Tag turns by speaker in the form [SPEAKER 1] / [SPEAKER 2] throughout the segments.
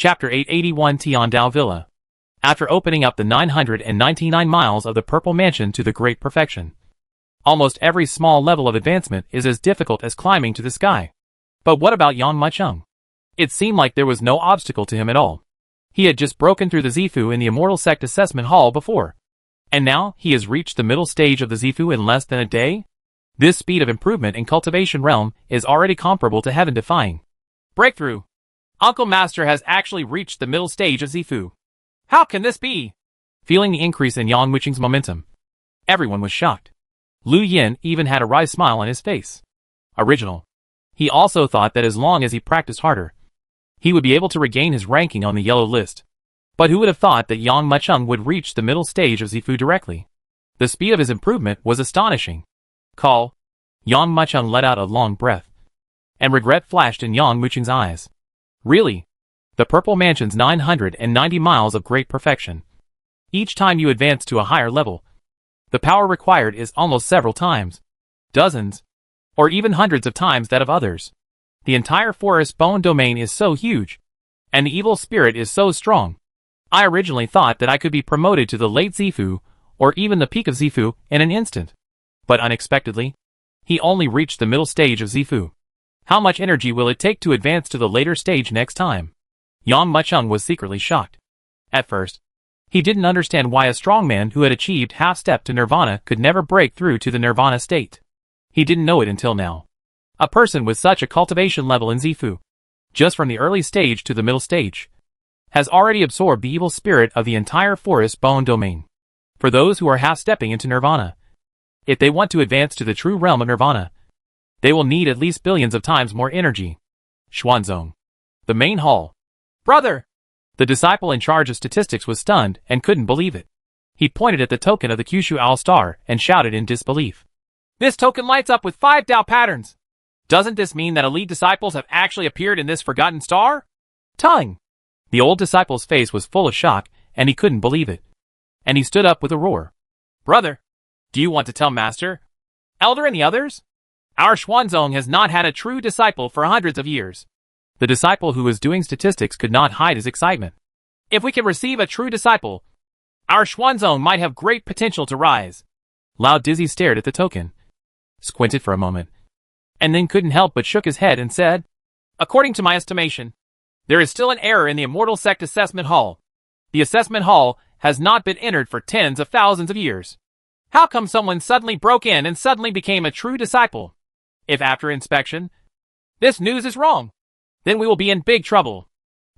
[SPEAKER 1] Chapter 881 Tiandao Villa. After opening up the 999 miles of the Purple Mansion to the great perfection, almost every small level of advancement is as difficult as climbing to the sky. But what about Yang Mucheng? It seemed like there was no obstacle to him at all. He had just broken through the Zifu in the Immortal Sect Assessment Hall before. And now he has reached the middle stage of the Zifu in less than a day? This speed of improvement in cultivation realm is already comparable to heaven-defying. Breakthrough! Uncle Master has actually reached the middle stage of Zifu. How can this be? Feeling the increase in Yang Mucheng's momentum, everyone was shocked. Lu Yin even had a wry smile on his face. Original. He also thought that as long as he practiced harder, he would be able to regain his ranking on the yellow list. But who would have thought that Yang Mucheng would reach the middle stage of Zifu directly? The speed of his improvement was astonishing. Call. Yang Mucheng let out a long breath, and regret flashed in Yang Mucheng's eyes. Really? The Purple Mansion's 990 miles of great perfection. Each time you advance to a higher level, the power required is almost several times, dozens, or even hundreds of times that of others. The entire forest bone domain is so huge, and the evil spirit is so strong. I originally thought that I could be promoted to the late Zifu, or even the peak of Zifu, in an instant. But unexpectedly, he only reached the middle stage of Zifu. How much energy will it take to advance to the later stage next time? Yang Mucheng was secretly shocked. At first, he didn't understand why a strong man who had achieved half-step to nirvana could never break through to the nirvana state. He didn't know it until now. A person with such a cultivation level in Zifu, just from the early stage to the middle stage, has already absorbed the evil spirit of the entire forest bone domain. For those who are half-stepping into nirvana, if they want to advance to the true realm of nirvana, they will need at least billions of times more energy. Xuanzong. The main hall. Brother! The disciple in charge of statistics was stunned and couldn't believe it. He pointed at the token of the Kyushu Owl Star and shouted in disbelief. This token lights up with 5 Dao patterns. Doesn't this mean that elite disciples have actually appeared in this forgotten star? Tongue! The old disciple's face was full of shock, and he couldn't believe it. And he stood up with a roar. Brother! Do you want to tell Master, Elder and the others? Our Xuanzong has not had a true disciple for hundreds of years. The disciple who was doing statistics could not hide his excitement. If we can receive a true disciple, our Xuanzong might have great potential to rise. Lao Dizzy stared at the token, squinted for a moment, and then couldn't help but shook his head and said, According to my estimation, there is still an error in the Immortal Sect Assessment Hall. The Assessment Hall has not been entered for tens of thousands of years. How come someone suddenly broke in and suddenly became a true disciple? If after inspection, this news is wrong, then we will be in big trouble.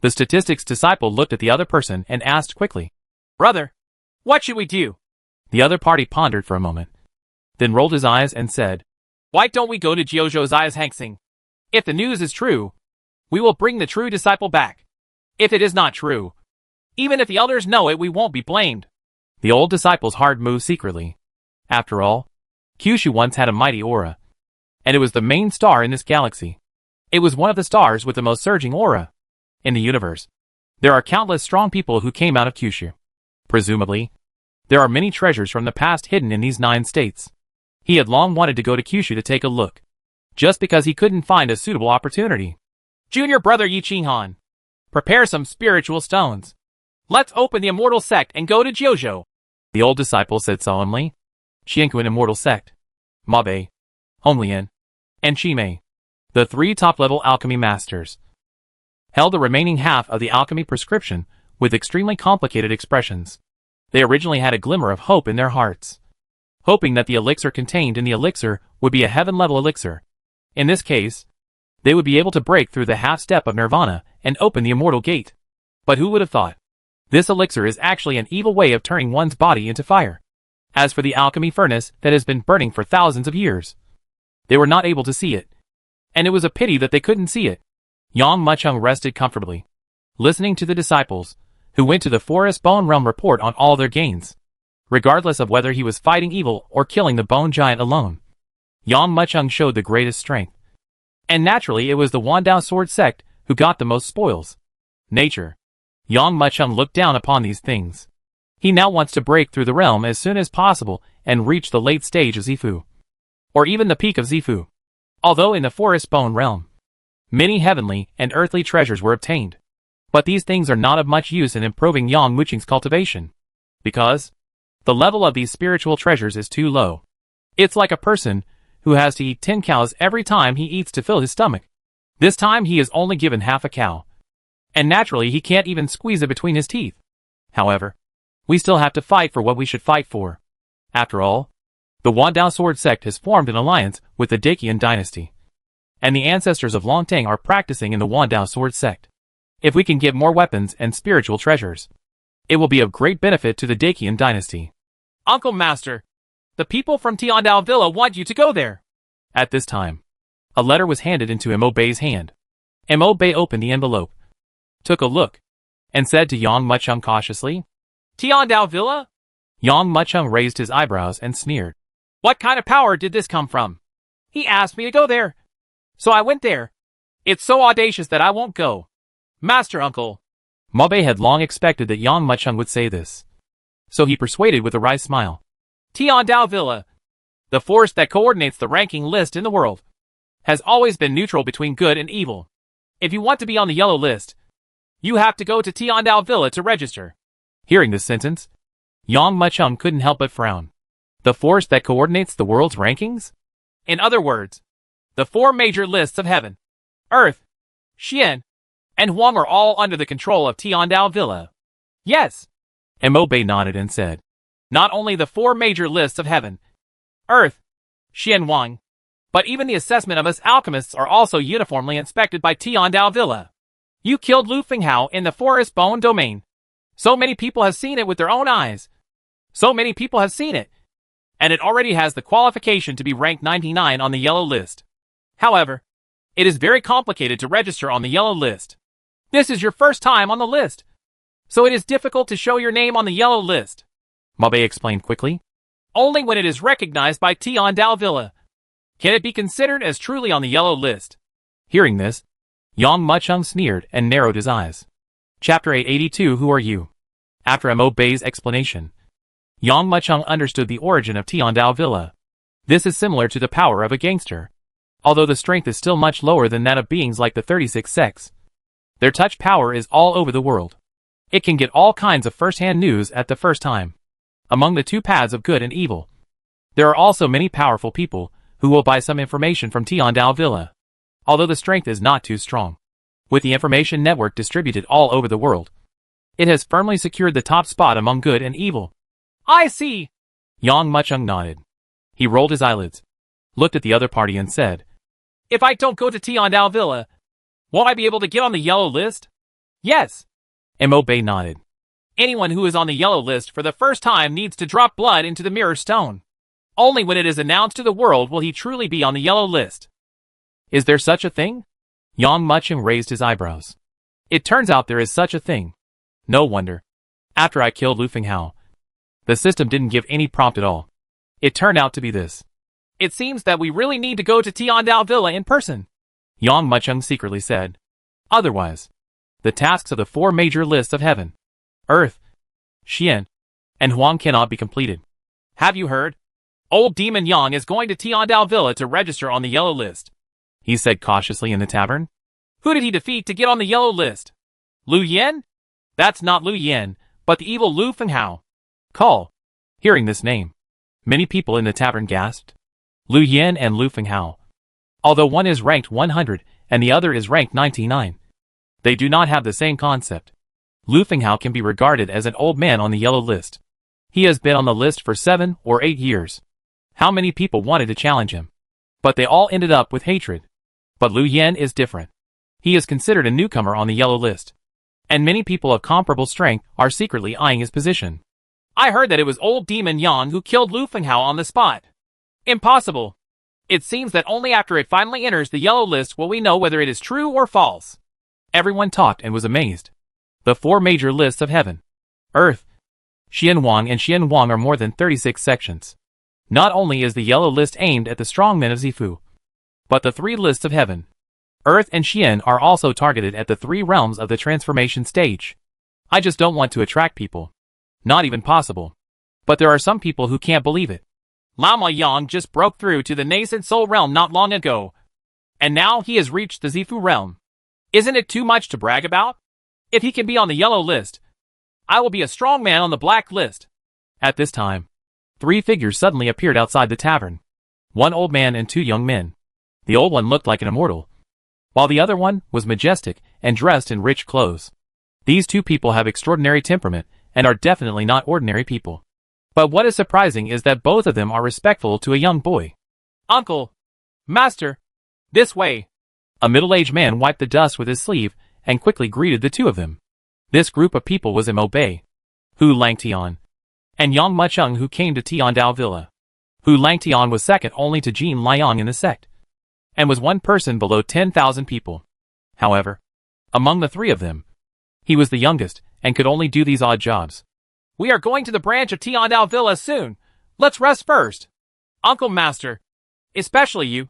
[SPEAKER 1] The statistics disciple looked at the other person and asked quickly, Brother, what should we do? The other party pondered for a moment, then rolled his eyes and said, Why don't we go to Jiuzhou Zai's Hangsing? If the news is true, we will bring the true disciple back. If it is not true, even if the elders know it, we won't be blamed. The old disciple's heart moved secretly. After all, Kyushu once had a mighty aura, and it was the main star in this galaxy. It was one of the stars with the most surging aura in the universe. There are countless strong people who came out of Kyushu. Presumably, there are many treasures from the past hidden in these 9 states. He had long wanted to go to Kyushu to take a look, just because he couldn't find a suitable opportunity. Junior brother Yi Qinghan, prepare some spiritual stones. Let's open the Immortal Sect and go to Jiuzhou. The old disciple said solemnly. Qianquan Immortal Sect, Mabe, Honglian, and Qimei, the 3 top-level alchemy masters, held the remaining half of the alchemy prescription with extremely complicated expressions. They originally had a glimmer of hope in their hearts, hoping that the elixir contained in the elixir would be a heaven-level elixir. In this case, they would be able to break through the half-step of nirvana and open the immortal gate. But who would have thought? This elixir is actually an evil way of turning one's body into fire. As for the alchemy furnace that has been burning for thousands of years, they were not able to see it. And it was a pity that they couldn't see it. Yang Mucheng rested comfortably, listening to the disciples, who went to the Forest Bone Realm report on all their gains, regardless of whether he was fighting evil or killing the bone giant alone. Yang Mucheng showed the greatest strength. And naturally it was the Wandao Sword Sect who got the most spoils. Nature. Yang Mucheng looked down upon these things. He now wants to break through the realm as soon as possible and reach the late stage of Zifu, or even the peak of Zifu. Although in the Forest Bone realm, many heavenly and earthly treasures were obtained, But these things are not of much use in improving Yang Muqing's cultivation, because the level of these spiritual treasures is too low. It's like a person who has to eat 10 cows every time he eats to fill his stomach. This time he is only given half a cow, and naturally he can't even squeeze it between his teeth. However, we still have to fight for what we should fight for. After all, the Wandao Sword Sect has formed an alliance with the Dacian dynasty, and the ancestors of Longtang are practicing in the Wandao Sword Sect. If we can get more weapons and spiritual treasures, it will be of great benefit to the Dacian dynasty. Uncle Master, the people from Tiandao Villa want you to go there. At this time, a letter was handed into Mo Bei's hand. Mo Bei opened the envelope, took a look, and said to Yang Mucheng cautiously, Tiandao Villa? Yang Mucheng raised his eyebrows and sneered. What kind of power did this come from? He asked me to go there, so I went there. It's so audacious that I won't go. Master Uncle. Mo Bei had long expected that Yang Mucheng would say this, so he persuaded with a wry smile. Tiandao Villa, the force that coordinates the ranking list in the world, has always been neutral between good and evil. If you want to be on the yellow list, you have to go to Tiandao Villa to register. Hearing this sentence, Yang Mucheng couldn't help but frown. The force that coordinates the world's rankings? In other words, the 4 major lists of heaven, earth, Xian, and Huang are all under the control of Tiandao Villa. Yes. Mo Bei nodded and said, not only the 4 major lists of heaven, earth, Xian, Huang, but even the assessment of us alchemists are also uniformly inspected by Tiandao Villa. You killed Lu Finghao in the forest bone domain. So many people have seen it with their own eyes. So many people have seen it, and it already has the qualification to be ranked 99 on the yellow list. However, it is very complicated to register on the yellow list. This is your first time on the list, so it is difficult to show your name on the yellow list. Mo Bei explained quickly. Only when it is recognized by Tiandao Villa can it be considered as truly on the yellow list. Hearing this, Yang Mucheng sneered and narrowed his eyes. Chapter 882 Who are you? After Mo Bei's explanation, Yang Mucheng understood the origin of Tiandao Villa. This is similar to the power of a gangster, although the strength is still much lower than that of beings like the 36 sects. Their touch power is all over the world. It can get all kinds of first-hand news at the first time. Among the 2 paths of good and evil, there are also many powerful people who will buy some information from Tiandao Villa, although the strength is not too strong. With the information network distributed all over the world, it has firmly secured the top spot among good and evil. I see. Yang Mucheng nodded. He rolled his eyelids, looked at the other party and said, if I don't go to Tiandao Villa, won't I be able to get on the yellow list? Yes. Mo Bei nodded. Anyone who is on the yellow list for the first time needs to drop blood into the mirror stone. Only when it is announced to the world will he truly be on the yellow list. Is there such a thing? Yang Mucheng raised his eyebrows. It turns out there is such a thing. No wonder. After I killed Lu Finghao, the system didn't give any prompt at all. It turned out to be this. It seems that we really need to go to Tiandao Villa in person, Yang Mucheng secretly said. Otherwise, the tasks of the 4 major lists of heaven, earth, Xian, and Huang cannot be completed. Have you heard? Old Demon Yang is going to Tiandao Villa to register on the yellow list, he said cautiously in the tavern. Who did he defeat to get on the yellow list? Lu Yen? That's not Lu Yen, but the evil Lu Finghao. Call. Hearing this name, many people in the tavern gasped. Lu Yen and Lu Finghao. Although one is ranked 100 and the other is ranked 99, they do not have the same concept. Lu Finghao can be regarded as an old man on the yellow list. He has been on the list for 7 or 8 years. How many people wanted to challenge him? But they all ended up with hatred. But Lu Yen is different. He is considered a newcomer on the yellow list, and many people of comparable strength are secretly eyeing his position. I heard that it was old Demon Yang who killed Lu Finghao on the spot. Impossible. It seems that only after it finally enters the yellow list will we know whether it is true or false. Everyone talked and was amazed. The 4 major lists of heaven, earth, Xian Huang and Xian Huang are more than 36 sections. Not only is the yellow list aimed at the strongmen of Zifu, but the 3 lists of heaven, earth and Xian are also targeted at the 3 realms of the transformation stage. I just don't want to attract people. Not even possible. But there are some people who can't believe it. Lama Yang just broke through to the nascent soul realm not long ago, and now he has reached the Zifu realm. Isn't it too much to brag about? If he can be on the yellow list, I will be a strong man on the black list. At this time, 3 figures suddenly appeared outside the tavern. 1 old man and 2 young men. The old one looked like an immortal, while the other one was majestic and dressed in rich clothes. These 2 people have extraordinary temperament and are definitely not ordinary people. But what is surprising is that both of them are respectful to a young boy. Uncle! Master! This way! A middle-aged man wiped the dust with his sleeve and quickly greeted the 2 of them. This group of people was Mo-Bei, Hu Langtian, and Yang Mucheng, who came to Tiandao Villa. Hu Langtian was second only to Jin Liang in the sect, and was 1 person below 10,000 people. However, among the 3 of them, he was the youngest and could only do these odd jobs. We are going to the branch of Tiandao Villa soon. Let's rest first. Uncle Master, especially you.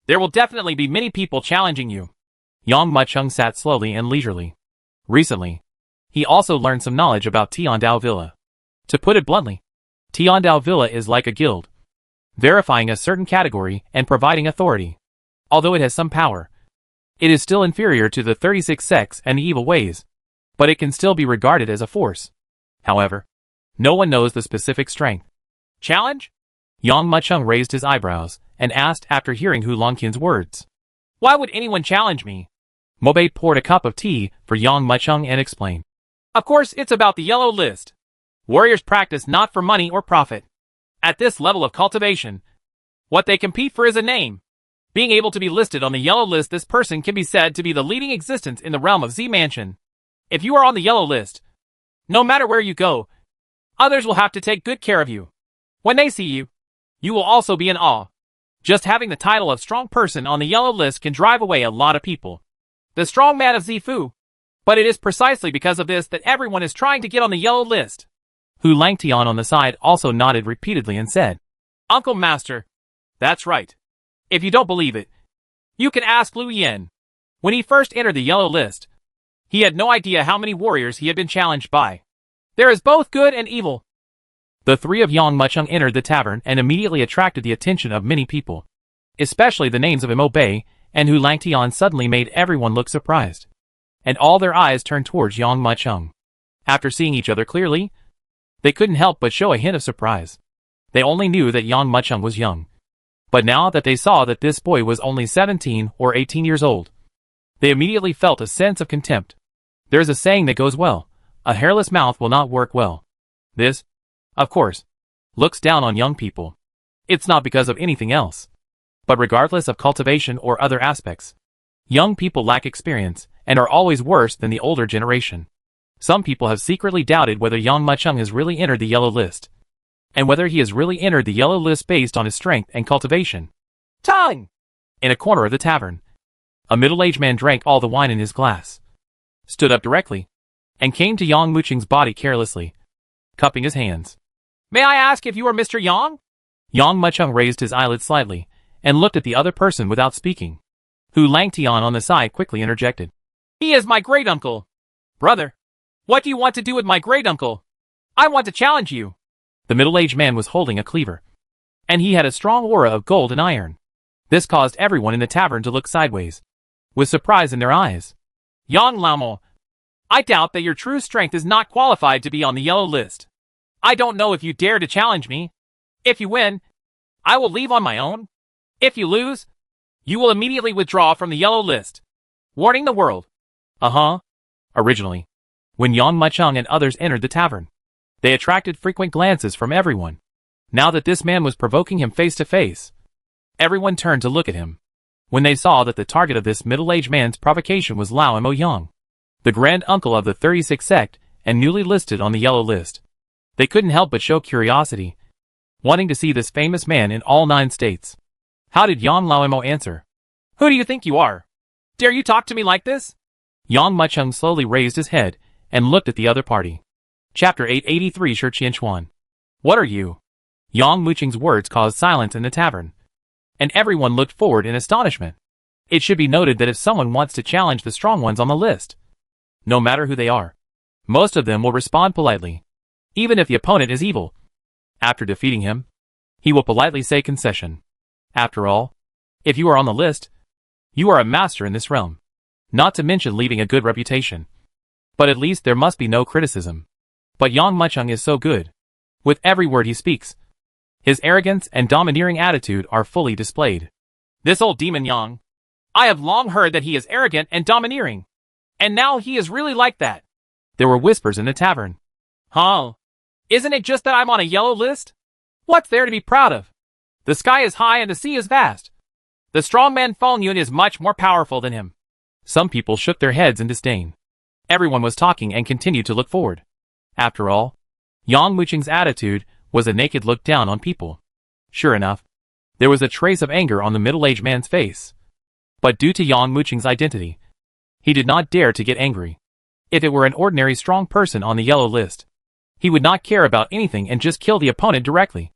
[SPEAKER 1] There will definitely be many people challenging you. Yang Mucheng sat slowly and leisurely. Recently, he also learned some knowledge about Tiandao Villa. To put it bluntly, Tiandao Villa is like a guild, verifying a certain category and providing authority. Although it has some power, it is still inferior to the 36 sects and the evil ways, but it can still be regarded as a force. However, no one knows the specific strength. Challenge? Yang Mucheng raised his eyebrows and asked after hearing Hu Langtian's words. Why would anyone challenge me? Mo-Bei poured a cup of tea for Yang Mucheng and explained. Of course, it's about the yellow list. Warriors practice not for money or profit. At this level of cultivation, what they compete for is a name. Being able to be listed on the yellow list, this person can be said to be the leading existence in the realm of Z Mansion. If you are on the yellow list, no matter where you go, others will have to take good care of you. When they see you, you will also be in awe. Just having the title of strong person on the yellow list can drive away a lot of people. The strong man of Zifu. But it is precisely because of this that everyone is trying to get on the yellow list. Hu Langtian on the side also nodded repeatedly and said, Uncle Master, that's right. If you don't believe it, you can ask Lu Yen. When he first entered the yellow list, he had no idea how many warriors he had been challenged by. There is both good and evil. The 3 of Yang Mucheng entered the tavern and immediately attracted the attention of many people. Especially the names of Mo-Bei and Hu Langtian suddenly made everyone look surprised. And all their eyes turned towards Yang Mucheng. After seeing each other clearly, they couldn't help but show a hint of surprise. They only knew that Yang Mucheng was young. But now that they saw that this boy was only 17 or 18 years old, they immediately felt a sense of contempt. There's a saying that goes well, a hairless mouth will not work well. This, of course, looks down on young people. It's not because of anything else. But regardless of cultivation or other aspects, young people lack experience and are always worse than the older generation. Some people have secretly doubted whether Yang Mucheng has really entered the yellow list, and whether he has really entered the yellow list based on his strength and cultivation. Time! In a corner of the tavern, a middle-aged man drank all the wine in his glass, stood up directly, and came to Yang Mucheng's body carelessly, cupping his hands. May I ask if you are Mr. Yang? Yang Mucheng raised his eyelids slightly, and looked at the other person without speaking. Hu Langtian on the side quickly interjected. He is my great-uncle. Brother, what do you want to do with my great-uncle? I want to challenge you. The middle-aged man was holding a cleaver, and he had a strong aura of gold and iron. This caused everyone in the tavern to look sideways, with surprise in their eyes. Yang Lamo, I doubt that your true strength is not qualified to be on the yellow list. I don't know if you dare to challenge me. If you win, I will leave on my own. If you lose, you will immediately withdraw from the yellow list. Warning the world. Originally, when Yang Mucheng and others entered the tavern, they attracted frequent glances from everyone. Now that this man was provoking him face to face, everyone turned to look at him. When they saw that the target of this middle-aged man's provocation was Lao Mo Yang, the grand uncle of the 36 sect and newly listed on the yellow list, they couldn't help but show curiosity, wanting to see this famous man in all 9 states. How did Yang Laomo answer? Who do you think you are? Dare you talk to me like this? Yang Mucheng slowly raised his head and looked at the other party. Chapter 883 Shiqianchuan. What are you? Yang Mucheng's words caused silence in the tavern, and everyone looked forward in astonishment. It should be noted that if someone wants to challenge the strong ones on the list, no matter who they are, most of them will respond politely, even if the opponent is evil. After defeating him, he will politely say concession. After all, if you are on the list, you are a master in this realm, not to mention leaving a good reputation. But at least there must be no criticism. But Yang Muchung is so good. With every word he speaks, his arrogance and domineering attitude are fully displayed. This old demon Yang. I have long heard that he is arrogant and domineering. And now he is really like that. There were whispers in the tavern. Huh? Isn't it just that I'm on a yellow list? What's there to be proud of? The sky is high and the sea is vast. The strongman Feng Yun is much more powerful than him. Some people shook their heads in disdain. Everyone was talking and continued to look forward. After all, Yang Muchung's attitude was a naked look down on people. Sure enough, there was a trace of anger on the middle-aged man's face. But due to Yang Muchung's identity, he did not dare to get angry. If it were an ordinary strong person on the yellow list, he would not care about anything and just kill the opponent directly.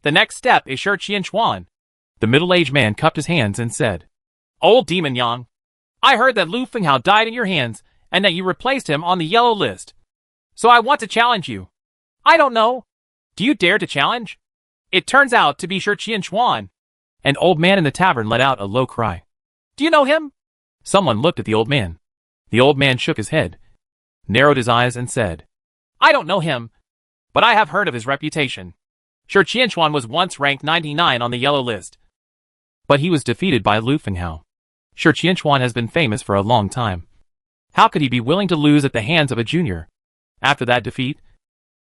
[SPEAKER 1] The next step is Shi Qianchuan. The middle-aged man cupped his hands and said, Old demon Yang, I heard that Lu Fenghao died in your hands and that you replaced him on the yellow list. So I want to challenge you. I don't know. Do you dare to challenge? It turns out to be Shi Qianchuan. An old man in the tavern let out a low cry. Do you know him? Someone looked at the old man. The old man shook his head, narrowed his eyes and said, I don't know him, but I have heard of his reputation. Shi Qianchuan was once ranked 99 on the yellow list. But he was defeated by Lu Fenghao. Shi Qianchuan has been famous for a long time. How could he be willing to lose at the hands of a junior? After that defeat,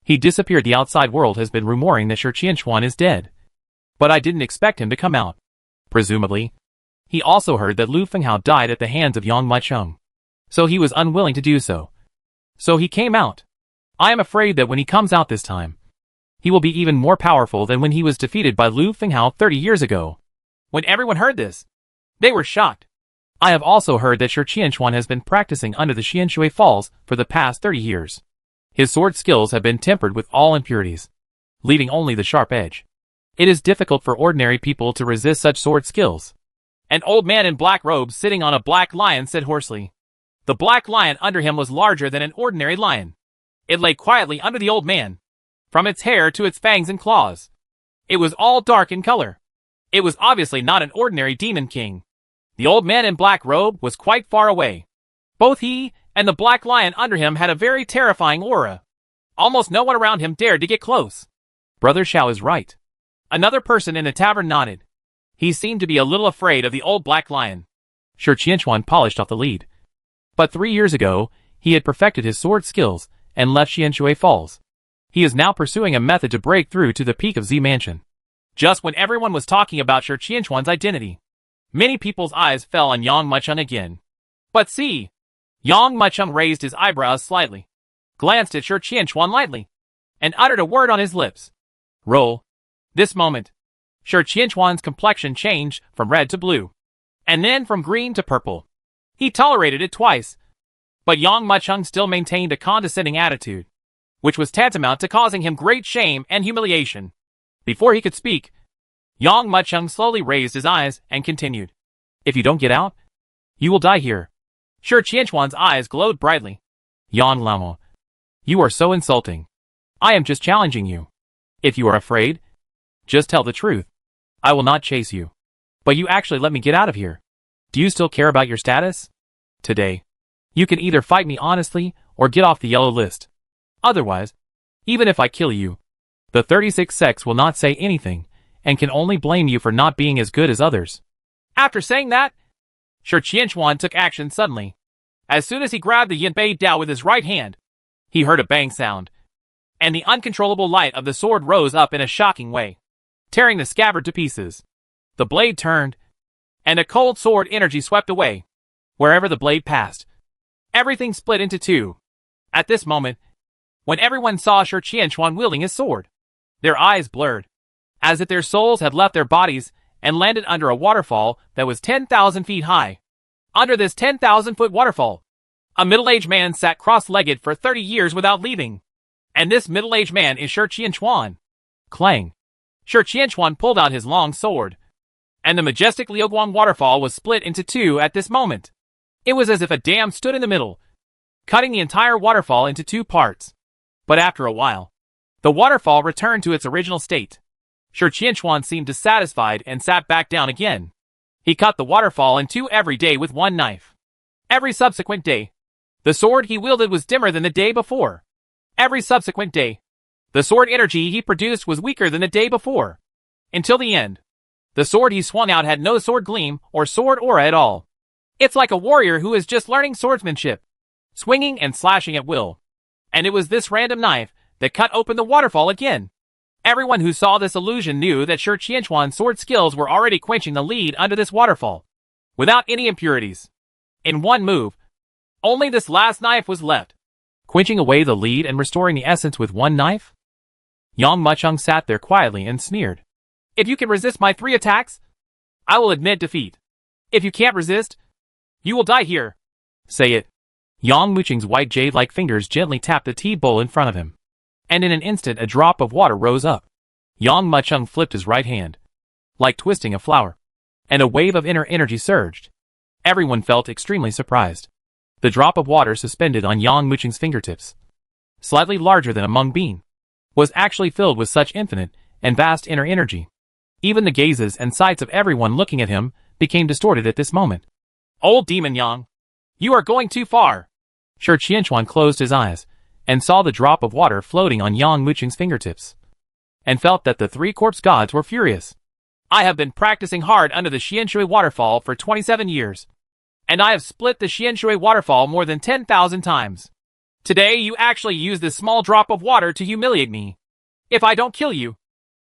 [SPEAKER 1] he disappeared. The outside world has been rumoring that Shi Qianchuan is dead. But I didn't expect him to come out. Presumably, he also heard that Lu Fenghao died at the hands of Yang Muchung. So he was unwilling to do so. So he came out. I am afraid that when he comes out this time, he will be even more powerful than when he was defeated by Lu Fenghao 30 years ago. When everyone heard this, they were shocked. I have also heard that Shi Qianchuan has been practicing under the Xianshui Falls for the past 30 years. His sword skills have been tempered with all impurities, leaving only the sharp edge. It is difficult for ordinary people to resist such sword skills. An old man in black robes sitting on a black lion said hoarsely. The black lion under him was larger than an ordinary lion. It lay quietly under the old man, from its hair to its fangs and claws. It was all dark in color. It was obviously not an ordinary demon king. The old man in black robe was quite far away. Both he and the black lion under him had a very terrifying aura. Almost no one around him dared to get close. Brother Xiao is right. Another person in the tavern nodded. He seemed to be a little afraid of the old black lion. Shi Qianchuan polished off the lead. But 3 years ago, he had perfected his sword skills and left Xianshui Falls. He is now pursuing a method to break through to the peak of Z Mansion. Just when everyone was talking about Shi Qianchuan's identity, many people's eyes fell on Yang Muchung again. But see! Yang Muchung raised his eyebrows slightly, glanced at Shi Qianchuan lightly, and uttered a word on his lips. Roll. This moment, Shi Qianchuan's complexion changed from red to blue, and then from green to purple. He tolerated it twice, but Yang Muchung still maintained a condescending attitude, which was tantamount to causing him great shame and humiliation. Before he could speak, Yang Muchung slowly raised his eyes and continued. If you don't get out, you will die here. Shi Qianchuan's eyes glowed brightly. Yang Lamo, you are so insulting. I am just challenging you. If you are afraid, just tell the truth. I will not chase you. But you actually let me get out of here. Do you still care about your status? Today, you can either fight me honestly or get off the yellow list. Otherwise, even if I kill you, the 36 sects will not say anything and can only blame you for not being as good as others. After saying that, Shi Qianchuan took action suddenly. As soon as he grabbed the Yinbei Dao with his right hand, he heard a bang sound, and the uncontrollable light of the sword rose up in a shocking way, tearing the scabbard to pieces. The blade turned, and a cold sword energy swept away. Wherever the blade passed, everything split into two. At this moment, when everyone saw Shi Qianchuan wielding his sword, their eyes blurred, as if their souls had left their bodies and landed under a waterfall that was 10,000 feet high. Under this 10,000-foot waterfall, a middle-aged man sat cross-legged for 30 years without leaving. And this middle-aged man is Shi Qianchuan. Clang! Shi Qianchuan pulled out his long sword, and the majestic Liuguang waterfall was split into two at this moment. It was as if a dam stood in the middle, cutting the entire waterfall into two parts. But after a while, the waterfall returned to its original state. Shi Qianchuan seemed dissatisfied and sat back down again. He cut the waterfall in two every day with one knife. Every subsequent day, The sword he wielded was dimmer than the day before. Every subsequent day, the sword energy he produced was weaker than the day before. Until the end, the sword he swung out had no sword gleam or sword aura at all. It's like a warrior who is just learning swordsmanship, swinging and slashing at will. And it was this random knife that cut open the waterfall again. Everyone who saw this illusion knew that Shi Qianquan's sword skills were already quenching the lead under this waterfall, without any impurities. In one move, only this last knife was left, quenching away the lead and restoring the essence with one knife. Yang Mucheng sat there quietly and sneered. If you can resist my 3 attacks, I will admit defeat. If you can't resist, you will die here. Say it. Yang Mucheng's white jade-like fingers gently tapped the tea bowl in front of him, and in an instant a drop of water rose up. Yang Mucheng flipped his right hand, like twisting a flower, and a wave of inner energy surged. Everyone felt extremely surprised. The drop of water suspended on Yang Mucheng's fingertips, slightly larger than a mung bean, was actually filled with such infinite and vast inner energy. Even the gazes and sights of everyone looking at him became distorted at this moment. Old demon Yang, you are going too far. Shi Qianquan closed his eyes and saw the drop of water floating on Yang Mucheng's fingertips, and felt that the 3 corpse gods were furious. I have been practicing hard under the Xianshui waterfall for 27 years, and I have split the Xianshui waterfall more than 10,000 times. Today you actually use this small drop of water to humiliate me. If I don't kill you,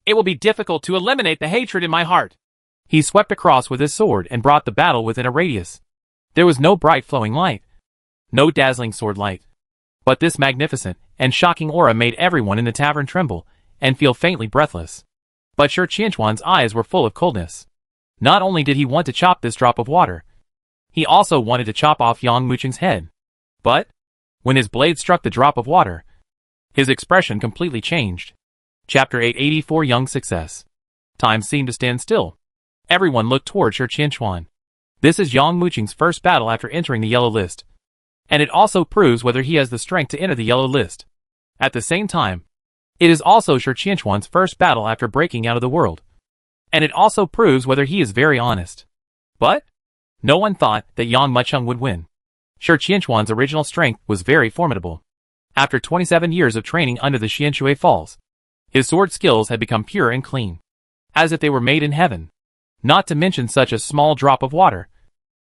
[SPEAKER 1] it will be difficult to eliminate the hatred in my heart. He swept across with his sword and brought the battle within a radius. There was no bright flowing light, no dazzling sword light, but this magnificent and shocking aura made everyone in the tavern tremble and feel faintly breathless. But Shi Qianquan's eyes were full of coldness. Not only did he want to chop this drop of water, he also wanted to chop off Yang Mucheng's head. But, when his blade struck the drop of water, his expression completely changed. Chapter 884 Young's Success. Time seemed to stand still. Everyone looked toward Shi Qianquan. This is Yang Mucheng's first battle after entering the yellow list, and it also proves whether he has the strength to enter the yellow list. At the same time, it is also Shi Qianquan's first battle after breaking out of the world, and it also proves whether he is very honest. But no one thought that Yang Mucheng would win. Shi Qianquan's original strength was very formidable. After 27 years of training under the Xianshui Falls, his sword skills had become pure and clean, as if they were made in heaven. Not to mention such a small drop of water.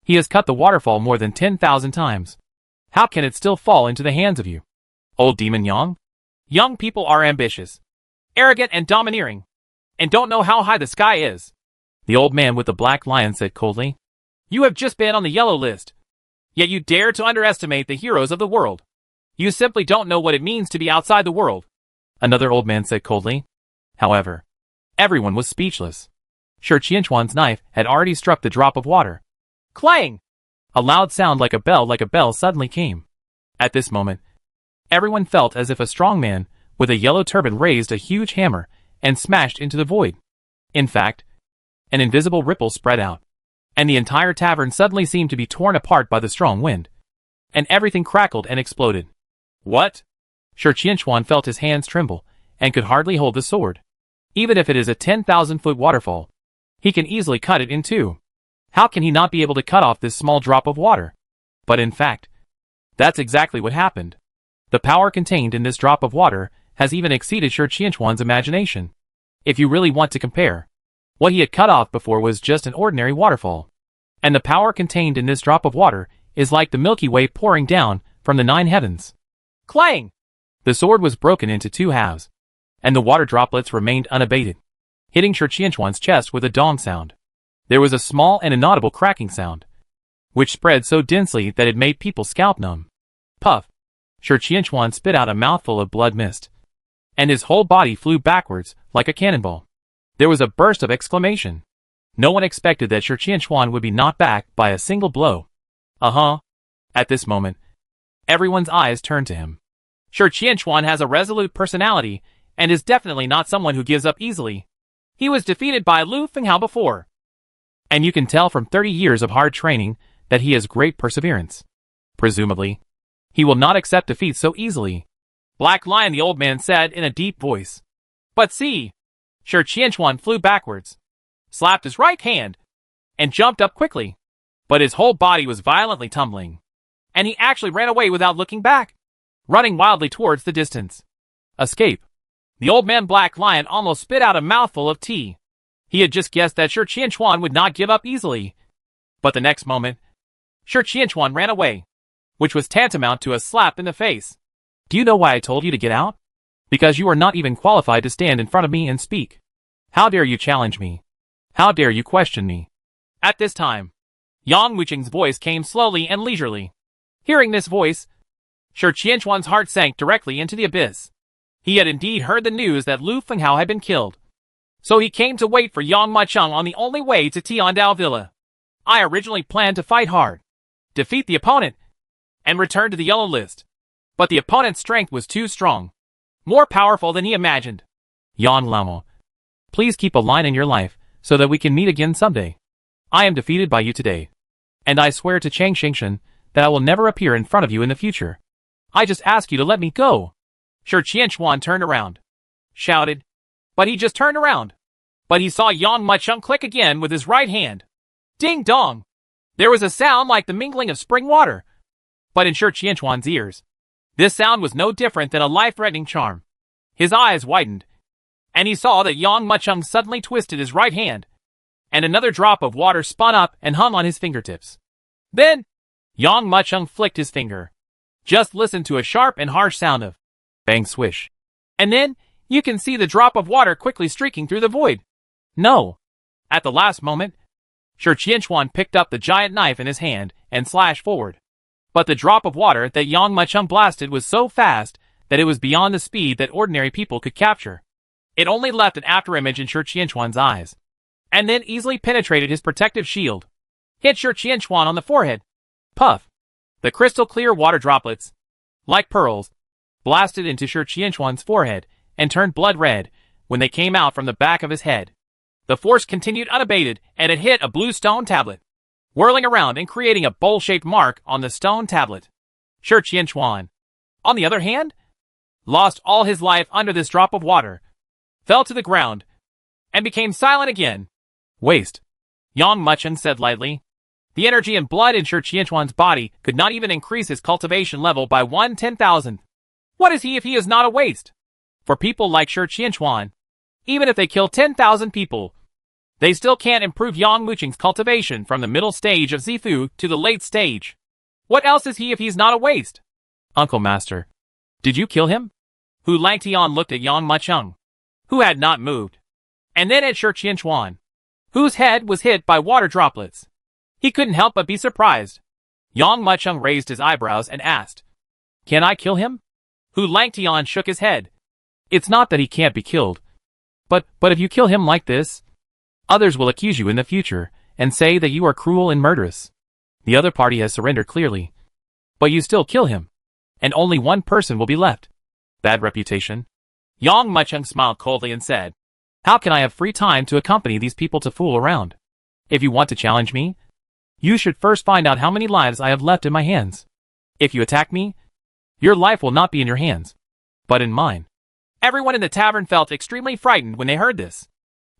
[SPEAKER 1] He has cut the waterfall more than 10,000 times. How can it still fall into the hands of you, old demon Yang? Young people are ambitious, arrogant and domineering, and don't know how high the sky is. The old man with the black lion said coldly. You have just been on the yellow list, yet you dare to underestimate the heroes of the world. You simply don't know what it means to be outside the world. Another old man said coldly. However, everyone was speechless. Shi Qianquan's knife had already struck the drop of water. Clang! A loud sound like a bell suddenly came. At this moment, everyone felt as if a strong man with a yellow turban raised a huge hammer and smashed into the void. In fact, an invisible ripple spread out, and the entire tavern suddenly seemed to be torn apart by the strong wind, and everything crackled and exploded. What? Shi Qianquan felt his hands tremble and could hardly hold the sword. Even if it is a 10,000-foot waterfall, he can easily cut it in two. How can he not be able to cut off this small drop of water? But in fact, that's exactly what happened. The power contained in this drop of water has even exceeded Shi Qianquan's imagination. If you really want to compare, what he had cut off before was just an ordinary waterfall. And the power contained in this drop of water is like the Milky Way pouring down from the 9 heavens. Clang! The sword was broken into 2 halves, and the water droplets remained unabated, hitting Shi Qianquan's chest with a dong sound. There was a small and inaudible cracking sound, which spread so densely that it made people's scalp numb. Puff! Shi Qianquan spit out a mouthful of blood mist, and his whole body flew backwards like a cannonball. There was a burst of exclamation. No one expected that Shi Qianquan would be knocked back by a single blow. At this moment, everyone's eyes turned to him. Shi Qianquan has a resolute personality and is definitely not someone who gives up easily. He was defeated by Lu Fenghao before, and you can tell from 30 years of hard training that he has great perseverance. Presumably, he will not accept defeat so easily. Black Lion, the old man said in a deep voice. But see! Shi Qianquan flew backwards, slapped his right hand, and jumped up quickly. But his whole body was violently tumbling. and he actually ran away without looking back, running wildly towards the distance. Escape. The old man Black Lion almost spit out a mouthful of tea. He had just guessed that Shi Qianquan would not give up easily. But the next moment, Shi Qianquan ran away, which was tantamount to a slap in the face. Do you know why I told you to get out? Because you are not even qualified to stand in front of me and speak. How dare you challenge me? How dare you question me? At this time, Yang Wuqing's voice came slowly and leisurely. Hearing this voice, Shi Qianquan's heart sank directly into the abyss. He had indeed heard the news that Lu Fenghao had been killed. So he came to wait for Yang Macheng on the only way to Tiandao Villa. I originally planned to fight hard, defeat the opponent, and return to the yellow list. But the opponent's strength was too strong, more powerful than he imagined. Yan Lamo, please keep a line in your life so that we can meet again someday. I am defeated by you today, and I swear to Chang Xingshan that I will never appear in front of you in the future. I just ask you to let me go. Shi Qianquan turned around, shouted, but he just turned around. But he saw Yang Macheng click again with his right hand. Ding dong! There was a sound like the mingling of spring water. But in Shi Qianquan's ears, this sound was no different than a life-threatening charm. His eyes widened, and he saw that Yang Macheng suddenly twisted his right hand, and another drop of water spun up and hung on his fingertips. Then, Yang Macheng flicked his finger. Just listen to a sharp and harsh sound of bang swish. And then, you can see the drop of water quickly streaking through the void. No. At the last moment, Shi Qianquan picked up the giant knife in his hand and slashed forward. But the drop of water that Yang Macheng blasted was so fast that it was beyond the speed that ordinary people could capture. It only left an afterimage in Shi Qianquan's eyes, and then easily penetrated his protective shield. Hit Shi Qianquan on the forehead. Puff. The crystal-clear water droplets, like pearls, blasted into Shi Qianquan's forehead and turned blood red when they came out from the back of his head. The force continued unabated, and it hit a blue stone tablet, whirling around and creating a bowl-shaped mark on the stone tablet. Shi Qianquan, on the other hand, lost all his life under this drop of water, fell to the ground, and became silent again. Waste. Yang Macheng said lightly. The energy and blood in Shi Qianquan's body could not even increase his cultivation level by 1/10,000th. What is he if he is not a waste? For people like Shi Qianquan, even if they kill 10,000 people, they still can't improve Yang Wuqing's cultivation from the middle stage of Zifu to the late stage. What else is he if he's not a waste? Uncle Master, did you kill him? Hu Langtian looked at Yang Macheng, who had not moved, and then at Shi Qianquan, whose head was hit by water droplets. He couldn't help but be surprised. Yang Macheng raised his eyebrows and asked, Can I kill him? Hu Langtian shook his head. It's not that he can't be killed. But if you kill him like this, others will accuse you in the future and say that you are cruel and murderous. The other party has surrendered clearly. But you still kill him, and only one person will be left. Bad reputation. Yang Macheng smiled coldly and said, How can I have free time to accompany these people to fool around? If you want to challenge me, you should first find out how many lives I have left in my hands. If you attack me, your life will not be in your hands, but in mine. Everyone in the tavern felt extremely frightened when they heard this.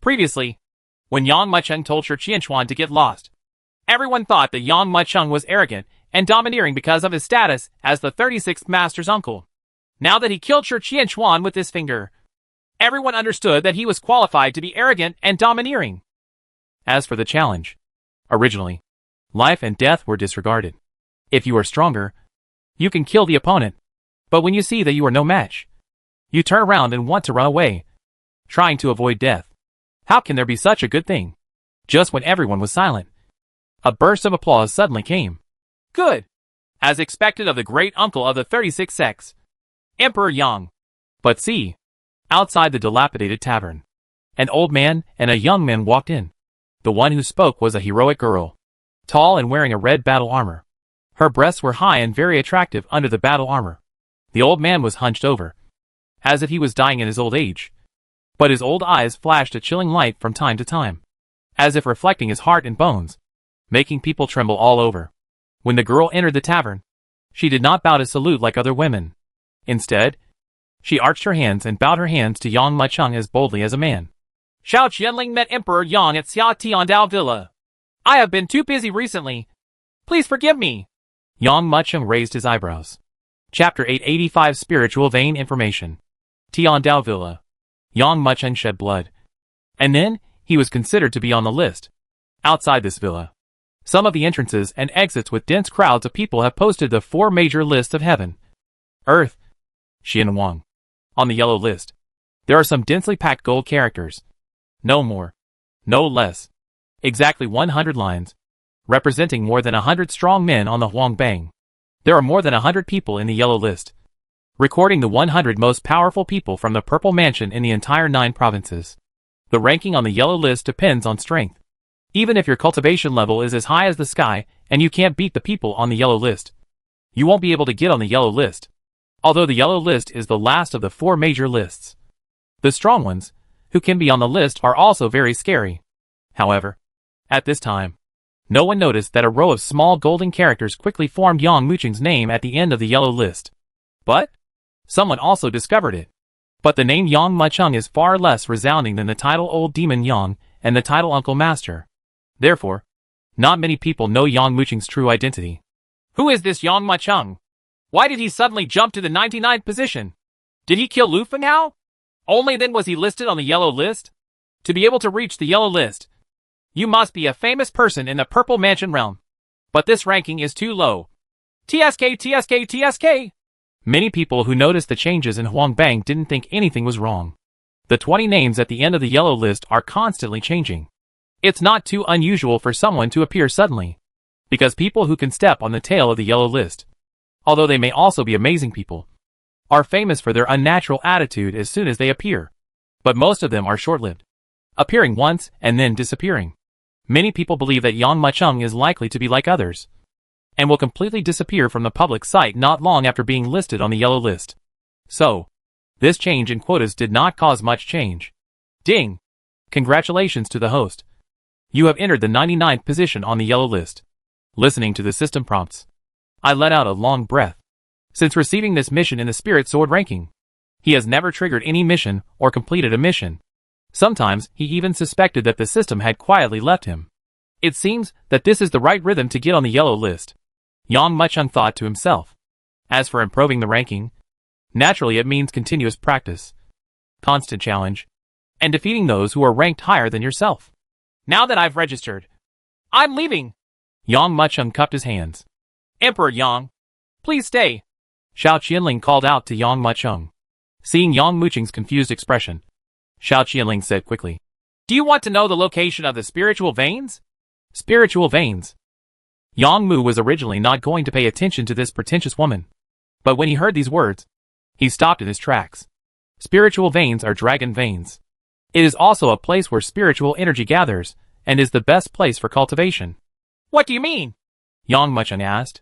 [SPEAKER 1] Previously, when Yang Macheng told Shi Qianquan to get lost, everyone thought that Yang Macheng was arrogant and domineering because of his status as the 36th Master's uncle. Now that he killed Shi Qianquan with his finger, everyone understood that he was qualified to be arrogant and domineering. As for the challenge, originally, life and death were disregarded. If you are stronger, you can kill the opponent, but when you see that you are no match, you turn around and want to run away, trying to avoid death. How can there be such a good thing? Just when everyone was silent, a burst of applause suddenly came. Good! As expected of the great uncle of the 36th sex, Emperor Yang. But see, outside the dilapidated tavern, an old man and a young man walked in. The one who spoke was a heroic girl, tall and wearing a red battle armor. Her breasts were high and very attractive under the battle armor. The old man was hunched over, as if he was dying in his old age. But his old eyes flashed a chilling light from time to time, as if reflecting his heart and bones, making people tremble all over. When the girl entered the tavern, she did not bow to salute like other women. Instead, she arched her hands and bowed her hands to Yang Macheng as boldly as a man. Xiao Qianling met Emperor Yang at Xia Tiandao Villa. I have been too busy recently. Please forgive me. Yang Mucheng raised his eyebrows. Chapter 885 Spiritual Vein Information. Tiandao Villa. Yang Mucheng shed blood. And then, he was considered to be on the list. Outside this villa, some of the entrances and exits with dense crowds of people have posted the 4 major lists of heaven, earth, Xian Wang. On the yellow list, there are some densely packed gold characters. No more, no less. Exactly 100 lines, representing more than 100 strong men on the Huangbang. There are more than 100 people in the yellow list, recording the 100 most powerful people from the Purple Mansion in the entire 9 provinces. The ranking on the yellow list depends on strength. Even if your cultivation level is as high as the sky and you can't beat the people on the yellow list, you won't be able to get on the yellow list. Although the yellow list is the last of the 4 major lists, the strong ones, who can be on the list, are also very scary. However, at this time, no one noticed that a row of small golden characters quickly formed Yang Mucheng's name at the end of the yellow list. But someone also discovered it. But the name Yang Mucheng is far less resounding than the title Old Demon Yang and the title Uncle Master. Therefore, not many people know Yang Mucheng's true identity. Who is this Yang Mucheng? Why did he suddenly jump to the 99th position? Did he kill Lu Fenghao? Only then was he listed on the yellow list? To be able to reach the yellow list, you must be a famous person in the Purple Mansion realm. But this ranking is too low. TSK, TSK, TSK! Many people who noticed the changes in Huangbang didn't think anything was wrong. The 20 names at the end of the yellow list are constantly changing. It's not too unusual for someone to appear suddenly, because people who can step on the tail of the yellow list, although they may also be amazing people, are famous for their unnatural attitude as soon as they appear. But most of them are short-lived, appearing once and then disappearing. Many people believe that Yang Mucheng is likely to be like others, and will completely disappear from the public sight not long after being listed on the yellow list. So, this change in quotas did not cause much change. Ding! Congratulations to the host. You have entered the 99th position on the yellow list. Listening to the system prompts, I let out a long breath. Since receiving this mission in the Spirit Sword ranking, he has never triggered any mission or completed a mission. Sometimes he even suspected that the system had quietly left him. It seems that this is the right rhythm to get on the yellow list, Yang Mucheng thought to himself. As for improving the ranking, naturally it means continuous practice, constant challenge, and defeating those who are ranked higher than yourself. Now that I've registered, I'm leaving. Yang Mucheng cupped his hands. Emperor Yang, please stay. Xiao Qianling called out to Yang Mucheng. Seeing Yang Mucheng's confused expression, Xiao Qianling said quickly, Do you want to know the location of the spiritual veins? Spiritual veins. Yang Mu was originally not going to pay attention to this pretentious woman. But when he heard these words, he stopped in his tracks. Spiritual veins are dragon veins. It is also a place where spiritual energy gathers, and is the best place for cultivation. What do you mean? Yang Mucheng asked.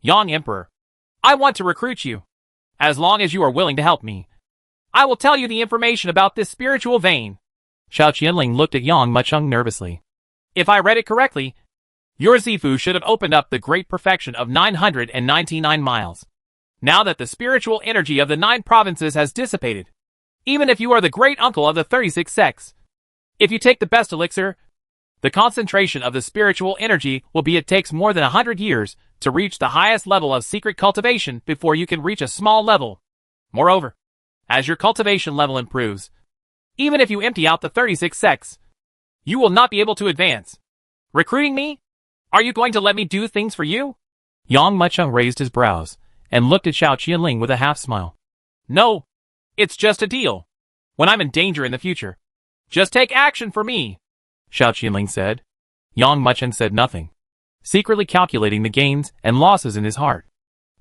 [SPEAKER 1] Yang Emperor, I want to recruit you. As long as you are willing to help me, I will tell you the information about this spiritual vein. Xiao Qianling looked at Yang Mucheng nervously. If I read it correctly, your Zifu should have opened up the great perfection of 999 miles. Now that the spiritual energy of the 9 provinces has dissipated, even if you are the great uncle of the 36 sects, if you take the best elixir, the concentration of the spiritual energy will be it takes more than 100 years to reach the highest level of secret cultivation before you can reach a small level. Moreover, as your cultivation level improves, even if you empty out the 36 sects, you will not be able to advance. Recruiting me? Are you going to let me do things for you? Yang Mucheng raised his brows and looked at Xiao Qianling with a half-smile. No, it's just a deal. When I'm in danger in the future, just take action for me, Xiao Qianling said. Yang Mucheng said nothing, secretly calculating the gains and losses in his heart.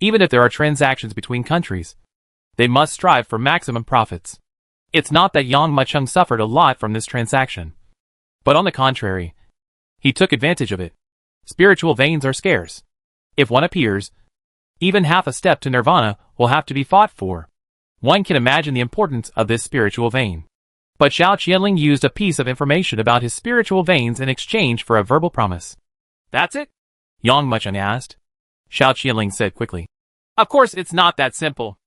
[SPEAKER 1] Even if there are transactions between countries, they must strive for maximum profits. It's not that Yang Mucheng suffered a lot from this transaction, but on the contrary, he took advantage of it. Spiritual veins are scarce. If one appears, even half a step to nirvana will have to be fought for. One can imagine the importance of this spiritual vein. But Xiao Qianling used a piece of information about his spiritual veins in exchange for a verbal promise. That's it? Yang Mucheng asked. Xiao Qianling said quickly. Of course it's not that simple.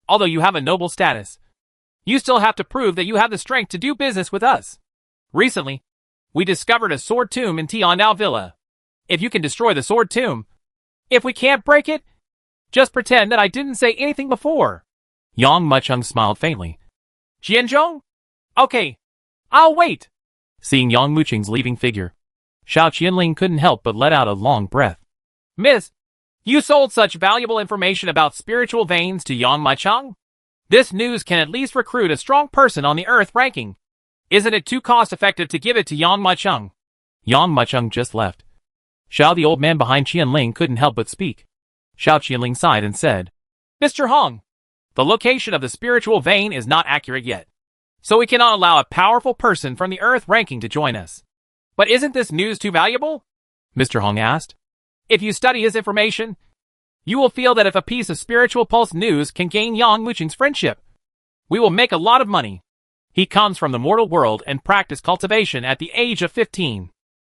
[SPEAKER 1] Although you have a noble status, you still have to prove that you have the strength to do business with us. Recently, we discovered a sword tomb in Tiandao Villa. If you can destroy the sword tomb, If we can't break it, just pretend that I didn't say anything before. Yang Mucheng smiled faintly. Jianzhong? Okay, I'll wait. Seeing Yang Mucheng's leaving figure, Xiao Qianling couldn't help but let out a long breath. Miss, you sold such valuable information about spiritual veins to Yang Mucheng? This news can at least recruit a strong person on the Earth ranking. Isn't it too cost-effective to give it to Yang Mucheng? Yang Mucheng just left. Xiao, the old man behind Qianling, couldn't help but speak. Xiao Qianling sighed and said, Mr. Hong, the location of the spiritual vein is not accurate yet, so we cannot allow a powerful person from the Earth ranking to join us. But isn't this news too valuable? Mr. Hong asked. If you study his information, you will feel that if a piece of spiritual pulse news can gain Yang Mucheng's friendship, we will make a lot of money. He comes from the mortal world and practiced cultivation at the age of 15.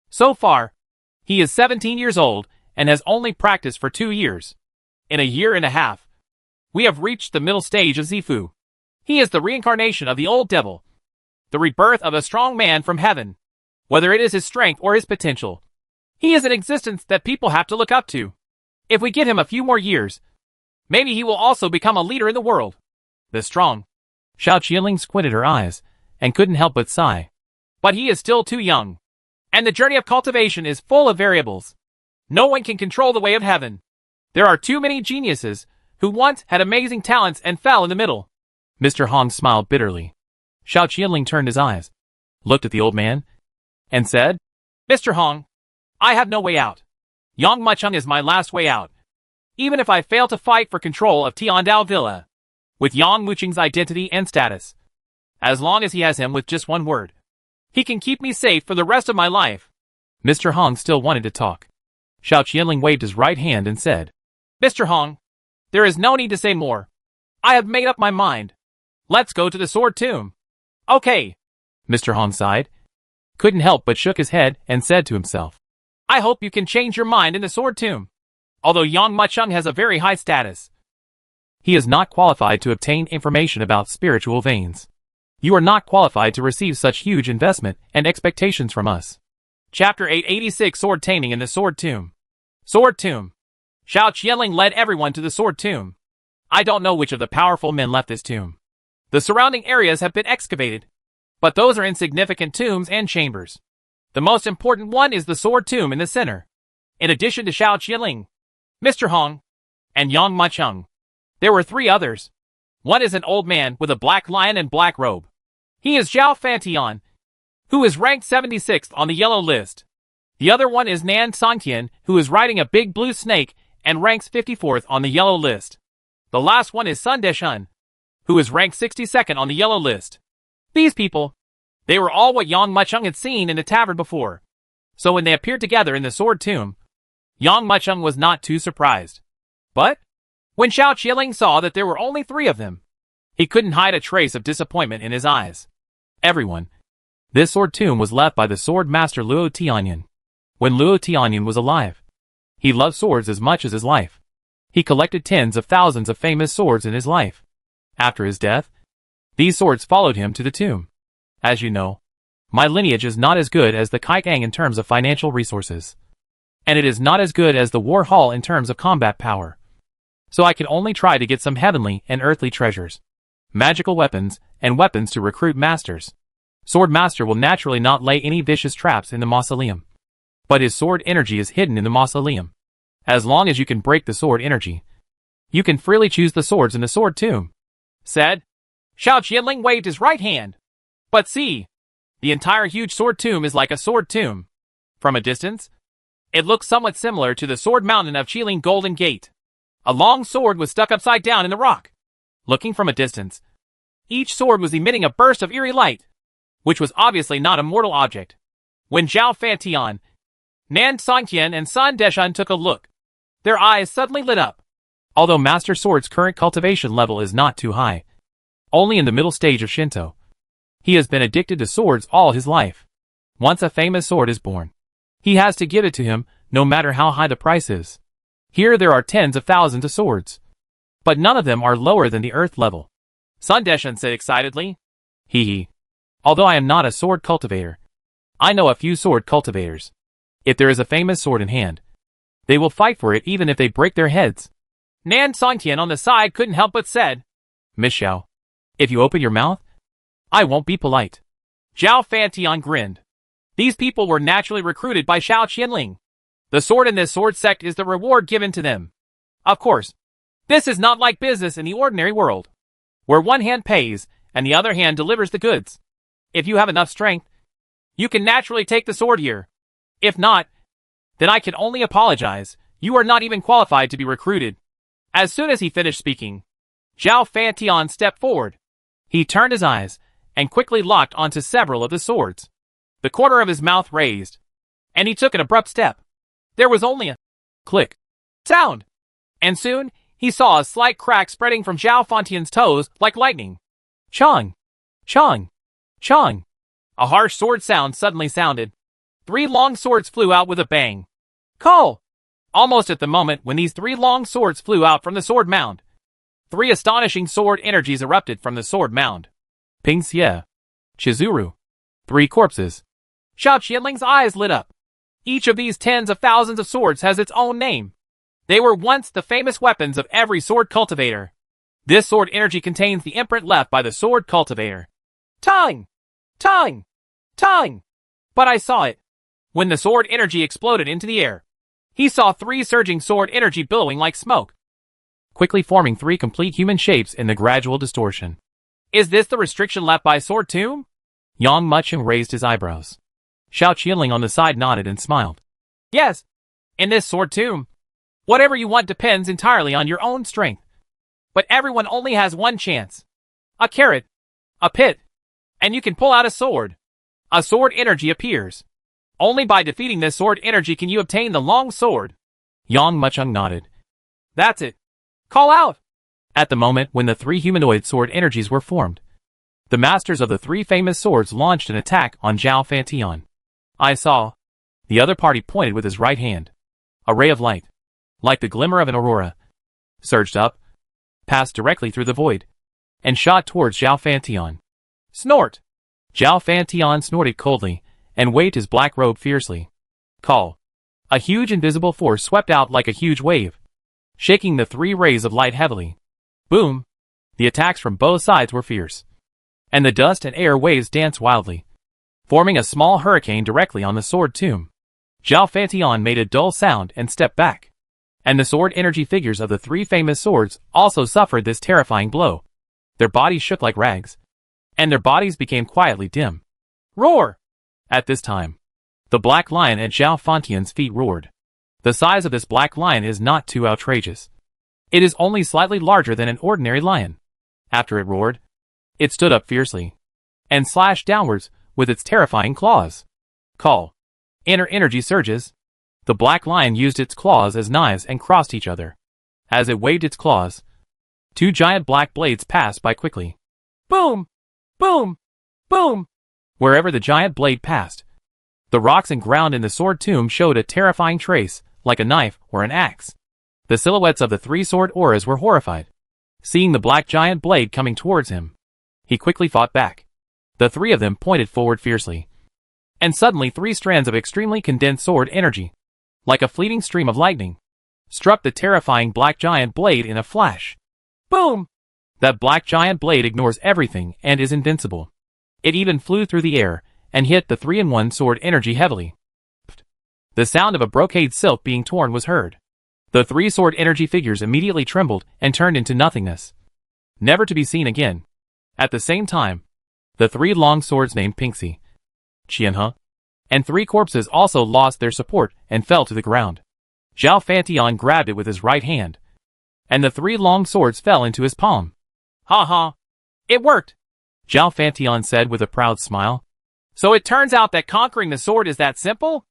[SPEAKER 1] So far, he is 17 years old and has only practiced for 2 years. In a year and a half, we have reached the middle stage of Zifu. He is the reincarnation of the old devil, the rebirth of a strong man from heaven. Whether it is his strength or his potential, he is an existence that people have to look up to. If we give him a few more years, maybe he will also become a leader in the world. The strong. Xiao Qianling squinted her eyes and couldn't help but sigh. But he is still too young, and the journey of cultivation is full of variables. No one can control the way of heaven. There are too many geniuses who once had amazing talents and fell in the middle. Mr. Hong smiled bitterly. Xiao Qianling turned his eyes, looked at the old man, and said, Mr. Hong, I have no way out. Yang Mucheng is my last way out. Even if I fail to fight for control of Tiandao Villa, with Yang Mucheng's identity and status, as long as he has him with just one word, he can keep me safe for the rest of my life. Mr. Hong still wanted to talk. Xiao Qianling waved his right hand and said, Mr. Hong, there is no need to say more. I have made up my mind. Let's go to the Sword Tomb. Okay. Mr. Hong sighed, couldn't help but shook his head and said to himself, I hope you can change your mind in the Sword Tomb. Although Yang Mucheng has a very high status, he is not qualified to obtain information about spiritual veins. You are not qualified to receive such huge investment and expectations from us. Chapter 886, Sword Taming in the Sword Tomb. Sword Tomb. Xiao Qianling led everyone to the Sword Tomb. I don't know which of the powerful men left this tomb. The surrounding areas have been excavated, but those are insignificant tombs and chambers. The most important one is the Sword Tomb in the center. In addition to Xiao Qianling, Mr. Hong, and Yang Mucheng, there were 3 others. One is an old man with a black lion and black robe. He is Zhao Fantian, who is ranked 76th on the yellow list. The other one is Nan Songqian, who is riding a big blue snake and ranks 54th on the yellow list. The last one is Sun Deshan, who is ranked 62nd on the yellow list. These people, they were all what Yang Mucheng had seen in the tavern before. So when they appeared together in the Sword Tomb, Yang Mucheng was not too surprised. But when Xiao Qianling saw that there were only 3 of them, he couldn't hide a trace of disappointment in his eyes. Everyone. This Sword Tomb was left by the Sword Master Luo Tianyan. When Luo Tianyan was alive, he loved swords as much as his life. He collected tens of thousands of famous swords in his life. After his death, these swords followed him to the tomb. As you know, my lineage is not as good as the Kaikang in terms of financial resources, and it is not as good as the War Hall in terms of combat power. So I can only try to get some heavenly and earthly treasures, magical weapons, and weapons to recruit masters. Sword Master will naturally not lay any vicious traps in the mausoleum, but his sword energy is hidden in the mausoleum. As long as you can break the sword energy, you can freely choose the swords in the Sword Tomb. Said. Xiao Qianling waved his right hand. But see, the entire huge Sword Tomb is like a sword tomb. From a distance, it looks somewhat similar to the Sword Mountain of Qiling Golden Gate. A long sword was stuck upside down in the rock. Looking from a distance, each sword was emitting a burst of eerie light, which was obviously not a mortal object. When Zhao Fantian, Nan Songqian, and Sun Deshan took a look, their eyes suddenly lit up. Although Master Sword's current cultivation level is not too high, only in the middle stage of Shinto, he has been addicted to swords all his life. Once a famous sword is born, he has to give it to him, no matter how high the price is. Here there are tens of thousands of swords, but none of them are lower than the earth level. Sun Deshan said excitedly. Hee. Although I am not a sword cultivator, I know a few sword cultivators. If there is a famous sword in hand, They will fight for it even if they break their heads. Nan Songtian on the side couldn't help but said, Miss Xiao, if you open your mouth, I won't be polite. Zhao Fantian grinned. These people were naturally recruited by Xiao Qianling. The sword in this sword sect is the reward given to them. Of course, this is not like business in the ordinary world, where one hand pays and the other hand delivers the goods. If you have enough strength, you can naturally take the sword here. If not, then I can only apologize. You are not even qualified to be recruited. As soon as he finished speaking, Zhao Fantian stepped forward. He turned his eyes and quickly locked onto several of the swords. The corner of his mouth raised, and he took an abrupt step. There was only a click sound, and soon he saw a slight crack spreading from Zhao Fantian's toes like lightning. Chong! Chong! Chong! A harsh sword sound suddenly sounded. 3 long swords flew out with a bang. Call! Almost at the moment when these 3 long swords flew out from the sword mound, 3 astonishing sword energies erupted from the sword mound. Ping Xie, Chizuru, 3 corpses. Xiao Qianling's eyes lit up. Each of these tens of thousands of swords has its own name. They were once the famous weapons of every sword cultivator. This sword energy contains the imprint left by the sword cultivator. Tongue! Tongue! Tongue! But I saw it. When the sword energy exploded into the air, he saw 3 surging sword energy billowing like smoke, quickly forming 3 complete human shapes in the gradual distortion. Is this the restriction left by Sword Tomb? Yang Mucheng raised his eyebrows. Xiao Qianling on the side nodded and smiled. Yes, in this Sword Tomb, whatever you want depends entirely on your own strength. But everyone only has one chance. A carrot, a pit, and you can pull out a sword. A sword energy appears. Only by defeating this sword energy can you obtain the long sword. Yang Mucheng nodded. That's it. Call out! At the moment when the 3 humanoid sword energies were formed, the masters of the 3 famous swords launched an attack on Zhao Fantian. I saw. The other party pointed with his right hand. A ray of light, like the glimmer of an aurora, surged up, passed directly through the void, and shot towards Zhao Fantian. Snort! Zhao Fantian snorted coldly, and waved his black robe fiercely. Call! A huge invisible force swept out like a huge wave, shaking the 3 rays of light heavily. Boom! The attacks from both sides were fierce, and the dust and air waves danced wildly, forming a small hurricane directly on the sword tomb. Zhao Fantian made a dull sound and stepped back, and the sword energy figures of the 3 famous swords also suffered this terrifying blow. Their bodies shook like rags, and their bodies became quietly dim. Roar! At this time, the black lion at Zhao Fantian's feet roared. The size of this black lion is not too outrageous. It is only slightly larger than an ordinary lion. After it roared, it stood up fiercely, and slashed downwards with its terrifying claws. Call! Inner energy surges. The black lion used its claws as knives and crossed each other. As it waved its claws, 2 giant black blades passed by quickly. Boom! Boom! Boom! Wherever the giant blade passed, the rocks and ground in the sword tomb showed a terrifying trace, like a knife or an axe. The silhouettes of the 3 sword auras were horrified, seeing the black giant blade coming towards him. He quickly fought back. The 3 of them pointed forward fiercely, and suddenly 3 strands of extremely condensed sword energy, like a fleeting stream of lightning, struck the terrifying black giant blade in a flash. Boom! That black giant blade ignores everything and is invincible. It even flew through the air and hit the 3-in-1 sword energy heavily. The sound of a brocade silk being torn was heard. The 3 sword energy figures immediately trembled and turned into nothingness, never to be seen again. At the same time, the 3 long swords named Pingxi, Qianhe, and 3 corpses also lost their support and fell to the ground. Zhao Fantian grabbed it with his right hand, and the 3 long swords fell into his palm. Ha ha! It worked! Zhao Fantian said with a proud smile. So it turns out that conquering the sword is that simple?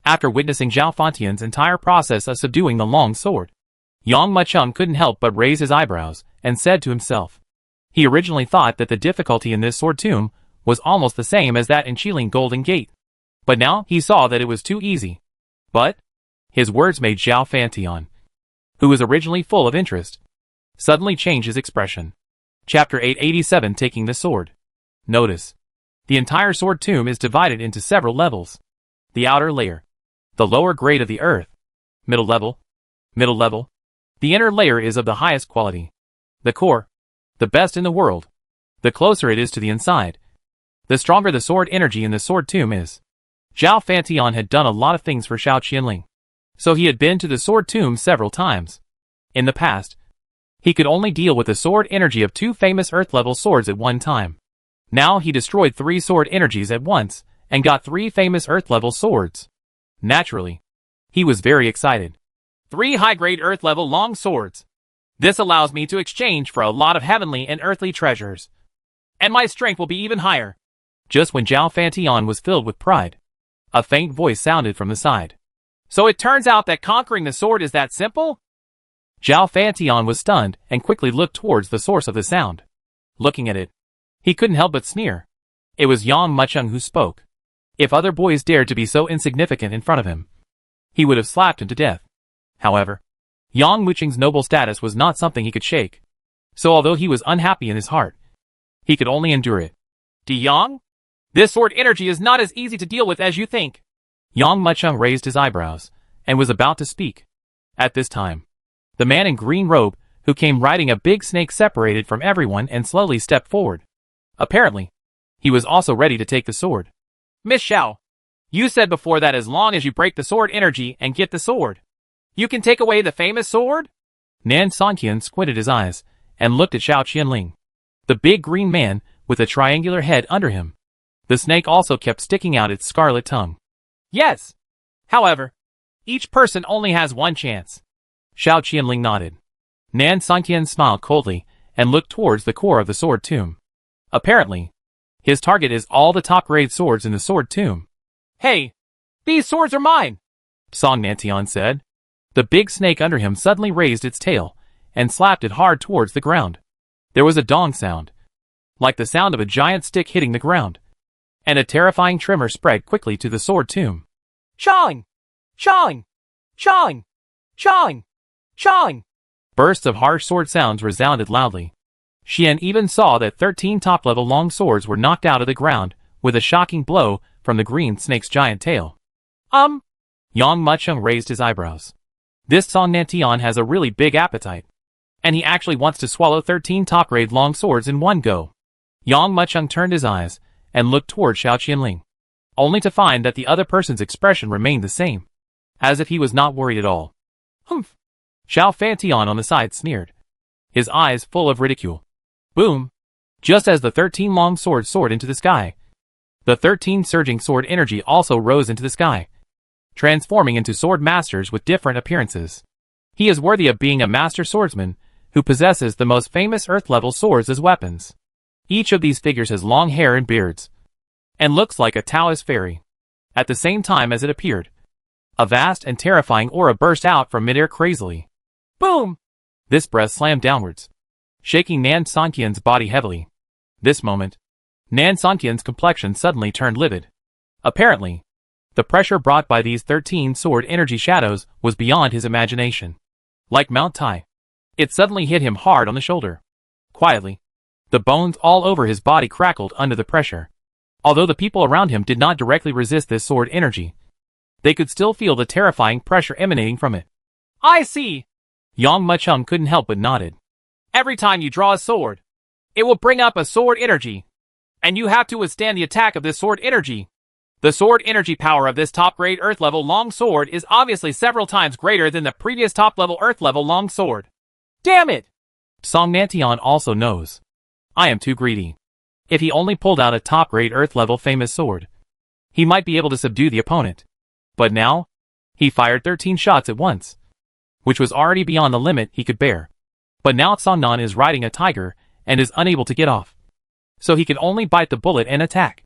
[SPEAKER 1] After witnessing Zhao Fantian's entire process of subduing the long sword, Yang Mucheng couldn't help but raise his eyebrows and said to himself. He originally thought that the difficulty in this sword tomb was almost the same as that in Qiling Golden Gate, but now he saw that it was too easy. But his words made Zhao Fantian, who was originally full of interest, suddenly change his expression. Chapter 887, Taking the Sword. Notice. The entire sword tomb is divided into several levels. The outer layer, the lower grade of the earth, Middle level. Middle level. The inner layer is of the highest quality. The core. The best in the world. The closer it is to the inside, the stronger the sword energy in the sword tomb is. Zhao Fantian had done a lot of things for Xiao Qianling, so he had been to the sword tomb several times. In the past, he could only deal with the sword energy of 2 famous earth-level swords at one time. Now he destroyed 3 sword energies at once, and got 3 famous earth-level swords. Naturally, he was very excited. 3 high-grade earth-level long swords. This allows me to exchange for a lot of heavenly and earthly treasures. And my strength will be even higher. Just when Zhao Fantian was filled with pride, a faint voice sounded from the side. So it turns out that conquering the sword is that simple? Zhao Fantian was stunned and quickly looked towards the source of the sound. Looking at it, he couldn't help but sneer. It was Yang Mucheng who spoke. If other boys dared to be so insignificant in front of him, he would have slapped him to death. However, Yang Mucheng's noble status was not something he could shake. So although he was unhappy in his heart, he could only endure it. Yang? This sword energy is not as easy to deal with as you think. Yang Mucheng raised his eyebrows, and was about to speak. At this time, the man in green robe, who came riding a big snake, separated from everyone and slowly stepped forward. Apparently, he was also ready to take the sword. Miss Xiao, you said before that as long as you break the sword energy and get the sword, you can take away the famous sword? Nan Sanqian squinted his eyes, and looked at Xiao Qianling, the big green man, with a triangular head under him. The snake also kept sticking out its scarlet tongue. Yes. However, each person only has 1 chance. Xiao Qianling nodded. Nan Sanqian smiled coldly, and looked towards the core of the sword tomb. Apparently, his target is all the top-grade swords in the sword tomb. Hey! These swords are mine! Song Nantian said. The big snake under him suddenly raised its tail, and slapped it hard towards the ground. There was a dong sound, like the sound of a giant stick hitting the ground, and a terrifying tremor spread quickly to the sword tomb. Shawing! Shawing! Shawing! Shawing! Shawing! Bursts of harsh sword sounds resounded loudly. Xian even saw that 13 top-level long swords were knocked out of the ground with a shocking blow from the green snake's giant tail. Yang Mucheng raised his eyebrows. This Song Nantian has a really big appetite, and he actually wants to swallow 13 top-grade long swords in one go. Yang Mucheng turned his eyes and looked toward Xiao Qianling, only to find that the other person's expression remained the same, as if he was not worried at all. Humph! Xiao Fantian on the side sneered, his eyes full of ridicule. Boom! Just as the 13 long swords soared into the sky, the 13 surging sword energy also rose into the sky, transforming into sword masters with different appearances. He is worthy of being a master swordsman who possesses the most famous earth-level swords as weapons. Each of these figures has long hair and beards, and looks like a Taoist fairy. At the same time as it appeared, a vast and terrifying aura burst out from midair crazily. Boom! This breath slammed downwards, shaking Nan Sanqian's body heavily. This moment, Nan Sanqian's complexion suddenly turned livid. Apparently, the pressure brought by these 13 sword energy shadows was beyond his imagination. Like Mount Tai, it suddenly hit him hard on the shoulder. Quietly, the bones all over his body crackled under the pressure. Although the people around him did not directly resist this sword energy, they could still feel the terrifying pressure emanating from it. I see! Yang Mucheng couldn't help but nodded. Every time you draw a sword, it will bring up a sword energy, and you have to withstand the attack of this sword energy. The sword energy power of this top-grade Earth-level long sword is obviously several times greater than the previous top-level Earth-level long sword. Damn it! Song Nantian also knows. I am too greedy. If he only pulled out a top-grade Earth-level famous sword, he might be able to subdue the opponent. But now, he fired 13 shots at once, which was already beyond the limit he could bear. But now Song Nan is riding a tiger and is unable to get off, so he can only bite the bullet and attack.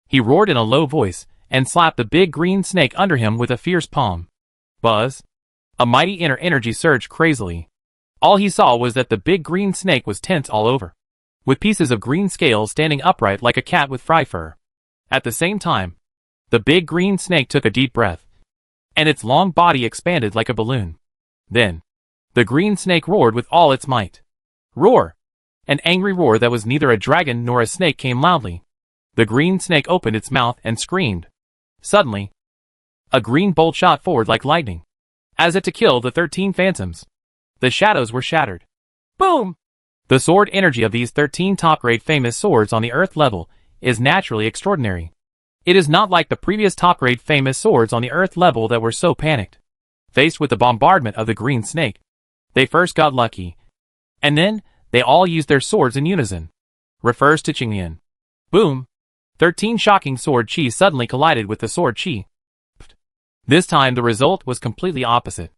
[SPEAKER 1] He roared in a low voice and slapped the big green snake under him with a fierce palm. Buzz! A mighty inner energy surged crazily. All he saw was that the big green snake was tense all over, with pieces of green scales standing upright like a cat with fry fur. At the same time, the big green snake took a deep breath, and its long body expanded like a balloon. Then, the green snake roared with all its might. Roar! An angry roar that was neither a dragon nor a snake came loudly. The green snake opened its mouth and screamed. Suddenly, a green bolt shot forward like lightning. as if to kill the 13 phantoms. The shadows were shattered. Boom! The sword energy of these 13 top-grade famous swords on the Earth level is naturally extraordinary. It is not like the previous top-grade famous swords on the Earth level that were so panicked. Faced with the bombardment of the green snake, they first got lucky. And then, they all used their swords in unison. Refers to Qingyan. Boom! 13 shocking sword chi suddenly collided with the sword chi. This time the result was completely opposite.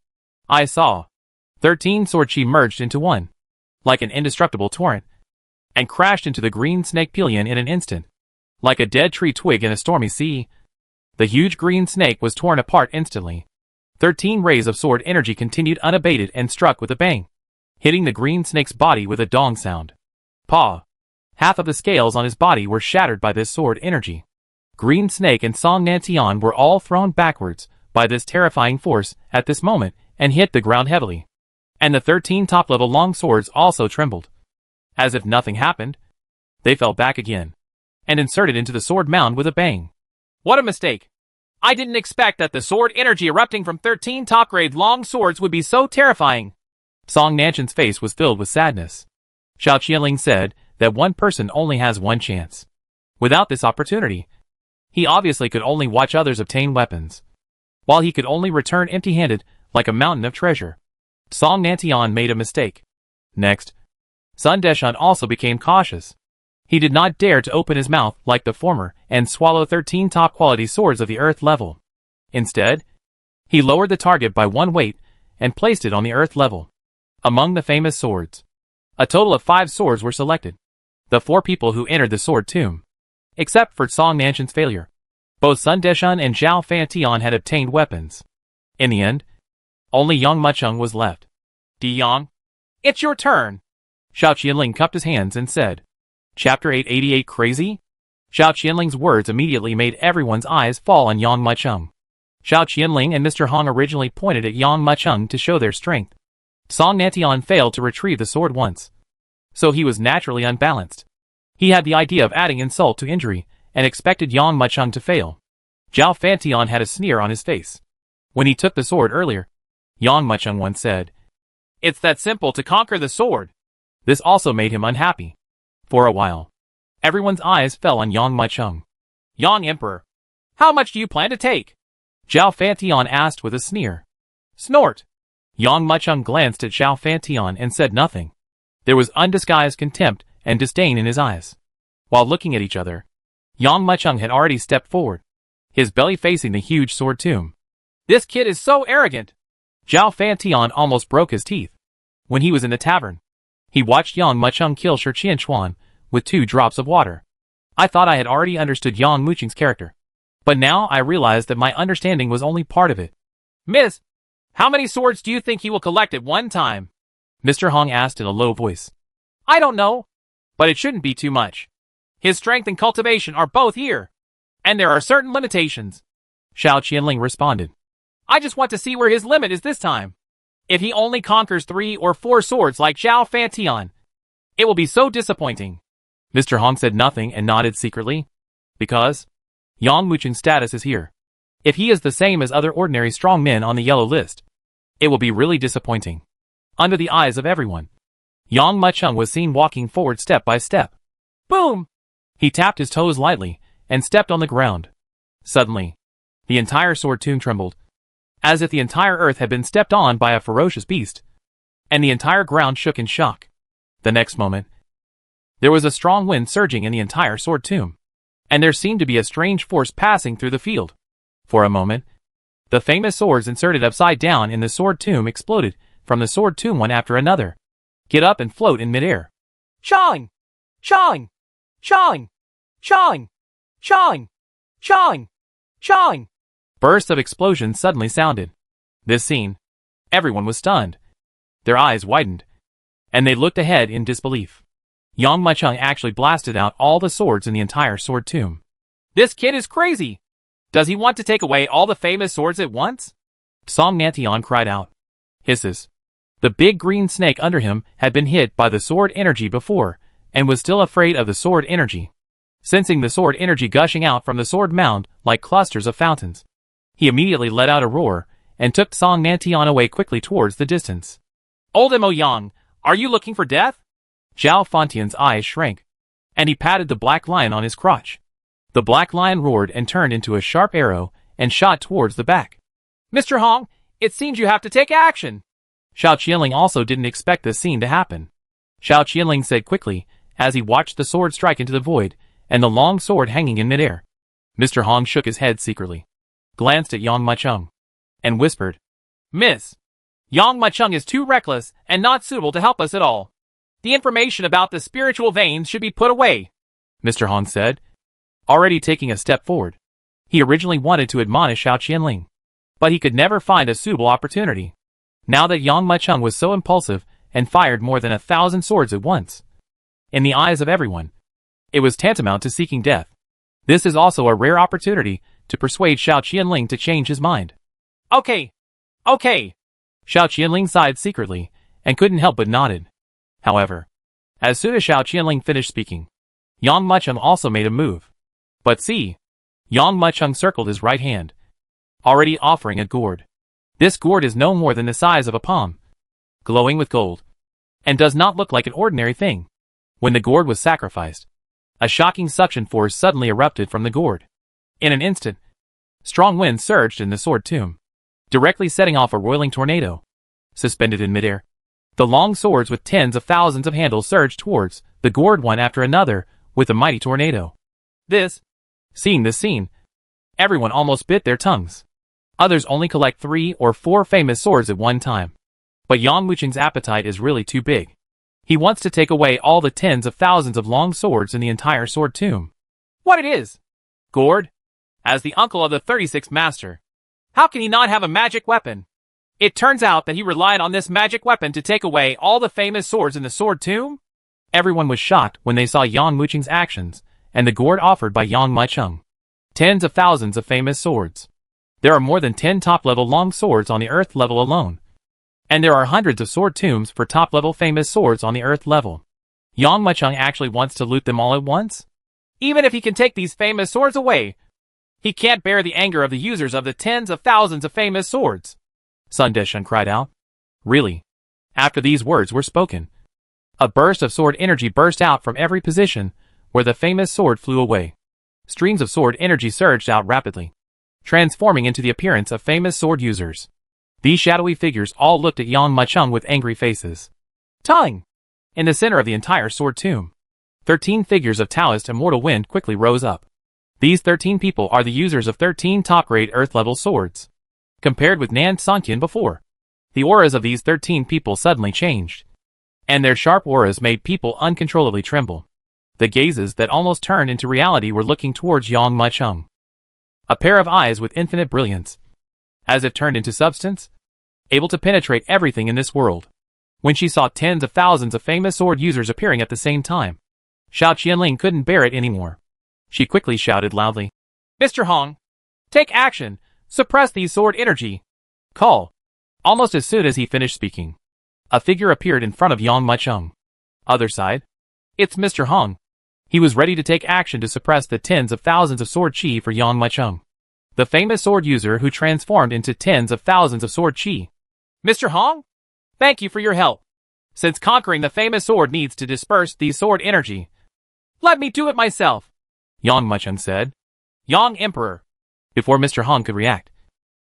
[SPEAKER 1] I saw 13 sword chi merged into one, like an indestructible torrent, and crashed into the green snake pillion in an instant. Like a dead tree twig in a stormy sea, the huge green snake was torn apart instantly. 13 rays of sword energy continued unabated and struck with a bang, hitting the green snake's body with a dong sound. Paw! Half of the scales on his body were shattered by this sword energy. Green Snake and Song Nantian were all thrown backwards by this terrifying force at this moment and hit the ground heavily. And the 13 top-level long swords also trembled. As if nothing happened, they fell back again and inserted into the sword mound with a bang. What a mistake! I didn't expect that the sword energy erupting from 13 top-grade long swords would be so terrifying. Song Nantian's face was filled with sadness. Xiao Qianling said that one person only has one chance. Without this opportunity, he obviously could only watch others obtain weapons, while he could only return empty-handed like a mountain of treasure. Song Nantian made a mistake. Next, Sun Deshan also became cautious. He did not dare to open his mouth like the former and swallow 13 top-quality swords of the Earth level. Instead, he lowered the target by one weight and placed it on the Earth level. Among the famous swords, a total of 5 swords were selected. The 4 people who entered the sword tomb. Except for Song Nantian's failure, both Sun Deshan and Zhao Fantian had obtained weapons. In the end, only Yang Mucheng was left. Di Yang, it's your turn. Xiao Qianling cupped his hands and said, Chapter 888 Crazy? Xiao Qianling's words immediately made everyone's eyes fall on Yang Mucheng. Xiao Qianling and Mr. Hong originally pointed at Yang Mucheng to show their strength. Song Nantian failed to retrieve the sword once, so he was naturally unbalanced. He had the idea of adding insult to injury and expected Yang Mucheng to fail. Zhao Fantian had a sneer on his face. When he took the sword earlier, Yang Mucheng once said, It's that simple to conquer the sword. This also made him unhappy. For a while, everyone's eyes fell on Yang Mucheng. Yang Emperor, how much do you plan to take? Zhao Fantian asked with a sneer. Snort! Yang Mucheng glanced at Zhao Fantian and said nothing. There was undisguised contempt and disdain in his eyes. While looking at each other, Yang Mucheng had already stepped forward, his belly facing the huge sword tomb. This kid is so arrogant! Zhao Fantian almost broke his teeth. When he was in the tavern, he watched Yang Mucheng kill Shi Qianchuan with 2 drops of water. I thought I had already understood Yang Mucheng's character, but now I realized that my understanding was only part of it. Miss, how many swords do you think he will collect at one time? Mr. Hong asked in a low voice. I don't know, but it shouldn't be too much. His strength and cultivation are both here, and there are certain limitations. Xiao Qianling responded. I just want to see where his limit is this time. If he only conquers 3 or 4 swords like Zhao Fantian, it will be so disappointing. Mr. Hong said nothing and nodded secretly. Because Yang Mucheng's status is here. If he is the same as other ordinary strong men on the yellow list, it will be really disappointing. Under the eyes of everyone, Yang Mucheng was seen walking forward step by step. Boom! He tapped his toes lightly and stepped on the ground. Suddenly, the entire sword tomb trembled, as if the entire earth had been stepped on by a ferocious beast, and the entire ground shook in shock. The next moment, there was a strong wind surging in the entire sword tomb, and there seemed to be a strange force passing through the field. For a moment, the famous swords inserted upside down in the sword tomb exploded from the sword tomb one after another. Get up and float in midair. Shawing! Shawing! Shawing! Shawing! Shawing! Shawing! Shawing! Bursts of explosions suddenly sounded. This scene, everyone was stunned. Their eyes widened, and they looked ahead in disbelief. Yang Mucheng actually blasted out all the swords in the entire sword tomb. This kid is crazy! Does he want to take away all the famous swords at once? Song Nantian cried out. Hisses. The big green snake under him had been hit by the sword energy before, and was still afraid of the sword energy. Sensing the sword energy gushing out from the sword mound like clusters of fountains, he immediately let out a roar, and took Song Nantian away quickly towards the distance. Old Mo Yang, are you looking for death? Zhao Fontian's eyes shrank, and he patted the black lion on his crotch. The black lion roared and turned into a sharp arrow and shot towards the back. Mr. Hong, it seems you have to take action. Xiao Qianling also didn't expect this scene to happen. Xiao Qianling said quickly, as he watched the sword strike into the void, and the long sword hanging in midair. Mr. Hong shook his head secretly, glanced at Yang Macheng, and whispered, Miss, Yang Macheng is too reckless and not suitable to help us at all. The information about the spiritual veins should be put away, Mr. Hong said, already taking a step forward. He originally wanted to admonish Xiao Qianling, but he could never find a suitable opportunity. Now that Yang Macheng was so impulsive and fired more than 1,000 swords at once, in the eyes of everyone, it was tantamount to seeking death. This is also a rare opportunity to persuade Xiao Qianling to change his mind. Okay. Xiao Qianling sighed secretly and couldn't help but nodded. However, as soon as Xiao Qianling finished speaking, Yang Macheng also made a move. But see, Yang Macheng circled his right hand, already offering a gourd. This gourd is no more than the size of a palm, glowing with gold, and does not look like an ordinary thing. When the gourd was sacrificed, a shocking suction force suddenly erupted from the gourd. In an instant, strong wind surged in the sword tomb, directly setting off a roiling tornado. Suspended in midair, the long swords with tens of thousands of handles surged towards the gourd one after another with a mighty tornado. Seeing this scene, everyone almost bit their tongues. Others only collect 3 or 4 famous swords at one time. But Yang Wucheng's appetite is really too big. He wants to take away all the tens of thousands of long swords in the entire sword tomb. What it is? Gourd? As the uncle of the 36th master, how can he not have a magic weapon? It turns out that he relied on this magic weapon to take away all the famous swords in the sword tomb? Everyone was shocked when they saw Yang Wucheng's actions and the gourd offered by Yang Macheng. Tens of thousands of famous swords. There are more than 10 top-level long swords on the Earth level alone. And there are hundreds of sword tombs for top-level famous swords on the Earth level. Yang Macheng actually wants to loot them all at once? Even if he can take these famous swords away, he can't bear the anger of the users of the tens of thousands of famous swords. Sun Deshan cried out. Really? After these words were spoken, a burst of sword energy burst out from every position where the famous sword flew away. Streams of sword energy surged out rapidly, transforming into the appearance of famous sword users. These shadowy figures all looked at Yang Macheng with angry faces. Tongue! In the center of the entire sword tomb, 13 figures of Taoist immortal wind quickly rose up. These 13 people are the users of 13 top-grade Earth-level swords. Compared with Nan Santian before, the auras of these 13 people suddenly changed, and their sharp auras made people uncontrollably tremble. The gazes that almost turned into reality were looking towards Yang Macheng. A pair of eyes with infinite brilliance, as if turned into substance, able to penetrate everything in this world. When she saw tens of thousands of famous sword users appearing at the same time, Xiao Qianling couldn't bear it anymore. She quickly shouted loudly, Mr. Hong, take action, suppress these sword energy. Call. Almost as soon as he finished speaking, a figure appeared in front of Yang Macheng. Other side. It's Mr. Hong. He was ready to take action to suppress the tens of thousands of sword chi for Yang Macheng, the famous sword user who transformed into tens of thousands of sword chi. Mr. Hong? Thank you for your help. Since conquering the famous sword needs to disperse these sword energy, let me do it myself, Yang Macheng said. Yang Emperor. Before Mr. Hong could react,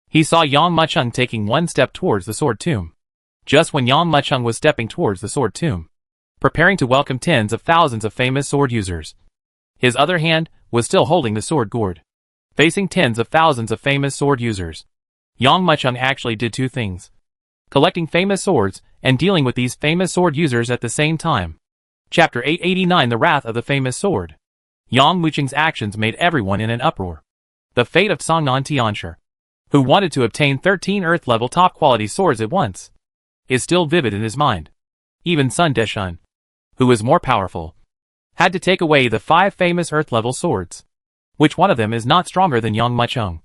[SPEAKER 1] he saw Yang Macheng taking one step towards the sword tomb. Just when Yang Macheng was stepping towards the sword tomb, preparing to welcome tens of thousands of famous sword users, his other hand was still holding the sword gourd. Facing tens of thousands of famous sword users, Yang Macheng actually did two things: collecting famous swords and dealing with these famous sword users at the same time. Chapter 889: The Wrath of the Famous Sword. Yang Wucheng's actions made everyone in an uproar. The fate of Song Nantian, who wanted to obtain 13 Earth-level top-quality swords at once, is still vivid in his mind. Even Sun Deshan, who was more powerful, had to take away the 5 famous Earth-level swords. Which one of them is not stronger than Yang Macheng?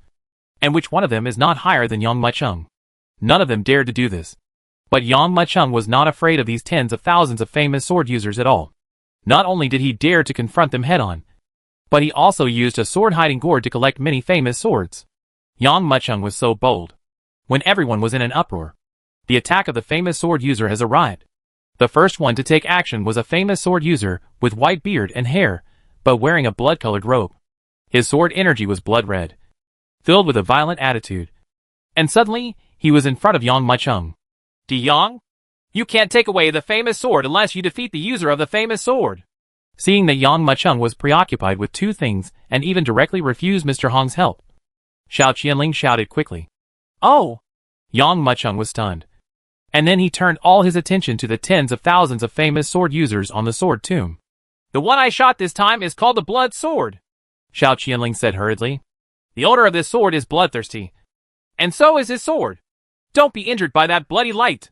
[SPEAKER 1] And which one of them is not higher than Yang Macheng? None of them dared to do this. But Yang Macheng was not afraid of these tens of thousands of famous sword users at all. Not only did he dare to confront them head-on, but he also used a sword-hiding gourd to collect many famous swords. Yang Macheng was so bold. when everyone was in an uproar. The attack of the famous sword user has arrived. The first one to take action was a famous sword user with white beard and hair, but wearing a blood-colored robe. His sword energy was blood-red, filled with a violent attitude. And suddenly, he was in front of Yang Mucheng. Yang? You can't take away the famous sword unless you defeat the user of the famous sword. Seeing that Yang Mucheng was preoccupied with two things and even directly refused Mr. Hong's help, Xiao Qianling shouted quickly. Oh! Yang Mucheng was stunned. And then he turned all his attention to the tens of thousands of famous sword users on the sword tomb. The one I shot this time is called the Blood Sword, Xiao Qianling said hurriedly. The owner of this sword is bloodthirsty. And so is his sword. Don't be injured by that bloody light.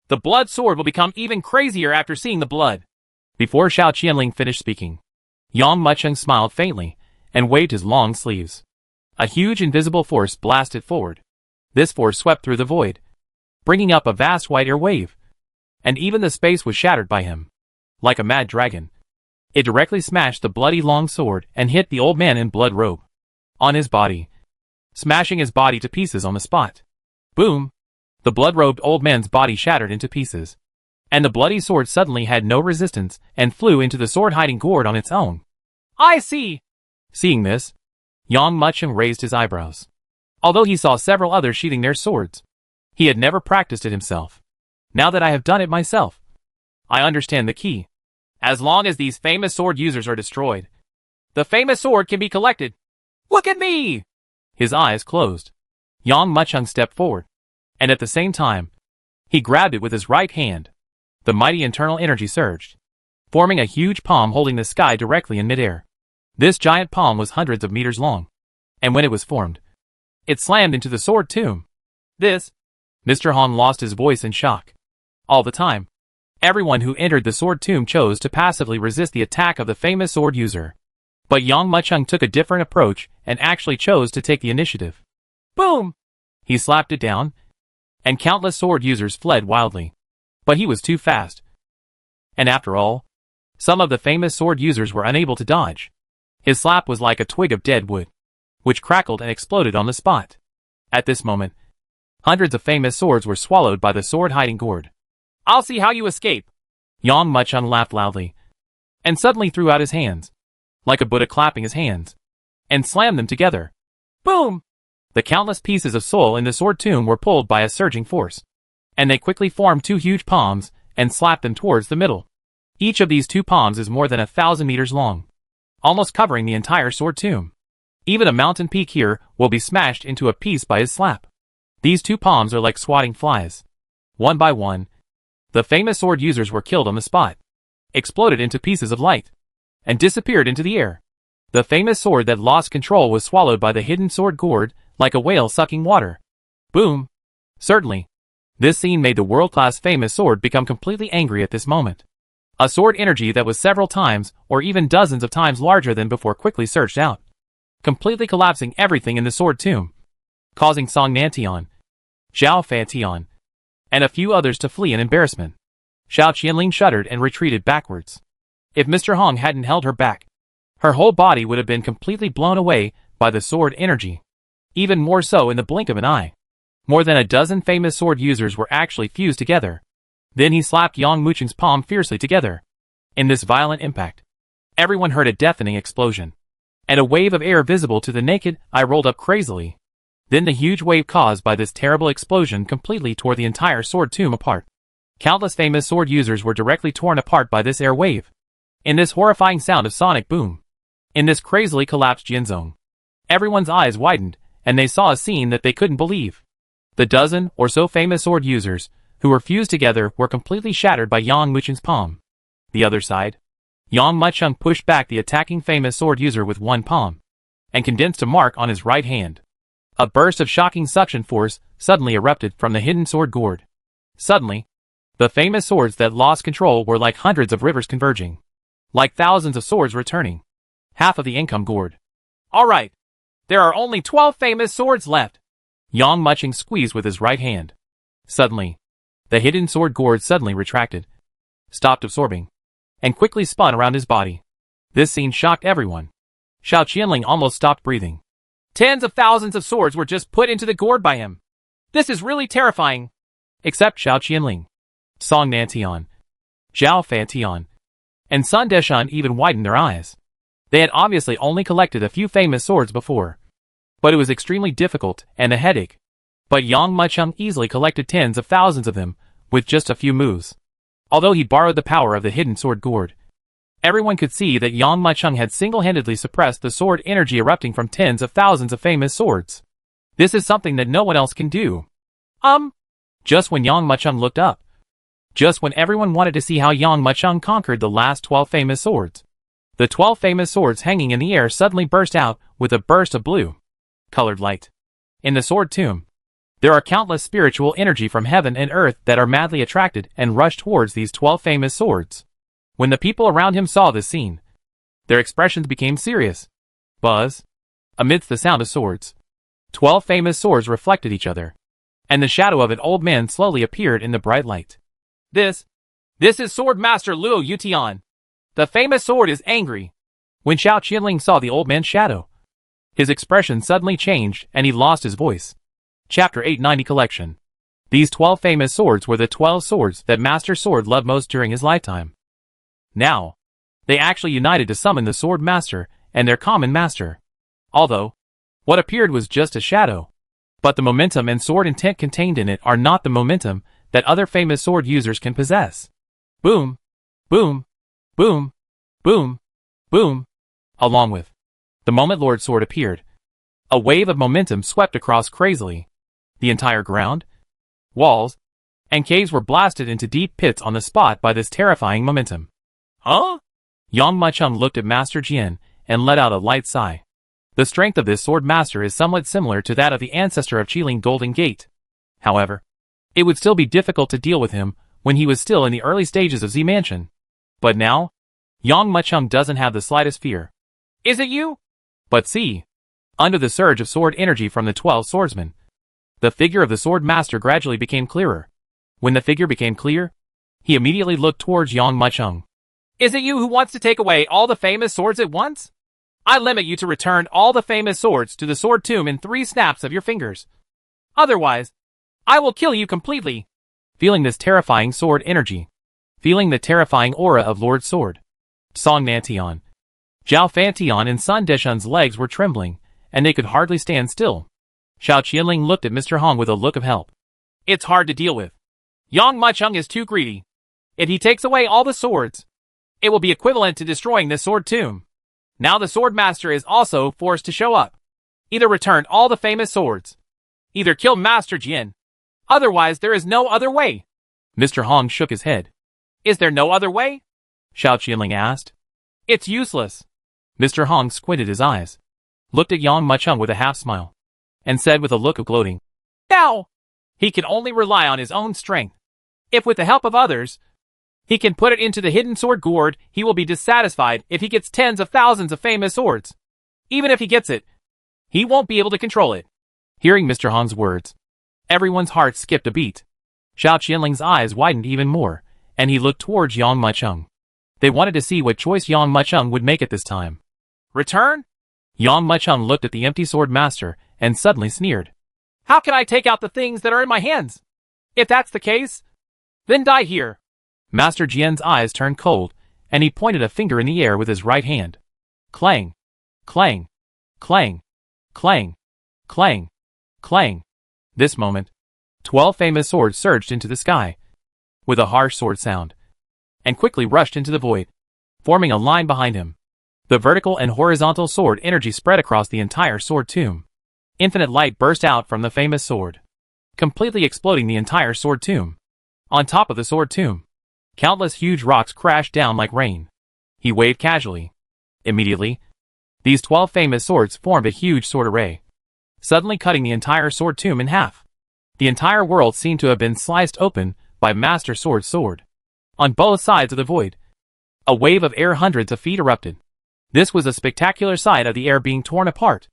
[SPEAKER 1] The Blood Sword will become even crazier after seeing the blood. Before Xiao Qianling finished speaking, Yang Mucheng smiled faintly and waved his long sleeves. A huge invisible force blasted forward. This force swept through the void, bringing up a vast white air wave. And even the space was shattered by him. Like a mad dragon, it directly smashed the bloody long sword and hit the old man in blood robe on his body, smashing his body to pieces on the spot. Boom! The blood-robed old man's body shattered into pieces, and the bloody sword suddenly had no resistance and flew into the sword-hiding gourd on its own. I see! Seeing this, Yang Mucheng raised his eyebrows. Although he saw several others sheathing their swords, he had never practiced it himself. Now that I have done it myself, I understand the key. As long as these famous sword users are destroyed, the famous sword can be collected. Look at me! His eyes closed. Yang Mucheng stepped forward, and at the same time, he grabbed it with his right hand. The mighty internal energy surged, forming a huge palm holding the sky directly in midair. This giant palm was hundreds of meters long, and when it was formed, it slammed into the sword tomb. Mr. Hong lost his voice in shock. All the time, everyone who entered the sword tomb chose to passively resist the attack of the famous sword user. But Yang Mucheng took a different approach and actually chose to take the initiative. Boom! He slapped it down, and countless sword users fled wildly. But he was too fast. And after all, some of the famous sword users were unable to dodge. His slap was like a twig of dead wood, which crackled and exploded on the spot. At this moment, hundreds of famous swords were swallowed by the sword-hiding gourd. I'll see how you escape! Yang Mucheng laughed loudly, and suddenly threw out his hands, like a Buddha clapping his hands, and slammed them together. Boom! The countless pieces of soul in the sword tomb were pulled by a surging force, and they quickly formed two huge palms and slapped them towards the middle. Each of these two palms is more than 1,000 meters long, almost covering the entire sword tomb. Even a mountain peak here will be smashed into a piece by his slap. These two palms are like swatting flies. One by one, the famous sword users were killed on the spot, exploded into pieces of light, and disappeared into the air. The famous sword that lost control was swallowed by the hidden sword gourd, like a whale sucking water. Boom! Certainly, this scene made the world-class famous sword become completely angry at this moment. A sword energy that was several times, or even dozens of times larger than before quickly surged out, completely collapsing everything in the sword tomb, causing Song Nantian, Zhao Fantian, and a few others to flee in embarrassment. Xiao Qianling shuddered and retreated backwards. If Mr. Hong hadn't held her back, her whole body would have been completely blown away by the sword energy. Even more so in the blink of an eye. More than a dozen famous sword users were actually fused together. Then he slapped Yang Mucheng's palm fiercely together. In this violent impact, everyone heard a deafening explosion, and a wave of air visible to the naked eye rolled up crazily. Then the huge wave caused by this terrible explosion completely tore the entire sword tomb apart. Countless famous sword users were directly torn apart by this air wave. In this horrifying sound of sonic boom, in this crazily collapsed Jinzong, everyone's eyes widened, and they saw a scene that they couldn't believe. The dozen or so famous sword users who were fused together were completely shattered by Yang Mucheng's palm. The other side, Yang Mucheng pushed back the attacking famous sword user with one palm, and condensed a mark on his right hand. A burst of shocking suction force suddenly erupted from the hidden sword gourd. Suddenly, the famous swords that lost control were like hundreds of rivers converging, like thousands of swords returning. Half of the income gourd. Alright, there are only 12 famous swords left. Yang Mucheng squeezed with his right hand. Suddenly, the hidden sword gourd suddenly retracted, stopped absorbing, and quickly spun around his body. This scene shocked everyone. Xiao Qianling almost stopped breathing. Tens of thousands of swords were just put into the gourd by him. This is really terrifying. Except Xiao Qianling, Song Nantian, Zhao Fantian, and Sun Deshan even widened their eyes. They had obviously only collected a few famous swords before, but it was extremely difficult and a headache. But Yang Mucheng easily collected tens of thousands of them with just a few moves. Although he borrowed the power of the hidden sword gourd, everyone could see that Yang Mucheng had single-handedly suppressed the sword energy erupting from tens of thousands of famous swords. This is something that no one else can do. Just when Yang Mucheng looked up, just when everyone wanted to see how Yang Mucheng conquered the last 12 famous swords, the 12 famous swords hanging in the air suddenly burst out with a burst of blue-colored light. In the sword tomb, there are countless spiritual energy from heaven and earth that are madly attracted and rush towards these 12 famous swords. When the people around him saw this scene, their expressions became serious. Buzz. Amidst the sound of swords, 12 famous swords reflected each other, and the shadow of an old man slowly appeared in the bright light. This is Sword Master Luo Yutian. The famous sword is angry. When Xiao Qianling saw the old man's shadow, his expression suddenly changed and he lost his voice. Chapter 890 Collection. These 12 famous swords were the 12 swords that Master Sword loved most during his lifetime. Now, they actually united to summon the Sword Master and their common master. Although, what appeared was just a shadow, but the momentum and sword intent contained in it are not the momentum that other famous sword users can possess. Boom, boom, boom, boom, boom. Along with the moment Lord Sword appeared, a wave of momentum swept across crazily. The entire ground, walls, and caves were blasted into deep pits on the spot by this terrifying momentum. Huh? Yang Mucheng looked at Master Jian and let out a light sigh. The strength of this sword master is somewhat similar to that of the ancestor of Qilin Golden Gate. However, it would still be difficult to deal with him when he was still in the early stages of Z Mansion. But now, Yang Mucheng doesn't have the slightest fear. Is it you? But see, under the surge of sword energy from the 12 swordsmen, the figure of the sword master gradually became clearer. When the figure became clear, he immediately looked towards Yang Mucheng. Is it you who wants to take away all the famous swords at once? I limit you to return all the famous swords to the sword tomb in 3 snaps of your fingers. Otherwise, I will kill you completely. Feeling this terrifying sword energy, feeling the terrifying aura of Lord Sword, Song Nantian, Zhao Fantian and Sun Deshan's legs were trembling, and they could hardly stand still. Xiao Qianling looked at Mr. Hong with a look of help. It's hard to deal with. Yang Mucheng is too greedy. If he takes away all the swords, it will be equivalent to destroying the sword tomb. Now the sword master is also forced to show up. Either return all the famous swords, either kill Master Jian. Otherwise there is no other way. Mr. Hong shook his head. Is there no other way? Xiao Qianling asked. It's useless. Mr. Hong squinted his eyes, looked at Yang Mucheng with a half-smile, and said with a look of gloating, Now, he can only rely on his own strength. If with the help of others, he can put it into the hidden sword gourd, he will be dissatisfied if he gets tens of thousands of famous swords. Even if he gets it, he won't be able to control it. Hearing Mr. Hong's words, everyone's heart skipped a beat. Xiao Qianling's eyes widened even more, and he looked towards Yang Mucheng. They wanted to see what choice Yang Mucheng would make at this time. Return? Yang Mucheng looked at the empty sword master and suddenly sneered. How can I take out the things that are in my hands? If that's the case, then die here. Master Jian's eyes turned cold, and he pointed a finger in the air with his right hand. Clang, clang, clang, clang, clang, clang. This moment, 12 famous swords surged into the sky, with a harsh sword sound, and quickly rushed into the void, forming a line behind him. The vertical and horizontal sword energy spread across the entire sword tomb. Infinite light burst out from the famous sword, completely exploding the entire sword tomb. On top of the sword tomb, countless huge rocks crashed down like rain. He waved casually. Immediately, these 12 famous swords formed a huge sword array, suddenly cutting the entire sword tomb in half. The entire world seemed to have been sliced open by Master Sword's sword. On both sides of the void, a wave of air hundreds of feet erupted. This was a spectacular sight of the air being torn apart,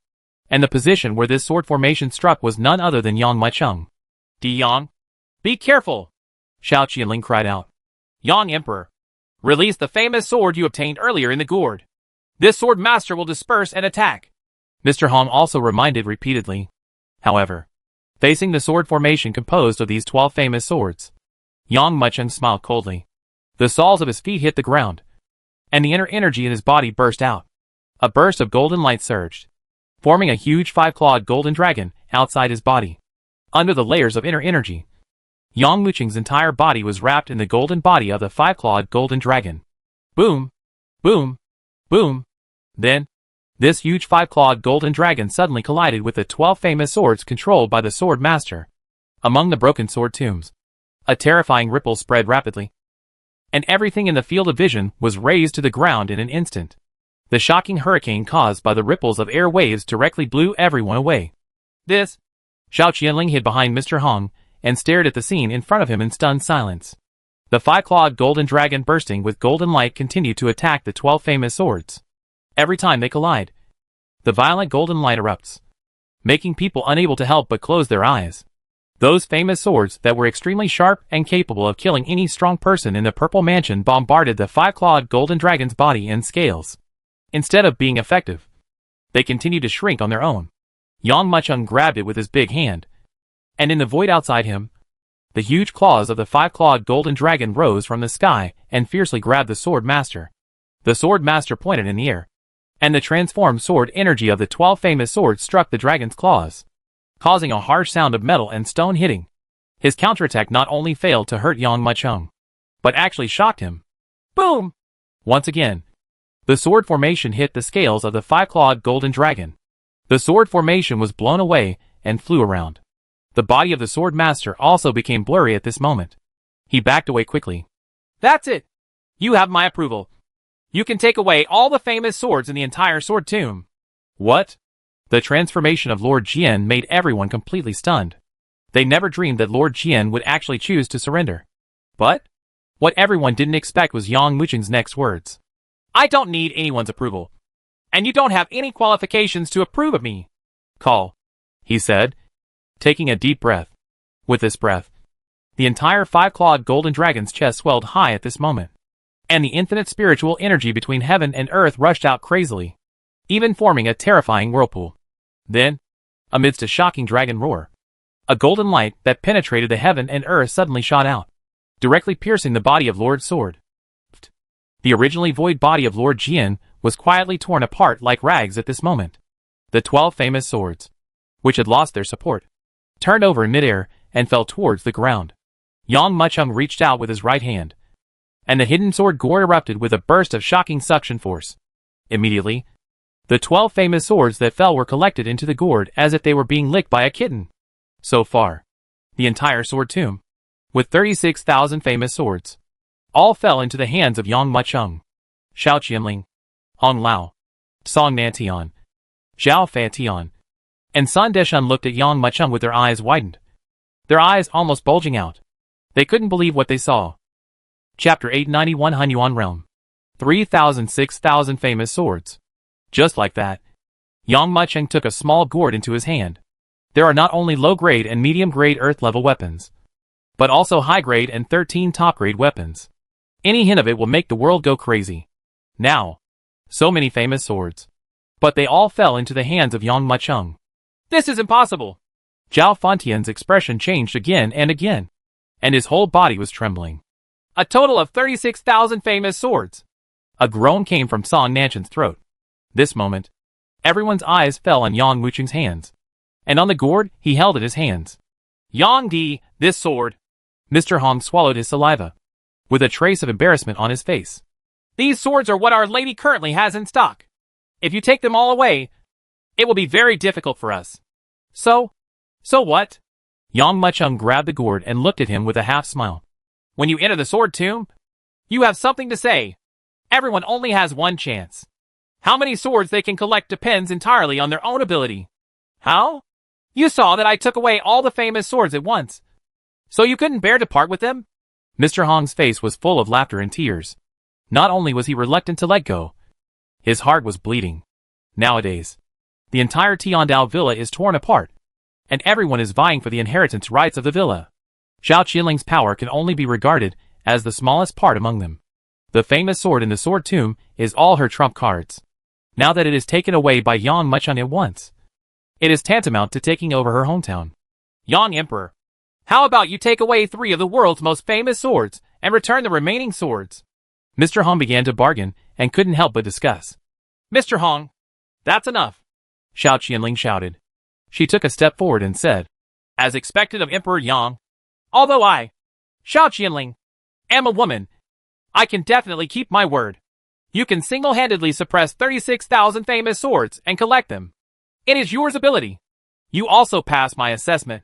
[SPEAKER 1] and the position where this sword formation struck was none other than Yang Mucheng. Yang, be careful! Xiao Qianling cried out. Yang Emperor, release the famous sword you obtained earlier in the gourd. This sword master will disperse and attack. Mr. Hong also reminded repeatedly. However, Facing the sword formation composed of these 12 famous swords, Yang Mucheng smiled coldly. The soles of his feet hit the ground, and the inner energy in his body burst out. A burst of golden light surged, forming a huge 5-clawed golden dragon outside his body. Under the layers of inner energy, Yang Mucheng's entire body was wrapped in the golden body of the 5-clawed golden dragon. Boom! Boom! Boom! Then, this huge 5-clawed golden dragon suddenly collided with the 12 famous swords controlled by the Sword Master. Among the broken sword tombs, a terrifying ripple spread rapidly, and everything in the field of vision was razed to the ground in an instant. The shocking hurricane caused by the ripples of air waves directly blew everyone away. This! Zhao Qianling hid behind Mr. Hong and stared at the scene in front of him in stunned silence. The 5-clawed golden dragon bursting with golden light continued to attack the 12 famous swords. Every time they collide, the violent golden light erupts, making people unable to help but close their eyes. Those famous swords that were extremely sharp and capable of killing any strong person in the Purple Mansion bombarded the 5-clawed golden dragon's body and scales. Instead of being effective, they continued to shrink on their own. Yang Mucheng grabbed it with his big hand, and in the void outside him, the huge claws of the 5-clawed golden dragon rose from the sky and fiercely grabbed the Sword Master. The Sword Master pointed in the air, and the transformed sword energy of the 12 famous swords struck the dragon's claws, causing a harsh sound of metal and stone hitting. His counterattack not only failed to hurt Yang Mucheng, but actually shocked him. Boom! Once again, the sword formation hit the scales of the 5-clawed golden dragon. The sword formation was blown away and flew around. The body of the Sword Master also became blurry at this moment. He backed away quickly. That's it! You have my approval. You can take away all the famous swords in the entire sword tomb. What? The transformation of Lord Jian made everyone completely stunned. They never dreamed that Lord Jian would actually choose to surrender. But what everyone didn't expect was Yang Mucheng's next words. I don't need anyone's approval. And you don't have any qualifications to approve of me. Call, he said, taking a deep breath. With this breath, the entire 5-clawed golden dragon's chest swelled high at this moment, and the infinite spiritual energy between heaven and earth rushed out crazily, even forming a terrifying whirlpool. Then, amidst a shocking dragon roar, a golden light that penetrated the heaven and earth suddenly shot out, directly piercing the body of Lord Sword. The originally void body of Lord Jian was quietly torn apart like rags at this moment. The 12 famous swords, which had lost their support, turned over in midair and fell towards the ground. Yang Mucheng reached out with his right hand, and the hidden sword gore erupted with a burst of shocking suction force. Immediately, the 12 famous swords that fell were collected into the gourd as if they were being licked by a kitten. So far, the entire sword tomb, with 36,000 famous swords, all fell into the hands of Yang Mucheng. Zhao Qianling, Hong Lao, Song Nantian, Zhao Fantian, and Sun Deshan looked at Yang Mucheng with their eyes widened, their eyes almost bulging out. They couldn't believe what they saw. Chapter 891 Hunyuan Realm. 6,000 famous swords. Just like that, Yang Mucheng took a small gourd into his hand. There are not only low-grade and medium-grade Earth-level weapons, but also high-grade and 13 top-grade weapons. Any hint of it will make the world go crazy. Now, so many famous swords. But they all fell into the hands of Yang Mucheng. This is impossible! Zhao Fantian's expression changed again and again, and his whole body was trembling. A total of 36,000 famous swords! A groan came from Song Nanshan's throat. This moment, everyone's eyes fell on Yang Mucheng's hands, and on the gourd he held in his hands. Yang Di, this sword! Mr. Hong swallowed his saliva, with a trace of embarrassment on his face. These swords are what Our Lady currently has in stock. If you take them all away, it will be very difficult for us. So what? Yang Mucheng grabbed the gourd and looked at him with a half-smile. When you enter the sword tomb, you have something to say. Everyone only has one chance. How many swords they can collect depends entirely on their own ability. How? You saw that I took away all the famous swords at once. So you couldn't bear to part with them? Mr. Hong's face was full of laughter and tears. Not only was he reluctant to let go, his heart was bleeding. Nowadays, the entire Tiandao villa is torn apart, and everyone is vying for the inheritance rights of the villa. Zhao Qianling's power can only be regarded as the smallest part among them. The famous sword in the sword tomb is all her trump cards. Now that it is taken away by Yang Mucheng at once, it is tantamount to taking over her hometown. Young Emperor, how about you take away 3 of the world's most famous swords and return the remaining swords? Mr. Hong began to bargain and couldn't help but discuss. Mr. Hong, that's enough, Xiao Qianling shouted. She took a step forward and said, as expected of Emperor Yang, although I, Xiao Qianling, am a woman, I can definitely keep my word. You can single-handedly suppress 36,000 famous swords and collect them. It is yours ability. You also pass my assessment.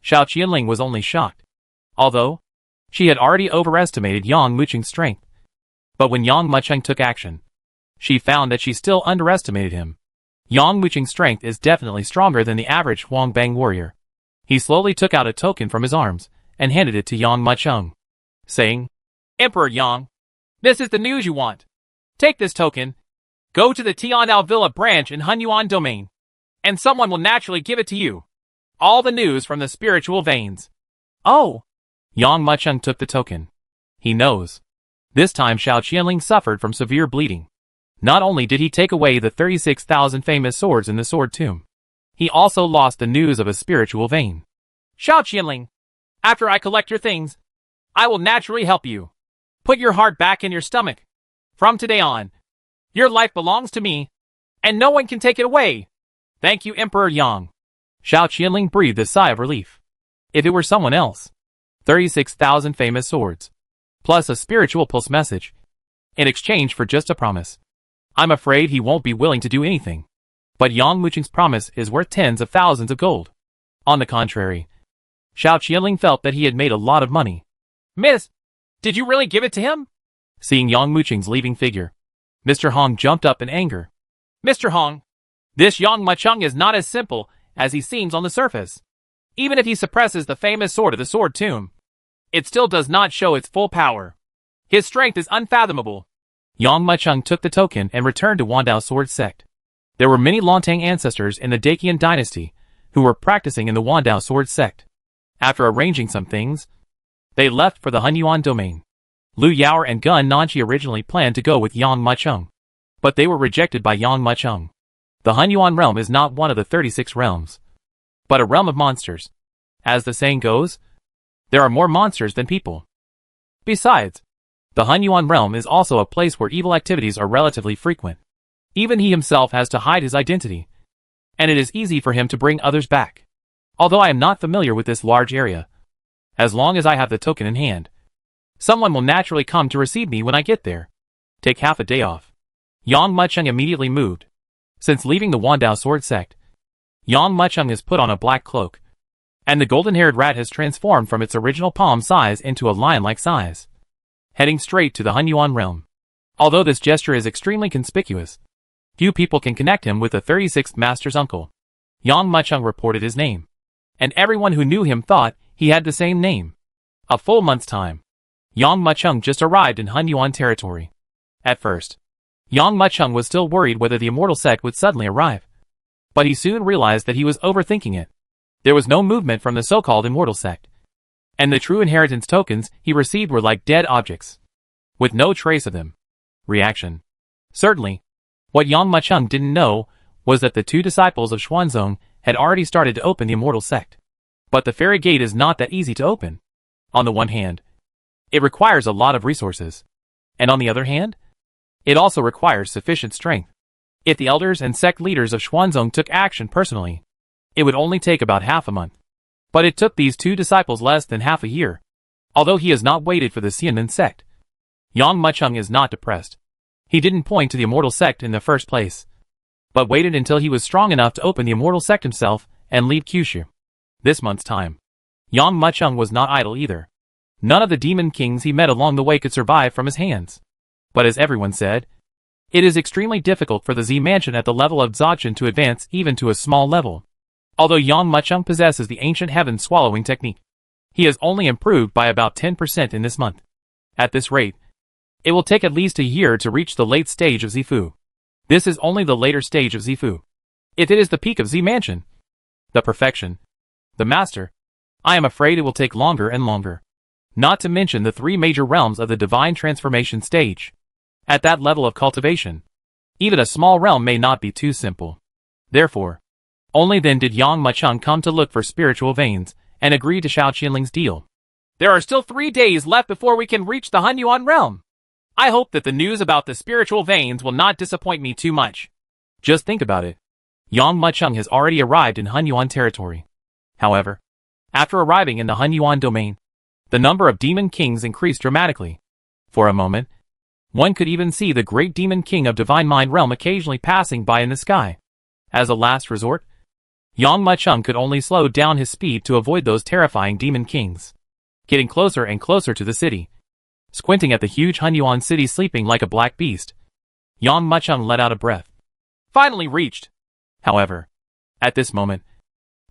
[SPEAKER 1] Xiao Qianling was only shocked. Although, she had already overestimated Yang Muqing's strength. But when Yang Muqing took action, she found that she still underestimated him. Yang Muqing's strength is definitely stronger than the average Huangbang warrior. He slowly took out a token from his arms and handed it to Yang Muqing, saying, Emperor Yang, this is the news you want. Take this token, go to the Tiandao Villa branch in Hunyuan Domain, and someone will naturally give it to you. All the news from the spiritual veins. Oh! Yang Muqing took the token. He knows. This time Xiao Qianling suffered from severe bleeding. Not only did he take away the 36,000 famous swords in the sword tomb, he also lost the news of a spiritual vein. Xiao Qianling, after I collect your things, I will naturally help you. Put your heart back in your stomach. From today on, your life belongs to me, and no one can take it away. Thank you, Emperor Yang. Xiao Qianling breathed a sigh of relief. If it were someone else, 36,000 famous swords, plus a spiritual pulse message, in exchange for just a promise, I'm afraid he won't be willing to do anything. But Yang Muqing's promise is worth tens of thousands of gold. On the contrary, Xiao Qianling felt that he had made a lot of money. Miss, did you really give it to him? Seeing Yang Muqing's leaving figure, Mr. Hong jumped up in anger. Mr. Hong, this Yang Muqing is not as simple as he seems on the surface. Even if he suppresses the famous sword of the sword tomb, it still does not show its full power. His strength is unfathomable. Yang Muqing took the token and returned to Wandao Sword Sect. There were many Lontang ancestors in the Daqian dynasty who were practicing in the Wandao Sword Sect. After arranging some things, they left for the Hunyuan domain. Lu Yao and Gun Nanqi originally planned to go with Yang Muqing, but they were rejected by Yang Muqing. The Hunyuan realm is not one of the 36 realms, but a realm of monsters. As the saying goes, there are more monsters than people. Besides, the Hunyuan realm is also a place where evil activities are relatively frequent. Even he himself has to hide his identity, and it is easy for him to bring others back. Although I am not familiar with this large area, as long as I have the token in hand, someone will naturally come to receive me when I get there. Take half a day off. Yang Muqing immediately moved. Since leaving the Wandao Sword Sect, Yang Muqing has put on a black cloak, and the golden-haired rat has transformed from its original palm size into a lion-like size, heading straight to the Hunyuan realm. Although this gesture is extremely conspicuous, few people can connect him with the 36th master's uncle. Yang Muqing reported his name, and everyone who knew him thought he had the same name. A full month's time, Yang Muqing just arrived in Hunyuan territory. At first, Yang Muqing was still worried whether the immortal sect would suddenly arrive, but he soon realized that he was overthinking it. There was no movement from the so-called immortal sect, and the true inheritance tokens he received were like dead objects, with no trace of them. Reaction. Certainly, what Yang Muqing didn't know was that the 2 disciples of Xuanzong had already started to open the immortal sect. But the fairy gate is not that easy to open. On the one hand, it requires a lot of resources, and on the other hand, it also requires sufficient strength. If the elders and sect leaders of Xuanzong took action personally, it would only take about half a month. But it took these 2 disciples less than half a year. Although he has not waited for the Xianmen sect, Yang Muqing is not depressed. He didn't point to the immortal sect in the first place, but waited until he was strong enough to open the immortal sect himself and leave Kyushu. This month's time, Yang Muqing was not idle either. None of the demon kings he met along the way could survive from his hands. But as everyone said, it is extremely difficult for the Z mansion at the level of Dzogchen to advance even to a small level. Although Yang Muqing possesses the ancient heaven swallowing technique, he has only improved by about 10% in this month. At this rate, it will take at least a year to reach the late stage of Zifu. This is only the later stage of Zifu. If it is the peak of Z mansion, the perfection, the master, I am afraid it will take longer and longer. Not to mention the 3 major realms of the divine transformation stage. At that level of cultivation, even a small realm may not be too simple. Therefore, Only then did Yang Mucheng come to look for spiritual veins, and agree to Xiao Qianling's deal. There are still 3 days left before we can reach the Hunyuan realm. I hope that the news about the spiritual veins will not disappoint me too much. Just think about it. Yang Mucheng has already arrived in Hunyuan territory. However, after arriving in the Hunyuan domain, the number of demon kings increased dramatically. For a moment, one could even see the great demon king of Divine Mind realm occasionally passing by in the sky. As a last resort, Yang Mucheng could only slow down his speed to avoid those terrifying demon kings. Getting closer and closer to the city, squinting at the huge Hunyuan city sleeping like a black beast, Yang Mucheng let out a breath. Finally reached. However, at this moment,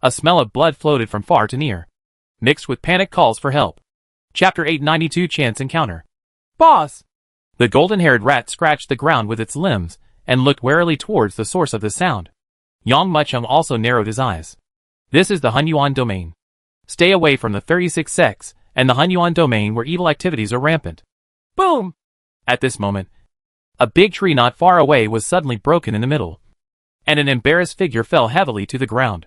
[SPEAKER 1] a smell of blood floated from far to near, mixed with panic calls for help. Chapter 892 Chance Encounter. Boss! The golden-haired rat scratched the ground with its limbs and looked warily towards the source of the sound. Yang Mucheng also narrowed his eyes. This is the Hunyuan domain. Stay away from the 36 sects and the Hunyuan domain where evil activities are rampant. Boom! At this moment, a big tree not far away was suddenly broken in the middle, and an embarrassed figure fell heavily to the ground.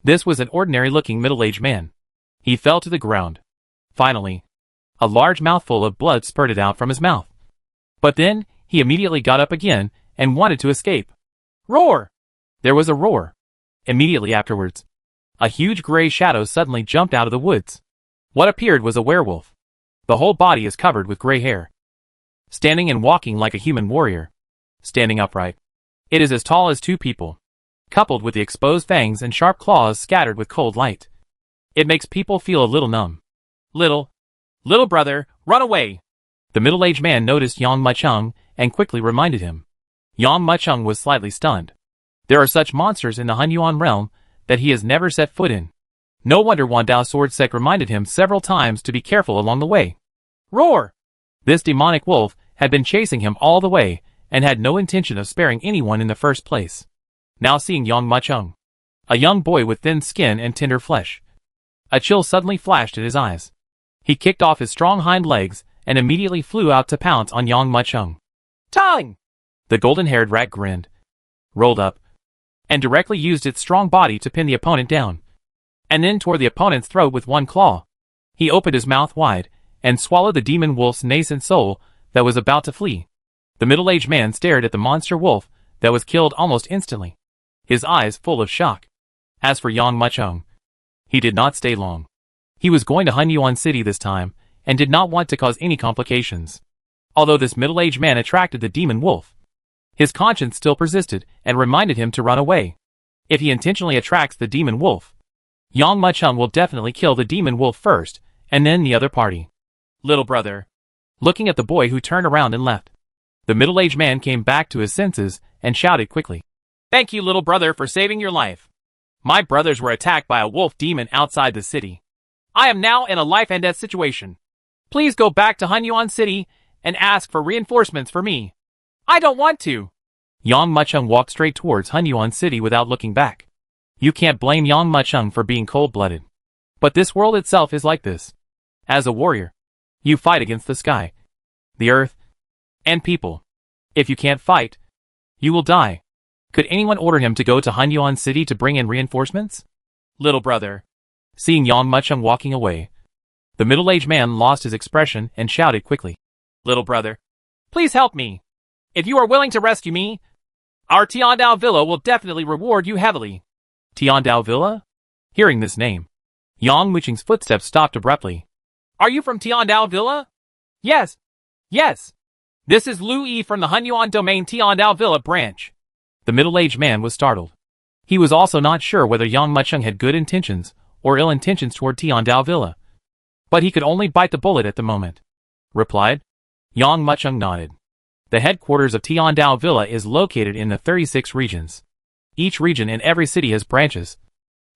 [SPEAKER 1] This was an ordinary-looking middle-aged man. He fell to the ground. Finally, a large mouthful of blood spurted out from his mouth. But then, he immediately got up again and wanted to escape. Roar! There was a roar. Immediately afterwards, a huge gray shadow suddenly jumped out of the woods. What appeared was a werewolf. The whole body is covered with gray hair. Standing and walking like a human warrior. Standing upright. It is as tall as 2 people. Coupled with the exposed fangs and sharp claws scattered with cold light. It makes people feel a little numb. Little brother, run away! The middle-aged man noticed Yang Mucheng and quickly reminded him. Yang Mucheng was slightly stunned. There are such monsters in the Hunyuan realm that he has never set foot in. No wonder Wandao Sword Sect reminded him several times to be careful along the way. Roar! This demonic wolf had been chasing him all the way and had no intention of sparing anyone in the first place. Now seeing Yang Mucheng, a young boy with thin skin and tender flesh, a chill suddenly flashed in his eyes. He kicked off his strong hind legs and immediately flew out to pounce on Yang Mucheng. Tongue! The golden-haired rat grinned, rolled up, and directly used its strong body to pin the opponent down, and then tore the opponent's throat with one claw. He opened his mouth wide and swallowed the demon wolf's nascent soul that was about to flee. The middle-aged man stared at the monster wolf that was killed almost instantly, his eyes full of shock. As for Yang Mucheng, he did not stay long. He was going to Hunyuan City this time and did not want to cause any complications. Although this middle-aged man attracted the demon wolf, his conscience still persisted and reminded him to run away. If he intentionally attracts the demon wolf, Yang Mucheng will definitely kill the demon wolf first, and then the other party. Little brother. Looking at the boy who turned around and left, the middle-aged man came back to his senses and shouted quickly. Thank you, little brother, for saving your life. My brothers were attacked by a wolf demon outside the city. I am now in a life-and-death situation. Please go back to Hunyuan City and ask for reinforcements for me. I don't want to. Yang Mucheng walked straight towards Hunyuan City without looking back. You can't blame Yang Mucheng for being cold-blooded. But this world itself is like this. As a warrior, you fight against the sky, the earth, and people. If you can't fight, you will die. Could anyone order him to go to Hunyuan City to bring in reinforcements? Little brother. Seeing Yang Mucheng walking away, the middle-aged man lost his expression and shouted quickly. Little brother, please help me. If you are willing to rescue me, our Tiandao Villa will definitely reward you heavily. Tiandao Villa? Hearing this name, Yang Mucheng's footsteps stopped abruptly. Are you from Tiandao Villa? Yes. Yes. This is Lu Yi from the Hunyuan Domain Tiandao Villa branch. The middle-aged man was startled. He was also not sure whether Yang Mucheng had good intentions or ill intentions toward Tiandao Villa. But he could only bite the bullet at the moment. Replied. Yang Mucheng nodded. The headquarters of Tiandao Villa is located in the 36 regions. Each region in every city has branches,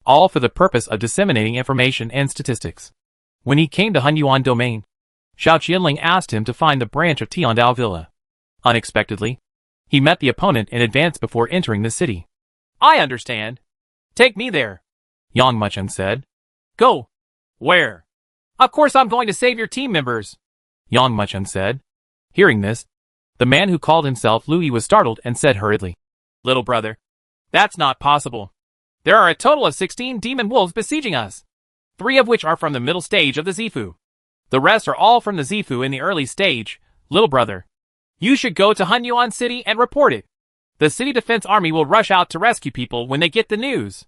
[SPEAKER 1] all for the purpose of disseminating information and statistics. When he came to Hunyuan Domain, Xiao Qianling asked him to find the branch of Tiandao Villa. Unexpectedly, he met the opponent in advance before entering the city. I understand. Take me there, Yang Mucheng said. Go. Where? Of course I'm going to save your team members, Yang Mucheng said. Hearing this, the man who called himself Lu Yi was startled and said hurriedly, Little brother, that's not possible. There are a total of 16 demon wolves besieging us, 3 of which are from the middle stage of the Zifu. The rest are all from the Zifu in the early stage. Little brother, you should go to Hunyuan City and report it. The city defense army will rush out to rescue people when they get the news.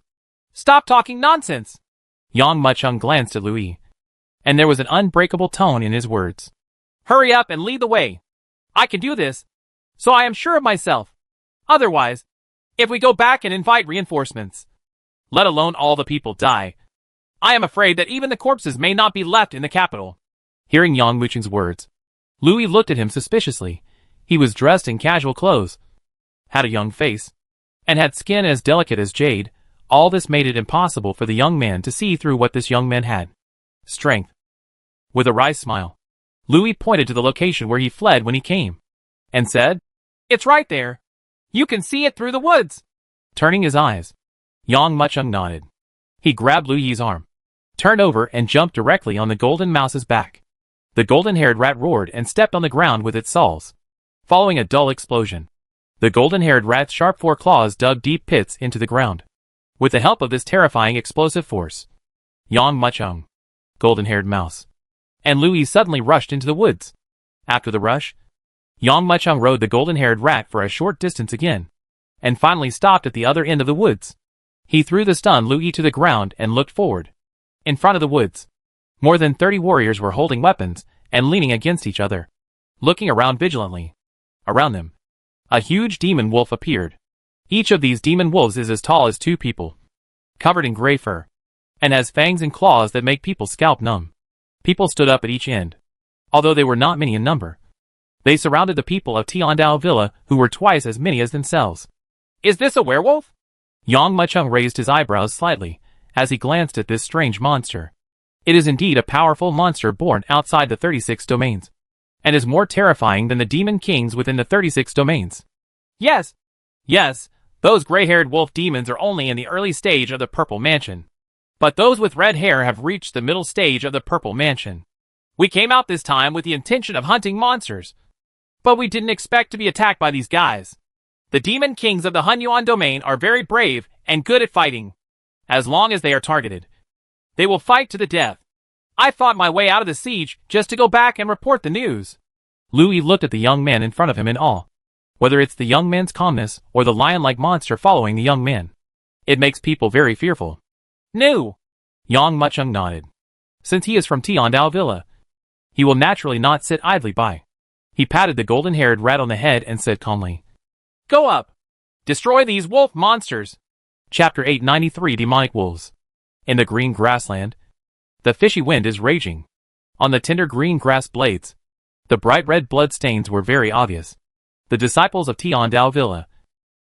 [SPEAKER 1] Stop talking nonsense. Yang Mucheng glanced at Louis, and there was an unbreakable tone in his words. Hurry up and lead the way. I can do this, so I am sure of myself. Otherwise, if we go back and invite reinforcements, let alone all the people die, I am afraid that even the corpses may not be left in the capital. Hearing Yang Mucheng's words, Louis looked at him suspiciously. He was dressed in casual clothes, had a young face, and had skin as delicate as jade. All this made it impossible for the young man to see through what this young man had. Strength. With a wry smile, Louis pointed to the location where he fled when he came, and said, It's right there. You can see it through the woods. Turning his eyes, Yang Mucheng nodded. He grabbed Louis's arm, turned over and jumped directly on the golden mouse's back. The golden-haired rat roared and stepped on the ground with its saws. Following a dull explosion, the golden-haired rat's sharp 4 claws dug deep pits into the ground. With the help of this terrifying explosive force, Yang Mucheng, golden-haired mouse, and Louis suddenly rushed into the woods. After the rush, Yang Mucheng rode the golden-haired rat for a short distance again, and finally stopped at the other end of the woods. He threw the stunned Louis to the ground and looked forward. In front of the woods, more than 30 warriors were holding weapons and leaning against each other, looking around vigilantly. Around them, a huge demon wolf appeared. Each of these demon wolves is as tall as 2 people, covered in gray fur, and has fangs and claws that make people's scalp numb. People stood up at each end, although they were not many in number. They surrounded the people of Tiandao Villa, who were twice as many as themselves. Is this a werewolf? Yang Mucheng raised his eyebrows slightly as he glanced at this strange monster. It is indeed a powerful monster born outside the 36 domains, and is more terrifying than the demon kings within the 36 domains. Yes, those gray-haired wolf demons are only in the early stage of the Purple Mansion. But those with red hair have reached the middle stage of the Purple Mansion. We came out this time with the intention of hunting monsters, but we didn't expect to be attacked by these guys. The demon kings of the Hunyuan domain are very brave and good at fighting. As long as they are targeted, they will fight to the death. I fought my way out of the siege just to go back and report the news. Louis looked at the young man in front of him in awe. Whether it's the young man's calmness or the lion-like monster following the young man, it makes people very fearful. No. Yang Mucheng nodded. Since he is from Tiandao Villa, he will naturally not sit idly by. He patted the golden-haired rat on the head and said calmly, Go up! Destroy these wolf monsters! Chapter 893 Demonic Wolves. In the green grassland, the fishy wind is raging. On the tender green grass blades, the bright red blood stains were very obvious. The disciples of Tiandao Villa,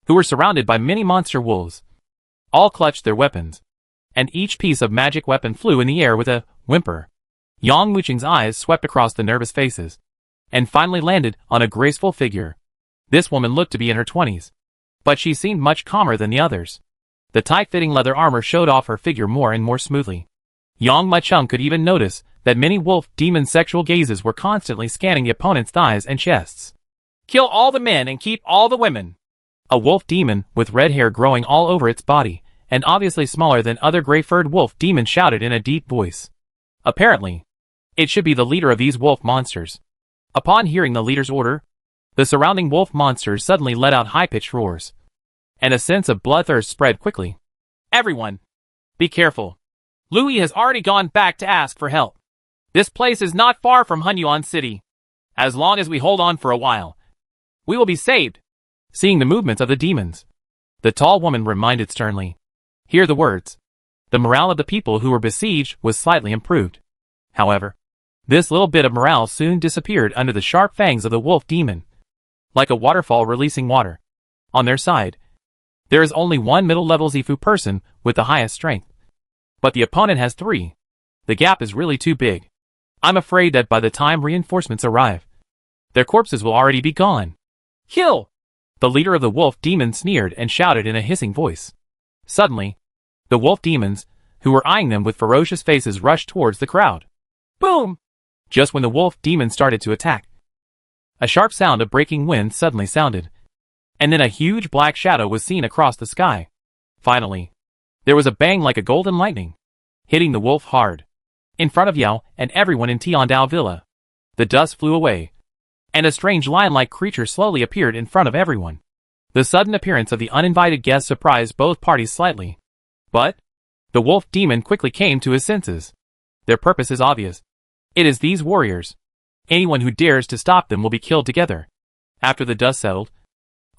[SPEAKER 1] who were surrounded by many monster wolves, all clutched their weapons, and each piece of magic weapon flew in the air with a whimper. Yang Mucheng's eyes swept across the nervous faces, and finally landed on a graceful figure. This woman looked to be in her 20s, but she seemed much calmer than the others. The tight-fitting leather armor showed off her figure more and more smoothly. Yang Mucheng could even notice that many wolf demon sexual gazes were constantly scanning the opponent's thighs and chests. Kill all the men and keep all the women. A wolf demon with red hair growing all over its body, and obviously smaller than other gray-furred wolf demons, shouted in a deep voice. Apparently, it should be the leader of these wolf monsters. Upon hearing the leader's order, the surrounding wolf monsters suddenly let out high-pitched roars, and a sense of bloodthirst spread quickly. Everyone, be careful. Louis has already gone back to ask for help. This place is not far from Hunyuan City. As long as we hold on for a while, we will be saved. Seeing the movements of the demons, the tall woman reminded sternly. Hear the words. The morale of the people who were besieged was slightly improved. However, this little bit of morale soon disappeared under the sharp fangs of the wolf demon, like a waterfall releasing water. On their side, there is only one middle-level Zifu person with the highest strength, but the opponent has 3. The gap is really too big. I'm afraid that by the time reinforcements arrive, their corpses will already be gone. Kill! The leader of the wolf demon sneered and shouted in a hissing voice. Suddenly, the wolf demons, who were eyeing them with ferocious faces, rushed towards the crowd. Boom! Just when the wolf demon started to attack, a sharp sound of breaking wind suddenly sounded, and then a huge black shadow was seen across the sky. Finally, There was a bang like a golden lightning, hitting the wolf hard, in front of Yao and everyone in Tiandao Villa. The dust flew away, and a strange lion-like creature slowly appeared in front of everyone. The sudden appearance of the uninvited guest surprised both parties slightly. But the wolf demon quickly came to his senses. Their purpose is obvious. It is these warriors. Anyone who dares to stop them will be killed together. After the dust settled,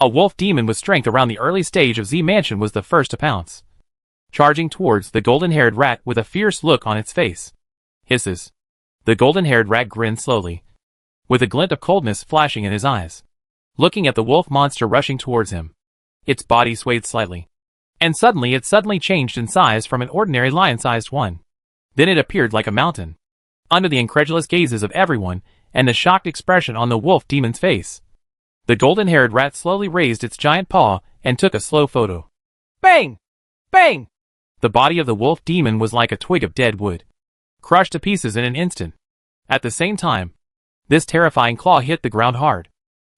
[SPEAKER 1] a wolf demon with strength around the early stage of Z Mansion was the first to pounce, charging towards the golden-haired rat with a fierce look on its face. Hisses. The golden-haired rat grinned slowly, with a glint of coldness flashing in his eyes, looking at the wolf monster rushing towards him. Its body swayed slightly, and suddenly it changed in size from an ordinary lion-sized one. Then it appeared like a mountain. Under the incredulous gazes of everyone and the shocked expression on the wolf demon's face, the golden-haired rat slowly raised its giant paw and took a slow photo. Bang! Bang! The body of the wolf demon was like a twig of dead wood, crushed to pieces in an instant. At the same time, this terrifying claw hit the ground hard,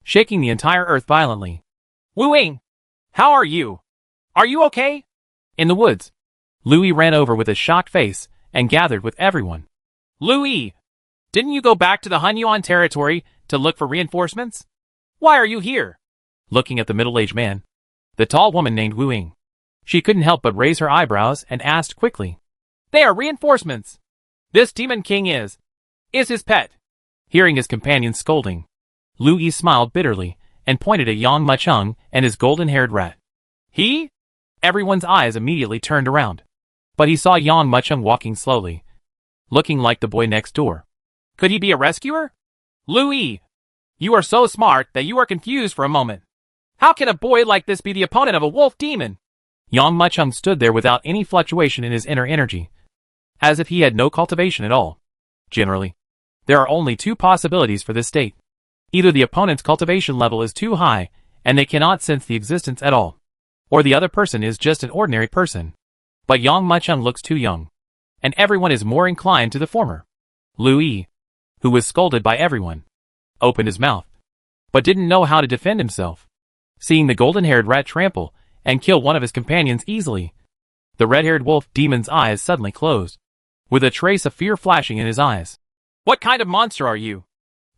[SPEAKER 1] shaking the entire earth violently. Wu-Ying! How are you? Are you okay? In the woods, Louis ran over with a shocked face and gathered with everyone. Louis! Didn't you go back to the Hunyuan territory to look for reinforcements? Why are you here? Looking at the middle-aged man, the tall woman named Wu-Ying, she couldn't help but raise her eyebrows and asked quickly. They are reinforcements. This demon king is his pet. Hearing his companion's scolding, Louis smiled bitterly and pointed at Yang Mucheng and his golden-haired rat. He? Everyone's eyes immediately turned around, but he saw Yang Mucheng walking slowly, looking like the boy next door. Could he be a rescuer? Louis, you are so smart that you are confused for a moment. How can a boy like this be the opponent of a wolf demon? Yang Mucheng stood there without any fluctuation in his inner energy, as if he had no cultivation at all. Generally, there are only two possibilities for this state. Either the opponent's cultivation level is too high, and they cannot sense the existence at all, or the other person is just an ordinary person. But Yang Mucheng looks too young, and everyone is more inclined to the former. Louis, who was scolded by everyone, opened his mouth, but didn't know how to defend himself. Seeing the golden-haired rat trample and kill one of his companions easily, the red-haired wolf demon's eyes suddenly closed, with a trace of fear flashing in his eyes. What kind of monster are you?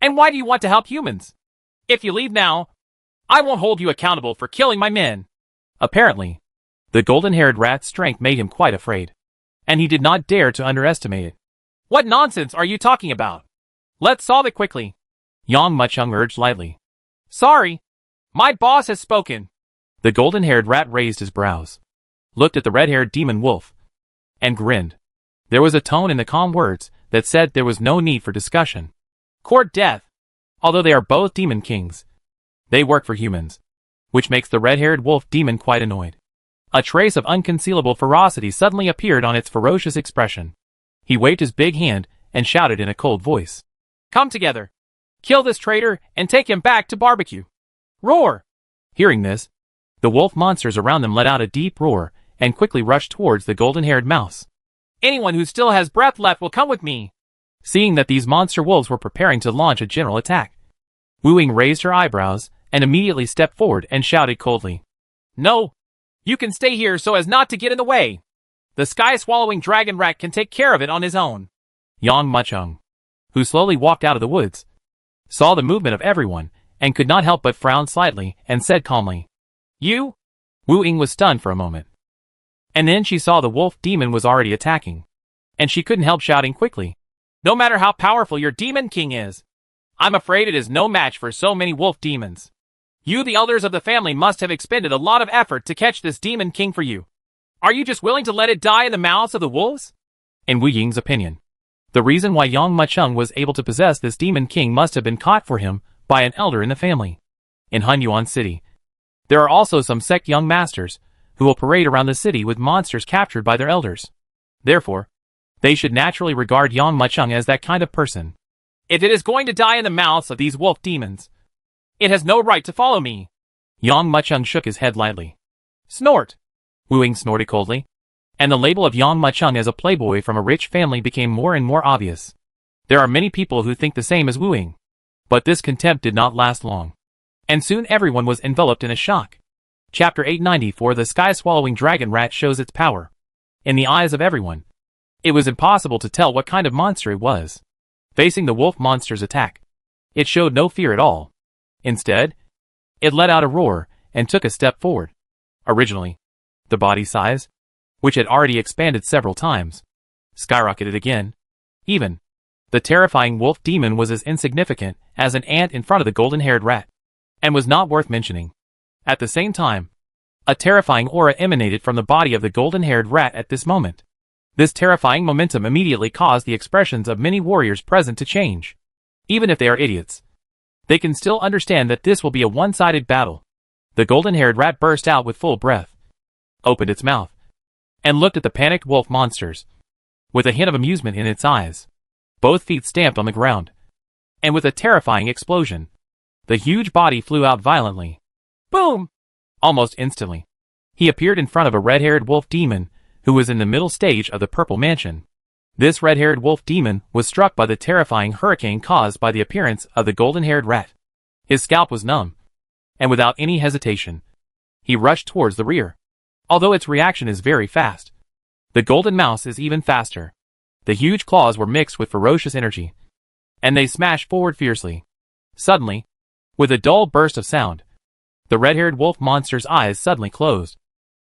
[SPEAKER 1] And why do you want to help humans? If you leave now, I won't hold you accountable for killing my men. Apparently, the golden-haired rat's strength made him quite afraid, and he did not dare to underestimate it. What nonsense are you talking about? Let's solve it quickly. Yang Mucheng urged lightly. Sorry, my boss has spoken. The golden-haired rat raised his brows, looked at the red-haired demon wolf, and grinned. There was a tone in the calm words that said there was no need for discussion. Court death. Although they are both demon kings, they work for humans, which makes the red-haired wolf demon quite annoyed. A trace of unconcealable ferocity suddenly appeared on its ferocious expression. He waved his big hand and shouted in a cold voice. Come together. Kill this traitor and take him back to barbecue. Roar! Hearing this, the wolf monsters around them let out a deep roar and quickly rushed towards the golden-haired mouse. Anyone who still has breath left will come with me. Seeing that these monster wolves were preparing to launch a general attack, Wu-Ying raised her eyebrows and immediately stepped forward and shouted coldly. No! You can stay here so as not to get in the way. The sky-swallowing dragon rat can take care of it on his own. Yang Mucheng, who slowly walked out of the woods, saw the movement of everyone and could not help but frown slightly and said calmly. You? Wu-Ying was stunned for a moment. And then she saw the wolf demon was already attacking, and she couldn't help shouting quickly. No matter how powerful your demon king is, I'm afraid it is no match for so many wolf demons. You, the elders of the family, must have expended a lot of effort to catch this demon king for you. Are you just willing to let it die in the mouths of the wolves? In Wu-Ying's opinion, the reason why Yang Mucheng was able to possess this demon king must have been caught for him by an elder in the family. In Hunyuan City, there are also some sect young masters who will parade around the city with monsters captured by their elders. Therefore, they should naturally regard Yang Mucheng as that kind of person. If it is going to die in the mouths of these wolf demons, it has no right to follow me. Yang Mucheng shook his head lightly. Snort! Wu-Ying snorted coldly, and the label of Yang Mucheng as a playboy from a rich family became more and more obvious. There are many people who think the same as Wu-Ying, but this contempt did not last long, and soon everyone was enveloped in a shock. Chapter 894. The sky-swallowing dragon rat shows its power. In the eyes of everyone, it was impossible to tell what kind of monster it was. Facing the wolf monster's attack, it showed no fear at all. Instead, it let out a roar and took a step forward. Originally, the body size, which had already expanded several times, skyrocketed again. Even the terrifying wolf demon was as insignificant as an ant in front of the golden-haired rat, and was not worth mentioning. At the same time, a terrifying aura emanated from the body of the golden-haired rat at this moment. This terrifying momentum immediately caused the expressions of many warriors present to change. Even if they are idiots, they can still understand that this will be a one-sided battle. The golden-haired rat burst out with full breath, opened its mouth, and looked at the panicked wolf monsters, with a hint of amusement in its eyes. Both feet stamped on the ground, and with a terrifying explosion, the huge body flew out violently. Boom! Almost instantly, he appeared in front of a red-haired wolf demon who was in the middle stage of the purple mansion. This red-haired wolf demon was struck by the terrifying hurricane caused by the appearance of the golden-haired rat. His scalp was numb, and without any hesitation, he rushed towards the rear. Although its reaction is very fast, the golden mouse is even faster. The huge claws were mixed with ferocious energy, and they smashed forward fiercely. Suddenly, with a dull burst of sound, the red-haired wolf monster's eyes suddenly closed,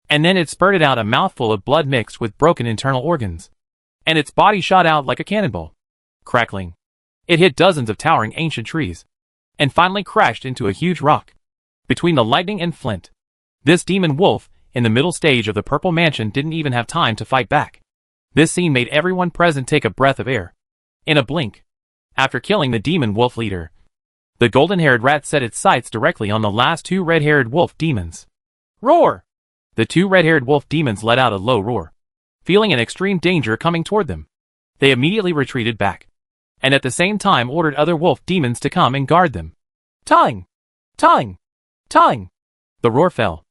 [SPEAKER 1] and then it spurted out a mouthful of blood mixed with broken internal organs, and its body shot out like a cannonball. Crackling, it hit dozens of towering ancient trees, and finally crashed into a huge rock. Between the lightning and flint, this demon wolf, in the middle stage of the purple mansion, didn't even have time to fight back. This scene made everyone present take a breath of air. In a blink, after killing the demon wolf leader, the golden-haired rat set its sights directly on the last two red-haired wolf demons. Roar! The two red-haired wolf demons let out a low roar, feeling an extreme danger coming toward them. They immediately retreated back, and at the same time ordered other wolf demons to come and guard them. Ting! Ting! Ting! The roar fell,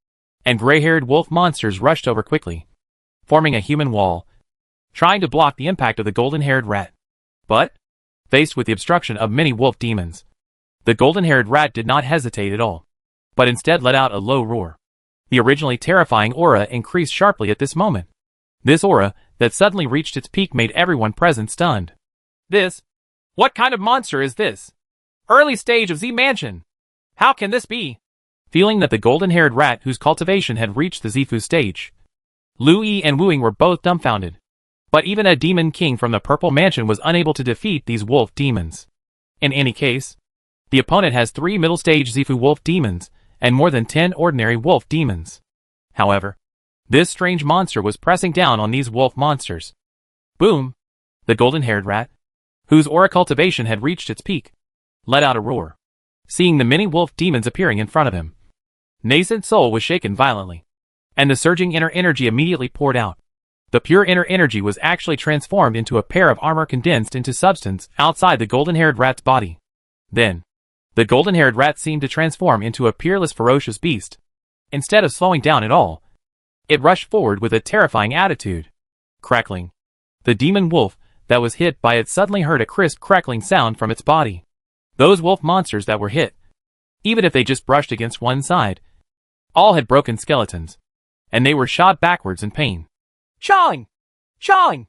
[SPEAKER 1] and gray-haired wolf monsters rushed over quickly, forming a human wall, trying to block the impact of the golden-haired rat. But, faced with the obstruction of many wolf demons, the golden-haired rat did not hesitate at all, but instead let out a low roar. The originally terrifying aura increased sharply at this moment. This aura, that suddenly reached its peak, made everyone present stunned. What kind of monster is this? Early stage of Z Mansion. How can this be? Feeling that the golden-haired rat whose cultivation had reached the Zifu stage, Lu Yi and Wu Ying were both dumbfounded. But even a demon king from the purple mansion was unable to defeat these wolf demons. In any case, the opponent has 3 middle-stage Zifu wolf demons and more than 10 ordinary wolf demons. However, this strange monster was pressing down on these wolf monsters. Boom! The golden-haired rat, whose aura cultivation had reached its peak, let out a roar, seeing the many wolf demons appearing in front of him. Nascent soul was shaken violently, and the surging inner energy immediately poured out. The pure inner energy was actually transformed into a pair of armor condensed into substance outside the golden-haired rat's body. Then, the golden-haired rat seemed to transform into a peerless ferocious beast. Instead of slowing down at all, it rushed forward with a terrifying attitude. Crackling. The demon wolf that was hit by it suddenly heard a crisp crackling sound from its body. Those wolf monsters that were hit, even if they just brushed against one side, all had broken skeletons, and they were shot backwards in pain. Chawing! Chawing!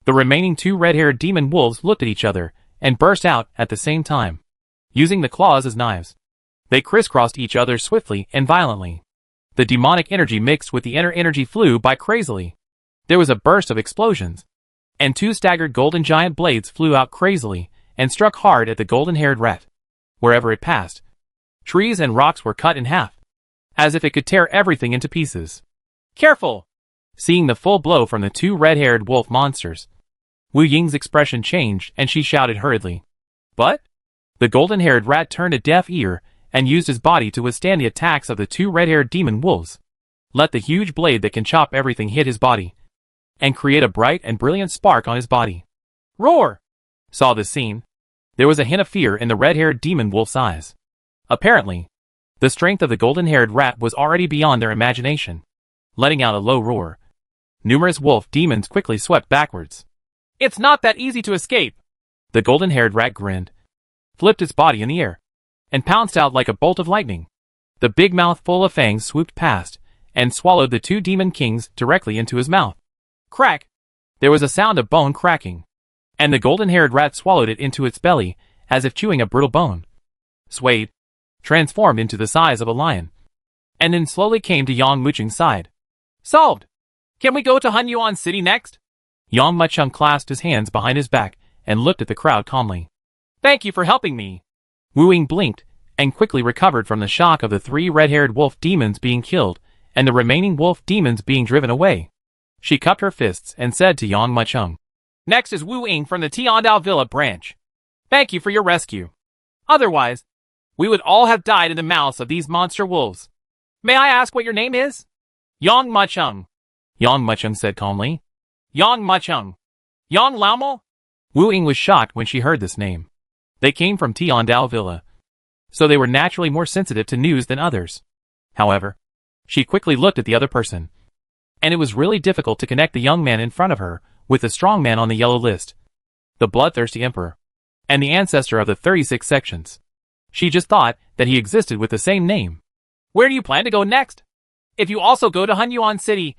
[SPEAKER 1] The remaining 2 red-haired demon wolves looked at each other and burst out at the same time, using the claws as knives. They crisscrossed each other swiftly and violently. The demonic energy mixed with the inner energy flew by crazily. There was a burst of explosions, and 2 staggered golden giant blades flew out crazily and struck hard at the golden-haired rat. Wherever it passed, trees and rocks were cut in half, as if it could tear everything into pieces. Careful! Seeing the full blow from the 2 red-haired wolf monsters, Wu Ying's expression changed and she shouted hurriedly. But the golden-haired rat turned a deaf ear and used his body to withstand the attacks of the 2 red-haired demon wolves. Let the huge blade that can chop everything hit his body, and create a bright and brilliant spark on his body. Roar! Saw this scene. There was a hint of fear in the red-haired demon wolf's eyes. Apparently, the strength of the golden-haired rat was already beyond their imagination. Letting out a low roar, numerous wolf demons quickly swept backwards. It's not that easy to escape! The golden-haired rat grinned, flipped its body in the air, and pounced out like a bolt of lightning. The big mouth full of fangs swooped past, and swallowed the 2 demon kings directly into his mouth. Crack! There was a sound of bone cracking, and the golden-haired rat swallowed it into its belly, as if chewing a brittle bone. Swayed, transformed into the size of a lion, and then slowly came to Yang Muchung's side. Solved! Can we go to Hunyuan City next? Yang Muchung clasped his hands behind his back and looked at the crowd calmly. Thank you for helping me. Wu Ying blinked and quickly recovered from the shock of the 3 red-haired wolf demons being killed and the remaining wolf demons being driven away. She cupped her fists and said to Yang Muchung, Next is Wu Ying from the Tiandao Villa branch. Thank you for your rescue. Otherwise, we would all have died in the mouths of these monster wolves. May I ask what your name is? Yang Muchung. Yang Muchung said calmly. Yang Muchung. Yang Laomo? Wu Ying was shocked when she heard this name. They came from Tiandao Villa, so they were naturally more sensitive to news than others. However, she quickly looked at the other person, and it was really difficult to connect the young man in front of her with the strong man on the yellow list, the bloodthirsty emperor, and the ancestor of the 36 sections. She just thought that he existed with the same name. Where do you plan to go next? If you also go to Hunyuan City,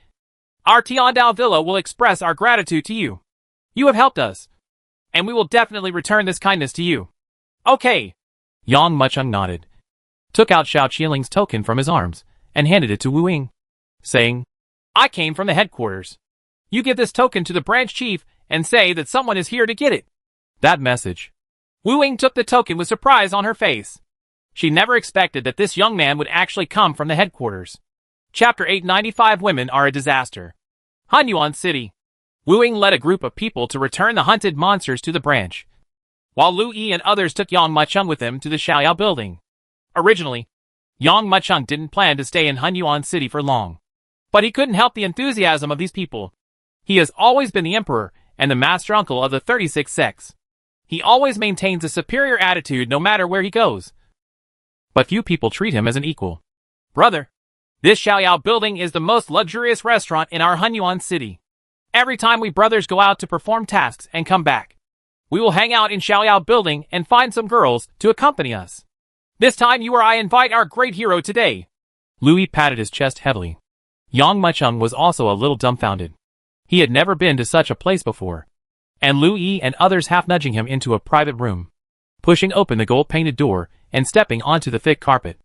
[SPEAKER 1] our Tiandao Villa will express our gratitude to you. You have helped us, and we will definitely return this kindness to you. Okay. Yang Muchung nodded, took out Xiao Qiling's token from his arms, and handed it to Wu Ying, saying, I came from the headquarters. You give this token to the branch chief and say that someone is here to get it. That message. Wu Ying took the token with surprise on her face. She never expected that this young man would actually come from the headquarters. Chapter 895 Women are a disaster. Hunyuan City. Wu Ying led a group of people to return the hunted monsters to the branch, while Lu Yi and others took Yang Muchung with them to the Xiaoyao building. Originally, Yang Muchung didn't plan to stay in Hunyuan City for long, but he couldn't help the enthusiasm of these people. He has always been the emperor and the master uncle of the 36 sects. He always maintains a superior attitude no matter where he goes, but few people treat him as an equal. Brother, this Xiaoyao building is the most luxurious restaurant in our Hunyuan City. Every time we brothers go out to perform tasks and come back, we will hang out in Xiaoyao building and find some girls to accompany us. This time you or I invite our great hero today. Louis patted his chest heavily. Yang Muchung was also a little dumbfounded. He had never been to such a place before, and Lu Yi and others half nudging him into a private room, pushing open the gold-painted door and stepping onto the thick carpet.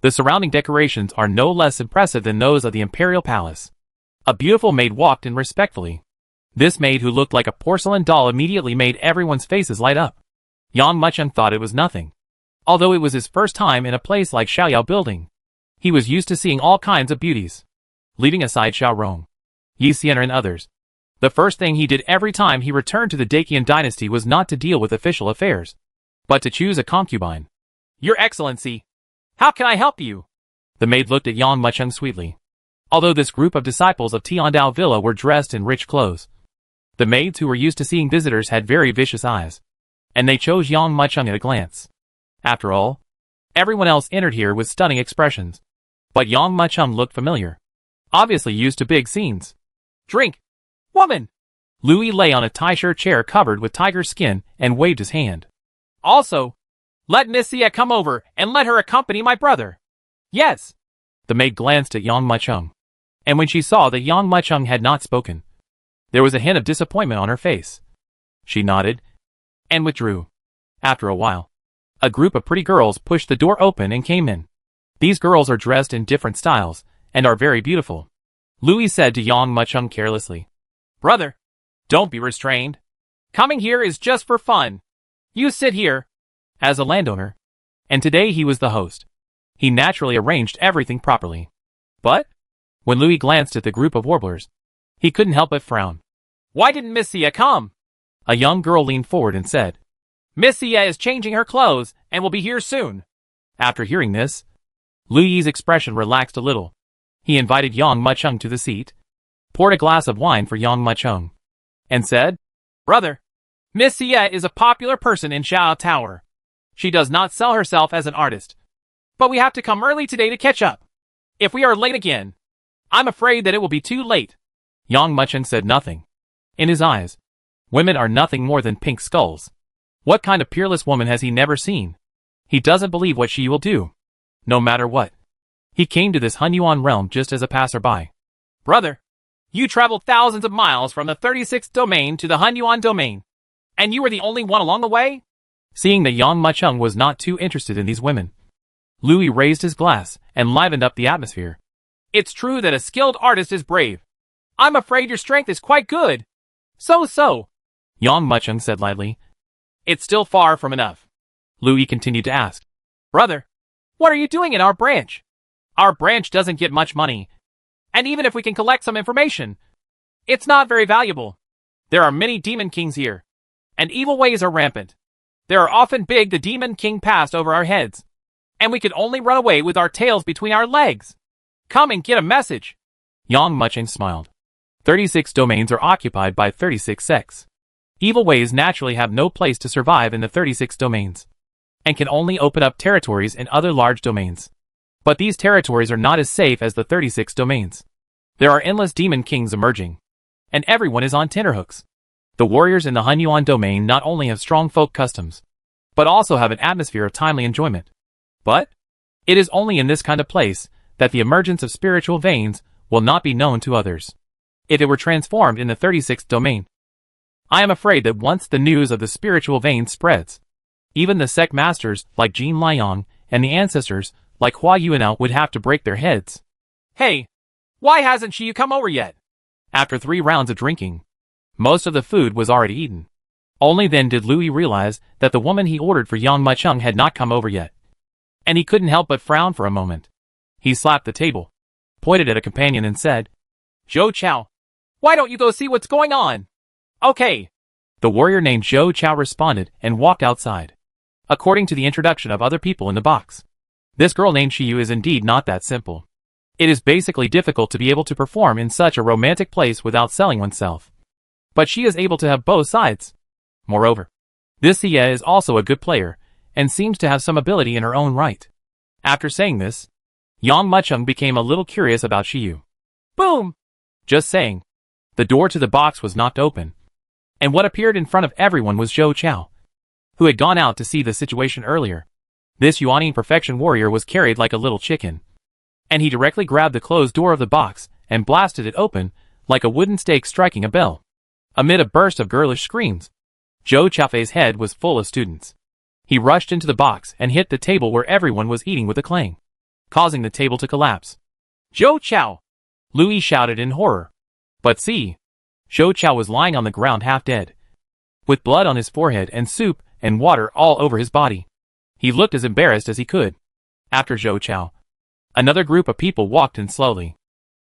[SPEAKER 1] The surrounding decorations are no less impressive than those of the imperial palace. A beautiful maid walked in respectfully. This maid, who looked like a porcelain doll, immediately made everyone's faces light up. Yang Muchung thought it was nothing, although it was his first time in a place like Xiaoyao building. He was used to seeing all kinds of beauties. Leaving aside Xiao Rong, Yi Xian'er and others, the first thing he did every time he returned to the Dacian dynasty was not to deal with official affairs, but to choose a concubine. Your Excellency, how can I help you? The maid looked at Yang Muchung sweetly. Although this group of disciples of Tiandao Villa were dressed in rich clothes, the maids who were used to seeing visitors had very vicious eyes, and they chose Yang Muchung at a glance. After all, everyone else entered here with stunning expressions, but Yang Muchung looked familiar, obviously used to big scenes. Drink! Woman! Louis lay on a tie-shirt chair covered with tiger skin and waved his hand. Also, let Miss Xie come over and let her accompany my brother. Yes. The maid glanced at Yang Muchung, and when she saw that Yang Muchung had not spoken, there was a hint of disappointment on her face. She nodded and withdrew. After a while, a group of pretty girls pushed the door open and came in. These girls are dressed in different styles and are very beautiful. Louis said to Yang Muchung carelessly, Brother, don't be restrained. Coming here is just for fun. You sit here, as a landowner, and today he was the host. He naturally arranged everything properly. But, when Louis glanced at the group of warblers, he couldn't help but frown. Why didn't Miss Xie come? A young girl leaned forward and said, Miss Xie is changing her clothes and will be here soon. After hearing this, Louis's expression relaxed a little. He invited Yang Muchung to the seat, poured a glass of wine for Yang Muchung, and said, Brother, Miss Xie is a popular person in Xiao Tower. She does not sell herself as an artist, but we have to come early today to catch up. If we are late again, I'm afraid that it will be too late. Yang Muchung said nothing. In his eyes, women are nothing more than pink skulls. What kind of peerless woman has he never seen? He doesn't believe what she will do, no matter what. He came to this Hunyuan realm just as a passerby. Brother, You traveled thousands of miles from the 36th domain to the Hunyuan domain. And you were the only one along the way? Seeing that Yang Mucheng was not too interested in these women, Louis raised his glass and livened up the atmosphere. It's true that a skilled artist is brave. I'm afraid your strength is quite good. So, Yang Mucheng said lightly. It's still far from enough. Louis continued to ask. Brother, what are you doing in our branch? Our branch doesn't get much money. And even if we can collect some information, it's not very valuable. There are many demon kings here, and evil ways are rampant. There are often the demon king passed over our heads, and we could only run away with our tails between our legs. Come and get a message. Yang Mucheng smiled. 36 domains are occupied by 36 sects. Evil ways naturally have no place to survive in the 36 domains, and can only open up territories in other large domains. But these territories are not as safe as the 36 domains. There are endless demon kings emerging, and everyone is on tenterhooks. The warriors in the Hunyuan domain not only have strong folk customs, but also have an atmosphere of timely enjoyment. But it is only in this kind of place that the emergence of spiritual veins will not be known to others. If it were transformed in the 36th domain, I am afraid that once the news of the spiritual veins spreads, even the sect masters like Jin Liang and the ancestors like Hua Yuanao would have to break their heads. Hey, why hasn't she come over yet? After 3 rounds of drinking, most of the food was already eaten. Only then did Louis realize that the woman he ordered for Yang Mucheng had not come over yet. And he couldn't help but frown for a moment. He slapped the table, pointed at a companion and said, Zhou Chao, why don't you go see what's going on? Okay. The warrior named Zhou Chao responded and walked outside. According to the introduction of other people in the box, this girl named Shiyu is indeed not that simple. It is basically difficult to be able to perform in such a romantic place without selling oneself. But she is able to have both sides. Moreover, this Xie is also a good player, and seems to have some ability in her own right. After saying this, Yang Mucheng became a little curious about Shiyu. Boom! Just saying. The door to the box was knocked open, and what appeared in front of everyone was Zhou Chao, who had gone out to see the situation earlier. This Yuanine perfection warrior was carried like a little chicken, and he directly grabbed the closed door of the box and blasted it open like a wooden stake striking a bell. Amid a burst of girlish screams, Zhou Chao's head was full of students. He rushed into the box and hit the table where everyone was eating with a clang, causing the table to collapse. Zhou Chao! Louis shouted in horror. But see, Zhou Chao was lying on the ground half dead, with blood on his forehead and soup and water all over his body. He looked as embarrassed as he could. After Zhou Chao, another group of people walked in slowly.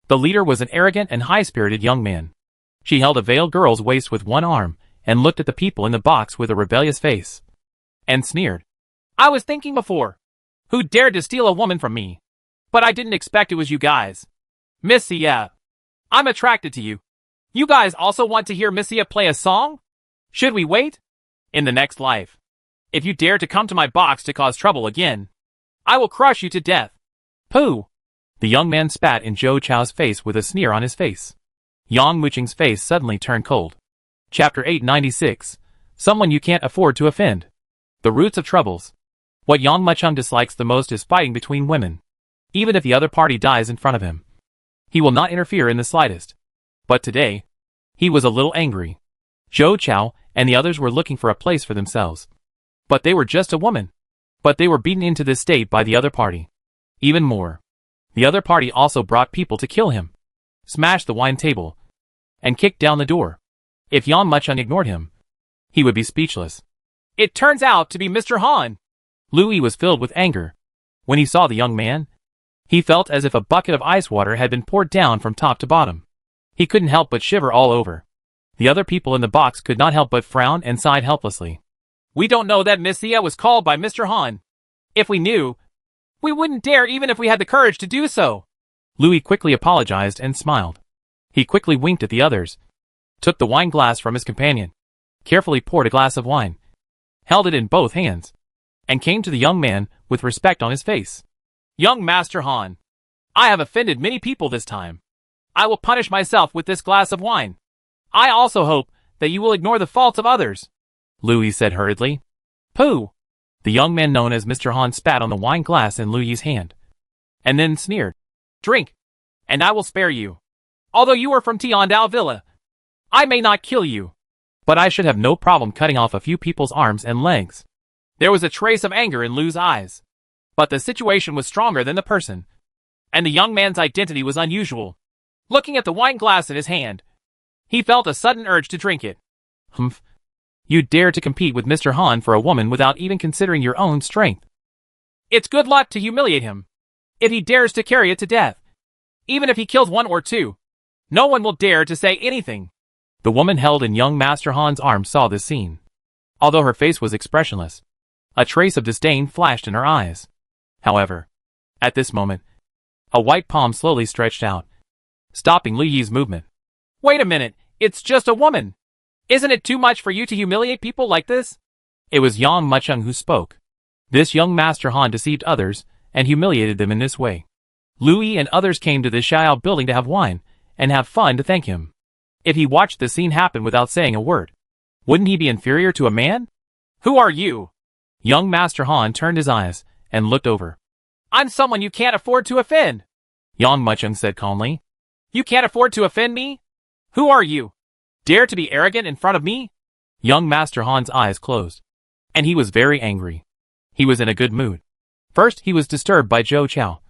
[SPEAKER 1] The leader was an arrogant and high-spirited young man. She held a veiled girl's waist with one arm, and looked at the people in the box with a rebellious face, and sneered. I was thinking before, who dared to steal a woman from me? But I didn't expect it was you guys. Miss Xie, I'm attracted to you. You guys also want to hear Miss Xie play a song? Should we wait? In the next life, if you dare to come to my box to cause trouble again, I will crush you to death. Pooh! The young man spat in Zhou Chao's face with a sneer on his face. Yang Mucheng's face suddenly turned cold. Chapter 896. Someone you can't afford to offend. The roots of troubles. What Yang Mucheng dislikes the most is fighting between women. Even if the other party dies in front of him, he will not interfere in the slightest. But today, he was a little angry. Zhou Chao and the others were looking for a place for themselves. But they were just a woman. But they were beaten into this state by the other party. Even more, the other party also brought people to kill him, smashed the wine table, and kicked down the door. If Yang Mucheng ignored him, he would be speechless. It turns out to be Mr. Han. Louis was filled with anger. When he saw the young man, he felt as if a bucket of ice water had been poured down from top to bottom. He couldn't help but shiver all over. The other people in the box could not help but frown and sighed helplessly. We don't know that Miss Xie was called by Mr. Han. If we knew, we wouldn't dare even if we had the courage to do so. Louis quickly apologized and smiled. He quickly winked at the others, took the wine glass from his companion, carefully poured a glass of wine, held it in both hands, and came to the young man with respect on his face. Young Master Han, I have offended many people this time. I will punish myself with this glass of wine. I also hope that you will ignore the faults of others, Louis said hurriedly. Pooh! The young man known as Mr. Han spat on the wine glass in Louis's hand, and then sneered. Drink, and I will spare you. Although you are from Tiandao Villa, I may not kill you, but I should have no problem cutting off a few people's arms and legs. There was a trace of anger in Lu's eyes, but the situation was stronger than the person, and the young man's identity was unusual. Looking at the wine glass in his hand, he felt a sudden urge to drink it. Humph. You dare to compete with Mr. Han for a woman without even considering your own strength. It's good luck to humiliate him, if he dares to carry it to death. Even if he kills one or two, no one will dare to say anything. The woman held in young Master Han's arms saw this scene. Although her face was expressionless, a trace of disdain flashed in her eyes. However, at this moment, a white palm slowly stretched out, stopping Li Yi's movement. Wait a minute, it's just a woman. Isn't it too much for you to humiliate people like this? It was Yang Mucheng who spoke. This young Master Han deceived others and humiliated them in this way. Lu Yi and others came to the Xiao building to have wine and have fun to thank him. If he watched the scene happen without saying a word, wouldn't he be inferior to a man? Who are you? Young Master Han turned his eyes and looked over. I'm someone you can't afford to offend, Yang Mucheng said calmly. You can't afford to offend me? Who are you? Dare to be arrogant in front of me? Young Master Han's eyes closed, and he was very angry. He was in a good mood. First, he was disturbed by Zhou Chao,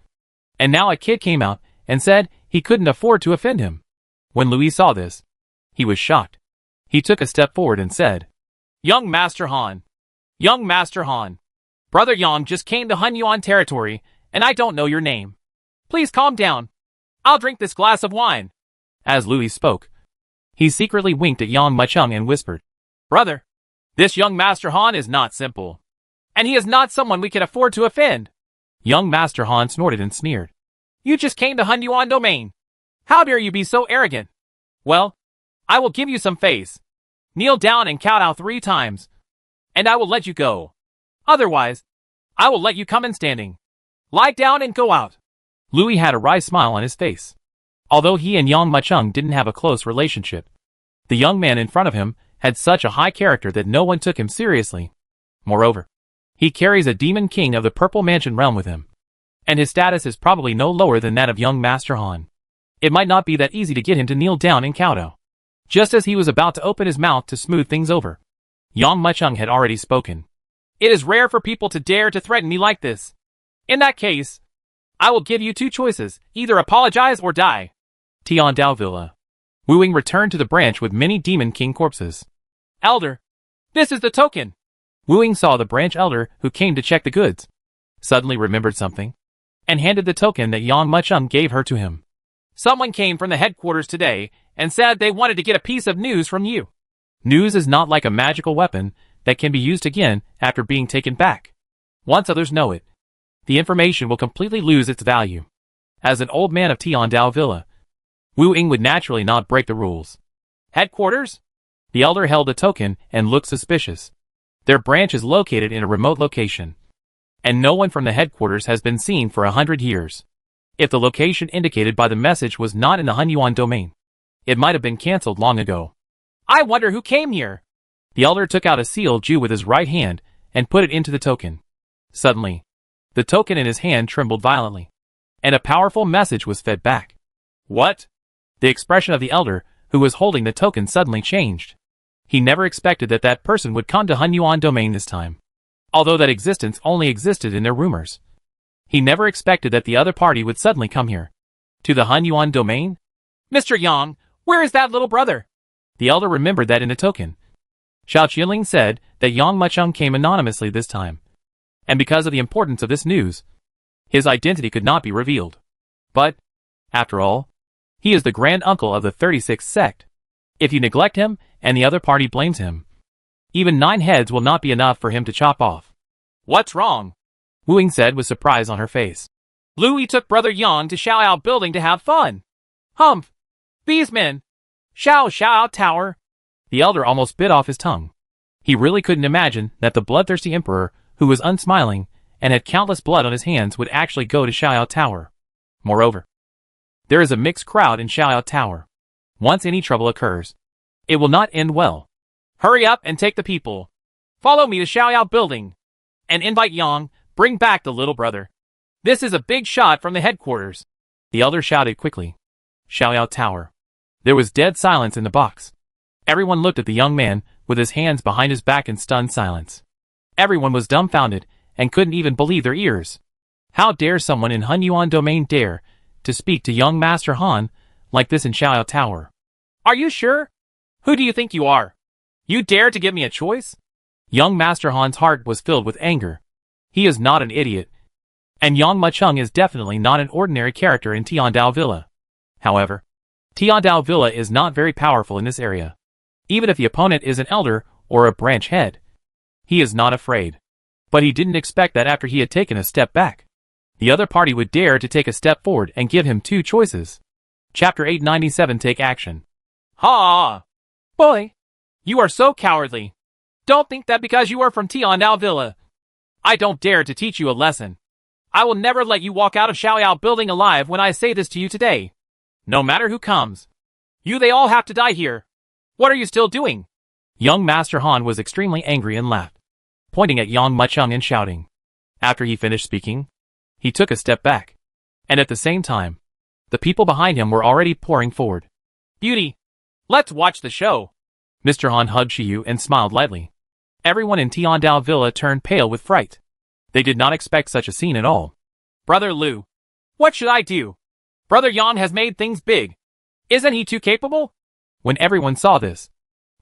[SPEAKER 1] and now a kid came out and said he couldn't afford to offend him. When Louis saw this, he was shocked. He took a step forward and said, Young Master Han, Young Master Han, Brother Yang just came to Hunyuan territory, and I don't know your name. Please calm down. I'll drink this glass of wine. As Louis spoke, he secretly winked at Yang Mucheng and whispered, Brother, this young Master Han is not simple, and he is not someone we can afford to offend. Young Master Han snorted and sneered. You just came to Hunyuan domain. How dare you be so arrogant? Well, I will give you some face. Kneel down and kowtow 3 times, and I will let you go. Otherwise, I will let you come in standing. Lie down and go out. Louis had a wry smile on his face. Although he and Yang Mucheng didn't have a close relationship, the young man in front of him had such a high character that no one took him seriously. Moreover, he carries a demon king of the Purple Mansion realm with him, and his status is probably no lower than that of young Master Han. It might not be that easy to get him to kneel down and kowtow. Just as he was about to open his mouth to smooth things over, Yang Mucheng had already spoken. It is rare for people to dare to threaten me like this. In that case, I will give you 2 choices, either apologize or die. Tiandao Villa. Wu Ying returned to the branch with many Demon King corpses. Elder, this is the token. Wu Ying saw the branch elder who came to check the goods, suddenly remembered something, and handed the token that Yang Mucheng gave her to him. Someone came from the headquarters today and said they wanted to get a piece of news from you. News is not like a magical weapon that can be used again after being taken back. Once others know it, the information will completely lose its value. As an old man of Tiandao Villa, Wu Ying would naturally not break the rules. Headquarters? The elder held a token and looked suspicious. Their branch is located in a remote location, and no one from the headquarters has been seen for 100 years. If the location indicated by the message was not in the Hunyuan domain, it might have been cancelled long ago. I wonder who came here. The elder took out a sealed Ju with his right hand and put it into the token. Suddenly, the token in his hand trembled violently, and a powerful message was fed back. What? The expression of the elder, who was holding the token, suddenly changed. He never expected that that person would come to Hunyuan domain this time. Although that existence only existed in their rumors, he never expected that the other party would suddenly come here. To the Hunyuan domain? Mr. Yang, where is that little brother? The elder remembered that in the token, Xiao Qiling said that Yang Mucheng came anonymously this time, and because of the importance of this news, his identity could not be revealed. But, after all, he is the grand uncle of the 36th sect. If you neglect him and the other party blames him, even 9 heads will not be enough for him to chop off. What's wrong? Wu Ying said with surprise on her face. Louis took Brother Yang to Xiaoyao building to have fun. Humph! These men! Xiaoyao Tower! The elder almost bit off his tongue. He really couldn't imagine that the bloodthirsty emperor, who was unsmiling and had countless blood on his hands, would actually go to Xiaoyao Tower. Moreover, there is a mixed crowd in Xiaoyao Tower. Once any trouble occurs, it will not end well. Hurry up and take the people. Follow me to Xiaoyao building, and invite Yang, bring back the little brother. This is a big shot from the headquarters. The elder shouted quickly. Xiaoyao Tower. There was dead silence in the box. Everyone looked at the young man, with his hands behind his back in stunned silence. Everyone was dumbfounded, and couldn't even believe their ears. How dare someone in Hunyuan domain dare to speak to young Master Han like this in Xiaoyao Tower? Are you sure? Who do you think you are? You dare to give me a choice? Young Master Han's heart was filled with anger. He is not an idiot. And Yang Mucheng is definitely not an ordinary character in Tiandao Villa. However, Tiandao Villa is not very powerful in this area. Even if the opponent is an elder or a branch head, he is not afraid. But he didn't expect that after he had taken a step back, the other party would dare to take a step forward and give him two choices. Chapter 897 Take Action. Ha! Boy, you are so cowardly. Don't think that because you are from Tiandao Villa, I don't dare to teach you a lesson. I will never let you walk out of Xiaoyao building alive when I say this to you today. No matter who comes. They all have to die here. What are you still doing? Young Master Han was extremely angry and laughed, pointing at Yang Mucheng and shouting. After he finished speaking, he took a step back. And at the same time, the people behind him were already pouring forward. Beauty, let's watch the show. Mr. Han hugged Shiyu and smiled lightly. Everyone in Tiandao Villa turned pale with fright. They did not expect such a scene at all. Brother Lu, what should I do? Brother Yan has made things big. Isn't he too capable? When everyone saw this,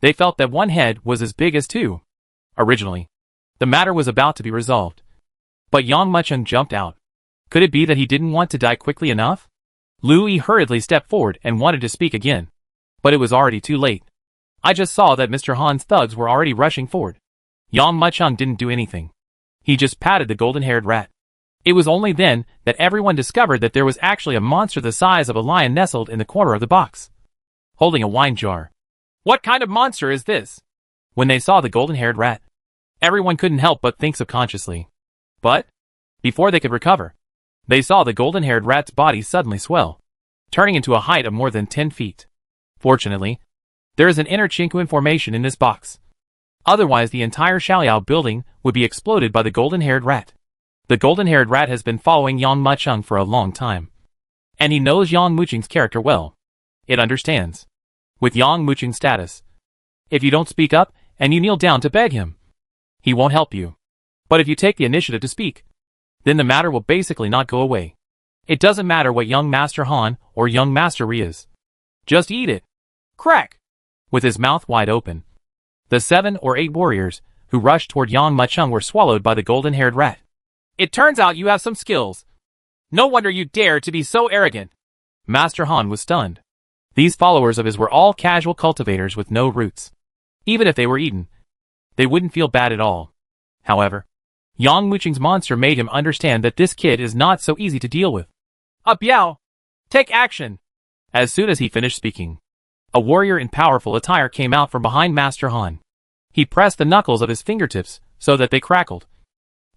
[SPEAKER 1] they felt that one head was as big as two. Originally, the matter was about to be resolved. But Yang Mucheng jumped out. Could it be that he didn't want to die quickly enough? Lu Yi hurriedly stepped forward and wanted to speak again. But it was already too late. I just saw that Mr. Han's thugs were already rushing forward. Yang Mucheng didn't do anything. He just patted the golden-haired rat. It was only then that everyone discovered that there was actually a monster the size of a lion nestled in the corner of the box, holding a wine jar. What kind of monster is this? When they saw the golden-haired rat, everyone couldn't help but think subconsciously. But, before they could recover, they saw the golden-haired rat's body suddenly swell, turning into a height of more than 10 feet. Fortunately, there is an inner Chinquan formation in this box. Otherwise the entire Xiaoyao building would be exploded by the golden-haired rat. The golden-haired rat has been following Yang Mucheng for a long time. And he knows Yang Mucheng's character well. It understands. With Yang Mucheng's status, if you don't speak up and you kneel down to beg him, he won't help you. But if you take the initiative to speak, then the matter will basically not go away. It doesn't matter what young Master Han or young Master Ri is. Just eat it. Crack! With his mouth wide open, the 7 or 8 warriors who rushed toward Yang Mucheng were swallowed by the golden-haired rat. It turns out you have some skills. No wonder you dare to be so arrogant. Master Han was stunned. These followers of his were all casual cultivators with no roots. Even if they were eaten, they wouldn't feel bad at all. However, Yang Mucheng's monster made him understand that this kid is not so easy to deal with. Biao! Take action! As soon as he finished speaking, a warrior in powerful attire came out from behind Master Han. He pressed the knuckles of his fingertips so that they crackled,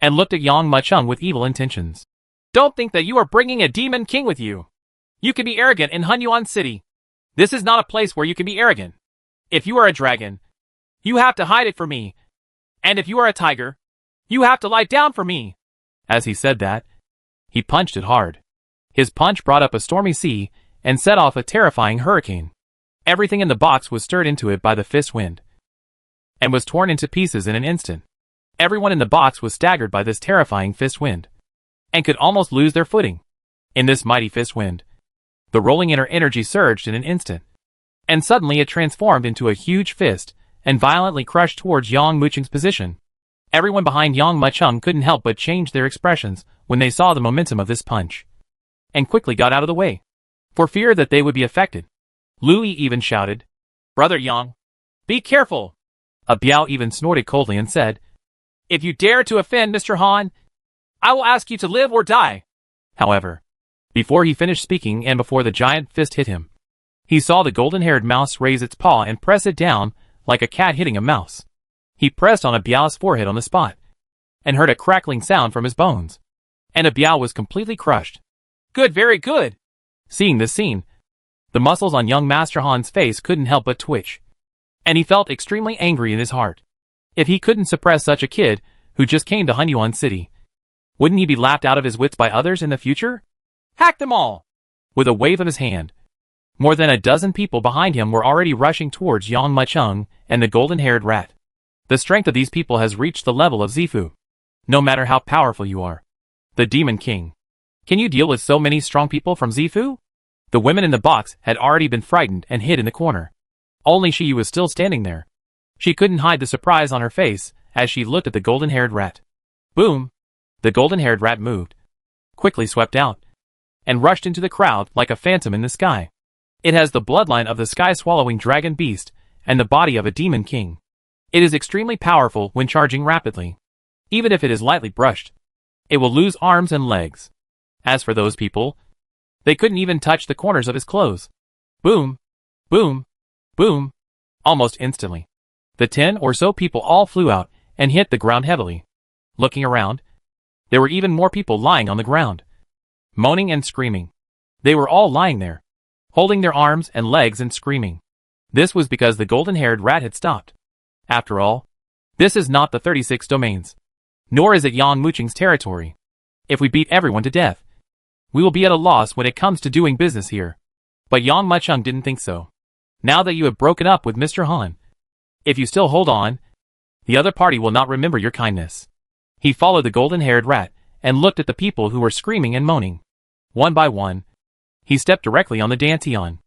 [SPEAKER 1] and looked at Yang Mucheng with evil intentions. Don't think that you are bringing a demon king with you. You can be arrogant in Hunyuan City. This is not a place where you can be arrogant. If you are a dragon, you have to hide it for me. And if you are a tiger, you have to lie down for me. As he said that, he punched it hard. His punch brought up a stormy sea and set off a terrifying hurricane. Everything in the box was stirred into it by the fist wind, and was torn into pieces in an instant. Everyone in the box was staggered by this terrifying fist wind, and could almost lose their footing. In this mighty fist wind, the rolling inner energy surged in an instant, and suddenly it transformed into a huge fist, and violently crushed towards Yang Mucheng's position. Everyone behind Yang Mucheng couldn't help but change their expressions when they saw the momentum of this punch, and quickly got out of the way, for fear that they would be affected. Lu Yi even shouted, Brother Yang, be careful! Biao even snorted coldly and said, If you dare to offend Mr. Han, I will ask you to live or die. However, before he finished speaking and before the giant fist hit him, he saw the golden-haired mouse raise its paw and press it down like a cat hitting a mouse. He pressed on Biao's forehead on the spot, and heard a crackling sound from his bones. And Biao was completely crushed. Good, very good! Seeing this scene, the muscles on young Master Han's face couldn't help but twitch, and he felt extremely angry in his heart. If he couldn't suppress such a kid who just came to Hunyuan City, wouldn't he be laughed out of his wits by others in the future? Hack them all! With a wave of his hand, More than a dozen people behind him were already rushing towards Yang Mucheng and the golden-haired rat. The strength of these people has reached the level of Zifu. No matter how powerful you are. The Demon King. Can you deal with so many strong people from Zifu? The women in the box had already been frightened and hid in the corner. Only she was still standing there. She couldn't hide the surprise on her face as she looked at the golden-haired rat. Boom! The golden-haired rat moved, quickly swept out, and rushed into the crowd like a phantom in the sky. It has the bloodline of the sky-swallowing dragon beast and the body of a demon king. It is extremely powerful when charging rapidly. Even if it is lightly brushed, it will lose arms and legs. As for those people, they couldn't even touch the corners of his clothes. Boom! Boom! Boom! Almost instantly, the 10 or so people all flew out and hit the ground heavily. Looking around, there were even more people lying on the ground, moaning and screaming. They were all lying there, holding their arms and legs and screaming. This was because the golden-haired rat had stopped. After all, this is not the 36 domains, nor is it Yang Mucheng's territory. If we beat everyone to death, we will be at a loss when it comes to doing business here. But Yang Mucheng didn't think so. Now that you have broken up with Mr. Han, if you still hold on, the other party will not remember your kindness. He followed the golden-haired rat and looked at the people who were screaming and moaning. One by one, he stepped directly on the Dantian.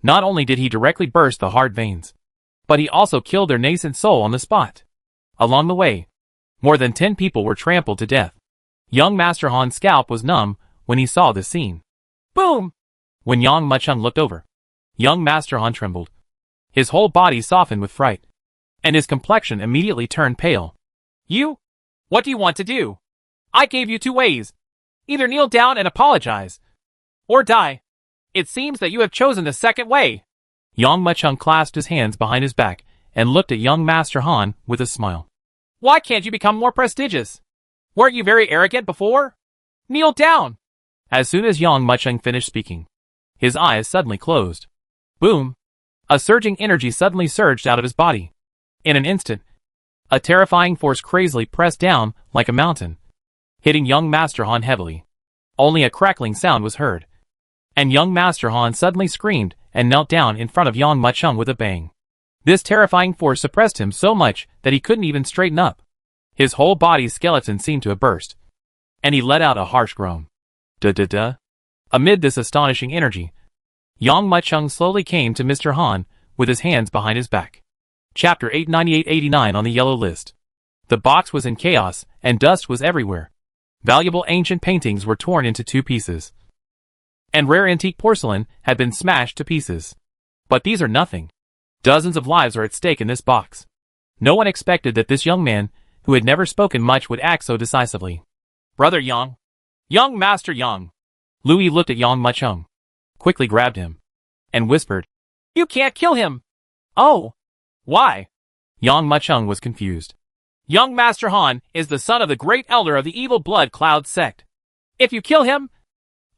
[SPEAKER 1] Not only did he directly burst the heart veins, but he also killed their nascent soul on the spot. Along the way, more than 10 people were trampled to death. Young Master Han's scalp was numb when he saw this scene. Boom! When Yang Mucheng looked over, young Master Han trembled. His whole body softened with fright, and his complexion immediately turned pale. You? What do you want to do? I gave you 2 ways. Either kneel down and apologize, or die. It seems that you have chosen the second way. Yang Mucheng clasped his hands behind his back and looked at young Master Han with a smile. Why can't you become more prestigious? Weren't you very arrogant before? Kneel down! As soon as Yang Mucheng finished speaking, his eyes suddenly closed. Boom! A surging energy suddenly surged out of his body. In an instant, a terrifying force crazily pressed down like a mountain, hitting young Master Han heavily. Only a crackling sound was heard, and young Master Han suddenly screamed and knelt down in front of Yang Mucheng with a bang. This terrifying force suppressed him so much that he couldn't even straighten up. His whole body's skeleton seemed to have burst, and he let out a harsh groan. Da-da-da. Amid this astonishing energy, Yang Mucheng slowly came to Mr. Han with his hands behind his back. Chapter 898-89 on the yellow list. The box was in chaos, and dust was everywhere. Valuable ancient paintings were torn into 2 pieces, and rare antique porcelain had been smashed to pieces. But these are nothing. Dozens of lives are at stake in this box. No one expected that this young man, who had never spoken much, would act so decisively. Brother Yang. Young Master Yang. Louis looked at Yang Mucheng, quickly grabbed him, and whispered, You can't kill him! Oh! Why? Yang Mucheng was confused. Young Master Han is the son of the great elder of the evil Blood Cloud sect. If you kill him,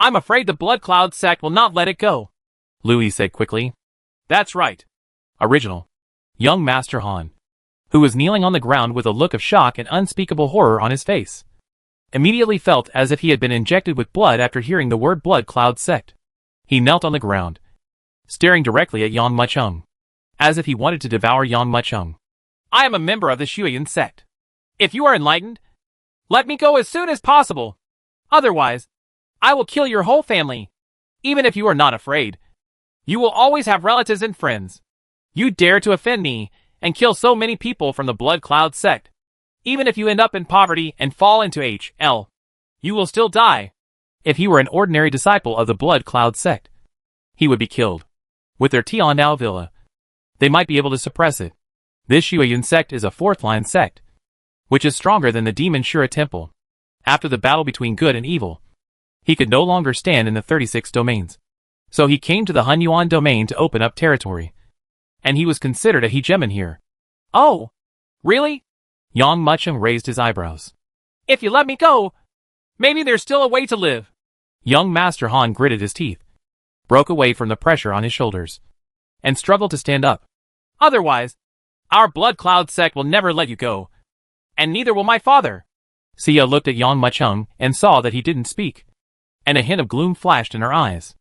[SPEAKER 1] I'm afraid the Blood Cloud sect will not let it go, Louis said quickly. That's right. Original. Young Master Han, who was kneeling on the ground with a look of shock and unspeakable horror on his face, immediately felt as if he had been injected with blood after hearing the word Blood Cloud sect. He knelt on the ground, staring directly at Yang Mucheng, as if he wanted to devour Yang Mucheng. I am a member of the Shuyan sect. If you are enlightened, let me go as soon as possible. Otherwise, I will kill your whole family. Even if you are not afraid, you will always have relatives and friends. You dare to offend me and kill so many people from the Blood Cloud sect. Even if you end up in poverty and fall into HL, you will still die. If he were an ordinary disciple of the Blood Cloud sect, he would be killed. With their Tiandao Villa, they might be able to suppress it. This Shuyan sect is a 4th-line sect, which is stronger than the Demon Shura Temple. After the battle between good and evil, he could no longer stand in the 36 domains. So he came to the Hunyuan domain to open up territory. And he was considered a hegemon here. Oh, really? Yang Mucheng raised his eyebrows. If you let me go, maybe there's still a way to live. Young Master Han gritted his teeth, broke away from the pressure on his shoulders, and struggled to stand up. Otherwise, our Blood Cloud sect will never let you go. And neither will my father. Sia looked at Yang Mucheng and saw that he didn't speak, and a hint of gloom flashed in her eyes.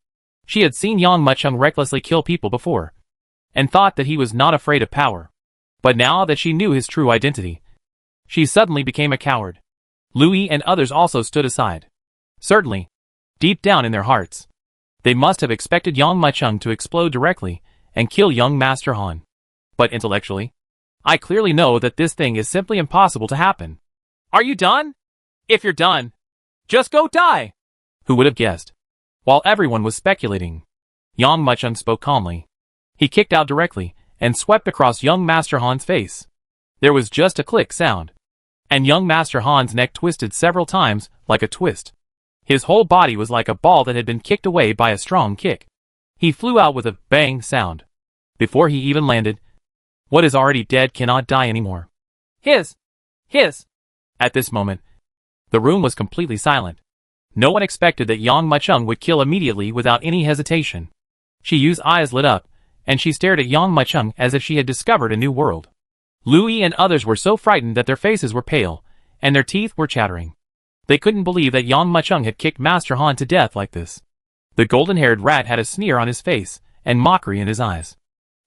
[SPEAKER 1] She had seen Yang Muchung recklessly kill people before, and thought that he was not afraid of power. But now that she knew his true identity, she suddenly became a coward. Louis and others also stood aside. Certainly, deep down in their hearts, they must have expected Yang Muchung to explode directly and kill young Master Han. But intellectually, I clearly know that this thing is simply impossible to happen. Are you done? If you're done, just go die! Who would have guessed? While everyone was speculating, Yang Muchung spoke calmly. He kicked out directly and swept across young Master Han's face. There was just a click sound, and young Master Han's neck twisted several times like a twist. His whole body was like a ball that had been kicked away by a strong kick. He flew out with a bang sound. Before he even landed, what is already dead cannot die anymore. Hiss! At this moment, the room was completely silent. No one expected that Yang Muchung would kill immediately without any hesitation. Shi Yu's eyes lit up, and she stared at Yang Muchung as if she had discovered a new world. Louis and others were so frightened that their faces were pale, and their teeth were chattering. They couldn't believe that Yang Muchung had kicked Master Han to death like this. The golden-haired rat had a sneer on his face, and mockery in his eyes.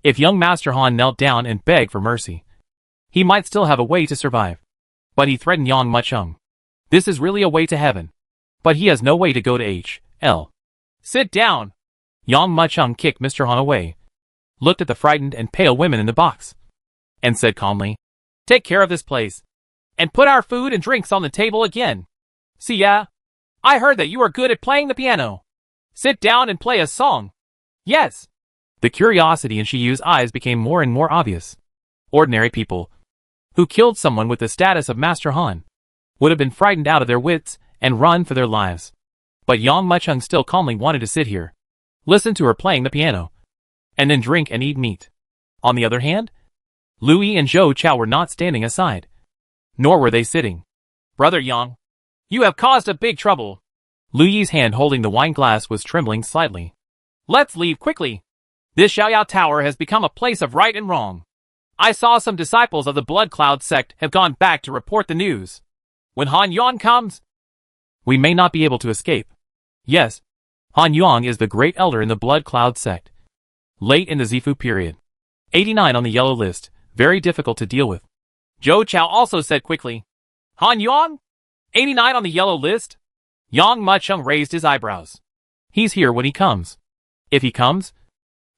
[SPEAKER 1] If young Master Han knelt down and begged for mercy, he might still have a way to survive. But he threatened Yang Muchung. This is really a way to heaven. But he has no way to go to H.L. Sit down! Yang Muchung kicked Mr. Han away, looked at the frightened and pale women in the box, and said calmly, "Take care of this place, and put our food and drinks on the table again. See ya? I heard that you are good at playing the piano. Sit down and play a song." Yes. The curiosity in Shi Yu's eyes became more and more obvious. Ordinary people, who killed someone with the status of Master Han, would have been frightened out of their wits and run for their lives. But Yang Muchung still calmly wanted to sit here, listen to her playing the piano, and then drink and eat meat. On the other hand, Louis and Zhou Chao were not standing aside, nor were they sitting. "Brother Yang, you have caused a big trouble." Louis's hand holding the wine glass was trembling slightly. "Let's leave quickly. This Xiaoyao Tower has become a place of right and wrong. I saw some disciples of the Blood Cloud sect have gone back to report the news. When Han Yuan comes, we may not be able to escape." Yes, Han Yuan is the great elder in the Blood Cloud sect. Late in the Zifu period. 89 on the yellow list, very difficult to deal with. Zhou Chao also said quickly, "Han Yuan? 89 on the yellow list?" Yang Muchung raised his eyebrows. "He's here when he comes. If he comes,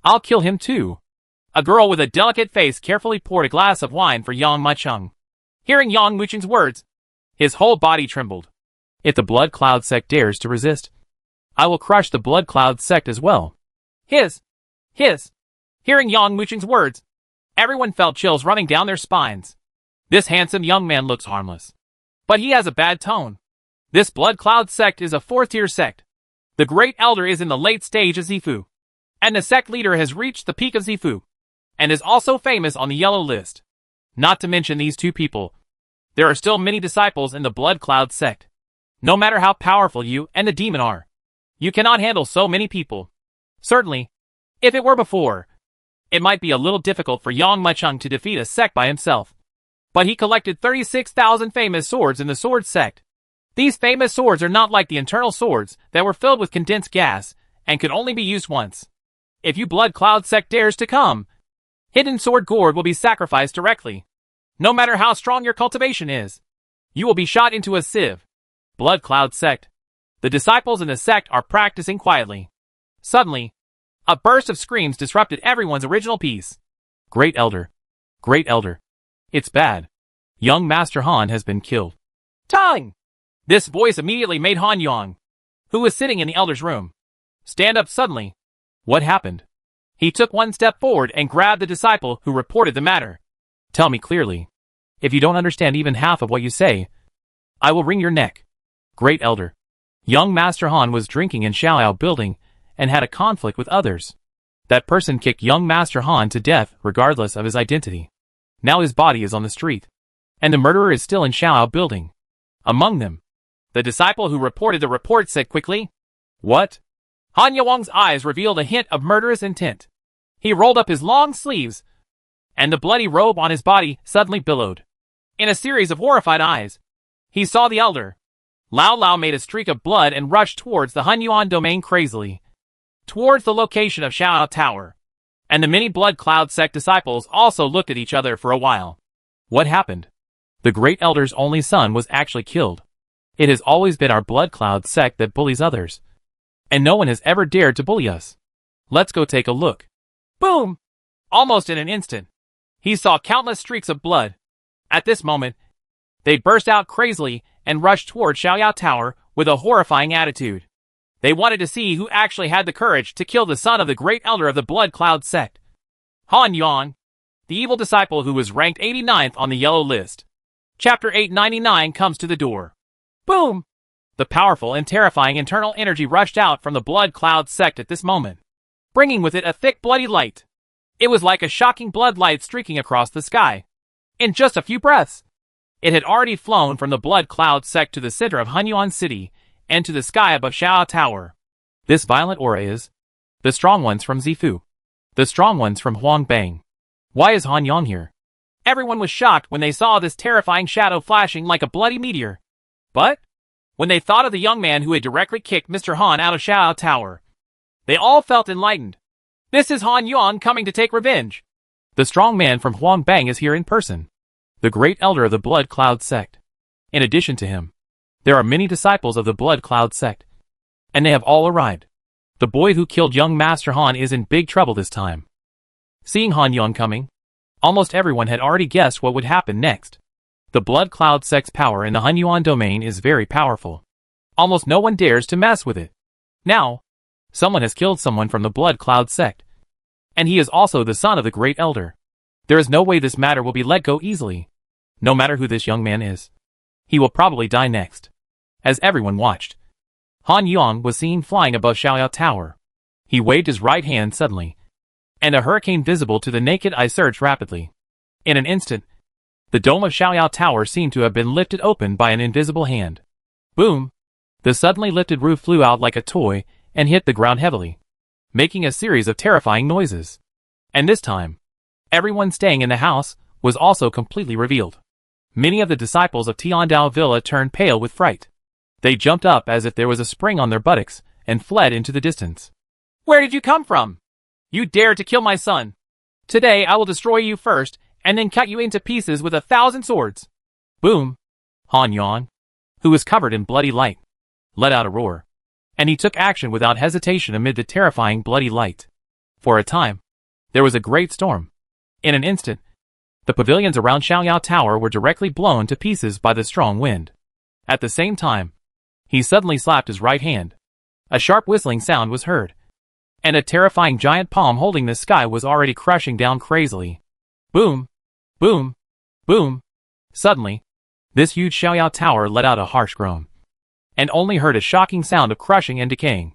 [SPEAKER 1] I'll kill him too." A girl with a delicate face carefully poured a glass of wine for Yang Muchung. Hearing Yang Muchung's words, his whole body trembled. If the Blood Cloud sect dares to resist, I will crush the Blood Cloud sect as well. Hiss! Hearing Yang Muchung's words, everyone felt chills running down their spines. This handsome young man looks harmless, but he has a bad tone. This Blood Cloud sect is a fourth-tier sect. The Great Elder is in the late stage of Zifu, and the sect leader has reached the peak of Zifu, and is also famous on the yellow list. Not to mention these two people, there are still many disciples in the Blood Cloud sect. No matter how powerful you and the demon are, you cannot handle so many people. Certainly, if it were before, it might be a little difficult for Yang Muchung to defeat a sect by himself. But he collected 36,000 famous swords in the sword sect. These famous swords are not like the internal swords that were filled with condensed gas and could only be used once. If you Blood Cloud sect dares to come, Hidden Sword Gourd will be sacrificed directly. No matter how strong your cultivation is, you will be shot into a sieve. Blood Cloud sect. The disciples in the sect are practicing quietly. Suddenly, a burst of screams disrupted everyone's original peace. Great Elder. Great Elder. It's bad. Young Master Han has been killed. Tang! This voice immediately made Han Yang, who was sitting in the Elder's room, stand up suddenly. What happened? He took one step forward and grabbed the disciple who reported the matter. Tell me clearly. If you don't understand even half of what you say, I will wring your neck. Great Elder. Young Master Han was drinking in Xiaoyao building and had a conflict with others. That person kicked young Master Han to death regardless of his identity. Now his body is on the street, and the murderer is still in Xiaoyao building. Among them, the disciple who reported the report said quickly, "What?" Han Yuang's eyes revealed a hint of murderous intent. He rolled up his long sleeves, and the bloody robe on his body suddenly billowed. In a series of horrified eyes, he saw the Elder. Lao Lao made a streak of blood and rushed towards the Hun Yuan domain crazily. towards the location of Xiao Tower. And the many Blood Cloud sect disciples also looked at each other for a while. What happened? The Great Elder's only son was actually killed. It has always been our Blood Cloud sect that bullies others. And no one has ever dared to bully us. Let's go take a look. Boom! Almost in an instant, he saw countless streaks of blood. At this moment, they burst out crazily and rushed toward Xiao Tower with a horrifying attitude. They wanted to see who actually had the courage to kill the son of the Great Elder of the Blood Cloud sect. Han Yuan, the evil disciple who was ranked 89th on the yellow list. Chapter 899 comes to the door. Boom! The powerful and terrifying internal energy rushed out from the Blood Cloud sect at this moment, bringing with it a thick bloody light. It was like a shocking blood light streaking across the sky. In just a few breaths, it had already flown from the Blood Cloud sect to the center of Hunyuan City and to the sky above Xiao Tower. This violent aura is the strong ones from Zifu, the strong ones from Huangbang. Why is Han Yang here? Everyone was shocked when they saw this terrifying shadow flashing like a bloody meteor. But when they thought of the young man who had directly kicked Mr. Han out of Xiao Tower, they all felt enlightened. This is Han Yuan coming to take revenge. The strong man from Huangbang is here in person, the Great Elder of the Blood Cloud sect. In addition to him, there are many disciples of the Blood Cloud sect, and they have all arrived. The boy who killed young Master Han is in big trouble this time. Seeing Han Yuan coming, almost everyone had already guessed what would happen next. The Blood Cloud sect's power in the Hunyuan domain is very powerful. Almost no one dares to mess with it. Now, someone has killed someone from the Blood Cloud sect, and he is also the son of the Great Elder. There is no way this matter will be let go easily. No matter who this young man is, he will probably die next. As everyone watched, Han Yuan was seen flying above Xiao Tower. He waved his right hand suddenly, and a hurricane visible to the naked eye surged rapidly. In an instant, the dome of Xiao Tower seemed to have been lifted open by an invisible hand. Boom! The suddenly lifted roof flew out like a toy and hit the ground heavily, making a series of terrifying noises. And this time, everyone staying in the house was also completely revealed. Many of the disciples of Tiandao Villa turned pale with fright. They jumped up as if there was a spring on their buttocks and fled into the distance. Where did you come from? You dared to kill my son. Today I will destroy you first and then cut you into pieces with 1,000 swords. Boom! Han Yuan, who was covered in bloody light, let out a roar, and he took action without hesitation amid the terrifying bloody light. For a time, there was a great storm. In an instant, the pavilions around Xiao Tower were directly blown to pieces by the strong wind. At the same time, he suddenly slapped his right hand. A sharp whistling sound was heard, and a terrifying giant palm holding the sky was already crushing down crazily. Boom! Boom! Boom! Suddenly, this huge Xiao Tower let out a harsh groan, and only heard a shocking sound of crushing and decaying.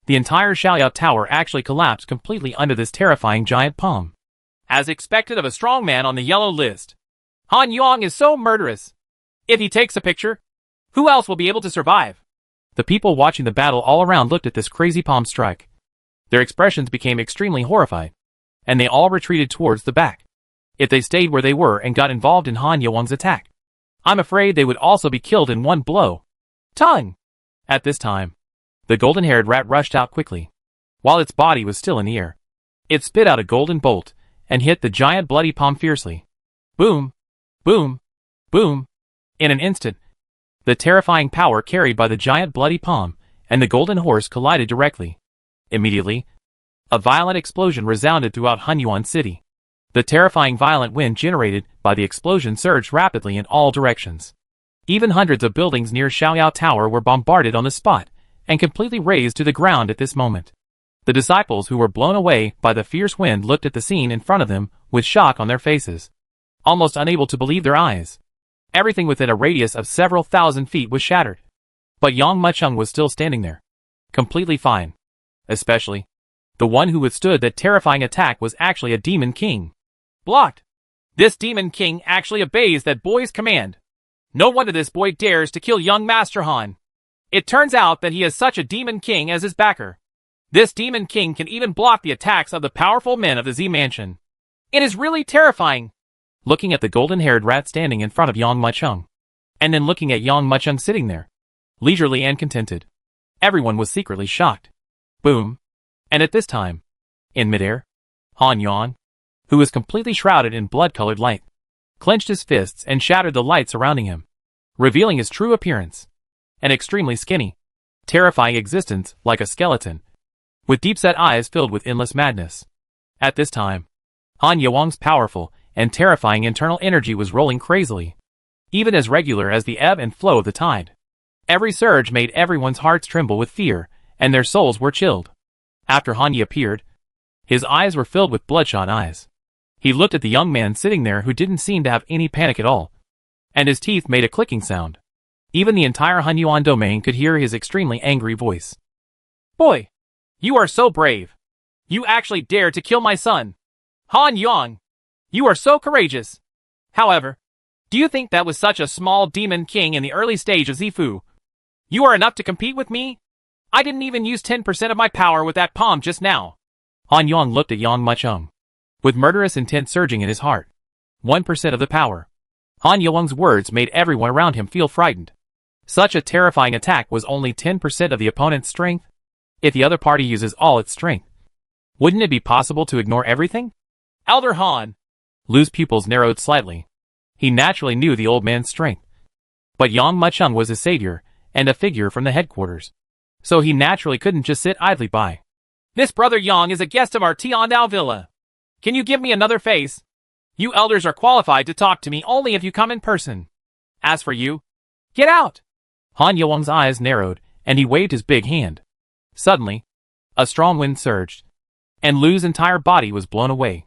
[SPEAKER 1] The entire Xiao Tower actually collapsed completely under this terrifying giant palm. As expected of a strong man on the yellow list, Han Yuan is so murderous. If he takes a picture, who else will be able to survive? The people watching the battle all around looked at this crazy palm strike. Their expressions became extremely horrified, and they all retreated towards the back. If they stayed where they were and got involved in Han Yuan's attack, I'm afraid they would also be killed in one blow. Tongue! At this time, the golden-haired rat rushed out quickly. While its body was still in the air, it spit out a golden bolt and hit the giant bloody palm fiercely. Boom! Boom! Boom! In an instant, the terrifying power carried by the giant bloody palm and the golden horse collided directly. Immediately, a violent explosion resounded throughout Hunyuan City. The terrifying violent wind generated by the explosion surged rapidly in all directions. Even hundreds of buildings near Xiao Tower were bombarded on the spot and completely razed to the ground at this moment. The disciples who were blown away by the fierce wind looked at the scene in front of them with shock on their faces, almost unable to believe their eyes. Everything within a radius of several thousand feet was shattered. But Yang Mucheng was still standing there, completely fine. Especially, the one who withstood that terrifying attack was actually a demon king. Blocked! This demon king actually obeys that boy's command. No wonder this boy dares to kill young Master Han. It turns out that he has such a demon king as his backer. This demon king can even block the attacks of the powerful men of the Z Mansion. It is really terrifying. Looking at the golden-haired rat standing in front of Yang Mucheng, and then looking at Yang Mucheng sitting there, leisurely and contented, everyone was secretly shocked. Boom! And at this time, in midair, Han Yang, who was completely shrouded in blood-colored light, clenched his fists and shattered the light surrounding him, revealing his true appearance. An extremely skinny, terrifying existence like a skeleton, with deep-set eyes filled with endless madness. At this time, Han Yang's powerful and terrifying internal energy was rolling crazily, even as regular as the ebb and flow of the tide. Every surge made everyone's hearts tremble with fear, and their souls were chilled. After Han Yi appeared, his eyes were filled with bloodshot eyes. He looked at the young man sitting there who didn't seem to have any panic at all, and his teeth made a clicking sound. Even the entire Hunyuan domain could hear his extremely angry voice. "Boy, you are so brave. You actually dared to kill my son. Han Yang, you are so courageous. However, do you think that was such a small demon king in the early stage of Zifu? You are enough to compete with me? I didn't even use 10% of my power with that palm just now." Han Yang looked at Yang Mucheng, with murderous intent surging in his heart. 1% of the power. Han Yang's words made everyone around him feel frightened. Such a terrifying attack was only 10% of the opponent's strength. If the other party uses all its strength, wouldn't it be possible to ignore everything? Elder Han. Lu's pupils narrowed slightly. He naturally knew the old man's strength. But Yang Mucheng was his savior, and a figure from the headquarters. So he naturally couldn't just sit idly by. "This brother Yang is a guest of our Tiandao Villa. Can you give me another face? You elders are qualified to talk to me only if you come in person. As for you, get out!" Han Yang's eyes narrowed, and he waved his big hand. Suddenly, a strong wind surged, and Lu's entire body was blown away.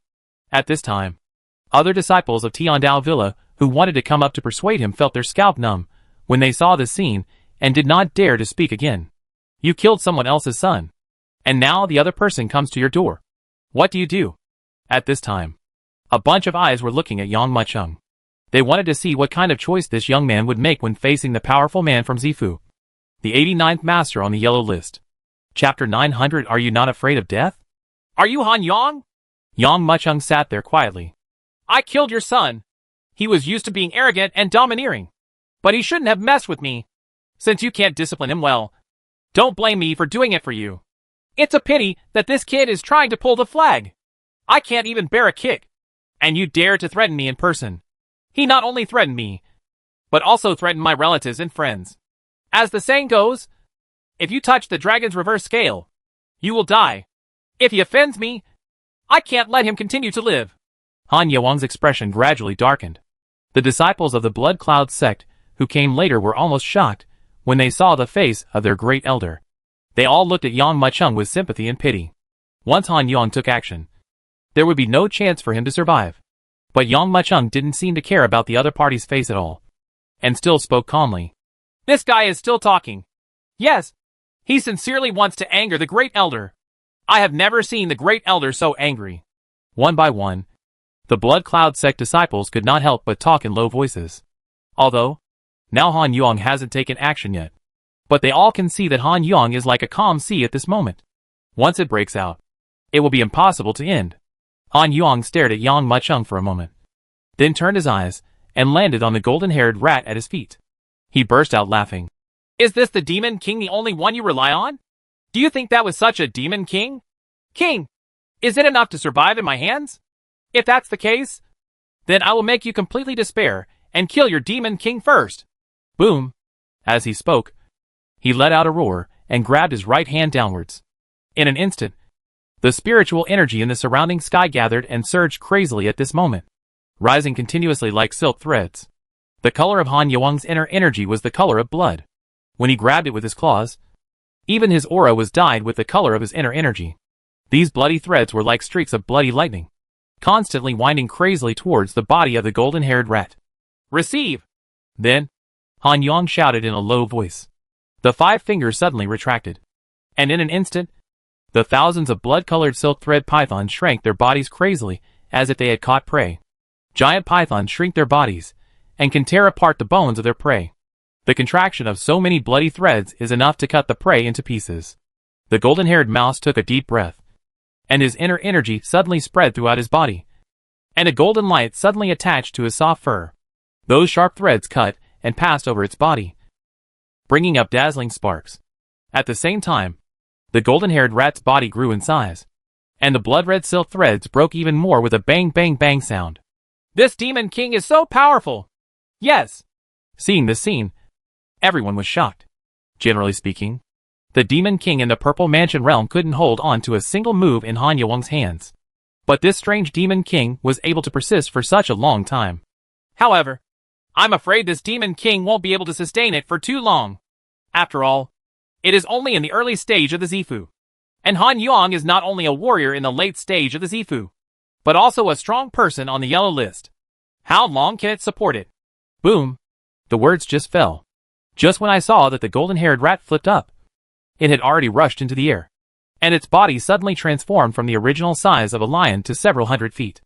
[SPEAKER 1] At this time, other disciples of Tiandao Villa who wanted to come up to persuade him felt their scalp numb when they saw the scene and did not dare to speak again. You killed someone else's son, and now the other person comes to your door. What do you do? At this time, a bunch of eyes were looking at Yang Mucheng. They wanted to see what kind of choice this young man would make when facing the powerful man from Zifu, the 89th master on the yellow list. Chapter 900. Are you not afraid of death? Are you Han Yang? Yang Mucheng sat there quietly. I killed your son. He was used to being arrogant and domineering. But he shouldn't have messed with me. Since you can't discipline him well, don't blame me for doing it for you. It's a pity that this kid is trying to pull the flag. I can't even bear a kick. And you dare to threaten me in person. He not only threatened me, but also threatened my relatives and friends. As the saying goes, if you touch the dragon's reverse scale, you will die. If he offends me, I can't let him continue to live. Han Yang's expression gradually darkened. The disciples of the Blood Cloud sect who came later were almost shocked when they saw the face of their great elder. They all looked at Yang Mucheng with sympathy and pity. Once Han Yang took action, there would be no chance for him to survive. But Yang Mucheng didn't seem to care about the other party's face at all, and still spoke calmly. This guy is still talking. Yes, he sincerely wants to anger the great elder. I have never seen the great elder so angry. One by one, the Blood Cloud sect disciples could not help but talk in low voices. Although, now Han Yang hasn't taken action yet. But they all can see that Han Yang is like a calm sea at this moment. Once it breaks out, it will be impossible to end. Han Yang stared at Yang Mucheng for a moment, then turned his eyes and landed on the golden-haired rat at his feet. He burst out laughing. Is this the Demon King, the only one you rely on? Do you think that was such a Demon King? King, is it enough to survive in my hands? If that's the case, then I will make you completely despair and kill your Demon King first. Boom. As he spoke, he let out a roar and grabbed his right hand downwards. In an instant, the spiritual energy in the surrounding sky gathered and surged crazily at this moment, rising continuously like silk threads. The color of Han Yang's inner energy was the color of blood. When he grabbed it with his claws, even his aura was dyed with the color of his inner energy. These bloody threads were like streaks of bloody lightning, constantly winding crazily towards the body of the golden-haired rat. Receive! Then, Han Yang shouted in a low voice. The 5 fingers suddenly retracted, and in an instant, the thousands of blood-colored silk thread pythons shrank their bodies crazily as if they had caught prey. Giant pythons shrink their bodies and can tear apart the bones of their prey. The contraction of so many bloody threads is enough to cut the prey into pieces. The golden-haired mouse took a deep breath, and his inner energy suddenly spread throughout his body, and a golden light suddenly attached to his soft fur. Those sharp threads cut and passed over its body, bringing up dazzling sparks. At the same time, The golden-haired rat's body grew in size, and the blood-red silk threads broke even more with a bang bang bang sound. This Demon King is so powerful! Yes! Seeing this scene, everyone was shocked. Generally speaking, the Demon King in the Purple Mansion realm couldn't hold on to a single move in Han Yuang's hands. But this strange Demon King was able to persist for such a long time. However, I'm afraid this Demon King won't be able to sustain it for too long. After all, it is only in the early stage of the Zifu. And Han Yuang is not only a warrior in the late stage of the Zifu, but also a strong person on the yellow list. How long can it support it? Boom! The words just fell. Just when I saw that the golden-haired rat flipped up, it had already rushed into the air, and its body suddenly transformed from the original size of a lion to several hundred feet.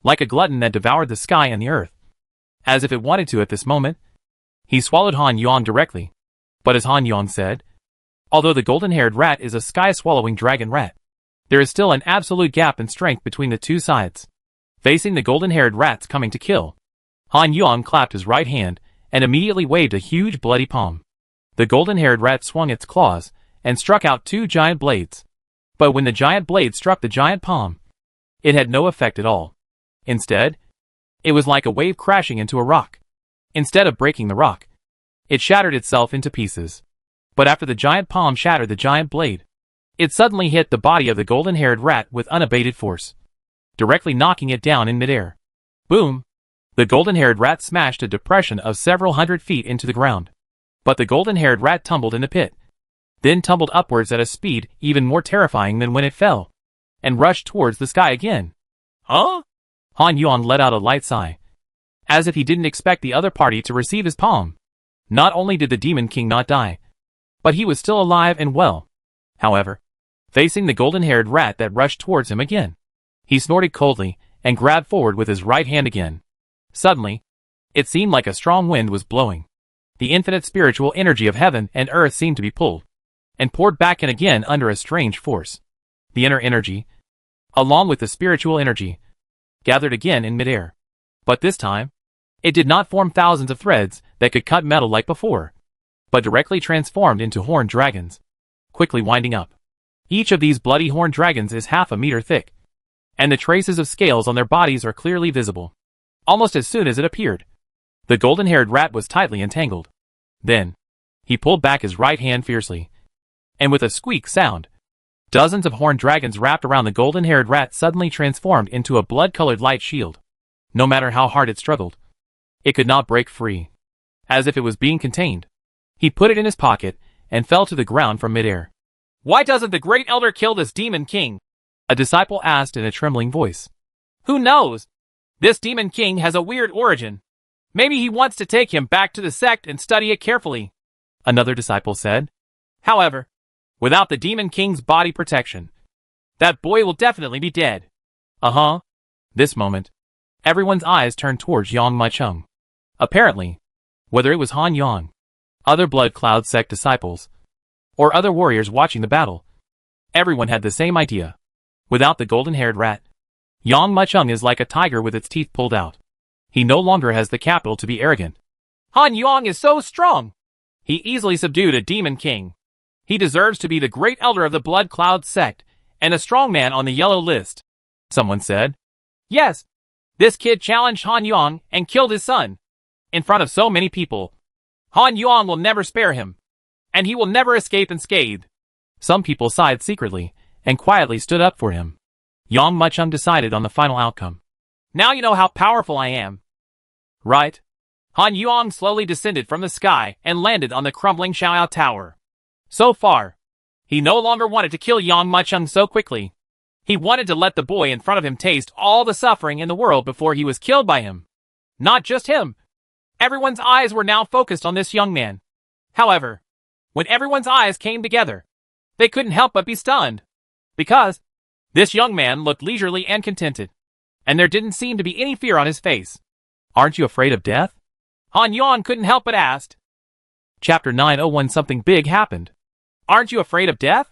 [SPEAKER 1] Like a glutton that devoured the sky and the earth. As if it wanted to at this moment, he swallowed Han Yuang directly. But as Han Yuang said, although the golden-haired rat is a sky-swallowing dragon rat, there is still an absolute gap in strength between the two sides. Facing the golden-haired rats coming to kill, Han Yuang clapped his right hand and immediately waved a huge bloody palm. The golden-haired rat swung its claws and struck out two giant blades. But when the giant blade struck the giant palm, it had no effect at all. Instead, it was like a wave crashing into a rock. Instead of breaking the rock, it shattered itself into pieces. But after the giant palm shattered the giant blade, it suddenly hit the body of the golden-haired rat with unabated force, directly knocking it down in midair. Boom! The golden-haired rat smashed a depression of several hundred feet into the ground. But the golden-haired rat tumbled in the pit, then tumbled upwards at a speed even more terrifying than when it fell, and rushed towards the sky again. Huh? Han Yuang let out a light sigh, as if he didn't expect the other party to receive his palm. Not only did the Demon King not die, but he was still alive and well. However, facing the golden-haired rat that rushed towards him again, he snorted coldly and grabbed forward with his right hand again. Suddenly, it seemed like a strong wind was blowing. The infinite spiritual energy of heaven and earth seemed to be pulled and poured back in again under a strange force. The inner energy, along with the spiritual energy, gathered again in midair. But this time, it did not form thousands of threads that could cut metal like before, but directly transformed into horned dragons, quickly winding up. Each of these bloody horned dragons is half a meter thick, and the traces of scales on their bodies are clearly visible. Almost as soon as it appeared, the golden-haired rat was tightly entangled. Then, he pulled back his right hand fiercely, and with a squeak sound, dozens of horned dragons wrapped around the golden-haired rat suddenly transformed into a blood-colored light shield. No matter how hard it struggled, it could not break free. As if it was being contained, he put it in his pocket and fell to the ground from midair. Why doesn't the Great Elder kill this Demon King? A disciple asked in a trembling voice. Who knows? This Demon King has a weird origin. Maybe he wants to take him back to the sect and study it carefully, another disciple said. However, without the Demon King's body protection, that boy will definitely be dead. This moment, everyone's eyes turned towards Yang Maicheng. Apparently, whether it was Han Yuang, other Blood Cloud sect disciples, or other warriors watching the battle, everyone had the same idea. Without the golden-haired rat, Yang Maicheng is like a tiger with its teeth pulled out. He no longer has the capital to be arrogant. Han Yuang is so strong! He easily subdued a Demon King. He deserves to be the Great Elder of the Blood Cloud sect, and a strong man on the yellow list, someone said. Yes, this kid challenged Han Yuang and killed his son, in front of so many people. Han Yuang will never spare him, and he will never escape unscathed. Some people sighed secretly, and quietly stood up for him. Yang Maicheng decided on the final outcome. Now you know how powerful I am. Right? Han Yuang slowly descended from the sky and landed on the crumbling Xiaoyao Tower. So far, he no longer wanted to kill Yang Maicheng so quickly. He wanted to let the boy in front of him taste all the suffering in the world before he was killed by him. Not just him. Everyone's eyes were now focused on this young man. However, when everyone's eyes came together, they couldn't help but be stunned. Because this young man looked leisurely and contented, and there didn't seem to be any fear on his face. Aren't you afraid of death? Han Yuang couldn't help but ask. Chapter 901. Something big happened. Aren't you afraid of death?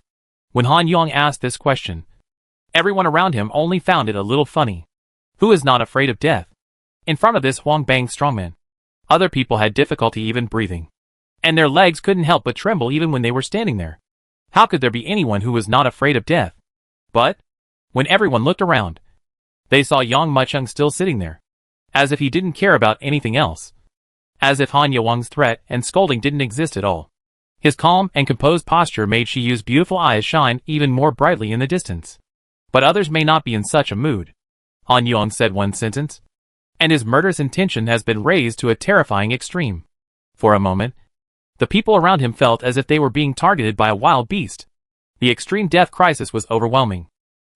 [SPEAKER 1] When Han Yuang asked this question, everyone around him only found it a little funny. Who is not afraid of death? In front of this Huang Bang strongman, other people had difficulty even breathing, and their legs couldn't help but tremble even when they were standing there. How could there be anyone who was not afraid of death? But, when everyone looked around, they saw Yang Muchung still sitting there, as if he didn't care about anything else. As if Han Yuang's threat and scolding didn't exist at all. His calm and composed posture made Shi Yu's beautiful eyes shine even more brightly in the distance. But others may not be in such a mood. Han Yuang said one sentence, and his murderous intention has been raised to a terrifying extreme. For a moment, the people around him felt as if they were being targeted by a wild beast. The extreme death crisis was overwhelming.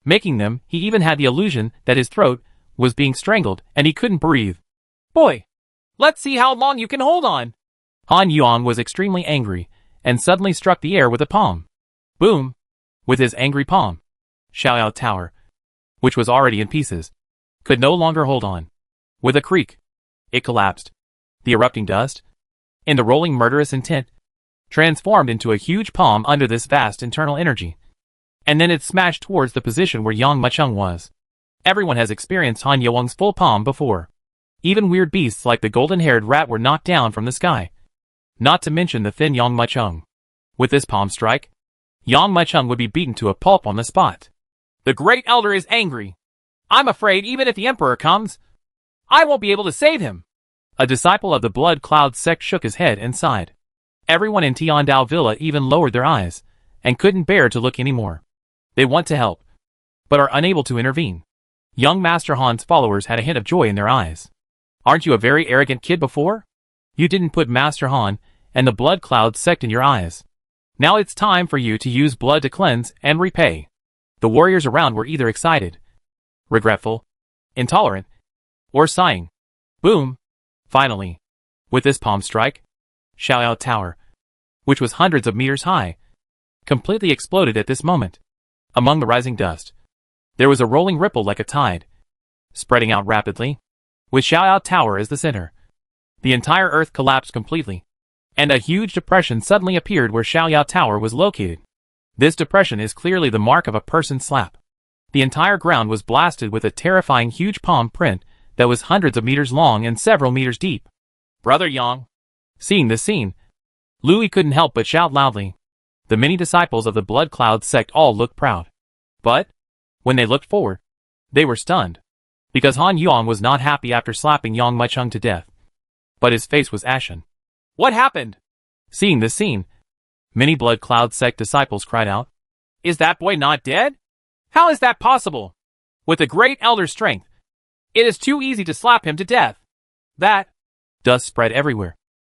[SPEAKER 1] Making them, he even had the illusion that his throat was being strangled and he couldn't breathe. Boy, let's see how long you can hold on. Han Yuang was extremely angry and suddenly struck the air with a palm. Boom! With his angry palm, Xiaoyao Tower, which was already in pieces, could no longer hold on. With a creak, it collapsed. The erupting dust, in the rolling murderous intent, transformed into a huge palm under this vast internal energy. And then it smashed towards the position where Yang Muchung was. Everyone has experienced Han Yuang's full palm before. Even weird beasts like the golden-haired rat were knocked down from the sky. Not to mention the thin Yang Muchung. With this palm strike, Yang Muchung would be beaten to a pulp on the spot. The Great Elder is angry. I'm afraid even if the Emperor comes, I won't be able to save him. A disciple of the Blood Cloud sect shook his head and sighed. Everyone in Tiandao Villa even lowered their eyes, and couldn't bear to look anymore. They want to help, but are unable to intervene. Young Master Han's followers had a hint of joy in their eyes. Aren't you a very arrogant kid before? You didn't put Master Han and the Blood Cloud sect in your eyes. Now it's time for you to use blood to cleanse and repay. The warriors around were either excited, regretful, intolerant, or sighing. Boom! Finally, with this palm strike, Xiaoyao Tower, which was hundreds of meters high, completely exploded at this moment. Among the rising dust, there was a rolling ripple like a tide, spreading out rapidly, with Xiaoyao Tower as the center. The entire earth collapsed completely, and a huge depression suddenly appeared where Xiaoyao Tower was located. This depression is clearly the mark of a person's slap. The entire ground was blasted with a terrifying huge palm print that was hundreds of meters long and several meters deep. Brother Yang. Seeing this scene, Louis couldn't help but shout loudly. The many disciples of the Blood Cloud sect all looked proud. But, when they looked forward, they were stunned. Because Han Yuang was not happy after slapping Yang Muchung to death. But his face was ashen. What happened? Seeing this scene, many Blood Cloud sect disciples cried out. Is that boy not dead? How is that possible? With the Great Elder's strength, it is too easy to slap him to death. That dust spread everywhere,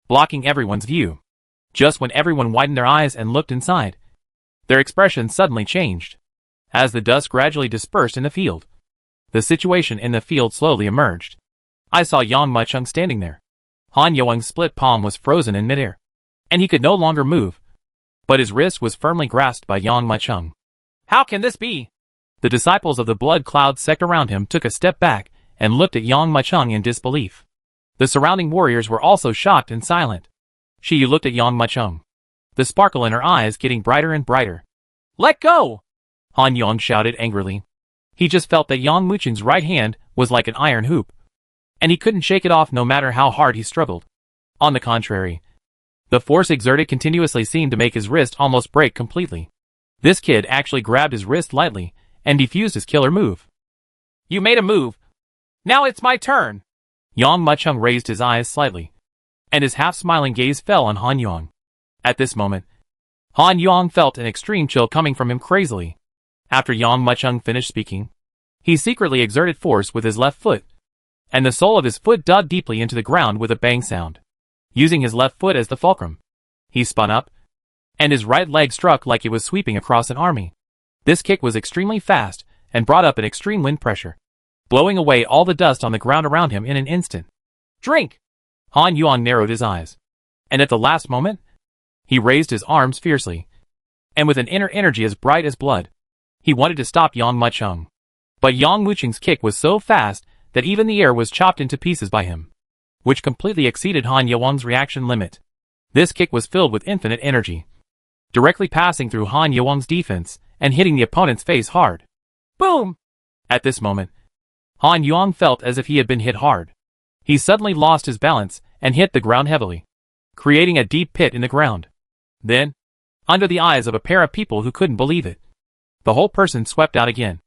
[SPEAKER 1] blocking everyone's view. Just when everyone widened their eyes and looked inside, their expression suddenly changed. As the dust gradually dispersed in the field, the situation in the field slowly emerged. I saw Yang Muchung standing there. Han Yuang's split palm was frozen in midair, and he could no longer move, but his wrist was firmly grasped by Yang Muchung. How can this be? The disciples of the Blood Cloud sect around him took a step back and looked at Yang Muchung in disbelief. The surrounding warriors were also shocked and silent. Shi Yu looked at Yang Muchung, the sparkle in her eyes getting brighter and brighter. Let go! Han Yuang shouted angrily. He just felt that Yang Muchung's right hand was like an iron hoop, and he couldn't shake it off no matter how hard he struggled. On the contrary, the force exerted continuously seemed to make his wrist almost break completely. This kid actually grabbed his wrist lightly and defused his killer move. You made a move. Now it's my turn. Yang Muchung raised his eyes slightly, and his half-smiling gaze fell on Han Yuang. At this moment, Han Yuang felt an extreme chill coming from him crazily. After Yang Muchung finished speaking, he secretly exerted force with his left foot, and the sole of his foot dug deeply into the ground with a bang sound. Using his left foot as the fulcrum, he spun up, and his right leg struck like it was sweeping across an army. This kick was extremely fast and brought up an extreme wind pressure, blowing away all the dust on the ground around him in an instant. Drink! Han Yuang narrowed his eyes, and at the last moment, he raised his arms fiercely, and with an inner energy as bright as blood, he wanted to stop Yang Muchung. But Yang Muchung's kick was so fast that even the air was chopped into pieces by him, which completely exceeded Han Yuang's reaction limit. This kick was filled with infinite energy, directly passing through Han Yuang's defense and hitting the opponent's face hard. Boom! At this moment, Han Yuang felt as if he had been hit hard. He suddenly lost his balance and hit the ground heavily, creating a deep pit in the ground. Then, under the eyes of a pair of people who couldn't believe it. The whole person swept out again,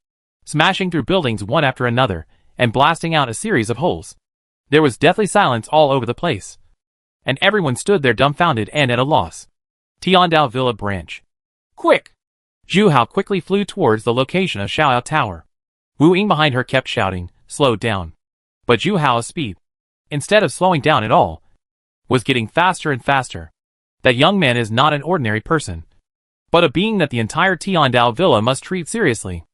[SPEAKER 1] smashing through buildings one after another, and blasting out a series of holes. There was deathly silence all over the place, and everyone stood there dumbfounded and at a loss. Tiandao Villa branch. Quick! Zhu Hao quickly flew towards the location of Xiaoyao Tower. Wu Ying behind her kept shouting, "Slow down." But Zhu Hao's speed, instead of slowing down at all, was getting faster and faster. That young man is not an ordinary person, but a being that the entire Tiandao Villa must treat seriously.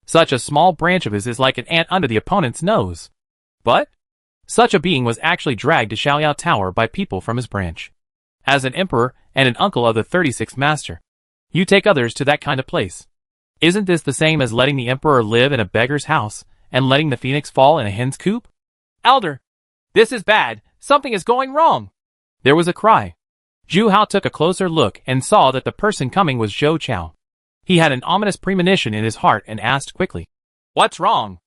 [SPEAKER 1] Such a small branch of his is like an ant under the opponent's nose. But such a being was actually dragged to Xiaoyao Tower by people from his branch. As an emperor and an uncle of the 36th master, you take others to that kind of place. Isn't this the same as letting the emperor live in a beggar's house and letting the phoenix fall in a hen's coop? Elder, this is bad. Something is going wrong. There was a cry. Zhu Hao took a closer look and saw that the person coming was Zhou Chao. He had an ominous premonition in his heart and asked quickly, "What's wrong?"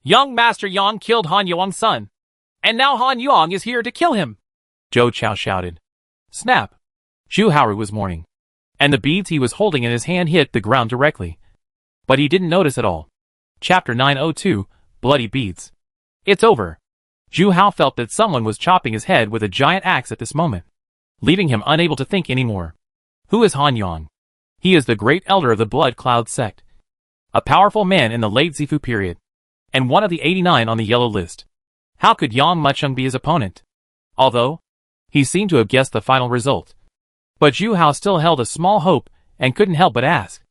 [SPEAKER 1] "Young Master Yang killed Han Yuang's son, and now Han Yuang is here to kill him," Zhou Chao shouted. Snap! Zhu Hao was mourning, and the beads he was holding in his hand hit the ground directly. But he didn't notice at all. Chapter 902, Bloody Beads. It's over. Zhu Hao felt that someone was chopping his head with a giant axe at this moment, leaving him unable to think anymore. Who is Han Yang? He is the great elder of the Blood Cloud sect, a powerful man in the late Zifu period, and one of the 89 on the yellow list. How could Yang Mucheng be his opponent? Although he seemed to have guessed the final result, but Zhu Hao still held a small hope and couldn't help but ask,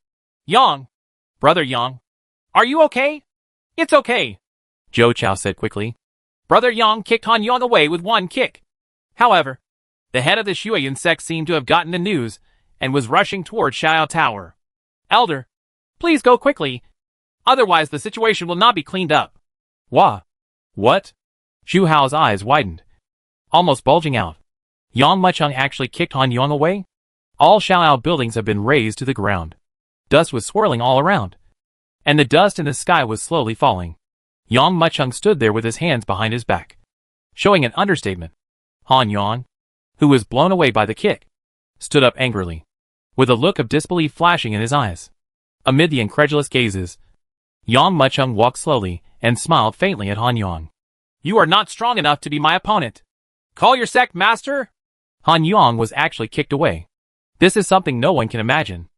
[SPEAKER 1] "Yang, brother Yang, are you okay?" "It's okay," Zhou Chao said quickly. "Brother Yang kicked Han Yang away with one kick." However, the head of the Shuoyan sect seemed to have gotten the news and was rushing toward Xiaoyao Tower. "Elder, please go quickly. Otherwise the situation will not be cleaned up." What? Zhu Hao's eyes widened, almost bulging out. Yang Mucheng actually kicked Han Yang away? All Xiaoyao buildings have been razed to the ground. Dust was swirling all around, and the dust in the sky was slowly falling. Yang Mucheng stood there with his hands behind his back, showing an understatement. Han Yang, who was blown away by the kick, stood up angrily, with a look of disbelief flashing in his eyes. Amid the incredulous gazes, Yang Mucheng walked slowly and smiled faintly at Han Yang. "You are not strong enough to be my opponent. Call your sect master?" Han Yang was actually kicked away. This is something no one can imagine.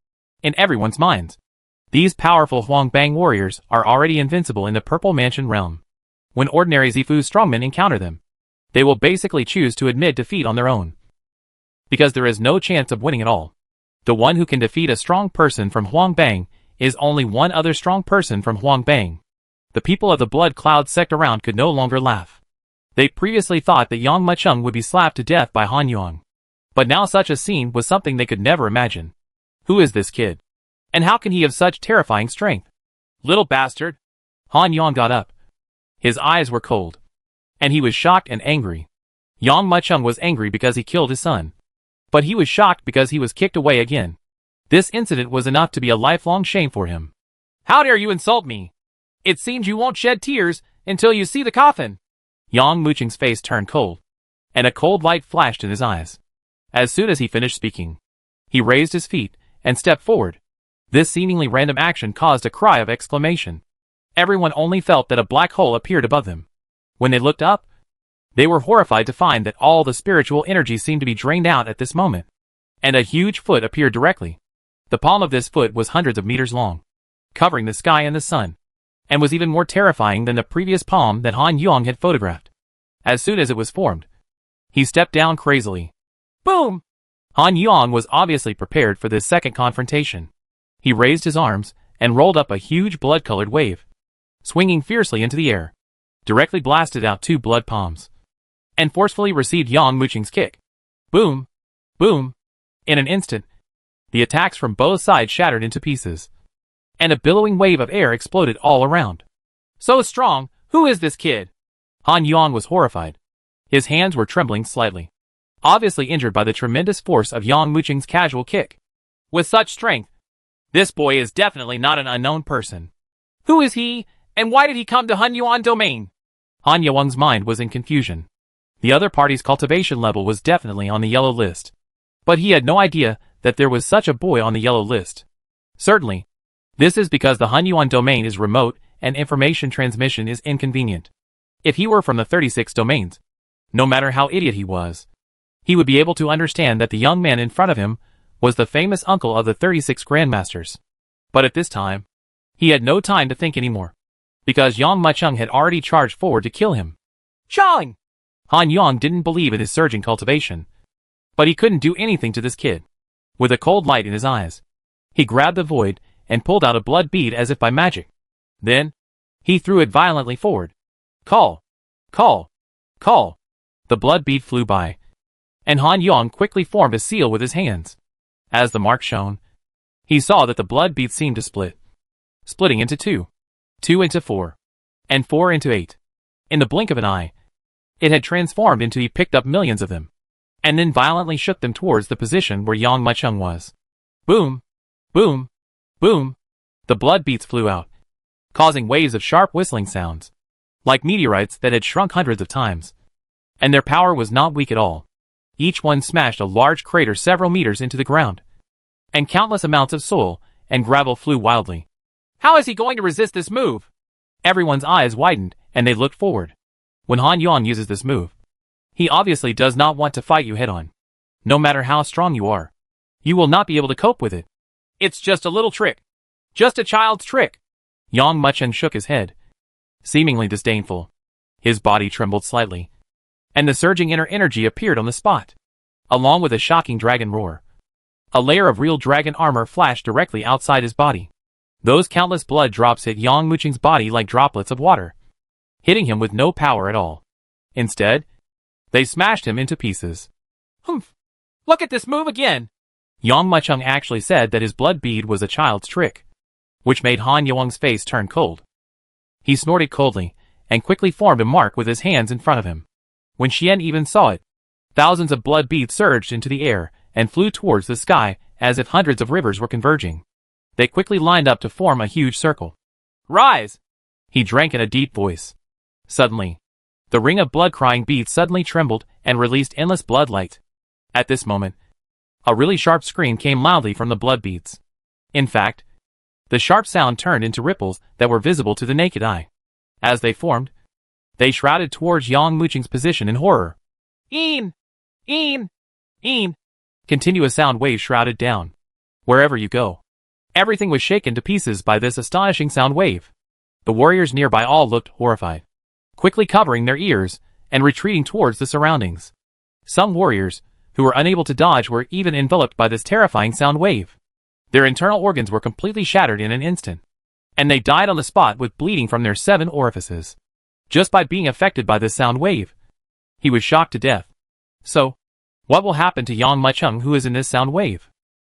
[SPEAKER 1] In everyone's minds, these powerful Huangbang warriors are already invincible in the Purple Mansion realm. When ordinary Zifu strongmen encounter them, they will basically choose to admit defeat on their own, because there is no chance of winning at all. The one who can defeat a strong person from Huangbang is only one other strong person from Huangbang. The people of the Blood Cloud sect around could no longer laugh. They previously thought that Yang Mucheng would be slapped to death by Han Yang, but now such a scene was something they could never imagine. Who is this kid? And how can he have such terrifying strength? "Little bastard!" Han Yang got up. His eyes were cold, and he was shocked and angry. Yang Mucheng was angry because he killed his son, but he was shocked because he was kicked away again. This incident was enough to be a lifelong shame for him. "How dare you insult me? It seems you won't shed tears until you see the coffin." Yang Mucheng's face turned cold, and a cold light flashed in his eyes. As soon as he finished speaking, he raised his feet and stepped forward. This seemingly random action caused a cry of exclamation. Everyone only felt that a black hole appeared above them. When they looked up, they were horrified to find that all the spiritual energy seemed to be drained out at this moment, and a huge foot appeared directly. The palm of this foot was hundreds of meters long, covering the sky and the sun, and was even more terrifying than the previous palm that Han Yang had photographed. As soon as it was formed, he stepped down crazily. Boom! Han Yang was obviously prepared for this second confrontation. He raised his arms and rolled up a huge blood-colored wave, swinging fiercely into the air, directly blasted out two blood palms, and forcefully received Yang Mucheng's kick. Boom! Boom! In an instant, the attacks from both sides shattered into pieces, and a billowing wave of air exploded all around. "So strong! Who is this kid?" Han Yang was horrified. His hands were trembling slightly, obviously injured by the tremendous force of Yang Mucheng's casual kick. "With such strength, this boy is definitely not an unknown person. Who is he, and why did he come to Han Yuan domain?" Han Yuan's mind was in confusion. The other party's cultivation level was definitely on the yellow list, but he had no idea that there was such a boy on the yellow list. Certainly. This is because the Hunyuan domain is remote and information transmission is inconvenient. If he were from the 36 domains, no matter how idiot he was, he would be able to understand that the young man in front of him was the famous uncle of the 36 grandmasters. But at this time, he had no time to think anymore, because Yang Mucheng had already charged forward to kill him. Chang! Han Yang didn't believe in his surging cultivation, but he couldn't do anything to this kid. With a cold light in his eyes, he grabbed the void and pulled out a blood bead as if by magic. Then, he threw it violently forward. Call! Call! Call! The blood bead flew by, and Han Yang quickly formed a seal with his hands. As the mark shone, he saw that the blood bead seemed to split, splitting into 2, 2 into 4, and 4 into 8. In the blink of an eye, it had transformed into he picked up millions of them, and then violently shook them towards the position where Yang Mucheng was. Boom! Boom! Boom! The blood beads flew out, causing waves of sharp whistling sounds, like meteorites that had shrunk hundreds of times. And their power was not weak at all. Each one smashed a large crater several meters into the ground, and countless amounts of soil and gravel flew wildly. How is he going to resist this move? Everyone's eyes widened, and they looked forward. When Han Yang uses this move, he obviously does not want to fight you head-on. No matter how strong you are, you will not be able to cope with it. It's just a little trick. Just a child's trick. Yang Mucheng shook his head, seemingly disdainful. His body trembled slightly, and the surging inner energy appeared on the spot, along with a shocking dragon roar. A layer of real dragon armor flashed directly outside his body. Those countless blood drops hit Yang Mucheng's body like droplets of water, hitting him with no power at all. Instead, they smashed him into pieces. Humph! Look at this move again! Yang Mucheng actually said that his blood bead was a child's trick, which made Han Yang's face turn cold. He snorted coldly, and quickly formed a mark with his hands in front of him. When Xian even saw it, thousands of blood beads surged into the air and flew towards the sky as if hundreds of rivers were converging. They quickly lined up to form a huge circle. Rise! He drank in a deep voice. Suddenly, the ring of blood-crying beads suddenly trembled and released endless blood light. At this moment, a really sharp scream came loudly from the blood beads. In fact, the sharp sound turned into ripples that were visible to the naked eye. As they formed, they shrouded towards Yang Mucheng's position in horror. Een! Een! Een! Continuous sound waves shrouded down. Wherever you go, everything was shaken to pieces by this astonishing sound wave. The warriors nearby all looked horrified, quickly covering their ears and retreating towards the surroundings. Some warriors, who were unable to dodge, were even enveloped by this terrifying sound wave. Their internal organs were completely shattered in an instant, and they died on the spot with bleeding from their 7 orifices. Just by being affected by this sound wave, he was shocked to death. So, what will happen to Yang Mucheng, who is in this sound wave?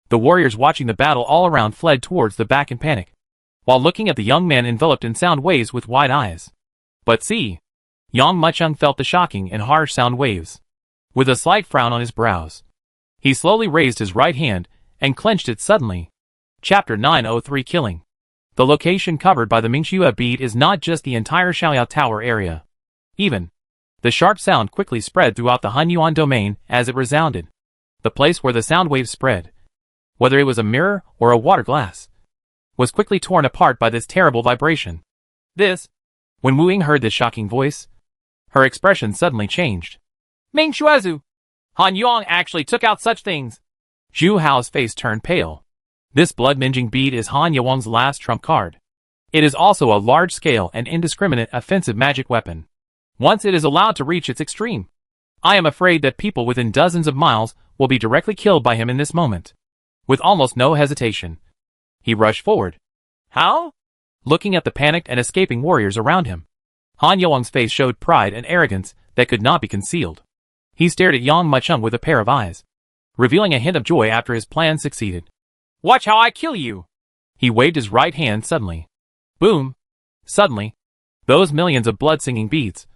[SPEAKER 1] The warriors watching the battle all around fled towards the back in panic, while looking at the young man enveloped in sound waves with wide eyes. But see, Yang Mucheng felt the shocking and harsh sound waves. With a slight frown on his brows, he slowly raised his right hand and clenched it suddenly. Chapter 903 Killing. The location covered by the Mingxue bead is not just the entire Xiaoyao Tower area. Even, the sharp sound quickly spread throughout the Hunyuan domain as it resounded. The place where the sound wave spread, whether it was a mirror or a water glass, was quickly torn apart by this terrible vibration. When Wu Ying heard this shocking voice, her expression suddenly changed. Ming Shuazu! Han Yang actually took out such things! Zhu Hao's face turned pale. This blood-minging bead is Han Yang's last trump card. It is also a large-scale and indiscriminate offensive magic weapon. Once it is allowed to reach its extreme, I am afraid that people within dozens of miles will be directly killed by him in this moment. With almost no hesitation, he rushed forward. How? Looking at the panicked and escaping warriors around him, Han Yang's face showed pride and arrogance that could not be concealed. He stared at Yang Mucheng with a pair of eyes, revealing a hint of joy after his plan succeeded. Watch how I kill you! He waved his right hand suddenly. Boom! Suddenly, those millions of blood-singing beads,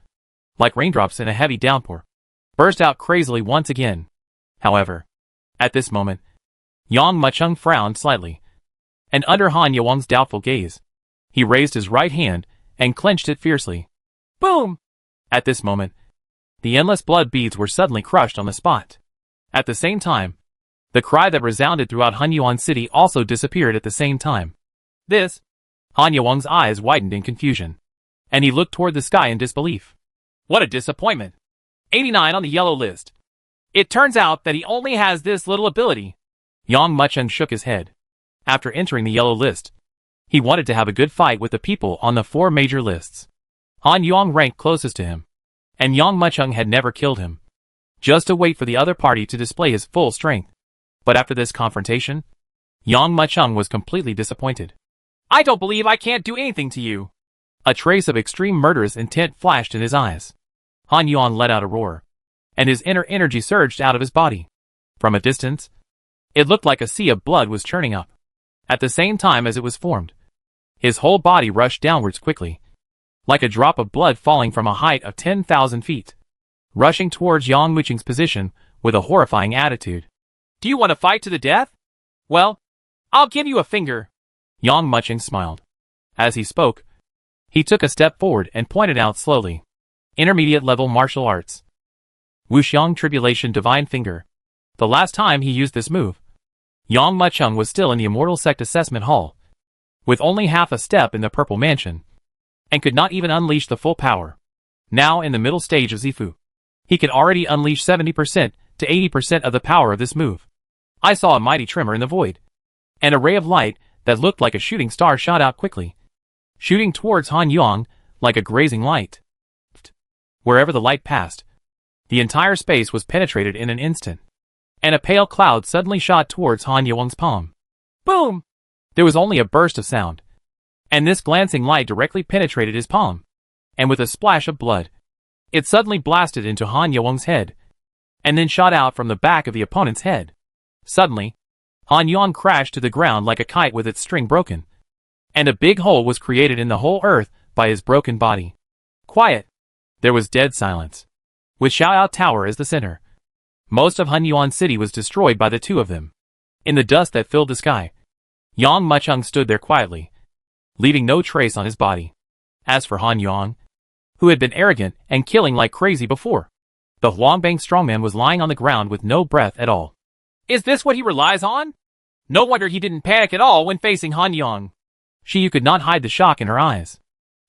[SPEAKER 1] like raindrops in a heavy downpour, burst out crazily once again. However, at this moment, Yang Mucheng frowned slightly, and under Han Yang's doubtful gaze, he raised his right hand and clenched it fiercely. Boom! At this moment, the endless blood beads were suddenly crushed on the spot. At the same time, The cry that resounded throughout Hunyuan City also disappeared at the same time. This? Han Yuang's eyes widened in confusion, and he looked toward the sky in disbelief. What a disappointment. 89 on the yellow list. It turns out that he only has this little ability. Yang Mucheng shook his head. After entering the yellow list, he wanted to have a good fight with the people on the 4 major lists. Han Yuang ranked closest to him, and Yang Mucheng had never killed him, just to wait for the other party to display his full strength. But after this confrontation, Yang Mucheng was completely disappointed. I don't believe I can't do anything to you. A trace of extreme murderous intent flashed in his eyes. Han Yuan let out a roar, and his inner energy surged out of his body. From a distance, it looked like a sea of blood was churning up. At the same time as it was formed, his whole body rushed downwards quickly, like a drop of blood falling from a height of 10,000 feet, rushing towards Yang Mucheng's position with a horrifying attitude. Do you want to fight to the death? Well, I'll give you a finger. Yang Mucheng smiled. As he spoke, he took a step forward and pointed out slowly. Intermediate level martial arts. Wuxiang Tribulation Divine Finger. The last time he used this move, Yang Mucheng was still in the Immortal Sect Assessment Hall, with only half a step in the Purple Mansion, and could not even unleash the full power. Now in the middle stage of Zifu, he could already unleash 70% to 80% of the power of this move. I saw a mighty tremor in the void, and a ray of light that looked like a shooting star shot out quickly, shooting towards Han Yuang like a grazing light. Wherever the light passed, the entire space was penetrated in an instant, and a pale cloud suddenly shot towards Han Yuang's palm. Boom! There was only a burst of sound, and this glancing light directly penetrated his palm, and with a splash of blood, it suddenly blasted into Han Yuang's head, and then shot out from the back of the opponent's head. Suddenly, Han Yuang crashed to the ground like a kite with its string broken, and a big hole was created in the whole earth by his broken body. Quiet. There was dead silence, with Xiaoyao Tower as the center. Most of Hunyuan City was destroyed by the two of them. In the dust that filled the sky, Yang Mucheng stood there quietly, leaving no trace on his body. As for Han Yuang, who had been arrogant and killing like crazy before, the Huangbang strongman was lying on the ground with no breath at all. Is this what he relies on? No wonder he didn't panic at all when facing Han Yuang. She could not hide the shock in her eyes.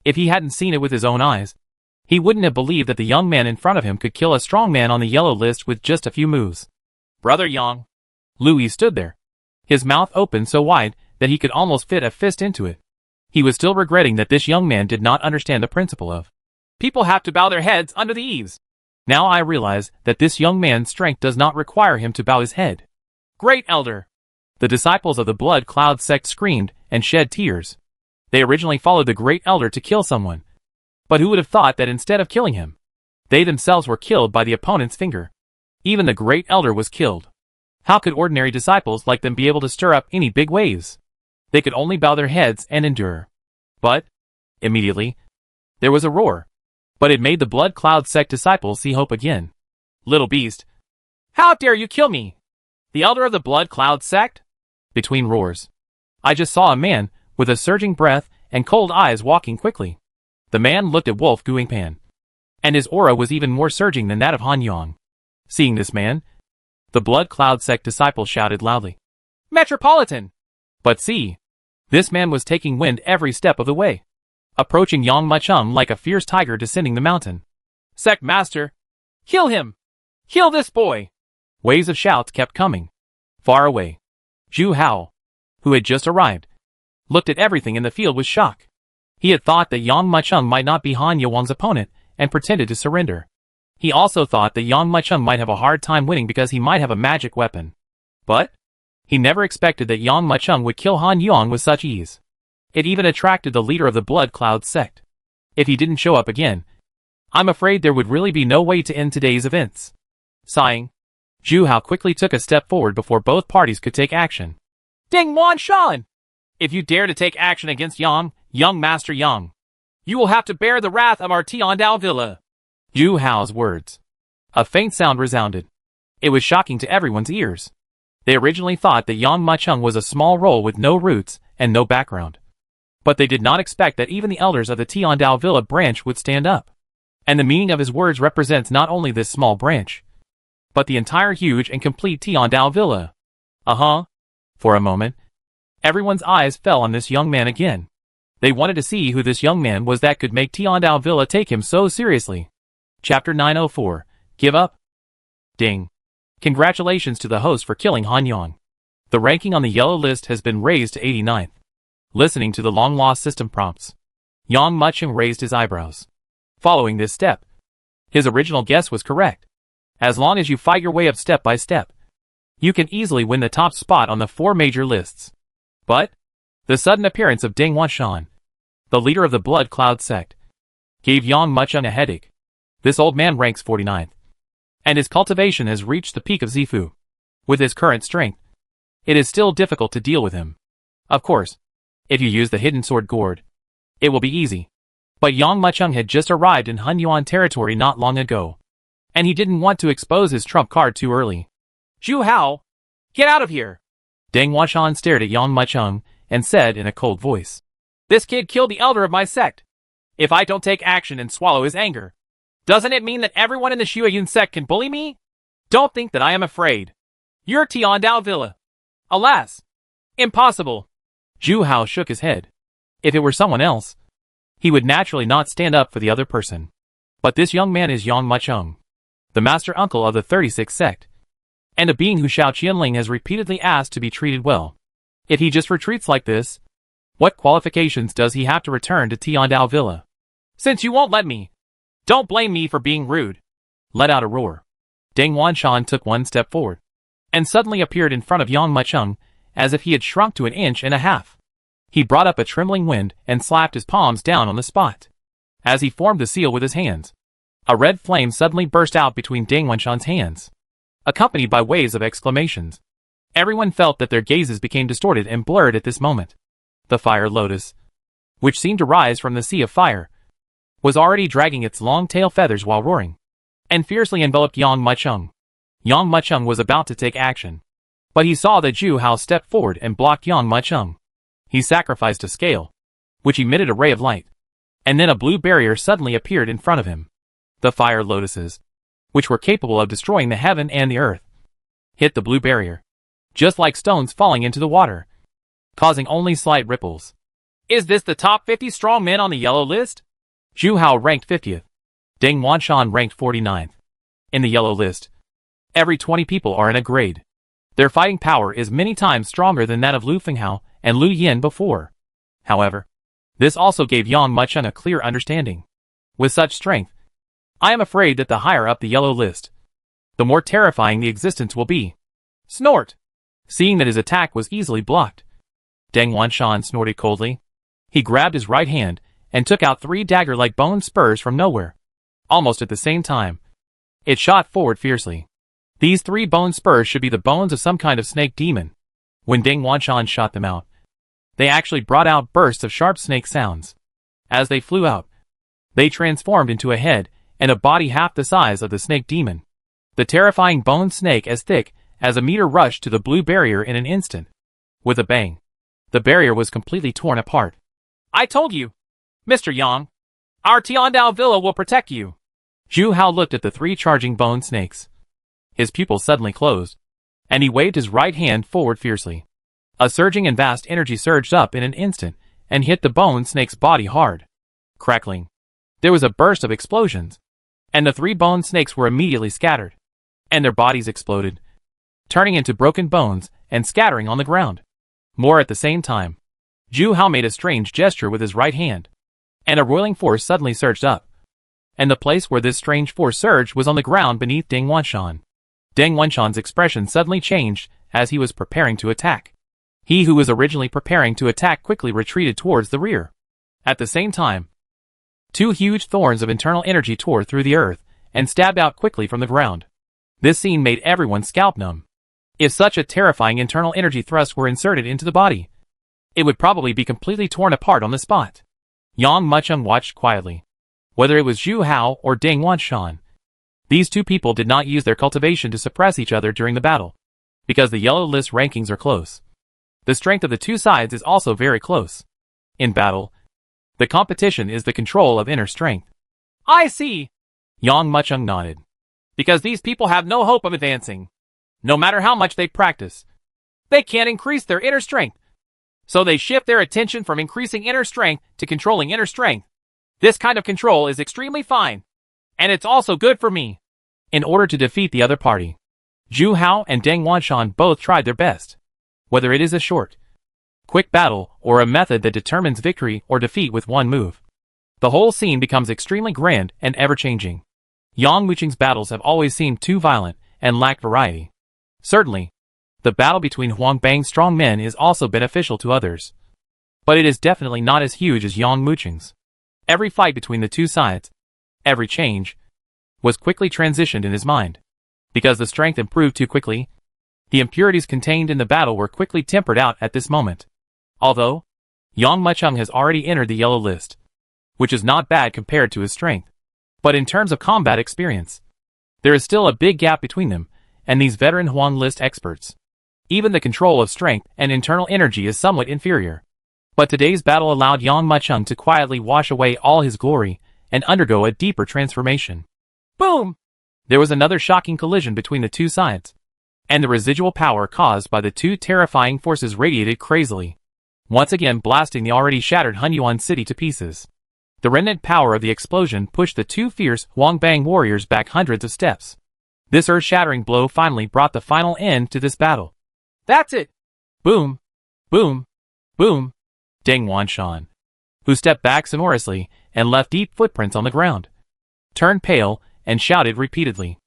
[SPEAKER 1] If he hadn't seen it with his own eyes, he wouldn't have believed that the young man in front of him could kill a strong man on the yellow list with just a few moves. Brother Yang. Louis stood there, his mouth open so wide that he could almost fit a fist into it. He was still regretting that this young man did not understand the principle of people have to bow their heads under the eaves. Now I realize that this young man's strength does not require him to bow his head. Great Elder! The disciples of the Blood Cloud sect screamed and shed tears. They originally followed the Great Elder to kill someone, but who would have thought that instead of killing him, they themselves were killed by the opponent's finger? Even the Great Elder was killed. How could ordinary disciples like them be able to stir up any big waves? They could only bow their heads and endure. But, immediately, there was a roar. But it made the Blood Cloud sect disciples see hope again. Little beast! How dare you kill me? The Elder of the Blood Cloud sect? Between roars, I just saw a man with a surging breath and cold eyes walking quickly. The man looked at Wolf Guingpan, and his aura was even more surging than that of Han Yuang. Seeing this man, the Blood Cloud sect disciples shouted loudly, Metropolitan! But see, this man was taking wind every step of the way, approaching Yang Mucheng like a fierce tiger descending the mountain. Sect Master! Kill him! Kill this boy! Waves of shouts kept coming. Far away, Zhu Hao, who had just arrived, looked at everything in the field with shock. He had thought that Yang Mucheng might not be Han Yuang's opponent and pretended to surrender. He also thought that Yang Mucheng might have a hard time winning because he might have a magic weapon. But he never expected that Yang Mucheng would kill Han Yuang with such ease. It even attracted the leader of the Blood Cloud sect. If he didn't show up again, I'm afraid there would really be no way to end today's events. Sighing, Zhu Hao quickly took a step forward before both parties could take action. Ding Muan Shan! If you dare to take action against Yang, young Master Yang, you will have to bear the wrath of our Tiandao Villa. Zhu Hao's words. A faint sound resounded. It was shocking to everyone's ears. They originally thought that Yang Mucheng was a small role with no roots and no background. But they did not expect that even the elders of the Tiandao Villa branch would stand up. And the meaning of his words represents not only this small branch, but the entire huge and complete Tiandao Villa. Uh-huh. For a moment, everyone's eyes fell on this young man again. They wanted to see who this young man was that could make Tiandao Villa take him so seriously. Chapter 904. Give up? Ding. Congratulations to the host for killing Han Yang. The ranking on the yellow list has been raised to 89th. Listening to the long-lost system prompts, Yang Mucheng raised his eyebrows. Following this step, his original guess was correct. As long as you fight your way up step by step, you can easily win the top spot on the 4 major lists. But the sudden appearance of Ding Wanshan, the leader of the Blood Cloud sect, gave Yang Mucheng a headache. This old man ranks 49th, and his cultivation has reached the peak of Zifu. With his current strength, it is still difficult to deal with him. Of course, if you use the hidden sword gourd, it will be easy. But Yang Mucheng had just arrived in Hunyuan territory not long ago, and he didn't want to expose his trump card too early. Zhu Hao, get out of here! Deng Wanshan stared at Yang Mucheng and said in a cold voice, "This kid killed the elder of my sect. If I don't take action and swallow his anger, doesn't it mean that everyone in the Shuayun sect can bully me? Don't think that I am afraid. You're Tiandao Villa. Alas, impossible." Zhu Hao shook his head. If it were someone else, he would naturally not stand up for the other person. But this young man is Yang Mucheng, the master uncle of the 36th sect, and a being who Xiao Qianling has repeatedly asked to be treated well. If he just retreats like this, what qualifications does he have to return to Tiandao Villa? Since you won't let me, don't blame me for being rude. Let out a roar. Deng Wanshan took one step forward, and suddenly appeared in front of Yang Mucheng, as if he had shrunk to 1.5 inches. He brought up a trembling wind and slapped his palms down on the spot. As he formed the seal with his hands, a red flame suddenly burst out between Deng Wanshan's hands, accompanied by waves of exclamations. Everyone felt that their gazes became distorted and blurred at this moment. The fire lotus, which seemed to rise from the sea of fire, was already dragging its long tail feathers while roaring, and fiercely enveloped Yang Mucheng. Yang Mucheng was about to take action, but he saw that Zhu Hao step forward and blocked Yang Mucheng. He sacrificed a scale, which emitted a ray of light, and then a blue barrier suddenly appeared in front of him. The fire lotuses, which were capable of destroying the heaven and the earth, hit the blue barrier, just like stones falling into the water, causing only slight ripples. Is this the top 50 strong men on the yellow list? Zhu Hao ranked 50th. Deng Wanshan ranked 49th. In the yellow list, every 20 people are in a grade. Their fighting power is many times stronger than that of Lu Fenghao and Lu Yin before. However, this also gave Yang Mucheng a clear understanding. With such strength, I am afraid that the higher up the yellow list, the more terrifying the existence will be. Snort! Seeing that his attack was easily blocked, Deng Wanshan snorted coldly. He grabbed his right hand and took out 3 dagger-like bone spurs from nowhere. Almost at the same time, it shot forward fiercely. These 3 bone spurs should be the bones of some kind of snake demon. When Deng Wanshan shot them out, they actually brought out bursts of sharp snake sounds. As they flew out, they transformed into a head and a body half the size of the snake demon. The terrifying bone snake as thick as a meter rushed to the blue barrier in an instant. With a bang, the barrier was completely torn apart. I told you, Mr. Yang, our Tiandao Villa will protect you. Zhu Hao looked at the 3 charging bone snakes. His pupils suddenly closed, and he waved his right hand forward fiercely. A surging and vast energy surged up in an instant and hit the bone snake's body hard. Crackling, there was a burst of explosions, and the 3 bone snakes were immediately scattered, and their bodies exploded, turning into broken bones and scattering on the ground. More at the same time, Zhu Hao made a strange gesture with his right hand, and a roiling force suddenly surged up, and the place where this strange force surged was on the ground beneath Deng Wanshan. Deng Wanshan's expression suddenly changed as he was preparing to attack. He who was originally preparing to attack quickly retreated towards the rear. At the same time, 2 huge thorns of internal energy tore through the earth and stabbed out quickly from the ground. This scene made everyone's scalp numb. If such a terrifying internal energy thrust were inserted into the body, it would probably be completely torn apart on the spot. Yang Mucheng watched quietly. Whether it was Zhu Hao or Deng Wanshan, these 2 people did not use their cultivation to suppress each other during the battle, because the yellow list rankings are close. The strength of the 2 sides is also very close. In battle, the competition is the control of inner strength. I see. Yang Mucheng nodded. Because these people have no hope of advancing. No matter how much they practice, They can't increase their inner strength. So they shift their attention from increasing inner strength to controlling inner strength. This kind of control is extremely fine. And it's also good for me. In order to defeat the other party, Zhu Hao and Deng Wanshan both tried their best. Whether it is a short, quick battle or a method that determines victory or defeat with one move, the whole scene becomes extremely grand and ever-changing. Yang Muqing's battles have always seemed too violent and lacked variety. Certainly, the battle between Huang Bang's strong men is also beneficial to others. But it is definitely not as huge as Yang Muqing's. Every fight between the two sides, every change, was quickly transitioned in his mind. Because the strength improved too quickly, the impurities contained in the battle were quickly tempered out at this moment. Although, Yang Muqing has already entered the yellow list, which is not bad compared to his strength. But in terms of combat experience, there is still a big gap between them and these veteran Huang list experts. Even the control of strength and internal energy is somewhat inferior. But today's battle allowed Yang Muqing to quietly wash away all his glory and undergo a deeper transformation. Boom! There was another shocking collision between the two sides, and the residual power caused by the two terrifying forces radiated crazily, once again blasting the already shattered Hunyuan city to pieces. The remnant power of the explosion pushed the two fierce Huang Bang warriors back hundreds of steps. This earth-shattering blow finally brought the final end to this battle. That's it! Boom! Boom! Boom! Deng Wanshan, who stepped back sonorously and left deep footprints on the ground, turned pale and shouted repeatedly.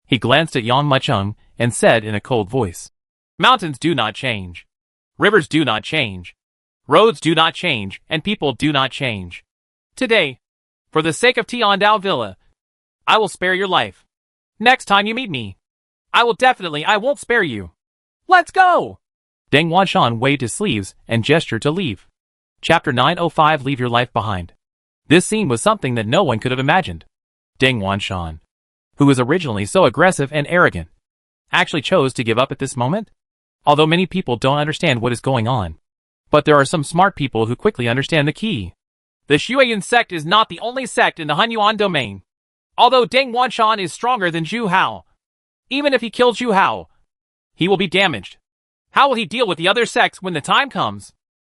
[SPEAKER 1] He glanced at Yang Muqing and said in a cold voice, "Mountains do not change. Rivers do not change. Roads do not change, and people do not change. Today, for the sake of Tiandao Villa, I will spare your life. Next time you meet me, I won't spare you. Let's go!" Deng Wanshan waved his sleeves and gestured to leave. Chapter 905 Leave Your Life Behind. This scene was something that no one could have imagined. Deng Wanshan, who was originally so aggressive and arrogant, actually chose to give up at this moment? Although many people don't understand what is going on. But there are some smart people who quickly understand the key. The Shuoyan sect is not the only sect in the Hunyuan domain. Although Deng Wanshan is stronger than Zhu Hao, even if he kills Zhu Hao, he will be damaged. How will he deal with the other sects when the time comes?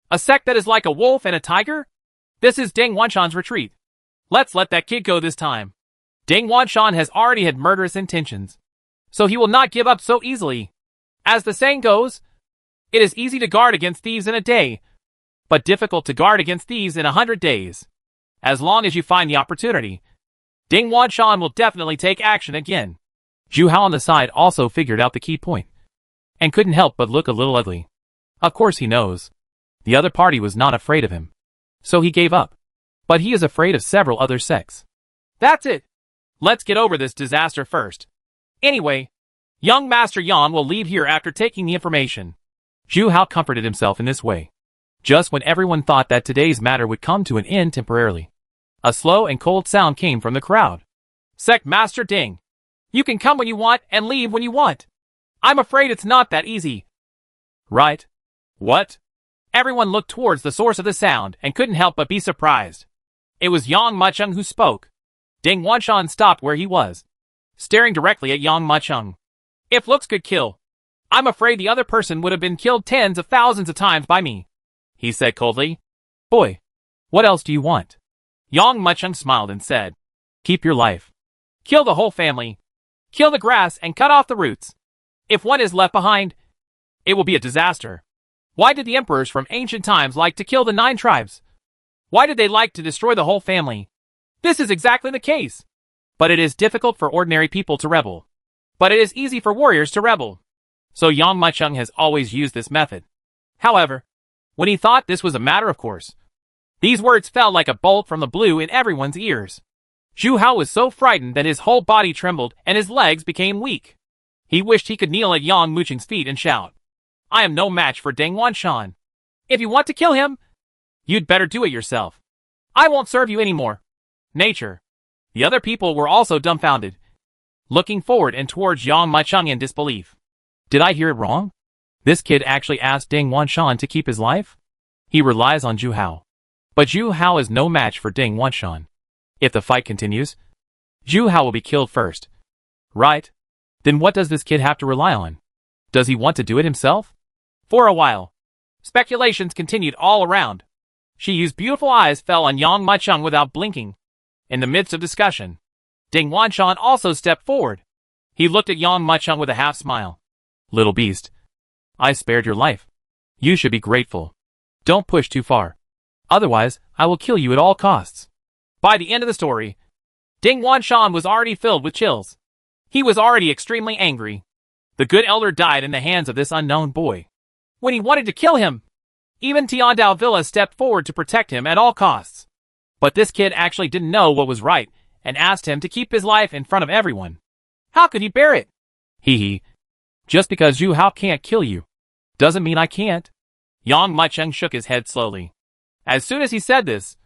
[SPEAKER 1] A sect that is like a wolf and a tiger? This is Deng Wanshan's retreat. Let's let that kid go this time. Deng Wanshan has already had murderous intentions, so he will not give up so easily. As the saying goes, it is easy to guard against thieves in a day, but difficult to guard against thieves in 100 days. As long as you find the opportunity, Deng Wanshan will definitely take action again. Zhu Hao on the side also figured out the key point, and couldn't help but look a little ugly. Of course he knows. The other party was not afraid of him, so he gave up. But he is afraid of several other sects. That's it! Let's get over this disaster first. Anyway, young Master Yan will leave here after taking the information. Zhu Hao comforted himself in this way. Just when everyone thought that today's matter would come to an end temporarily, a slow and cold sound came from the crowd. Sect Master Ding, you can come when you want and leave when you want. I'm afraid it's not that easy. Right? What? Everyone looked towards the source of the sound and couldn't help but be surprised. It was Yang Muqing who spoke. Deng Wanshan stopped where he was, staring directly at Yang Muqing. If looks could kill, I'm afraid the other person would have been killed tens of thousands of times by me, he said coldly. Boy, what else do you want? Yang Muqing smiled and said, keep your life. Kill the whole family. Kill the grass and cut off the roots. If one is left behind, it will be a disaster. Why did the emperors from ancient times like to kill the 9 tribes? Why did they like to destroy the whole family? This is exactly the case. But it is difficult for ordinary people to rebel. But it is easy for warriors to rebel. So Yang Muqing has always used this method. However, when he thought this was a matter of course, these words fell like a bolt from the blue in everyone's ears. Zhu Hao was so frightened that his whole body trembled and his legs became weak. He wished he could kneel at Yang Muqing's feet and shout, I am no match for Deng Wanshan. If you want to kill him, you'd better do it yourself. I won't serve you anymore. Nature. The other people were also dumbfounded, looking forward and towards Yang Muqing in disbelief. Did I hear it wrong? This kid actually asked Deng Wanshan to keep his life? He relies on Zhu Hao. But Zhu Hao is no match for Deng Wanshan. If the fight continues, Zhu Hao will be killed first. Right? Then what does this kid have to rely on? Does he want to do it himself? For a while, speculations continued all around. Zhu's beautiful eyes fell on Yang Maicheng without blinking. In the midst of discussion, Ding Wanshan also stepped forward. He looked at Yang Maicheng with a half smile. Little beast, I spared your life. You should be grateful. Don't push too far. Otherwise, I will kill you at all costs. By the end of the story, Ding Wanshan was already filled with chills. He was already extremely angry. The good elder died in the hands of this unknown boy. When he wanted to kill him, even Tiandao Villa stepped forward to protect him at all costs. But this kid actually didn't know what was right and asked him to keep his life in front of everyone. How could he bear it? Hee. Just because Zhu Hao can't kill you doesn't mean I can't. Yang Maicheng shook his head slowly. As soon as he said this,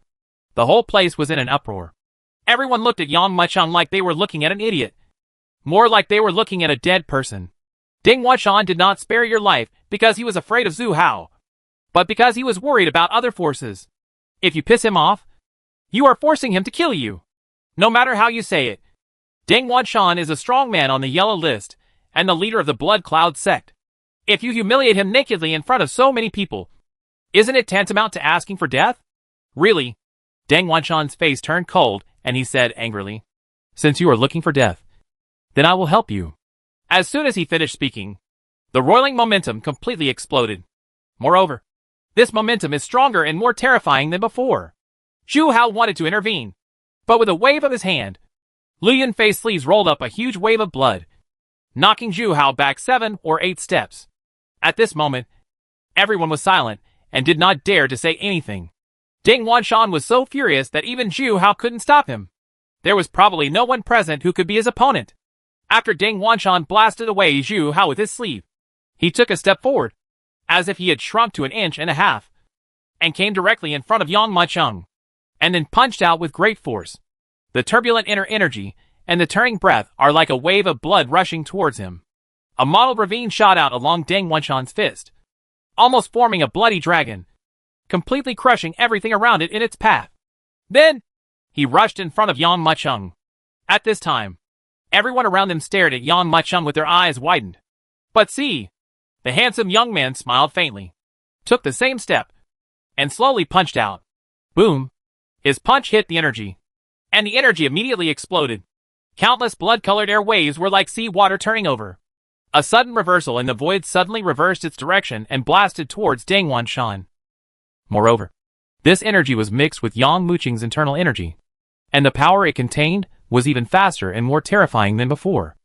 [SPEAKER 1] the whole place was in an uproar. Everyone looked at Yang Maicheng like they were looking at an idiot. More like they were looking at a dead person. Ding Wanshan did not spare your life because he was afraid of Zhu Hao, but because he was worried about other forces. If you piss him off, you are forcing him to kill you. No matter how you say it, Ding Wanshan is a strong man on the yellow list and the leader of the Blood Cloud sect. If you humiliate him nakedly in front of so many people, isn't it tantamount to asking for death? Really? Ding Wanshan's face turned cold and he said angrily, Since you are looking for death, then I will help you. As soon as he finished speaking, the roiling momentum completely exploded. Moreover, this momentum is stronger and more terrifying than before. Zhu Hao wanted to intervene, but with a wave of his hand, Lu Yunfei's sleeves rolled up a huge wave of blood, knocking Zhu Hao back 7 or 8 steps. At this moment, everyone was silent and did not dare to say anything. Ding Wanshan was so furious that even Zhu Hao couldn't stop him. There was probably no one present who could be his opponent. After Ding Wanshan blasted away Zhu Hao with his sleeve, he took a step forward, as if he had shrunk to 1.5 inches, and came directly in front of Yang Maicheng, and then punched out with great force. The turbulent inner energy and the tearing breath are like a wave of blood rushing towards him. A mottled ravine shot out along Ding Wanshan's fist, almost forming a bloody dragon, completely crushing everything around it in its path. Then, he rushed in front of Yang Maicheng. At this time, everyone around them stared at Yang Maicheng with their eyes widened. But see, the handsome young man smiled faintly, took the same step, and slowly punched out. Boom! His punch hit the energy, and the energy immediately exploded. Countless blood-colored air waves were like sea water turning over. A sudden reversal in the void suddenly reversed its direction and blasted towards Ding Wanshan. Moreover, this energy was mixed with Yang Muqing's internal energy, and the power it contained was even faster and more terrifying than before.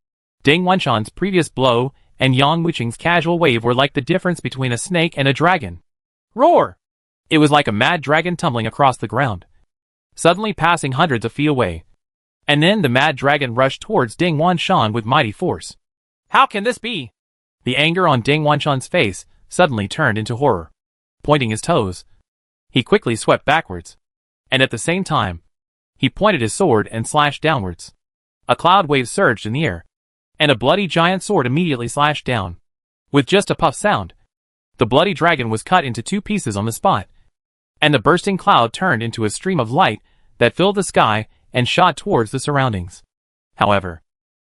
[SPEAKER 1] Ding Wanshan's previous blow and Yang Muqing's casual wave were like the difference between a snake and a dragon. Roar! It was like a mad dragon tumbling across the ground, suddenly passing hundreds of feet away. And then the mad dragon rushed towards Ding Wanshan with mighty force. How can this be? The anger on Ding Wanshan's face suddenly turned into horror. Pointing his toes, he quickly swept backwards, and at the same time, he pointed his sword and slashed downwards. A cloud wave surged in the air, and a bloody giant sword immediately slashed down. With just a puff sound, the bloody dragon was cut into 2 pieces on the spot, and the bursting cloud turned into a stream of light that filled the sky and shot towards the surroundings. However,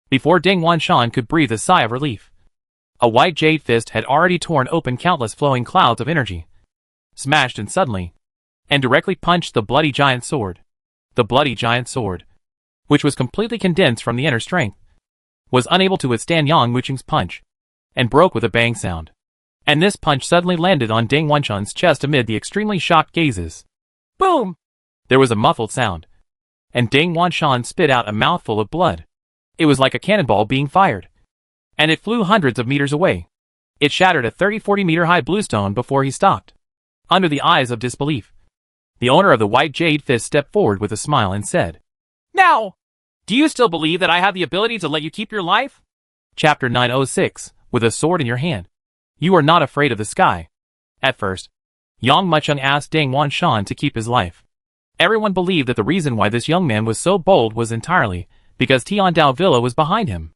[SPEAKER 1] before Ding Wanshan could breathe a sigh of relief, a white jade fist had already torn open countless flowing clouds of energy, smashed and suddenly, and directly punched the bloody giant sword. The bloody giant sword, which was completely condensed from the inner strength, was unable to withstand Yang Muqing's punch, and broke with a bang sound. And this punch suddenly landed on Ding Wanshan's chest amid the extremely shocked gazes. Boom! There was a muffled sound, and Ding Wanshan spit out a mouthful of blood. It was like a cannonball being fired, and it flew hundreds of meters away. It shattered a 30-40 meter high bluestone before he stopped. Under the eyes of disbelief, the owner of the white jade fist stepped forward with a smile and said, Now, do you still believe that I have the ability to let you keep your life? Chapter 906, with a sword in your hand. You are not afraid of the sky. At first, Yang Maicheng asked Ding Wanshan to keep his life. Everyone believed that the reason why this young man was so bold was entirely because Tiandao Villa was behind him.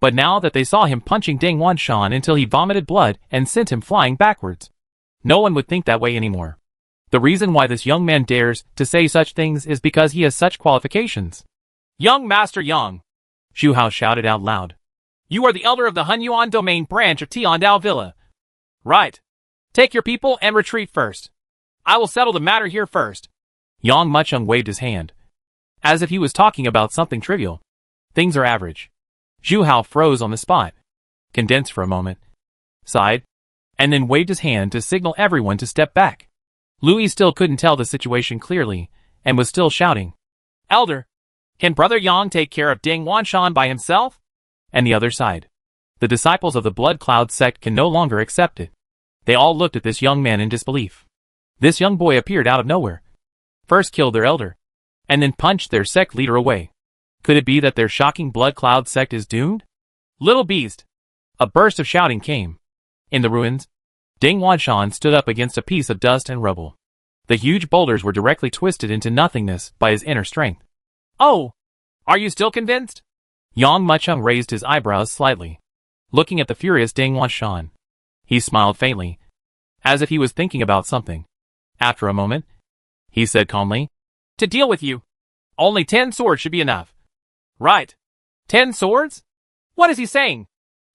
[SPEAKER 1] But now that they saw him punching Ding Wanshan until he vomited blood and sent him flying backwards, no one would think that way anymore. The reason why this young man dares to say such things is because he has such qualifications. Young Master Yang, Zhu Hao shouted out loud. You are the elder of the Hunyuan domain branch of Tiandao Villa. Right. Take your people and retreat first. I will settle the matter here first. Yang Muchung waved his hand, as if he was talking about something trivial. Things are average. Zhu Hao froze on the spot, condensed for a moment, sighed, and then waved his hand to signal everyone to step back. Louis still couldn't tell the situation clearly, and was still shouting, Elder, can Brother Yang take care of Ding Wanshan by himself? And the other side. The disciples of the Blood Cloud sect can no longer accept it. They all looked at this young man in disbelief. This young boy appeared out of nowhere. First killed their elder, and then punched their sect leader away. Could it be that their shocking Blood Cloud sect is doomed? Little beast! A burst of shouting came. In the ruins, Ding Wanshan stood up against a piece of dust and rubble. The huge boulders were directly twisted into nothingness by his inner strength. Oh! Are you still convinced? Yang Muchung raised his eyebrows slightly, looking at the furious Ding Wanshan. He smiled faintly, as if he was thinking about something. After a moment, he said calmly, To deal with you, only 10 swords should be enough. Right. 10 swords? What is he saying?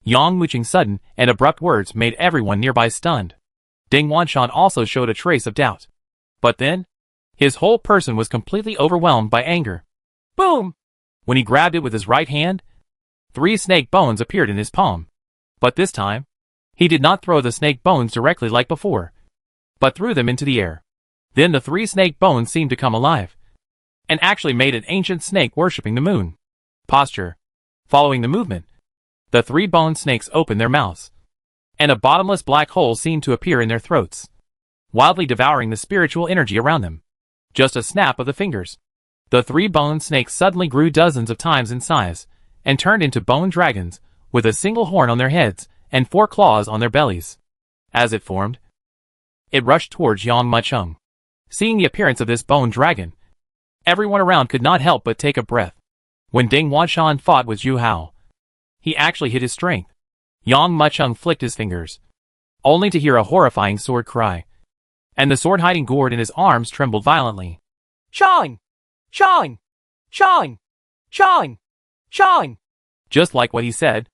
[SPEAKER 1] Yang Muchung's sudden and abrupt words made everyone nearby stunned. Ding Wanshan also showed a trace of doubt. But then, his whole person was completely overwhelmed by anger. Boom! When he grabbed it with his right hand, 3 snake bones appeared in his palm. But this time, he did not throw the snake bones directly like before, but threw them into the air. Then the 3 snake bones seemed to come alive, and actually made an ancient snake worshipping the moon posture. Following the movement, the 3 bone snakes opened their mouths, and a bottomless black hole seemed to appear in their throats, wildly devouring the spiritual energy around them. Just a snap of the fingers, the 3 bone snakes suddenly grew dozens of times in size, and turned into bone dragons, with a single horn on their heads, and 4 claws on their bellies. As it formed, it rushed towards Yang Muchung. Seeing the appearance of this bone dragon, everyone around could not help but take a breath. When Ding Wanshan fought with Zhu Hao, he actually hid his strength. Yang Muchung flicked his fingers, only to hear a horrifying sword cry, and the sword-hiding gourd in his arms trembled violently. Shine! Shine! Shine! Shine! Shine! Just like what he said,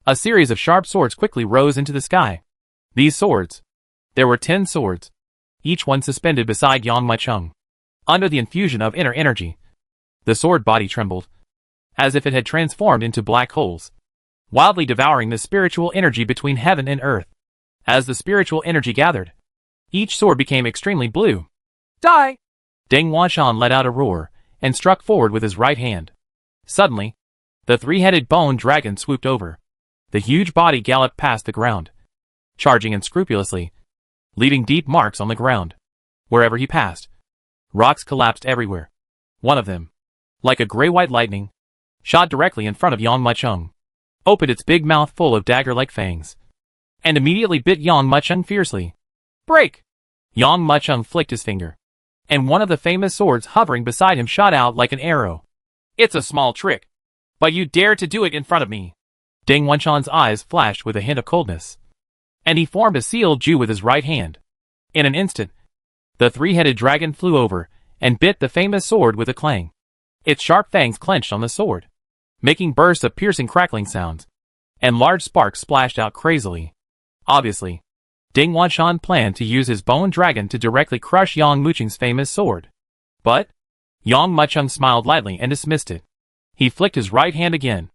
[SPEAKER 1] a series of sharp swords quickly rose into the sky. These swords, there were 10 swords, each one suspended beside Yang Muchung. Under the infusion of inner energy, the sword body trembled, as if it had transformed into black holes, wildly devouring the spiritual energy between heaven and earth. As the spiritual energy gathered, each sword became extremely blue. Die! Ding Wanshan let out a roar, and struck forward with his right hand. Suddenly, the 3-headed bone dragon swooped over. The huge body galloped past the ground, charging unscrupulously, leaving deep marks on the ground. Wherever he passed, rocks collapsed everywhere. One of them, like a gray-white lightning, shot directly in front of Yang Muchung, opened its big mouth full of dagger-like fangs, and immediately bit Yang Muchung fiercely. Break! Yang Muchung flicked his finger, and one of the famous swords hovering beside him shot out like an arrow. It's a small trick, but you dare to do it in front of me. Ding Wanshan's eyes flashed with a hint of coldness, and he formed a sealed Ju with his right hand. In an instant, the 3-headed dragon flew over and bit the famous sword with a clang. Its sharp fangs clenched on the sword, making bursts of piercing crackling sounds, and large sparks splashed out crazily. Obviously, Ding Wanshan planned to use his bone dragon to directly crush Yang Muchung's famous sword. But Yang Muchung smiled lightly and dismissed it. He flicked his right hand again,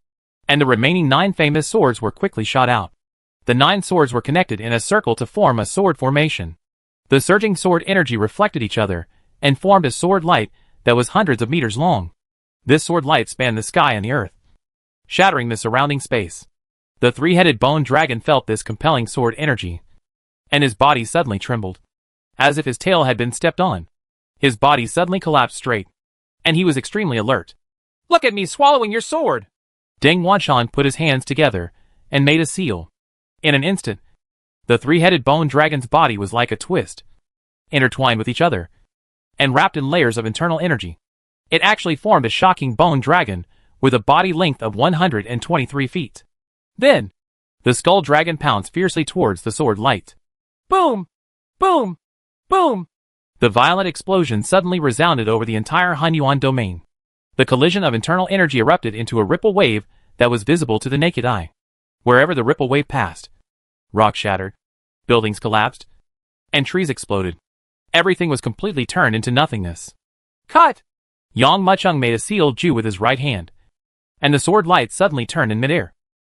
[SPEAKER 1] and the remaining 9 famous swords were quickly shot out. The 9 swords were connected in a circle to form a sword formation. The surging sword energy reflected each other, and formed a sword light that was hundreds of meters long. This sword light spanned the sky and the earth, shattering the surrounding space. The 3-headed bone dragon felt this compelling sword energy, and his body suddenly trembled, as if his tail had been stepped on. His body suddenly collapsed straight, and he was extremely alert. Look at me swallowing your sword! Ding Wanshan put his hands together, and made a seal. In an instant, the 3-headed bone dragon's body was like a twist, intertwined with each other, and wrapped in layers of internal energy. It actually formed a shocking bone dragon, with a body length of 123 feet. Then, the skull dragon pounced fiercely towards the sword light. Boom! Boom! Boom! The violent explosion suddenly resounded over the entire Hunyuan domain. The collision of internal energy erupted into a ripple wave that was visible to the naked eye. Wherever the ripple wave passed, rocks shattered, buildings collapsed, and trees exploded. Everything was completely turned into nothingness. Cut! Yang Muchung made a sealed Ju with his right hand, and the sword light suddenly turned in midair,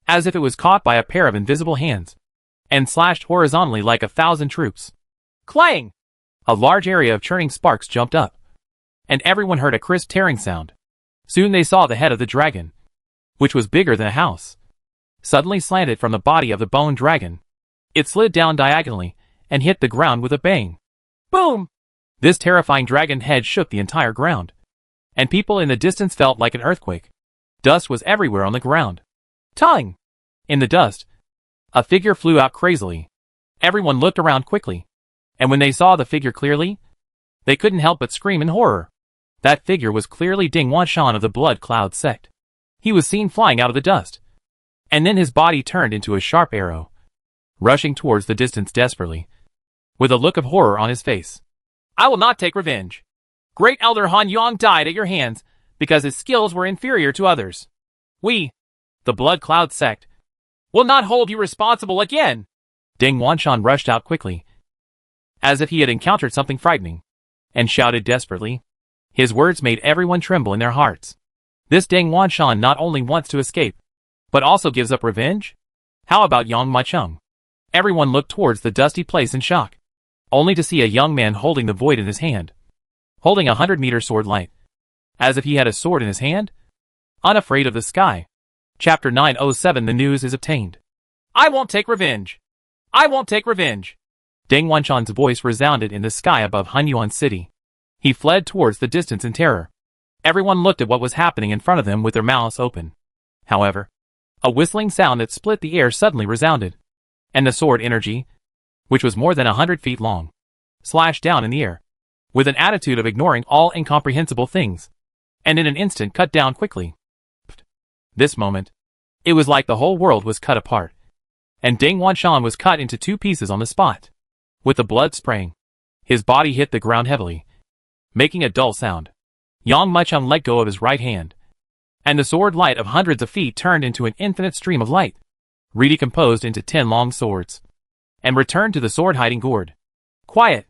[SPEAKER 1] as if it was caught by a pair of invisible hands, and slashed horizontally like 1,000 troops. Clang! A large area of churning sparks jumped up, and everyone heard a crisp tearing sound. Soon they saw the head of the dragon, which was bigger than a house, suddenly slanted from the body of the bone dragon. It slid down diagonally and hit the ground with a bang. Boom! This terrifying dragon head shook the entire ground, and people in the distance felt like an earthquake. Dust was everywhere on the ground. Tongue! In the dust, a figure flew out crazily. Everyone looked around quickly, and when they saw the figure clearly, they couldn't help but scream in horror. That figure was clearly Ding Wanshan of the Blood Cloud sect. He was seen flying out of the dust, and then his body turned into a sharp arrow, rushing towards the distance desperately, with a look of horror on his face. I will not take revenge. Great Elder Han Yuan died at your hands because his skills were inferior to others. We, the Blood Cloud sect, will not hold you responsible again. Ding Wanshan rushed out quickly, as if he had encountered something frightening, and shouted desperately. His words made everyone tremble in their hearts. This Ding Wanshan not only wants to escape, but also gives up revenge? How about Yang Muchung? Everyone looked towards the dusty place in shock, only to see a young man holding the void in his hand, holding a 100-meter sword light, as if he had a sword in his hand, unafraid of the sky. Chapter 907. The news is obtained. I won't take revenge. I won't take revenge. Ding Wanshan's voice resounded in the sky above Hunyuan City. He fled towards the distance in terror. Everyone looked at what was happening in front of them with their mouths open. However, a whistling sound that split the air suddenly resounded, and the sword energy, which was more than 100 feet long, slashed down in the air, with an attitude of ignoring all incomprehensible things, and in an instant cut down quickly. This moment, it was like the whole world was cut apart, and Ding Wanshan was cut into 2 pieces on the spot. With the blood spraying, his body hit the ground heavily, making a dull sound. Yang Muchung let go of his right hand, and the sword light of hundreds of feet turned into an infinite stream of light, redecomposed into 10 long swords, and returned to the sword-hiding gourd. Quiet!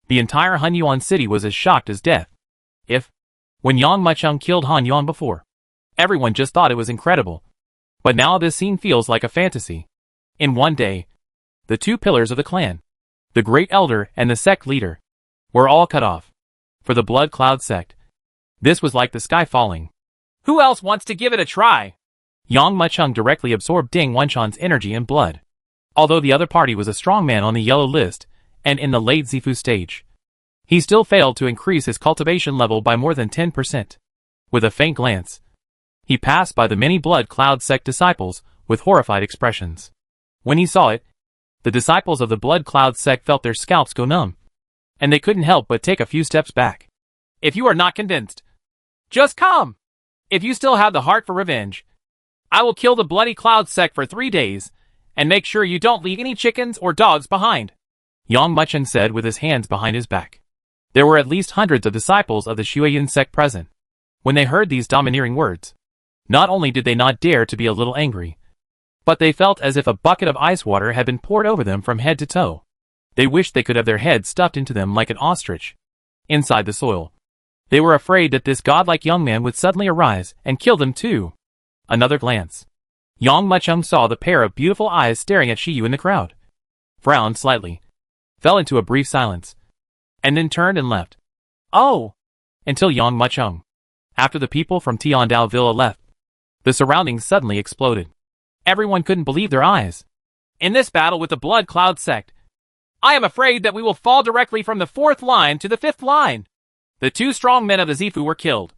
[SPEAKER 1] The entire Hunyuan city was as shocked as death. When Yang Muchung killed Han Yuan before, everyone just thought it was incredible. But now this scene feels like a fantasy. In one day, the 2 pillars of the clan, the Great Elder and the sect leader, were all cut off. For the Blood Cloud sect, this was like the sky falling. Who else wants to give it a try? Yang Muchung directly absorbed Ding Wanshan's energy and blood. Although the other party was a strong man on the yellow list, and in the late Zifu stage, he still failed to increase his cultivation level by more than 10%. With a faint glance, he passed by the many Blood Cloud sect disciples with horrified expressions. When he saw it, the disciples of the Blood Cloud sect felt their scalps go numb, and they couldn't help but take a few steps back. If you are not convinced, just come! If you still have the heart for revenge, I will kill the Bloody Cloud sect for 3 days, and make sure you don't leave any chickens or dogs behind. Yang Muchung said with his hands behind his back. There were at least hundreds of disciples of the Shuayan sect present. When they heard these domineering words, not only did they not dare to be a little angry, but they felt as if a bucket of ice water had been poured over them from head to toe. They wished they could have their heads stuffed into them like an ostrich, inside the soil. They were afraid that this godlike young man would suddenly arise and kill them too. Another glance. Yang Muchung saw the pair of beautiful eyes staring at Shiyu in the crowd, frowned slightly, fell into a brief silence, and then turned and left. Oh! Until Yang Muchung. After the people from Tiandao Villa left, the surroundings suddenly exploded. Everyone couldn't believe their eyes. In this battle with the Blood Cloud sect, I am afraid that we will fall directly from the 4th line to the 5th line. The 2 strong men of the Zifu were killed,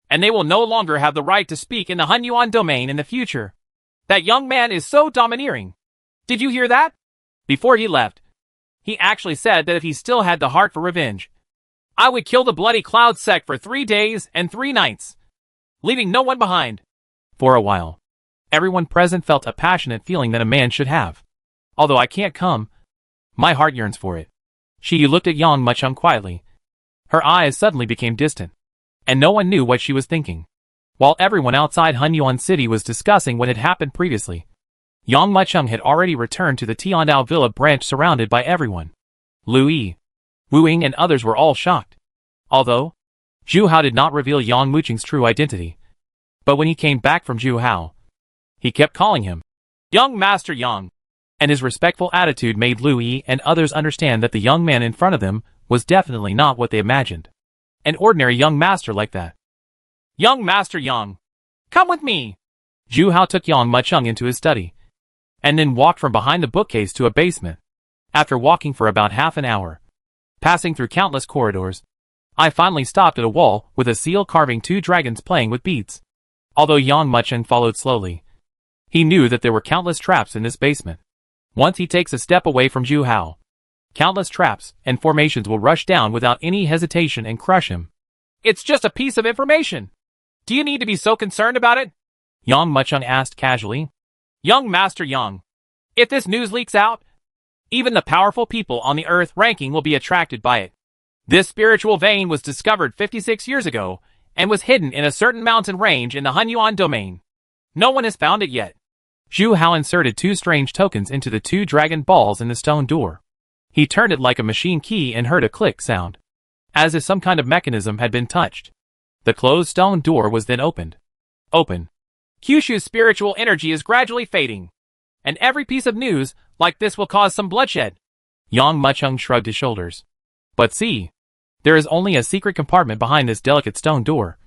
[SPEAKER 1] and they will no longer have the right to speak in the Hunyuan domain in the future. That young man is so domineering. Did you hear that? Before he left, he actually said that if he still had the heart for revenge, I would kill the Bloody Cloud sect for 3 days and 3 nights, leaving no one behind. For a while, everyone present felt a passionate feeling that a man should have. Although I can't come, my heart yearns for it. She looked at Yang Muchung quietly. Her eyes suddenly became distant, and no one knew what she was thinking. While everyone outside Hunyuan City was discussing what had happened previously, Yang Muchung had already returned to the Tiandao Villa branch surrounded by everyone. Lui, Wu Ying and others were all shocked. Although, Zhu Hao did not reveal Yang Muqing's true identity. But when he came back from Zhu Hao, he kept calling him Young Master Yang, and his respectful attitude made Lui and others understand that the young man in front of them was definitely not what they imagined. An ordinary young master like that. Young Master Yang, come with me! Zhu Hao took Yang Muqing into his study, and then walked from behind the bookcase to a basement. After walking for about half an hour, passing through countless corridors, I finally stopped at a wall with a seal carving two dragons playing with beads. Although Yang Muqing followed slowly, he knew that there were countless traps in this basement. Once he takes a step away from Zhu Hao, countless traps and formations will rush down without any hesitation and crush him. It's just a piece of information. Do you need to be so concerned about it? Yang Muqing asked casually. Young Master Yang, if this news leaks out, even the powerful people on the earth ranking will be attracted by it. This spiritual vein was discovered 56 years ago and was hidden in a certain mountain range in the Hunyuan domain. No one has found it yet. Zhu Hao inserted two strange tokens into the two dragon balls in the stone door. He turned it like a machine key and heard a click sound, as if some kind of mechanism had been touched. The closed stone door was then opened. Open. Kyushu's spiritual energy is gradually fading, and every piece of news like this will cause some bloodshed. Yang Muqing shrugged his shoulders. But see, there is only a secret compartment behind this delicate stone door,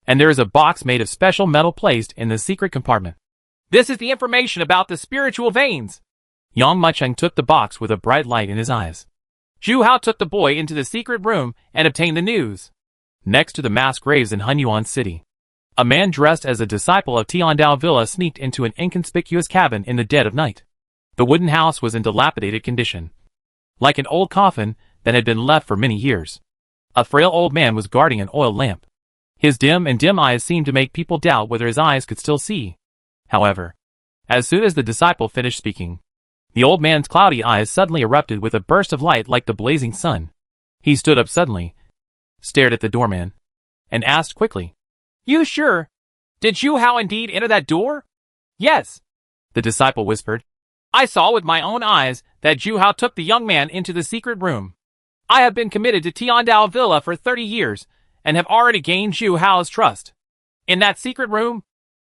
[SPEAKER 1] and there is a box made of special metal placed in the secret compartment. This is the information about the spiritual veins. Yang Muqing took the box with a bright light in his eyes. Zhu Hao took the boy into the secret room and obtained the news. Next to the mass graves in Hunyuan City, a man dressed as a disciple of Tiandao Villa sneaked into an inconspicuous cabin in the dead of night. The wooden house was in dilapidated condition, like an old coffin that had been left for many years. A frail old man was guarding an oil lamp. His dim eyes seemed to make people doubt whether his eyes could still see. However, as soon as the disciple finished speaking, the old man's cloudy eyes suddenly erupted with a burst of light like the blazing sun. He stood up suddenly, stared at the doorman, and asked quickly, You sure? Did Zhu Hao indeed enter that door? Yes, the disciple whispered. I saw with my own eyes that Zhu Hao took the young man into the secret room. I have been committed to Tiandao Villa for 30 years and have already gained Zhu Hao's trust. In that secret room,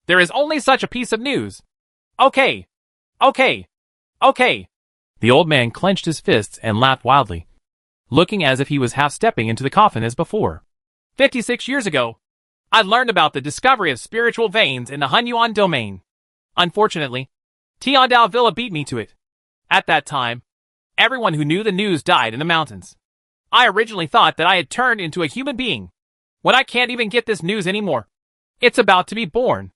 [SPEAKER 1] there is only such a piece of news. Okay. The old man clenched his fists and laughed wildly, looking as if he was half stepping into the coffin as before. 56 years ago, I learned about the discovery of spiritual veins in the Hunyuan domain. Unfortunately, Tiandao Villa beat me to it. At that time, everyone who knew the news died in the mountains. I originally thought that I had turned into a human being. When I can't even get this news anymore, it's about to be born.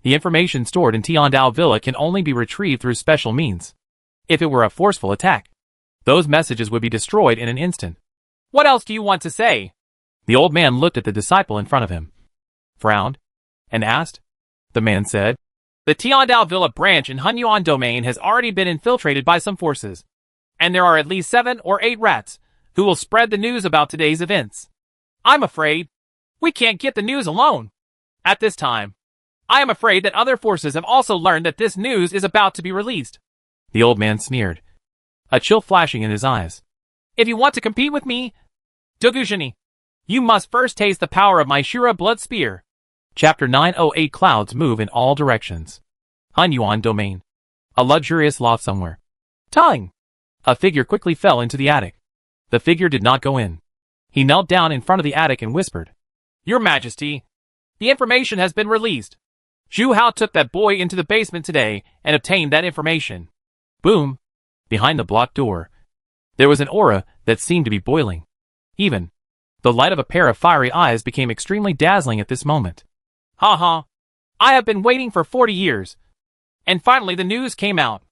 [SPEAKER 1] The information stored in Tiandao Villa can only be retrieved through special means. If it were a forceful attack, those messages would be destroyed in an instant. What else do you want to say? The old man looked at the disciple in front of him, frowned, and asked. The man said, The Tiandao Villa branch in Hunyuan domain has already been infiltrated by some forces, and there are at least 7 or 8 rats who will spread the news about today's events. I'm afraid we can't get the news alone. At this time, I am afraid that other forces have also learned that this news is about to be released. The old man sneered, a chill flashing in his eyes. If you want to compete with me, Dogujini, you must first taste the power of my Shura blood spear. Chapter 908 Clouds move in all directions. Hunyuan domain. A luxurious loft somewhere. Tying. A figure quickly fell into the attic. The figure did not go in. He knelt down in front of the attic and whispered, Your Majesty, the information has been released. Zhu Hao took that boy into the basement today and obtained that information. Boom! Behind the blocked door, there was an aura that seemed to be boiling. Even the light of a pair of fiery eyes became extremely dazzling at this moment. Ha ha! I have been waiting for 40 years. And finally the news came out.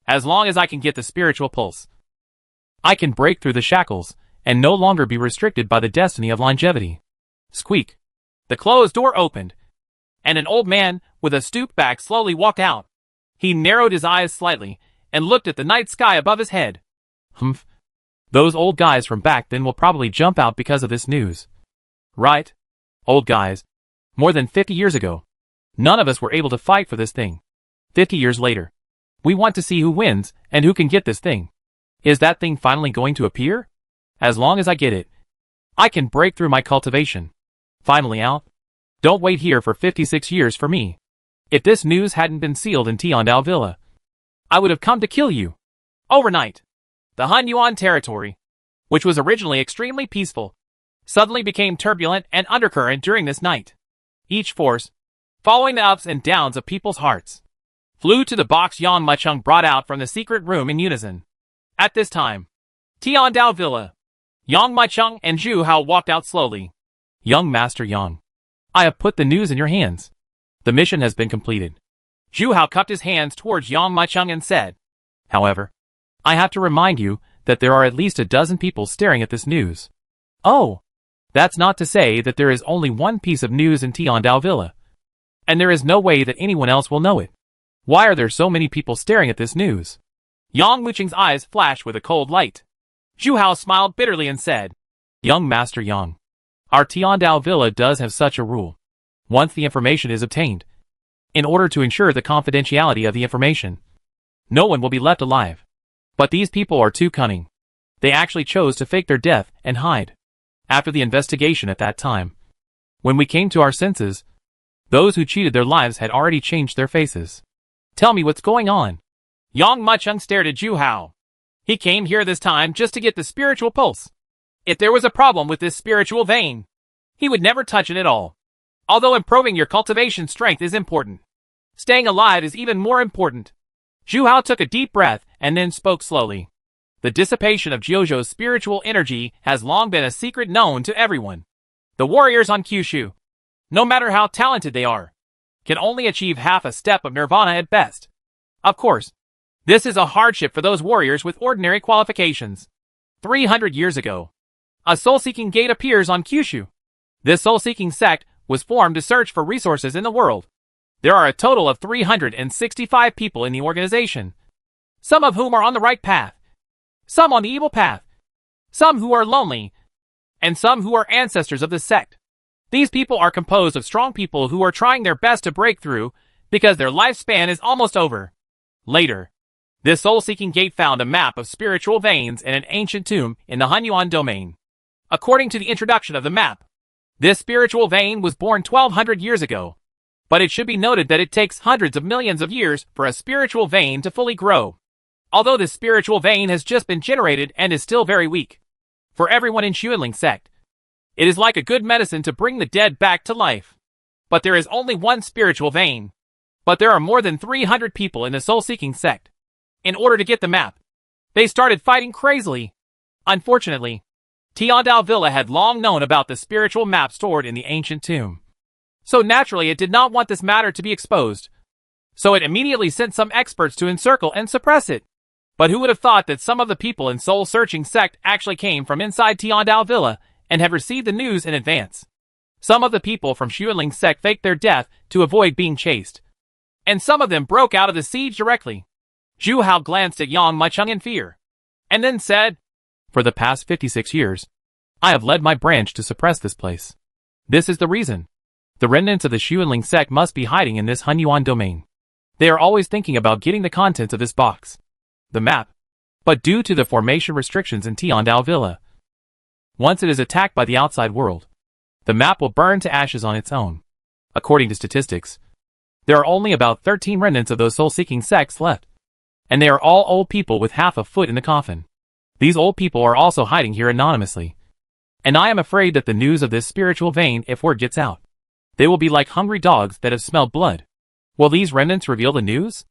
[SPEAKER 1] As long as I can get the spiritual pulse, I can break through the shackles and no longer be restricted by the destiny of longevity. Squeak! The closed door opened, and an old man with a stooped back slowly walked out. He narrowed his eyes slightly and looked at the night sky above his head. Humph. Those old guys from back then will probably jump out because of this news. Right? Old guys. More than 50 years ago, none of us were able to fight for this thing. 50 years later, we want to see who wins and who can get this thing. Is that thing finally going to appear? As long as I get it, I can break through my cultivation. Finally out. Don't wait here for 56 years for me. If this news hadn't been sealed in Tiandao Villa, I would have come to kill you. Overnight, the Han Yuan territory, which was originally extremely peaceful, suddenly became turbulent and undercurrent during this night. Each force, following the ups and downs of people's hearts, flew to the box Yang Mucheng brought out from the secret room in unison. At this time, Tiandao Villa, Yang Mucheng and Zhu Hao walked out slowly. Young Master Yang, I have put the news in your hands. The mission has been completed. Zhu Hao cupped his hands towards Yang Mucheng and said, however, I have to remind you that there are at least a dozen people staring at this news. Oh, that's not to say that there is only one piece of news in Tiandao Villa, and there is no way that anyone else will know it. Why are there so many people staring at this news? Yang Mucheng's eyes flashed with a cold light. Zhu Hao smiled bitterly and said, Young Master Yang, our Tiandao Villa does have such a rule. Once the information is obtained, in order to ensure the confidentiality of the information, no one will be left alive. But these people are too cunning. They actually chose to fake their death and hide. After the investigation at that time, when we came to our senses, those who cheated their lives had already changed their faces. Tell me what's going on. Yang Mucheng stared at Zhu Hao. He came here this time just to get the spiritual pulse. If there was a problem with this spiritual vein, he would never touch it at all. Although improving your cultivation strength is important, staying alive is even more important. Zhu Hao took a deep breath and then spoke slowly. The dissipation of Jiuzhou's spiritual energy has long been a secret known to everyone. The warriors on Kyushu, no matter how talented they are, can only achieve half a step of nirvana at best. Of course, this is a hardship for those warriors with ordinary qualifications. 300 years ago, a soul-seeking gate appears on Kyushu. This soul-seeking sect was formed to search for resources in the world. There are a total of 365 people in the organization, some of whom are on the right path, some on the evil path, some who are lonely, and some who are ancestors of the sect. These people are composed of strong people who are trying their best to break through because their lifespan is almost over. Later, this soul-seeking gate found a map of spiritual veins in an ancient tomb in the Hunyuan domain. According to the introduction of the map, this spiritual vein was born 1200 years ago. But it should be noted that it takes hundreds of millions of years for a spiritual vein to fully grow. Although this spiritual vein has just been generated and is still very weak. For everyone in Xuanling sect, it is like a good medicine to bring the dead back to life. But there is only one spiritual vein. But there are more than 300 people in the soul-seeking sect. In order to get the map, they started fighting crazily. Unfortunately, Tiandao Villa had long known about the spiritual map stored in the ancient tomb. So naturally it did not want this matter to be exposed. So it immediately sent some experts to encircle and suppress it. But who would have thought that some of the people in soul-searching sect actually came from inside Tiandao Villa and have received the news in advance? Some of the people from Xuanling sect faked their death to avoid being chased. And some of them broke out of the siege directly. Zhu Hao glanced at Yang Mucheng in fear, and then said, For the past 56 years, I have led my branch to suppress this place. This is the reason. The remnants of the Xuanling sect must be hiding in this Hunyuan domain. They are always thinking about getting the contents of this box, the map. But due to the formation restrictions in Tiandao Villa, once it is attacked by the outside world, the map will burn to ashes on its own. According to statistics, there are only about 13 remnants of those soul-seeking sects left, and they are all old people with half a foot in the coffin. These old people are also hiding here anonymously, and I am afraid that the news of this spiritual vein, if word gets out, they will be like hungry dogs that have smelled blood. Will these remnants reveal the news?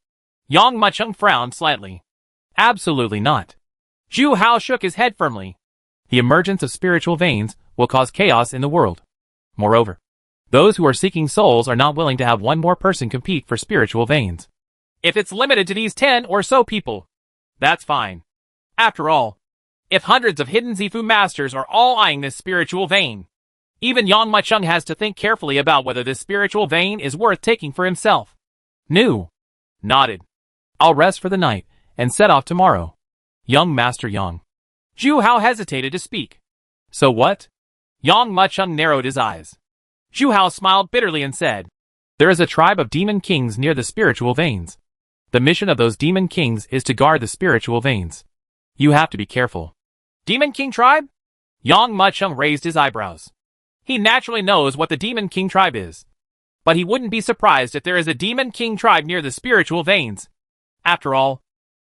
[SPEAKER 1] Yang Mucheng frowned slightly. Absolutely not. Zhu Hao shook his head firmly. The emergence of spiritual veins will cause chaos in the world. Moreover, those who are seeking souls are not willing to have one more person compete for spiritual veins. If it's limited to these 10 or so people, that's fine. After all, if hundreds of hidden Zifu masters are all eyeing this spiritual vein, even Yang Mucheng has to think carefully about whether this spiritual vein is worth taking for himself. Nu nodded. I'll rest for the night and set off tomorrow. Young Master Yang. Zhu Hao hesitated to speak. So what? Yang Mucheng narrowed his eyes. Zhu Hao smiled bitterly and said, There is a tribe of demon kings near the spiritual veins. The mission of those demon kings is to guard the spiritual veins. You have to be careful. Demon King tribe? Yang Muchung raised his eyebrows. He naturally knows what the Demon King tribe is. But he wouldn't be surprised if there is a Demon King tribe near the spiritual veins. After all,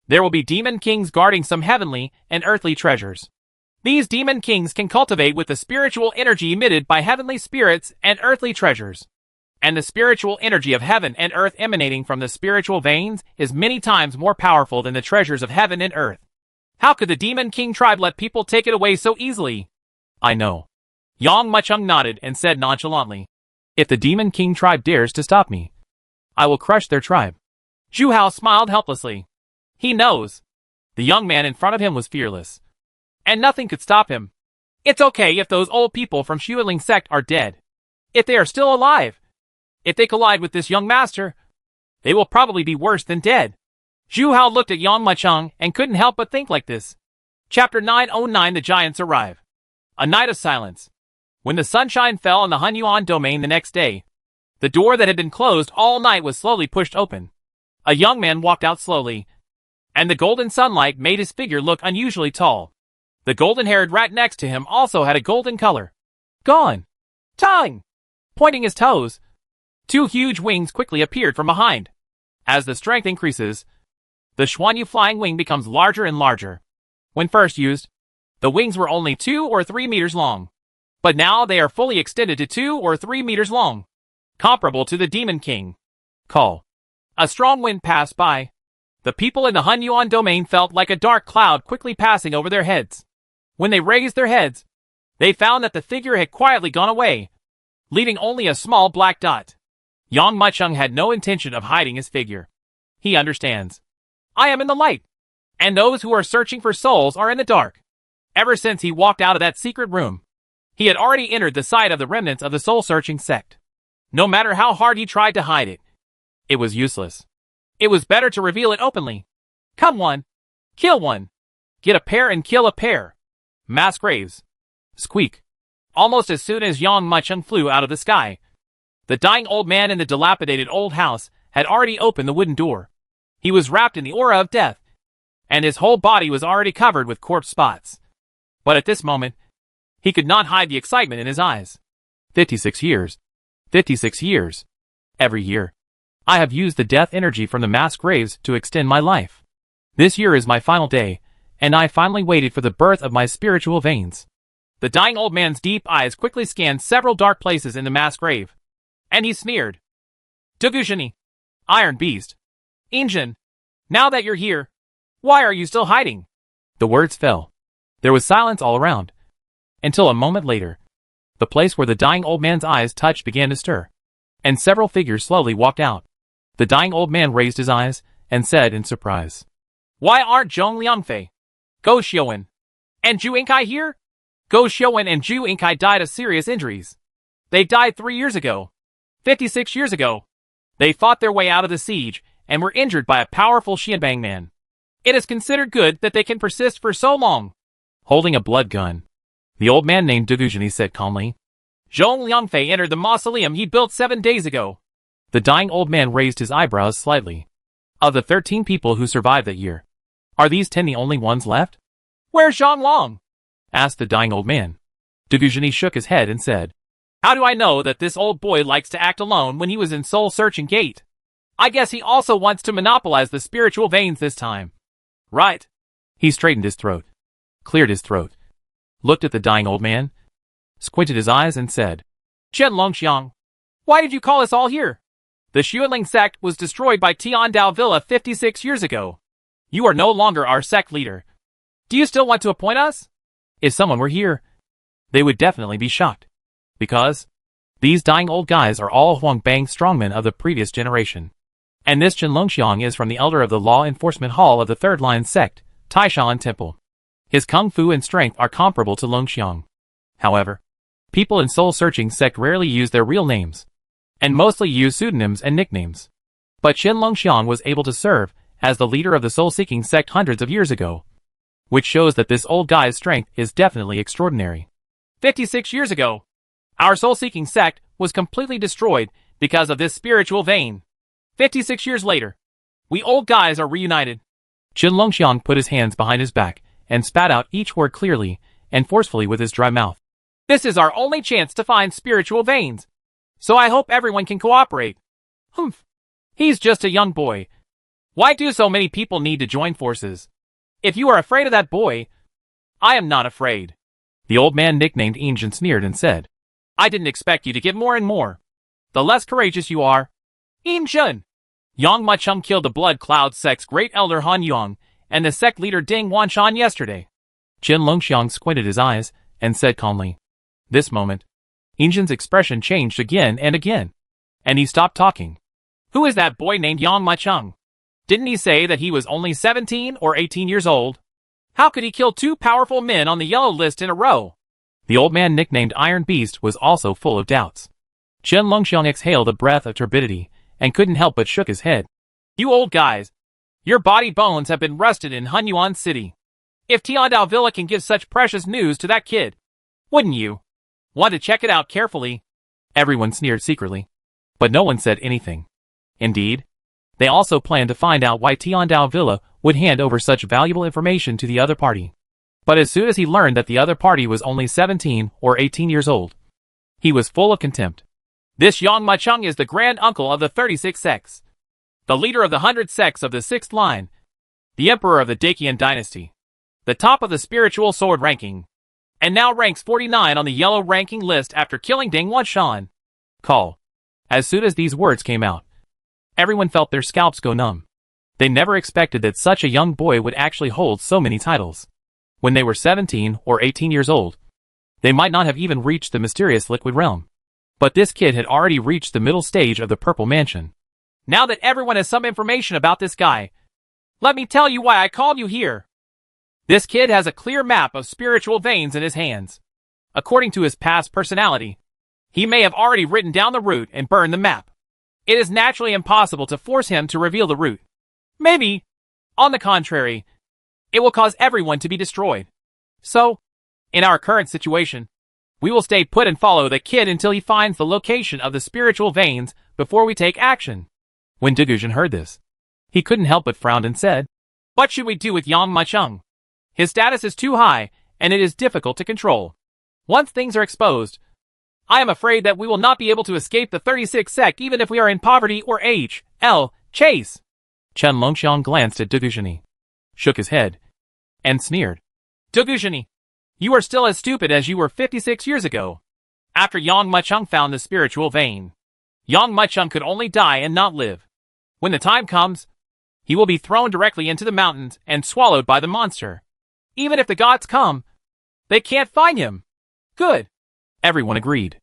[SPEAKER 1] there will be Demon Kings guarding some heavenly and earthly treasures. These Demon Kings can cultivate with the spiritual energy emitted by heavenly spirits and earthly treasures. And the spiritual energy of heaven and earth emanating from the spiritual veins is many times more powerful than the treasures of heaven and earth. How could the Demon King tribe let people take it away so easily? I know. Yang Muchung nodded and said nonchalantly, if the Demon King tribe dares to stop me, I will crush their tribe. Zhu Hao smiled helplessly. He knows. The young man in front of him was fearless. And nothing could stop him. It's okay if those old people from Xueling sect are dead. If they are still alive, if they collide with this young master, they will probably be worse than dead. Zhu Hao looked at Yang Muchung and couldn't help but think like this. Chapter 909 The Giants Arrive. A night of silence. When the sunshine fell on the Hunyuan domain the next day, the door that had been closed all night was slowly pushed open. A young man walked out slowly, and the golden sunlight made his figure look unusually tall. The golden-haired rat next to him also had a golden color. Gone! Tang! Pointing his toes, two huge wings quickly appeared from behind. As the strength increases, the Xuanyu flying wing becomes larger and larger. When first used, the wings were only 2 or 3 meters long. But now they are fully extended to 2 or 3 meters long, comparable to the Demon King. Call. A strong wind passed by. The people in the Hunyuan domain felt like a dark cloud quickly passing over their heads. When they raised their heads, they found that the figure had quietly gone away, leaving only a small black dot. Yang Muchung had no intention of hiding his figure. He understands. I am in the light, and those who are searching for souls are in the dark. Ever since he walked out of that secret room, he had already entered the sight of the remnants of the soul-searching sect. No matter how hard he tried to hide it, it was useless. It was better to reveal it openly. Come one, kill one, get a pair and kill a pair. Mass graves. Squeak. Almost as soon as Yang Muchung flew out of the sky, the dying old man in the dilapidated old house had already opened the wooden door. He was wrapped in the aura of death, and his whole body was already covered with corpse spots. But at this moment, he could not hide the excitement in his eyes. 56 years. 56 years. Every year, I have used the death energy from the mass graves to extend my life. This year is my final day, and I finally waited for the birth of my spiritual veins. The dying old man's deep eyes quickly scanned several dark places in the mass grave, and he sneered. Dugujini, Iron Beast, Injin, now that you're here, why are you still hiding? The words fell. There was silence all around. Until a moment later, the place where the dying old man's eyes touched began to stir, and several figures slowly walked out. The dying old man raised his eyes and said in surprise, why aren't Zhong Liangfei, Go Xiuwen, and Zhu Yingkai here? Go Xiuwen and Zhu Yingkai died of serious injuries. They died 3 years ago. 56 years ago. They fought their way out of the siege and were injured by a powerful Xianbang man. It is considered good that they can persist for so long. Holding a blood gun, the old man named Dugujini said calmly, Zhong Liangfei entered the mausoleum he built 7 days ago. The dying old man raised his eyebrows slightly. Of the 13 people who survived that year, are these 10 the only ones left? Where's Zhang Long? Asked the dying old man. Dugujini shook his head and said, how do I know that this old boy likes to act alone when he was in Soul Searching Gate? I guess he also wants to monopolize the spiritual veins this time. Right. He straightened his throat, cleared his throat, looked at the dying old man, squinted his eyes and said, Chen Longxiang, why did you call us all here? The Xuanling sect was destroyed by Tiandao Villa 56 years ago. You are no longer our sect leader. Do you still want to appoint us? If someone were here, they would definitely be shocked. Because these dying old guys are all Huangbang strongmen of the previous generation. And this Chen Longxiang is from the elder of the Law Enforcement Hall of the Third Line sect, Taishan Temple. His kung fu and strength are comparable to Longxiang. However, people in Soul Searching sect rarely use their real names, and mostly use pseudonyms and nicknames. But Chen Longxiang was able to serve as the leader of the Soul Seeking sect hundreds of years ago, which shows that this old guy's strength is definitely extraordinary. 56 years ago, our Soul Seeking sect was completely destroyed because of this spiritual vein. 56 years later, we old guys are reunited. Chen Longxiang put his hands behind his back and spat out each word clearly and forcefully with his dry mouth. This is our only chance to find spiritual veins. So I hope everyone can cooperate. Humph. He's just a young boy. Why do so many people need to join forces? If you are afraid of that boy, I am not afraid. The old man nicknamed Injun sneered and said, I didn't expect you to get more and more. The less courageous you are. Injun! Yang Machung killed the Blood Cloud sect's great elder Han Yong and the sect leader Ding Wanshan yesterday. Chen Longxiang squinted his eyes and said calmly. This moment, Injun's expression changed again and again, and he stopped talking. Who is that boy named Yang Machung? Didn't he say that he was only 17 or 18 years old? How could he kill two powerful men on the yellow list in a row? The old man nicknamed Iron Beast was also full of doubts. Chen Longxiang exhaled a breath of turbidity and couldn't help but shook his head. You old guys, your body bones have been rusted in Hunyuan City. If Tiandao Villa can give such precious news to that kid, wouldn't you want to check it out carefully? Everyone sneered secretly, but no one said anything. Indeed, they also planned to find out why Tiandao Villa would hand over such valuable information to the other party. But as soon as he learned that the other party was only 17 or 18 years old, he was full of contempt. This Yang Machung is the grand uncle of the 36 sects, the leader of the 100 sects of the 6th line, the emperor of the Dacian dynasty, the top of the spiritual sword ranking, and now ranks 49 on the yellow ranking list after killing Ding Wanshan. Call. As soon as these words came out, everyone felt their scalps go numb. They never expected that such a young boy would actually hold so many titles. When they were 17 or 18 years old, they might not have even reached the mysterious liquid realm. But this kid had already reached the middle stage of the Purple Mansion. Now that everyone has some information about this guy, let me tell you why I called you here. This kid has a clear map of spiritual veins in his hands. According to his past personality, he may have already written down the route and burned the map. It is naturally impossible to force him to reveal the route. Maybe, on the contrary, it will cause everyone to be destroyed. So, in our current situation, we will stay put and follow the kid until he finds the location of the spiritual veins before we take action. When Dugujin heard this, he couldn't help but frown and said, What should we do with Yang Machung? His status is too high, and it is difficult to control. Once things are exposed, I am afraid that we will not be able to escape the 36 sect even if we are in poverty or chase. Chen Longxiang glanced at Dugujin, shook his head, and sneered. Dugujin, you are still as stupid as you were 56 years ago. After Yang Machung found the spiritual vein, Yang Machung could only die and not live. When the time comes, he will be thrown directly into the mountains and swallowed by the monster. Even if the gods come, they can't find him. Good. Everyone agreed.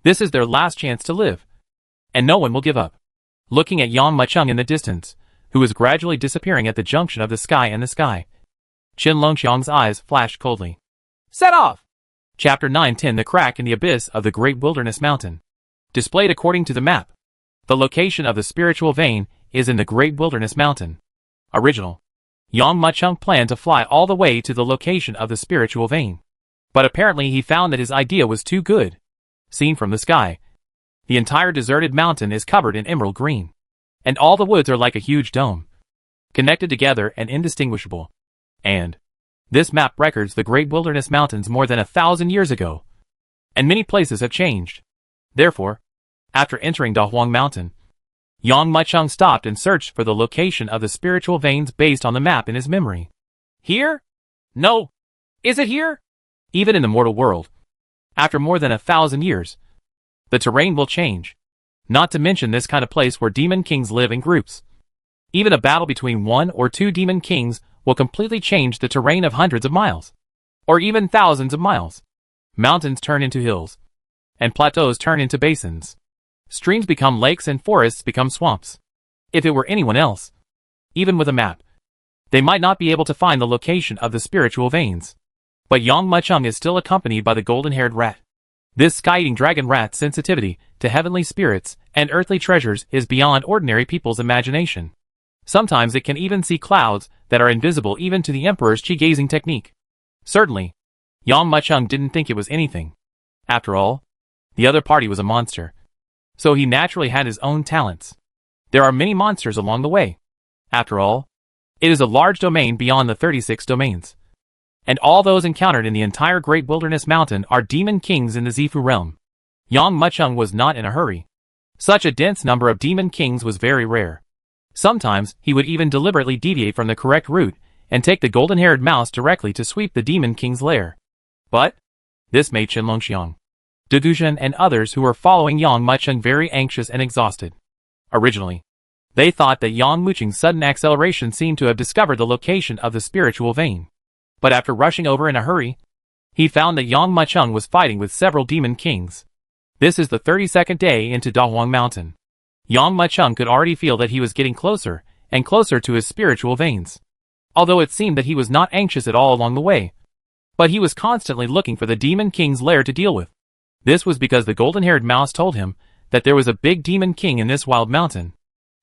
[SPEAKER 1] This is their last chance to live, and no one will give up. Looking at Yang Machung in the distance, who was gradually disappearing at the junction of the sky and the sky, Chen Longxiang's eyes flashed coldly. Set off! Chapter 910 The Crack in the Abyss of the Great Wilderness Mountain. Displayed according to the map. The location of the spiritual vein is in the Great Wilderness Mountain. Original. Yang Machung planned to fly all the way to the location of the spiritual vein. But apparently he found that his idea was too good. Seen from the sky, the entire deserted mountain is covered in emerald green. And all the woods are like a huge dome, connected together and indistinguishable. And this map records the Great Wilderness Mountains more than 1,000 years ago. And many places have changed. Therefore, after entering Dahuang Mountain, Yang Machung stopped and searched for the location of the spiritual veins based on the map in his memory. Here? No. Is it here? Even in the mortal world, after more than 1,000 years, the terrain will change. Not to mention this kind of place where demon kings live in groups. Even a battle between 1 or 2 demon kings will completely change the terrain of hundreds of miles, or even thousands of miles. Mountains turn into hills, and plateaus turn into basins. Streams become lakes and forests become swamps. If it were anyone else, even with a map, they might not be able to find the location of the spiritual veins. But Yang Machung is still accompanied by the golden-haired rat. This sky-eating dragon rat's sensitivity to heavenly spirits and earthly treasures is beyond ordinary people's imagination. Sometimes it can even see clouds that are invisible even to the emperor's chi-gazing technique. Certainly, Yang Machung didn't think it was anything. After all, the other party was a monster. So he naturally had his own talents. There are many monsters along the way. After all, it is a large domain beyond the 36 domains. and all those encountered in the entire Great Wilderness Mountain are demon kings in the Zifu realm. Yang Mucheng was not in a hurry. Such a dense number of demon kings was very rare. Sometimes he would even deliberately deviate from the correct route and take the golden-haired mouse directly to sweep the demon king's lair. But this made Chen Longxiang, De Guzhen, and others who were following Yang Mucheng very anxious and exhausted. Originally, they thought that Yang Mucheng's sudden acceleration seemed to have discovered the location of the spiritual vein. But after rushing over in a hurry, he found that Yang Mucheng was fighting with several demon kings. This is the 32nd day into Dahuang Mountain. Yang Mucheng could already feel that he was getting closer and closer to his spiritual veins. Although it seemed that he was not anxious at all along the way, but he was constantly looking for the demon king's lair to deal with. This was because the golden-haired mouse told him that there was a big demon king in this wild mountain.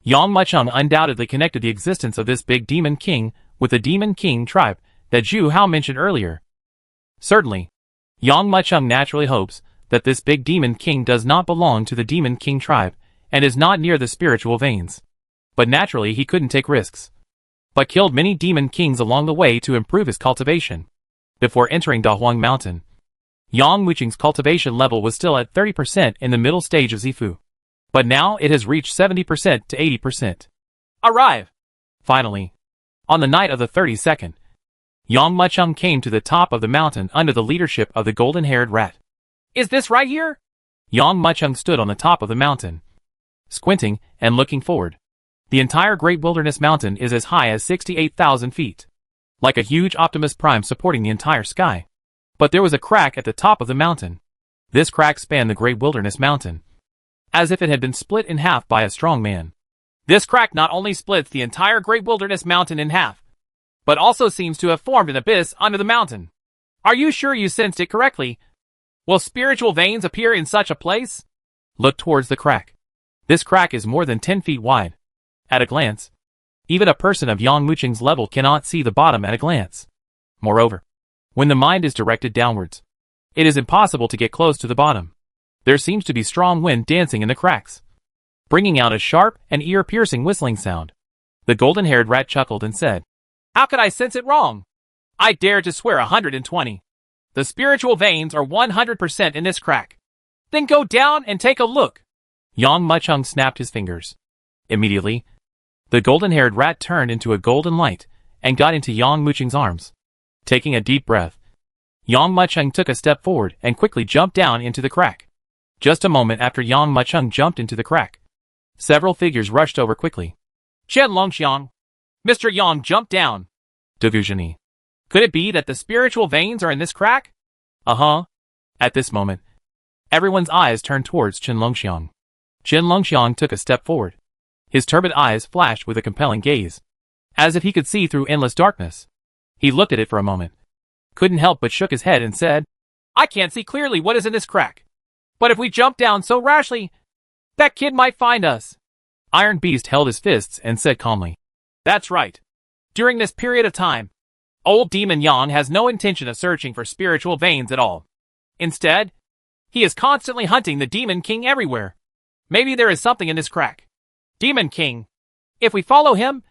[SPEAKER 1] Yang Mucheng undoubtedly connected the existence of this big demon king with the demon king tribe that Zhu Hao mentioned earlier. Certainly, Yang Mucheng naturally hopes that this big demon king does not belong to the demon king tribe and is not near the spiritual veins. But naturally he couldn't take risks, but killed many demon kings along the way to improve his cultivation. Before entering Dahuang Mountain, Yang Mucheng's cultivation level was still at 30% in the middle stage of Zifu. But now it has reached 70% to 80%. Arrive! Finally, on the night of the 32nd, Yang Mucheng came to the top of the mountain under the leadership of the golden-haired rat. Is this right here? Yang Mucheng stood on the top of the mountain, squinting and looking forward. The entire Great Wilderness Mountain is as high as 68,000 feet, like a huge Optimus Prime supporting the entire sky. But there was a crack at the top of the mountain. This crack spanned the Great Wilderness Mountain, as if it had been split in half by a strong man. This crack not only splits the entire Great Wilderness Mountain in half, but also seems to have formed an abyss under the mountain. Are you sure you sensed it correctly? Will spiritual veins appear in such a place? Look towards the crack. This crack is more than 10 feet wide. At a glance, even a person of Yang Mucheng's level cannot see the bottom at a glance. Moreover, when the mind is directed downwards, it is impossible to get close to the bottom. There seems to be strong wind dancing in the cracks, bringing out a sharp and ear-piercing whistling sound. The golden-haired rat chuckled and said, "How could I sense it wrong? I dare to swear 120. The spiritual veins are 100% in this crack. Then go down and take a look." Yang Mucheng snapped his fingers. Immediately, the golden-haired rat turned into a golden light and got into Yang Mucheng's arms. Taking a deep breath, Yang Mucheng took a step forward and quickly jumped down into the crack. Just a moment after Yang Mucheng jumped into the crack, several figures rushed over quickly. "Chen Longxiang, Mr. Yang jumped down." De Guzhen. Could it be that the spiritual veins are in this crack? Uh-huh. At this moment, everyone's eyes turned towards Chen Longxiang. Chen Longxiang took a step forward. His turbid eyes flashed with a compelling gaze, as if he could see through endless darkness. He looked at it for a moment, couldn't help but shook his head and said, "I can't see clearly what is in this crack. But if we jump down so rashly, that kid might find us." Iron Beast held his fists and said calmly, "That's right. During this period of time, old Demon Yang has no intention of searching for spiritual veins at all. Instead, he is constantly hunting the Demon King everywhere. Maybe there is something in this crack. Demon King, if we follow him,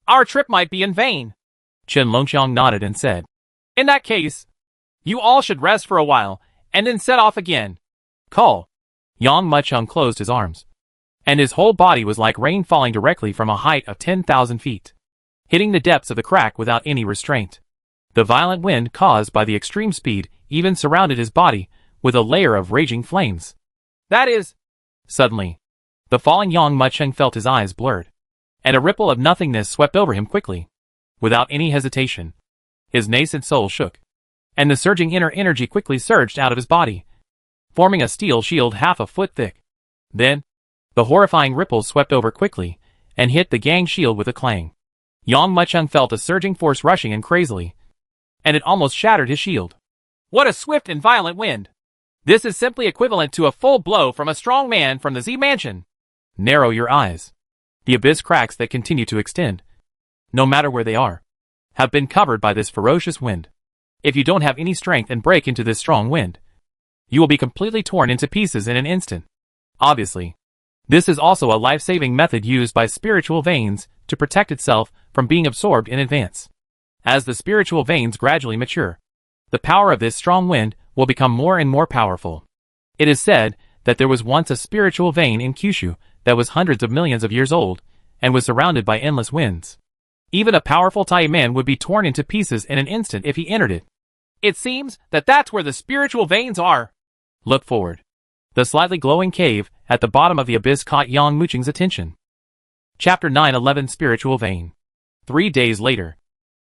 [SPEAKER 1] our trip might be in vain." Chen Longxiang nodded and said, "In that case, you all should rest for a while and then set off again." Call. Yang Mucheng closed his arms, and his whole body was like rain falling directly from a height of 10,000 feet, hitting the depths of the crack without any restraint. The violent wind caused by the extreme speed even surrounded his body with a layer of raging flames. That is... Suddenly, the falling Yang Mucheng felt his eyes blurred, and a ripple of nothingness swept over him quickly. Without any hesitation, his nascent soul shook, and the surging inner energy quickly surged out of his body, forming a steel shield half a foot thick. Then, the horrifying ripples swept over quickly and hit the gang shield with a clang. Yang Mucheng felt a surging force rushing in crazily, and it almost shattered his shield. What a swift and violent wind! This is simply equivalent to a full blow from a strong man from the Z Mansion. Narrow your eyes. The abyss cracks that continue to extend, no matter where they are, have been covered by this ferocious wind. If you don't have any strength and break into this strong wind, you will be completely torn into pieces in an instant. Obviously, this is also a life-saving method used by spiritual veins to protect itself from being absorbed in advance. As the spiritual veins gradually mature, the power of this strong wind will become more and more powerful. It is said that there was once a spiritual vein in Kyushu that was hundreds of millions of years old and was surrounded by endless winds. Even a powerful Tai man would be torn into pieces in an instant if he entered it. It seems that that's where the spiritual veins are. Look forward. The slightly glowing cave at the bottom of the abyss caught Yang Mucheng's attention. Chapter 911 Spiritual Vein. 3 days later,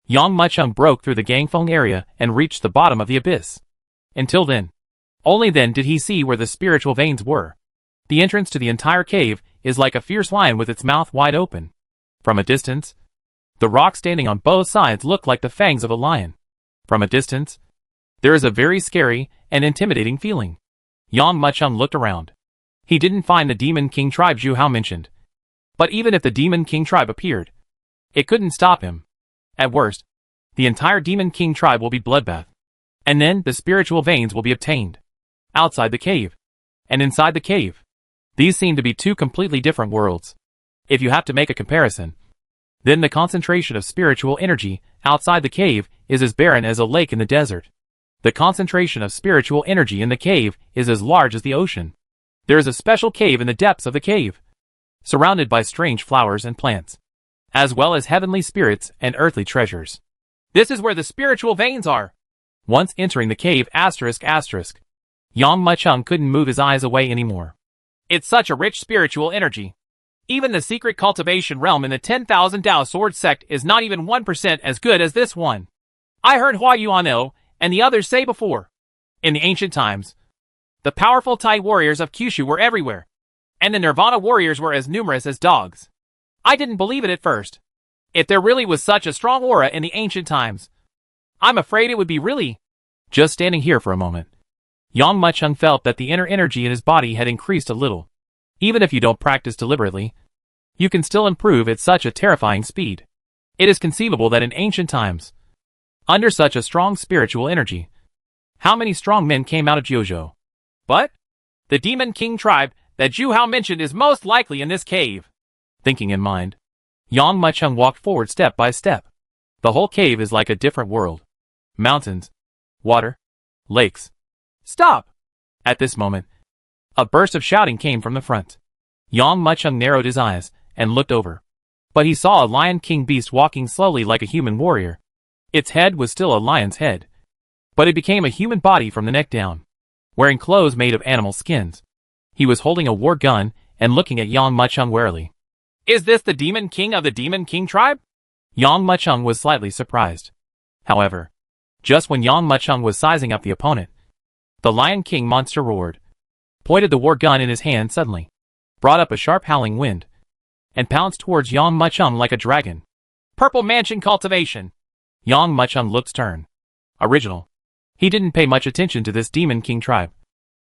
[SPEAKER 1] Yang Mucheng broke through the Gangfeng area and reached the bottom of the abyss. Until then, only then did he see where the spiritual veins were. The entrance to the entire cave is like a fierce lion with its mouth wide open. From a distance, the rocks standing on both sides look like the fangs of a lion. From a distance, there is a very scary and intimidating feeling. Yang Mucheng looked around. He didn't find the Demon King tribe Zhu Hao mentioned. But even if the Demon King tribe appeared, it couldn't stop him. At worst, the entire Demon King tribe will be bloodbath. And then the spiritual veins will be obtained. Outside the cave, and inside the cave. These seem to be two completely different worlds. If you have to make a comparison, then the concentration of spiritual energy outside the cave is as barren as a lake in the desert. The concentration of spiritual energy in the cave is as large as the ocean. There is a special cave in the depths of the cave, surrounded by strange flowers and plants, as well as heavenly spirits and earthly treasures. This is where the spiritual veins are. Once entering the cave Yang Mucheng couldn't move his eyes away anymore. It's such a rich spiritual energy. Even the secret cultivation realm in the 10,000 Dao Sword sect is not even 1% as good as this one. I heard Hua Yuano and the others say before. In the ancient times, the powerful Tai warriors of Kyushu were everywhere, and the Nirvana warriors were as numerous as dogs. I didn't believe it at first. If there really was such a strong aura in the ancient times, I'm afraid it would be really. Just standing here for a moment, Yang Mucheng felt that the inner energy in his body had increased a little. Even if you don't practice deliberately, you can still improve at such a terrifying speed. It is conceivable that in ancient times, under such a strong spiritual energy, how many strong men came out of Jiuzhou? But the Demon King tribe that Zhu Hao mentioned is most likely in this cave. Thinking in mind, Yang Mucheng walked forward step by step. The whole cave is like a different world. Mountains, water, lakes. Stop! At this moment, a burst of shouting came from the front. Yang Mucheng narrowed his eyes and looked over. But he saw a Lion King beast walking slowly like a human warrior. Its head was still a lion's head, but it became a human body from the neck down, wearing clothes made of animal skins. He was holding a war gun and looking at Yang Mucheng warily. Is this the Demon King of the Demon King tribe? Yang Mucheng was slightly surprised. However, just when Yang Mucheng was sizing up the opponent, the Lion King monster roared, pointed the war gun in his hand suddenly, brought up a sharp howling wind, and pounced towards Yang Mucheng like a dragon. Purple Mansion Cultivation. Yang Mucheng looked stern. Original. He didn't pay much attention to this Demon King tribe.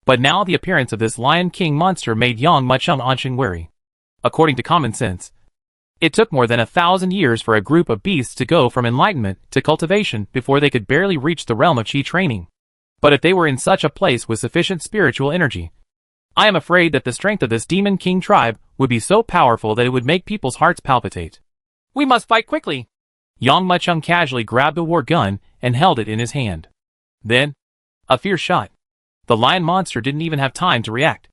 [SPEAKER 1] But now the appearance of this Lion King monster made Yang Mucheng wary. According to common sense, it took more than 1,000 years for a group of beasts to go from enlightenment to cultivation before they could barely reach the realm of Qi training. But if they were in such a place with sufficient spiritual energy, I am afraid that the strength of this Demon King tribe would be so powerful that it would make people's hearts palpitate. We must fight quickly. Yang Mucheng casually grabbed the war gun and held it in his hand. Then, a fierce shot. The lion monster didn't even have time to react.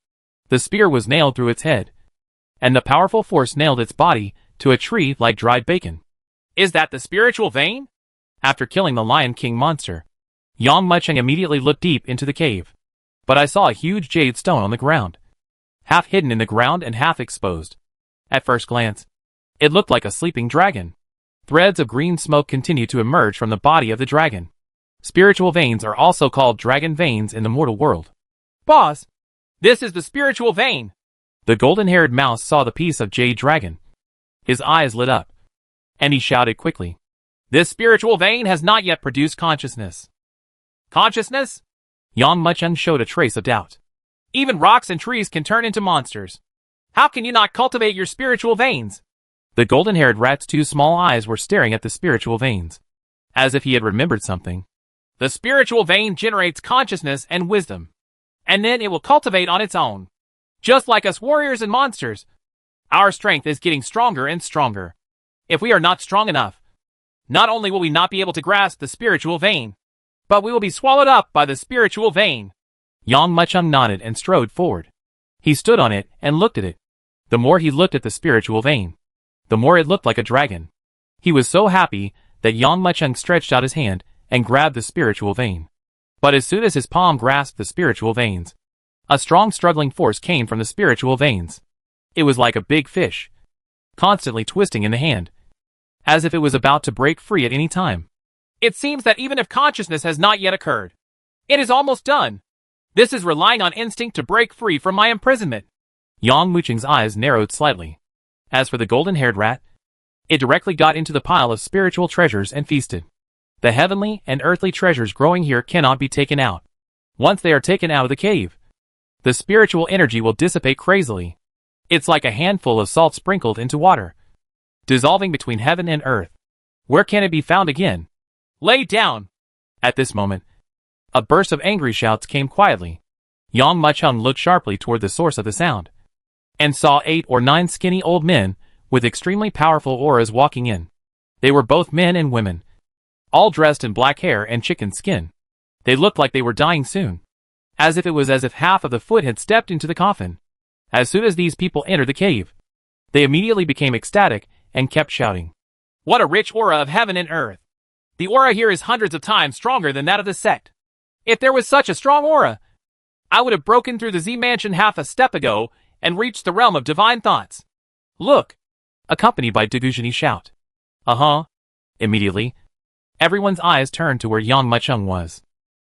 [SPEAKER 1] The spear was nailed through its head, and the powerful force nailed its body to a tree like dried bacon. Is that the spiritual vein? After killing the Lion King monster, Yang Mucheng immediately looked deep into the cave. But I saw a huge jade stone on the ground, half hidden in the ground and half exposed. At first glance, it looked like a sleeping dragon. Threads of green smoke continued to emerge from the body of the dragon. Spiritual veins are also called dragon veins in the mortal world. Boss, this is the spiritual vein. The golden-haired mouse saw the piece of jade dragon. His eyes lit up, and he shouted quickly. This spiritual vein has not yet produced consciousness. Consciousness? Yang Mucheng showed a trace of doubt. Even rocks and trees can turn into monsters. How can you not cultivate your spiritual veins? The golden-haired rat's two small eyes were staring at the spiritual veins, as if he had remembered something. The spiritual vein generates consciousness and wisdom, and then it will cultivate on its own. Just like us warriors and monsters, our strength is getting stronger and stronger. If we are not strong enough, Not only will we not be able to grasp the spiritual vein, but we will be swallowed up by the spiritual vein. Yang Muchung nodded and strode forward. He stood on it and looked at it. The more he looked at the spiritual vein, the more it looked like a dragon. He was so happy that Yang Muchung stretched out his hand and grabbed the spiritual vein. But as soon as his palm grasped the spiritual veins, a strong struggling force came from the spiritual veins. It was like a big fish, constantly twisting in the hand, as if it was about to break free at any time. It seems that even if consciousness has not yet occurred, it is almost done. This is relying on instinct to break free from my imprisonment. Yang Muchung's eyes narrowed slightly. As for the golden-haired rat, it directly got into the pile of spiritual treasures and feasted. The heavenly and earthly treasures growing here cannot be taken out. Once they are taken out of the cave, the spiritual energy will dissipate crazily. It's like a handful of salt sprinkled into water, dissolving between heaven and earth. Where can it be found again? Lay down! At this moment, a burst of angry shouts came quietly. Yang Muchung looked sharply toward the source of the sound, and saw 8 or 9 skinny old men with extremely powerful auras walking in. They were both men and women, all dressed in black hair and chicken skin. They looked like they were dying soon, as if half of the foot had stepped into the coffin. As soon as these people entered the cave, they immediately became ecstatic and kept shouting, "What a rich aura of heaven and earth! The aura here is hundreds of times stronger than that of the sect. If there was such a strong aura, I would have broken through the Z Mansion half a step ago and reached the realm of divine thoughts. Look!" Accompanied by Deguzhani's shout. "Uh-huh." Immediately, everyone's eyes turned to where Yang Muchung was.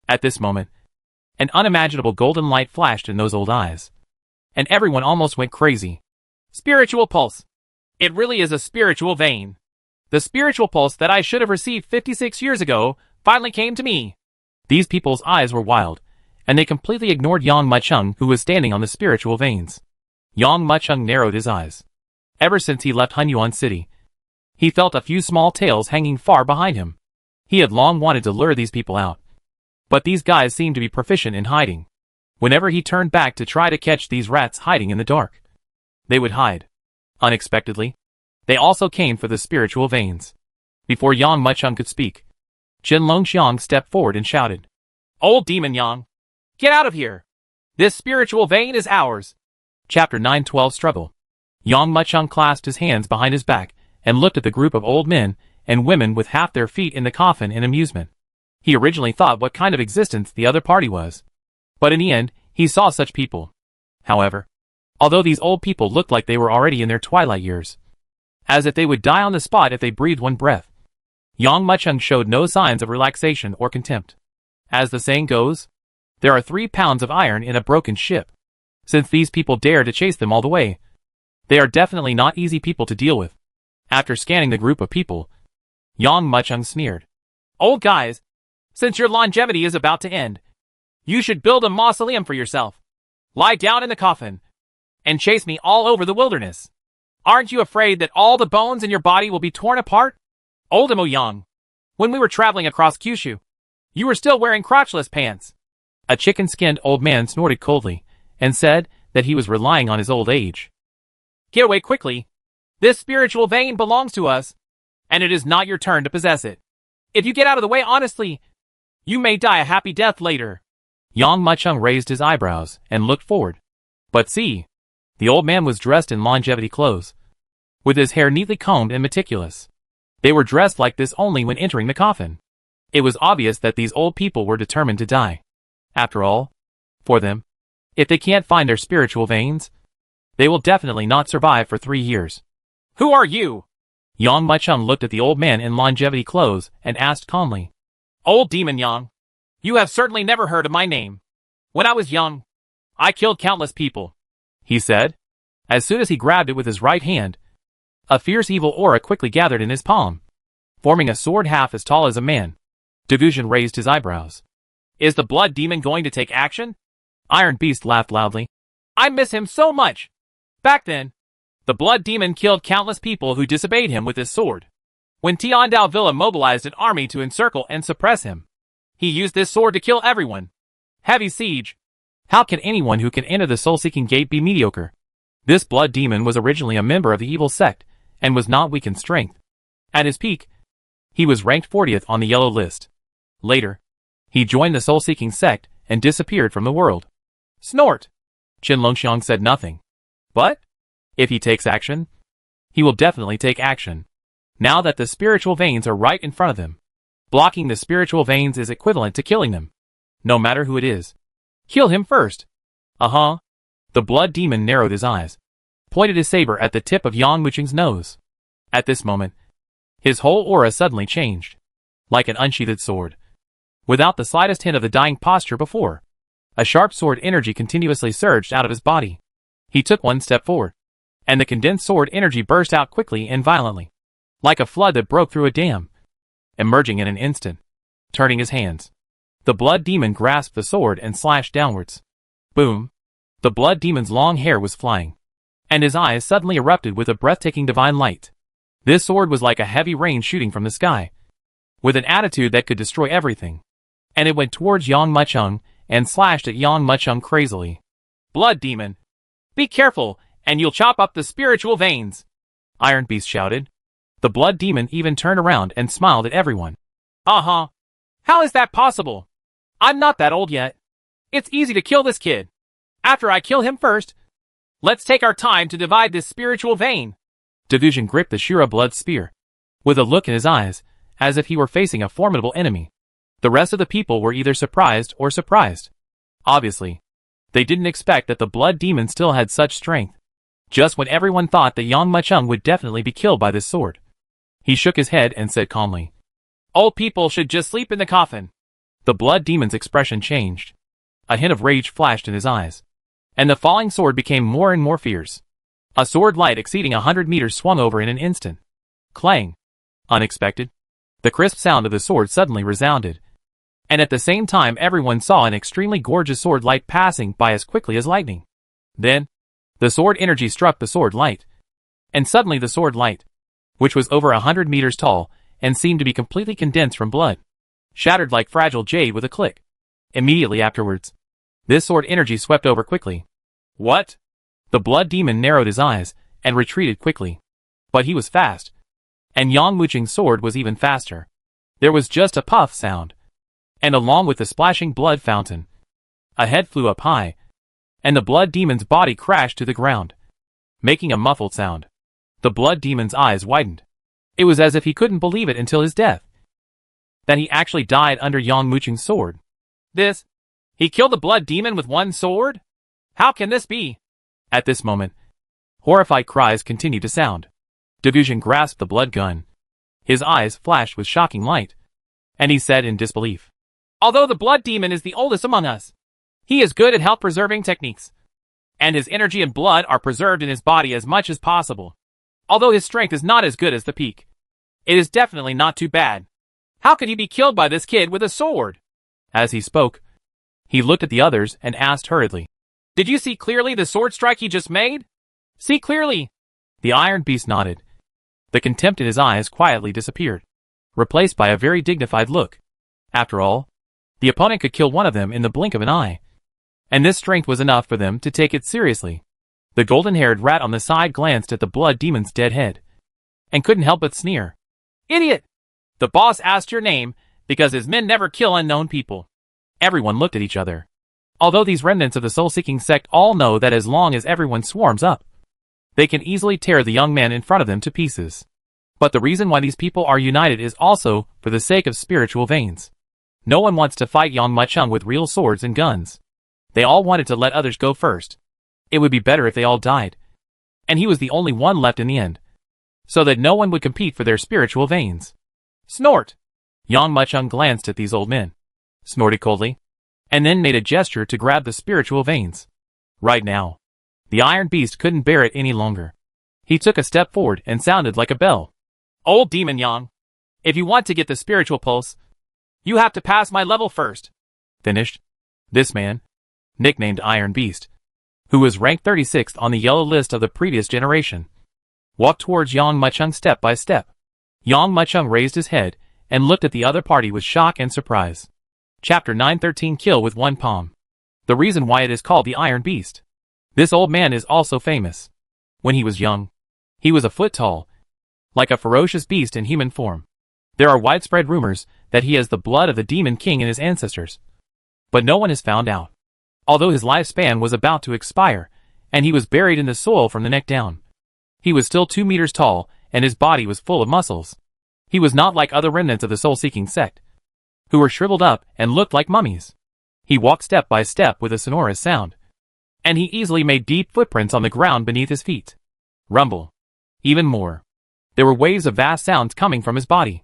[SPEAKER 1] At this moment, an unimaginable golden light flashed in those old eyes, and everyone almost went crazy. Spiritual pulse. It really is a spiritual vein. The spiritual pulse that I should have received 56 years ago finally came to me. These people's eyes were wild, and they completely ignored Yang Muchung, who was standing on the spiritual veins. Yang Muchung narrowed his eyes. Ever since he left Hunyuan City, he felt a few small tails hanging far behind him. He had long wanted to lure these people out, but these guys seemed to be proficient in hiding. Whenever he turned back to try to catch these rats hiding in the dark, they would hide. Unexpectedly, they also came for the spiritual veins. Before Yang Muchung could speak, Jin Longxiang stepped forward and shouted, "Old demon Yang, get out of here! This spiritual vein is ours!" Chapter 9:12 Struggle. Yang Muchung clasped his hands behind his back and looked at the group of old men and women with half their feet in the coffin in amusement. He originally thought what kind of existence the other party was, but in the end, he saw such people. However, although these old people looked like they were already in their twilight years, as if they would die on the spot if they breathed one breath, Yang Muchung showed no signs of relaxation or contempt. As the saying goes, there are 3 pounds of iron in a broken ship. Since these people dare to chase them all the way, they are definitely not easy people to deal with. After scanning the group of people, Yang Muchung sneered, "Old guys, since your longevity is about to end, you should build a mausoleum for yourself. Lie down in the coffin and chase me all over the wilderness. Aren't you afraid that all the bones in your body will be torn apart? Old Mo Yang, when we were traveling across Kyushu, you were still wearing crotchless pants." A chicken-skinned old man snorted coldly and said that he was relying on his old age. "Get away quickly. This spiritual vein belongs to us, and it is not your turn to possess it. If you get out of the way honestly, you may die a happy death later." Yang Muchung raised his eyebrows and looked forward. But see, the old man was dressed in longevity clothes, with his hair neatly combed and meticulous. They were dressed like this only when entering the coffin. It was obvious that these old people were determined to die. After all, for them, if they can't find their spiritual veins, they will definitely not survive for 3 years. "Who are you?" Yang Muchung looked at the old man in longevity clothes and asked calmly. "Old demon Yang, you have certainly never heard of my name. When I was young, I killed countless people," he said. As soon as he grabbed it with his right hand, a fierce evil aura quickly gathered in his palm, forming a sword half as tall as a man. Deguzhan raised his eyebrows. "Is the blood demon going to take action?" Iron Beast laughed loudly. "I miss him so much. Back then, the blood demon killed countless people who disobeyed him with his sword. When Tiandao Villa mobilized an army to encircle and suppress him, he used this sword to kill everyone. Heavy siege. How can anyone who can enter the soul-seeking gate be mediocre? This blood demon was originally a member of the evil sect, and was not weak in strength. At his peak, He was ranked 40th on the yellow list. Later, he joined the soul-seeking sect and disappeared from the world. Snort! Qin Longxiang said nothing. But if he takes action, he will definitely take action. Now that the spiritual veins are right in front of him. Blocking the spiritual veins is equivalent to killing them. No matter who it is. Kill him first. Uh-huh. The blood demon narrowed his eyes, pointed his saber at the tip of Yang Muqing's nose. At this moment, his whole aura suddenly changed. Like an unsheathed sword. Without the slightest hint of the dying posture before. A sharp sword energy continuously surged out of his body. He took one step forward, and the condensed sword energy burst out quickly and violently. Like a flood that broke through a dam. Emerging in an instant. Turning his hands. The blood demon grasped the sword and slashed downwards. Boom. The blood demon's long hair was flying. And his eyes suddenly erupted with a breathtaking divine light. This sword was like a heavy rain shooting from the sky. With an attitude that could destroy everything. And it went towards Yang Muqing and slashed at Yang Muqing crazily. Blood demon! Be careful, and you'll chop up the spiritual veins! Iron Beast shouted. The blood demon even turned around and smiled at everyone. Uh-huh. How is that possible? I'm not that old yet. It's easy to kill this kid. After I kill him first, let's take our time to divide this spiritual vein. Division gripped the Shura blood spear, with a look in his eyes, as if he were facing a formidable enemy. The rest of the people were either surprised or surprised. Obviously, they didn't expect that the blood demon still had such strength. Just when everyone thought that Yang Muqing would definitely be killed by this sword. He shook his head and said calmly, Old people should just sleep in the coffin. The blood demon's expression changed. A hint of rage flashed in his eyes. And the falling sword became more and more fierce. A sword light exceeding 100 meters swung over in an instant. Clang. Unexpected. The crisp sound of the sword suddenly resounded. And at the same time everyone saw an extremely gorgeous sword light passing by as quickly as lightning. Then, the sword energy struck the sword light. And suddenly the sword light, which was over 100 meters tall, and seemed to be completely condensed from blood, shattered like fragile jade with a click. Immediately afterwards, this sword energy swept over quickly. What? The blood demon narrowed his eyes, and retreated quickly. But he was fast. And Yang Muqing's sword was even faster. There was just a puff sound. And along with the splashing blood fountain, a head flew up high, and the blood demon's body crashed to the ground, making a muffled sound. The blood demon's eyes widened. It was as if he couldn't believe it until his death. That he actually died under Yang Muqing's sword. He killed the blood demon with one sword? How can this be? At this moment, horrified cries continued to sound. Division grasped the blood gun. His eyes flashed with shocking light. And he said in disbelief, Although the blood demon is the oldest among us, he is good at health-preserving techniques. And his energy and blood are preserved in his body as much as possible. Although his strength is not as good as the peak, it is definitely not too bad. How could he be killed by this kid with a sword? As he spoke, he looked at the others and asked hurriedly, Did you see clearly the sword strike he just made? See clearly. The Iron Beast nodded. The contempt in his eyes quietly disappeared, replaced by a very dignified look. After all, the opponent could kill one of them in the blink of an eye. And this strength was enough for them to take it seriously. The golden-haired rat on the side glanced at the blood demon's dead head, and couldn't help but sneer. Idiot! The boss asked your name, because his men never kill unknown people. Everyone looked at each other. Although these remnants of the soul-seeking sect all know that as long as everyone swarms up, they can easily tear the young man in front of them to pieces. But the reason why these people are united is also for the sake of spiritual veins. No one wants to fight Yang Muqing with real swords and guns. They all wanted to let others go first. It would be better if they all died. And he was the only one left in the end. So that no one would compete for their spiritual veins. Snort! Yang Muqing glanced at these old men, snorted coldly, and then made a gesture to grab the spiritual veins. Right now, the Iron Beast couldn't bear it any longer. He took a step forward and sounded like a bell. Old Demon Yang, if you want to get the spiritual pulse, you have to pass my level first. Finished. This man, nicknamed Iron Beast, who was ranked 36th on the yellow list of the previous generation, walked towards Yang Muqing step by step. Yang Muqing raised his head and looked at the other party with shock and surprise. Chapter 913 Kill with One Palm. The reason why it is called the Iron Beast. This old man is also famous. When he was young, he was a foot tall, like a ferocious beast in human form. There are widespread rumors that he has the blood of the Demon King in his ancestors. But no one has found out. Although his lifespan was about to expire, and he was buried in the soil from the neck down, he was still 2 meters tall, and his body was full of muscles. He was not like other remnants of the soul-seeking sect, who were shriveled up and looked like mummies. He walked step by step with a sonorous sound, and he easily made deep footprints on the ground beneath his feet. Rumble. Even more. There were waves of vast sounds coming from his body.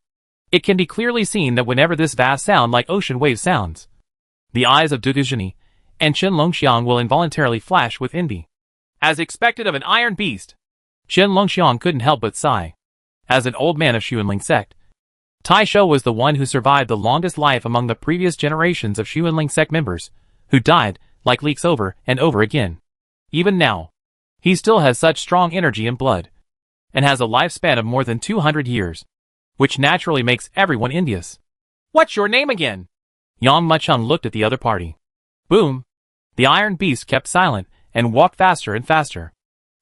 [SPEAKER 1] It can be clearly seen that whenever this vast sound like ocean wave sounds, the eyes of Dudujini and Chen Longxiang will involuntarily flash with envy. As expected of an iron beast, Chen Longxiang couldn't help but sigh. As an old man of Xuanling sect, Tai Shou was the one who survived the longest life among the previous generations of Xuanling sect members, who died like leaks over and over again. Even now, he still has such strong energy and blood, and has a lifespan of more than 200 years, which naturally makes everyone envious. What's your name again? Yang Mucheng looked at the other party. Boom! The iron beast kept silent and walked faster and faster.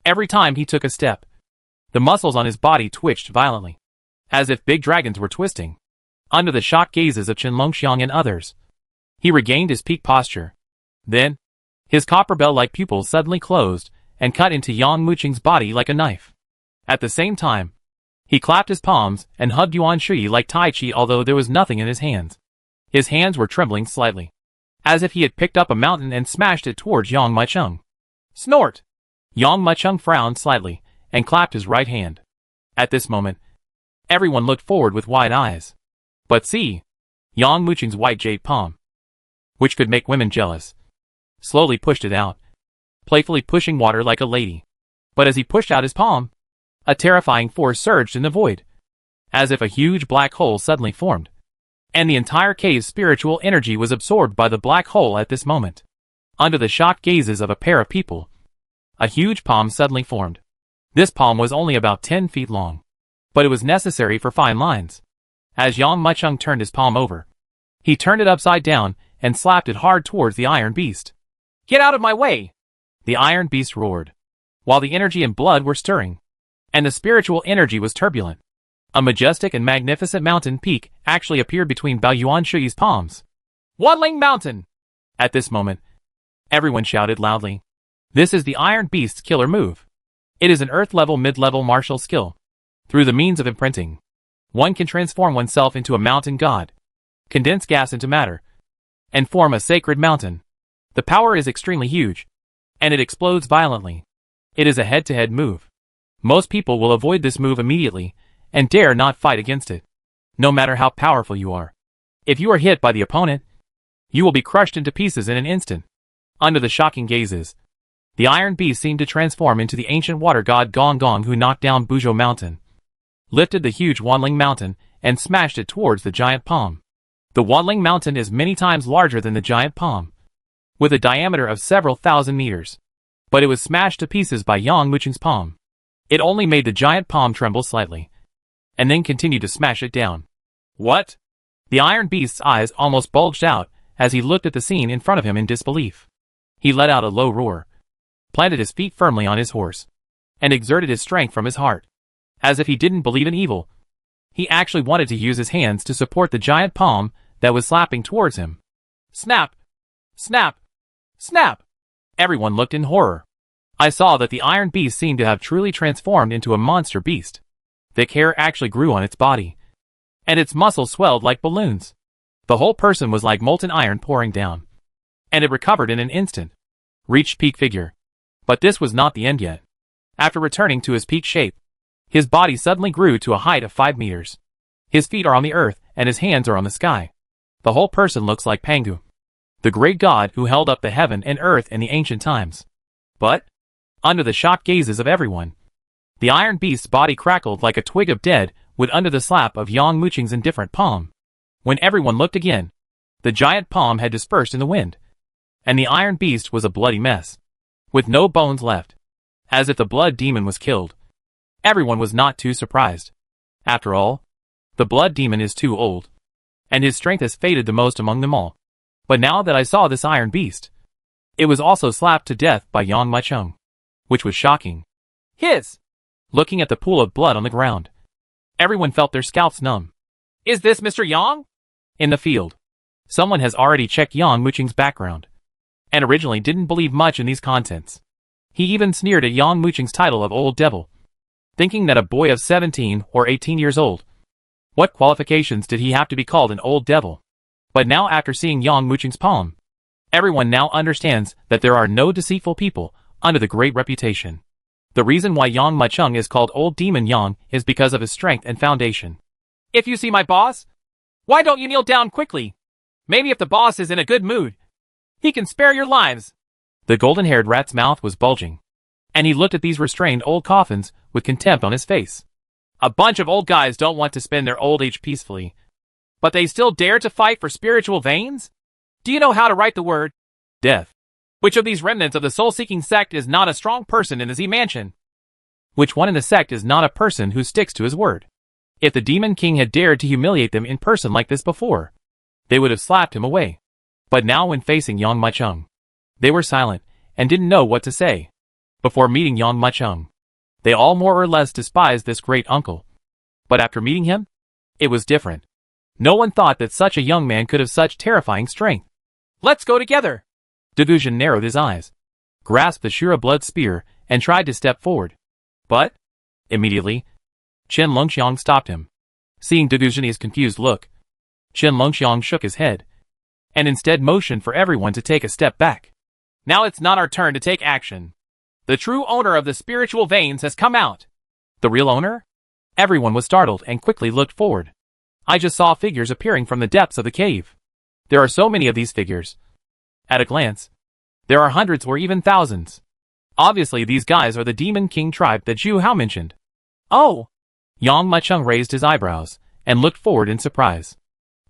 [SPEAKER 1] Every time he took a step, the muscles on his body twitched violently, as if big dragons were twisting. Under the shocked gazes of Chen Longxiang and others, he regained his peak posture. Then, his copper bell-like pupils suddenly closed and cut into Yang Mucheng's body like a knife. At the same time, he clapped his palms and hugged Yuan Shui like Tai Chi, although there was nothing in his hands. His hands were trembling slightly, as if he had picked up a mountain and smashed it towards Yang Mucheng. Snort! Yang Mucheng frowned slightly and clapped his right hand. At this moment, everyone looked forward with wide eyes. But see! Yang Mucheng's white jade palm, which could make women jealous, slowly pushed it out, playfully pushing water like a lady. But as he pushed out his palm, a terrifying force surged in the void, as if a huge black hole suddenly formed, and the entire cave's spiritual energy was absorbed by the black hole at this moment. Under the shocked gazes of a pair of people, a huge palm suddenly formed. This palm was only about 10 feet long, but it was necessary for fine lines. As Yang Mucheng turned his palm over, he turned it upside down and slapped it hard towards the iron beast. Get out of my way! The iron beast roared, while the energy and blood were stirring, and the spiritual energy was turbulent. A majestic and magnificent mountain peak actually appeared between Bao Yuan Shui's palms. Wanling Mountain! At this moment, everyone shouted loudly. This is the Iron Beast's killer move. It is an Earth-level mid-level martial skill. Through the means of imprinting, one can transform oneself into a mountain god, condense gas into matter, and form a sacred mountain. The power is extremely huge, and it explodes violently. It is a head-to-head move. Most people will avoid this move immediately and dare not fight against it, no matter how powerful you are. If you are hit by the opponent, you will be crushed into pieces in an instant. Under the shocking gazes, the Iron Beast seemed to transform into the ancient water god Gong Gong, who knocked down Buzhou Mountain, lifted the huge Wanling Mountain, and smashed it towards the giant palm. The Wanling Mountain is many times larger than the giant palm, with a diameter of several thousand meters. But it was smashed to pieces by Yang Mucheng's palm. It only made the giant palm tremble slightly, and then continued to smash it down. What? The Iron Beast's eyes almost bulged out as he looked at the scene in front of him in disbelief. He let out a low roar, planted his feet firmly on his horse, and exerted his strength from his heart. As if he didn't believe in evil, he actually wanted to use his hands to support the giant palm that was slapping towards him. Snap! Snap! Snap! Everyone looked in horror. I saw that the Iron Beast seemed to have truly transformed into a monster beast. Thick hair actually grew on its body, and its muscles swelled like balloons. The whole person was like molten iron pouring down, and it recovered in an instant, reached peak figure. But this was not the end yet. After returning to his peak shape, his body suddenly grew to a height of 5 meters. His feet are on the earth, and his hands are on the sky. The whole person looks like Pangu, the great god who held up the heaven and earth in the ancient times. But, under the shocked gazes of everyone, the Iron Beast's body crackled like a twig of dead wood under the slap of Yang Mucheng's indifferent palm. When everyone looked again, the giant palm had dispersed in the wind, and the Iron Beast was a bloody mess, with no bones left, as if the blood demon was killed. Everyone was not too surprised. After all, the blood demon is too old, and his strength has faded the most among them all. But now that I saw this Iron Beast, it was also slapped to death by Yang Mucheng, which was shocking. Hiss! Looking at the pool of blood on the ground, everyone felt their scalps numb. Is this Mr. Yang? In the field. Someone has already checked Yang Muqing's background, and originally didn't believe much in these contents. He even sneered at Yang Muqing's title of Old Devil, thinking that a boy of 17 or 18 years old. What qualifications did he have to be called an Old Devil? But now after seeing Yang Muqing's poem, everyone now understands that there are no deceitful people under the great reputation. The reason why Yang Muqing is called Old Demon Yang is because of his strength and foundation. If you see my boss, why don't you kneel down quickly? Maybe if the boss is in a good mood, he can spare your lives. The golden-haired rat's mouth was bulging, and he looked at these restrained old coffins with contempt on his face. A bunch of old guys don't want to spend their old age peacefully, but they still dare to fight for spiritual veins? Do you know how to write the word death? Which of these remnants of the soul-seeking sect is not a strong person in the Z Mansion? Which one in the sect is not a person who sticks to his word? If the Demon King had dared to humiliate them in person like this before, they would have slapped him away. But now when facing Yang Muqing, they were silent and didn't know what to say. Before meeting Yang Muqing, they all more or less despised this great uncle. But after meeting him, it was different. No one thought that such a young man could have such terrifying strength. Let's go together. Deguzhen narrowed his eyes, grasped the Shura blood spear, and tried to step forward. But, immediately, Chen Longxiang stopped him. Seeing Deguzhen's confused look, Chen Longxiang shook his head, and instead motioned for everyone to take a step back. Now it's not our turn to take action. The true owner of the spiritual veins has come out. The real owner? Everyone was startled and quickly looked forward. I just saw figures appearing from the depths of the cave. There are so many of these figures. At a glance, there are hundreds or even thousands. Obviously these guys are the Demon King tribe that Zhu Hao mentioned. Oh! Yang Muqing raised his eyebrows and looked forward in surprise.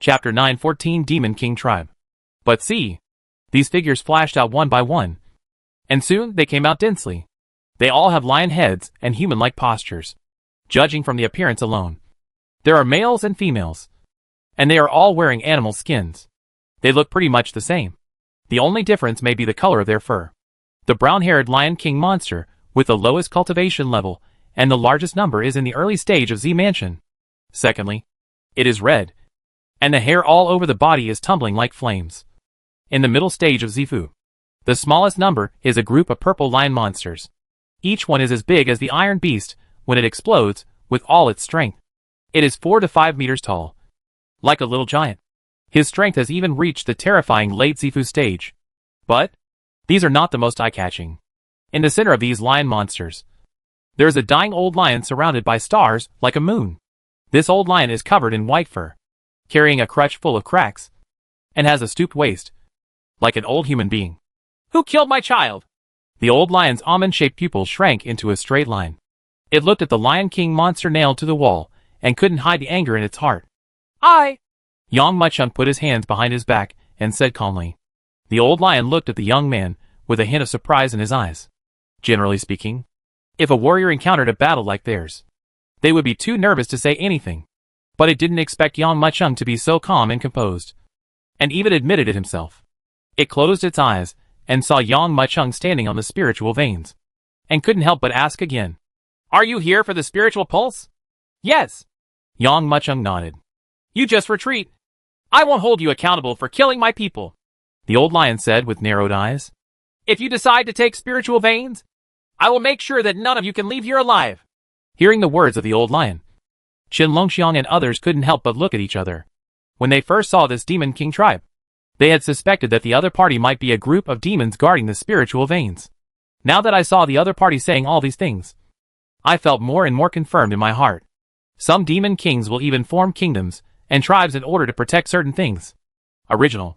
[SPEAKER 1] Chapter 914 Demon King Tribe. But see! These figures flashed out one by one, and soon they came out densely. They all have lion heads and human-like postures. Judging from the appearance alone, there are males and females, and they are all wearing animal skins. They look pretty much the same. The only difference may be the color of their fur. The brown-haired Lion King monster, with the lowest cultivation level, and the largest number is in the early stage of Z Mansion. Secondly, it is red, and the hair all over the body is tumbling like flames. In the middle stage of Zifu, the smallest number is a group of purple lion monsters. Each one is as big as the Iron Beast when it explodes with all its strength. It is 4 to 5 meters tall, like a little giant. His strength has even reached the terrifying late Zifu stage. But these are not the most eye-catching. In the center of these lion monsters, there is a dying old lion surrounded by stars like a moon. This old lion is covered in white fur, carrying a crutch full of cracks, and has a stooped waist, like an old human being. Who killed my child? The old lion's almond-shaped pupils shrank into a straight line. It looked at the Lion King monster nailed to the wall, and couldn't hide the anger in its heart. I! Yang Muqing put his hands behind his back, and said calmly. The old lion looked at the young man, with a hint of surprise in his eyes. Generally speaking, if a warrior encountered a battle like theirs, they would be too nervous to say anything. But it didn't expect Yang Muqing to be so calm and composed, and even admitted it himself. It closed its eyes, and saw Yang Muqing standing on the spiritual veins, and couldn't help but ask again. Are you here for the spiritual pulse? Yes. Yang Muqing nodded. You just retreat. I won't hold you accountable for killing my people, the old lion said with narrowed eyes. If you decide to take spiritual veins, I will make sure that none of you can leave here alive. Hearing the words of the old lion, Chen Longxiang and others couldn't help but look at each other. When they first saw this Demon King tribe, they had suspected that the other party might be a group of demons guarding the spiritual veins. Now that I saw the other party saying all these things, I felt more and more confirmed in my heart. Some demon kings will even form kingdoms and tribes in order to protect certain things. Original.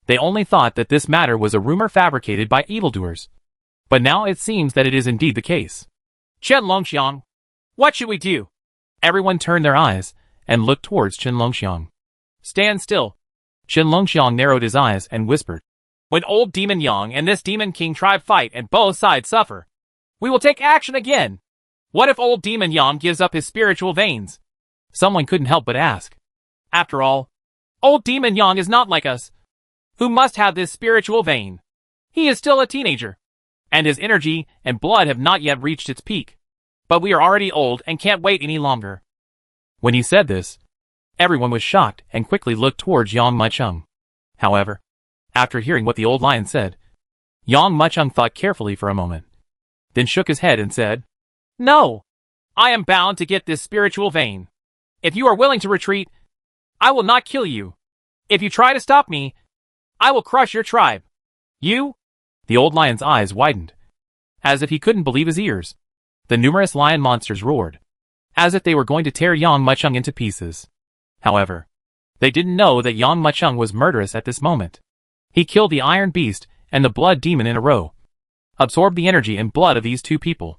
[SPEAKER 1] They only thought that this matter was a rumor fabricated by evildoers. But now it seems that it is indeed the case. Chen Longxiang, what should we do? Everyone turned their eyes and looked towards Chen Longxiang. Stand still. Chen Longxiang narrowed his eyes and whispered. When old Demon Yang and this Demon King tribe fight and both sides suffer, we will take action again. What if old Demon Yang gives up his spiritual veins? Someone couldn't help but ask. After all, old Demon Yang is not like us, who must have this spiritual vein. He is still a teenager, and his energy and blood have not yet reached its peak. But we are already old and can't wait any longer. When he said this, Everyone was shocked and quickly looked towards Yang Mucheng. However, after hearing what the old lion said, Yang Mucheng thought carefully for a moment, then shook his head and said, "No! I am bound to get this spiritual vein. If you are willing to retreat, I will not kill you. If you try to stop me, I will crush your tribe. You?" The old lion's eyes widened, as if he couldn't believe his ears. The numerous lion monsters roared, as if they were going to tear Yang Mucheng into pieces. However, they didn't know that Yang Mucheng was murderous at this moment. He killed the Iron Beast and the Blood Demon in a row, absorbed the energy and blood of these two people,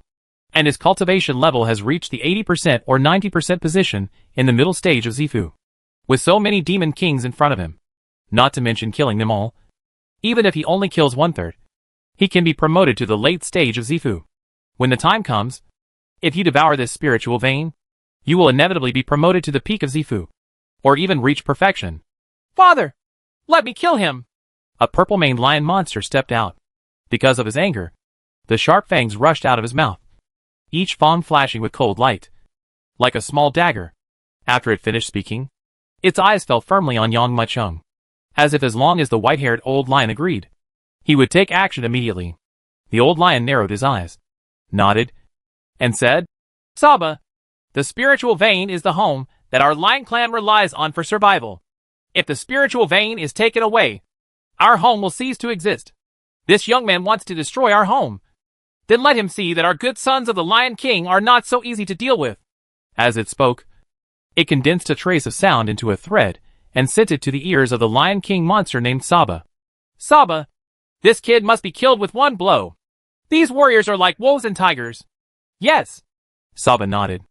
[SPEAKER 1] and his cultivation level has reached the 80% or 90% position in the middle stage of Zifu. With so many demon kings in front of him, not to mention killing them all, even if he only kills 1/3, he can be promoted to the late stage of Zifu. When the time comes, if you devour this spiritual vein, you will inevitably be promoted to the peak of Zifu, or even reach perfection. "Father, let me kill him!" A purple-maned lion monster stepped out. Because of his anger, the sharp fangs rushed out of his mouth, each fang flashing with cold light, like a small dagger. After it finished speaking, its eyes fell firmly on Yang Mucheng, as if as long as the white-haired old lion agreed, he would take action immediately. The old lion narrowed his eyes, nodded, and said, "Saba, the spiritual vein is the home that our lion clan relies on for survival. If the spiritual vein is taken away, our home will cease to exist. This young man wants to destroy our home. Then let him see that our good sons of the Lion King are not so easy to deal with." As it spoke, it condensed a trace of sound into a thread and sent it to the ears of the Lion King monster named Saba. "Saba, this kid must be killed with one blow. These warriors are like wolves and tigers." "Yes." Saba nodded.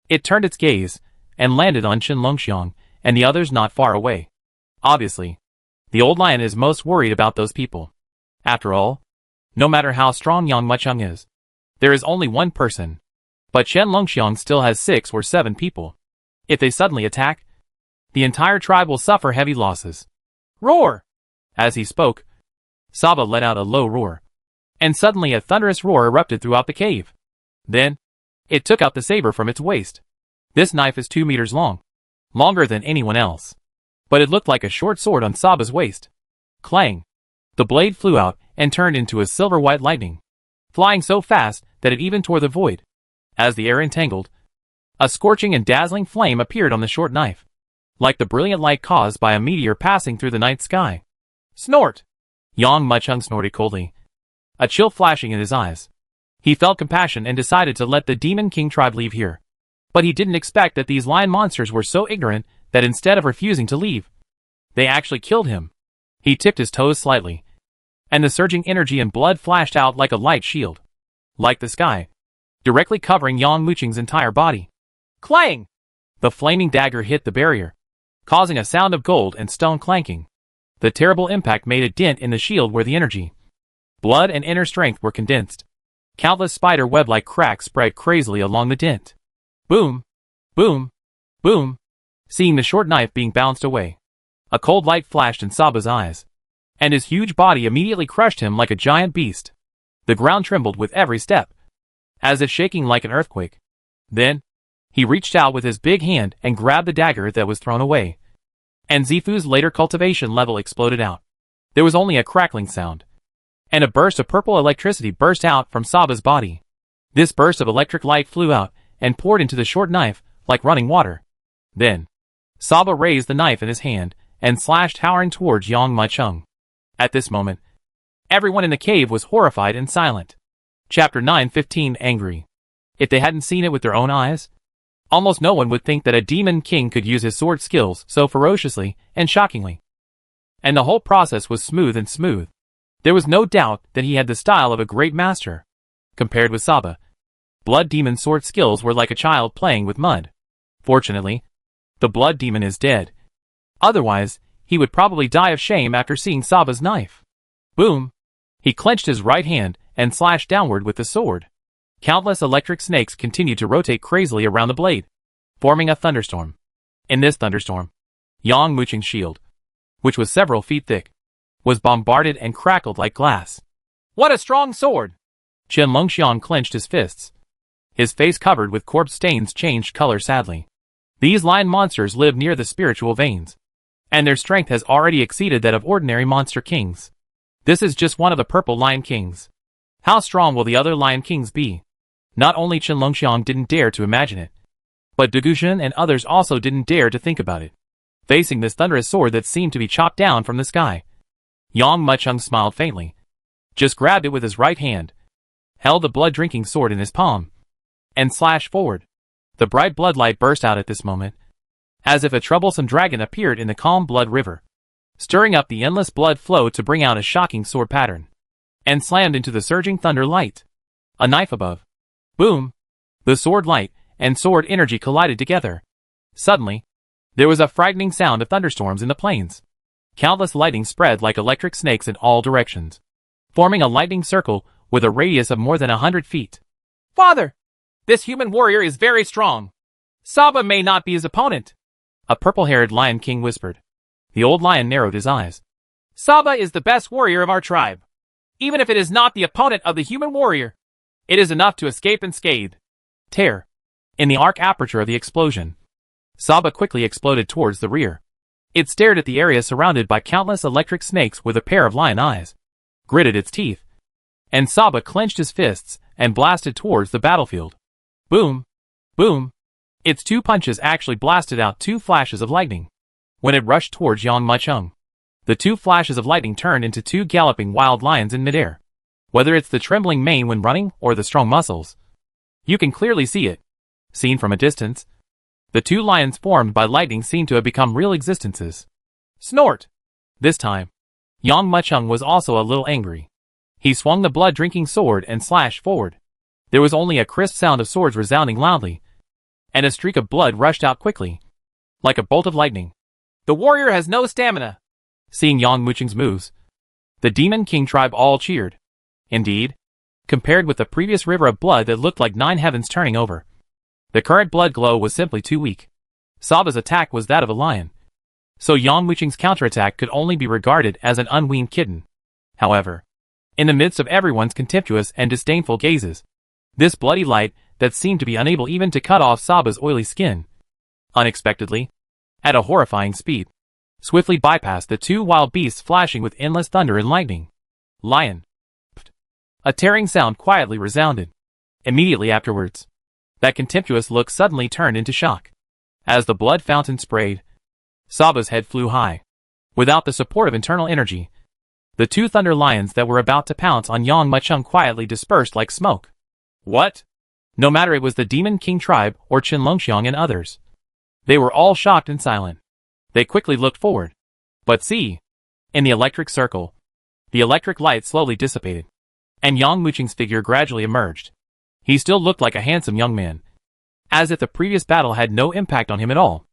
[SPEAKER 1] It turned its gaze and landed on Chen Longxiang and the others not far away. Obviously, the old lion is most worried about those people. After all, no matter how strong Yang Mucheng is, there is only one person. But Chen Longxiang still has 6 or 7 people. If they suddenly attack, the entire tribe will suffer heavy losses. "Roar!" As he spoke, Saba let out a low roar, and suddenly a thunderous roar erupted throughout the cave. Then, it took out the saber from its waist. This knife is 2 meters long, longer than anyone else, but it looked like a short sword on Saba's waist. Clang! The blade flew out and turned into a silver-white lightning, flying so fast that it even tore the void. As the air entangled, a scorching and dazzling flame appeared on the short knife, like the brilliant light caused by a meteor passing through the night sky. "Snort!" Yang Mucheng snorted coldly, a chill flashing in his eyes. He felt compassion and decided to let the Demon King tribe leave here. But he didn't expect that these lion monsters were so ignorant that instead of refusing to leave, they actually killed him. He tipped his toes slightly, and the surging energy and blood flashed out like a light shield, like the sky, directly covering Yang Mucheng's entire body. Clang! The flaming dagger hit the barrier, causing a sound of gold and stone clanking. The terrible impact made a dent in the shield where the energy, blood and inner strength were condensed. Countless spider web-like cracks spread crazily along the dent. Boom! Boom! Boom! Seeing the short knife being bounced away, a cold light flashed in Saba's eyes, and his huge body immediately crushed him like a giant beast. The ground trembled with every step, as if shaking like an earthquake. Then, he reached out with his big hand and grabbed the dagger that was thrown away, and Zifu's later cultivation level exploded out. There was only a crackling sound, and a burst of purple electricity burst out from Saba's body. This burst of electric light flew out and poured into the short knife like running water. Then, Saba raised the knife in his hand and slashed towering towards Yang Mucheng. At this moment, everyone in the cave was horrified and silent. Chapter 9:15 Angry. If they hadn't seen it with their own eyes, almost no one would think that a demon king could use his sword skills so ferociously and shockingly. And the whole process was smooth and smooth. There was no doubt that he had the style of a great master. Compared with Saba, Blood Demon's sword skills were like a child playing with mud. Fortunately, the Blood Demon is dead. Otherwise, he would probably die of shame after seeing Saba's knife. Boom! He clenched his right hand and slashed downward with the sword. Countless electric snakes continued to rotate crazily around the blade, forming a thunderstorm. In this thunderstorm, Yang Mucheng's shield, which was several feet thick, was bombarded and crackled like glass. What a strong sword! Chen Longxiang clenched his fists. His face covered with corpse stains changed color sadly. These lion monsters live near the spiritual veins, and their strength has already exceeded that of ordinary monster kings. This is just one of the purple lion kings. How strong will the other lion kings be? Not only Chen Longxiang didn't dare to imagine it, but Du Guxian and others also didn't dare to think about it. Facing this thunderous sword that seemed to be chopped down from the sky, Yang Mucheng smiled faintly, just grabbed it with his right hand, held the blood-drinking sword in his palm, and slashed forward. The bright blood light burst out at this moment, as if a troublesome dragon appeared in the calm blood river, stirring up the endless blood flow to bring out a shocking sword pattern, and slammed into the surging thunder light. A knife above. Boom! The sword light and sword energy collided together. Suddenly, there was a frightening sound of thunderstorms in the plains. Countless lightning spread like electric snakes in all directions, forming a lightning circle with a radius of more than 100 feet. Father! This human warrior is very strong. Saba may not be his opponent, a purple-haired lion king whispered. The old lion narrowed his eyes. Saba is the best warrior of our tribe. Even if it is not the opponent of the human warrior, it is enough to escape unscathed. Tear. In the arc aperture of the explosion, Saba quickly exploded towards the rear. It stared at the area surrounded by countless electric snakes with a pair of lion eyes, gritted its teeth, and Saba clenched his fists and blasted towards the battlefield. Boom! Boom! Its two punches actually blasted out two flashes of lightning. When it rushed towards Yang Mucheng, the two flashes of lightning turned into two galloping wild lions in midair. Whether it's the trembling mane when running or the strong muscles, you can clearly see it. Seen from a distance, the two lions formed by lightning seemed to have become real existences. Snort! This time, Yang Mucheng was also a little angry. He swung the blood-drinking sword and slashed forward. There was only a crisp sound of swords resounding loudly, and a streak of blood rushed out quickly, like a bolt of lightning. The warrior has no stamina. Seeing Yang Mucheng's moves, the Demon King tribe all cheered. Indeed, compared with the previous river of blood that looked like 9 heavens turning over, the current blood glow was simply too weak. Saba's attack was that of a lion, so Yang Mucheng's counterattack could only be regarded as an unweaned kitten. However, in the midst of everyone's contemptuous and disdainful gazes, this bloody light that seemed to be unable even to cut off Saba's oily skin, unexpectedly, at a horrifying speed, swiftly bypassed the two wild beasts flashing with endless thunder and lightning. Lion. A tearing sound quietly resounded. Immediately afterwards, that contemptuous look suddenly turned into shock. As the blood fountain sprayed, Saba's head flew high. Without the support of internal energy, the two thunder lions that were about to pounce on Yang Mucheng quietly dispersed like smoke. What? No matter it was the Demon King tribe or Chen Longxiang and others, they were all shocked and silent. They quickly looked forward. But see! In the electric circle, the electric light slowly dissipated, and Yang Mucheng's figure gradually emerged. He still looked like a handsome young man, as if the previous battle had no impact on him at all.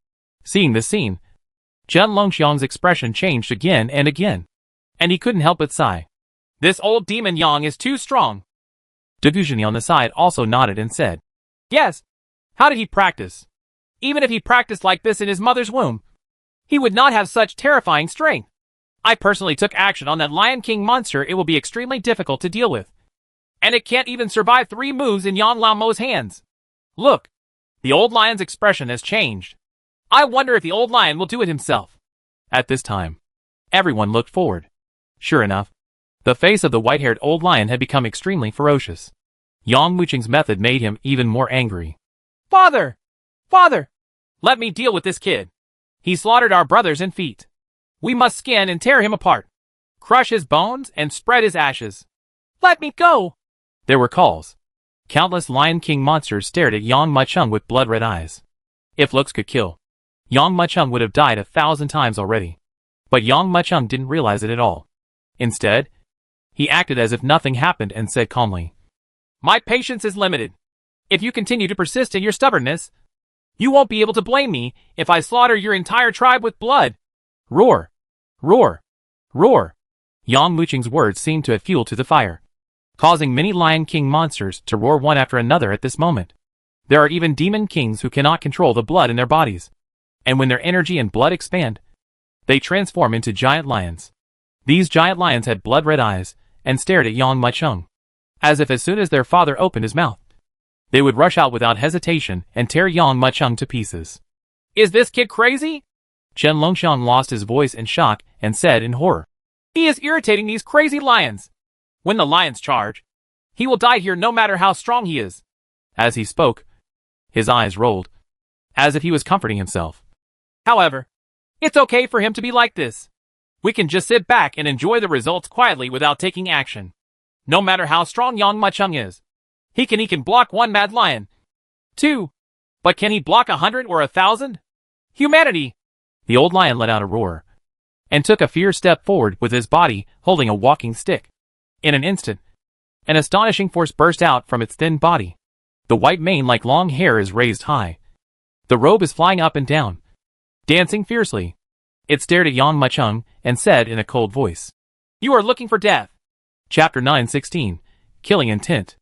[SPEAKER 1] Seeing this scene, Chen Longxiang's expression changed again and again, and he couldn't help but sigh. This old demon Yang is too strong. Du Guxian on the side also nodded and said, Yes. How did he practice? Even if he practiced like this in his mother's womb, he would not have such terrifying strength. I personally took action on that Lion King monster. It will be extremely difficult to deal with. And it can't even survive 3 moves in Yang Laomo's hands. Look, the old lion's expression has changed. I wonder if the old lion will do it himself. At this time, everyone looked forward. Sure enough, the face of the white-haired old lion had become extremely ferocious. Yang Mucheng's method made him even more angry. Father! Father! Let me deal with this kid. He slaughtered our brothers and feet. We must skin and tear him apart, crush his bones and spread his ashes. Let me go! There were calls. Countless Lion King monsters stared at Yang Mucheng with blood-red eyes. If looks could kill, Yang Mucheng would have died 1,000 times already. But Yang Mucheng didn't realize it at all. Instead, he acted as if nothing happened and said calmly, My patience is limited. If you continue to persist in your stubbornness, you won't be able to blame me if I slaughter your entire tribe with blood. Roar! Roar! Roar! Yang Mucheng's words seemed to add fuel to the fire, causing many Lion King monsters to roar one after another at this moment. There are even demon kings who cannot control the blood in their bodies, and when their energy and blood expand, they transform into giant lions. These giant lions had blood-red eyes and stared at Yang Mucheng, as if as soon as their father opened his mouth, they would rush out without hesitation and tear Yang Mucheng to pieces. Is this kid crazy? Chen Longxiang lost his voice in shock and said in horror. He is irritating these crazy lions. When the lions charge, he will die here no matter how strong he is. As he spoke, his eyes rolled, as if he was comforting himself. However, it's okay for him to be like this. We can just sit back and enjoy the results quietly without taking action. No matter how strong Yang Macheng is, he can block one mad lion. 2. But can he block 100 or 1,000? Humanity! The old lion let out a roar, and took a fierce step forward with his body holding a walking stick. In an instant, an astonishing force burst out from its thin body. The white mane like long hair is raised high. The robe is flying up and down, dancing fiercely. It stared at Yang Macheng and said in a cold voice, You are looking for death. Chapter 9:16, Killing Intent.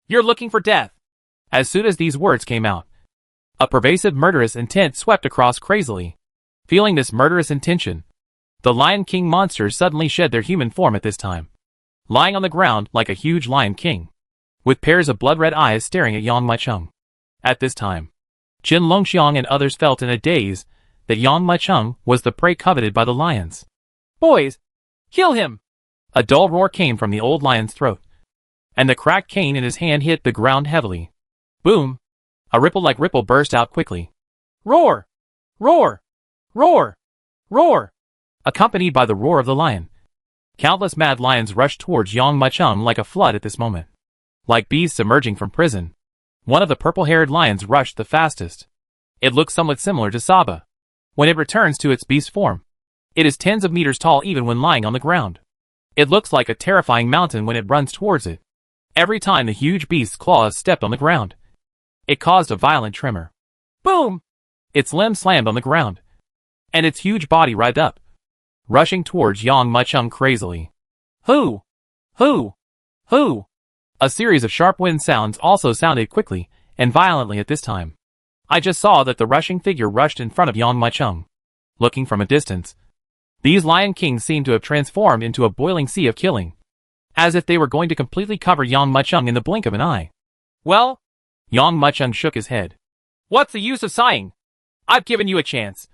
[SPEAKER 1] You're looking for death. As soon as these words came out, a pervasive murderous intent swept across crazily. Feeling this murderous intention, the Lion King monsters suddenly shed their human form at this time, lying on the ground like a huge Lion King, with pairs of blood-red eyes staring at Yang Macheng. At this time, Chen Longxiang and others felt in a daze that Yang Macheng was the prey coveted by the lions. Boys, kill him! A dull roar came from the old lion's throat, and the cracked cane in his hand hit the ground heavily. Boom! A ripple like ripple burst out quickly. Roar! Roar! Roar! Roar! Accompanied by the roar of the lion, countless mad lions rushed towards Yang Macheng like a flood at this moment. Like beasts emerging from prison, one of the purple-haired lions rushed the fastest. It looks somewhat similar to Saba when it returns to its beast form. It is tens of meters tall even when lying on the ground. It looks like a terrifying mountain when it runs towards it. Every time the huge beast's claws stepped on the ground, it caused a violent tremor. Boom! Its limbs slammed on the ground, and its huge body writhed up, rushing towards Yang Macheng crazily. Hoo! Hoo! Hoo! A series of sharp wind sounds also sounded quickly and violently at this time. I just saw that the rushing figure rushed in front of Yang Macheng. Looking from a distance, these Lion Kings seemed to have transformed into a boiling sea of killing, as if they were going to completely cover Yang Macheng in the blink of an eye. Well, Yang Macheng shook his head. What's the use of sighing? I've given you a chance,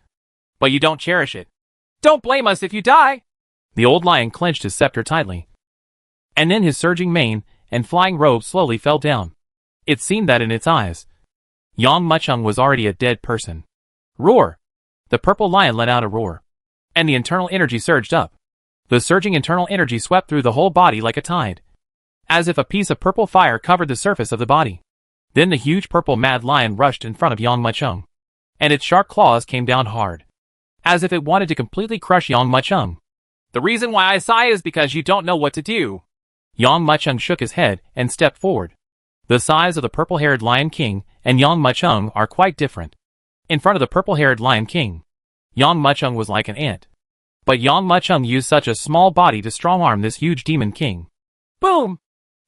[SPEAKER 1] but you don't cherish it. Don't blame us if you die! The old lion clenched his scepter tightly, and then his surging mane and flying robe slowly fell down. It seemed that in its eyes, Yang Macheng was already a dead person. Roar! The purple lion let out a roar, and the internal energy surged up. The surging internal energy swept through the whole body like a tide, as if a piece of purple fire covered the surface of the body. Then the huge purple mad lion rushed in front of Yang Macheng, and its sharp claws came down hard, as if it wanted to completely crush Yang Macheng. The reason why I sigh is because you don't know what to do. Yang Macheng shook his head and stepped forward. The size of the purple-haired Lion King and Yang Macheng are quite different. In front of the purple-haired Lion King, Yang Macheng was like an ant. But Yang Macheng used such a small body to strong-arm this huge demon king. Boom!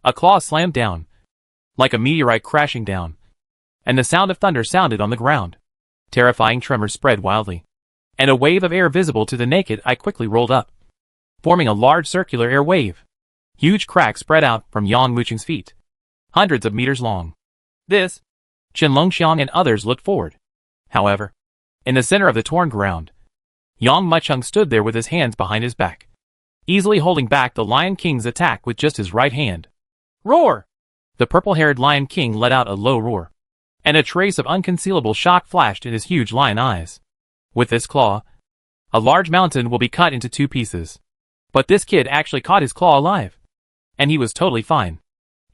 [SPEAKER 1] A claw slammed down, like a meteorite crashing down, and the sound of thunder sounded on the ground. Terrifying tremors spread wildly, and a wave of air visible to the naked eye quickly rolled up, forming a large circular air wave. Huge cracks spread out from Yang Macheng's feet, hundreds of meters long. This, Chen Longxiang and others looked forward. However, in the center of the torn ground, Yang Macheng stood there with his hands behind his back, easily holding back the Lion King's attack with just his right hand. Roar! The purple-haired Lion King let out a low roar, and a trace of unconcealable shock flashed in his huge lion eyes. With this claw, a large mountain will be cut into 2 pieces. But this kid actually caught his claw alive, and he was totally fine.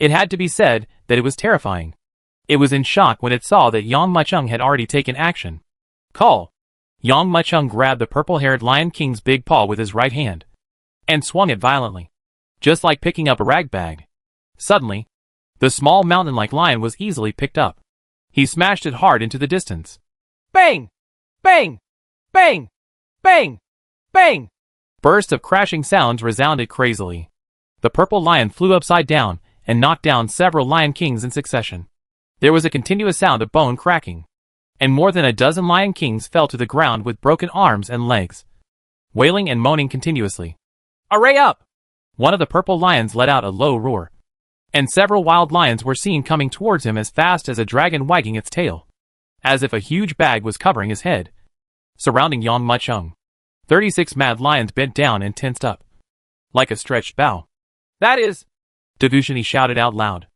[SPEAKER 1] It had to be said that it was terrifying. It was in shock when it saw that Yang Macheng had already taken action. Call! Yang Macheng grabbed the purple-haired Lion King's big paw with his right hand, and swung it violently, just like picking up a rag bag. Suddenly, the small mountain-like lion was easily picked up. He smashed it hard into the distance. Bang! Bang! Bang! Bang! Bang! Bursts of crashing sounds resounded crazily. The purple lion flew upside down and knocked down several Lion Kings in succession. There was a continuous sound of bone cracking, and more than a dozen Lion Kings fell to the ground with broken arms and legs, wailing and moaning continuously. Array up! One of the purple lions let out a low roar, and several wild lions were seen coming towards him as fast as a dragon wagging its tail. as if a huge bag was covering his head, surrounding Yang Muchung. 36 mad lions bent down and tensed up, like a stretched bow. "That is," Devushani shouted out loud.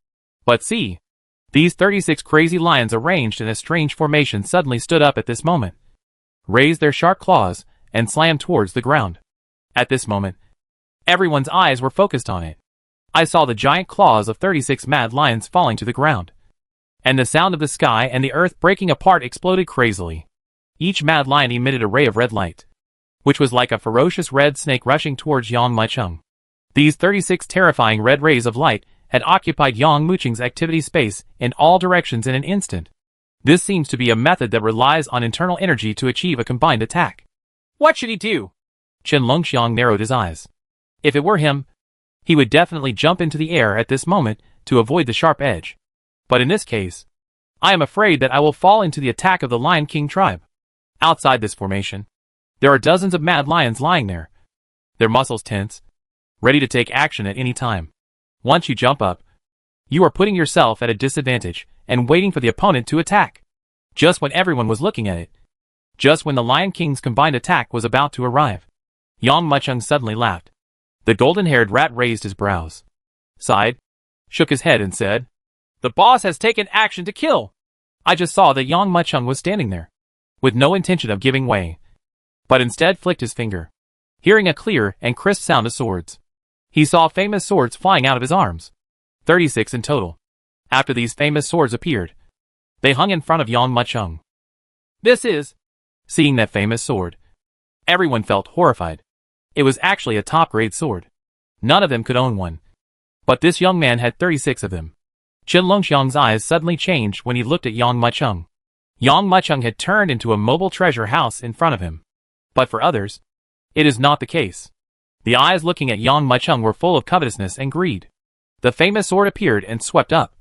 [SPEAKER 1] But see, these 36 crazy lions arranged in a strange formation suddenly stood up at this moment, raised their sharp claws, and slammed towards the ground. At this moment, everyone's eyes were focused on it. I saw the giant claws of 36 mad lions falling to the ground, and the sound of the sky and the earth breaking apart exploded crazily. Each mad lion emitted a ray of red light, which was like a ferocious red snake rushing towards Yang Muchung. These 36 terrifying red rays of light had occupied Yang Muchung's activity space in all directions in an instant. This seems to be a method that relies on internal energy to achieve a combined attack. What should he do? Chen Longxiang narrowed his eyes. If it were him, he would definitely jump into the air at this moment to avoid the sharp edge. But in this case, I am afraid that I will fall into the attack of the Lion King tribe. Outside this formation, there are dozens of mad lions lying there, their muscles tense, ready to take action at any time. Once you jump up, you are putting yourself at a disadvantage and waiting for the opponent to attack. Just when everyone was looking at it, just when the Lion King's combined attack was about to arrive, Yang Muchung suddenly laughed. The golden-haired rat raised his brows, sighed, shook his head and said, "The boss has taken action to kill." I just saw that Yang Muchung was standing there, with no intention of giving way, but instead flicked his finger, hearing a clear and crisp sound of swords. He saw famous swords flying out of his arms, 36 in total. After these famous swords appeared, they hung in front of Yang Muchung. This is... Seeing that famous sword, everyone felt horrified. It was actually a top-grade sword. None of them could own one. But this young man had 36 of them. Chen Longxiang's eyes suddenly changed when he looked at Yang Muchung. Yang Muchung had turned into a mobile treasure house in front of him. But for others, it is not the case. The eyes looking at Yang Muchung were full of covetousness and greed. The famous sword appeared and swept up,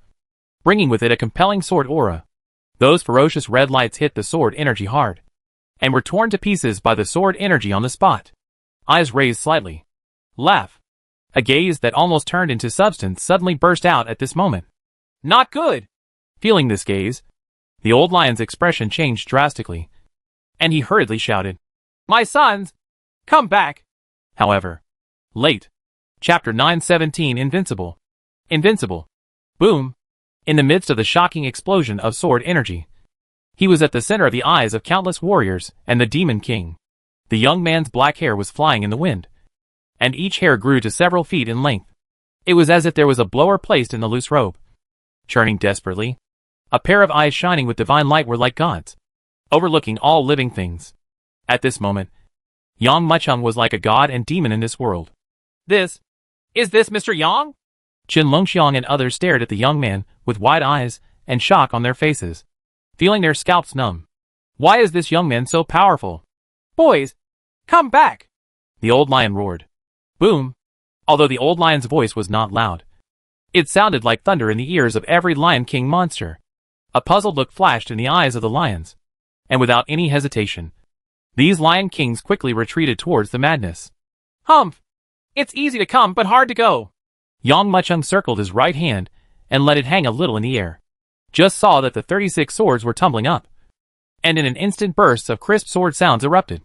[SPEAKER 1] bringing with it a compelling sword aura. Those ferocious red lights hit the sword energy hard, and were torn to pieces by the sword energy on the spot. Eyes raised slightly. Laugh. A gaze that almost turned into substance suddenly burst out at this moment. Not good! Feeling this gaze, the old lion's expression changed drastically, and he hurriedly shouted, "My sons, come back!" However, late. Chapter 917 Invincible. Invincible. Boom. In the midst of the shocking explosion of sword energy, he was at the center of the eyes of countless warriors and the Demon King. The young man's black hair was flying in the wind, and each hair grew to several feet in length. It was as if there was a blower placed in the loose robe. Churning desperately, a pair of eyes shining with divine light were like gods, overlooking all living things. At this moment, Yang Muchung was like a god and demon in this world. Is this Mr. Yang? Chen Longxiang and others stared at the young man with wide eyes and shock on their faces, feeling their scalps numb. Why is this young man so powerful? Boys, come back! The old lion roared. Boom! Although the old lion's voice was not loud, it sounded like thunder in the ears of every Lion King monster. A puzzled look flashed in the eyes of the lions, and without any hesitation, these Lion Kings quickly retreated towards the madness. Humph! It's easy to come but hard to go. Yang Muchung circled his right hand and let it hang a little in the air. Just saw that the 36 swords were tumbling up, and in an instant bursts of crisp sword sounds erupted.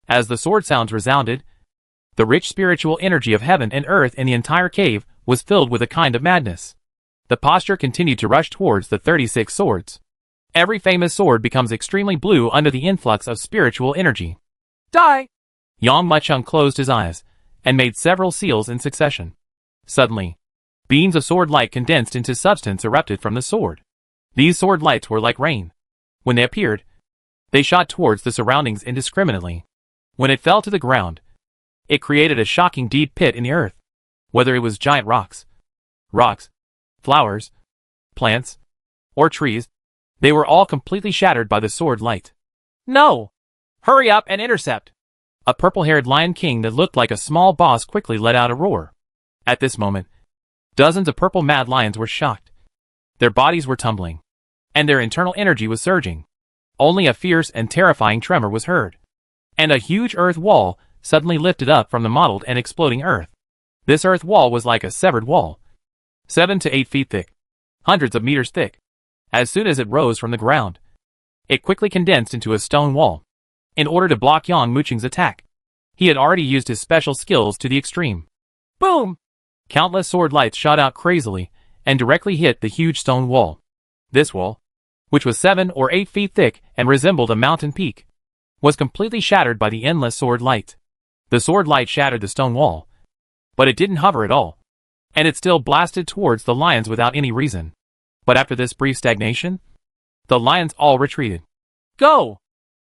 [SPEAKER 1] As the sword sounds resounded, the rich spiritual energy of heaven and earth in the entire cave was filled with a kind of madness. The posture continued to rush towards the 36 swords. Every famous sword becomes extremely blue under the influx of spiritual energy. Die! Yang Muchung closed his eyes and made several seals in succession. Suddenly, beams of sword light condensed into substance erupted from the sword. These sword lights were like rain. When they appeared, they shot towards the surroundings indiscriminately. When it fell to the ground, it created a shocking deep pit in the earth. Whether it was giant rocks, flowers, plants, or trees, they were all completely shattered by the sword light. No! Hurry up and intercept! A purple-haired Lion King that looked like a small boss quickly let out a roar. At this moment, dozens of purple mad lions were shocked. Their bodies were tumbling, and their internal energy was surging. Only a fierce and terrifying tremor was heard, and a huge earth wall suddenly lifted up from the mottled and exploding earth. This earth wall was like a severed wall, 7 to 8 feet thick, hundreds of meters thick. As soon as it rose from the ground, It quickly condensed into a stone wall. In order to block Yang Muqing's attack, he had already used his special skills to the extreme. Boom! Countless sword lights shot out crazily and directly hit the huge stone wall. This wall, which was 7 or 8 feet thick and resembled a mountain peak, was completely shattered by the endless sword light. The sword light shattered the stone wall, but it didn't hover at all, and it still blasted towards the lions without any reason. But after this brief stagnation, the lions all retreated. Go!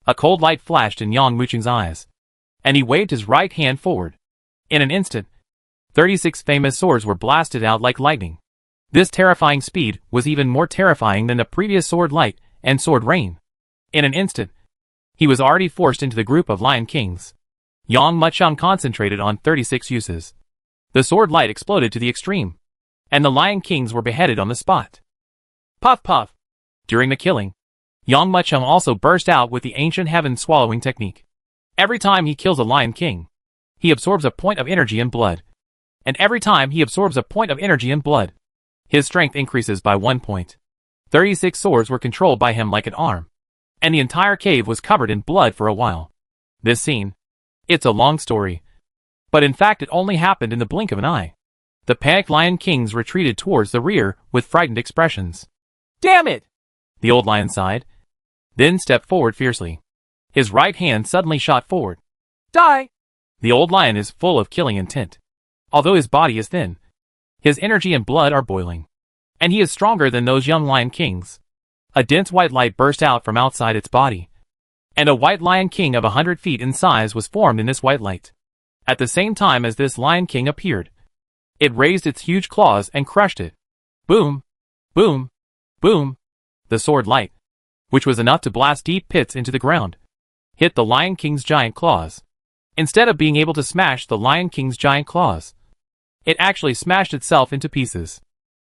[SPEAKER 1] A cold light flashed in Yang Muqing's eyes, and he waved his right hand forward. In an instant, 36 famous swords were blasted out like lightning. This terrifying speed was even more terrifying than the previous sword light and sword rain. In an instant, he was already forced into the group of Lion Kings. Yang Muqing concentrated on 36 uses. The sword light exploded to the extreme, and the Lion Kings were beheaded on the spot. Puff puff! During the killing, Yang Muqing also burst out with the ancient heaven swallowing technique. Every time he kills a Lion King, he absorbs a point of energy and blood. And every time he absorbs a point of energy and blood, his strength increases by 1 point. 36 swords were controlled by him like an arm, and the entire cave was covered in blood for a while. This scene, it's a long story, but in fact it only happened in the blink of an eye. The panicked Lion Kings retreated towards the rear with frightened expressions. Damn it! The old lion sighed, then stepped forward fiercely. His right hand suddenly shot forward. Die! The old lion is full of killing intent. Although his body is thin, his energy and blood are boiling, and he is stronger than those young Lion Kings. A dense white light burst out from outside its body, and a white Lion King of 100 feet in size was formed in this white light. At the same time as this Lion King appeared, it raised its huge claws and crushed it. Boom! Boom! Boom! The sword light, which was enough to blast deep pits into the ground, hit the Lion King's giant claws. Instead of being able to smash the Lion King's giant claws, it actually smashed itself into pieces.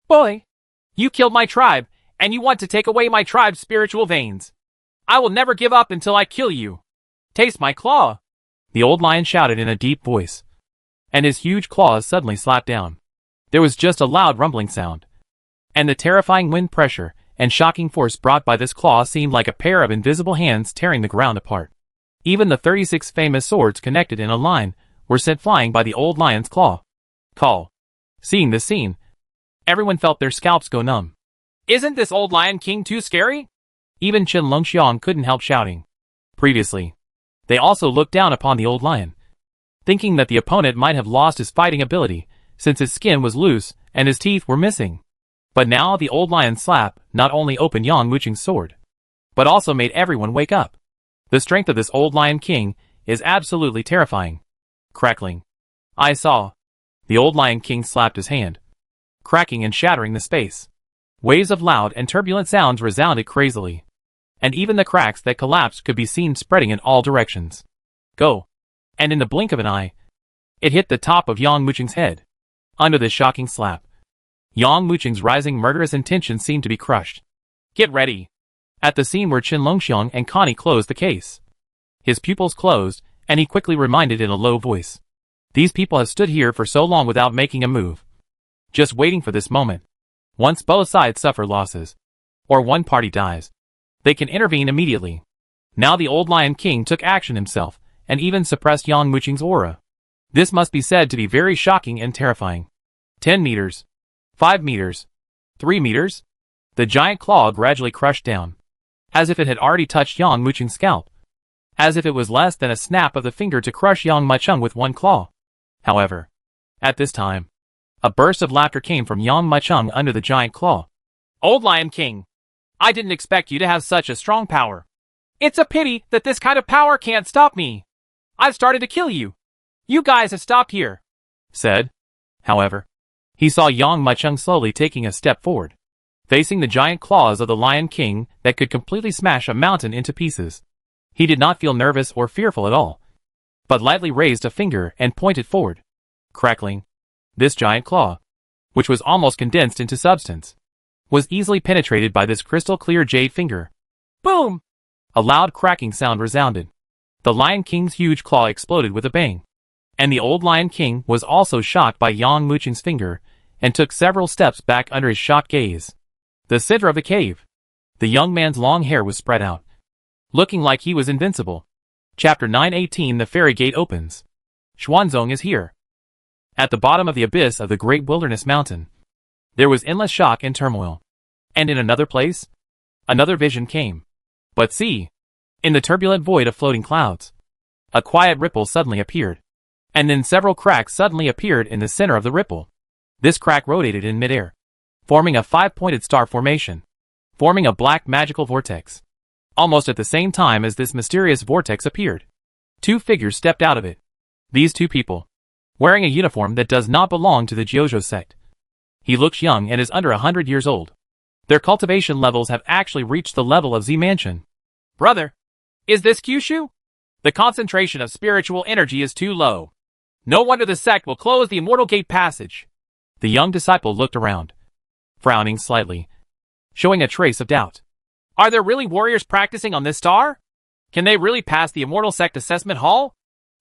[SPEAKER 1] Boy! You killed my tribe, and you want to take away my tribe's spiritual veins. I will never give up until I kill you. Taste my claw! The old lion shouted in a deep voice, and his huge claws suddenly slapped down. There was just a loud rumbling sound, and the terrifying wind pressure and shocking force brought by this claw seemed like a pair of invisible hands tearing the ground apart. Even the 36 famous swords connected in a line were sent flying by the old lion's claw. Call. Seeing this scene, everyone felt their scalps go numb. Isn't this old Lion King too scary? Even Qin Longxiang couldn't help shouting. Previously, they also looked down upon the old lion, thinking that the opponent might have lost his fighting ability since his skin was loose and his teeth were missing. But now the old lion's slap not only opened Yang Muqing's sword, but also made everyone wake up. The strength of this old Lion King is absolutely terrifying. Crackling. I saw. The old Lion King slapped his hand, cracking and shattering the space. Waves of loud and turbulent sounds resounded crazily, and even the cracks that collapsed could be seen spreading in all directions. Go! And in the blink of an eye, it hit the top of Yang Muqing's head. Under this shocking slap, Yang Muqing's rising murderous intention seemed to be crushed. Get ready! At the scene where Qin Longxiang and Connie closed the case, his pupils closed, and he quickly reminded in a low voice. These people have stood here for so long without making a move, just waiting for this moment. Once both sides suffer losses, or one party dies, they can intervene immediately. Now the old Lion King took action himself, and even suppressed Yang Muqing's aura. This must be said to be very shocking and terrifying. 10 meters. 5 meters. 3 meters. The giant claw gradually crushed down, as if it had already touched Yang Muqing's scalp, as if it was less than a snap of the finger to crush Yang Muqing with one claw. However, at this time, a burst of laughter came from Yang Muqing under the giant claw. Old Lion King, I didn't expect you to have such a strong power. It's a pity that this kind of power can't stop me. I've started to kill you. You guys have stopped here, said. However, he saw Yang Muqing slowly taking a step forward, facing the giant claws of the Lion King that could completely smash a mountain into pieces. He did not feel nervous or fearful at all, but lightly raised a finger and pointed forward. Crackling. This giant claw, which was almost condensed into substance, was easily penetrated by this crystal-clear jade finger. Boom! A loud cracking sound resounded. The Lion King's huge claw exploded with a bang, and the old Lion King was also shocked by Yang Muqing's finger and took several steps back under his shocked gaze. The center of the cave. The young man's long hair was spread out, looking like he was invincible. Chapter 918 The Fairy Gate opens. Xuanzong is here. At the bottom of the abyss of the great wilderness mountain, there was endless shock and turmoil. And in another place, another vision came. But see, in the turbulent void of floating clouds, a quiet ripple suddenly appeared. And then several cracks suddenly appeared in the center of the ripple. This crack rotated in midair, forming a five-pointed star formation, forming a black magical vortex. Almost at the same time as this mysterious vortex appeared, two figures stepped out of it. These two people, wearing a uniform that does not belong to the Jiuzhou sect. He looks young and is under 100 years old. Their cultivation levels have actually reached the level of Z Mansion. Brother, is this Kyushu? The concentration of spiritual energy is too low. No wonder the sect will close the Immortal Gate passage. The young disciple looked around, frowning slightly, showing a trace of doubt. Are there really warriors practicing on this star? Can they really pass the Immortal Sect Assessment Hall?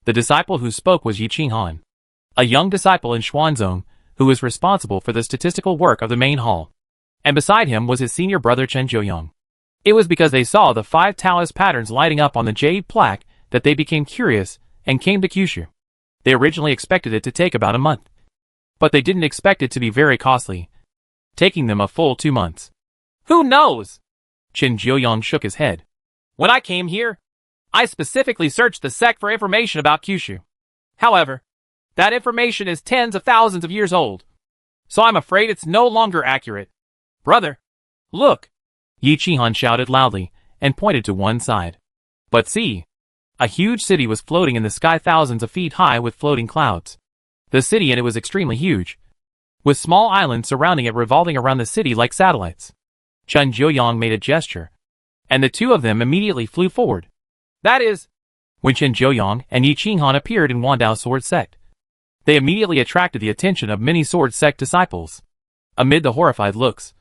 [SPEAKER 1] The disciple who spoke was Yi Qinghan, a young disciple in Xuanzong, who was responsible for the statistical work of the main hall. And beside him was his senior brother Chen Jiuyang. It was because they saw the 5 Taoist patterns lighting up on the jade plaque that they became curious and came to Kyushu. They originally expected it to take about a month, but they didn't expect it to be very costly, taking them a full 2 months. Who knows? Chen Jiuyang shook his head. When I came here, I specifically searched the sect for information about Kyushu. However, that information is tens of thousands of years old, so I'm afraid it's no longer accurate. Brother, look! Yi Qinghan shouted loudly and pointed to one side. But see! A huge city was floating in the sky thousands of feet high with floating clouds. The city and it was extremely huge, with small islands surrounding it revolving around the city like satellites. Chen Jiuyang made a gesture, and the two of them immediately flew forward. That is, when Chen Jiuyang and Yi Qinghan appeared in Wandao Sword Sect, they immediately attracted the attention of many Sword Sect disciples. Amid the horrified looks,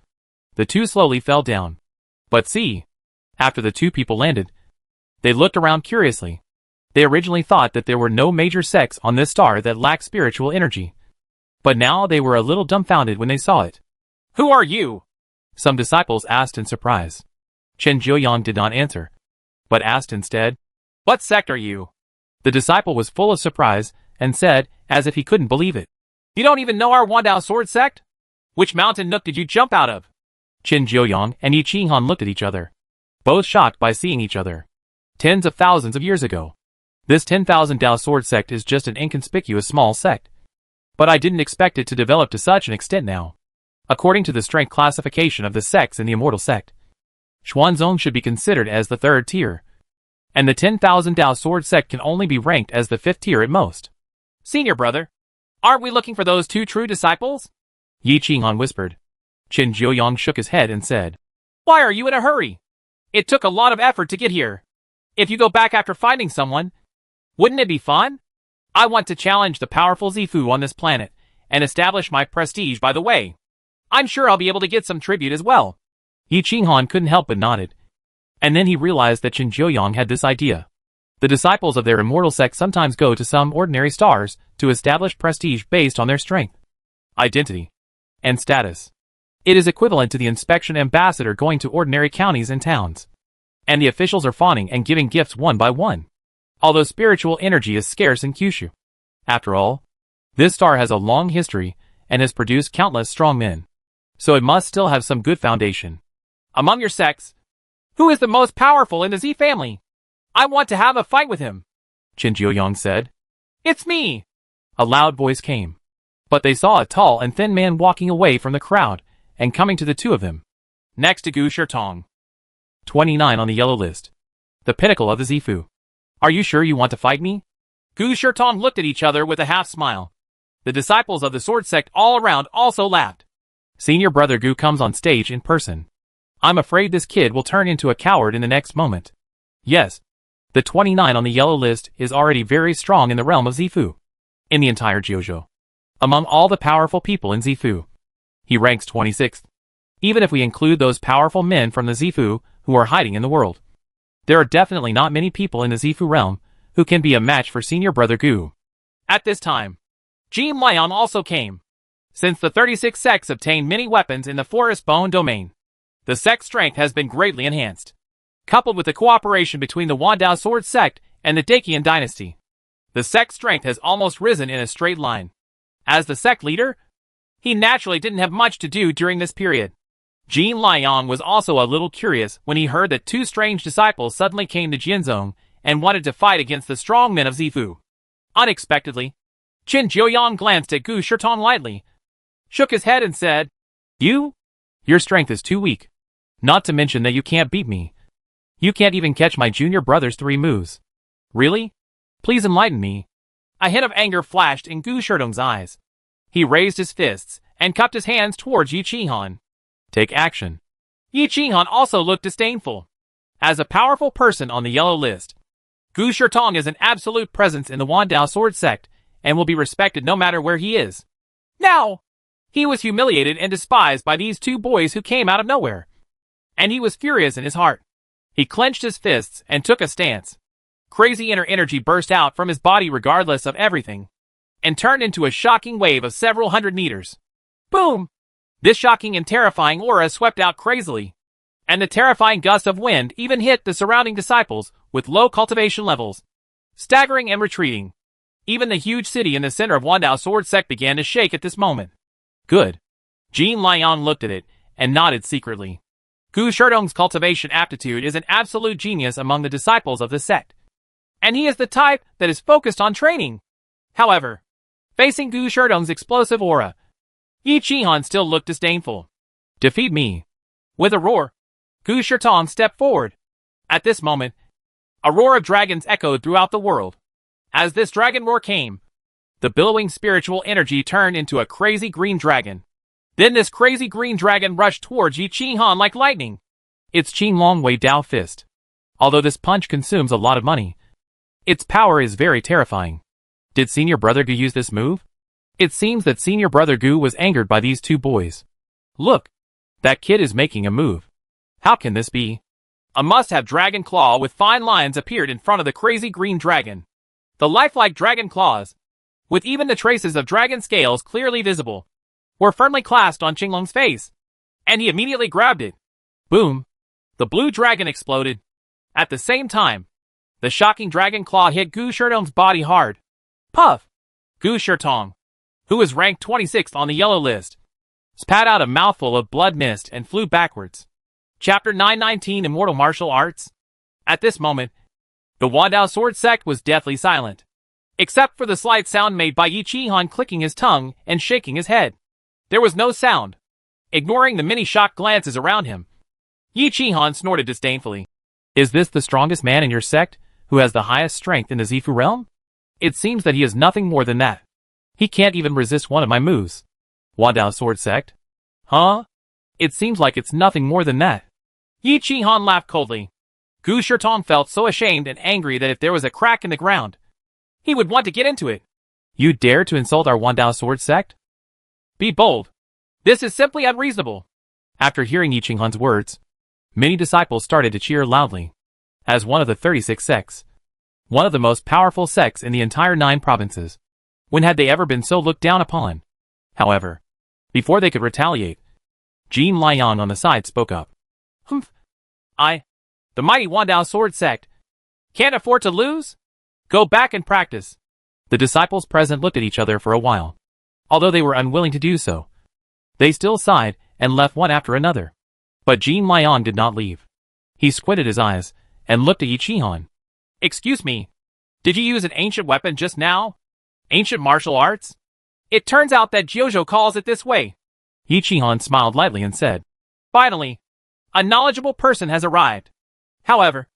[SPEAKER 1] the two slowly fell down. But see, after the two people landed, they looked around curiously. They originally thought that there were no major sects on this star that lacked spiritual energy. But now they were a little dumbfounded when they saw it. Who are you? Some disciples asked in surprise. Chen Jiuyang did not answer, but asked instead, What sect are you? The disciple was full of surprise and said, as if he couldn't believe it, You don't even know our Wandao Sword Sect? Which mountain nook did you jump out of? Chen Jiuyang and Yi Qinghan looked at each other, both shocked by seeing each other. Tens of thousands of years ago. This 10,000 Dao Sword Sect is just an inconspicuous small sect. But I didn't expect it to develop to such an extent now. According to the strength classification of the sects in the Immortal Sect, Xuanzong should be considered as the 3rd tier, and the 10,000 Dao Sword Sect can only be ranked as the 5th tier at most. Senior brother, aren't we looking for those 2 true disciples? Yi Qinghan whispered. Chen Jiuyang shook his head and said, Why are you in a hurry? It took a lot of effort to get here. If you go back after finding someone, wouldn't it be fun? I want to challenge the powerful Zifu on this planet and establish my prestige by the way. I'm sure I'll be able to get some tribute as well. Yi Qinghan couldn't help but nodded. And then he realized that Chen Jiuyang had this idea. The disciples of their immortal sect sometimes go to some ordinary stars to establish prestige based on their strength, identity, and status. It is equivalent to the inspection ambassador going to ordinary counties and towns. And the officials are fawning and giving gifts one by one. Although spiritual energy is scarce in Kyushu. After all, this star has a long history and has produced countless strong men. So it must still have some good foundation. Among your sects, who is the most powerful in the Z family? I want to have a fight with him, Chen Jiuyang said. It's me! A loud voice came. But they saw a tall and thin man walking away from the crowd and coming to the two of them. Next to Gu Shirtong. 29 on the yellow list. The pinnacle of the Zifu. Are you sure you want to fight me? Gu Shirtong looked at each other with a half smile. The disciples of the sword sect all around also laughed. Senior brother Gu comes on stage in person. I'm afraid this kid will turn into a coward in the next moment. Yes, the 29 on the yellow list is already very strong in the realm of Zifu. In the entire Jiuzhou. Among all the powerful people in Zifu, he ranks 26th. Even if we include those powerful men from the Zifu who are hiding in the world. There are definitely not many people in the Zifu realm who can be a match for senior brother Gu. At this time, Jim Lion also came. Since the 36 sects obtained many weapons in the forest bone domain, the sect strength has been greatly enhanced. coupled with the cooperation between the Wandao Sword Sect and the Dacian dynasty. The sect's strength has almost risen in a straight line. As the sect leader, he naturally didn't have much to do during this period. Jin Liang was also a little curious when he heard that two strange disciples suddenly came to Jinzhong and wanted to fight against the strong men of Zifu. Unexpectedly, Qin Jiuyang glanced at Gu Shirtong lightly, shook his head and said, Your strength is too weak. Not to mention that you can't beat me. You can't even catch my junior brother's 3 moves. Really? Please enlighten me. A hint of anger flashed in Gu Shirtong's eyes. He raised his fists and cupped his hands towards Yi Qihan. Take action. Yi Qihan also looked disdainful. As a powerful person on the yellow list, Gu Shirtong is an absolute presence in the Wandao Sword Sect and will be respected no matter where he is. Now, he was humiliated and despised by these 2 boys who came out of nowhere. And he was furious in his heart. He clenched his fists and took a stance. Crazy inner energy burst out from his body regardless of everything, and turned into a shocking wave of several hundred meters. Boom! This shocking and terrifying aura swept out crazily, and the terrifying gust of wind even hit the surrounding disciples with low cultivation levels, staggering and retreating. Even the huge city in the center of Wandao Sword Sect began to shake at this moment. Good. Jin Liang looked at it and nodded secretly. Gu Shirtong's cultivation aptitude is an absolute genius among the disciples of the sect, and he is the type that is focused on training. However, facing Gu Shirtong's explosive aura, Yi Qihan still looked disdainful. Defeat me. With a roar, Gu Shirtong stepped forward. At this moment, a roar of dragons echoed throughout the world. As this dragon roar came, the billowing spiritual energy turned into a crazy green dragon. Then this crazy green dragon rushed towards Yi Qihan like lightning. It's Qin Longwei Dao Fist. Although this punch consumes a lot of money, its power is very terrifying. Did Senior Brother Gu use this move? It seems that Senior Brother Gu was angered by these 2 boys. Look, that kid is making a move. How can this be? A must-have dragon claw with fine lines appeared in front of the crazy green dragon. The lifelike dragon claws, with even the traces of dragon scales clearly visible, were firmly clasped on Qinglong's face, and he immediately grabbed it. Boom! The blue dragon exploded. At the same time, the shocking dragon claw hit Gu Shirtong's body hard. Puff! Gu Shirtong, who was ranked 26th on the yellow list, spat out a mouthful of blood mist and flew backwards. Chapter 919 Immortal Martial Arts. At this moment, the Wandao Sword Sect was deathly silent, except for the slight sound made by Yi Qihan clicking his tongue and shaking his head. There was no sound. Ignoring the many shocked glances around him, Yi Qihan snorted disdainfully. Is this the strongest man in your sect, who has the highest strength in the Zifu realm? It seems that he is nothing more than that. He can't even resist one of my moves. Wandao Sword Sect? Huh? It seems like it's nothing more than that. Yi Qihan laughed coldly. Gu Shirtong felt so ashamed and angry that if there was a crack in the ground, he would want to get into it. You dare to insult our Wandao Sword Sect? Be bold. This is simply unreasonable. After hearing Yi Qihan's words, many disciples started to cheer loudly. As one of the 36 sects, one of the most powerful sects in the entire 9 provinces, when had they ever been so looked down upon? However, before they could retaliate, Jin Liang on the side spoke up. Humph. The mighty Wandao Sword Sect, can't afford to lose? Go back and practice. The disciples present looked at each other for a while. Although they were unwilling to do so, they still sighed and left one after another. But Jin Liang did not leave. He squinted his eyes and looked at Yi Qihan. Excuse me, did you use an ancient weapon just now? Ancient martial arts? It turns out that Jiuzhou calls it this way. Yi Qihan smiled lightly and said, Finally, a knowledgeable person has arrived. However,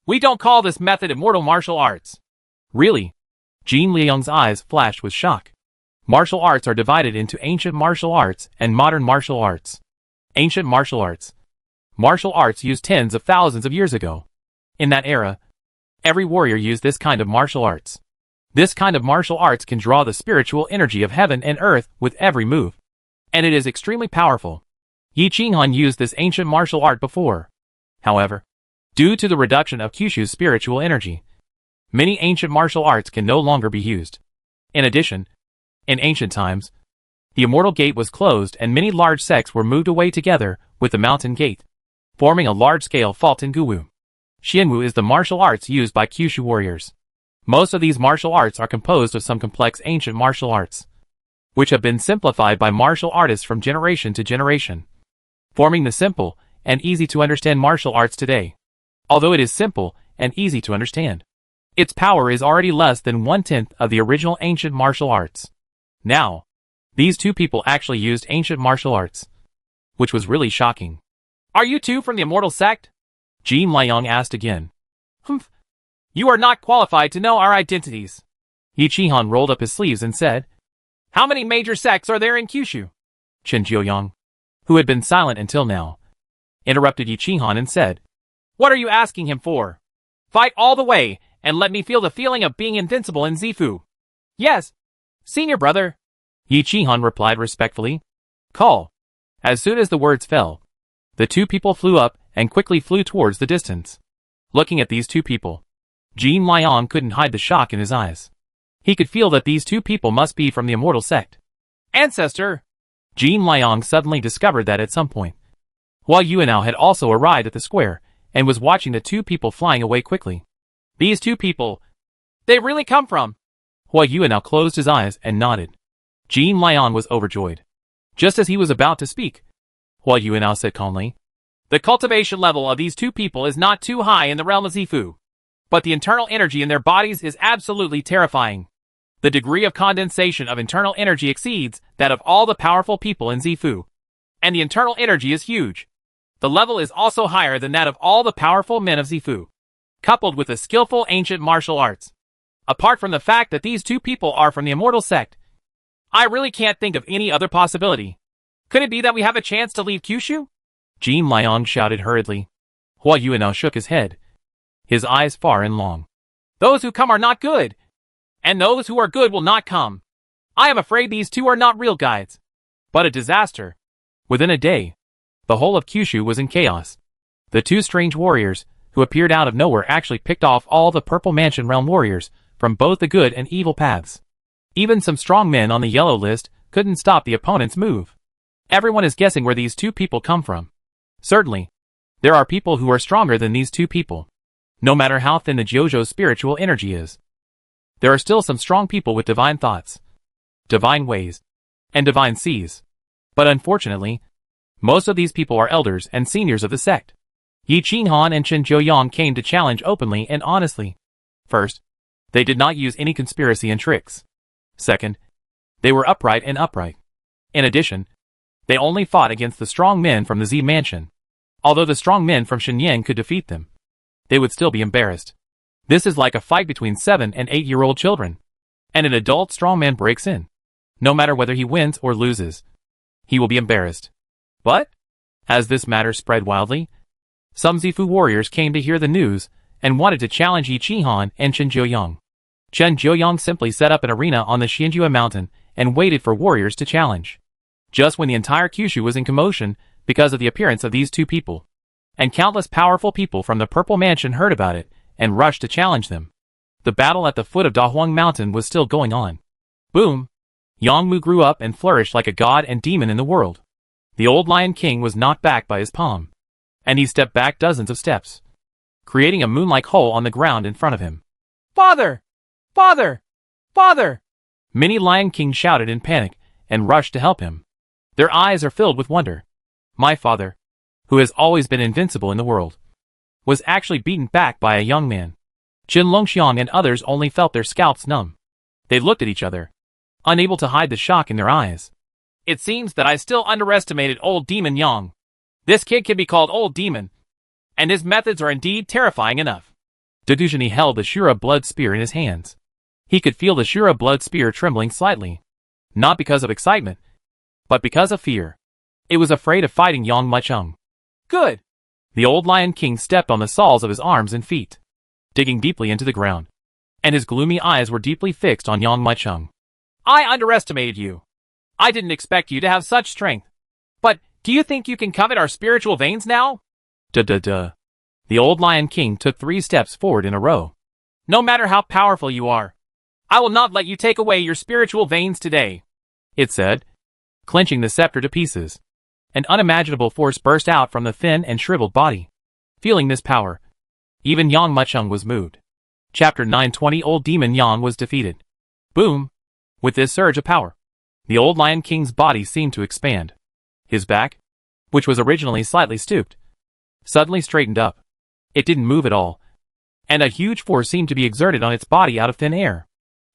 [SPEAKER 1] we don't call this method immortal martial arts. Really? Jin Liang's eyes flashed with shock. Martial arts are divided into ancient martial arts and modern martial arts. Ancient martial arts. Martial arts used tens of thousands of years ago. In that era, every warrior used this kind of martial arts. This kind of martial arts can draw the spiritual energy of heaven and earth with every move, and it is extremely powerful. Yi Qihan used this ancient martial art before. However, due to the reduction of Kyushu's spiritual energy, many ancient martial arts can no longer be used. In addition, in ancient times, the Immortal Gate was closed and many large sects were moved away together with the Mountain Gate, forming a large-scale fault in Guwu. Xianwu is the martial arts used by Kyushu warriors. Most of these martial arts are composed of some complex ancient martial arts, which have been simplified by martial artists from generation to generation, forming the simple and easy to understand martial arts today. Although it is simple and easy to understand, its power is already less than 1/10 of the original ancient martial arts. Now, these two people actually used ancient martial arts, which was really shocking. Are you two from the immortal sect? Jin Liang asked again. Humph. You are not qualified to know our identities. Yi Qihan rolled up his sleeves and said, How many major sects are there in Kyushu? Chen Jiuyang, who had been silent until now, interrupted Yi Qihan and said, What are you asking him for? Fight all the way, and let me feel the feeling of being invincible in Zifu. Yes, senior brother. Yi Qihan replied respectfully. Call. As soon as the words fell, the two people flew up and quickly flew towards the distance. Looking at these two people, Jin Liang couldn't hide the shock in his eyes. He could feel that these two people must be from the immortal sect. Ancestor! Jin Liang suddenly discovered that at some point, Hua Yuanao had also arrived at the square and was watching the two people flying away quickly. These two people, they really come from? Hua Yuanao closed his eyes and nodded. Jin Liang was overjoyed. Just as he was about to speak, Hua Yuanao said calmly, The cultivation level of these two people is not too high in the realm of Zifu, but the internal energy in their bodies is absolutely terrifying. The degree of condensation of internal energy exceeds that of all the powerful people in Zifu, and the internal energy is huge. The level is also higher than that of all the powerful men of Zifu, coupled with the skillful ancient martial arts. Apart from the fact that these two people are from the immortal sect, I really can't think of any other possibility. Could it be that we have a chance to leave Kyushu? Jin Liang shouted hurriedly. Hua Yuanao shook his head, his eyes far and long. Those who come are not good, and those who are good will not come. I am afraid these two are not real guides, but a disaster. Within a day, the whole of Kyushu was in chaos. The two strange warriors, who appeared out of nowhere, actually picked off all the Purple Mansion realm warriors from both the good and evil paths. Even some strong men on the yellow list couldn't stop the opponent's move. Everyone is guessing where these two people come from. Certainly, there are people who are stronger than these two people. No matter how thin the Jojo's spiritual energy is, there are still some strong people with divine thoughts, divine ways, and divine seas. But unfortunately, most of these people are elders and seniors of the sect. Yi Qihan and Chen Jiuyang came to challenge openly and honestly. First, they did not use any conspiracy and tricks. Second, they were upright. In addition, they only fought against the strong men from the Z Mansion. Although the strong men from Shenyang could defeat them, they would still be embarrassed. This is like a fight between 7- and 8-year-old children, and an adult strongman breaks in. No matter whether he wins or loses, he will be embarrassed. But, as this matter spread wildly, some Zifu warriors came to hear the news and wanted to challenge Yi Qihan and Chen Jiuyang. Chen Jiuyang simply set up an arena on the Xianjue mountain and waited for warriors to challenge. Just when the entire Kyushu was in commotion because of the appearance of these two people, and countless powerful people from the Purple Mansion heard about it and rushed to challenge them, the battle at the foot of Dahuang Mountain was still going on. Boom! Yangmu grew up and flourished like a god and demon in the world. The old Lion King was knocked back by his palm, and he stepped back dozens of steps, creating a moon-like hole on the ground in front of him. Father! Father! Father! Many Lion Kings shouted in panic and rushed to help him. Their eyes are filled with wonder. My father, who has always been invincible in the world, was actually beaten back by a young man. Qin Longxiang and others only felt their scalps numb. They looked at each other, unable to hide the shock in their eyes. It seems that I still underestimated old Demon Yang. This kid can be called Old Demon, and his methods are indeed terrifying enough. Dedujani held the Shura blood spear in his hands. He could feel the Shura blood spear trembling slightly, not because of excitement, but because of fear. It was afraid of fighting Yang Mucheng. Good! The old Lion King stepped on the soles of his arms and feet, digging deeply into the ground, and his gloomy eyes were deeply fixed on Yang Mucheng. I underestimated you. I didn't expect you to have such strength. But, do you think you can covet our spiritual veins now? Duh. The old Lion King took 3 steps forward in a row. No matter how powerful you are, I will not let you take away your spiritual veins today, it said, clenching the scepter to pieces. An unimaginable force burst out from the thin and shriveled body. Feeling this power, Even Yang Muchung was moved. Chapter 920 Old Demon Yang was defeated. Boom! With this surge of power, the old Lion King's body seemed to expand. His back, which was originally slightly stooped, suddenly straightened up. It didn't move at all, and a huge force seemed to be exerted on its body out of thin air.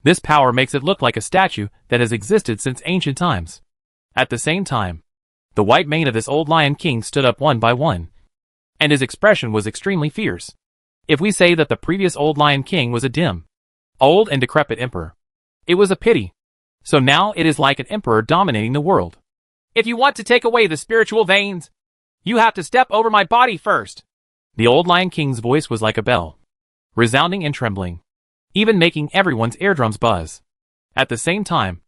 [SPEAKER 1] This power makes it look like a statue that has existed since ancient times. At the same time, the white mane of this old Lion King stood up one by one, and his expression was extremely fierce. If we say that the previous old Lion King was a dim, old and decrepit emperor, it was a pity. So now it is like an emperor dominating the world. If you want to take away the spiritual veins, you have to step over my body first. The old Lion King's voice was like a bell, resounding and trembling, even making everyone's eardrums buzz. At the same time,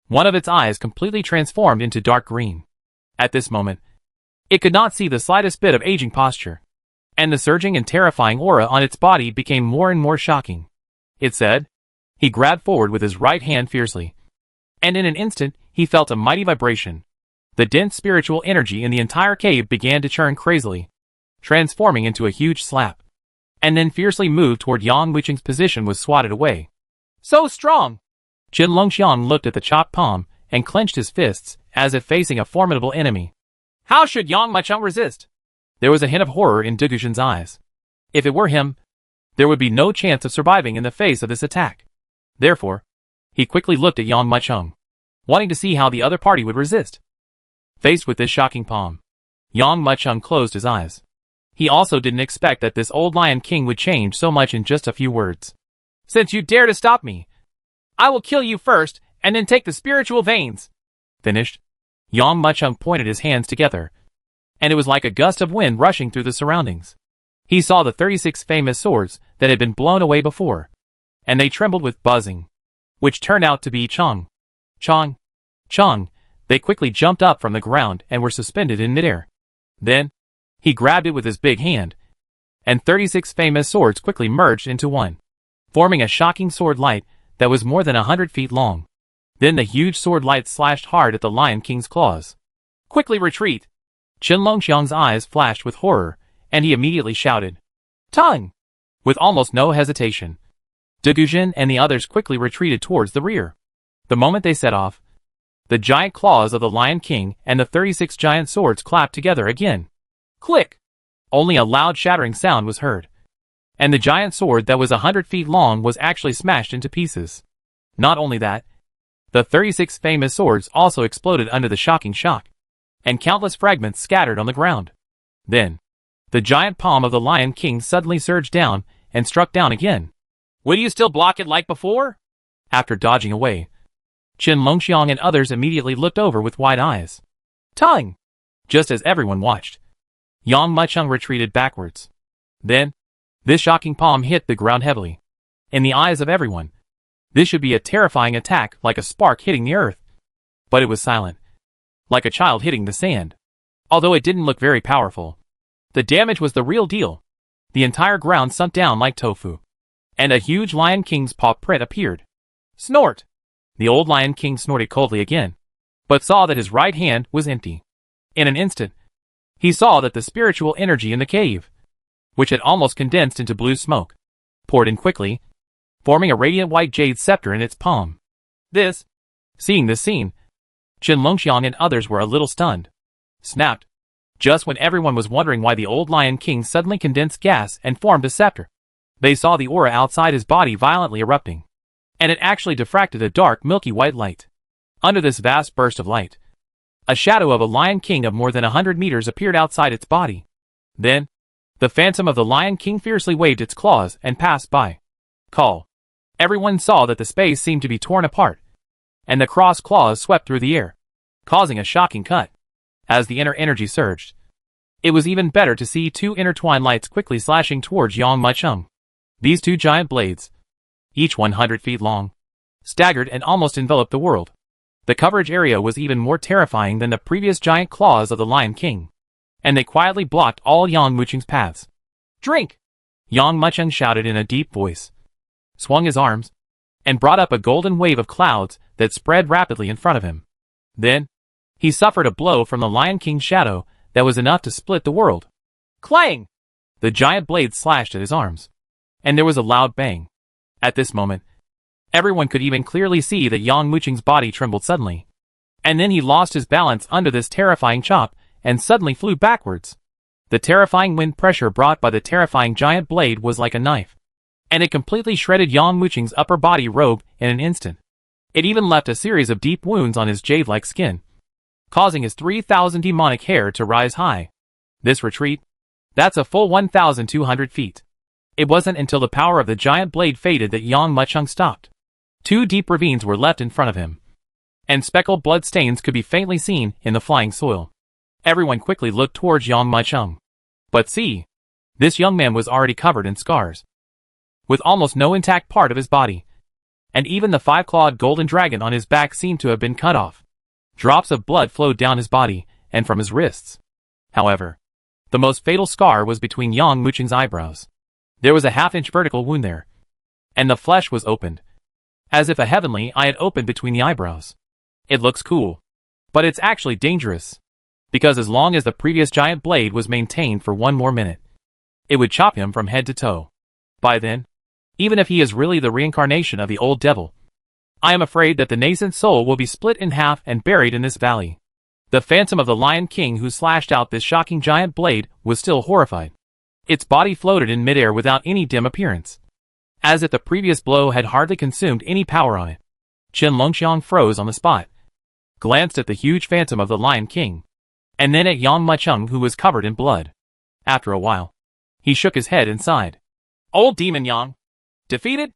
[SPEAKER 1] one of its eyes completely transformed into dark green. At this moment, it could not see the slightest bit of aging posture, and the surging and terrifying aura on its body became more and more shocking. It said, he grabbed forward with his right hand fiercely, and in an instant, he felt a mighty vibration. The dense spiritual energy in the entire cave began to churn crazily, transforming into a huge slap, and then fiercely moved toward Yang Muchung's position was swatted away. So strong! Qin Longxiang looked at the chopped palm and clenched his fists as if facing a formidable enemy. How should Yang Muchung resist? There was a hint of horror in Degushen's eyes. If it were him, there would be no chance of surviving in the face of this attack. Therefore, he quickly looked at Yang Muchung, wanting to see how the other party would resist. Faced with this shocking palm, Yang Muchung closed his eyes. He also didn't expect that this old Lion King would change so much in just a few words. Since you dare to stop me, I will kill you first, and then take the spiritual veins. Finished, Yang Muchung pointed his hands together, and it was like a gust of wind rushing through the surroundings. He saw the 36 famous swords that had been blown away before, and they trembled with buzzing, which turned out to be Chong. Chong. Chong. They quickly jumped up from the ground and were suspended in midair. Then, he grabbed it with his big hand, and 36 famous swords quickly merged into one, forming a shocking sword light that was more than 100 feet long. Then the huge sword light slashed hard at the Lion King's claws. Quickly retreat! Qin Longxiang's eyes flashed with horror, and he immediately shouted, Tongue! With almost no hesitation, Degushen and the others quickly retreated towards the rear. The moment they set off, the giant claws of the Lion King and the 36 giant swords clapped together again. Click! Only a loud shattering sound was heard, and the giant sword that was 100 feet long was actually smashed into pieces. Not only that, the 36 famous swords also exploded under the shocking shock, and countless fragments scattered on the ground. Then, the giant palm of the Lion King suddenly surged down and struck down again. Will you still block it like before? After dodging away, Qin Longxiang and others immediately looked over with wide eyes. Tongue! Just as everyone watched, Yang Muchung retreated backwards. Then, this shocking palm hit the ground heavily. In the eyes of everyone, this should be a terrifying attack like a spark hitting the earth. But it was silent, like a child hitting the sand. Although it didn't look very powerful, the damage was the real deal. The entire ground sunk down like tofu, and a huge Lion King's paw print appeared. Snort! The old Lion King snorted coldly again, but saw that his right hand was empty. In an instant, he saw that the spiritual energy in the cave, which had almost condensed into blue smoke, poured in quickly, forming a radiant white jade scepter in its palm. Seeing this scene, Qin Longxiang and others were a little stunned. Snapped. Just when everyone was wondering why the old Lion King suddenly condensed gas and formed a scepter, they saw the aura outside his body violently erupting, and it actually diffracted a dark milky white light. Under this vast burst of light, a shadow of a Lion King of more than 100 meters appeared outside its body. Then, the phantom of the Lion King fiercely waved its claws and passed by. Call. Everyone saw that the space seemed to be torn apart, and the crossed claws swept through the air, causing a shocking cut. As the inner energy surged, it was even better to see two intertwined lights quickly slashing towards Yang Muchung. These two giant blades, each 100 feet long, staggered and almost enveloped the world. The coverage area was even more terrifying than the previous giant claws of the Lion King, and they quietly blocked all Yang Muchung's paths. Drink! Yang Muchung shouted in a deep voice, swung his arms, and brought up a golden wave of clouds that spread rapidly in front of him. Then, he suffered a blow from the Lion King's shadow that was enough to split the world. Clang! The giant blade slashed at his arms, and there was a loud bang. At this moment, everyone could even clearly see that Yang Muqing's body trembled suddenly. And then he lost his balance under this terrifying chop, and suddenly flew backwards. The terrifying wind pressure brought by the terrifying giant blade was like a knife, and it completely shredded Yang Muqing's upper body robe in an instant. It even left a series of deep wounds on his jade-like skin, causing his 3,000 demonic hair to rise high. This retreat? That's a full 1,200 feet. It wasn't until the power of the giant blade faded that Yang Muqing stopped. 2 deep ravines were left in front of him, and speckled blood stains could be faintly seen in the flying soil. Everyone quickly looked towards Yang Muqing. But see, this young man was already covered in scars, with almost no intact part of his body, and even the 5-clawed golden dragon on his back seemed to have been cut off. Drops of blood flowed down his body and from his wrists. However, the most fatal scar was between Yang Muqing's eyebrows. There was a half-inch vertical wound there, and the flesh was opened, as if a heavenly eye had opened between the eyebrows. It looks cool, but it's actually dangerous, because as long as the previous giant blade was maintained for 1 more minute, it would chop him from head to toe. By then, even if he is really the reincarnation of the old devil, I am afraid that the nascent soul will be split in half and buried in this valley. The phantom of the Lion King who slashed out this shocking giant blade was still horrified. Its body floated in midair without any dim appearance, as if the previous blow had hardly consumed any power on it. Chen Longxiang froze on the spot, glanced at the huge phantom of the Lion King, and then at Yang Muqing who was covered in blood. After a while, he shook his head and sighed. Old Demon Yang. Defeated?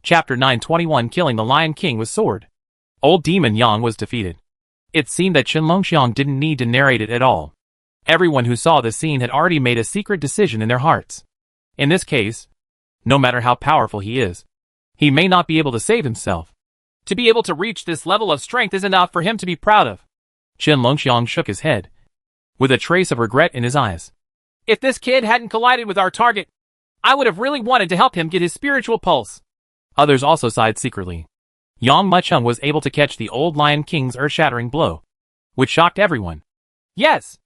[SPEAKER 1] Chapter 921 Killing the Lion King with Sword. Old Demon Yang was defeated. It seemed that Chen Longxiang didn't need to narrate it at all. Everyone who saw the scene had already made a secret decision in their hearts. In this case, no matter how powerful he is, he may not be able to save himself. To be able to reach this level of strength is enough for him to be proud of. Chen Longxiang shook his head, with a trace of regret in his eyes. If this kid hadn't collided with our target, I would have really wanted to help him get his spiritual pulse. Others also sighed secretly. Yang Muqing was able to catch the old Lion King's earth-shattering blow, which shocked everyone. Yes!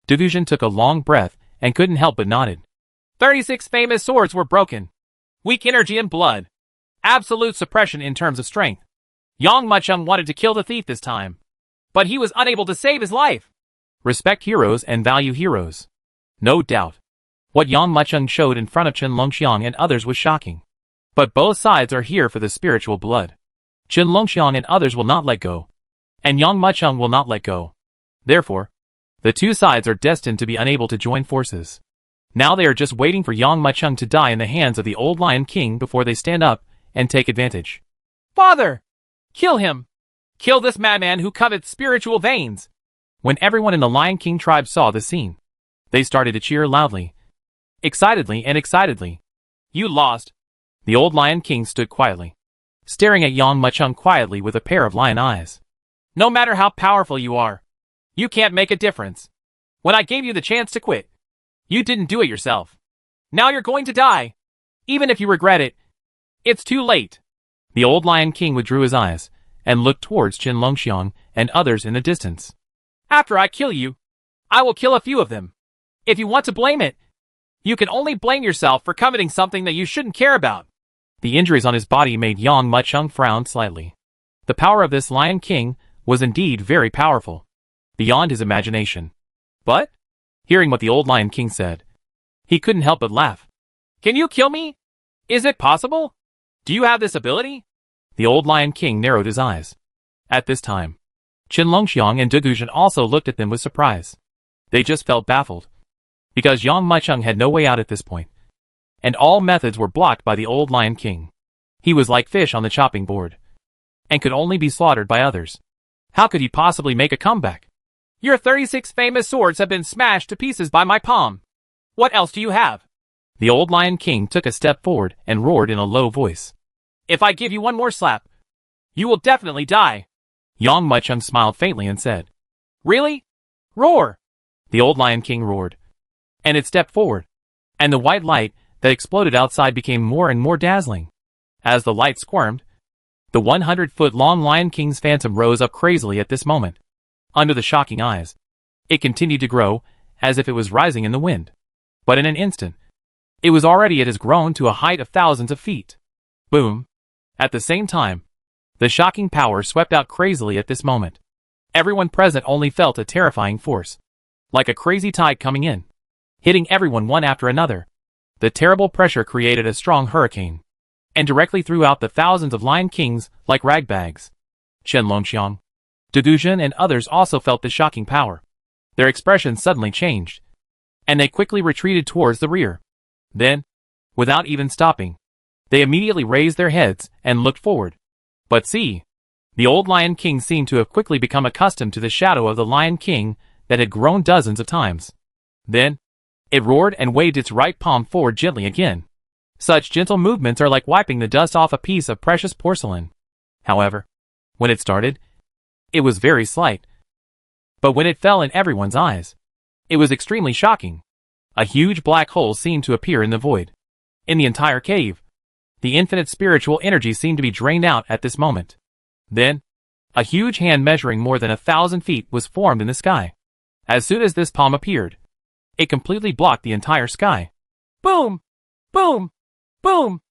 [SPEAKER 1] Degusion took a long breath and couldn't help but nodded. 36 famous swords were broken. Weak energy and blood. Absolute suppression in terms of strength. Yang Muqing wanted to kill the thief this time, but he was unable to save his life. Respect heroes and value heroes. No doubt. What Yang Muqing showed in front of Chen Longxiang and others was shocking. But both sides are here for the spiritual blood. Chen Longxiang and others will not let go, and Yang Muqing will not let go. Therefore, the two sides are destined to be unable to join forces. Now they are just waiting for Yang Muqing to die in the hands of the old Lion King before they stand up and take advantage. Father! Kill him! Kill this madman who covets spiritual veins! When everyone in the Lion King tribe saw the scene, they started to cheer loudly. Excitedly. You lost. The old Lion King stood quietly, staring at Yang Muqing quietly with a pair of lion eyes. No matter how powerful you are, you can't make a difference. When I gave you the chance to quit, you didn't do it yourself. Now you're going to die. Even if you regret it, it's too late. The old Lion King withdrew his eyes and looked towards Chen Longxiang and others in the distance. After I kill you, I will kill a few of them. If you want to blame it, you can only blame yourself for coveting something that you shouldn't care about. The injuries on his body made Yang Muqing frown slightly. The power of this Lion King was indeed very powerful, beyond his imagination. But, hearing what the old Lion King said, he couldn't help but laugh. Can you kill me? Is it possible? Do you have this ability? The old Lion King narrowed his eyes. At this time, Chen Longxiang and Degusion also looked at them with surprise. They just felt baffled, because Yang Muqing had no way out at this point, and all methods were blocked by the old Lion King. He was like fish on the chopping board, and could only be slaughtered by others. How could he possibly make a comeback? Your 36 famous swords have been smashed to pieces by my palm. What else do you have? The old Lion King took a step forward and roared in a low voice. If I give you one more slap, you will definitely die. Yang Muqing smiled faintly and said, Really? Roar! The old Lion King roared, and it stepped forward, and the white light that exploded outside became more and more dazzling. As the light squirmed, the 100-foot-long Lion King's phantom rose up crazily at this moment. Under the shocking eyes, it continued to grow, as if it was rising in the wind. But in an instant, It was already it has grown to a height of thousands of feet. Boom. At the same time, the shocking power swept out crazily at this moment. Everyone present only felt a terrifying force. Like a crazy tide coming in, hitting everyone one after another. The terrible pressure created a strong hurricane, and directly threw out the thousands of Lion Kings like ragbags. Chen Longxiang, Dugujin and others also felt the shocking power. Their expressions suddenly changed, and they quickly retreated towards the rear. Then, without even stopping, they immediately raised their heads and looked forward. But see, the old Lion King seemed to have quickly become accustomed to the shadow of the Lion King that had grown dozens of times. Then, it roared and waved its right palm forward gently again. Such gentle movements are like wiping the dust off a piece of precious porcelain. However, when it started, it was very slight. But when it fell in everyone's eyes, it was extremely shocking. A huge black hole seemed to appear in the void. In the entire cave, the infinite spiritual energy seemed to be drained out at this moment. Then, a huge hand measuring more than 1,000 feet was formed in the sky. As soon as this palm appeared, it completely blocked the entire sky. Boom! Boom! Boom!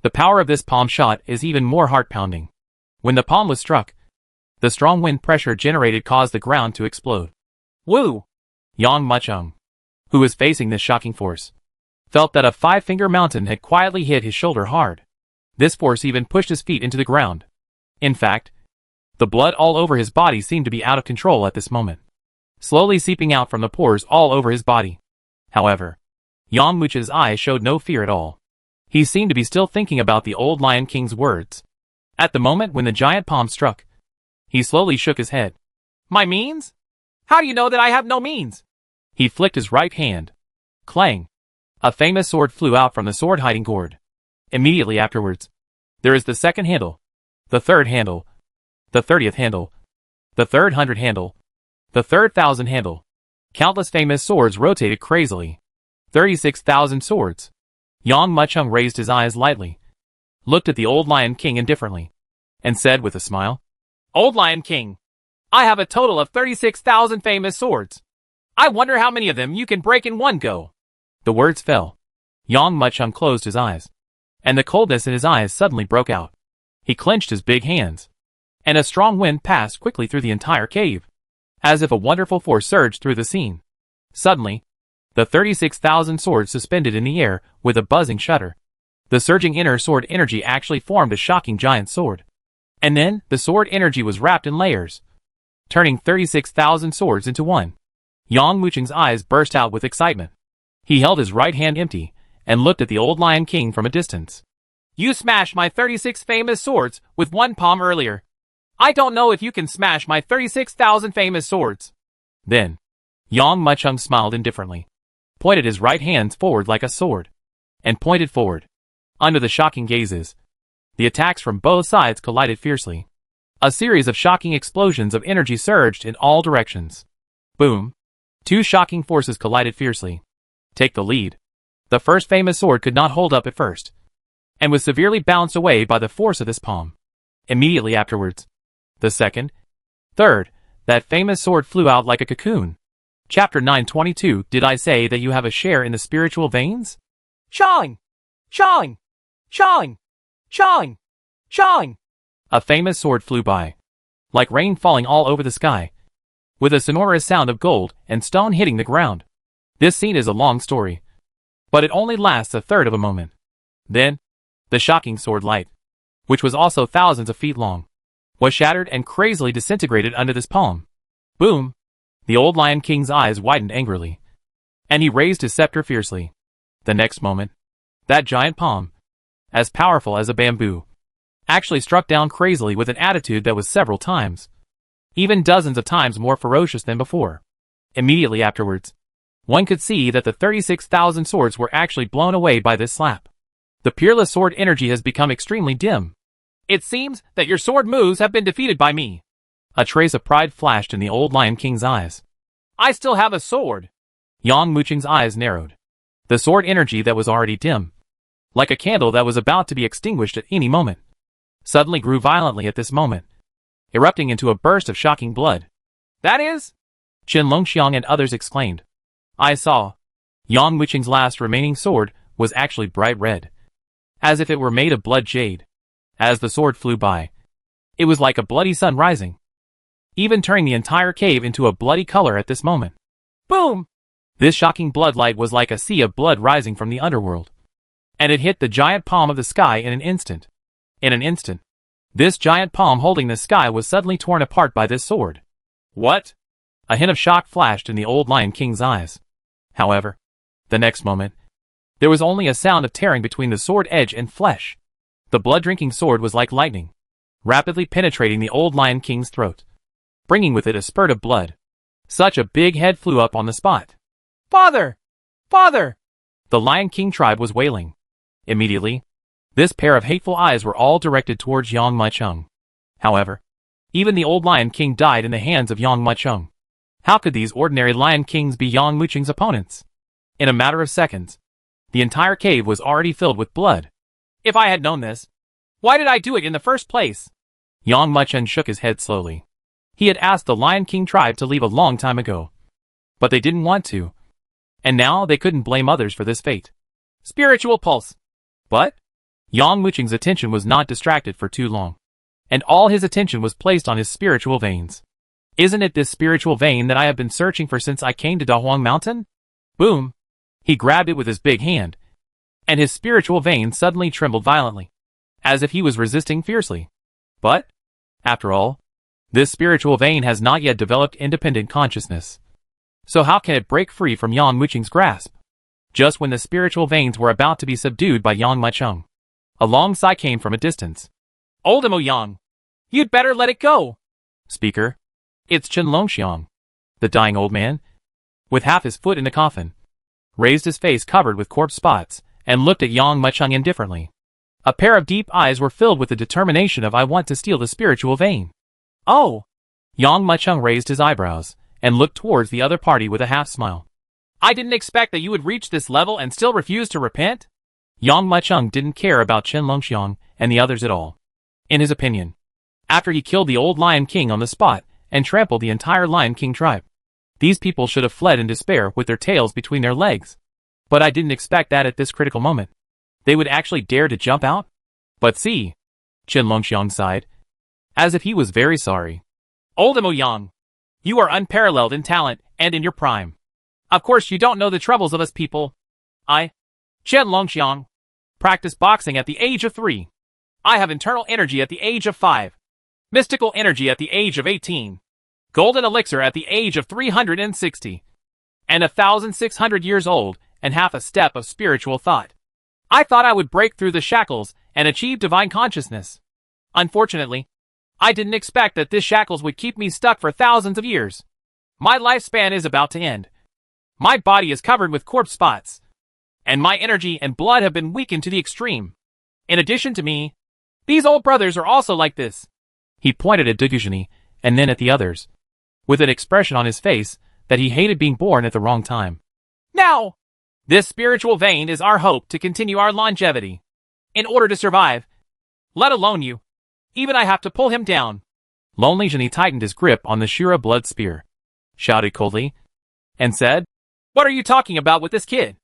[SPEAKER 1] The power of this palm shot is even more heart-pounding. When the palm was struck, the strong wind pressure generated caused the ground to explode. Woo! Yang Mucheng, who was facing this shocking force, felt that a 5-finger mountain had quietly hit his shoulder hard. This force even pushed his feet into the ground. In fact, the blood all over his body seemed to be out of control at this moment, slowly seeping out from the pores all over his body. However, Yang Mucheng's eyes showed no fear at all. He seemed to be still thinking about the old Lion King's words. At the moment when the giant palm struck, he slowly shook his head. My means? How do you know that I have no means? He flicked his right hand. Clang! A famous sword flew out from the sword hiding gourd. Immediately afterwards, there is the second handle, the third handle, the 30th handle, the third 100 handle, the third 1,000 handle. Countless famous swords rotated crazily. 36,000 swords. Yang Mucheng raised his eyes lightly, looked at the old Lion King indifferently, and said with a smile, Old Lion King, I have a total of 36,000 famous swords. I wonder how many of them you can break in one go. The words fell. Yang Mucheng closed his eyes, and the coldness in his eyes suddenly broke out. He clenched his big hands, and a strong wind passed quickly through the entire cave, as if a wonderful force surged through the scene. Suddenly, the 36,000 swords suspended in the air with a buzzing shudder. The surging inner sword energy actually formed a shocking giant sword. And then, the sword energy was wrapped in layers, turning 36,000 swords into one. Yang Mucheng's eyes burst out with excitement. He held his right hand empty, and looked at the old Lion King from a distance. You smashed my 36 famous swords with one palm earlier. I don't know if you can smash my 36,000 famous swords. Then, Yang Mucheng smiled indifferently, pointed his right hands forward like a sword, and pointed forward. Under the shocking gazes, the attacks from both sides collided fiercely. A series of shocking explosions of energy surged in all directions. Boom! Two shocking forces collided fiercely. Take the lead. The first famous sword could not hold up at first, and was severely bounced away by the force of this palm. Immediately afterwards, the second, third, that famous sword flew out like a cocoon. Chapter 922. Did I say that you have a share in the spiritual veins? Chawing! Chawing! Chawing! Chawing! Chawing! A famous sword flew by, like rain falling all over the sky, with a sonorous sound of gold and stone hitting the ground. This scene is a long story, but it only lasts a third of a moment. Then, the shocking sword light, which was also thousands of feet long, was shattered and crazily disintegrated under this palm. Boom! The old Lion King's eyes widened angrily, and he raised his scepter fiercely. The next moment, that giant palm, as powerful as a bamboo, actually struck down crazily with an attitude that was several times, even dozens of times more ferocious than before. Immediately afterwards, one could see that the 36,000 swords were actually blown away by this slap. The peerless sword energy has become extremely dim. It seems that your sword moves have been defeated by me. A trace of pride flashed in the old Lion King's eyes. I still have a sword. Yang Mucheng's eyes narrowed. The sword energy that was already dim, like a candle that was about to be extinguished at any moment, suddenly grew violently at this moment, erupting into a burst of shocking blood. That is? Chen Longxiang and others exclaimed. I saw. Yang Mucheng's last remaining sword was actually bright red, as if it were made of blood jade. As the sword flew by, it was like a bloody sun rising, even turning the entire cave into a bloody color at this moment. Boom! This shocking bloodlight was like a sea of blood rising from the underworld, and it hit the giant palm of the sky in an instant. In an instant, this giant palm holding the sky was suddenly torn apart by this sword. What? A hint of shock flashed in the old Lion King's eyes. However, the next moment, there was only a sound of tearing between the sword edge and flesh. The blood-drinking sword was like lightning, rapidly penetrating the old Lion King's throat, bringing with it a spurt of blood. Such a big head flew up on the spot. Father! Father! The Lion King tribe was wailing. Immediately, this pair of hateful eyes were all directed towards Yang Mucheng. However, even the old Lion King died in the hands of Yang Mucheng. How could these ordinary Lion Kings be Yang Mucheng's opponents? In a matter of seconds, the entire cave was already filled with blood. If I had known this, why did I do it in the first place? Yang Mucheng shook his head slowly. He had asked the Lion King tribe to leave a long time ago, but they didn't want to, and now they couldn't blame others for this fate. Spiritual pulse. But Yang Mucheng's attention was not distracted for too long, and all his attention was placed on his spiritual veins. Isn't it this spiritual vein that I have been searching for since I came to Dahuang Mountain? Boom! He grabbed it with his big hand, and his spiritual vein suddenly trembled violently, as if he was resisting fiercely. But, after all, this spiritual vein has not yet developed independent consciousness. So how can it break free from Yang Mucheng's grasp? Just when the spiritual veins were about to be subdued by Yang Mucheng, a long sigh came from a distance. Oldemo Yang, you'd better let it go. Speaker, it's Chen Longxiang. The dying old man, with half his foot in the coffin, raised his face covered with corpse spots, and looked at Yang Mucheng indifferently. A pair of deep eyes were filled with the determination of I want to steal the spiritual vein. Oh! Yang Mucheng raised his eyebrows, and looked towards the other party with a half-smile. I didn't expect that you would reach this level and still refuse to repent? Yang Mucheng didn't care about Chen Longxiang and the others at all. In his opinion, after he killed the old Lion King on the spot and trampled the entire Lion King tribe, these people should have fled in despair with their tails between their legs. But I didn't expect that at this critical moment they would actually dare to jump out. But see, Chen Longxiang sighed, as if he was very sorry. Oldemo Yang, you are unparalleled in talent and in your prime. Of course you don't know the troubles of us people. I, Chen Longxiang, practiced boxing at the age of 3. I have internal energy at the age of 5. Mystical energy at the age of 18. Golden elixir at the age of 360. And 1,600 years old and half a step of spiritual thought. I thought I would break through the shackles and achieve divine consciousness. Unfortunately, I didn't expect that this shackles would keep me stuck for thousands of years. My lifespan is about to end. My body is covered with corpse spots, and my energy and blood have been weakened to the extreme. In addition to me, these old brothers are also like this. He pointed at Degujani and then at the others, with an expression on his face that he hated being born at the wrong time. Now, this spiritual vein is our hope to continue our longevity. In order to survive, let alone you, even I have to pull him down. Lonely Zhani tightened his grip on the Shura blood spear, shouted coldly, and said, What are you talking about with this kid?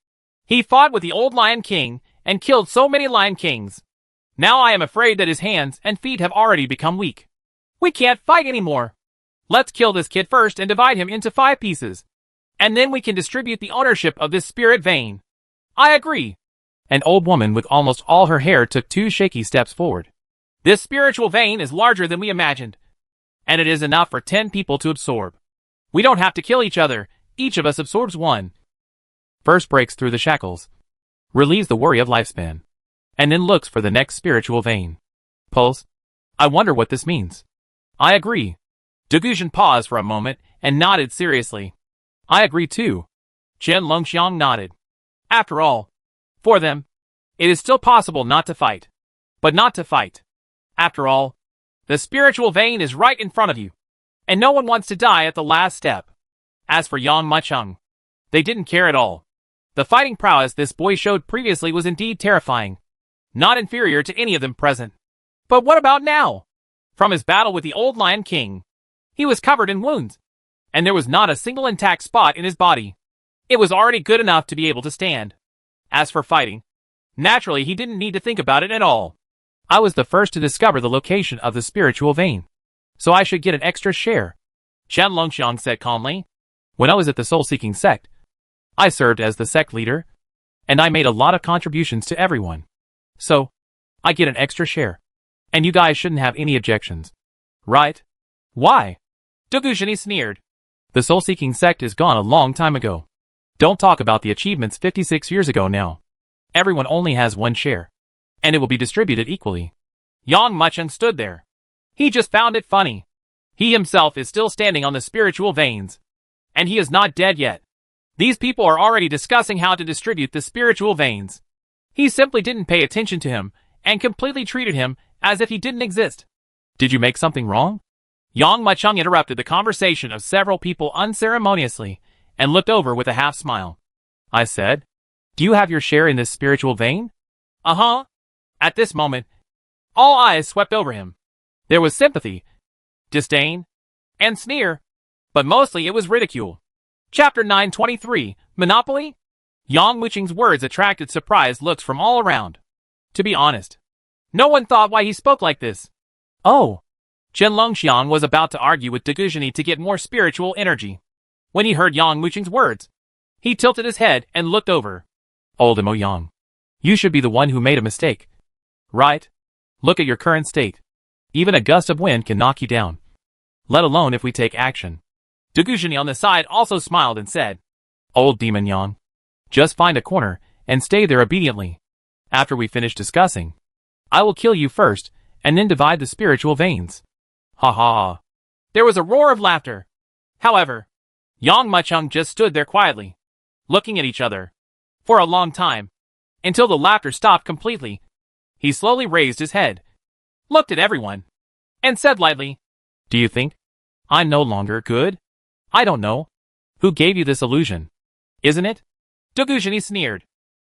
[SPEAKER 1] He fought with the old Lion King and killed so many Lion Kings. Now I am afraid that his hands and feet have already become weak. We can't fight anymore. Let's kill this kid first and divide him into 5 pieces. And then we can distribute the ownership of this spirit vein. I agree. An old woman with almost all her hair took 2 shaky steps forward. This spiritual vein is larger than we imagined, and it is enough for 10 people to absorb. We don't have to kill each other, each of us absorbs 1. First breaks through the shackles, relieves the worry of lifespan, and then looks for the next spiritual vein. Pulse, I wonder what this means. I agree. Degujin paused for a moment and nodded seriously. I agree too. Chen Longxiang nodded. After all, for them, it is still possible not to fight. But not to fight. After all, the spiritual vein is right in front of you, and no one wants to die at the last step. As for Yang Mucheng, they didn't care at all. The fighting prowess this boy showed previously was indeed terrifying, not inferior to any of them present. But what about now? From his battle with the old Lion King, he was covered in wounds, and there was not a single intact spot in his body. It was already good enough to be able to stand. As for fighting, Naturally, he didn't need to think about it at all. I was the first to discover the location of the spiritual vein, so I should get an extra share, Chen Longxiang said calmly. When I was at the soul-seeking sect, I served as the sect leader, and I made a lot of contributions to everyone. So, I get an extra share. And you guys shouldn't have any objections. Right? Why? Dogushini sneered. The soul-seeking sect is gone a long time ago. Don't talk about the achievements 56 years ago now. Everyone only has one share, and it will be distributed equally. Yang Mucheng stood there. He just found it funny. He himself is still standing on the spiritual veins, and he is not dead yet. These people are already discussing how to distribute the spiritual veins. He simply didn't pay attention to him and completely treated him as if he didn't exist. Did you make something wrong? Yang Mucheng interrupted the conversation of several people unceremoniously and looked over with a half smile. I said, do you have your share in this spiritual vein? Uh-huh. At this moment, all eyes swept over him. There was sympathy, disdain, and sneer, but mostly it was ridicule. Chapter 923, Monopoly? Yang Mucheng's words attracted surprised looks from all around. To be honest, no one thought why he spoke like this. Oh. Chen Longxiang was about to argue with Dogushini to get more spiritual energy. When he heard Yang Mucheng's words, he tilted his head and looked over. Old Mo Yang, you should be the one who made a mistake. Right? Look at your current state. Even a gust of wind can knock you down. Let alone if we take action. Dogushini on the side also smiled and said, Old Demon Yang, just find a corner and stay there obediently. After we finish discussing, I will kill you first and then divide the spiritual veins. Ha ha ha. There was a roar of laughter. However, Yang Mucheng just stood there quietly, looking at each other, for a long time, until the laughter stopped completely. He slowly raised his head, looked at everyone, and said lightly, Do you think I'm no longer good? I don't know. Who gave you this illusion? Isn't it? Dogushini sneered.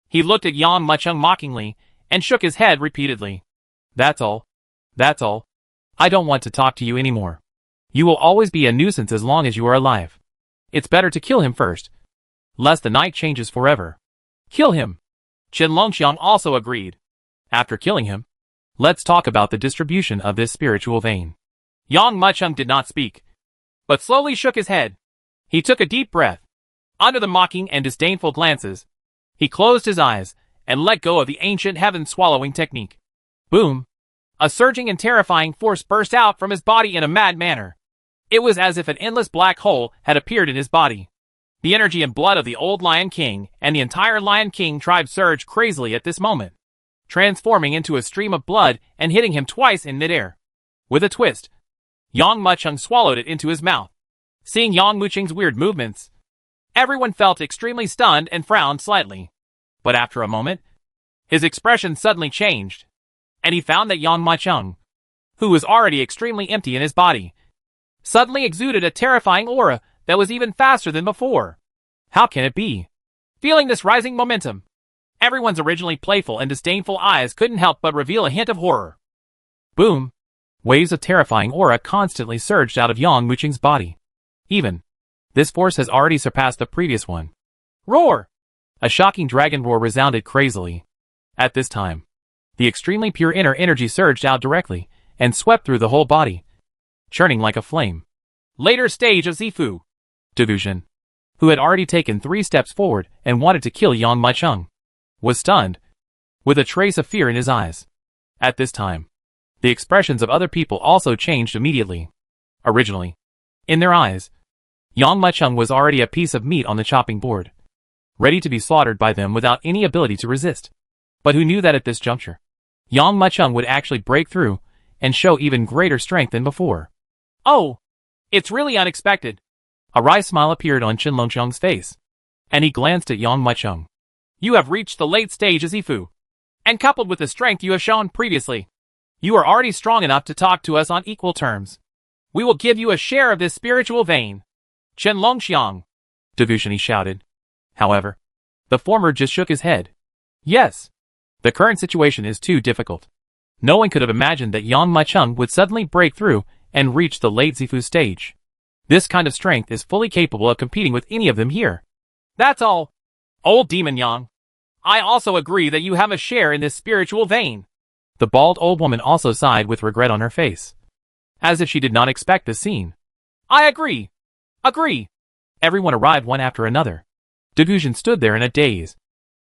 [SPEAKER 1] He looked at Yang Mucheng mockingly and shook his head repeatedly. That's all. That's all. I don't want to talk to you anymore. You will always be a nuisance as long as you are alive. It's better to kill him first, lest the night changes forever. Kill him. Chen Longxiang also agreed. After killing him, let's talk about the distribution of this spiritual vein. Yang Mucheng did not speak, but slowly shook his head. He took a deep breath. Under the mocking and disdainful glances, he closed his eyes and let go of the ancient heaven-swallowing technique. Boom! A surging and terrifying force burst out from his body in a mad manner. It was as if an endless black hole had appeared in his body. The energy and blood of the old Lion King and the entire Lion King tribe surged crazily at this moment, transforming into a stream of blood and hitting him twice in midair. With a twist, Yang Mucheng swallowed it into his mouth. Seeing Yang Mucheng's weird movements, everyone felt extremely stunned and frowned slightly. But after a moment, his expression suddenly changed, and he found that Yang Mucheng, who was already extremely empty in his body, suddenly exuded a terrifying aura that was even faster than before. How can it be? Feeling this rising momentum, everyone's originally playful and disdainful eyes couldn't help but reveal a hint of horror. Boom! Waves of terrifying aura constantly surged out of Yang Mucheng's body. This force has already surpassed the previous one. Roar! A shocking dragon roar resounded crazily. At this time, the extremely pure inner energy surged out directly and swept through the whole body, churning like a flame. Later stage of Zifu. Dogushini, who had already taken 3 steps forward and wanted to kill Yang Mucheng, was stunned, with a trace of fear in his eyes. At this time, the expressions of other people also changed immediately. Originally, in their eyes, Yang Mucheng was already a piece of meat on the chopping board, ready to be slaughtered by them without any ability to resist. But who knew that at this juncture, Yang Mucheng would actually break through and show even greater strength than before. Oh! It's really unexpected. A wry smile appeared on Chen Longxiang's face, and he glanced at Yang Mucheng. You have reached the late stage of Zifu, and coupled with the strength you have shown previously, you are already strong enough to talk to us on equal terms. We will give you a share of this spiritual vein. Chen Longxiang, Dogushini shouted. However, the former just shook his head. Yes, the current situation is too difficult. No one could have imagined that Yang Mucheng would suddenly break through and reach the late Zifu stage. This kind of strength is fully capable of competing with any of them here. That's all. Old Demon Yang, I also agree that you have a share in this spiritual vein. The bald old woman also sighed with regret on her face, as if she did not expect this scene. I agree. Agree. Everyone arrived one after another. Deguzhin stood there in a daze,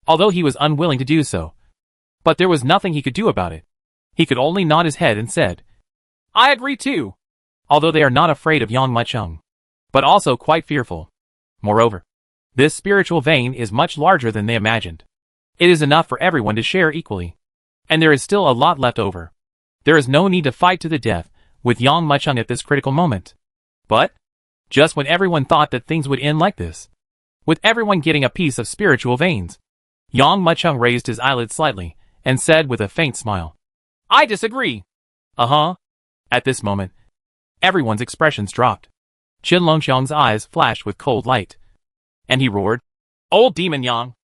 [SPEAKER 1] although he was unwilling to do so. But there was nothing he could do about it. He could only nod his head and said, I agree too. Although they are not afraid of Yang Mucheng, but also quite fearful. Moreover, this spiritual vein is much larger than they imagined. It is enough for everyone to share equally. And there is still a lot left over. There is no need to fight to the death with Yang Mucheng at this critical moment. But, just when everyone thought that things would end like this, with everyone getting a piece of spiritual veins, Yang Mucheng raised his eyelids slightly and said with a faint smile, I disagree. Uh-huh. At this moment, everyone's expressions dropped. Qin Longxiang's eyes flashed with cold light, and he roared, Old demon Yang,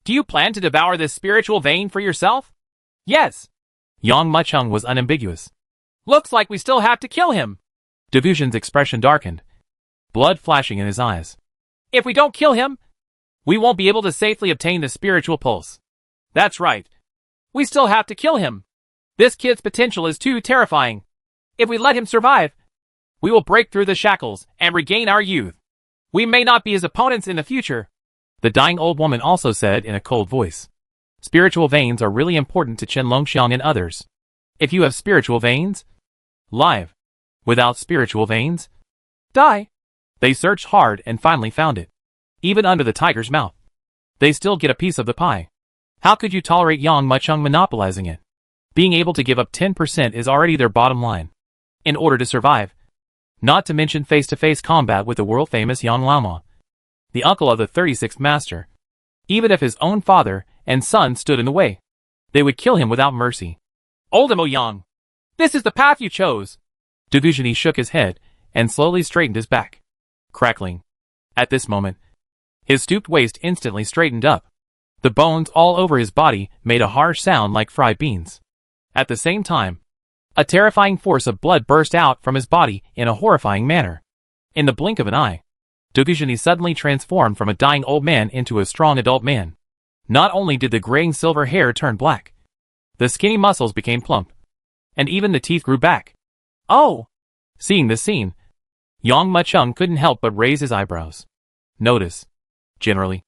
[SPEAKER 1] do you plan to devour this spiritual vein for yourself? Yes. Yang Mucheng was unambiguous. Looks like we still have to kill him. Deguzhin's expression darkened, blood flashing in his eyes. If we don't kill him, we won't be able to safely obtain the spiritual pulse. That's right. We still have to kill him. This kid's potential is too terrifying. If we let him survive, we will break through the shackles and regain our youth. We may not be his opponents in the future. The dying old woman also said in a cold voice. Spiritual veins are really important to Qin Longxiang and others. If you have spiritual veins, live. Without spiritual veins, die. They searched hard and finally found it. Even under the tiger's mouth, they still get a piece of the pie. How could you tolerate Yang Mucheng monopolizing it? Being able to give up 10% is already their bottom line. In order to survive, not to mention face-to-face combat with the world-famous Yang Lama, the uncle of the 36th master. Even if his own father and son stood in the way, they would kill him without mercy. Oldemo Yang, this is the path you chose. Deguzhin shook his head and slowly straightened his back. Crackling. At this moment, his stooped waist instantly straightened up. The bones all over his body made a harsh sound like fried beans. At the same time, a terrifying force of blood burst out from his body in a horrifying manner. In the blink of an eye, Deguzhin suddenly transformed from a dying old man into a strong adult man. Not only did the graying silver hair turn black, the skinny muscles became plump, and even the teeth grew back. Oh! Seeing this scene, Yang Mucheng couldn't help but raise his eyebrows. Notice, generally,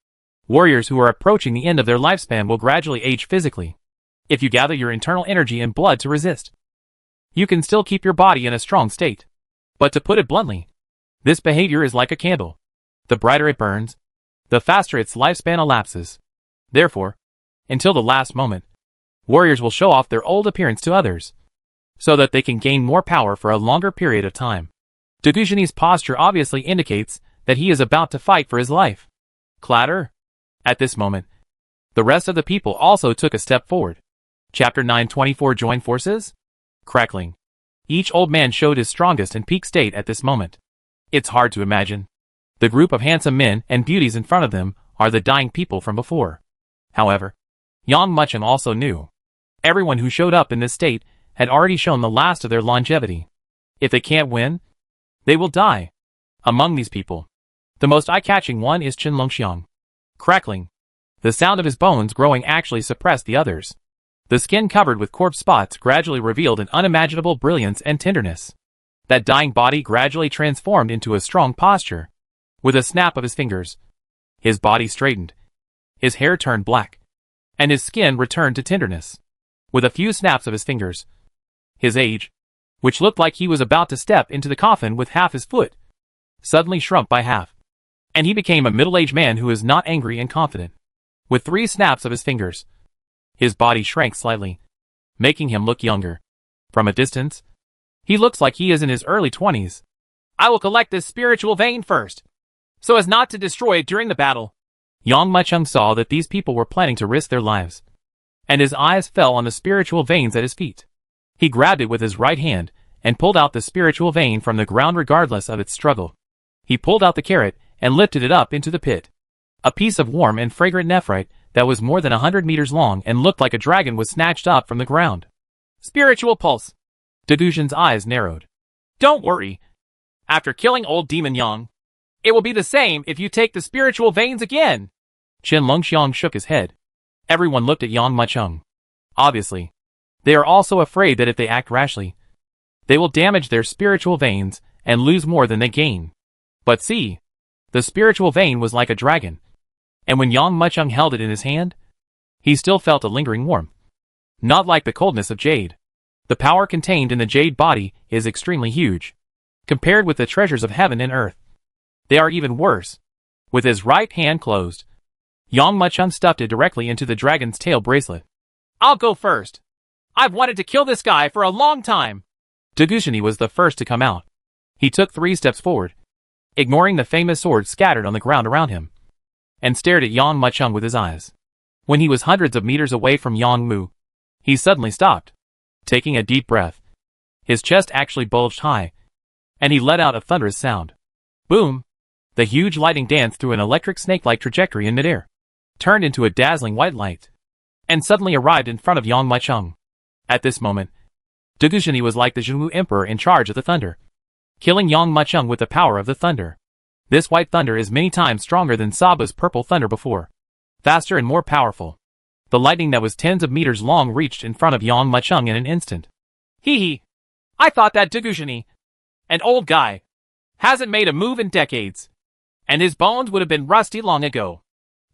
[SPEAKER 1] warriors who are approaching the end of their lifespan will gradually age physically. If you gather your internal energy and blood to resist, you can still keep your body in a strong state. But to put it bluntly, this behavior is like a candle. The brighter it burns, the faster its lifespan elapses. Therefore, until the last moment, warriors will show off their old appearance to others, so that they can gain more power for a longer period of time. Deguzhin's posture obviously indicates that he is about to fight for his life. Clatter. At this moment, the rest of the people also took a step forward. Chapter 924 Join Forces? Crackling. Each old man showed his strongest and peak state at this moment. It's hard to imagine. The group of handsome men and beauties in front of them are the dying people from before. However, Yang Mucheng also knew. Everyone who showed up in this state had already shown the last of their longevity. If they can't win, they will die. Among these people, the most eye-catching one is Qin Longxiang. Crackling. The sound of his bones growing actually suppressed the others. The skin covered with corpse spots gradually revealed an unimaginable brilliance and tenderness. That dying body gradually transformed into a strong posture. With a snap of his fingers, his body straightened, his hair turned black, and his skin returned to tenderness. With a few snaps of his fingers, his age, which looked like he was about to step into the coffin with half his foot, suddenly shrunk by half, and he became a middle-aged man who is not angry and confident. With 3 snaps of his fingers, his body shrank slightly, making him look younger. From a distance, he looks like he is in his early 20s. I will collect this spiritual vein first, so as not to destroy it during the battle. Yang Mucheng saw that these people were planning to risk their lives, and his eyes fell on the spiritual veins at his feet. He grabbed it with his right hand and pulled out the spiritual vein from the ground regardless of its struggle. He pulled out the carrot and lifted it up into the pit. A piece of warm and fragrant nephrite that was more than 100 meters long and looked like a dragon was snatched up from the ground. Spiritual pulse. Deguzhin's eyes narrowed. Don't worry. After killing old demon Yang, it will be the same if you take the spiritual veins again. Qin Longxiang shook his head. Everyone looked at Yang Muchung. Obviously, they are also afraid that if they act rashly, they will damage their spiritual veins and lose more than they gain. But see, the spiritual vein was like a dragon, and when Yang Muchung held it in his hand, he still felt a lingering warmth. Not like the coldness of jade. The power contained in the jade body is extremely huge. Compared with the treasures of heaven and earth, they are even worse. With his right hand closed, Yang Muchung stuffed it directly into the dragon's tail bracelet. I'll go first. I've wanted to kill this guy for a long time. Dagushani was the first to come out. He took 3 steps forward, ignoring the famous sword scattered on the ground around him, and stared at Yang Muchung with his eyes. When he was hundreds of meters away from Yang Mu, he suddenly stopped, taking a deep breath. His chest actually bulged high, and he let out a thunderous sound. Boom! The huge lightning danced through an electric snake-like trajectory in midair, turned into a dazzling white light, and suddenly arrived in front of Yang Muchung. At this moment, Dagushani was like the Zhongwu Emperor in charge of the thunder, killing Yang Muchung with the power of the thunder. This white thunder is many times stronger than Saba's purple thunder before, faster and more powerful. The lightning that was tens of meters long reached in front of Yang Muchung in an instant. Hee. I thought that Dagushani, an old guy, hasn't made a move in decades, and his bones would have been rusty long ago.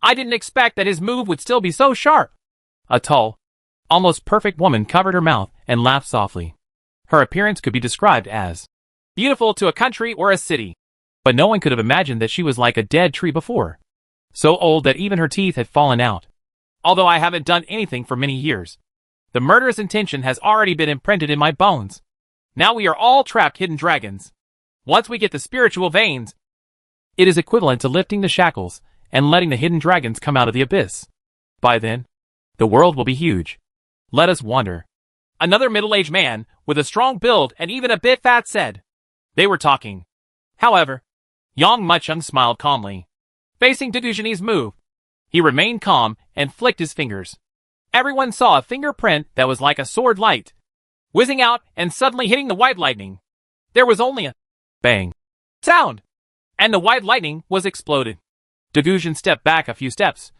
[SPEAKER 1] I didn't expect that his move would still be so sharp. A tall, almost perfect woman covered her mouth and laughed softly. Her appearance could be described as beautiful to a country or a city, but no one could have imagined that she was like a dead tree before, so old that even her teeth had fallen out. Although I haven't done anything for many years, the murderous intention has already been imprinted in my bones. Now we are all trapped hidden dragons. Once we get the spiritual veins, it is equivalent to lifting the shackles and letting the hidden dragons come out of the abyss. By then, the world will be huge. Let us wander. Another middle-aged man, with a strong build and even a bit fat said. They were talking. However, Yang Muchung smiled calmly. Facing Dagushani's move, he remained calm and flicked his fingers. Everyone saw a fingerprint that was like a sword light, whizzing out and suddenly hitting the white lightning. There was only a bang sound, and the white lightning was exploded. Dagushan stepped back a few steps,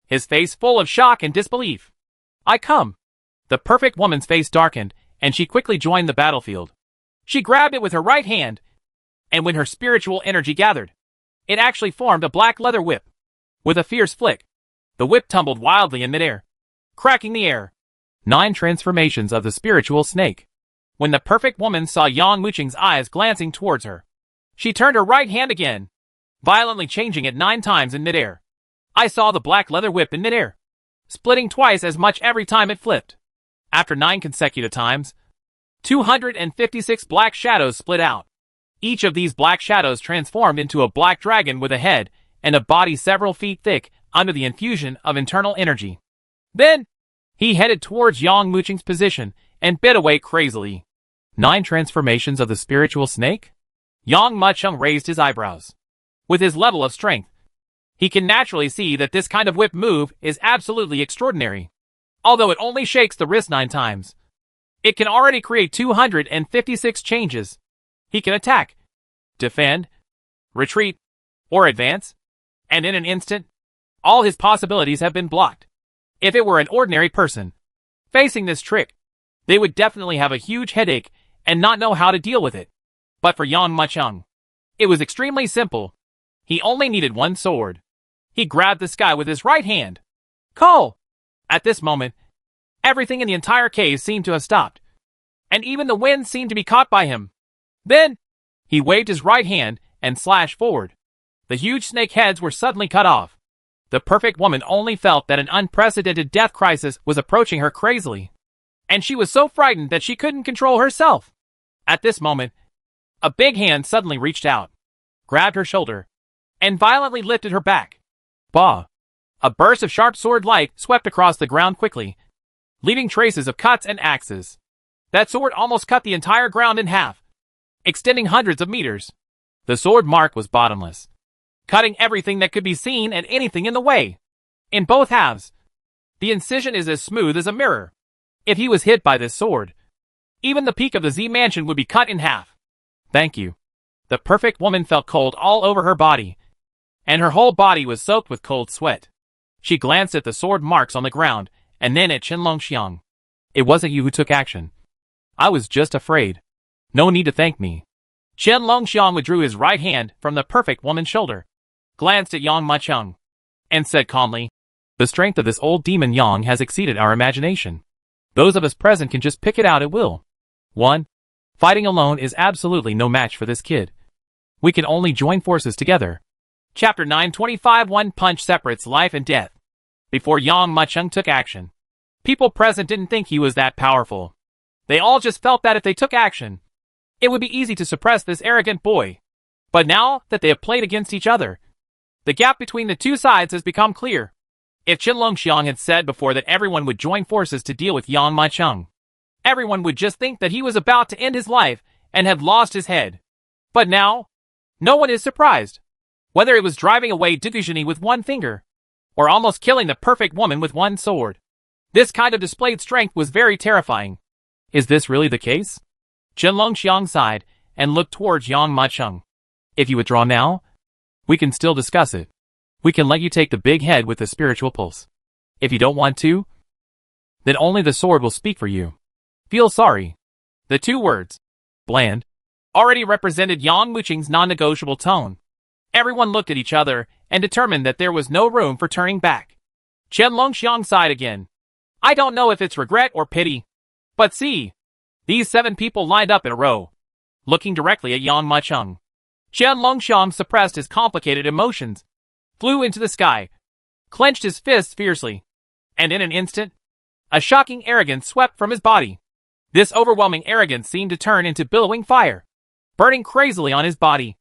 [SPEAKER 1] his face full of shock and disbelief. I come. The perfect woman's face darkened, and she quickly joined the battlefield. She grabbed it with her right hand, and when her spiritual energy gathered, it actually formed a black leather whip. With a fierce flick, the whip tumbled wildly in midair, cracking the air. 9 transformations of the spiritual snake. When the perfect woman saw Yang Muchung's eyes glancing towards her, she turned her right hand again, violently changing it 9 times in midair. I saw the black leather whip in midair, splitting twice as much every time it flipped. After 9 consecutive times, 256 black shadows split out. Each of these black shadows transformed into a black dragon with a head and a body several feet thick under the infusion of internal energy. Then, he headed towards Yang Muchung's position and bit away crazily. 9 transformations of the spiritual snake? Yang Muchung raised his eyebrows. With his level of strength, he can naturally see that this kind of whip move is absolutely extraordinary. Although it only shakes the wrist 9 times, it can already create 256 changes. He can attack, defend, retreat, or advance, and in an instant, all his possibilities have been blocked. If it were an ordinary person facing this trick, they would definitely have a huge headache and not know how to deal with it. But for Yang Muchung, it was extremely simple. He only needed 1 sword. He grabbed the sky with his right hand. Call! At this moment, everything in the entire cave seemed to have stopped, and even the wind seemed to be caught by him. Then, he waved his right hand and slashed forward. The huge snake heads were suddenly cut off. The perfect woman only felt that an unprecedented death crisis was approaching her crazily, and she was so frightened that she couldn't control herself. At this moment, a big hand suddenly reached out, grabbed her shoulder, and violently lifted her back. Bah! A burst of sharp sword light swept across the ground quickly, leaving traces of cuts and axes. That sword almost cut the entire ground in half, extending hundreds of meters. The sword mark was bottomless, cutting everything that could be seen and anything in the way. In both halves, the incision is as smooth as a mirror. If he was hit by this sword, even the peak of the Z mansion would be cut in half. Thank you. The perfect woman felt cold all over her body, and her whole body was soaked with cold sweat. She glanced at the sword marks on the ground, and then at Chen Longxiang. It wasn't you who took action. I was just afraid. No need to thank me. Chen Longxiang withdrew his right hand from the perfect woman's shoulder, glanced at Yang Macheng, and said calmly, "The strength of this old demon Yang has exceeded our imagination. Those of us present can just pick it out at will. 1. Fighting alone is absolutely no match for this kid. We can only join forces together." Chapter 925 One punch separates life and death. Before Yang Macheng took action, people present didn't think he was that powerful. They all just felt that if they took action, it would be easy to suppress this arrogant boy. But now that they have played against each other, the gap between the two sides has become clear. If Chen Longxiang had said before that everyone would join forces to deal with Yang Macheng, everyone would just think that he was about to end his life and had lost his head. But now, no one is surprised. Whether it was driving away Dugujini with one finger, or almost killing the perfect woman with one sword, this kind of displayed strength was very terrifying. Is this really the case? Chen Longxiang sighed and looked towards Yang Macheng. If you withdraw now, we can still discuss it. We can let you take the big head with the spiritual pulse. If you don't want to, then only the sword will speak for you. Feel sorry. The two words, bland, already represented Yang Macheng's non-negotiable tone. Everyone looked at each other and determined that there was no room for turning back. Chen Longxiang sighed again. I don't know if it's regret or pity. But see, these 7 people lined up in a row, looking directly at Yang Macheng. Chen Longxiang suppressed his complicated emotions, flew into the sky, clenched his fists fiercely, and in an instant, a shocking arrogance swept from his body. This overwhelming arrogance seemed to turn into billowing fire, burning crazily on his body.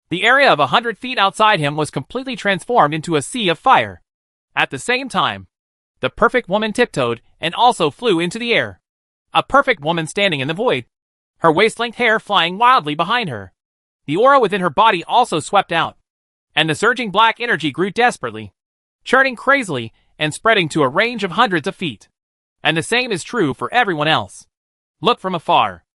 [SPEAKER 1] The area of 100 feet outside him was completely transformed into a sea of fire. At the same time, the perfect woman tiptoed and also flew into the air. A perfect woman standing in the void, her waist-length hair flying wildly behind her. The aura within her body also swept out, and the surging black energy grew desperately, churning crazily and spreading to a range of hundreds of feet. And the same is true for everyone else. Look from afar.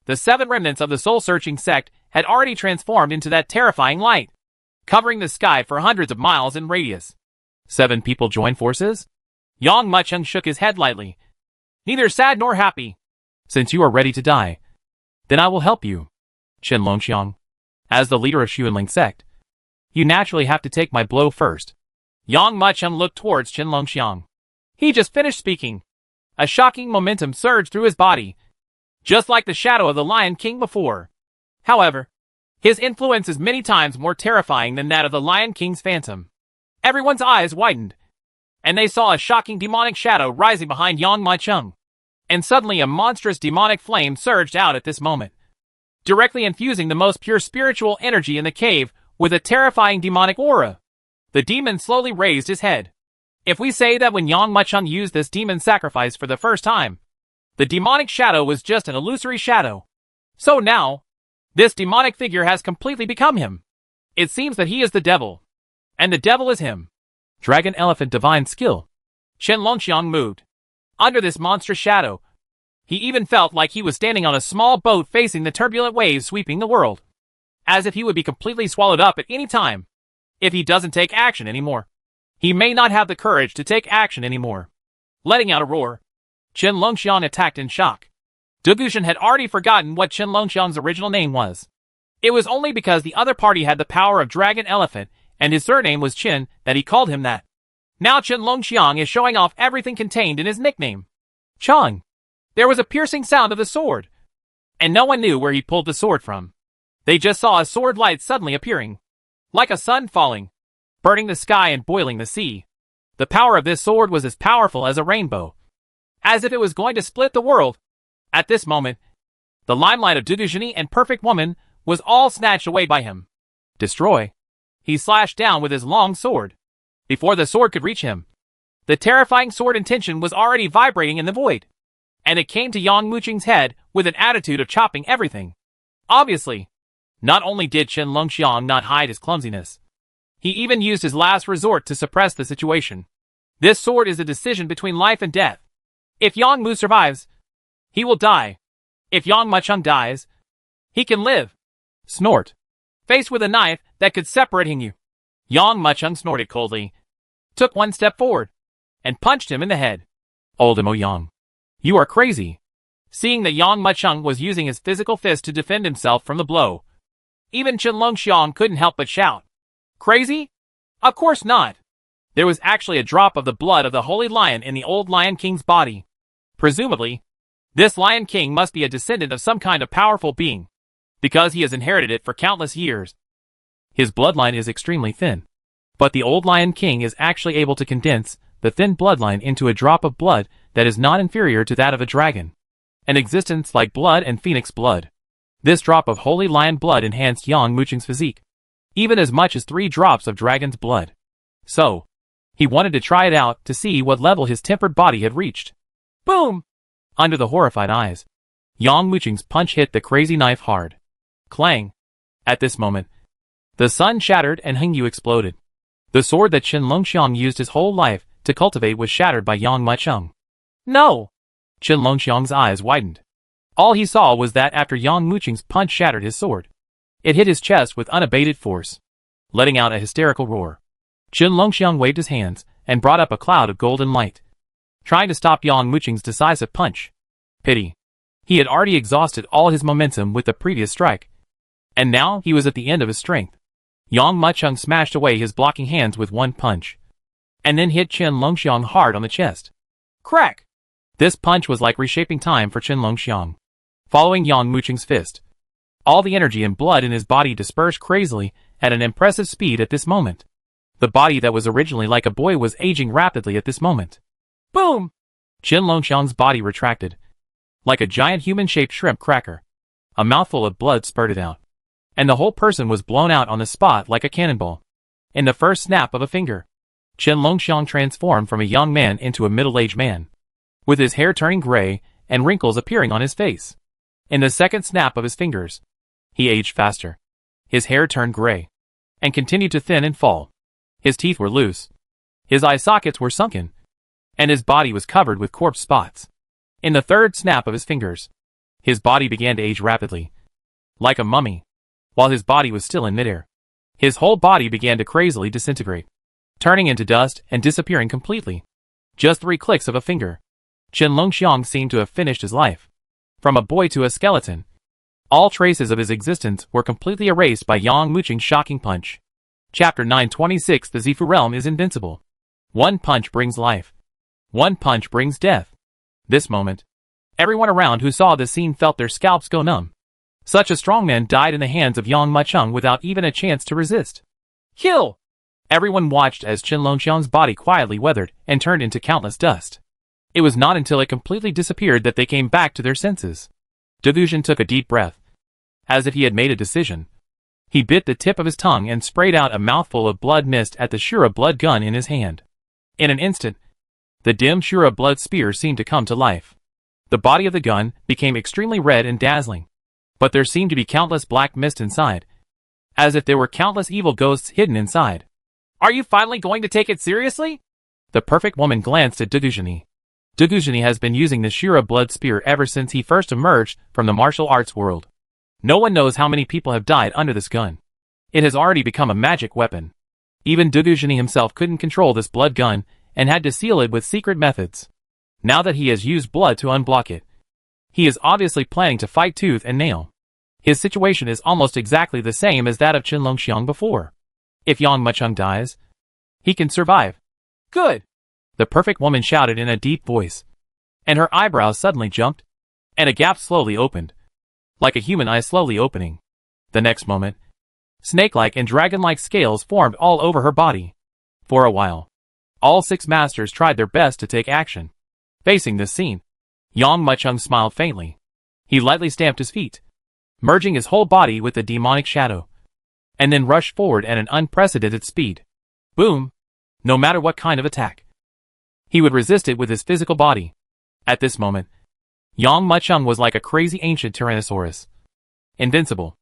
[SPEAKER 1] The 7 remnants of the soul-searching sect had already transformed into that terrifying light, covering the sky for hundreds of miles in radius. 7 people join forces? Yang Macheng shook his head lightly, neither sad nor happy. Since you are ready to die, then I will help you. Chen Longxiang, as the leader of Xuanling sect, you naturally have to take my blow first. Yang Macheng looked towards Chen Longxiang. He just finished speaking. A shocking momentum surged through his body, just like the shadow of the Lion King before. However, his influence is many times more terrifying than that of the Lion King's phantom. Everyone's eyes widened, and they saw a shocking demonic shadow rising behind Yang Macheng. And suddenly a monstrous demonic flame surged out at this moment, directly infusing the most pure spiritual energy in the cave with a terrifying demonic aura. The demon slowly raised his head. If we say that when Yang Macheng used this demon sacrifice for the first time, the demonic shadow was just an illusory shadow, so now, this demonic figure has completely become him. It seems that he is the devil, and the devil is him. Dragon Elephant Divine Skill. Chen Longxiang moved. Under this monstrous shadow, he even felt like he was standing on a small boat facing the turbulent waves sweeping the world, as if he would be completely swallowed up at any time. If he doesn't take action anymore, he may not have the courage to take action anymore. Letting out a roar, Chen Longxiang attacked in shock. Dugujin had already forgotten what Chen Longxiang's original name was. It was only because the other party had the power of Dragon Elephant and his surname was Chen that he called him that. Now Chen Longxiang is showing off everything contained in his nickname. Chang. There was a piercing sound of the sword, and no one knew where he pulled the sword from. They just saw a sword light suddenly appearing, like a sun falling, burning the sky and boiling the sea. The power of this sword was as powerful as a rainbow, as if it was going to split the world. At this moment, the limelight of Dugujini and Perfect Woman was all snatched away by him. Destroy. He slashed down with his long sword. Before the sword could reach him, the terrifying sword intention was already vibrating in the void, and it came to Yang Macheng's head with an attitude of chopping everything. Obviously, not only did Chen Longxiang not hide his clumsiness, he even used his last resort to suppress the situation. This sword is a decision between life and death. If Yang Mu survives, he will die. If Yang Macheng dies, he can live. Snort. Faced with a knife that could separate you, Yang Macheng snorted coldly, took one step forward, and punched him in the head. Oldemo Yang. You are crazy. Seeing that Yang Mucheng was using his physical fist to defend himself from the blow, even Chen Longxiang couldn't help but shout. Crazy? Of course not. There was actually a drop of the blood of the Holy Lion in the old Lion King's body. Presumably, this Lion King must be a descendant of some kind of powerful being, because he has inherited it for countless years. His bloodline is extremely thin, but the old Lion King is actually able to condense the thin bloodline into a drop of blood that is not inferior to that of a dragon, an existence like blood and phoenix blood. This drop of Holy Lion blood enhanced Yang Mucheng's physique, even as much as 3 drops of dragon's blood. So, he wanted to try it out to see what level his tempered body had reached. Boom! Under the horrified eyes, Yang Mucheng's punch hit the crazy knife hard. Clang! At this moment, the sun shattered and Hengyu exploded. The sword that Chen Longxiang used his whole life to cultivate was shattered by Yang Mucheng. No! Chen Longxiang's eyes widened. All he saw was that after Yang Mucheng's punch shattered his sword, it hit his chest with unabated force, letting out a hysterical roar. Chen Longxiang waved his hands and brought up a cloud of golden light, trying to stop Yang Mucheng's decisive punch. Pity. He had already exhausted all his momentum with the previous strike, and now he was at the end of his strength. Yang Mucheng smashed away his blocking hands with one punch, and then hit Chen Longxiang hard on the chest. Crack! This punch was like reshaping time for Chen Longxiang. Following Yang Mucheng's fist, all the energy and blood in his body dispersed crazily at an impressive speed at this moment. The body that was originally like a boy was aging rapidly at this moment. Boom! Chen Longxiang's body retracted, like a giant human-shaped shrimp cracker. A mouthful of blood spurted out, and the whole person was blown out on the spot like a cannonball. In the first snap of a finger, Chen Longxiang transformed from a young man into a middle-aged man, with his hair turning gray and wrinkles appearing on his face. In the second snap of his fingers, he aged faster. His hair turned gray, and continued to thin and fall. His teeth were loose, his eye sockets were sunken, and his body was covered with corpse spots. In the third snap of his fingers, his body began to age rapidly, like a mummy. While his body was still in midair, his whole body began to crazily disintegrate, turning into dust and disappearing completely. Just 3 clicks of a finger, Chen Longxiang seemed to have finished his life. From a boy to a skeleton, all traces of his existence were completely erased by Yang Mucheng's shocking punch. Chapter 926. The Zifu Realm is invincible. One punch brings life. One punch brings death. This moment, everyone around who saw this scene felt their scalps go numb. Such a strong man died in the hands of Yang Mucheng without even a chance to resist. Kill! Everyone watched as Chen Longxiang's body quietly weathered and turned into countless dust. It was not until it completely disappeared that they came back to their senses. Delusion took a deep breath, as if he had made a decision. He bit the tip of his tongue and sprayed out a mouthful of blood mist at the Shura blood gun in his hand. In an instant, the dim Shura blood spear seemed to come to life. The body of the gun became extremely red and dazzling, but there seemed to be countless black mist inside, as if there were countless evil ghosts hidden inside. Are you finally going to take it seriously? The perfect woman glanced at Deguzheni. Deguzheni has been using the Shura blood spear ever since he first emerged from the martial arts world. No one knows how many people have died under this gun. It has already become a magic weapon. Even Deguzheni himself couldn't control this blood gun and had to seal it with secret methods. Now that he has used blood to unblock it, he is obviously planning to fight tooth and nail. His situation is almost exactly the same as that of Chen Longxiang before. If Yang Mucheng dies, he can survive. Good! The perfect woman shouted in a deep voice, and her eyebrows suddenly jumped, and a gap slowly opened, like a human eye slowly opening. The next moment, snake-like and dragon-like scales formed all over her body. For a while, all 6 masters tried their best to take action. Facing this scene, Yang Mucheng smiled faintly. He lightly stamped his feet, merging his whole body with the demonic shadow, and then rushed forward at an unprecedented speed. Boom! No matter what kind of attack, he would resist it with his physical body. At this moment, Yang Mucheng was like a crazy ancient Tyrannosaurus. Invincible.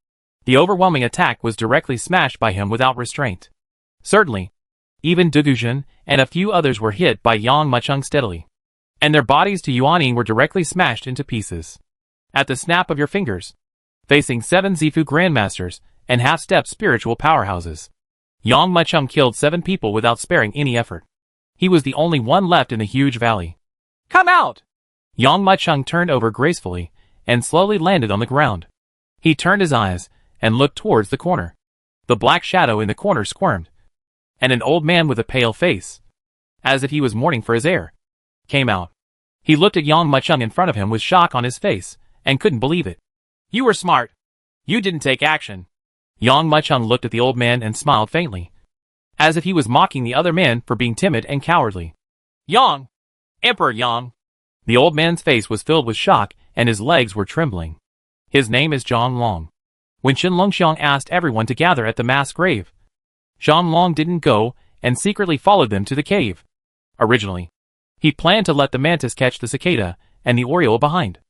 [SPEAKER 1] The overwhelming attack was directly smashed by him without restraint. Certainly, even Deguzhen and a few others were hit by Yang Mucheng steadily, and their bodies to Yuanning were directly smashed into pieces. At the snap of your fingers, facing 7 Zifu Grandmasters and half-step spiritual powerhouses, Yang Mucheng killed 7 people without sparing any effort. He was the only one left in the huge valley. "Come out!" Yang Mucheng turned over gracefully and slowly landed on the ground. He turned his eyes and looked towards the corner. The black shadow in the corner squirmed, and an old man with a pale face, as if he was mourning for his heir, came out. He looked at Yang Mucheng in front of him with shock on his face and couldn't believe it. "You were smart. You didn't take action." Yang Mucheng looked at the old man and smiled faintly, as if he was mocking the other man for being timid and cowardly. "Yang! Emperor Yang!" The old man's face was filled with shock and his legs were trembling. "His name is Zhang Long." When Qin Longxiang asked everyone to gather at the mass grave, Zhang Long didn't go and secretly followed them to the cave. Originally, he planned to let the mantis catch the cicada and the oriole behind.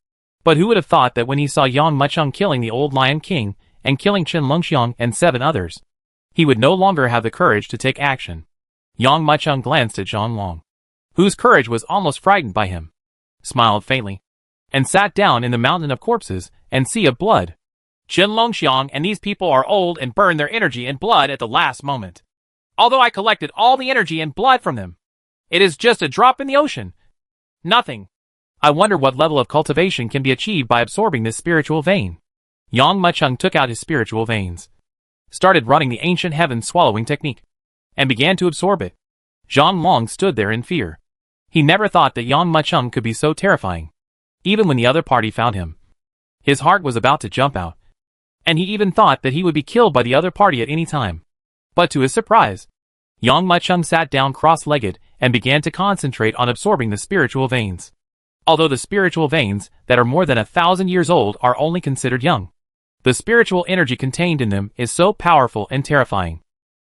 [SPEAKER 1] But who would have thought that when he saw Yang Mucheng killing the old Lion King and killing Qin Longxiang and 7 others, he would no longer have the courage to take action. Yang Mucheng glanced at Zhang Long, whose courage was almost frightened by him, smiled faintly, and sat down in the mountain of corpses and sea of blood. "Qin Longxiang and these people are old and burn their energy and blood at the last moment. Although I collected all the energy and blood from them, it is just a drop in the ocean. Nothing. I wonder what level of cultivation can be achieved by absorbing this spiritual vein." Yang Mucheng took out his spiritual veins, started running the ancient heaven swallowing technique, and began to absorb it. Zhang Long stood there in fear. He never thought that Yang Mucheng could be so terrifying. Even when the other party found him, his heart was about to jump out, and he even thought that he would be killed by the other party at any time. But to his surprise, Yang Mucheng sat down cross-legged and began to concentrate on absorbing the spiritual veins. Although the spiritual veins that are more than 1,000 years old are only considered young, the spiritual energy contained in them is so powerful and terrifying.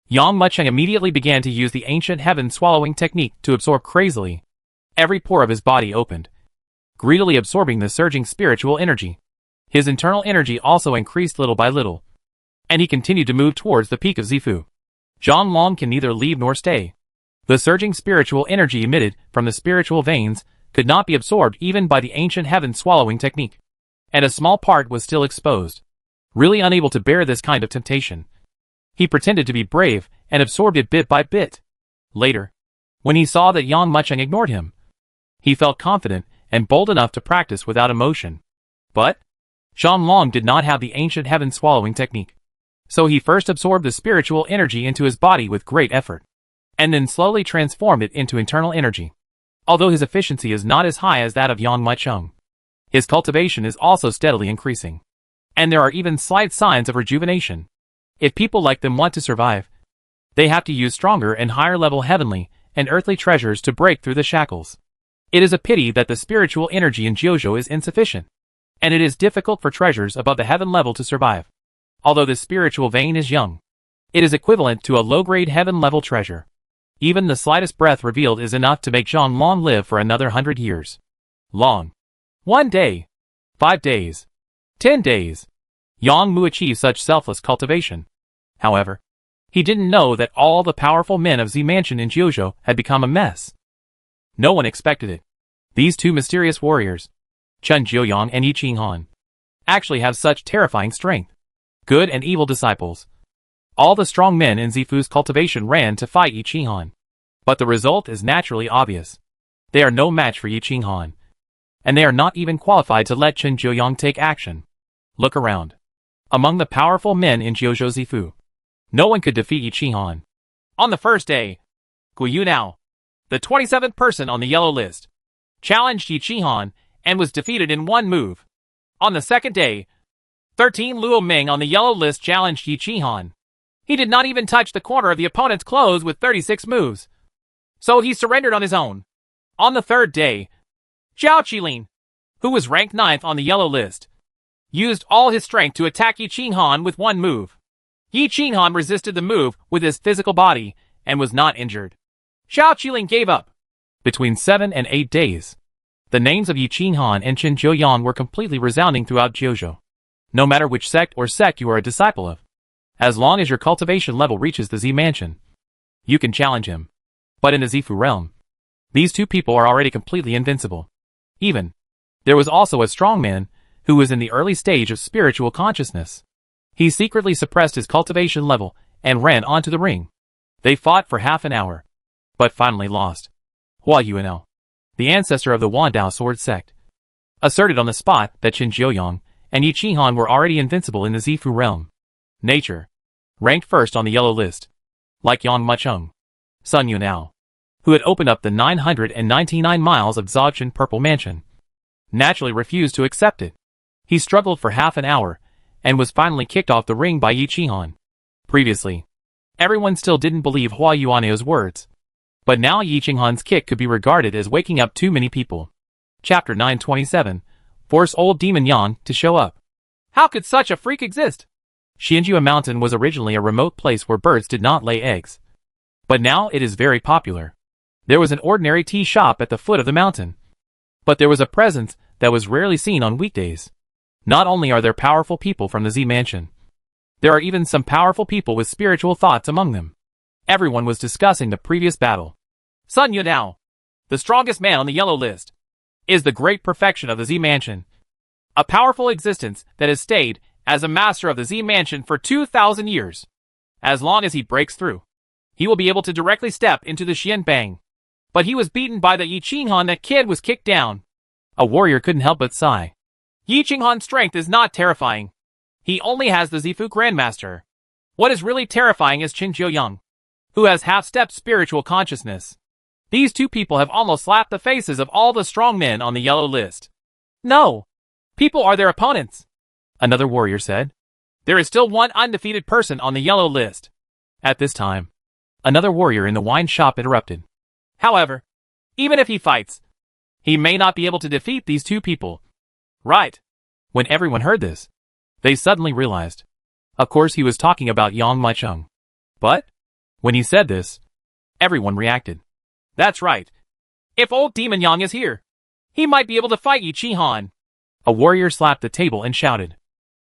[SPEAKER 1] Yang Mucheng immediately began to use the ancient heaven swallowing technique to absorb crazily. Every pore of his body opened, greedily absorbing the surging spiritual energy. His internal energy also increased little by little, and he continued to move towards the peak of Zifu. Zhang Long can neither leave nor stay. The surging spiritual energy emitted from the spiritual veins could not be absorbed even by the ancient heaven swallowing technique, and a small part was still exposed. Really unable to bear this kind of temptation, he pretended to be brave and absorbed it bit by bit. Later, when he saw that Yang Mucheng ignored him, he felt confident and bold enough to practice without emotion. But Zhang Long did not have the ancient heaven swallowing technique, so he first absorbed the spiritual energy into his body with great effort, and then slowly transformed it into internal energy. Although his efficiency is not as high as that of Yang Mucheng, his cultivation is also steadily increasing, and there are even slight signs of rejuvenation. If people like them want to survive, they have to use stronger and higher level heavenly and earthly treasures to break through the shackles. It is a pity that the spiritual energy in Jiuzhou is insufficient, and it is difficult for treasures above the heaven level to survive. Although this spiritual vein is young, it is equivalent to a low-grade heaven level treasure. Even the slightest breath revealed is enough to make Zhang Long live for another 100 years. Long. 1 day. 5 days. 10 days. Yang Mu achieved such selfless cultivation. However, he didn't know that all the powerful men of Z Mansion in Jiuzhou had become a mess. No one expected it. These two mysterious warriors, Chen Jiuyang and Yi Qinghan, actually have such terrifying strength. Good and evil disciples. All the strong men in Zifu's cultivation ran to fight Yi Qinghan. But the result is naturally obvious. They are no match for Yi Qinghan, and they are not even qualified to let Chen Jiuyang take action. Look around. Among the powerful men in Jiuzhou Zifu, no one could defeat Yi Qinghan. On the first day, Gu Yunao, the 27th person on the yellow list, challenged Yi Qinghan and was defeated in 1 move. On the second day, 13 Luo Ming on the yellow list challenged Yi Qinghan. He did not even touch the corner of the opponent's clothes with 36 moves, so he surrendered on his own. On the third day, Zhao Qilin, who was ranked 9th on the yellow list, used all his strength to attack Yi Qinghan with 1 move. Yi Qinghan resisted the move with his physical body and was not injured. Zhao Qilin gave up. Between 7 and 8 days, the names of Yi Qinghan and Chen Jiuyang were completely resounding throughout Jiuzhou. No matter which sect you are a disciple of, as long as your cultivation level reaches the Z Mansion, you can challenge him. But in the Zifu realm, these two people are already completely invincible. Even, there was also a strong man who was in the early stage of spiritual consciousness. He secretly suppressed his cultivation level and ran onto the ring. They fought for half an hour, but finally lost. Hua Yuanao, the ancestor of the Wandao sword sect, asserted on the spot that Qin Jiuyang and Yi Qinghan were already invincible in the Zifu realm. Nature ranked first on the yellow list, like Yang Mucheng. Sun Yunao, who had opened up the 999 miles of Zhaoqin Purple Mansion, naturally refused to accept it. He struggled for half an hour and was finally kicked off the ring by Yi Qinghan. Previously, everyone still didn't believe Hua Yuanao's words, but now Yi Qinghan's kick could be regarded as waking up too many people. Chapter 927, Force Old Demon Yang to show up. How could such a freak exist? Xianjua Mountain was originally a remote place where birds did not lay eggs, but now it is very popular. There was an ordinary tea shop at the foot of the mountain, but there was a presence that was rarely seen on weekdays. Not only are there powerful people from the Z Mansion, there are even some powerful people with spiritual thoughts among them. Everyone was discussing the previous battle. Sun Yunao, the strongest man on the yellow list, is the great perfection of the Z Mansion. A powerful existence that has stayed as a master of the Z Mansion for 2,000 years. As long as he breaks through, he will be able to directly step into the Xianbang. But he was beaten by the Yi Qinghan. That kid was kicked down. A warrior couldn't help but sigh. Yi Qinghan's strength is not terrifying. He only has the Zifu Grandmaster. What is really terrifying is Qin Jiuyang, who has half-stepped spiritual consciousness. These two people have almost slapped the faces of all the strong men on the yellow list. No! People are their opponents, another warrior said. There is still one undefeated person on the yellow list. At this time, another warrior in the wine shop interrupted. However, even if he fights, he may not be able to defeat these two people. Right. When everyone heard this, they suddenly realized. Of course he was talking about Yang Mucheng. But, when he said this, everyone reacted. That's right. If old Demon Yang is here, he might be able to fight Yi Qinghan. A warrior slapped the table and shouted.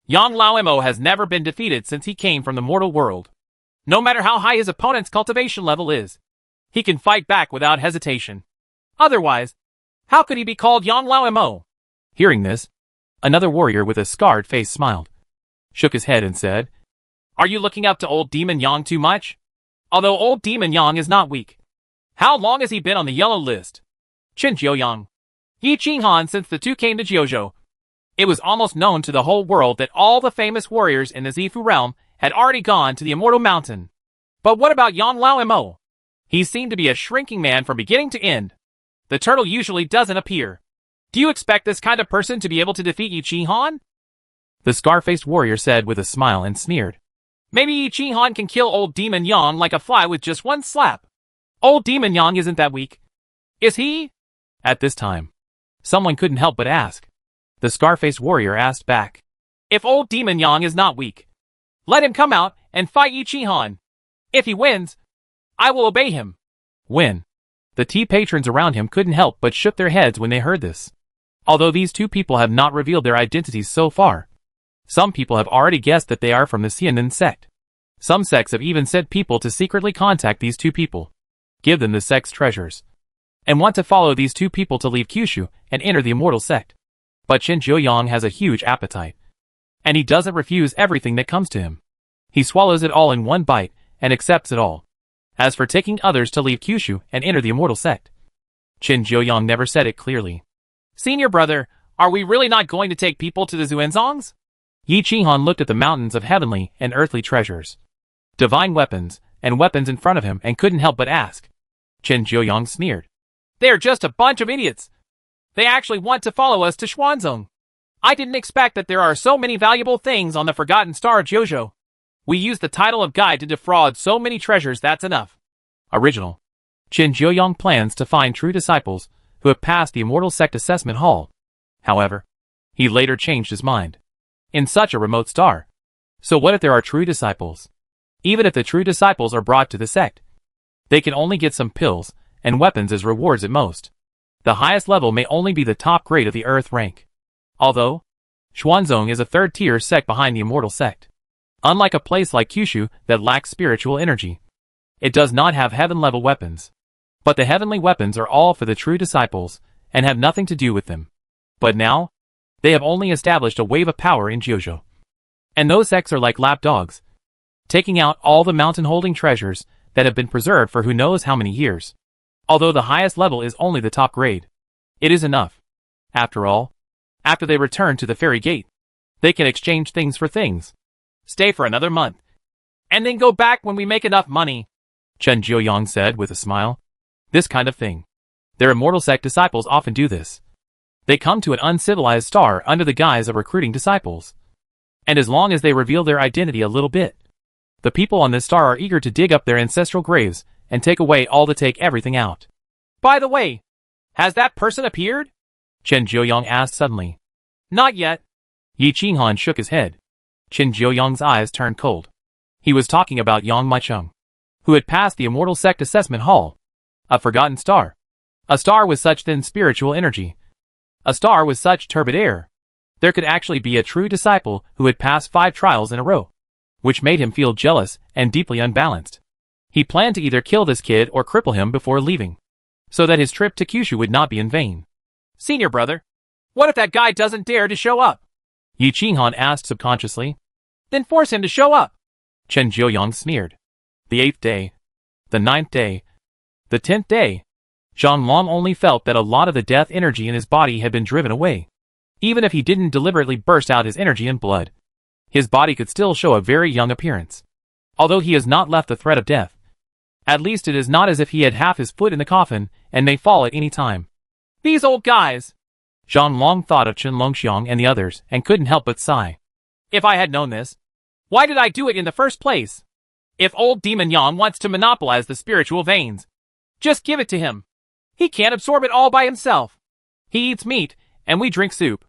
[SPEAKER 1] Yang Laomo has never been defeated since he came from the mortal world. No matter how high his opponent's cultivation level is, he can fight back without hesitation. Otherwise, how could he be called Yang Laomo? Hearing this, another warrior with a scarred face smiled, shook his head and said, Are you looking up to old Demon Yang too much? Although old Demon Yang is not weak, how long has he been on the yellow list? Qin Jiuyang, Yi Qinghan. Since the two came to Jiuzhou, it was almost known to the whole world that all the famous warriors in the Zifu realm had already gone to the Immortal Mountain. But what about Yang Laomo? He seemed to be a shrinking man from beginning to end. The turtle usually doesn't appear. Do you expect this kind of person to be able to defeat Yi Qinghan? The scar-faced warrior said with a smile and sneered. Maybe Yi Qinghan can kill old Demon Yang like a fly with just one slap. Old Demon Yang isn't that weak, is he? At this time, someone couldn't help but ask. The scar-faced warrior asked back. If old Demon Yang is not weak, let him come out and fight Yi Qinghan. If he wins, I will obey him. Win. The tea patrons around him couldn't help but shook their heads when they heard this. Although these two people have not revealed their identities so far, some people have already guessed that they are from the Xianan sect. Some sects have even sent people to secretly contact these two people, give them the sect's treasures, and want to follow these two people to leave Kyushu and enter the immortal sect. But Qin Jiuyang has a huge appetite, and he doesn't refuse everything that comes to him. He swallows it all in one bite and accepts it all. As for taking others to leave Kyushu and enter the immortal sect, Qin Jiuyang never said it clearly. Senior brother, are we really not going to take people to the Xuanzongs? Yi Qinghan looked at the mountains of heavenly and earthly treasures, divine weapons, and weapons in front of him and couldn't help but ask. Qin Jiuyang sneered. They are just a bunch of idiots. They actually want to follow us to Xuanzong. I didn't expect that there are so many valuable things on the Forgotten Star Jiuzhou. We use the title of guide to defraud so many treasures, that's enough. Original. Qin Jiuyang plans to find true disciples who have passed the Immortal Sect Assessment Hall. However, he later changed his mind. In such a remote star. So what if there are true disciples? Even if the true disciples are brought to the sect, they can only get some pills and weapons as rewards at most. The highest level may only be the top grade of the Earth rank. Although, Xuanzong is a third-tier sect behind the Immortal Sect. Unlike a place like Kyushu that lacks spiritual energy, it does not have heaven-level weapons. But the heavenly weapons are all for the true disciples and have nothing to do with them. But now, they have only established a wave of power in Jiuzhou. And those sects are like lapdogs, taking out all the mountain-holding treasures that have been preserved for who knows how many years. although the highest level is only the top grade. It is enough. After all, after they return to the fairy gate, they can exchange things for things. Stay for another month, and then go back when we make enough money, Chen Jiuyang said with a smile. This kind of thing. Their immortal sect disciples often do this. They come to an uncivilized star under the guise of recruiting disciples. And as long as they reveal their identity a little bit, the people on this star are eager to dig up their ancestral graves and take away all to take everything out. By the way, has that person appeared? Chen Jiuyang asked suddenly. Not yet. Yi Qinghan shook his head. Chen Jiuyang's eyes turned cold. He was talking about Yang Maicheng, who had passed the Immortal Sect Assessment Hall. A forgotten star. A star with such thin spiritual energy. A star with such turbid air. There could actually be a true disciple who had passed 5 trials in a row, which made him feel jealous and deeply unbalanced. He planned to either kill this kid or cripple him before leaving, so that his trip to Kyushu would not be in vain. Senior brother, what if that guy doesn't dare to show up? Yi Qinghan asked subconsciously. Then force him to show up. Chen Jiuyang sneered. The 8th day. The 9th day. The 10th day. Zhang Long only felt that a lot of the death energy in his body had been driven away. Even if he didn't deliberately burst out his energy in blood, his body could still show a very young appearance. Although he has not left the threat of death, at least it is not as if he had half his foot in the coffin and may fall at any time. These old guys! Zhang Long thought of Chen Longxiang and the others and couldn't help but sigh. If I had known this, why did I do it in the first place? If old Demon Yang wants to monopolize the spiritual veins, just give it to him. He can't absorb it all by himself. He eats meat, and we drink soup.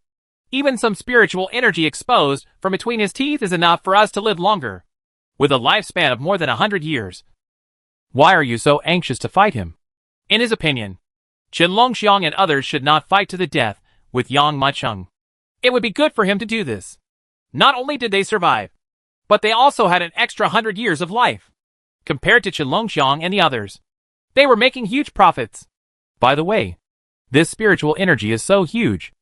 [SPEAKER 1] Even some spiritual energy exposed from between his teeth is enough for us to live longer, with a lifespan of more than 100 years. Why are you so anxious to fight him? In his opinion, Chen Longxiang and others should not fight to the death with Yang Maicheng. It would be good for him to do this. Not only did they survive, but they also had an extra 100 years of life. Compared to Chen Longxiang and the others, they were making huge profits. By the way, this spiritual energy is so huge.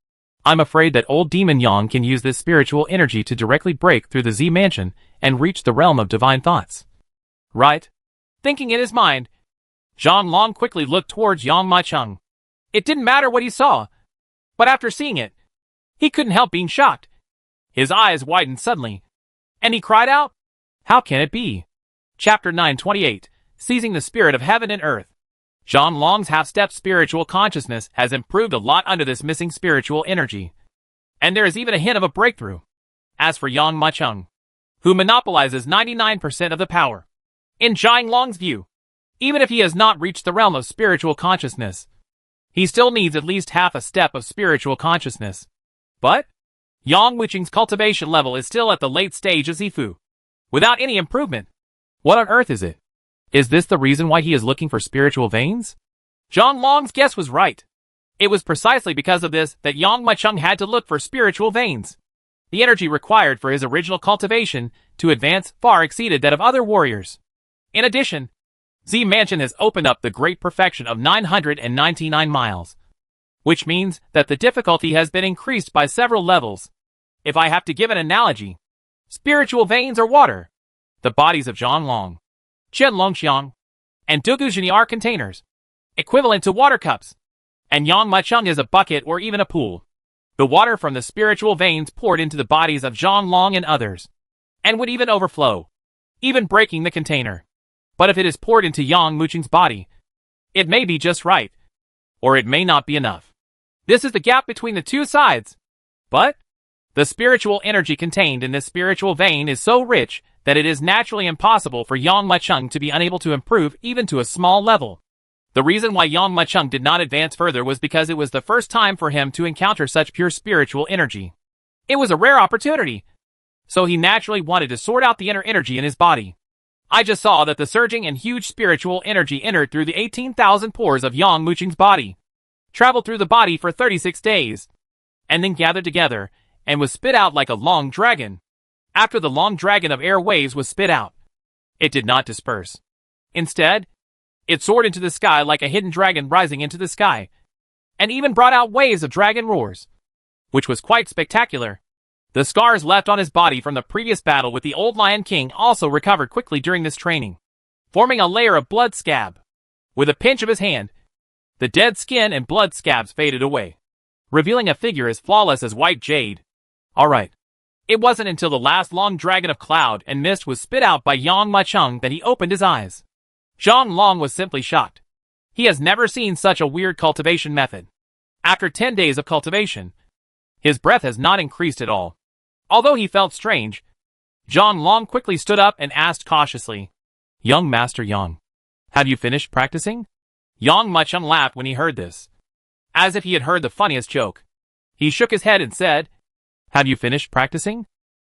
[SPEAKER 1] I'm afraid that old Demon Yang can use this spiritual energy to directly break through the Z Mansion and reach the realm of divine thoughts. Right? Thinking in his mind, Zhang Long quickly looked towards Yang Maicheng. It didn't matter what he saw, but after seeing it, he couldn't help being shocked. His eyes widened suddenly, and he cried out, "How can it be?" Chapter 928, Seizing the Spirit of Heaven and Earth. Zhang Long's half-step spiritual consciousness has improved a lot under this missing spiritual energy, and there is even a hint of a breakthrough. As for Yang Maicheng, who monopolizes 99% of the power, in Zhang Long's view, even if he has not reached the realm of spiritual consciousness, he still needs at least half a step of spiritual consciousness. But Yang Wuqing's cultivation level is still at the late stage of Zifu, without any improvement. What on earth is it? Is this the reason why he is looking for spiritual veins? Zhang Long's guess was right. It was precisely because of this that Yang Maicheng had to look for spiritual veins. The energy required for his original cultivation to advance far exceeded that of other warriors. In addition, Z Mansion has opened up the great perfection of 999 miles, which means that the difficulty has been increased by several levels. If I have to give an analogy, spiritual veins are water. The bodies of Zhang Long, Chen Longxiang, and Dugu Zhini are containers, equivalent to water cups, and Yang Maicheng is a bucket or even a pool. The water from the spiritual veins poured into the bodies of Zhang Long and others, and would even overflow, even breaking the container. But if it is poured into Yang Wuqing's body, it may be just right, or it may not be enough. This is the gap between the two sides. But the spiritual energy contained in this spiritual vein is so rich that it is naturally impossible for Yang Maicheng to be unable to improve even to a small level. The reason why Yang Maicheng did not advance further was because it was the first time for him to encounter such pure spiritual energy. It was a rare opportunity, so he naturally wanted to sort out the inner energy in his body. I just saw that the surging and huge spiritual energy entered through the 18,000 pores of Yang Wuqing's body, traveled through the body for 36 days, and then gathered together, and was spit out like a long dragon. After the long dragon of air waves was spit out, it did not disperse. Instead, it soared into the sky like a hidden dragon rising into the sky, and even brought out waves of dragon roars, which was quite spectacular. The scars left on his body from the previous battle with the old Lion King also recovered quickly during this training, forming a layer of blood scab. With a pinch of his hand, The dead skin and blood scabs faded away, revealing a figure as flawless as white jade. Alright. It wasn't until the last long dragon of cloud and mist was spit out by Yang Macheng that he opened his eyes. Zhang Long was simply shocked. He has never seen such a weird cultivation method. After 10 days of cultivation, his breath has not increased at all. Although he felt strange, Zhang Long quickly stood up and asked cautiously, "Young Master Yang, have you finished practicing?" Yang Macheng laughed when he heard this, as if he had heard the funniest joke. He shook his head and said, "Have you finished practicing?"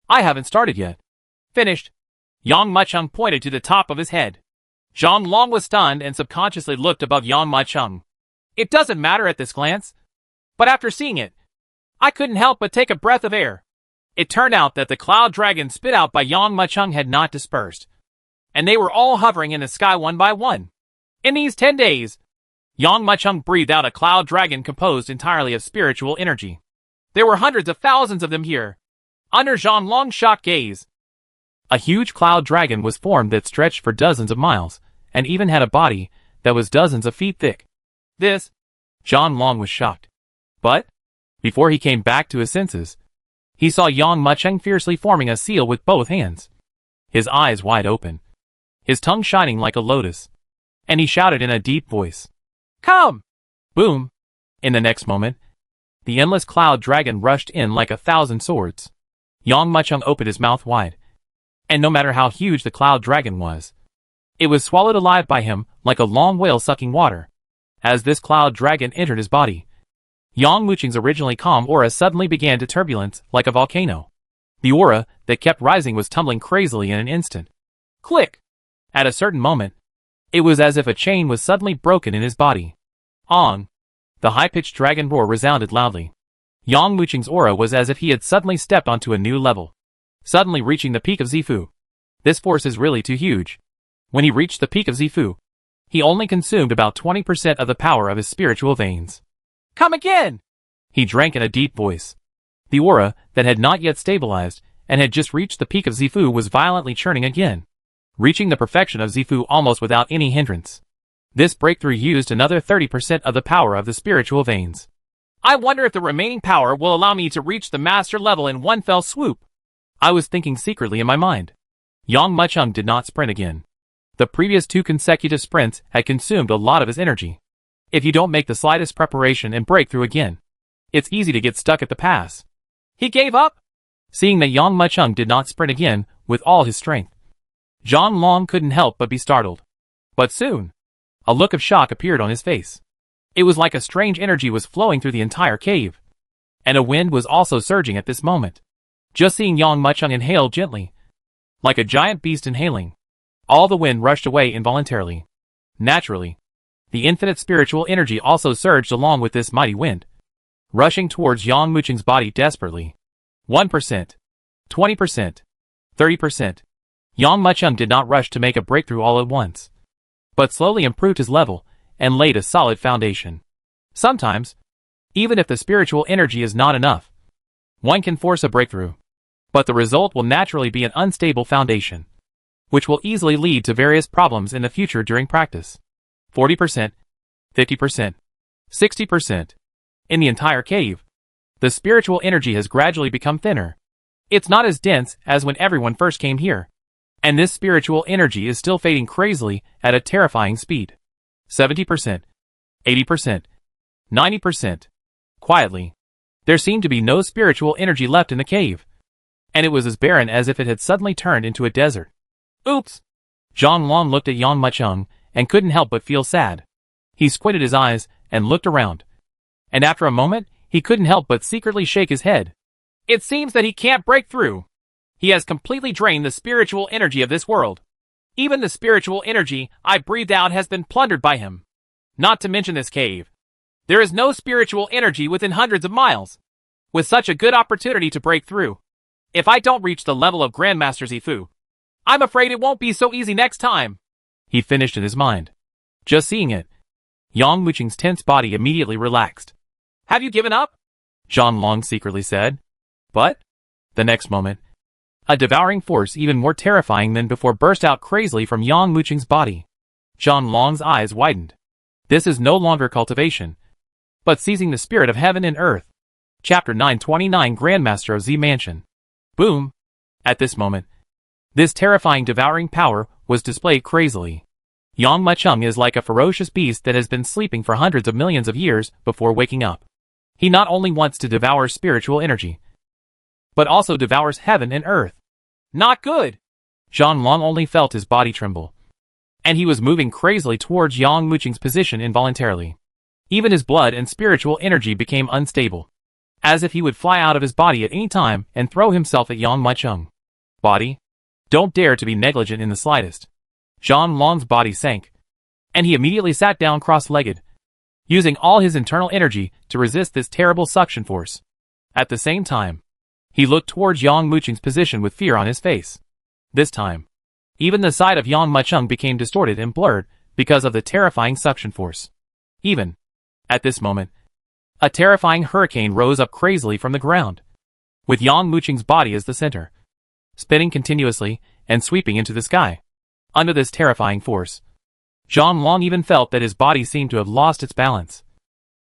[SPEAKER 1] "I haven't started yet." "Finished?" Yang Macheng pointed to the top of his head. Zhang Long was stunned and subconsciously looked above Yang Macheng. It doesn't matter at this glance, but after seeing it, I couldn't help but take a breath of air. It turned out that the cloud dragon spit out by Yang Macheng had not dispersed, and they were all hovering in the sky one by one. In these 10 days, Yang Macheng breathed out a cloud dragon composed entirely of spiritual energy. There were hundreds of thousands of them here, under Zhang Long's shocked gaze. A huge cloud dragon was formed that stretched for dozens of miles, and even had a body that was dozens of feet thick. This, Zhang Long was shocked. But, before he came back to his senses, he saw Yang Macheng fiercely forming a seal with both hands, his eyes wide open, his tongue shining like a lotus, and he shouted in a deep voice, "Come!" Boom! In the next moment, the endless cloud dragon rushed in like 1,000 swords. Yang Macheng opened his mouth wide, and no matter how huge the cloud dragon was, it was swallowed alive by him like a long whale sucking water. As this cloud dragon entered his body, Yang Macheng's originally calm aura suddenly began to turbulence like a volcano. The aura that kept rising was tumbling crazily in an instant. Click! At a certain moment, it was as if a chain was suddenly broken in his body. On! The high-pitched dragon roar resounded loudly. Yang Macheng's aura was as if he had suddenly stepped onto a new level, suddenly reaching the peak of Zifu. This force is really too huge. When he reached the peak of Zifu, he only consumed about 20% of the power of his spiritual veins. "Come again!" he drank in a deep voice. The aura that had not yet stabilized and had just reached the peak of Zifu was violently churning again, reaching the perfection of Zifu almost without any hindrance. This breakthrough used another 30% of the power of the spiritual veins. I wonder if the remaining power will allow me to reach the master level in one fell swoop. I was thinking secretly in my mind. Yang Macheng did not sprint again. The previous 2 consecutive sprints had consumed a lot of his energy. If you don't make the slightest preparation and break through again, it's easy to get stuck at the pass. He gave up? Seeing that Yang Macheng did not sprint again with all his strength, Zhang Long couldn't help but be startled. But soon, a look of shock appeared on his face. It was like a strange energy was flowing through the entire cave, and a wind was also surging at this moment. Just seeing Yang Macheng inhale gently, like a giant beast inhaling, all the wind rushed away involuntarily. Naturally, the infinite spiritual energy also surged along with this mighty wind, rushing towards Yang Macheng's body desperately. 1%, 20%, 30%. Yang Macheng did not rush to make a breakthrough all at once, but slowly improved his level and laid a solid foundation. Sometimes, even if the spiritual energy is not enough, one can force a breakthrough, but the result will naturally be an unstable foundation, which will easily lead to various problems in the future during practice. 40%, 50%, 60%. In the entire cave, the spiritual energy has gradually become thinner. It's not as dense as when everyone first came here, and this spiritual energy is still fading crazily at a terrifying speed. 70%, 80%, 90%. Quietly, there seemed to be no spiritual energy left in the cave, and it was as barren as if it had suddenly turned into a desert. Oops! Zhang Long looked at Yang Macheng and couldn't help but feel sad. He squinted his eyes and looked around, and after a moment, he couldn't help but secretly shake his head. It seems that he can't break through. He has completely drained the spiritual energy of this world. Even the spiritual energy I breathed out has been plundered by him. Not to mention this cave. There is no spiritual energy within hundreds of miles. With such a good opportunity to break through, if I don't reach the level of Grandmaster Zifu, I'm afraid it won't be so easy next time. He finished in his mind. Just seeing it, Yang Macheng's tense body immediately relaxed. Have you given up? Zhang Long secretly said. But, the next moment, a devouring force even more terrifying than before burst out crazily from Yang Macheng's body. Zhang Long's eyes widened. This is no longer cultivation, but seizing the spirit of heaven and earth. Chapter 929 Grandmaster of Z Mansion. Boom! At this moment, this terrifying devouring power was displayed crazily. Yang Muchung is like a ferocious beast that has been sleeping for hundreds of millions of years before waking up. He not only wants to devour spiritual energy, but also devours heaven and earth. Not good! Zhan Long only felt his body tremble, and he was moving crazily towards Yang Muchung's position involuntarily. Even his blood and spiritual energy became unstable, as if he would fly out of his body at any time and throw himself at Yang Muchung. Body? Don't dare to be negligent in the slightest. Zhan Long's body sank, and he immediately sat down cross-legged, using all his internal energy to resist this terrible suction force. At the same time, he looked towards Yang Muchung's position with fear on his face. This time, even the sight of Yang Muchung became distorted and blurred because of the terrifying suction force. Even at this moment, a terrifying hurricane rose up crazily from the ground, with Yang Muchung's body as the center, spinning continuously and sweeping into the sky. Under this terrifying force, Zhan Long even felt that his body seemed to have lost its balance,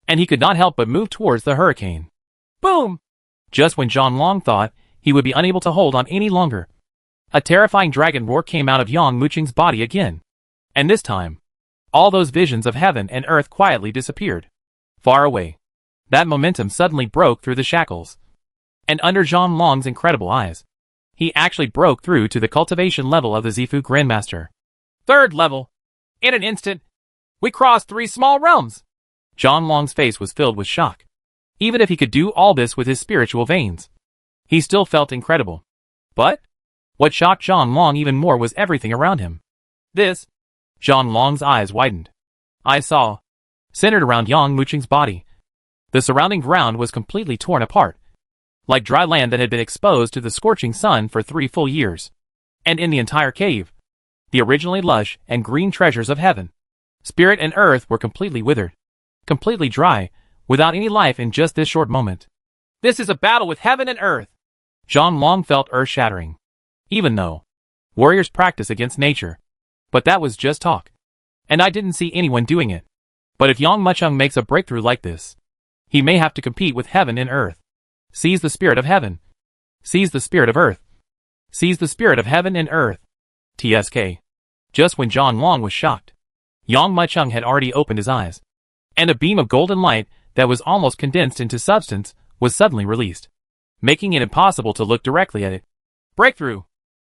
[SPEAKER 1] and he could not help but move towards the hurricane. Boom! Just when Zhan Long thought he would be unable to hold on any longer, a terrifying dragon roar came out of Yang Muchung's body again. And this time, all those visions of heaven and earth quietly disappeared. Far away, that momentum suddenly broke through the shackles, and under Zhan Long's incredible eyes, he actually broke through to the cultivation level of the Zifu Grandmaster. Third level! In an instant, we crossed 3 small realms! Zhan Long's face was filled with shock. Even if he could do all this with his spiritual veins, he still felt incredible. But what shocked Zhan Long even more was everything around him. This, Zhan Long's eyes widened. I saw, centered around Yang Muchung's body, the surrounding ground was completely torn apart, like dry land that had been exposed to the scorching sun for 3 full years. And in the entire cave, the originally lush and green treasures of heaven, spirit and earth were completely withered, completely dry, without any life in just this short moment. This is a battle with heaven and earth! Zhan Long felt earth-shattering. Even though warriors practice against nature, but that was just talk, and I didn't see anyone doing it. But if Yang Muchung makes a breakthrough like this, he may have to compete with heaven and earth. Seize the spirit of heaven. Seize the spirit of earth. Seize the spirit of heaven and earth. TSK. Just when Zhan Long was shocked, Yang Muchung had already opened his eyes, and a beam of golden light that was almost condensed into substance was suddenly released, making it impossible to look directly at it. Breakthrough!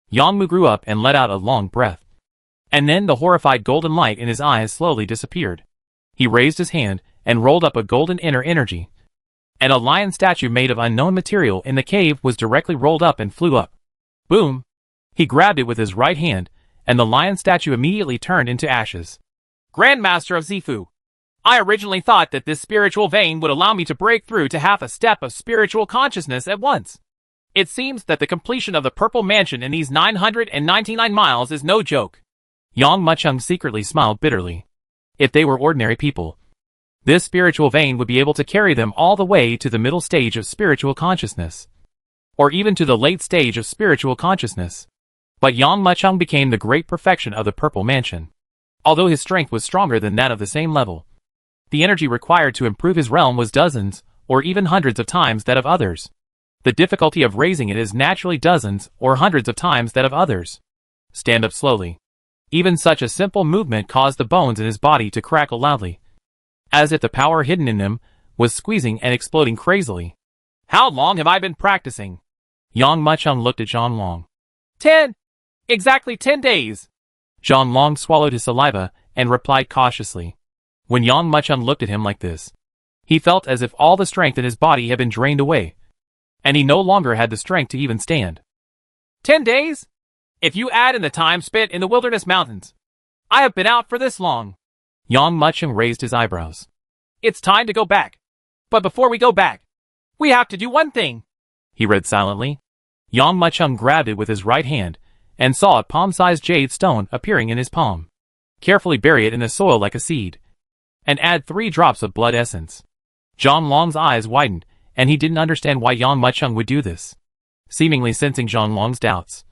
[SPEAKER 1] Yang Mu grew up and let out a long breath, and then the horrified golden light in his eyes slowly disappeared. He raised his hand and rolled up a golden inner energy, and a lion statue made of unknown material in the cave was directly rolled up and flew up. Boom! He grabbed it with his right hand, and the lion statue immediately turned into ashes. Grandmaster of Zifu! I originally thought that this spiritual vein would allow me to break through to half a step of spiritual consciousness at once. It seems that the completion of the Purple Mansion in these 999 miles is no joke. Yang Muchung secretly smiled bitterly. If they were ordinary people, this spiritual vein would be able to carry them all the way to the middle stage of spiritual consciousness, or even to the late stage of spiritual consciousness. But Yang Muchung became the great perfection of the Purple Mansion. Although his strength was stronger than that of the same level, the energy required to improve his realm was dozens, or even hundreds of times that of others. The difficulty of raising it is naturally dozens or hundreds of times that of others. Stand up slowly. Even such a simple movement caused the bones in his body to crackle loudly, as if the power hidden in them was squeezing and exploding crazily. How long have I been practicing? Yang Muchung looked at Zhan Long. 10! Exactly 10 days! Zhan Long swallowed his saliva and replied cautiously. When Yang Muchung looked at him like this, he felt as if all the strength in his body had been drained away, and he no longer had the strength to even stand. 10 days? If you add in the time spent in the wilderness mountains, I have been out for this long. Yang Muchung raised his eyebrows. It's time to go back. But before we go back, we have to do one thing. He read silently. Yang Muchung grabbed it with his right hand and saw a palm-sized jade stone appearing in his palm. Carefully bury it in the soil like a seed, and add 3 drops of blood essence. Zhan Long's eyes widened, and he didn't understand why Yang Muchung would do this. Seemingly sensing Zhan Long's doubts,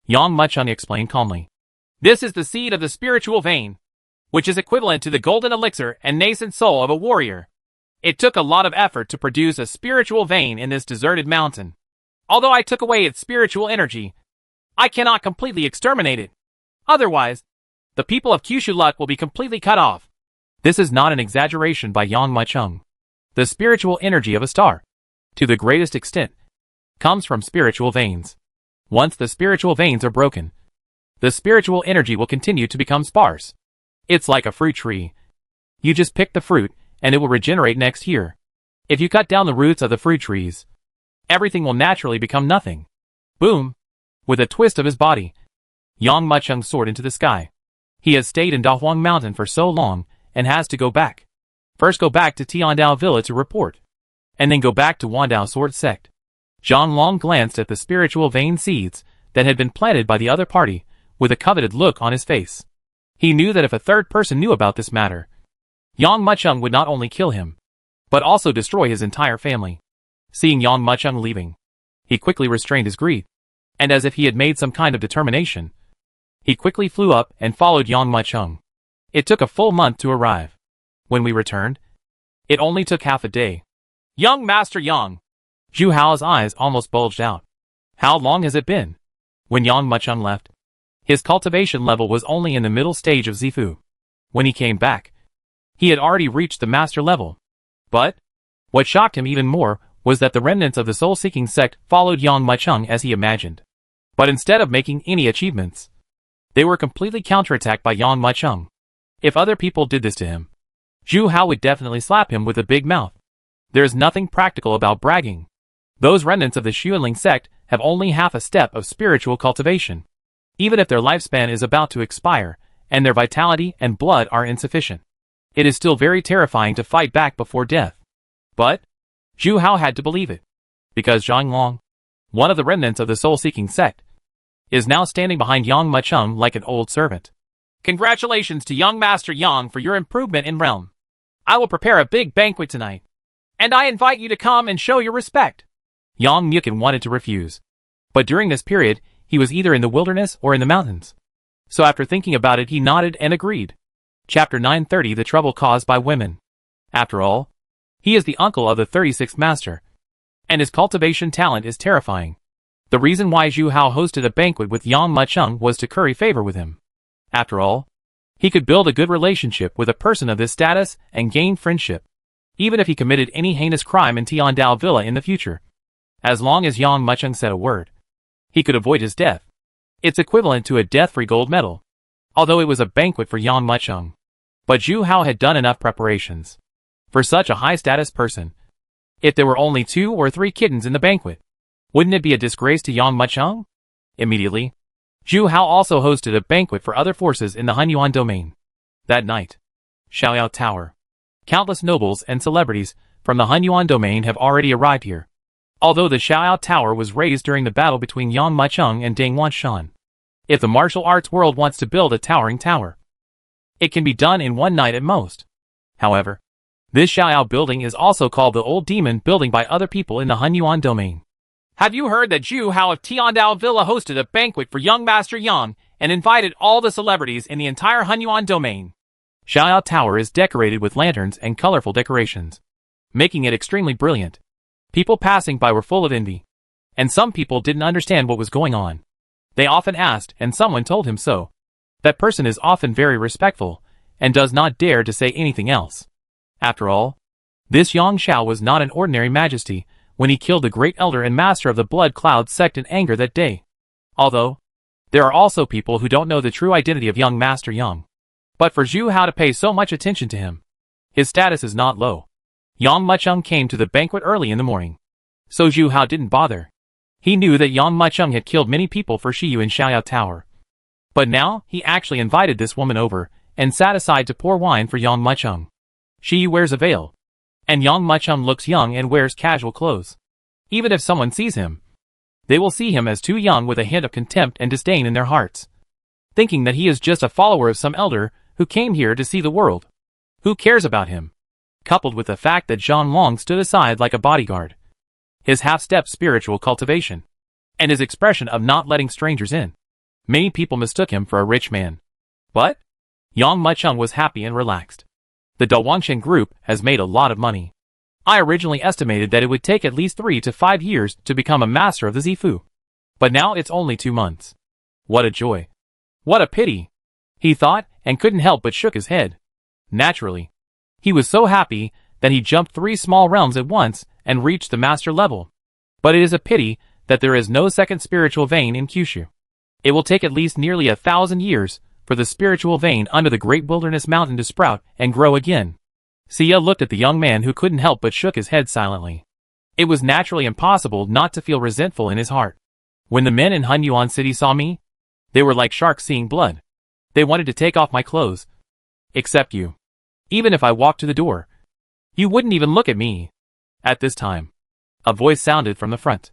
[SPEAKER 1] Yang Muchung explained calmly. This is the seed of the spiritual vein. which is equivalent to the golden elixir and nascent soul of a warrior. It took a lot of effort to produce a spiritual vein in this deserted mountain. Although I took away its spiritual energy, I cannot completely exterminate it. Otherwise, the people of Kyushu Luck will be completely cut off. This is not an exaggeration by Yang Machung. The spiritual energy of a star, to the greatest extent, comes from spiritual veins. Once the spiritual veins are broken, the spiritual energy will continue to become sparse. It's like a fruit tree. You just pick the fruit, and it will regenerate next year. If you cut down the roots of the fruit trees, everything will naturally become nothing. Boom! With a twist of his body, Yang Machung soared into the sky. He has stayed in Dahuang Mountain for so long, and has to go back. First go back to Tiandao Villa to report, and then go back to Wandao Sword Sect. Zhang Long glanced at the spiritual vein seeds that had been planted by the other party, with a coveted look on his face. He knew that if a third person knew about this matter, Yang Machung would not only kill him, but also destroy his entire family. Seeing Yang Machung leaving, he quickly restrained his greed, and as if he had made some kind of determination, he quickly flew up and followed Yang Machung. It took a full month to arrive. When we returned, it only took half a day. Young Master Yang! Zhu Hao's eyes almost bulged out. How long has it been? When Yang Machung left, his cultivation level was only in the middle stage of Zifu. When he came back, he had already reached the master level. But what shocked him even more was that the remnants of the soul-seeking sect followed Yang Machung as he imagined. But instead of making any achievements, they were completely counterattacked by Yang Machung. If other people did this to him, Zhu Hao would definitely slap him with a big mouth. There is nothing practical about bragging. Those remnants of the Xuanling sect have only half a step of spiritual cultivation. Even if their lifespan is about to expire, and their vitality and blood are insufficient, it is still very terrifying to fight back before death. But Zhu Hao had to believe it, because Zhang Long, one of the remnants of the soul-seeking sect, is now standing behind Yang Machung like an old servant. Congratulations to young Master Yang for your improvement in realm. I will prepare a big banquet tonight, and I invite you to come and show your respect. Yang Mukin wanted to refuse, but during this period, he was either in the wilderness or in the mountains. So after thinking about it, he nodded and agreed. Chapter 930: The Trouble Caused by Women. After all, he is the uncle of the 36th master, and his cultivation talent is terrifying. The reason why Zhu Hao hosted a banquet with Yang Machung was to curry favor with him. After all, he could build a good relationship with a person of this status and gain friendship, even if he committed any heinous crime in Tiandao Villa in the future. As long as Yang Machung said a word, he could avoid his death. It's equivalent to a death-free gold medal, although it was a banquet for Yang Machung. But Zhu Hao had done enough preparations for such a high-status person. If there were only 2 or 3 kittens in the banquet, wouldn't it be a disgrace to Yang Machung? Immediately, Zhu Hao also hosted a banquet for other forces in the Hunyuan domain. That night, Xiaoyao Tower. Countless nobles and celebrities from the Hunyuan domain have already arrived here. Although the Xiaoyao Tower was raised during the battle between Yang Machung and Deng Wanshan. If the martial arts world wants to build a towering tower, it can be done in one night at most. However, this Xiaoyao building is also called the Old Demon Building by other people in the Hunyuan domain. Have you heard that Zhu Hao of Tiandao Villa hosted a banquet for young Master Yang and invited all the celebrities in the entire Hunyuan domain? Xiaoyao Tower is decorated with lanterns and colorful decorations, making it extremely brilliant. People passing by were full of envy, and some people didn't understand what was going on. They often asked, and someone told him so. That person is often very respectful, and does not dare to say anything else. After all, this Yang Xiao was not an ordinary majesty when he killed the great elder and master of the Blood Cloud sect in anger that day. Although, there are also people who don't know the true identity of young Master Yang. But for Zhu Hao to pay so much attention to him, his status is not low. Yang Machung came to the banquet early in the morning, so Zhu Hao didn't bother. He knew that Yang Machung had killed many people for Shiyu in Xiaoyao Tower. But now, he actually invited this woman over, and sat aside to pour wine for Yang Machung. Shiyu wears a veil, and Yang Machung looks young and wears casual clothes. Even if someone sees him, they will see him as too young, with a hint of contempt and disdain in their hearts, thinking that he is just a follower of some elder who came here to see the world. Who cares about him? Coupled with the fact that Zhang Long stood aside like a bodyguard, his half-step spiritual cultivation, and his expression of not letting strangers in, many people mistook him for a rich man. But Yang Mucheng was happy and relaxed. The Dawangshan group has made a lot of money. I originally estimated that it would take at least 3 to 5 years to become a master of the Zifu. But now it's only 2 months. What a joy. What a pity. He thought, and couldn't help but shook his head. Naturally. He was so happy that he jumped 3 small realms at once and reached the master level. But it is a pity that there is no second spiritual vein in Kyushu. It will take at least nearly 1,000 years for the spiritual vein under the great wilderness mountain to sprout and grow again. Sia looked at the young man who couldn't help but shook his head silently. It was naturally impossible not to feel resentful in his heart. When the men in Hunyuan City saw me, they were like sharks seeing blood. They wanted to take off my clothes. Except you. Even if I walked to the door, you wouldn't even look at me. At this time, a voice sounded from the front.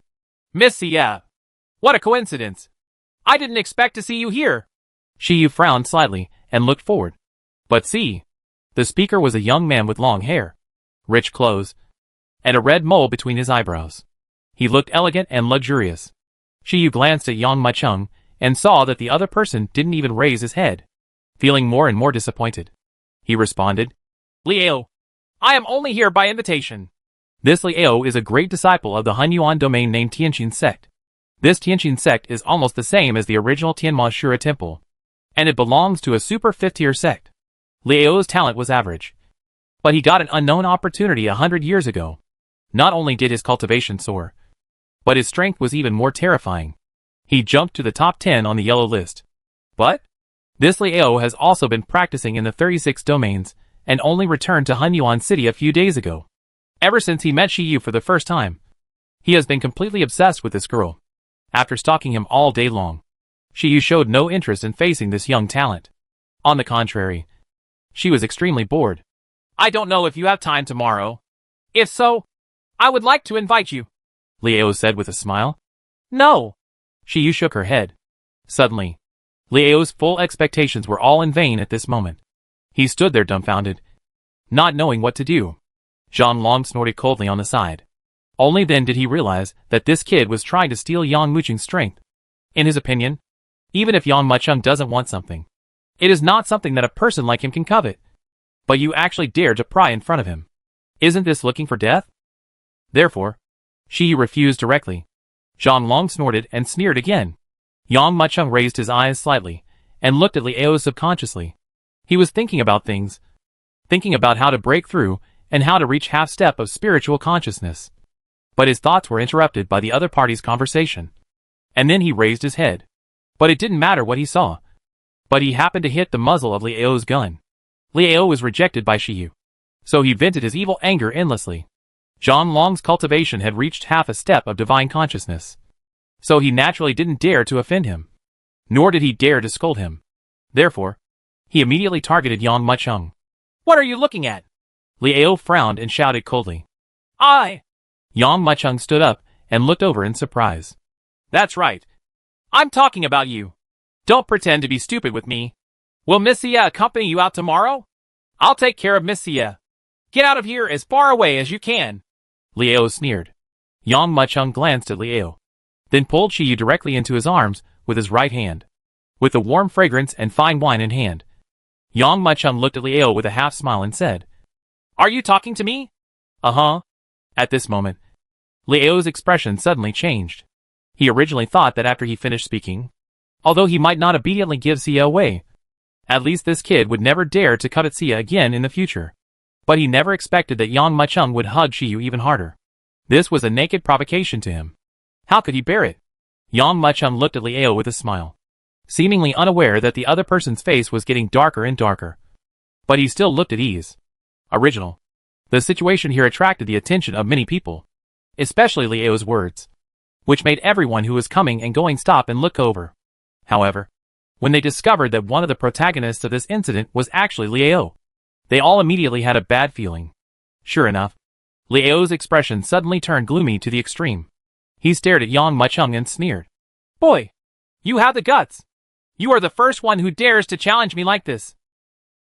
[SPEAKER 1] Miss Sia! What a coincidence! I didn't expect to see you here! Shiyu frowned slightly and looked forward. But see, the speaker was a young man with long hair, rich clothes, and a red mole between his eyebrows. He looked elegant and luxurious. Shiyu glanced at Yang Mucheng and saw that the other person didn't even raise his head. Feeling more and more disappointed, he responded, Liao, I am only here by invitation. This Liao is a great disciple of the Hunyuan domain named Tianqin sect. This Tianqin sect is almost the same as the original Tianma Shura temple, and it belongs to a super 5th-tier sect. Liao's talent was average, but he got an unknown opportunity 100 years ago. Not only did his cultivation soar, but his strength was even more terrifying. He jumped to the top 10 on the yellow list. But this Liao has also been practicing in the 36 domains and only returned to Hunyuan City a few days ago. Ever since he met Shiyu for the first time, he has been completely obsessed with this girl. After stalking him all day long, Shiyu showed no interest in facing this young talent. On the contrary, she was extremely bored. I don't know if you have time tomorrow. If so, I would like to invite you, Liao said with a smile. No. Shiyu shook her head. Suddenly, Liao's full expectations were all in vain at this moment. He stood there dumbfounded, not knowing what to do. Zhang Long snorted coldly on the side. Only then did he realize that this kid was trying to steal Yang Mucheng's strength. In his opinion, even if Yang Mucheng doesn't want something, it is not something that a person like him can covet. But you actually dare to pry in front of him. Isn't this looking for death? Therefore, Shiyu refused directly. Zhang Long snorted and sneered again. Yang Mucheng raised his eyes slightly and looked at Liao subconsciously. He was thinking about things, thinking about how to break through and how to reach half-step of spiritual consciousness. But his thoughts were interrupted by the other party's conversation. And then he raised his head. But it didn't matter what he saw. But he happened to hit the muzzle of Liao's gun. Liao was rejected by Shiyu, so he vented his evil anger endlessly. Zhang Long's cultivation had reached half a step of divine consciousness, so he naturally didn't dare to offend him. Nor did he dare to scold him. Therefore, he immediately targeted Yang Mucheng. What are you looking at? Liao frowned and shouted coldly. Yang Mucheng stood up and looked over in surprise. That's right. I'm talking about you. Don't pretend to be stupid with me. Will Miss Sia accompany you out tomorrow? I'll take care of Miss Sia. Get out of here as far away as you can. Liao sneered. Yang Mucheng glanced at Liao, then pulled Shiyu directly into his arms with his right hand. With the warm fragrance and fine wine in hand, Yang Mucheng looked at Liao with a half smile and said, Are you talking to me? Uh-huh. At this moment, Liao's expression suddenly changed. He originally thought that after he finished speaking, although he might not immediately give Sia away, at least this kid would never dare to cut at Sia again in the future. But he never expected that Yang Mucheng would hug Shiyu even harder. This was a naked provocation to him. How could he bear it? Yang Mucheng looked at Liao with a smile, seemingly unaware that the other person's face was getting darker and darker. But he still looked at ease. Original. The situation here attracted the attention of many people, especially Liao's words, which made everyone who was coming and going stop and look over. However, when they discovered that one of the protagonists of this incident was actually Liao, they all immediately had a bad feeling. Sure enough, Liao's expression suddenly turned gloomy to the extreme. He stared at Yang Mucheng and sneered. Boy, you have the guts. You are the first one who dares to challenge me like this.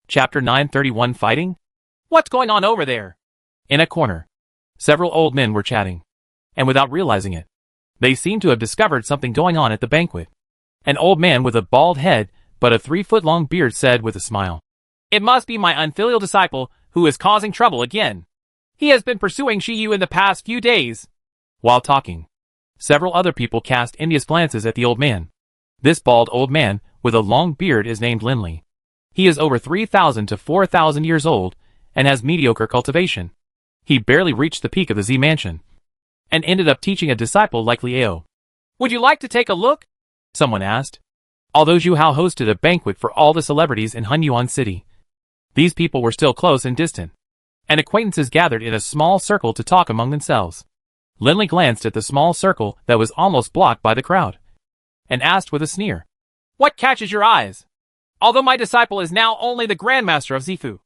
[SPEAKER 1] Chapter 931 Fighting? What's going on over there? In a corner, several old men were chatting, and without realizing it, they seemed to have discovered something going on at the banquet. An old man with a bald head but a 3-foot-long beard said with a smile, "It must be my unfilial disciple who is causing trouble again. He has been pursuing Shiyu in the past few days." While talking, several other people cast envious glances at the old man. This bald old man with a long beard is named Linley. He is over 3,000 to 4,000 years old and has mediocre cultivation. He barely reached the peak of the Z Mansion and ended up teaching a disciple like Liao. "Would you like to take a look?" someone asked. Although Zhu Hao hosted a banquet for all the celebrities in Hunyuan City, these people were still close and distant, and acquaintances gathered in a small circle to talk among themselves. Linley glanced at the small circle that was almost blocked by the crowd, and asked with a sneer, "What catches your eyes? Although my disciple is now only the Grandmaster of Zifu,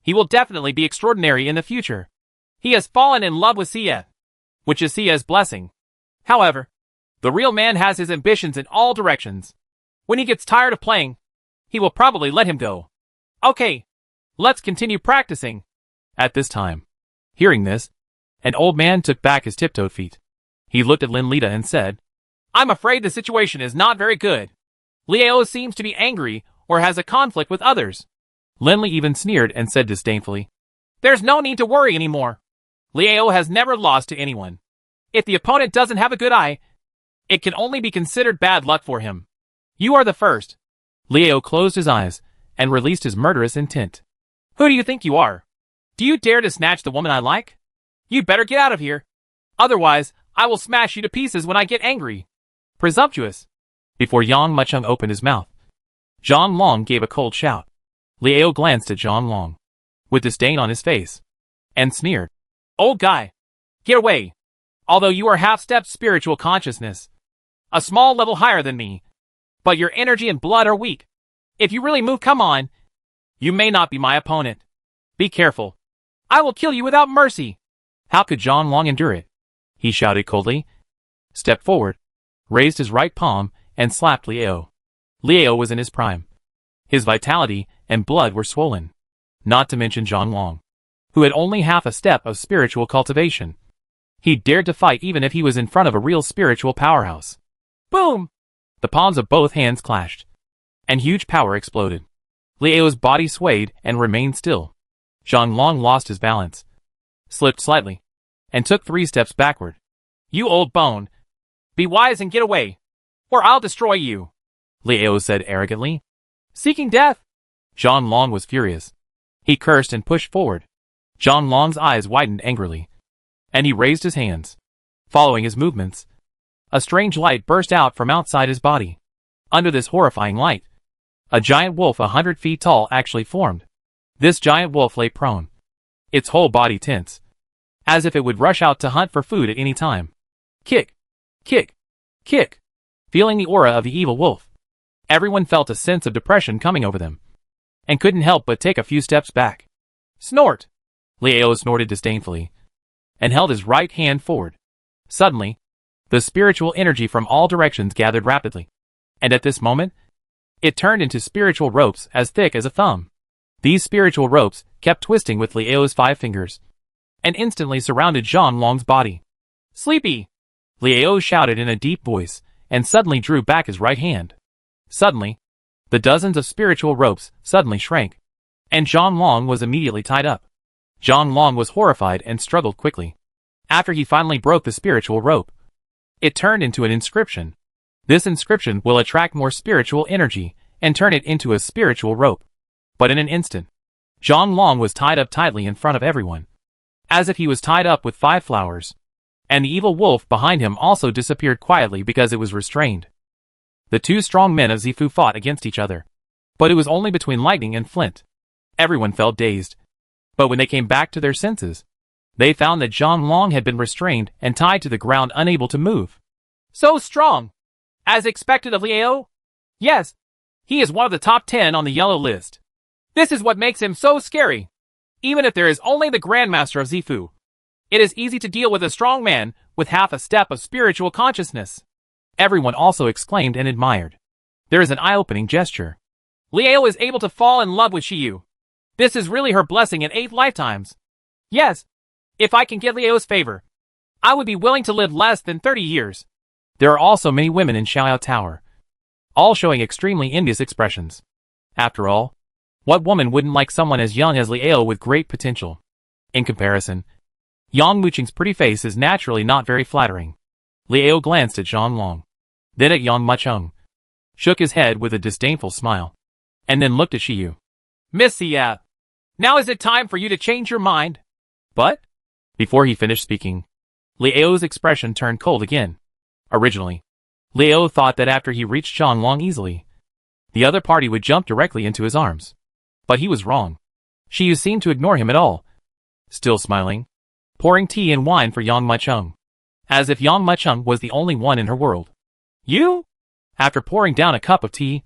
[SPEAKER 1] he will definitely be extraordinary in the future. He has fallen in love with Xie, which is Xie's blessing. However, the real man has his ambitions in all directions. When he gets tired of playing, he will probably let him go. Okay, let's continue practicing." At this time, hearing this, an old man took back his tiptoed feet. He looked at Lin Lita and said, "I'm afraid the situation is not very good. Liao seems to be angry or has a conflict with others." Linley even sneered and said disdainfully, "There's no need to worry anymore. Liao has never lost to anyone. If the opponent doesn't have a good eye, it can only be considered bad luck for him. You are the first." Liao closed his eyes and released his murderous intent. "Who do you think you are? Do you dare to snatch the woman I like? You'd better get out of here. Otherwise, I will smash you to pieces when I get angry. Presumptuous." Before Yang Mucheng opened his mouth, Zhang Long gave a cold shout. Liao glanced at Zhang Long with disdain on his face and sneered, "Old guy, get away. Although you are half-step spiritual consciousness, a small level higher than me, but your energy and blood are weak. If you really move, come on. You may not be my opponent. Be careful. I will kill you without mercy." How could Zhang Long endure it? He shouted coldly, stepped forward, raised his right palm, and slapped Liao. Liao was in his prime. His vitality and blood were swollen. Not to mention Zhang Long, who had only half a step of spiritual cultivation. He dared to fight even if he was in front of a real spiritual powerhouse. Boom! The palms of both hands clashed, and huge power exploded. Liao's body swayed and remained still. Zhang Long lost his balance, slipped slightly, and took 3 steps backward. "You old bone! Be wise and get away, or I'll destroy you," Liao said arrogantly. "Seeking death?" Zhang Long was furious. He cursed and pushed forward. Zhang Long's eyes widened angrily, and he raised his hands. Following his movements, a strange light burst out from outside his body. Under this horrifying light, a giant wolf 100 feet tall actually formed. This giant wolf lay prone, its whole body tense, as if it would rush out to hunt for food at any time. Kick! Kick! Kick! Feeling the aura of the evil wolf, everyone felt a sense of depression coming over them, and couldn't help but take a few steps back. Snort! Liao snorted disdainfully, and held his right hand forward. Suddenly, the spiritual energy from all directions gathered rapidly, and at this moment, it turned into spiritual ropes as thick as a thumb. These spiritual ropes kept twisting with Liao's 5 fingers, and instantly surrounded Zhang Long's body. "Sleepy!" Liao shouted in a deep voice, and suddenly drew back his right hand. Suddenly, the dozens of spiritual ropes suddenly shrank, and Zhang Long was immediately tied up. Zhang Long was horrified and struggled quickly. After he finally broke the spiritual rope, it turned into an inscription. This inscription will attract more spiritual energy and turn it into a spiritual rope. But in an instant, Zhang Long was tied up tightly in front of everyone, as if he was tied up with 5 flowers. And the evil wolf behind him also disappeared quietly because it was restrained. The 2 strong men of Zifu fought against each other, but it was only between lightning and flint. Everyone felt dazed, but when they came back to their senses, they found that Zhang Long had been restrained and tied to the ground, unable to move. So strong! As expected of Liao? Yes, he is one of the top 10 on the yellow list. This is what makes him so scary. Even if there is only the Grandmaster of Zifu, it is easy to deal with a strong man with half a step of spiritual consciousness. Everyone also exclaimed and admired. There is an eye-opening gesture. Liao is able to fall in love with Shiyu. This is really her blessing in 8 lifetimes. Yes, if I can get Liao's favor, I would be willing to live less than 30 years. There are also many women in Xiaoyao Tower, all showing extremely envious expressions. After all, what woman wouldn't like someone as young as Liao with great potential? In comparison, Yang Muqing's pretty face is naturally not very flattering. Liao glanced at Zhanglong, then at Yang Muqing, shook his head with a disdainful smile, and then looked at Shiyu. Miss Xia, now is it time for you to change your mind? But, before he finished speaking, Liao's expression turned cold again. Originally, Liao thought that after he reached Zhanglong easily, the other party would jump directly into his arms. But he was wrong. Shiyu seemed to ignore him at all. Still smiling, pouring tea and wine for Yang Muqing, as if Yang Muqing was the only one in her world. You? After pouring down a cup of tea,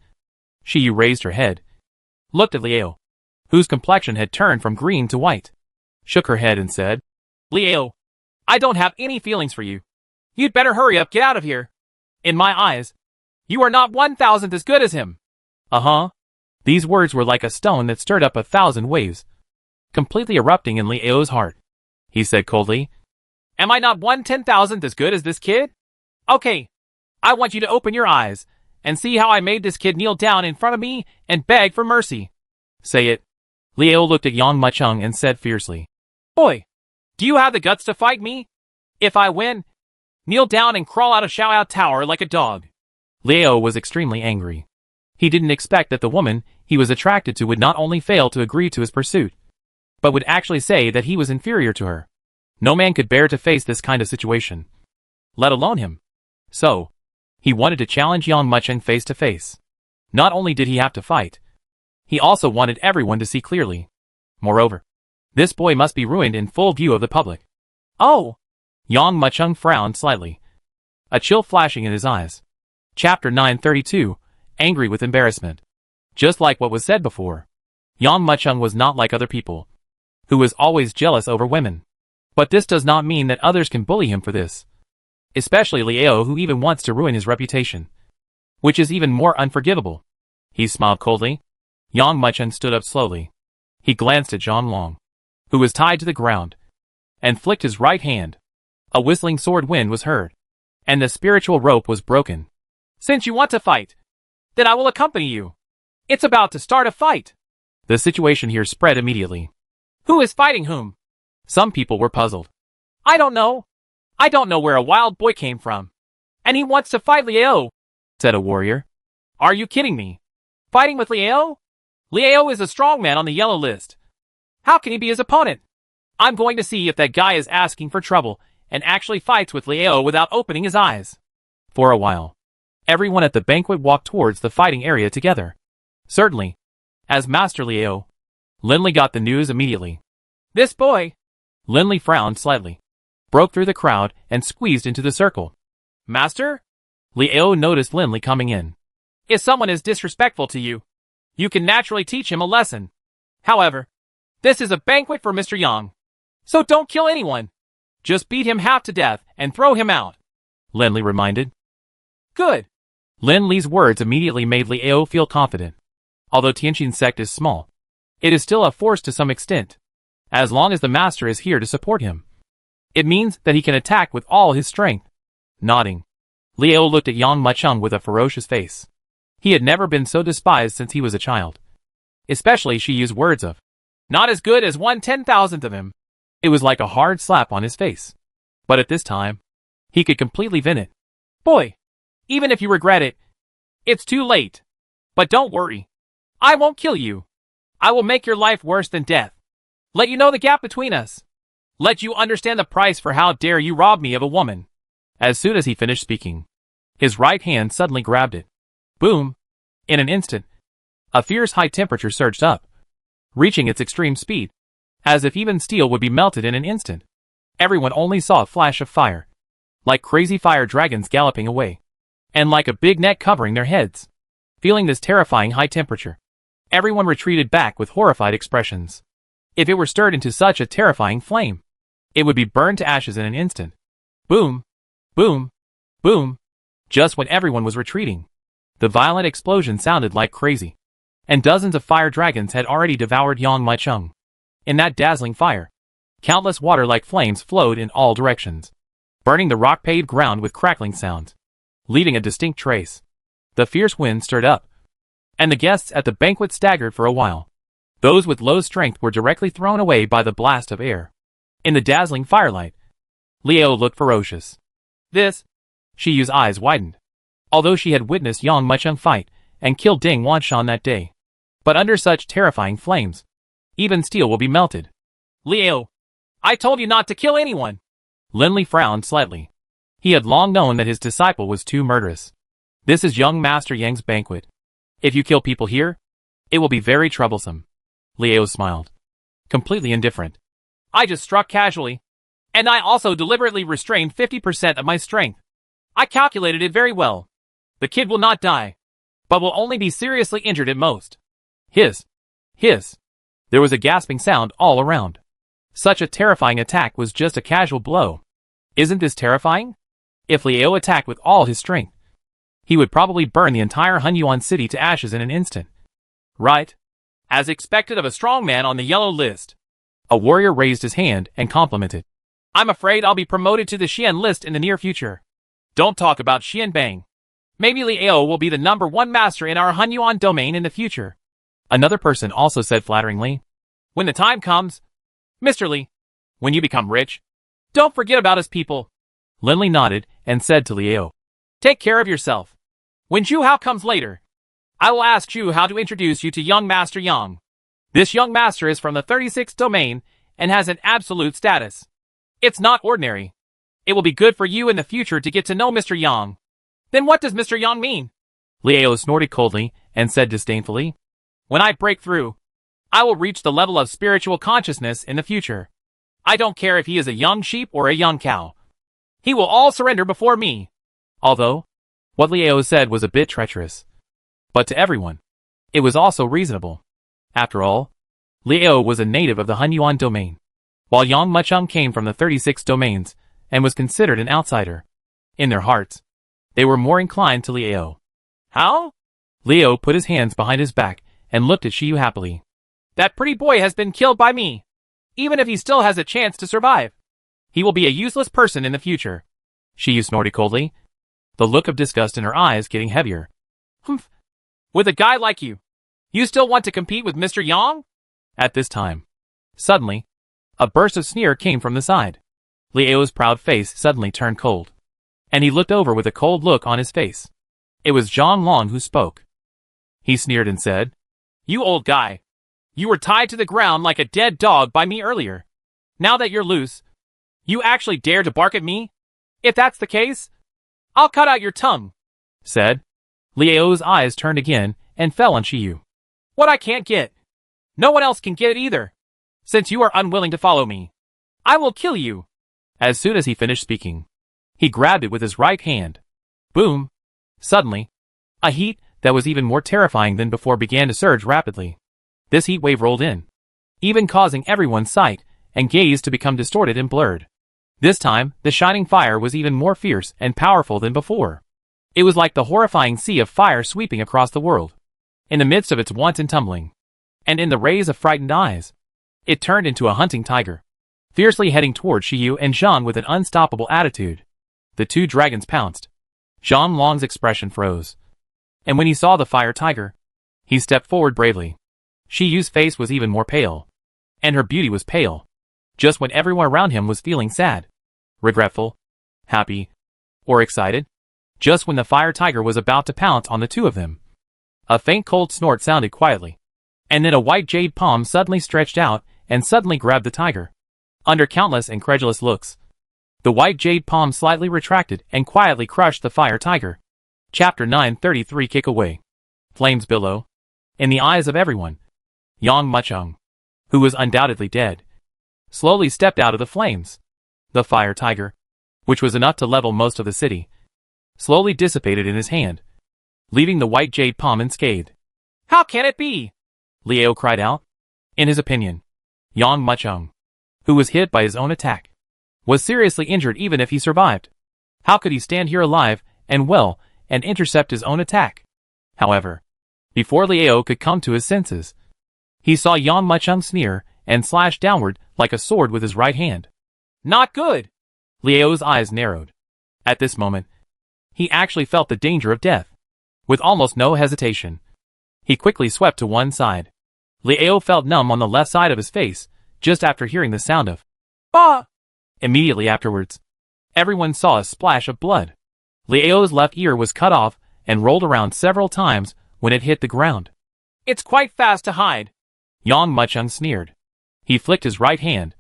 [SPEAKER 1] Shiyu raised her head, looked at Liao, whose complexion had turned from green to white, shook her head and said, Liao, I don't have any feelings for you. You'd better hurry up, get out of here. In my eyes, you are not 1,000th as good as him. Uh-huh. These words were like a stone that stirred up 1,000 waves, completely erupting in Liao's heart. He said coldly, Am I not 1/10,000th as good as this kid? Okay, I want you to open your eyes and see how I made this kid kneel down in front of me and beg for mercy. Say it. Liao looked at Yang Muqing and said fiercely, Boy, do you have the guts to fight me? If I win, kneel down and crawl out of Xiaoyao Tower like a dog. Liao was extremely angry. He didn't expect that the woman he was attracted to would not only fail to agree to his pursuit, but would actually say that he was inferior to her. No man could bear to face this kind of situation, let alone him. So, he wanted to challenge Yang Muqing face to face. Not only did he have to fight, he also wanted everyone to see clearly. Moreover, this boy must be ruined in full view of the public. Oh! Yang Muqing frowned slightly, a chill flashing in his eyes. Chapter 932, Angry with Embarrassment. Just like what was said before, Yang Muqing was not like other people, who was always jealous over women. But this does not mean that others can bully him for this. Especially Liao, who even wants to ruin his reputation, which is even more unforgivable. He smiled coldly. Yang Muqing stood up slowly. He glanced at Zhanglong, who was tied to the ground, and flicked his right hand. A whistling sword wind was heard, and the spiritual rope was broken. Since you want to fight, then I will accompany you. It's about to start a fight. The situation here spread immediately. Who is fighting whom? Some people were puzzled. I don't know. I don't know where a wild boy came from. And he wants to fight Liao, said a warrior. Are you kidding me? Fighting with Liao? Liao is a strong man on the yellow list. How can he be his opponent? I'm going to see if that guy is asking for trouble and actually fights with Liao without opening his eyes. For a while, everyone at the banquet walked towards the fighting area together. Certainly, as Master Liao, Linley got the news immediately. This boy, Linley frowned slightly, broke through the crowd and squeezed into the circle. Master? Liao noticed Linley coming in. If someone is disrespectful to you, you can naturally teach him a lesson. However, this is a banquet for Mr. Yang, so don't kill anyone. Just beat him half to death and throw him out, Linley reminded. Good. Linley's words immediately made Liao feel confident. Although Tianqin's sect is small, it is still a force to some extent, as long as the master is here to support him. It means that he can attack with all his strength. Nodding, Liao looked at Yang Muqing with a ferocious face. He had never been so despised since he was a child. Especially she used words of, not as good as 1/10,000th of him. It was like a hard slap on his face. But at this time, he could completely win it. Boy, even if you regret it, it's too late. But don't worry. I won't kill you. I will make your life worse than death. Let you know the gap between us. Let you understand the price for how dare you rob me of a woman. As soon as he finished speaking, his right hand suddenly grabbed it. Boom! In an instant, a fierce high temperature surged up, reaching its extreme speed, as if even steel would be melted in an instant. Everyone only saw a flash of fire, like crazy fire dragons galloping away, and like a big net covering their heads. Feeling this terrifying high temperature, everyone retreated back with horrified expressions. If it were stirred into such a terrifying flame, it would be burned to ashes in an instant. Boom! Boom! Boom! Just when everyone was retreating, the violent explosion sounded like crazy, and dozens of fire dragons had already devoured Yang Muqing. In that dazzling fire, countless water-like flames flowed in all directions, burning the rock-paved ground with crackling sounds, leaving a distinct trace. The fierce wind stirred up, and the guests at the banquet staggered for a while. Those with low strength were directly thrown away by the blast of air. In the dazzling firelight, Liao looked ferocious. Shiyu's eyes widened. Although she had witnessed Yang Mucheng fight and kill Ding Wanshan that day. But under such terrifying flames, even steel will be melted. Liao, I told you not to kill anyone. Linli frowned slightly. He had long known that his disciple was too murderous. This is young Master Yang's banquet. If you kill people here, it will be very troublesome. Liao smiled, completely indifferent. I just struck casually, and I also deliberately restrained 50% of my strength. I calculated it very well. The kid will not die, but will only be seriously injured at most. Hiss. There was a gasping sound all around. Such a terrifying attack was just a casual blow. Isn't this terrifying? If Liao attacked with all his strength, he would probably burn the entire Hunyuan city to ashes in an instant. Right. As expected of a strong man on the yellow list. A warrior raised his hand and complimented. I'm afraid I'll be promoted to the Xian list in the near future. Don't talk about Xian Bang. Maybe Liao will be the #1 master in our Hunyuan domain in the future. Another person also said flatteringly. When the time comes, Mr. Li, when you become rich, don't forget about us people. Linli nodded and said to Liao. Take care of yourself. When Zhu Hao comes later, I will ask Zhu Hao to introduce you to young Master Yang. This young master is from the 36th domain and has an absolute status. It's not ordinary. It will be good for you in the future to get to know Mr. Yang. Then what does Mr. Yang mean? Liao snorted coldly and said disdainfully. When I break through, I will reach the level of spiritual consciousness in the future. I don't care if he is a young sheep or a young cow. He will all surrender before me. Although, what Liao said was a bit treacherous. But to everyone, it was also reasonable. After all, Liao was a native of the Hunyuan domain, while Yang Mucheng came from the 36 domains and was considered an outsider. In their hearts, they were more inclined to Liao. How? Liao put his hands behind his back and looked at Shiyu happily. That pretty boy has been killed by me. Even if he still has a chance to survive, he will be a useless person in the future. Shiyu snorted coldly, the look of disgust in her eyes getting heavier. Humph. With a guy like you, you still want to compete with Mr. Yang? At this time, suddenly, a burst of sneer came from the side. Liao's proud face suddenly turned cold, and he looked over with a cold look on his face. It was Zhang Long who spoke. He sneered and said, You old guy. You were tied to the ground like a dead dog by me earlier. Now that you're loose, you actually dare to bark at me? If that's the case, I'll cut out your tongue, said. Liao's eyes turned again and fell on Shiyu. What I can't get, no one else can get it either. Since you are unwilling to follow me, I will kill you. As soon as he finished speaking, he grabbed it with his right hand. Boom! Suddenly, a heat that was even more terrifying than before began to surge rapidly. This heat wave rolled in, even causing everyone's sight and gaze to become distorted and blurred. This time, the shining fire was even more fierce and powerful than before. It was like the horrifying sea of fire sweeping across the world. In the midst of its wanton tumbling, and in the rays of frightened eyes, it turned into a hunting tiger, fiercely heading toward Shiyu and Zhang with an unstoppable attitude. The two dragons pounced. Zhang Long's expression froze, and when he saw the fire tiger, he stepped forward bravely. Shiyu's face was even more pale, and her beauty was pale, just when everyone around him was feeling sad, regretful, happy, or excited. Just when the fire tiger was about to pounce on the two of them, a faint cold snort sounded quietly, and then a white jade palm suddenly stretched out and suddenly grabbed the tiger. Under countless incredulous looks, the white jade palm slightly retracted and quietly crushed the fire tiger. Chapter 933 Kick Away. Flames billow. In the eyes of everyone, Yang Mucheng, who was undoubtedly dead, slowly stepped out of the flames. The fire tiger, which was enough to level most of the city, slowly dissipated in his hand, leaving the white jade palm unscathed. How can it be? Liao cried out. In his opinion, Yang Mucheng, who was hit by his own attack, was seriously injured even if he survived. How could he stand here alive and well and intercept his own attack? However, before Liao could come to his senses, he saw Yang Mucheng sneer and slash downward like a sword with his right hand. Not good! Liao's eyes narrowed. At this moment, he actually felt the danger of death. With almost no hesitation, he quickly swept to one side. Liao felt numb on the left side of his face, just after hearing the sound of "Ah!" Immediately afterwards, everyone saw a splash of blood. Liao's left ear was cut off and rolled around several times when it hit the ground. "It's quite fast to hide," Yang Mucheng sneered. He flicked his right hand,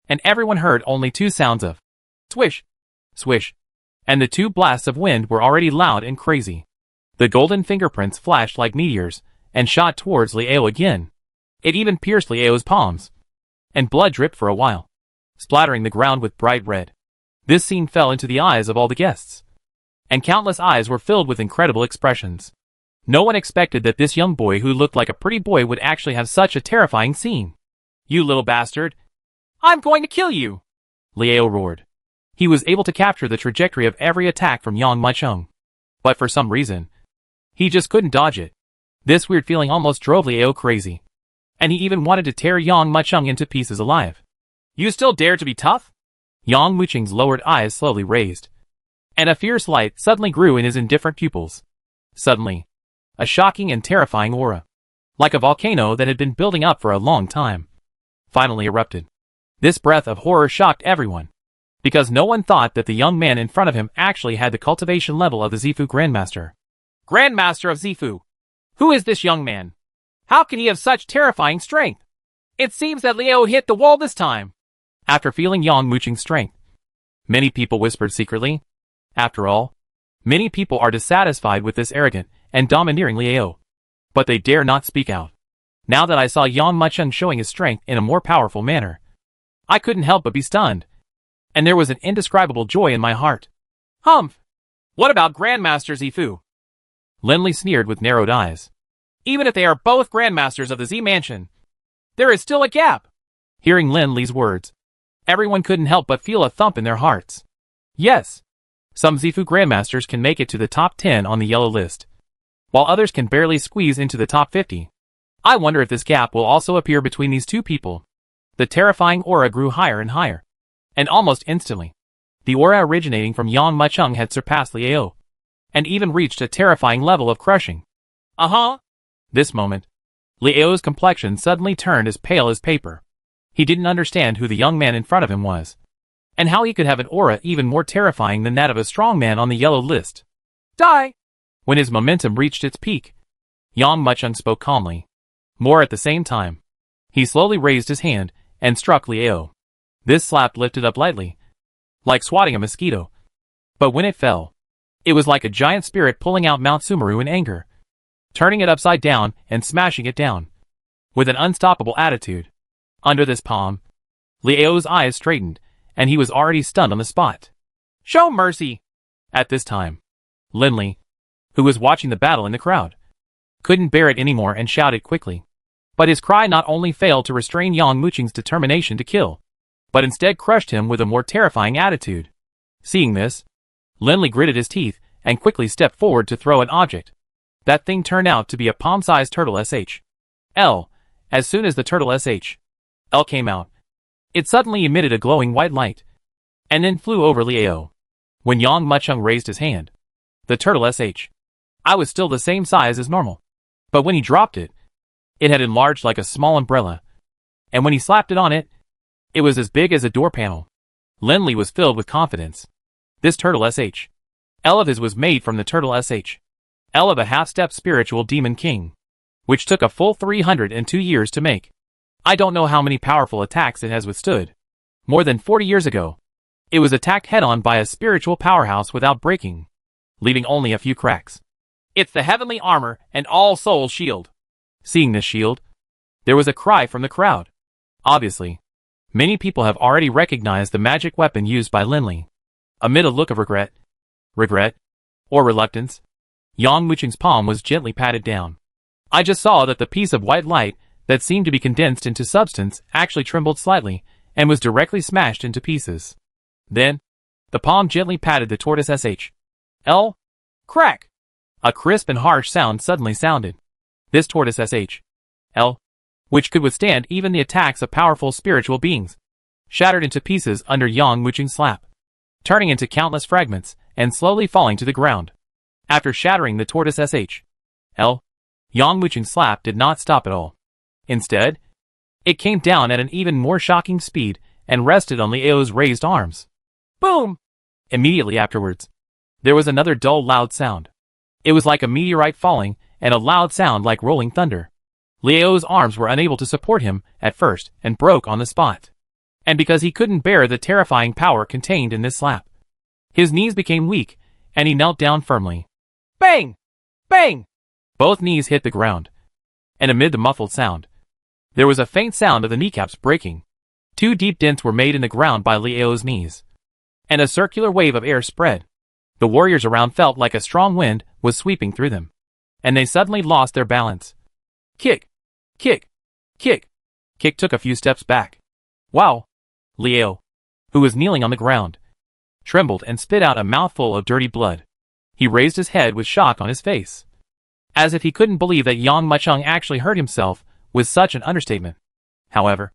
[SPEAKER 1] and everyone heard only two sounds of swish, swish, and the two blasts of wind were already loud and crazy. The golden fingerprints flashed like meteors and shot towards Liao again. It even pierced Liao's palms, and blood dripped for a while, splattering the ground with bright red. This scene fell into the eyes of all the guests, and countless eyes were filled with incredible expressions. No one expected that this young boy who looked like a pretty boy would actually have such a terrifying scene. "You little bastard! I'm going to kill you!" Liao roared. He was able to capture the trajectory of every attack from Yang Mucheng, but for some reason, he just couldn't dodge it. This weird feeling almost drove Liao crazy, and he even wanted to tear Yang Mucheng into pieces alive. "You still dare to be tough?" Yang Mucheng's lowered eyes slowly raised, and a fierce light suddenly grew in his indifferent pupils. Suddenly, a shocking and terrifying aura, like a volcano that had been building up for a long time, finally erupted. This breath of horror shocked everyone, because no one thought that the young man in front of him actually had the cultivation level of the Zifu Grandmaster. "Grandmaster of Zifu! Who is this young man? How can he have such terrifying strength? It seems that Liao hit the wall this time." After feeling Yang Mucheng's strength, many people whispered secretly. After all, many people are dissatisfied with this arrogant and domineering Liao, but they dare not speak out. Now that I saw Yang Mucheng showing his strength in a more powerful manner, I couldn't help but be stunned, and there was an indescribable joy in my heart. "Humph! What about Grandmaster Zifu?" Linley sneered with narrowed eyes. "Even if they are both Grandmasters of the Z Mansion, there is still a gap." Hearing Lin Li's words, everyone couldn't help but feel a thump in their hearts. Yes, some Zifu Grandmasters can make it to the top 10 on the yellow list, while others can barely squeeze into the top 50. I wonder if this gap will also appear between these two people. The terrifying aura grew higher and higher, and almost instantly, the aura originating from Yang Mucheng had surpassed Liao, and even reached a terrifying level of crushing. This moment, Liao's complexion suddenly turned as pale as paper. He didn't understand who the young man in front of him was, and how he could have an aura even more terrifying than that of a strong man on the yellow list. "Die!" When his momentum reached its peak, Yang Mucheng spoke calmly. More at the same time, he slowly raised his hand and struck Liao. This slap lifted up lightly, like swatting a mosquito, but when it fell, it was like a giant spirit pulling out Mount Sumeru in anger, turning it upside down and smashing it down, with an unstoppable attitude. Under this palm, Liao's eyes straightened, and he was already stunned on the spot. "Show mercy!" At this time, Linley, who was watching the battle in the crowd, couldn't bear it anymore and shouted quickly. But his cry not only failed to restrain Yang Mucheng's determination to kill, but instead crushed him with a more terrifying attitude. Seeing this, Linley gritted his teeth and quickly stepped forward to throw an object. That thing turned out to be a palm-sized turtle SH.L. As soon as the turtle SH.L. came out, it suddenly emitted a glowing white light, and then flew over Liao. When Yang Mucheng raised his hand, the turtle SH.I was still the same size as normal, but when he dropped it, it had enlarged like a small umbrella, and when he slapped it on it, it was as big as a door panel. Linley was filled with confidence. This turtle SH.L of his was made from the turtle SH.L of a half-step spiritual demon king, which took a full 302 years to make. I don't know how many powerful attacks it has withstood. More than 40 years ago, it was attacked head-on by a spiritual powerhouse without breaking, leaving only a few cracks. "It's the heavenly armor and all-soul shield." Seeing this shield, there was a cry from the crowd. Obviously, many people have already recognized the magic weapon used by Linley. Amid a look of regret, or reluctance, Yang Mucheng's palm was gently patted down. I just saw that the piece of white light that seemed to be condensed into substance actually trembled slightly and was directly smashed into pieces. Then, the palm gently patted the tortoise SH.L. Crack! A crisp and harsh sound suddenly sounded. This tortoise SH.L., which could withstand even the attacks of powerful spiritual beings, shattered into pieces under Yang Mucheng's slap, turning into countless fragments and slowly falling to the ground. After shattering the tortoise SHL, Yang Muching's slap did not stop at all. Instead, it came down at an even more shocking speed and rested on Liao's raised arms. Boom! Immediately afterwards, there was another dull, loud sound. It was like a meteorite falling, and a loud sound like rolling thunder. Liao's arms were unable to support him at first and broke on the spot. And because he couldn't bear the terrifying power contained in this slap, his knees became weak, and he knelt down firmly. Bang! Bang! Both knees hit the ground. And amid the muffled sound, there was a faint sound of the kneecaps breaking. 2 deep dents were made in the ground by Liao's knees, and a circular wave of air spread. The warriors around felt like a strong wind was sweeping through them, and they suddenly lost their balance. Kick! Kick! Kick! Kick took a few steps back. Wow! Liao, who was kneeling on the ground, trembled and spit out a mouthful of dirty blood. He raised his head with shock on his face, as if he couldn't believe that Yang Mucheng actually hurt himself with such an understatement. However,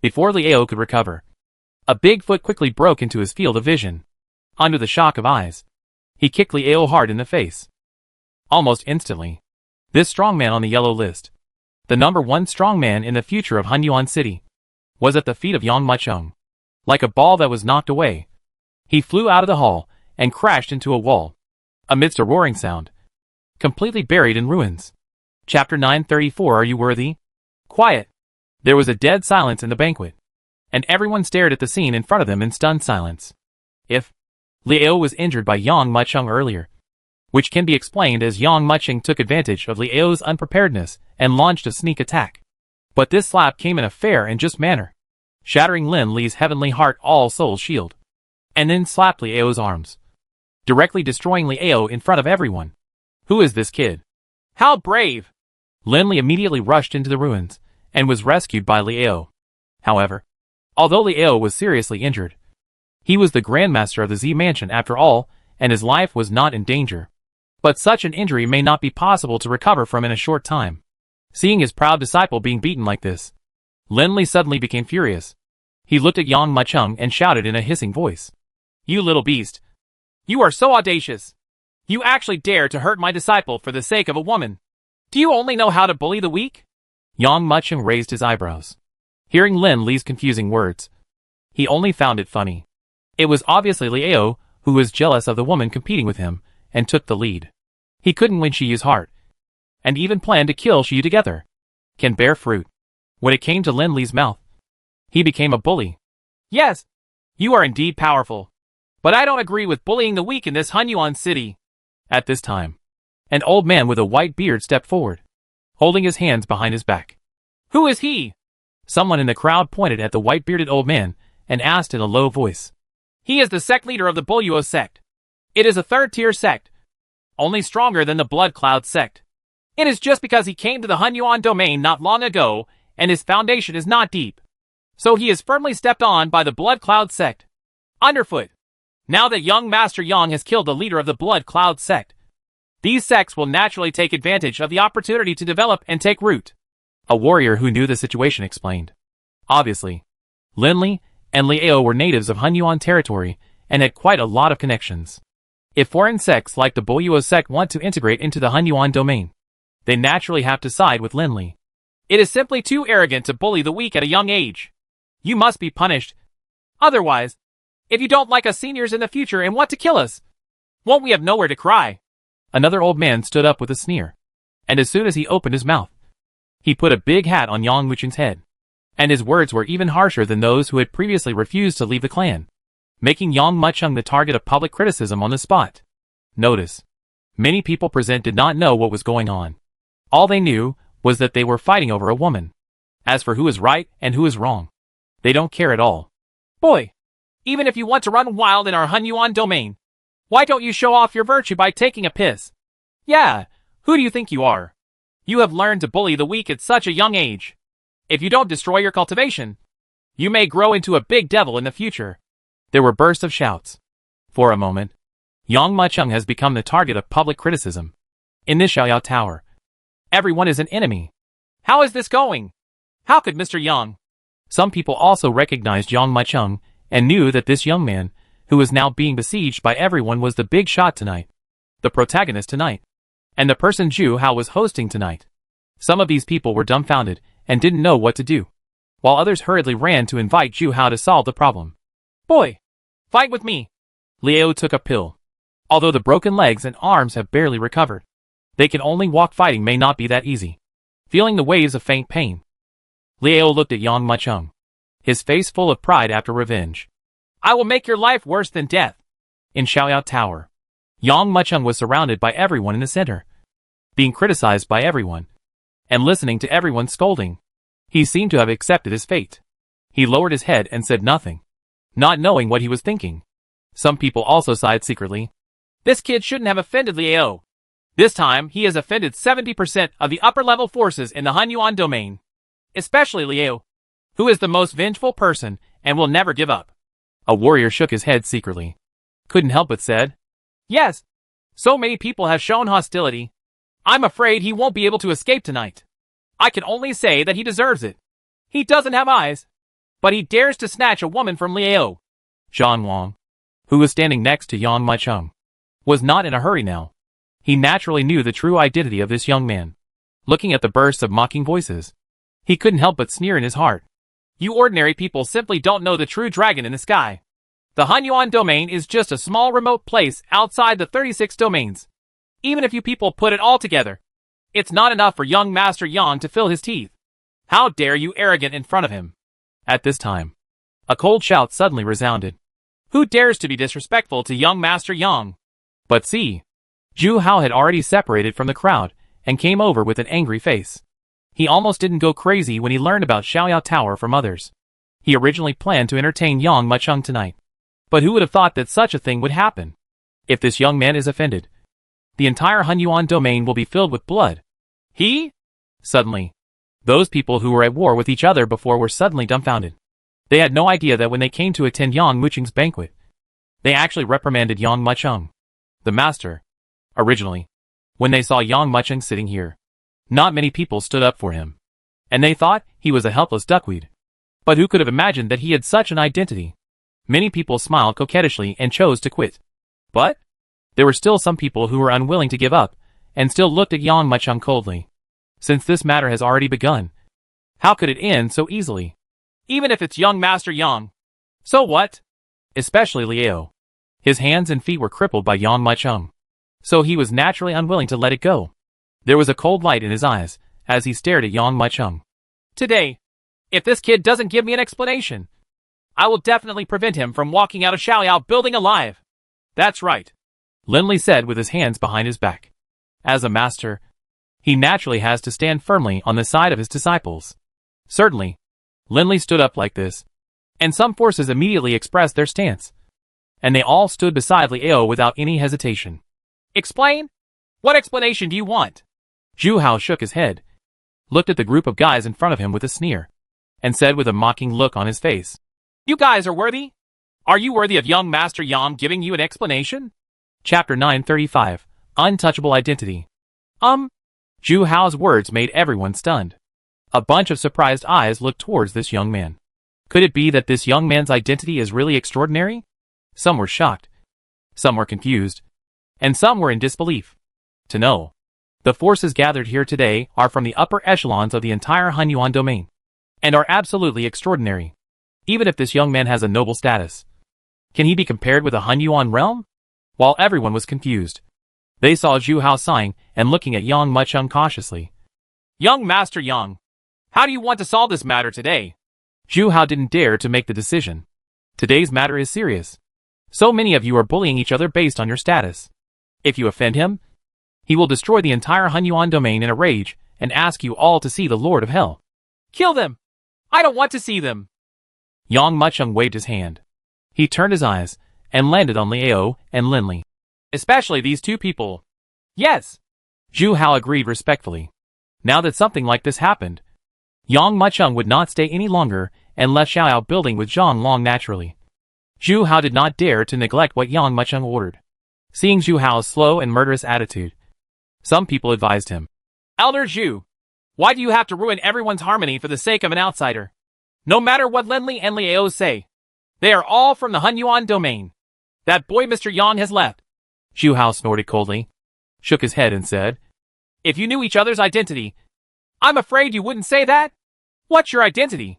[SPEAKER 1] before Liao could recover, a big foot quickly broke into his field of vision. Under the shock of eyes, he kicked Liao hard in the face. Almost instantly, this strongman on the yellow list, the #1 strongman in the future of Hunyuan City, was at the feet of Yang Mucheng. Like a ball that was knocked away, he flew out of the hall and crashed into a wall, amidst a roaring sound, completely buried in ruins. Chapter 934. Are you worthy? Quiet. There was a dead silence in the banquet, and everyone stared at the scene in front of them in stunned silence. If Liao was injured by Yang Mucheng earlier, which can be explained as Yang Mucheng took advantage of Liao's unpreparedness and launched a sneak attack. But this slap came in a fair and just manner, shattering Lin Li's Heavenly Heart All-Soul shield, and then slapped Liao's arms, directly destroying Liao in front of everyone. Who is this kid? How brave! Lin Li immediately rushed into the ruins, and was rescued by Liao. However, although Liao was seriously injured, he was the Grandmaster of the Z Mansion after all, and his life was not in danger. But such an injury may not be possible to recover from in a short time. Seeing his proud disciple being beaten like this, Lin Li suddenly became furious. He looked at Yang Mucheng and shouted in a hissing voice. You little beast! You are so audacious! You actually dare to hurt my disciple for the sake of a woman! Do you only know how to bully the weak? Yang Mucheng raised his eyebrows, hearing Lin Li's confusing words. He only found it funny. It was obviously Liao, who was jealous of the woman competing with him, and took the lead. He couldn't win Shiyu's heart, and even planned to kill Shiyu together. Can bear fruit. When it came to Lin Li's mouth, he became a bully. Yes, you are indeed powerful, but I don't agree with bullying the weak in this Hunyuan city. At this time, an old man with a white beard stepped forward, holding his hands behind his back. Who is he? Someone in the crowd pointed at the white-bearded old man and asked in a low voice. He is the sect leader of the Bulyo sect. It is a 3rd-tier sect, only stronger than the Blood Cloud sect. It is just because he came to the Hunyuan domain not long ago, and his foundation is not deep. So he is firmly stepped on by the Blood Cloud sect. Underfoot. Now that young Master Yang has killed the leader of the Blood Cloud sect, these sects will naturally take advantage of the opportunity to develop and take root. A warrior who knew the situation explained. Obviously, Lin Li and Liao were natives of Hunyuan territory and had quite a lot of connections. If foreign sects like the Bulyo sect want to integrate into the Hunyuan domain, they naturally have to side with Lin Li. It is simply too arrogant to bully the weak at a young age. You must be punished. Otherwise, if you don't like us seniors in the future and want to kill us, won't we have nowhere to cry? Another old man stood up with a sneer, and as soon as he opened his mouth, he put a big hat on Yang Mucheng's head, and his words were even harsher than those who had previously refused to leave the clan, making Yang Mucheng the target of public criticism on the spot. Notice, many people present did not know what was going on. All they knew was that they were fighting over a woman. As for who is right and who is wrong, they don't care at all. Boy, even if you want to run wild in our Hunyuan domain, why don't you show off your virtue by taking a piss? Yeah, who do you think you are? You have learned to bully the weak at such a young age. If you don't destroy your cultivation, you may grow into a big devil in the future. There were bursts of shouts. For a moment, Yang Mucheng has become the target of public criticism. In this Xiaoyao Tower, everyone is an enemy. How is this going? How could Mr. Yang? Some people also recognized Yang Mucheng and knew that this young man, who was now being besieged by everyone, was the big shot tonight. the protagonist tonight, and the person Zhu Hao was hosting tonight. Some of these people were dumbfounded and didn't know what to do, while others hurriedly ran to invite Zhu Hao to solve the problem. Boy, fight with me. Liao took a pill. Although the broken legs and arms have barely recovered, they can only walk. Fighting may not be that easy. Feeling the waves of faint pain, Liao looked at Yang Mucheng, his face full of pride after revenge. I will make your life worse than death. In Xiaoyao Tower, Yang Mucheng was surrounded by everyone in the center, being criticized by everyone, and listening to everyone's scolding. He seemed to have accepted his fate. He lowered his head and said nothing, not knowing what he was thinking. Some people also sighed secretly. This kid shouldn't have offended Liao. This time, he has offended 70% of the upper-level forces in the Hunyuan domain, especially Liao, who is the most vengeful person and will never give up. A warrior shook his head secretly. Couldn't help but said, yes, so many people have shown hostility. I'm afraid he won't be able to escape tonight. I can only say that he deserves it. He doesn't have eyes, but he dares to snatch a woman from Liao. Zhang Wang, who was standing next to Yang Mucheng, was not in a hurry now. He naturally knew the true identity of this young man. Looking at the bursts of mocking voices, he couldn't help but sneer in his heart. You ordinary people simply don't know the true dragon in the sky. The Hunyuan domain is just a small remote place outside the 36 domains. Even if you people put it all together, it's not enough for young Master Yang to fill his teeth. How dare you arrogant in front of him? At this time, a cold shout suddenly resounded. Who dares to be disrespectful to young Master Yang? But see, Zhu Hao had already separated from the crowd and came over with an angry face. He almost didn't go crazy when he learned about Xiaoyao Tower from others. He originally planned to entertain Yang Mucheng tonight. But who would have thought that such a thing would happen? If this young man is offended, the entire Hunyuan domain will be filled with blood. He? Suddenly, those people who were at war with each other before were suddenly dumbfounded. They had no idea that when they came to attend Yang Mucheng's banquet, they actually reprimanded Yang Mucheng, the master. Originally, when they saw Yang Mucheng sitting here, not many people stood up for him, and they thought he was a helpless duckweed. But who could have imagined that he had such an identity? Many people smiled coquettishly and chose to quit. But there were still some people who were unwilling to give up, and still looked at Yang Mucheng coldly. Since this matter has already begun, how could it end so easily? Even if it's young Master Yang. So what? Especially Liao. His hands and feet were crippled by Yang Mucheng, so he was naturally unwilling to let it go. There was a cold light in his eyes as he stared at Yang Mucheng. Today, if this kid doesn't give me an explanation, I will definitely prevent him from walking out of Xiaoyao building alive. That's right, Linley said with his hands behind his back. As a master, he naturally has to stand firmly on the side of his disciples. Certainly, Linley stood up like this, and some forces immediately expressed their stance, and they all stood beside Liao without any hesitation. Explain? What explanation do you want? Zhu Hao shook his head, looked at the group of guys in front of him with a sneer, and said with a mocking look on his face, You guys are worthy? Are you worthy of young Master Yang giving you an explanation? Chapter 935, Untouchable Identity. Zhu Hao's words made everyone stunned. A bunch of surprised eyes looked towards this young man. Could it be that this young man's identity is really extraordinary? Some were shocked, some were confused, and some were in disbelief. To know, the forces gathered here today are from the upper echelons of the entire Hunyuan domain, and are absolutely extraordinary. Even if this young man has a noble status, can he be compared with a Hunyuan realm? While everyone was confused, they saw Zhu Hao sighing and looking at Yang Mucheng cautiously. Young Master Yang, how do you want to solve this matter today? Zhu Hao didn't dare to make the decision. Today's matter is serious. So many of you are bullying each other based on your status. If you offend him, he will destroy the entire Hunyuan domain in a rage and ask you all to see the Lord of Hell. Kill them! I don't want to see them! Yang Mucheng waved his hand. He turned his eyes and landed on Liao and Linley. Especially these two people. Yes! Zhu Hao agreed respectfully. Now that something like this happened, Yang Mucheng would not stay any longer and left Xiaoyao building with Zhang Long naturally. Zhu Hao did not dare to neglect what Yang Mucheng ordered. Seeing Zhu Hao's slow and murderous attitude, some people advised him. Elder Zhu, why do you have to ruin everyone's harmony for the sake of an outsider? No matter what Linley and Liao say, they are all from the Hunyuan domain. That boy Mr. Yang has left. Zhu Hao snorted coldly, shook his head and said, "If you knew each other's identity, I'm afraid you wouldn't say that. What's your identity?"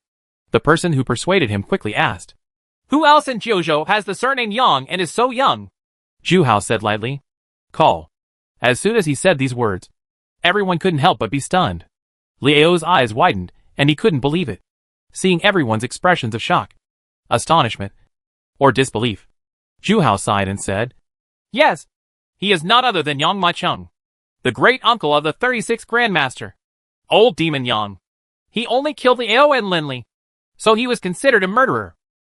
[SPEAKER 1] The person who persuaded him quickly asked. "Who else in Jiuzhou has the surname Yang and is so young?" Zhu Hao said lightly. "Call." As soon as he said these words, everyone couldn't help but be stunned. Liao's eyes widened, and he couldn't believe it, seeing everyone's expressions of shock, astonishment, or disbelief. Zhu Hao sighed and said, "Yes, he is not other than Yang Maicheng, the great-uncle of the 36th Grandmaster, old demon Yang. He only killed Liao and Linli, so he was considered a murderer.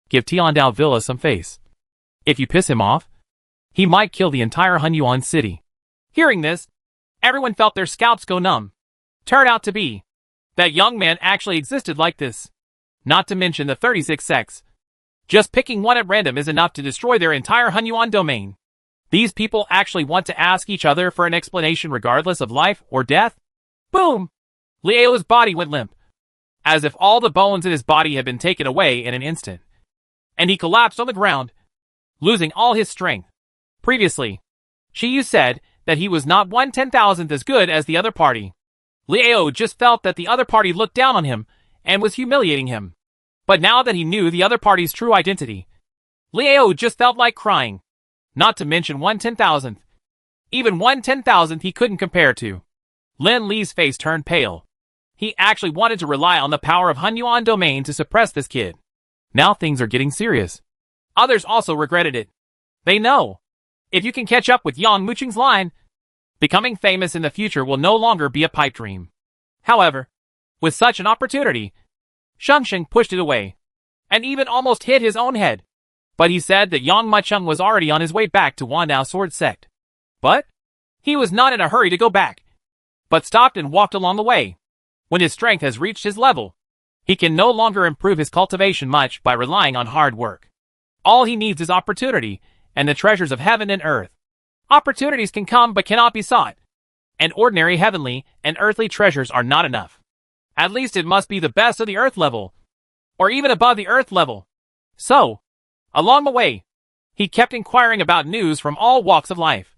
[SPEAKER 1] Give Tiandao Villa some face. If you piss him off, he might kill the entire Hunyuan city." Hearing this, everyone felt their scalps go numb. Turned out to be that young man actually existed like this. Not to mention the 36 sects. Just picking one at random is enough to destroy their entire Hunyuan domain. These people actually want to ask each other for an explanation regardless of life or death? Boom! Liao's body went limp, as if all the bones in his body had been taken away in an instant. And he collapsed on the ground, losing all his strength. Previously, Shiyu said that he was not 1/10,000th as good as the other party. Liao just felt that the other party looked down on him and was humiliating him. But now that he knew the other party's true identity, Liao just felt like crying. Not to mention 1/10,000th. Even 1/10,000th he couldn't compare to. Lin Li's face turned pale. He actually wanted to rely on the power of Hunyuan domain to suppress this kid. Now things are getting serious. Others also regretted it. They know, if you can catch up with Yang Mucheng's line, becoming famous in the future will no longer be a pipe dream. However, with such an opportunity, Shengsheng pushed it away, and even almost hit his own head. But he said that Yang Maicheng was already on his way back to Wandao Sword Sect. But he was not in a hurry to go back, but stopped and walked along the way. When his strength has reached his level, he can no longer improve his cultivation much by relying on hard work. All he needs is opportunity and the treasures of heaven and earth. Opportunities can come but cannot be sought, and ordinary heavenly and earthly treasures are not enough. At least it must be the best of the earth level, or even above the earth level. So, along the way, he kept inquiring about news from all walks of life,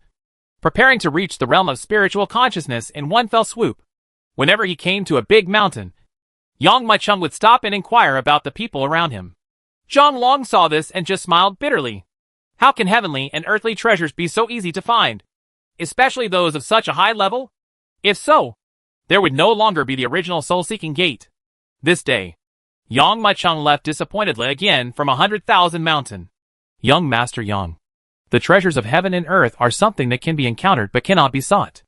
[SPEAKER 1] preparing to reach the realm of spiritual consciousness in one fell swoop. Whenever he came to a big mountain, Yang Maicheng would stop and inquire about the people around him. Zhang Long saw this and just smiled bitterly. How can heavenly and earthly treasures be so easy to find, especially those of such a high level? If so, there would no longer be the original soul-seeking gate. This day, Yang Maicheng left disappointedly again from 100,000 Mountain. Young Master Yang, the treasures of heaven and earth are something that can be encountered but cannot be sought.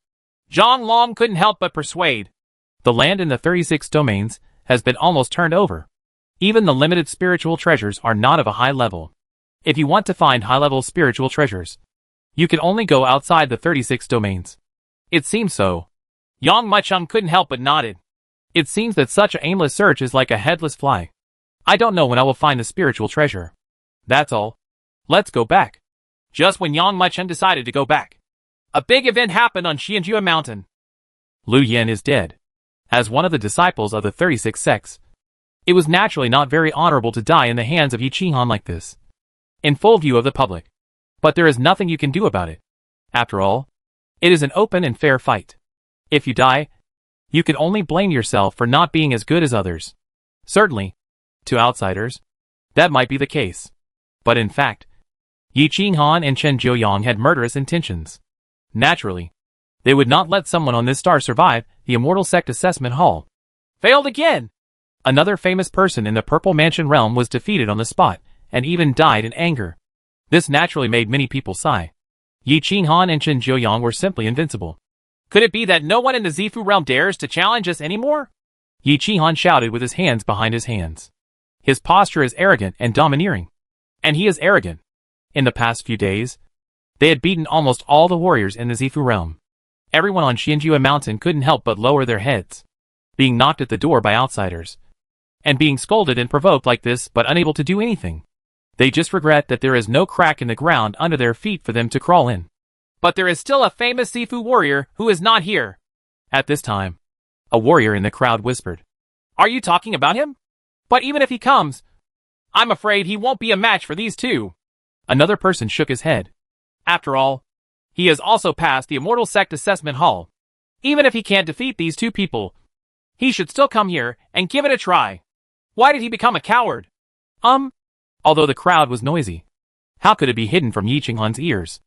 [SPEAKER 1] Zhang Long couldn't help but persuade. The land in the 36 domains has been almost turned over. Even the limited spiritual treasures are not of a high level. If you want to find high-level spiritual treasures, you can only go outside the 36 domains. It seems so. Yang Maicheng couldn't help but nodded. It seems that such an aimless search is like a headless fly. I don't know when I will find the spiritual treasure. That's all. Let's go back. Just when Yang Maicheng decided to go back, a big event happened on Xianjua Mountain. Lu Yan is dead. As one of the disciples of the 36 sects, it was naturally not very honorable to die in the hands of Yi Qinghan like this, in full view of the public. But there is nothing you can do about it. After all, it is an open and fair fight. If you die, you can only blame yourself for not being as good as others. Certainly, to outsiders, that might be the case. But in fact, Yi Qinghan and Chen Jiuyang had murderous intentions. Naturally, they would not let someone on this star survive the Immortal Sect Assessment Hall. Failed again! Another famous person in the Purple Mansion realm was defeated on the spot, and even died in anger. This naturally made many people sigh. Yi Qinghan and Chen Jiuyang were simply invincible. Could it be that no one in the Zifu realm dares to challenge us anymore? Yi Qinghan shouted with his hands behind his hands. His posture is arrogant and domineering. And he is arrogant. In the past few days, they had beaten almost all the warriors in the Zifu realm. Everyone on Xianjua Mountain couldn't help but lower their heads, being knocked at the door by outsiders, and being scolded and provoked like this but unable to do anything. They just regret that there is no crack in the ground under their feet for them to crawl in. But there is still a famous Zifu warrior who is not here. At this time, a warrior in the crowd whispered, "Are you talking about him? But even if he comes, I'm afraid he won't be a match for these two." Another person shook his head. After all, He has also passed the Immortal Sect Assessment Hall. Even if he can't defeat these two people, he should still come here and give it a try. Why did he become a coward? Although the crowd was noisy, how could it be hidden from Yi Qinghan's ears?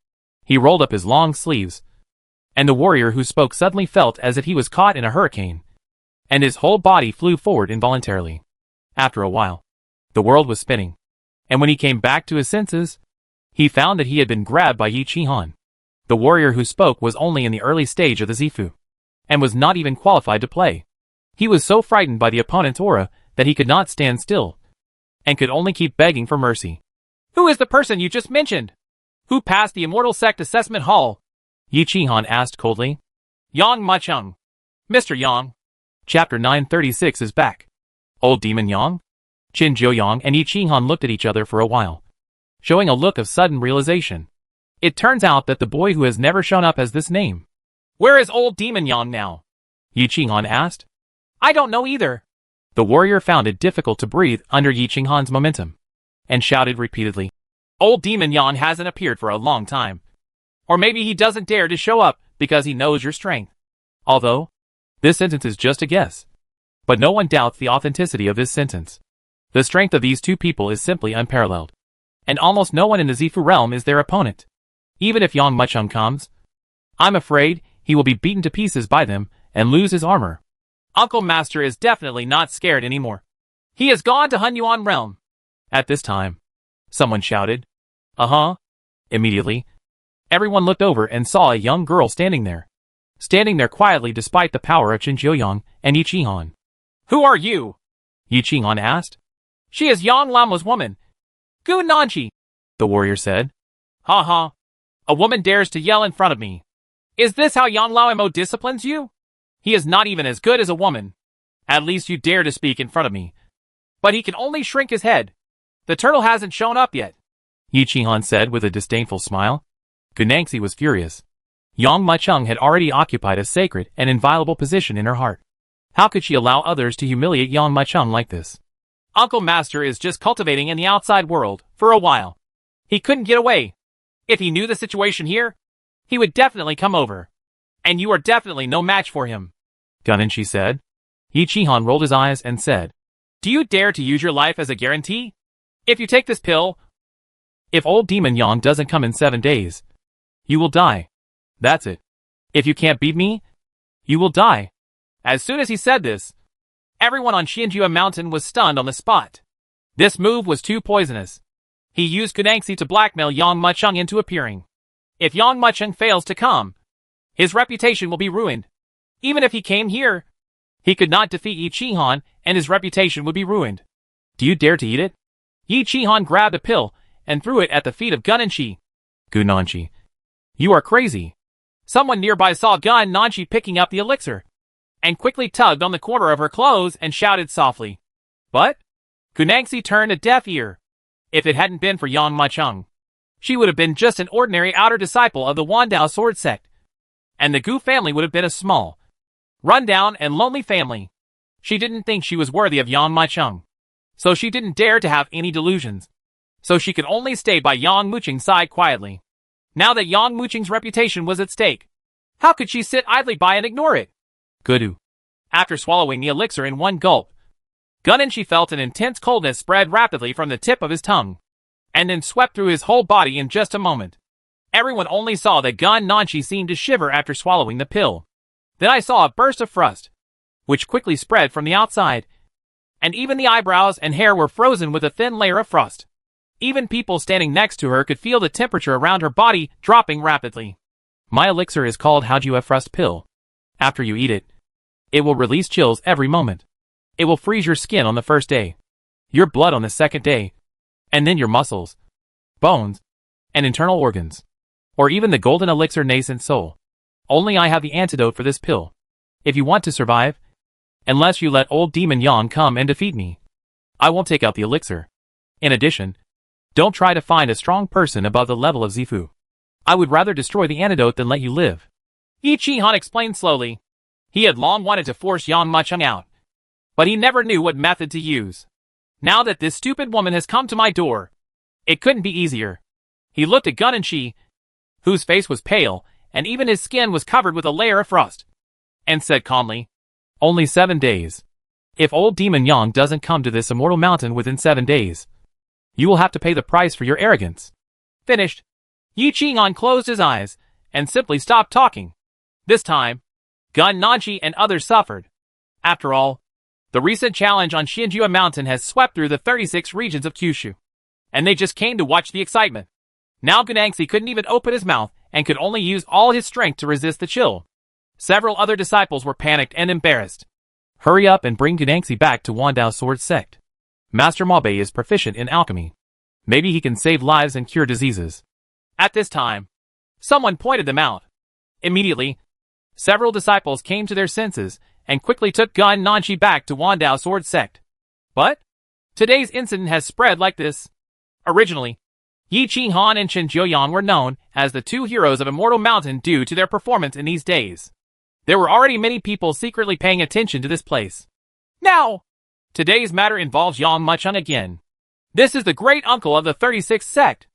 [SPEAKER 1] He rolled up his long sleeves, and the warrior who spoke suddenly felt as if he was caught in a hurricane, and his whole body flew forward involuntarily. After a while, the world was spinning, and when he came back to his senses, he found that he had been grabbed by Yi Qinghan. The warrior who spoke was only in the early stage of the Zifu, and was not even qualified to play. He was so frightened by the opponent's aura that he could not stand still, and could only keep begging for mercy. Who is the person you just mentioned? Who passed the Immortal Sect Assessment Hall? Yi Qinghan asked coldly. Yang Macheng. Mr. Yang. Chapter 936 is back. Old Demon Yang? Qin Jiuyang and Yi Qinghan looked at each other for a while, showing a look of sudden realization. It turns out that the boy who has never shown up has this name. Where is Old Demon Yang now? Yi Qinghan asked. I don't know either. The warrior found it difficult to breathe under Yi Qinghan's momentum, and shouted repeatedly. Old Demon Yang hasn't appeared for a long time. Or maybe he doesn't dare to show up because he knows your strength. Although, this sentence is just a guess. But no one doubts the authenticity of this sentence. The strength of these two people is simply unparalleled, and almost no one in the Zifu realm is their opponent. Even if Yang Macheng comes, I'm afraid he will be beaten to pieces by them and lose his armor. Uncle Master is definitely not scared anymore. He has gone to Hunyuan realm. At this time, someone shouted, Uh-huh. Immediately, everyone looked over and saw a young girl standing there quietly despite the power of Qin Jiuyang and Yi Qinghan. Who are you? Yi Qinghan asked. She is Yang Lama's woman. Gu Nanchi, the warrior said. Ha ha. A woman dares to yell in front of me. Is this how Yang Lao disciplines you? He is not even as good as a woman. At least you dare to speak in front of me. But he can only shrink his head. The turtle hasn't shown up yet, Yi Qinghan said with a disdainful smile. Gunangxi was furious. Yang Macheng had already occupied a sacred and inviolable position in her heart. How could she allow others to humiliate Yang Macheng like this? Uncle Master is just cultivating in the outside world, for a while. He couldn't get away. If he knew the situation here, he would definitely come over. And you are definitely no match for him, Gunanshi said. Yi Qinghan rolled his eyes and said, Do you dare to use your life as a guarantee? If you take this pill, if Old Demon Yang doesn't come in 7 days, you will die. That's it. If you can't beat me, you will die. As soon as he said this, everyone on Xianjua Mountain was stunned on the spot. This move was too poisonous. He used Gunangxi to blackmail Yang Macheng into appearing. If Yang Macheng fails to come, his reputation will be ruined. Even if he came here, he could not defeat Yi Qinghan and his reputation would be ruined. Do you dare to eat it? Yi Qinghan grabbed a pill and threw it at the feet of Gunanshi. Gunanshi, you are crazy. Someone nearby saw Gunanshi picking up the elixir, and quickly tugged on the corner of her clothes and shouted softly. But Gunangxi turned a deaf ear. If it hadn't been for Yang Macheng, she would have been just an ordinary outer disciple of the Wandao sword sect, and the Gu family would have been a small, run-down and lonely family. She didn't think she was worthy of Yang Macheng, so she didn't dare to have any delusions. So she could only stay by Yang Mucheng's side quietly. Now that Yang Mucheng's reputation was at stake, how could she sit idly by and ignore it? Gudu. After swallowing the elixir in one gulp, Gunanshi felt an intense coldness spread rapidly from the tip of his tongue, and then swept through his whole body in just a moment. Everyone only saw that Gunanshi seemed to shiver after swallowing the pill. Then I saw a burst of frost, which quickly spread from the outside, and even the eyebrows and hair were frozen with a thin layer of frost. Even people standing next to her could feel the temperature around her body dropping rapidly. My elixir is called Haojue Frost Pill. After you eat it, it will release chills every moment. It will freeze your skin on the first day, your blood on the second day, and then your muscles, bones, and internal organs, or even the golden elixir nascent soul. Only I have the antidote for this pill. If you want to survive, unless you let Old Demon Yang come and defeat me, I won't take out the elixir. In addition, don't try to find a strong person above the level of Zifu. I would rather destroy the antidote than let you live. Yi Qinghan explained slowly. He had long wanted to force Yang Macheng out, but he never knew what method to use. Now that this stupid woman has come to my door, it couldn't be easier. He looked at Gunanshi, whose face was pale, and even his skin was covered with a layer of frost, and said calmly, "Only 7 days. If old Demon Yang doesn't come to this immortal mountain within 7 days, you will have to pay the price for your arrogance." Finished. Yi Qinghan closed his eyes, and simply stopped talking. This time, Gun Nanchi and others suffered. After all, the recent challenge on Xianjua Mountain has swept through the 36 regions of Kyushu, and they just came to watch the excitement. Now Ganaxi couldn't even open his mouth and could only use all his strength to resist the chill. Several other disciples were panicked and embarrassed. Hurry up and bring Ganaxi back to Wandao Sword Sect. Master Mabe is proficient in alchemy. Maybe he can save lives and cure diseases. At this time, someone pointed them out. Immediately, several disciples came to their senses and quickly took Gun Nanchi back to Wandao Sword Sect. But today's incident has spread like this. Originally, Yi Qinghan and Chen Jiuyang were known as the two heroes of Immortal Mountain due to their performance in these days. There were already many people secretly paying attention to this place. Now, today's matter involves Yang Mucheng again. This is the great uncle of the 36th sect.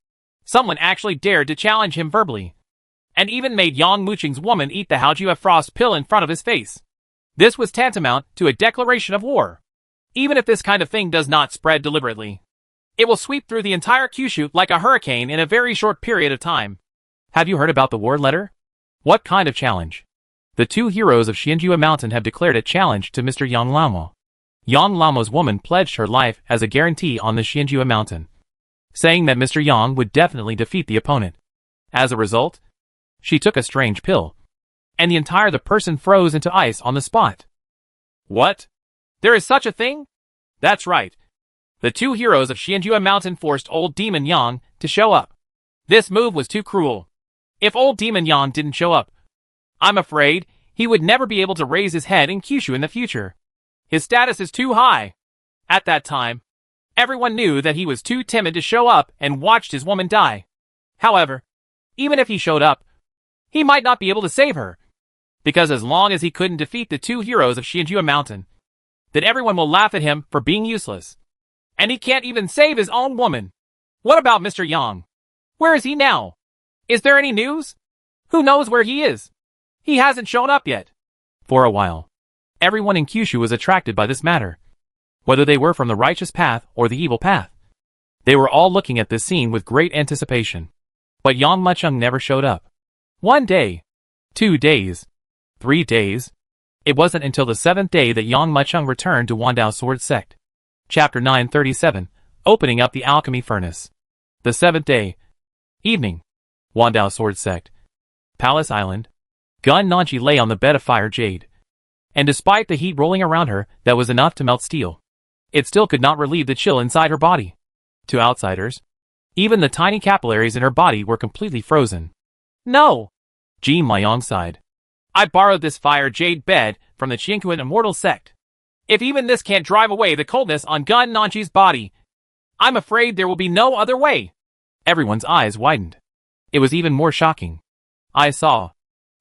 [SPEAKER 1] Someone actually dared to challenge him verbally, and even made Yang Mucheng's woman eat the Haojue frost pill in front of his face. This was tantamount to a declaration of war. Even if this kind of thing does not spread deliberately, it will sweep through the entire Kyushu like a hurricane in a very short period of time. Have you heard about the war letter? What kind of challenge? The two heroes of Xianjua Mountain have declared a challenge to Mr. Yang Lamo. Yang Lamo's woman pledged her life as a guarantee on the Xianjua Mountain, saying that Mr. Yang would definitely defeat the opponent. As a result, she took a strange pill, and the person froze into ice on the spot. What? There is such a thing? That's right. The two heroes of Xianjua Mountain forced old Demon Yang to show up. This move was too cruel. If old Demon Yang didn't show up, I'm afraid he would never be able to raise his head in Kyushu in the future. His status is too high. At that time, everyone knew that he was too timid to show up and watched his woman die. However, even if he showed up, he might not be able to save her, because as long as he couldn't defeat the two heroes of Xianjua Mountain, then everyone will laugh at him for being useless. And he can't even save his own woman. What about Mr. Yang? Where is he now? Is there any news? Who knows where he is? He hasn't shown up yet. For a while, everyone in Kyushu was attracted by this matter, whether they were from the righteous path or the evil path. They were all looking at this scene with great anticipation. But Yang Mucheng never showed up. 1 day, 2 days, 3 days. It wasn't until the 7th day that Yang Mucheng returned to Wandao Sword Sect. Chapter 937, Opening Up the Alchemy Furnace. The 7th day. Evening. Wandao Sword Sect. Palace Island. Gun Nanchi lay on the bed of fire jade. And despite the heat rolling around her that was enough to melt steel, it still could not relieve the chill inside her body. To outsiders, even the tiny capillaries in her body were completely frozen. No! Jin Liang sighed. I borrowed this fire jade bed from the Qianquan Immortal Sect. If even this can't drive away the coldness on Gun Nanchi's body, I'm afraid there will be no other way. Everyone's eyes widened. It was even more shocking. I saw.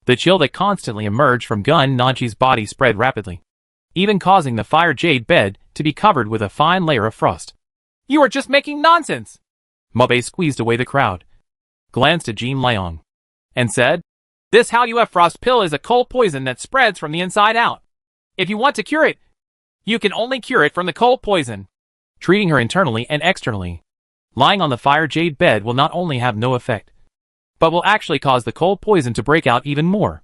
[SPEAKER 1] The chill that constantly emerged from Gun Nanchi's body spread rapidly, even causing the fire jade bed to be covered with a fine layer of frost. You are just making nonsense! Mabe squeezed away the crowd, glanced at Jin Liang, and said, This Haojue frost pill is a cold poison that spreads from the inside out. If you want to cure it, you can only cure it from the cold poison. Treating her internally and externally, lying on the fire jade bed will not only have no effect, but will actually cause the cold poison to break out even more.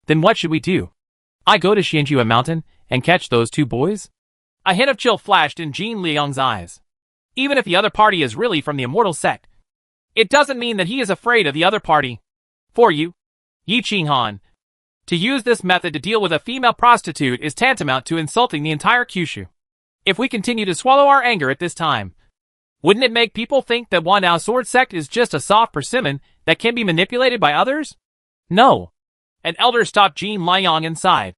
[SPEAKER 1] Then what should we do? I go to Xianjua Mountain and catch those two boys? A hint of chill flashed in Jin Liang's eyes. Even if the other party is really from the Immortal Sect, it doesn't mean that he is afraid of the other party. For you, Yi Qinghan, to use this method to deal with a female prostitute is tantamount to insulting the entire Kyushu. If we continue to swallow our anger at this time, wouldn't it make people think that Wandao Sword Sect is just a soft persimmon that can be manipulated by others? No. An elder stopped Jin Liang inside.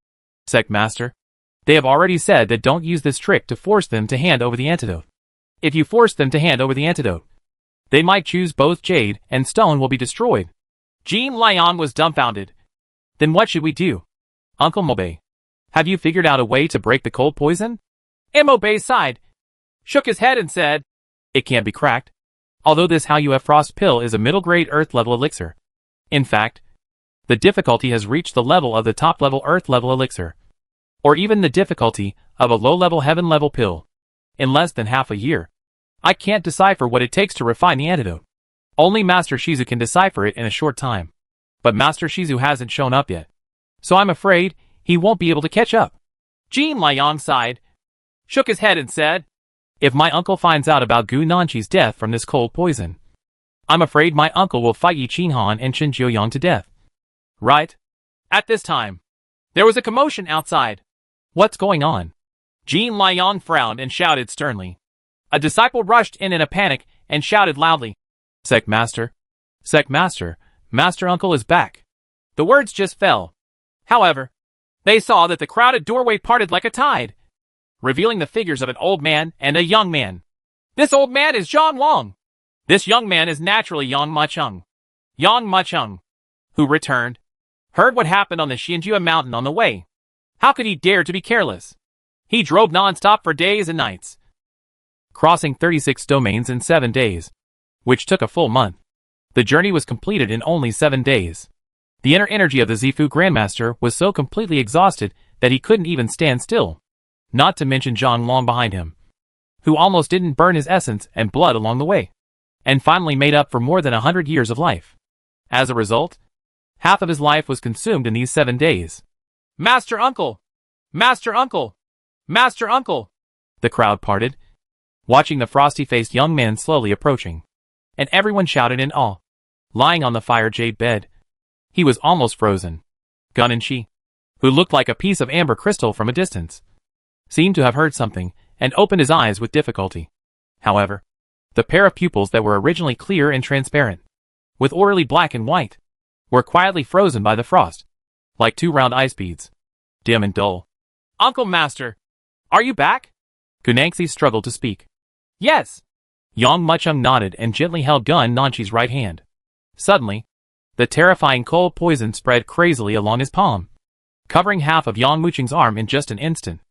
[SPEAKER 1] Sect Master, they have already said that don't use this trick to force them to hand over the antidote. If you force them to hand over the antidote, they might choose both jade and stone will be destroyed. Jin Liang was dumbfounded. Then what should we do? Uncle Mabe, have you figured out a way to break the cold poison? Mabe sighed, shook his head and said, It can't be cracked. Although this Haojue frost pill is a middle-grade earth-level elixir, In fact, the difficulty has reached the level of the top-level Earth-level elixir, or even the difficulty of a low-level heaven-level pill. In less than half a year, I can't decipher what it takes to refine the antidote. Only Master Shizu can decipher it in a short time. But Master Shizu hasn't shown up yet, so I'm afraid he won't be able to catch up. Jin Liang sighed, shook his head and said, if my uncle finds out about Gu Nanqi's death from this cold poison, I'm afraid my uncle will fight Yi Qinghan and Chen Jiuyang to death. Right? At this time, there was a commotion outside. What's going on? Jin Liang frowned and shouted sternly. A disciple rushed in a panic and shouted loudly, Sect Master! Sect Master! Master Uncle is back! The words just fell. However, they saw that the crowded doorway parted like a tide, revealing the figures of an old man and a young man. This old man is Zhang Long. This young man is naturally Yang Macheng. Yang Macheng, who returned, heard what happened on the Xianjua mountain on the way. How could he dare to be careless? He drove non-stop for days and nights, crossing 36 domains in 7 days, which took a full month. The journey was completed in only 7 days. The inner energy of the Zifu Grandmaster was so completely exhausted that he couldn't even stand still, not to mention Zhang Long behind him, who almost didn't burn his essence and blood along the way, and finally made up for more than 100 years of life. As a result, half of his life was consumed in these 7 days. Master Uncle! Master Uncle! Master Uncle! The crowd parted, watching the frosty-faced young man slowly approaching, and everyone shouted in awe. Lying on the fire jade bed, he was almost frozen. Gun and Shi, who looked like a piece of amber crystal from a distance, seemed to have heard something and opened his eyes with difficulty. However, the pair of pupils that were originally clear and transparent, with orderly black and white, were quietly frozen by the frost, like 2 round ice beads, dim and dull. Uncle Master, are you back? Gunaxi struggled to speak. Yes. Yang Macheng nodded and gently held Gun Nanqi's right hand. Suddenly, the terrifying cold poison spread crazily along his palm, covering half of Yang Mucheng's arm in just an instant.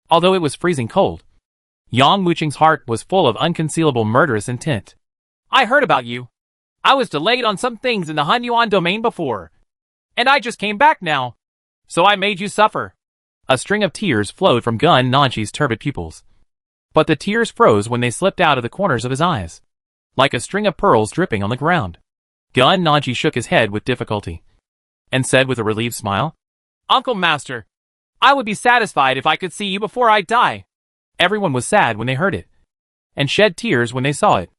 [SPEAKER 1] Although it was freezing cold, Yang Mucheng's heart was full of unconcealable murderous intent. I heard about you. I was delayed on some things in the Hunyuan domain before, and I just came back now, so I made you suffer. A string of tears flowed from Gun Nanqi's turbid pupils, but the tears froze when they slipped out of the corners of his eyes, like a string of pearls dripping on the ground. Gun Nanqi shook his head with difficulty, and said with a relieved smile, Uncle Master, I would be satisfied if I could see you before I die. Everyone was sad when they heard it, and shed tears when they saw it.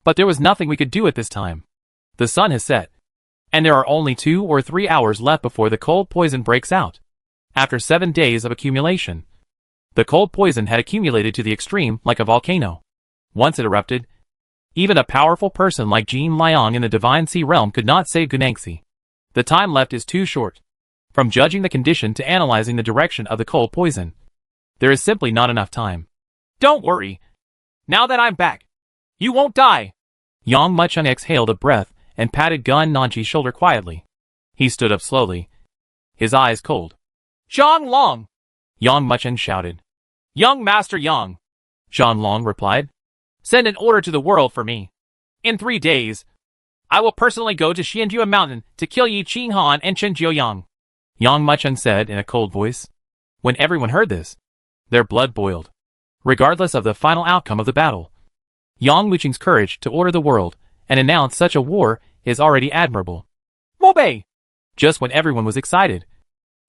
[SPEAKER 1] But there was nothing we could do at this time. The sun has set, and there are only 2 or 3 hours left before the cold poison breaks out. After 7 days of accumulation, the cold poison had accumulated to the extreme like a volcano. Once it erupted, even a powerful person like Jin Liang in the Divine Sea Realm could not save Gunaxi. The time left is too short. From judging the condition to analyzing the direction of the cold poison, there is simply not enough time. Don't worry. Now that I'm back, you won't die. Yang Macheng exhaled a breath and patted Gun Nanqi's shoulder quietly. He stood up slowly, his eyes cold. Zhang Long! Yang Macheng shouted. Young Master Yang! Zhang Long replied. Send an order to the world for me. In 3 days, I will personally go to Xianjua Mountain to kill Yi Qinghan and Chen Jiuyang. Yang Macheng said in a cold voice. When everyone heard this, their blood boiled. Regardless of the final outcome of the battle, Yang Mucheng's courage to order the world and announce such a war is already admirable. Mobe! Just when everyone was excited,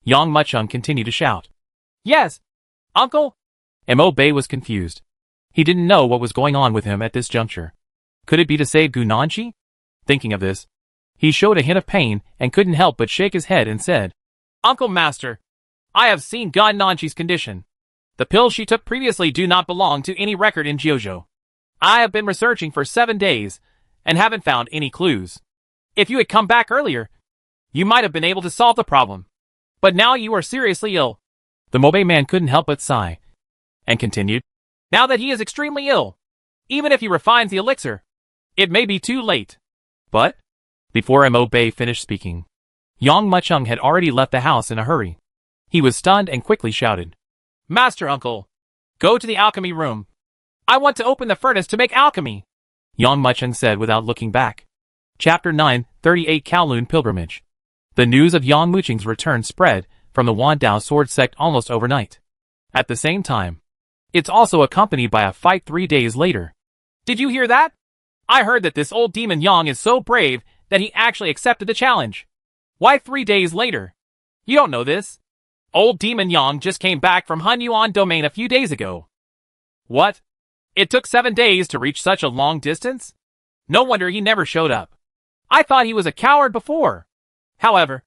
[SPEAKER 1] Yang Macheng continued to shout. Yes, Uncle! Mobe was confused. He didn't know what was going on with him at this juncture. Could it be to save Gu Nanqi? Thinking of this, he showed a hint of pain and couldn't help but shake his head and said, Uncle Master, I have seen Gun Nanqi's condition. The pills she took previously do not belong to any record in Jiuzhou. I have been researching for 7 days and haven't found any clues. If you had come back earlier, you might have been able to solve the problem. But now you are seriously ill. The Mobe man couldn't help but sigh, and continued, Now that he is extremely ill, even if he refines the elixir, it may be too late. But, before Mobe finished speaking, Yang Macheng had already left the house in a hurry. He was stunned and quickly shouted, Master Uncle, go to the alchemy room. I want to open the furnace to make alchemy. Yang Macheng said without looking back. Chapter 9, EP881 Kowloon pilgrimage. The news of Yang Muqing's return spread from the Wandao sword sect almost overnight. At the same time, it's also accompanied by a fight 3 days later. Did you hear that? I heard that this old demon Yang is so brave that he actually accepted the challenge. Why 3 days later? You don't know this. Old demon Yang just came back from Hunyuan domain a few days ago. What? It took 7 days to reach such a long distance? No wonder he never showed up. I thought he was a coward before. However,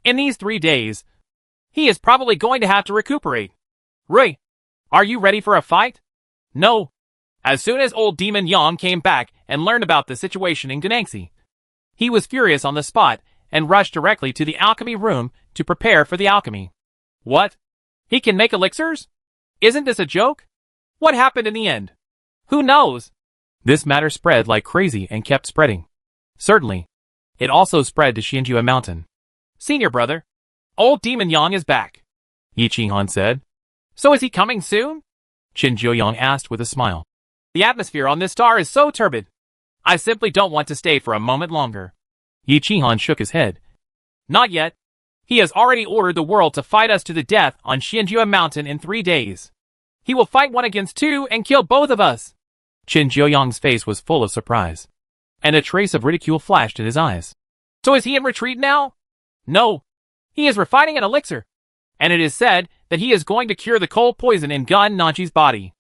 [SPEAKER 1] in these 3 days, he is probably going to have to recuperate. Rui, are you ready for a fight? No. As soon as old demon Yang came back and learned about the situation in Ganaxi, he was furious on the spot and rushed directly to the alchemy room to prepare for the alchemy. What? He can make elixirs? Isn't this a joke? What happened in the end? Who knows? This matter spread like crazy and kept spreading. Certainly, it also spread to Xianjua Mountain. Senior brother, old demon Yang is back, Yi Qinghan said. So is he coming soon? Qin Jiuyang asked with a smile. The atmosphere on this star is so turbid. I simply don't want to stay for a moment longer. Yi Qinghan shook his head. Not yet. He has already ordered the world to fight us to the death on Xianjua Mountain in 3 days. He will fight 1 against 2 and kill both of us. Qin Jiuyang's face was full of surprise, and a trace of ridicule flashed in his eyes. So is he in retreat now? No. He is refining an elixir, and it is said that he is going to cure the cold poison in Gun Nanchi's body.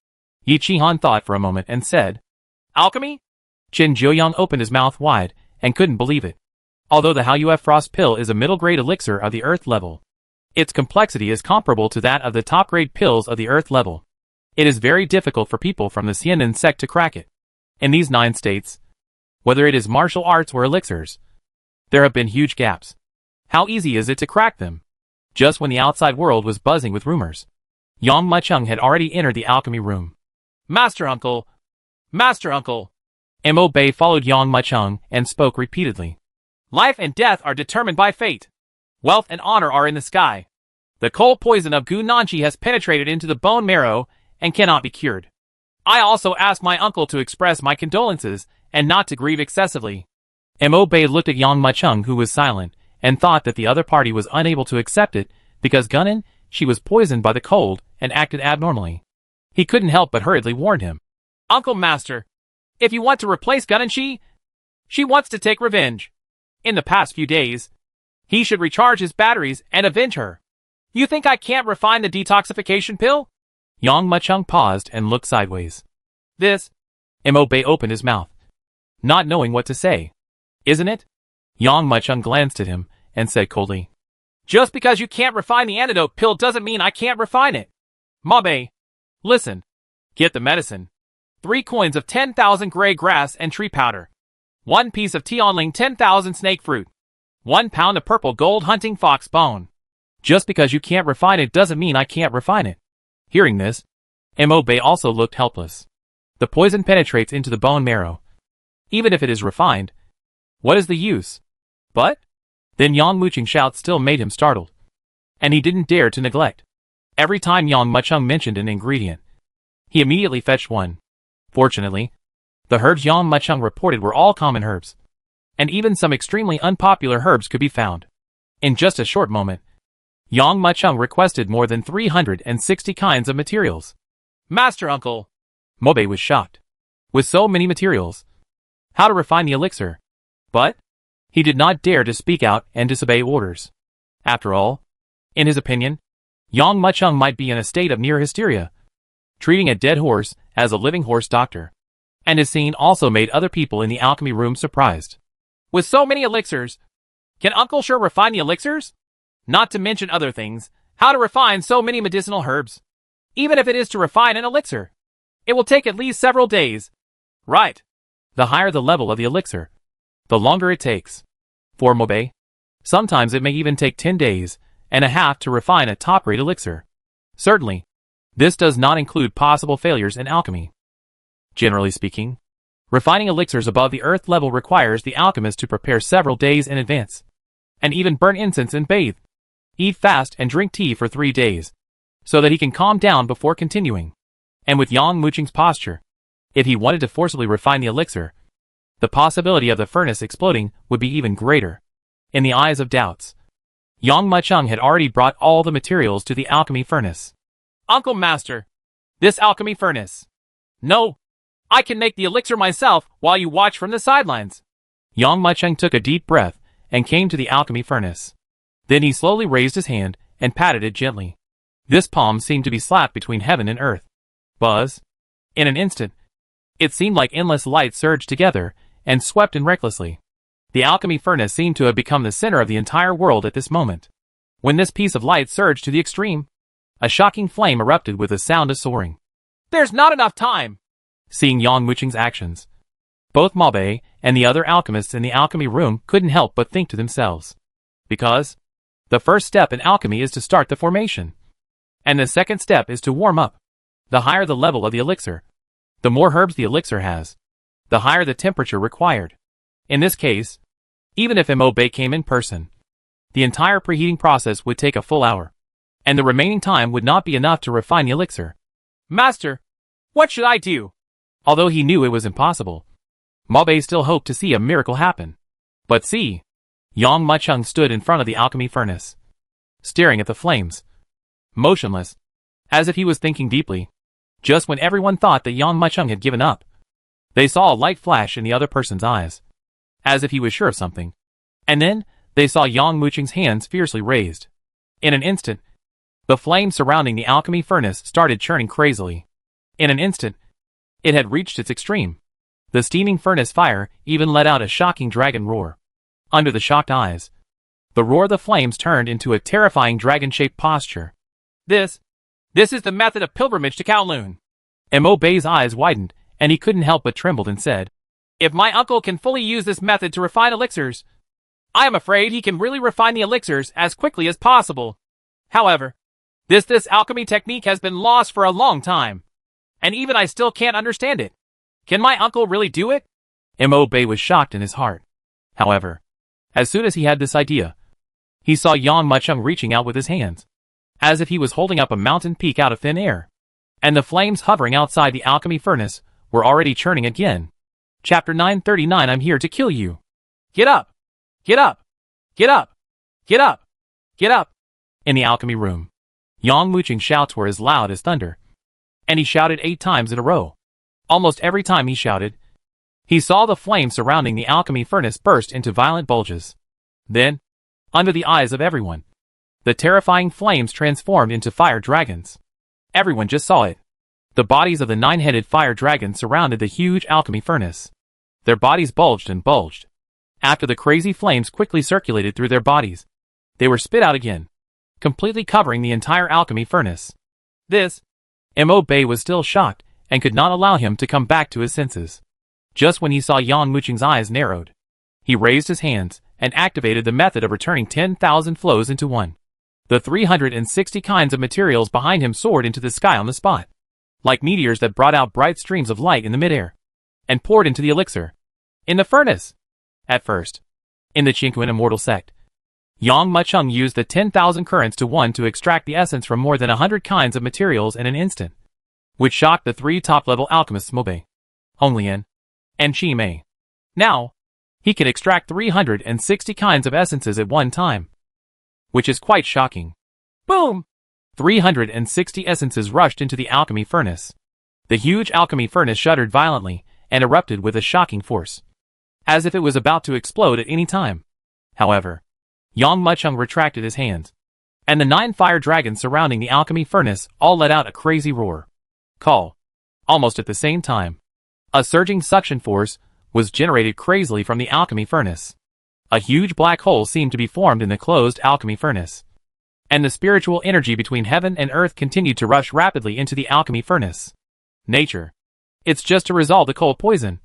[SPEAKER 1] Yi Qinghan thought for a moment and said, Alchemy? Qin Jiuyang opened his mouth wide and couldn't believe it. Although the Haoyue Frost Pill is a middle-grade elixir of the Earth level, its complexity is comparable to that of the top-grade pills of the Earth level. It is very difficult for people from the Xianan sect to crack it. In these 9 states, whether it is martial arts or elixirs, there have been huge gaps. How easy is it to crack them? Just when the outside world was buzzing with rumors, Yang Muqing had already entered the alchemy room. Master Uncle! Master Uncle! Mo Bei followed Yang Muqing and spoke repeatedly. Life and death are determined by fate. Wealth and honor are in the sky. The cold poison of Gu Nanchi has penetrated into the bone marrow and cannot be cured. I also ask my uncle to express my condolences and not to grieve excessively. Mo Bei looked at Yang Muqing, who was silent, and thought that the other party was unable to accept it because Gunnan, she was poisoned by the cold and acted abnormally. He couldn't help but hurriedly warn him. Uncle Master, if you want to replace Gunnan, she wants to take revenge. In the past few days, he should recharge his batteries and avenge her. You think I can't refine the detoxification pill? Yang Muqing paused and looked sideways. This? Mo Bei opened his mouth, not knowing what to say. Isn't it? Yang Muqing glanced at him and said coldly. Just because you can't refine the antidote pill doesn't mean I can't refine it. Ma Bei, listen. Get the medicine. 3 coins of 10,000 gray grass and tree powder. 1 piece of Tianling 10,000 snake fruit. 1 pound of purple gold hunting fox bone. Just because you can't refine it doesn't mean I can't refine it. Hearing this, Mo Bei also looked helpless. The poison penetrates into the bone marrow. Even if it is refined, what is the use? But? Then Yang Muqing's shout still made him startled. And he didn't dare to neglect. Every time Yang Muqing mentioned an ingredient, he immediately fetched one. Fortunately, the herbs Yang Muqing reported were all common herbs. And even some extremely unpopular herbs could be found. In just a short moment, Yang Muqing requested more than 360 kinds of materials. Master Uncle! Mo Bei was shocked. With so many materials, how to refine the elixir? But he did not dare to speak out and disobey orders. After all, in his opinion, Yang Muqing might be in a state of near hysteria, treating a dead horse as a living horse doctor. And his scene also made other people in the alchemy room surprised. With so many elixirs, can Uncle sure refine the elixirs? Not to mention other things, how to refine so many medicinal herbs. Even if it is to refine an elixir, it will take at least several days. Right. The higher the level of the elixir, the longer it takes. For Mo Bei, sometimes it may even take 10 days and a half to refine a top-rate elixir. Certainly, this does not include possible failures in alchemy. Generally speaking, refining elixirs above the earth level requires the alchemist to prepare several days in advance, and even burn incense and bathe, eat fast and drink tea for 3 days, so that he can calm down before continuing. And with Yang Muqing's posture, if he wanted to forcibly refine the elixir, the possibility of the furnace exploding would be even greater. In the eyes of doubts, Yang Mucheng had already brought all the materials to the alchemy furnace. Uncle Master, this alchemy furnace. No, I can make the elixir myself while you watch from the sidelines. Yang Mucheng took a deep breath and came to the alchemy furnace. Then he slowly raised his hand and patted it gently. This palm seemed to be slapped between heaven and earth. Buzz. In an instant, it seemed like endless light surged together and swept in recklessly. The alchemy furnace seemed to have become the center of the entire world at this moment. When this piece of light surged to the extreme, a shocking flame erupted with a sound of soaring. There's not enough time! Seeing Yang Mucheng's actions, both Mo Bei and the other alchemists in the alchemy room couldn't help but think to themselves. Because the first step in alchemy is to start the formation. And the second step is to warm up. The higher the level of the elixir, the more herbs the elixir has, the higher the temperature required. In this case, even if Mo Bei came in person, the entire preheating process would take a full hour, and the remaining time would not be enough to refine the elixir. Master, what should I do? Although he knew it was impossible, Mo Bei still hoped to see a miracle happen. But see, Yang Mucheng stood in front of the alchemy furnace, staring at the flames, motionless, as if he was thinking deeply. Just when everyone thought that Yang Mucheng had given up, they saw a light flash in the other person's eyes, as if he was sure of something. And then, they saw Yang Mucheng's hands fiercely raised. In an instant, the flame surrounding the alchemy furnace started churning crazily. In an instant, it had reached its extreme. The steaming furnace fire even let out a shocking dragon roar. Under the shocked eyes, the roar of the flames turned into a terrifying dragon-shaped posture. This is the method of pilgrimage to Kowloon. Mo Bei's eyes widened, and he couldn't help but trembled and said, If my uncle can fully use this method to refine elixirs, I am afraid he can really refine the elixirs as quickly as possible. However, this alchemy technique has been lost for a long time, and even I still can't understand it. Can my uncle really do it? Mo Bei was shocked in his heart. However, as soon as he had this idea, he saw Yang Mucheng reaching out with his hands, as if he was holding up a mountain peak out of thin air. And the flames hovering outside the alchemy furnace were already churning again. Chapter 939 I'm here to kill you. Get up! Get up! Get up! Get up! Get up! In the alchemy room, Yang Mucheng's shouts were as loud as thunder, and he shouted 8 times in a row. Almost every time he shouted, he saw the flame surrounding the alchemy furnace burst into violent bulges. Then, under the eyes of everyone, the terrifying flames transformed into fire dragons. Everyone just saw it. The bodies of the 9-headed fire dragons surrounded the huge alchemy furnace. Their bodies bulged and bulged. After the crazy flames quickly circulated through their bodies, they were spit out again, completely covering the entire alchemy furnace. Mo Bei was still shocked and could not allow him to come back to his senses. Just when he saw Yang Mucheng's eyes narrowed, he raised his hands and activated the method of returning 10,000 flows into one. The 360 kinds of materials behind him soared into the sky on the spot, like meteors that brought out bright streams of light in the midair, and poured into the elixir. In the furnace! At first, in the Qingquan immortal sect, Yang Mucheng used the 10,000 currents to one to extract the essence from more than 100 kinds of materials in an instant, which shocked the 3 top-level alchemists Mo Bei, Hong Lian, and Qi Mei. Now, he can extract 360 kinds of essences at one time, which is quite shocking. Boom! 360 essences rushed into the alchemy furnace. The huge alchemy furnace shuddered violently and erupted with a shocking force, as if it was about to explode at any time. However, Yang Mucheng retracted his hands, and the 9 fire dragons surrounding the alchemy furnace all let out a crazy roar. Call. Almost at the same time, a surging suction force was generated crazily from the alchemy furnace. A huge black hole seemed to be formed in the closed alchemy furnace, and the spiritual energy between heaven and earth continued to rush rapidly into the alchemy furnace. Nature. It's just to resolve the cold poison,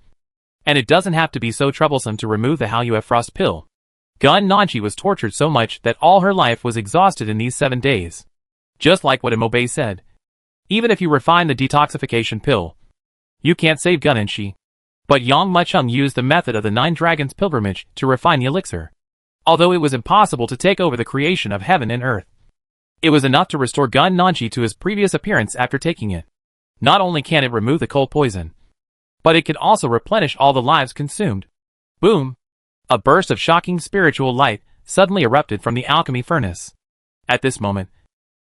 [SPEAKER 1] and it doesn't have to be so troublesome to remove the Haoyue frost pill. Gun Nanchi was tortured so much that all her life was exhausted in these 7 days. Just like what Mo Bei said, even if you refine the detoxification pill, you can't save Gun Nanchi. But Yang Mucheng used the method of the 9 dragons pilgrimage to refine the elixir. Although it was impossible to take over the creation of heaven and earth, it was enough to restore Gun Nanchi to his previous appearance after taking it. Not only can it remove the cold poison, but it could also replenish all the lives consumed. Boom! A burst of shocking spiritual light suddenly erupted from the alchemy furnace. At this moment,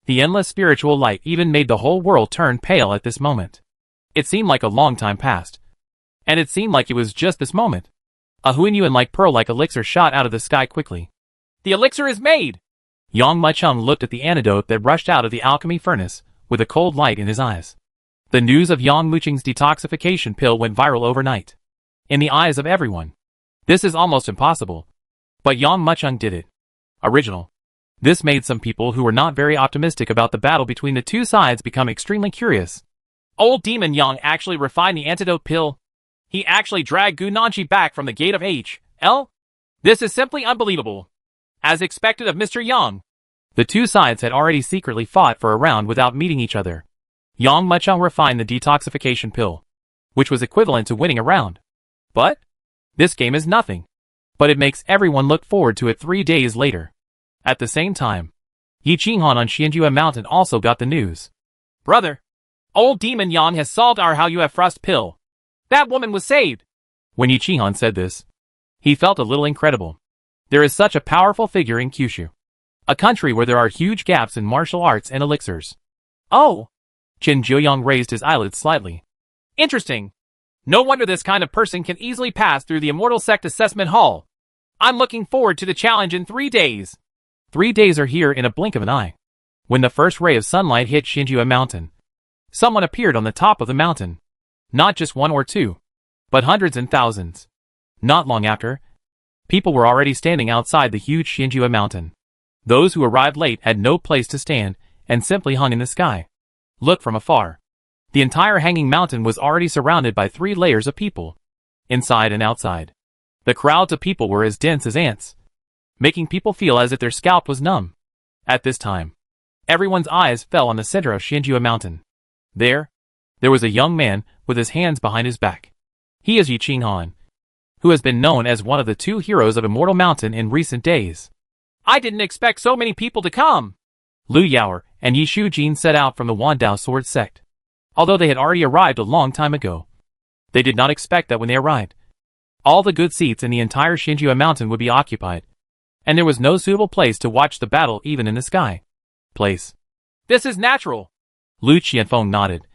[SPEAKER 1] the endless spiritual light even made the whole world turn pale at this moment. It seemed like a long time passed. And it seemed like it was just this moment. A Huinyuan-like pearl-like elixir shot out of the sky quickly. The elixir is made! Yang Mucheng looked at the antidote that rushed out of the alchemy furnace, with a cold light in his eyes. The news of Yang Mucheng's detoxification pill went viral overnight. In the eyes of everyone, this is almost impossible. But Yang Mucheng did it. Original. This made some people who were not very optimistic about the battle between the two sides become extremely curious. Old Demon Yang actually refined the antidote pill. He actually dragged Gu Nanji back from the gate of H.L. This is simply unbelievable. As expected of Mr. Yang. The two sides had already secretly fought for a round without meeting each other. Yang Mucheng refined the detoxification pill, which was equivalent to winning a round. But this game is nothing. But it makes everyone look forward to it 3 days later. At the same time, Yi Qinghan on Xianjue Mountain also got the news. Brother, old Demon Yang has solved our How You Have Frost pill. That woman was saved. When Yi Qinghan said this, he felt a little incredible. There is such a powerful figure in Kyushu, a country where there are huge gaps in martial arts and elixirs. Oh! Qin Jiuyang raised his eyelids slightly. Interesting. No wonder this kind of person can easily pass through the Immortal Sect Assessment Hall. I'm looking forward to the challenge in 3 days. 3 days are here in a blink of an eye. When the first ray of sunlight hit Xianjue Mountain, someone appeared on the top of the mountain. Not just one or two, but hundreds and thousands. Not long after, people were already standing outside the huge Xianjue Mountain. Those who arrived late had no place to stand and simply hung in the sky. Look from afar. The entire hanging mountain was already surrounded by 3 layers of people, inside and outside. The crowds of people were as dense as ants, making people feel as if their scalp was numb. At this time, everyone's eyes fell on the center of Xianjue Mountain. There was a young man with his hands behind his back. He is Yi Qinghan, who has been known as one of the 2 heroes of Immortal Mountain in recent days. I didn't expect so many people to come. Lu Yaoer and Yi Shujin set out from the Wandao Sword Sect. Although they had already arrived a long time ago, they did not expect that when they arrived, all the good seats in the entire Xianjue Mountain would be occupied, and there was no suitable place to watch the battle even in the sky. Place. This is natural. Lu Qianfeng nodded.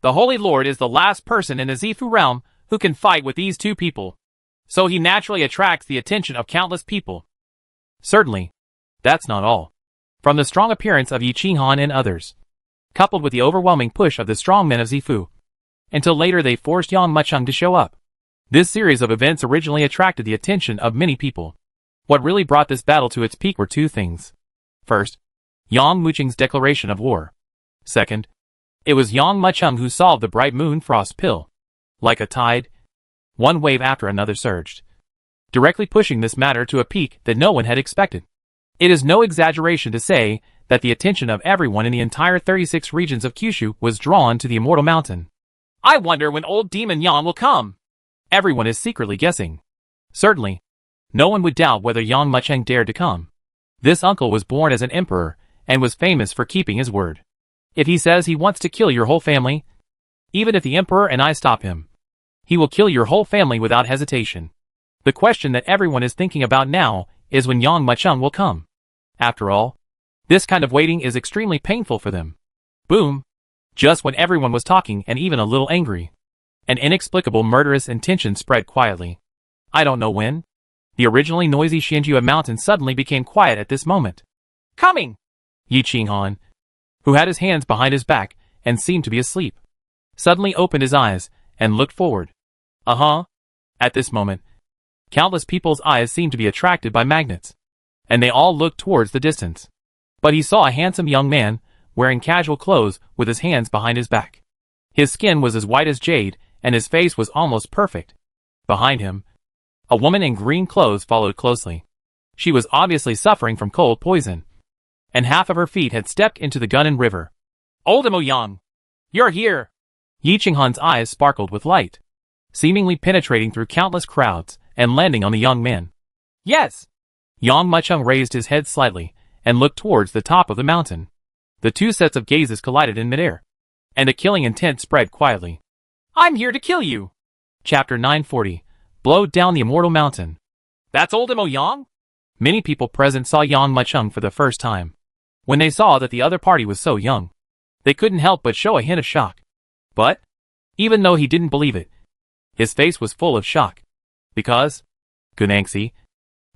[SPEAKER 1] The Holy Lord is the last person in the Zifu realm who can fight with these 2 people, so he naturally attracts the attention of countless people. Certainly, that's not all. From the strong appearance of Yi Qinghan and others, coupled with the overwhelming push of the strong men of Zifu, until later they forced Yang Mucheng to show up. This series of events originally attracted the attention of many people. What really brought this battle to its peak were 2 things. First, Yang Mucheng's declaration of war. Second, it was Yang Mucheng who solved the Bright Moon Frost pill. Like a tide, one wave after another surged, directly pushing this matter to a peak that no one had expected. It is no exaggeration to say that the attention of everyone in the entire 36 regions of Kyushu was drawn to the Immortal Mountain. I wonder when old Demon Yang will come. Everyone is secretly guessing. Certainly, no one would doubt whether Yang Mucheng dared to come. This uncle was born as an emperor and was famous for keeping his word. If he says he wants to kill your whole family, even if the emperor and I stop him, he will kill your whole family without hesitation. The question that everyone is thinking about now is when Yang Mucheng will come. After all, this kind of waiting is extremely painful for them. Boom! Just when everyone was talking and even a little angry, an inexplicable murderous intention spread quietly. I don't know when. The originally noisy Xianjue Mountain suddenly became quiet at this moment. Coming! Yi Qinghan, who had his hands behind his back and seemed to be asleep, suddenly opened his eyes and looked forward. At this moment, countless people's eyes seemed to be attracted by magnets, and they all looked towards the distance. But he saw a handsome young man, wearing casual clothes with his hands behind his back. His skin was as white as jade, and his face was almost perfect. Behind him, a woman in green clothes followed closely. She was obviously suffering from cold poison, and half of her feet had stepped into the Gunnan River. Oldemo Yang, you're here! Yi Qinghan's eyes sparkled with light, seemingly penetrating through countless crowds and landing on the young man. Yes! Yang Mucheng raised his head slightly and looked towards the top of the mountain. The 2 sets of gazes collided in midair, and a killing intent spread quietly. I'm here to kill you! Chapter 940. Blow down the immortal mountain. That's old Mo Yang? Many people present saw Yang Muchung for the first time. When they saw that the other party was so young, they couldn't help but show a hint of shock. But, even though he didn't believe it, his face was full of shock. Because, Gunangxi,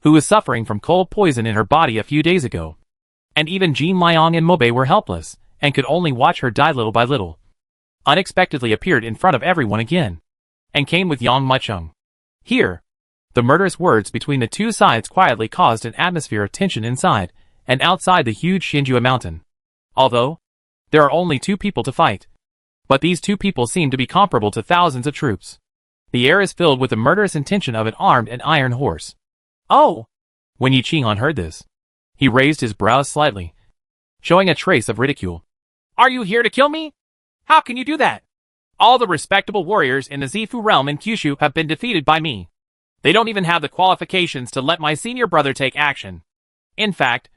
[SPEAKER 1] who was suffering from cold poison in her body a few days ago, and even Jean Liang and Mobe were helpless, and could only watch her die little by little, unexpectedly appeared in front of everyone again, and came with Yang Muchung. Here, the murderous words between the two sides quietly caused an atmosphere of tension inside and outside the huge Xinjue mountain. Although, there are only two people to fight, but these two people seem to be comparable to thousands of troops. The air is filled with the murderous intention of an armed and iron horse. Oh! When Yi Qinghan heard this, he raised his brows slightly, showing a trace of ridicule. Are you here to kill me? How can you do that? All the respectable warriors in the Zifu realm in Kyushu have been defeated by me. They don't even have the qualifications to let my senior brother take action. In fact,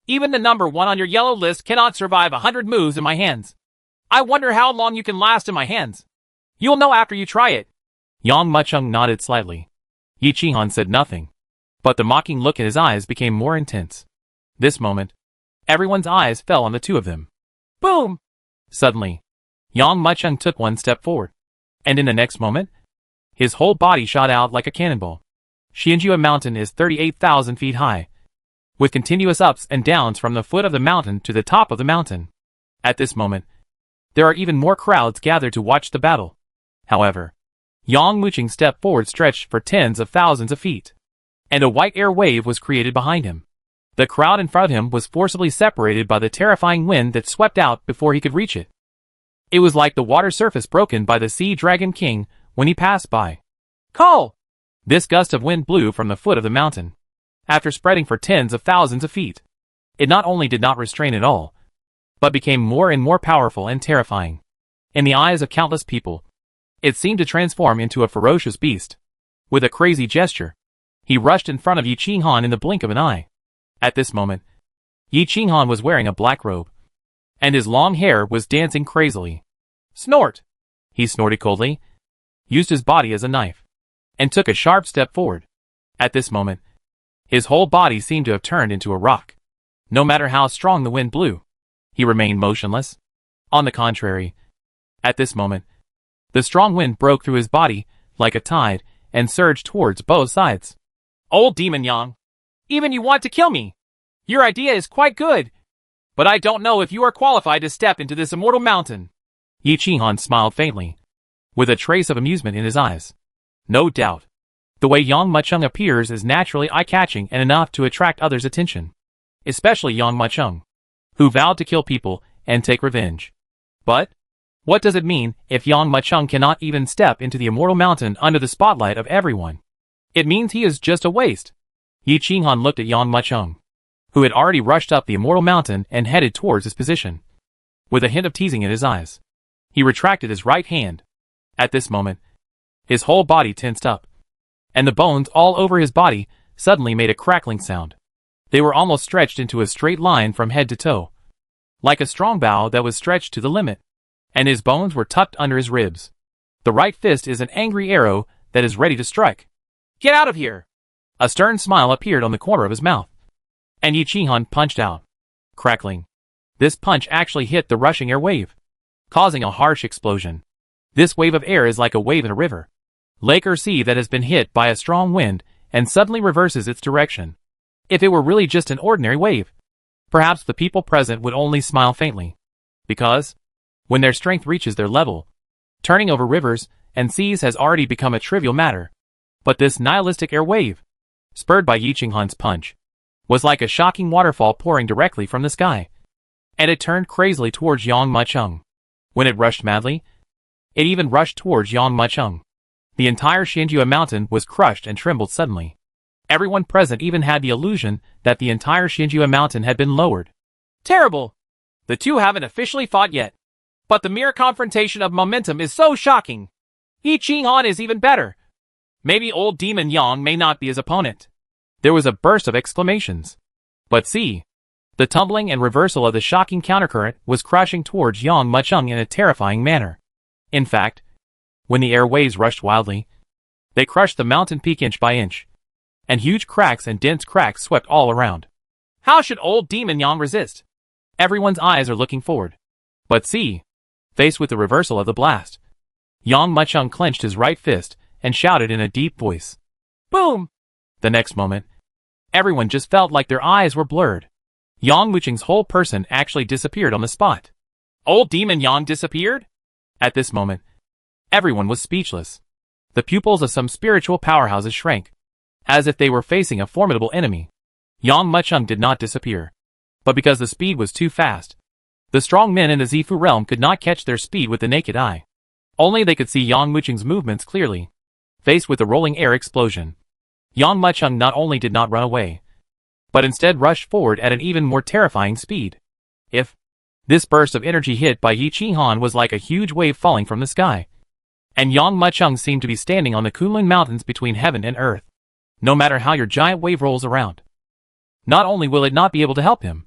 [SPEAKER 1] even the number 1 on your yellow list cannot survive 100 moves in my hands. I wonder how long you can last in my hands. You'll know after you try it. Yang Muchung nodded slightly. Yi Qinghan said nothing, but the mocking look in his eyes became more intense. This moment, everyone's eyes fell on the two of them. Boom! Suddenly, Yang Muchung took one step forward, and in the next moment, his whole body shot out like a cannonball. Xinjue Mountain is 38,000 feet high, with continuous ups and downs from the foot of the mountain to the top of the mountain. At this moment, there are even more crowds gathered to watch the battle. However, Yang Muchung stepped forward stretched for tens of thousands of feet, and a white air wave was created behind him. The crowd in front of him was forcibly separated by the terrifying wind that swept out before he could reach it. It was like the water surface broken by the Sea Dragon King when he passed by. Call! This gust of wind blew from the foot of the mountain. After spreading for tens of thousands of feet, it not only did not restrain at all, but became more and more powerful and terrifying. In the eyes of countless people, it seemed to transform into a ferocious beast. With a crazy gesture, he rushed in front of Yi Qinghan in the blink of an eye. At this moment, Yi Qinghan was wearing a black robe, and his long hair was dancing crazily. Snort! He snorted coldly, used his body as a knife, and took a sharp step forward. At this moment, his whole body seemed to have turned into a rock. No matter how strong the wind blew, he remained motionless. On the contrary, at this moment, the strong wind broke through his body like a tide and surged towards both sides. Old Demon Yang! Even you want to kill me! Your idea is quite good, but I don't know if you are qualified to step into this immortal mountain. Yi Qinghan smiled faintly, with a trace of amusement in his eyes. No doubt, the way Yang Muchung appears is naturally eye-catching and enough to attract others' attention, especially Yang Muchung, who vowed to kill people and take revenge. But, what does it mean if Yang Muchung cannot even step into the immortal mountain under the spotlight of everyone? It means he is just a waste. Yi Qinghan looked at Yang Muchung, who had already rushed up the immortal mountain and headed towards his position. With a hint of teasing in his eyes, he retracted his right hand. At this moment, his whole body tensed up, and the bones all over his body suddenly made a crackling sound. They were almost stretched into a straight line from head to toe, like a strong bow that was stretched to the limit, and his bones were tucked under his ribs. The right fist is an angry arrow that is ready to strike. Get out of here! A stern smile appeared on the corner of his mouth, and Yi Qinghan punched out. Crackling. This punch actually hit the rushing air wave, causing a harsh explosion. This wave of air is like a wave in a river, lake or sea that has been hit by a strong wind and suddenly reverses its direction. If it were really just an ordinary wave, perhaps the people present would only smile faintly, because, when their strength reaches their level, turning over rivers and seas has already become a trivial matter. But this nihilistic air wave, spurred by Yi Qinghan's punch, was like a shocking waterfall pouring directly from the sky, and it turned crazily towards Yang Muchung. When it rushed madly, it even rushed towards Yang Muchung. The entire Xinjue mountain was crushed and trembled suddenly. Everyone present even had the illusion that the entire Xinjue mountain had been lowered. Terrible! The two haven't officially fought yet, but the mere confrontation of momentum is so shocking. Yi Qinghan is even better. Maybe old Demon Yang may not be his opponent. There was a burst of exclamations. But see, the tumbling and reversal of the shocking countercurrent was crushing towards Yang Muchung in a terrifying manner. In fact, when the air waves rushed wildly, They crushed the mountain peak inch by inch, and huge cracks and dense cracks swept all around. How should old Demon Yang resist? Everyone's eyes are looking forward. But see, faced with the reversal of the blast, Yang Muchung clenched his right fist and shouted in a deep voice. Boom! The next moment, everyone just felt like their eyes were blurred. Yang Muchung's whole person actually disappeared on the spot. Old Demon Yang disappeared? At this moment, everyone was speechless. The pupils of some spiritual powerhouses shrank, as if they were facing a formidable enemy. Yang Muchung did not disappear, but because the speed was too fast, the strong men in the Zifu realm could not catch their speed with the naked eye. Only they could see Yang Muchung's movements clearly. Faced with the rolling air explosion, Yang Muchung not only did not run away, but instead rushed forward at an even more terrifying speed. This burst of energy hit by Yi Qinghan was like a huge wave falling from the sky, and Yang Muchung seemed to be standing on the Kunlun Mountains between heaven and earth. No matter how your giant wave rolls around, not only will it not be able to help him,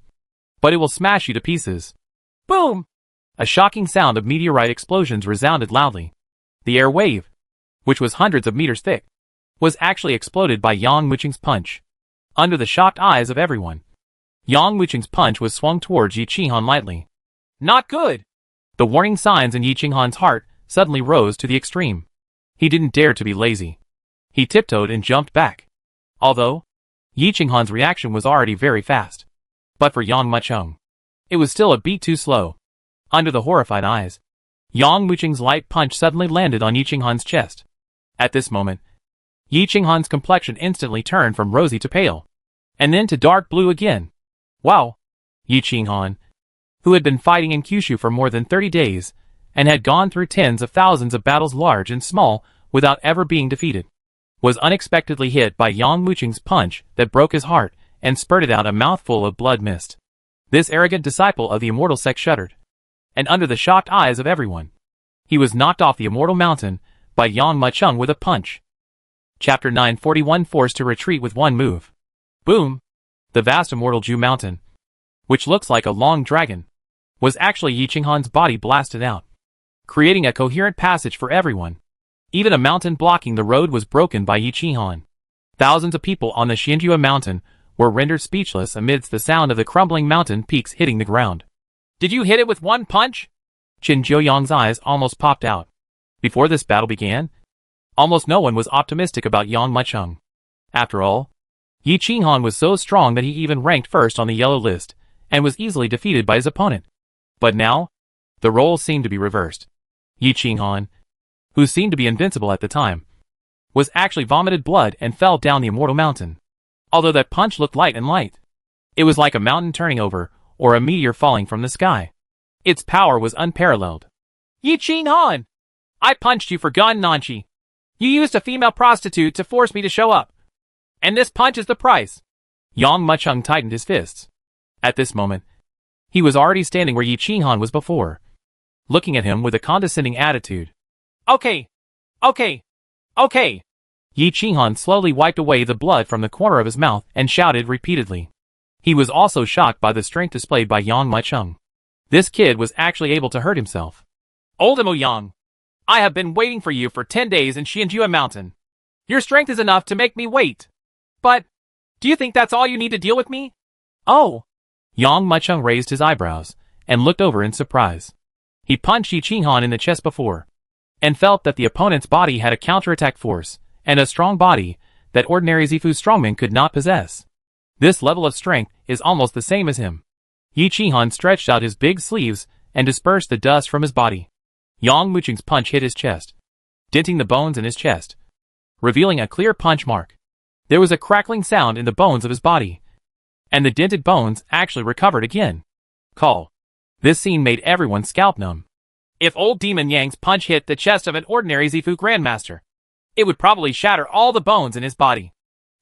[SPEAKER 1] but it will smash you to pieces. Boom! A shocking sound of meteorite explosions resounded loudly. The air wave, which was hundreds of meters thick, was actually exploded by Yang Muchung's punch. Under the shocked eyes of everyone, Yang Muchung's punch was swung towards Yi Qinghan lightly. Not good! The warning signs in Yi Qinghan's heart suddenly rose to the extreme. He didn't dare to be lazy. He tiptoed and jumped back. Although Yi Qinghan's reaction was already very fast, but for Yang Muchung, it was still a beat too slow. Under the horrified eyes, Yang Muchung's light punch suddenly landed on Yi Qinghan's chest. At this moment, Yi Qinghan's complexion instantly turned from rosy to pale, and then to dark blue again. Wow! Yi Qinghan, who had been fighting in Kyushu for more than 30 days, and had gone through tens of thousands of battles large and small without ever being defeated, was unexpectedly hit by Yang Muchung's punch that broke his heart and spurted out a mouthful of blood mist. This arrogant disciple of the immortal sect shuddered, and under the shocked eyes of everyone, he was knocked off the immortal mountain by Yang Muchung with a punch. Chapter 941 Forced to retreat with one move. Boom! The vast immortal Ju mountain, which looks like a long dragon, was actually Yi Qinghan's body blasted out, creating a coherent passage for everyone. Even a mountain blocking the road was broken by Yi Qinghan. Thousands of people on the Xianjua mountain were rendered speechless amidst the sound of the crumbling mountain peaks hitting the ground. Did you hit it with one punch? Qin Jiuyang's eyes almost popped out. Before this battle began, almost no one was optimistic about Yang Muchung. After all, Yi Qinghan was so strong that he even ranked first on the yellow list, and was easily defeated by his opponent. But now, the roles seemed to be reversed. Yi Qinghan, who seemed to be invincible at the time, was actually vomited blood and fell down the immortal mountain. Although that punch looked light and light, it was like a mountain turning over, or a meteor falling from the sky. Its power was unparalleled. Yi Qinghan! I punched you for gun nonchi. You used a female prostitute to force me to show up. And this punch is the price. Yang Muchung tightened his fists. At this moment, he was already standing where Yi Qinghan was before, looking at him with a condescending attitude. Okay. Yi Qinghan slowly wiped away the blood from the corner of his mouth and shouted repeatedly. He was also shocked by the strength displayed by Yang Muchung. This kid was actually able to hurt himself. Oldemo Yang, I have been waiting for you for 10 days in Xianjua Mountain. Your strength is enough to make me wait. But, do you think that's all you need to deal with me? Oh! Yang Muchung raised his eyebrows and looked over in surprise. He punched Yi Qinghan in the chest before, and felt that the opponent's body had a counterattack force and a strong body that ordinary Zifu strongmen could not possess. This level of strength is almost the same as him. Yi Qinghan stretched out his big sleeves and dispersed the dust from his body. Yang Muchung's punch hit his chest, denting the bones in his chest, revealing a clear punch mark. There was a crackling sound in the bones of his body, and the dented bones actually recovered again. Call. This scene made everyone scalp numb. If old Demon Yang's punch hit the chest of an ordinary Zifu Grandmaster, it would probably shatter all the bones in his body,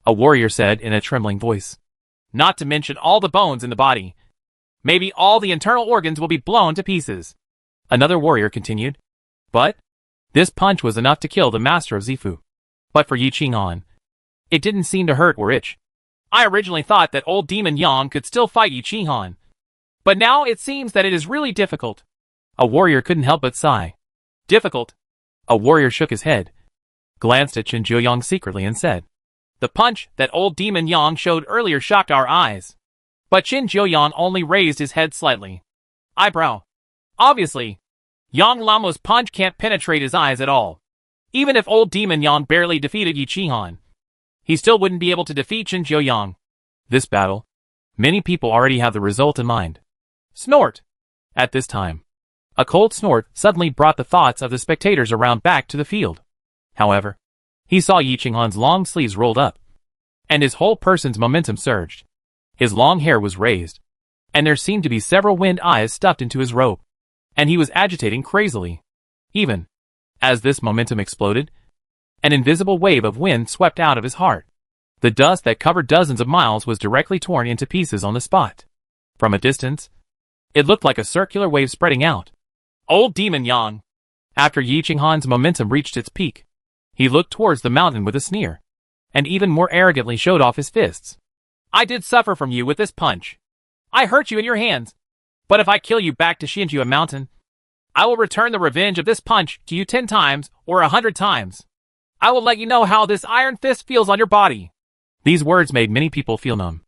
[SPEAKER 1] a warrior said in a trembling voice. Not to mention all the bones in the body. Maybe all the internal organs will be blown to pieces. Another warrior continued. But this punch was enough to kill the master of Zifu. But for Yi Qinghan, it didn't seem to hurt or itch. I originally thought that old Demon Yang could still fight Yi Qinghan, but now it seems that it is really difficult. A warrior couldn't help but sigh. Difficult? A warrior shook his head. glanced at Qin Jiuyang secretly and said, "The punch that old demon Yang showed earlier shocked our eyes." But Qin Jiuyang only raised his head slightly. Eyebrow. Obviously, Yang Lamo's punch can't penetrate his eyes at all. Even if old demon Yang barely defeated Yi Qinghan, he still wouldn't be able to defeat Qin Jiuyang. This battle, many people already have the result in mind. Snort. At this time, a cold snort suddenly brought the thoughts of the spectators around back to the field. However, he saw Yi Qinghan's long sleeves rolled up, and his whole person's momentum surged. His long hair was raised, and there seemed to be several wind eyes stuffed into his robe, and he was agitating crazily. Even as this momentum exploded, an invisible wave of wind swept out of his heart. The dust that covered dozens of miles was directly torn into pieces on the spot. From a distance, it looked like a circular wave spreading out. Old demon Yang. After Yi Qinghan's momentum reached its peak, he looked towards the mountain with a sneer, and even more arrogantly showed off his fists. "I did suffer from you with this punch. I hurt you in your hands. But if I kill you back to Xinjue Mountain, I will return the revenge of this punch to you 10 times or 100 times. I will let you know how this iron fist feels on your body." These words made many people feel numb.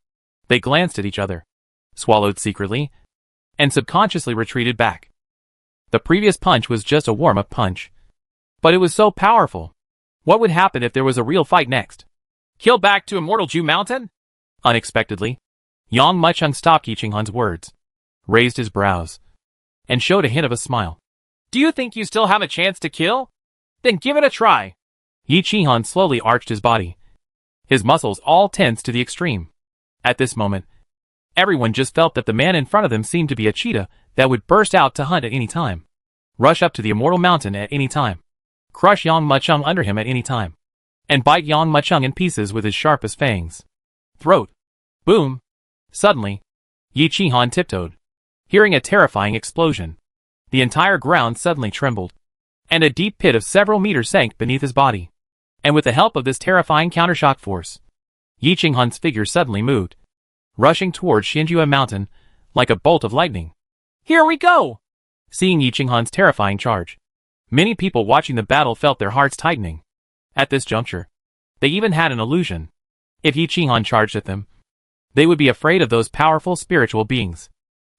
[SPEAKER 1] They glanced at each other, swallowed secretly, and subconsciously retreated back. The previous punch was just a warm-up punch, but it was so powerful. What would happen if there was a real fight next? Kill back to Immortal Ju Mountain? Unexpectedly, Yang Mucheng stopped Yi Qinghan's words, raised his brows, and showed a hint of a smile. "Do you think you still have a chance to kill? Then give it a try." Yi Qinghan slowly arched his body, his muscles all tense to the extreme. At this moment, everyone just felt that the man in front of them seemed to be a cheetah that would burst out to hunt at any time, rush up to the Immortal Mountain at any time, crush Yang Mucheng under him at any time, and bite Yang Mucheng in pieces with his sharpest fangs. Throat. Boom. Suddenly, Yi Qinghan tiptoed, hearing a terrifying explosion. The entire ground suddenly trembled, and a deep pit of several meters sank beneath his body. And with the help of this terrifying countershock force, Yi Qinghan's figure suddenly moved, rushing towards Xinjue Mountain like a bolt of lightning. "Here we go!" Seeing Yi Qinghan's terrifying charge, many people watching the battle felt their hearts tightening. At this juncture, they even had an illusion. If Yi Qinghan charged at them, they would be afraid of those powerful spiritual beings.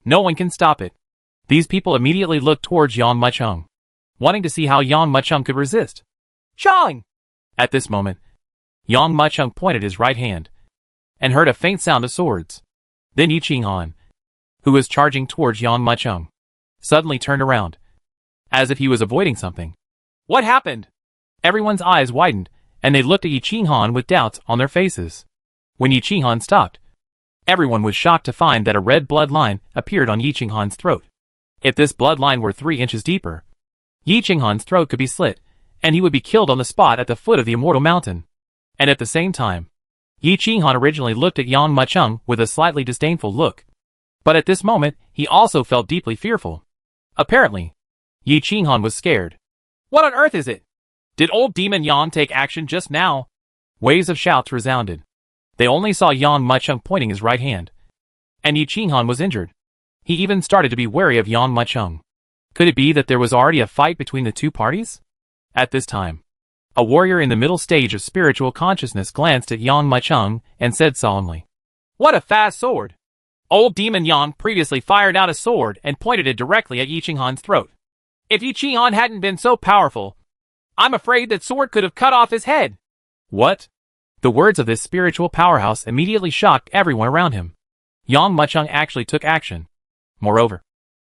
[SPEAKER 1] No one can stop it. These people immediately looked towards Yang Mucheng, wanting to see how Yang Mucheng could resist. "Chang!" At this moment, Yang Mucheng pointed his right hand, and heard a faint sound of swords. Then Yi Qinghan, who was charging towards Yang Mucheng, suddenly turned around, as if he was avoiding something. "What happened?" Everyone's eyes widened, and they looked at Yi Qinghan with doubts on their faces. When Yi Qinghan stopped, everyone was shocked to find that a red bloodline appeared on Yi Qinghan's throat. If this bloodline were 3 inches deeper, Yi Qinghan's throat could be slit, and he would be killed on the spot at the foot of the Immortal Mountain. And at the same time, Yi Qinghan originally looked at Yang Mucheng with a slightly disdainful look. But at this moment, he also felt deeply fearful. Apparently, Yi Qinghan was scared. "What on earth is it? Did old demon Yang take action just now?" Waves of shouts resounded. They only saw Yang Mucheng pointing his right hand, and Yi Qinghan was injured. He even started to be wary of Yang Mucheng. Could it be that there was already a fight between the two parties? At this time, a warrior in the middle stage of spiritual consciousness glanced at Yang Mucheng and said solemnly, "What a fast sword!" Old demon Yang previously fired out a sword and pointed it directly at Yi Qinghan's throat. If Yi Qinghan hadn't been so powerful, I'm afraid that sword could have cut off his head. What? The words of this spiritual powerhouse immediately shocked everyone around him. Yang Mucheng actually took action. Moreover,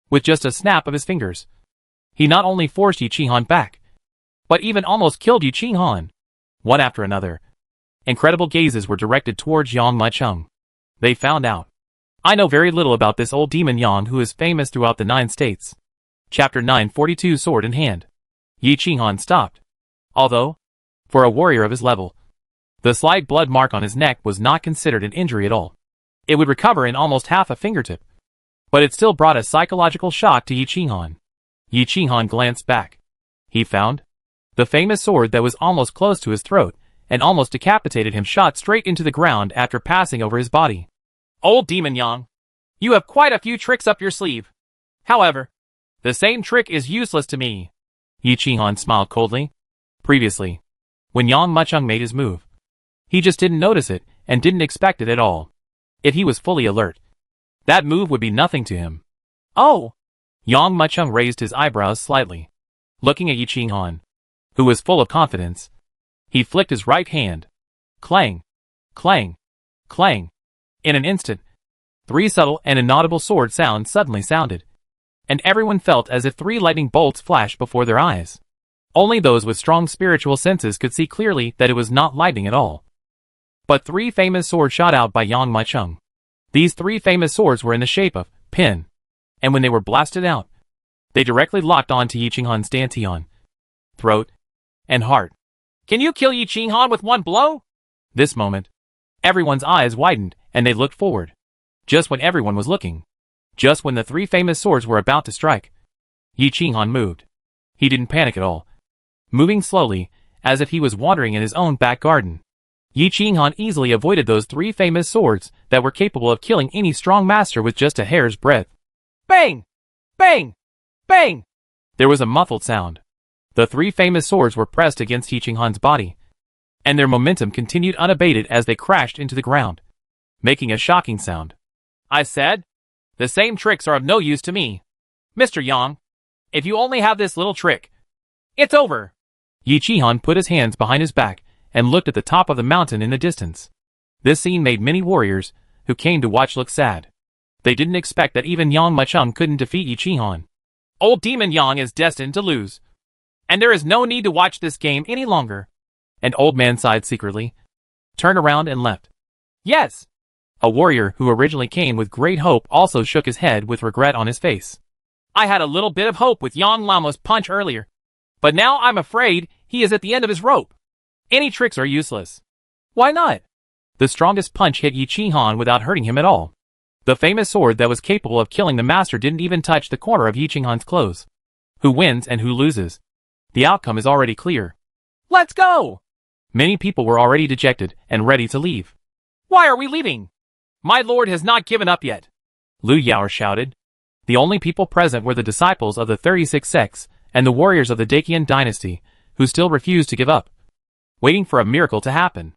[SPEAKER 1] with just a snap of his fingers, he not only forced Yi Qinghan back, but even almost killed Yi Qinghan. One after another, incredible gazes were directed towards Yang Mucheng. They found out. I know very little about this old demon Yang who is famous throughout the 9 states. Chapter 942 Sword in Hand. Yi Qinghan stopped. Although, for a warrior of his level, the slight blood mark on his neck was not considered an injury at all. It would recover in almost half a fingertip. But it still brought a psychological shock to Yi Qinghan. Yi Qinghan glanced back. He found the famous sword that was almost close to his throat and almost decapitated him shot straight into the ground after passing over his body. Old demon Yang, you have quite a few tricks up your sleeve. However, the same trick is useless to me. Yi Qinghan smiled coldly. Previously, when Yang Muchung made his move. He just didn't notice it, and didn't expect it at all. If he was fully alert, that move would be nothing to him. Oh! Yang Muchung raised his eyebrows slightly, looking at Yi Qinghan, who was full of confidence. He flicked his right hand. Clang! Clang! Clang! In an instant, 3 subtle and inaudible sword sounds suddenly sounded, and everyone felt as if 3 lightning bolts flashed before their eyes. Only those with strong spiritual senses could see clearly that it was not lightning at all, but 3 famous swords shot out by Yang Muchung. These 3 famous swords were in the shape of pin, and when they were blasted out, they directly locked onto Yi Qinghan's dantian, throat, and heart. Can you kill Yi Qinghan with one blow? This moment, everyone's eyes widened, and they looked forward. Just when everyone was looking, just when the 3 famous swords were about to strike, Yi Qinghan moved. He didn't panic at all, moving slowly, as if he was wandering in his own back garden. Yi Qinghan easily avoided those 3 famous swords that were capable of killing any strong master with just a hair's breadth. Bang! Bang! Bang! There was a muffled sound. The 3 famous swords were pressed against Yi Qinghan's body, and their momentum continued unabated as they crashed into the ground, making a shocking sound. I said, the same tricks are of no use to me. Mr. Yang, if you only have this little trick, it's over. Yi Qinghan put his hands behind his back and looked at the top of the mountain in the distance. This scene made many warriors who came to watch look sad. They didn't expect that even Yang Muchung couldn't defeat Yi Qinghan. Old Demon Yang is destined to lose, and there is no need to watch this game any longer. An old man sighed secretly, turned around and left. Yes! A warrior who originally came with great hope also shook his head with regret on his face. I had a little bit of hope with Yang Lamo's punch earlier, but now I'm afraid he is at the end of his rope. Any tricks are useless. Why not? The strongest punch hit Yi Qinghan without hurting him at all. The famous sword that was capable of killing the master didn't even touch the corner of Yi Qinghan's clothes. Who wins and who loses? The outcome is already clear. Let's go! Many people were already dejected and ready to leave. Why are we leaving? My lord has not given up yet. Lu Yao shouted. The only people present were the disciples of the 36 sects and the warriors of the Dacian dynasty, who still refused to give up, waiting for a miracle to happen.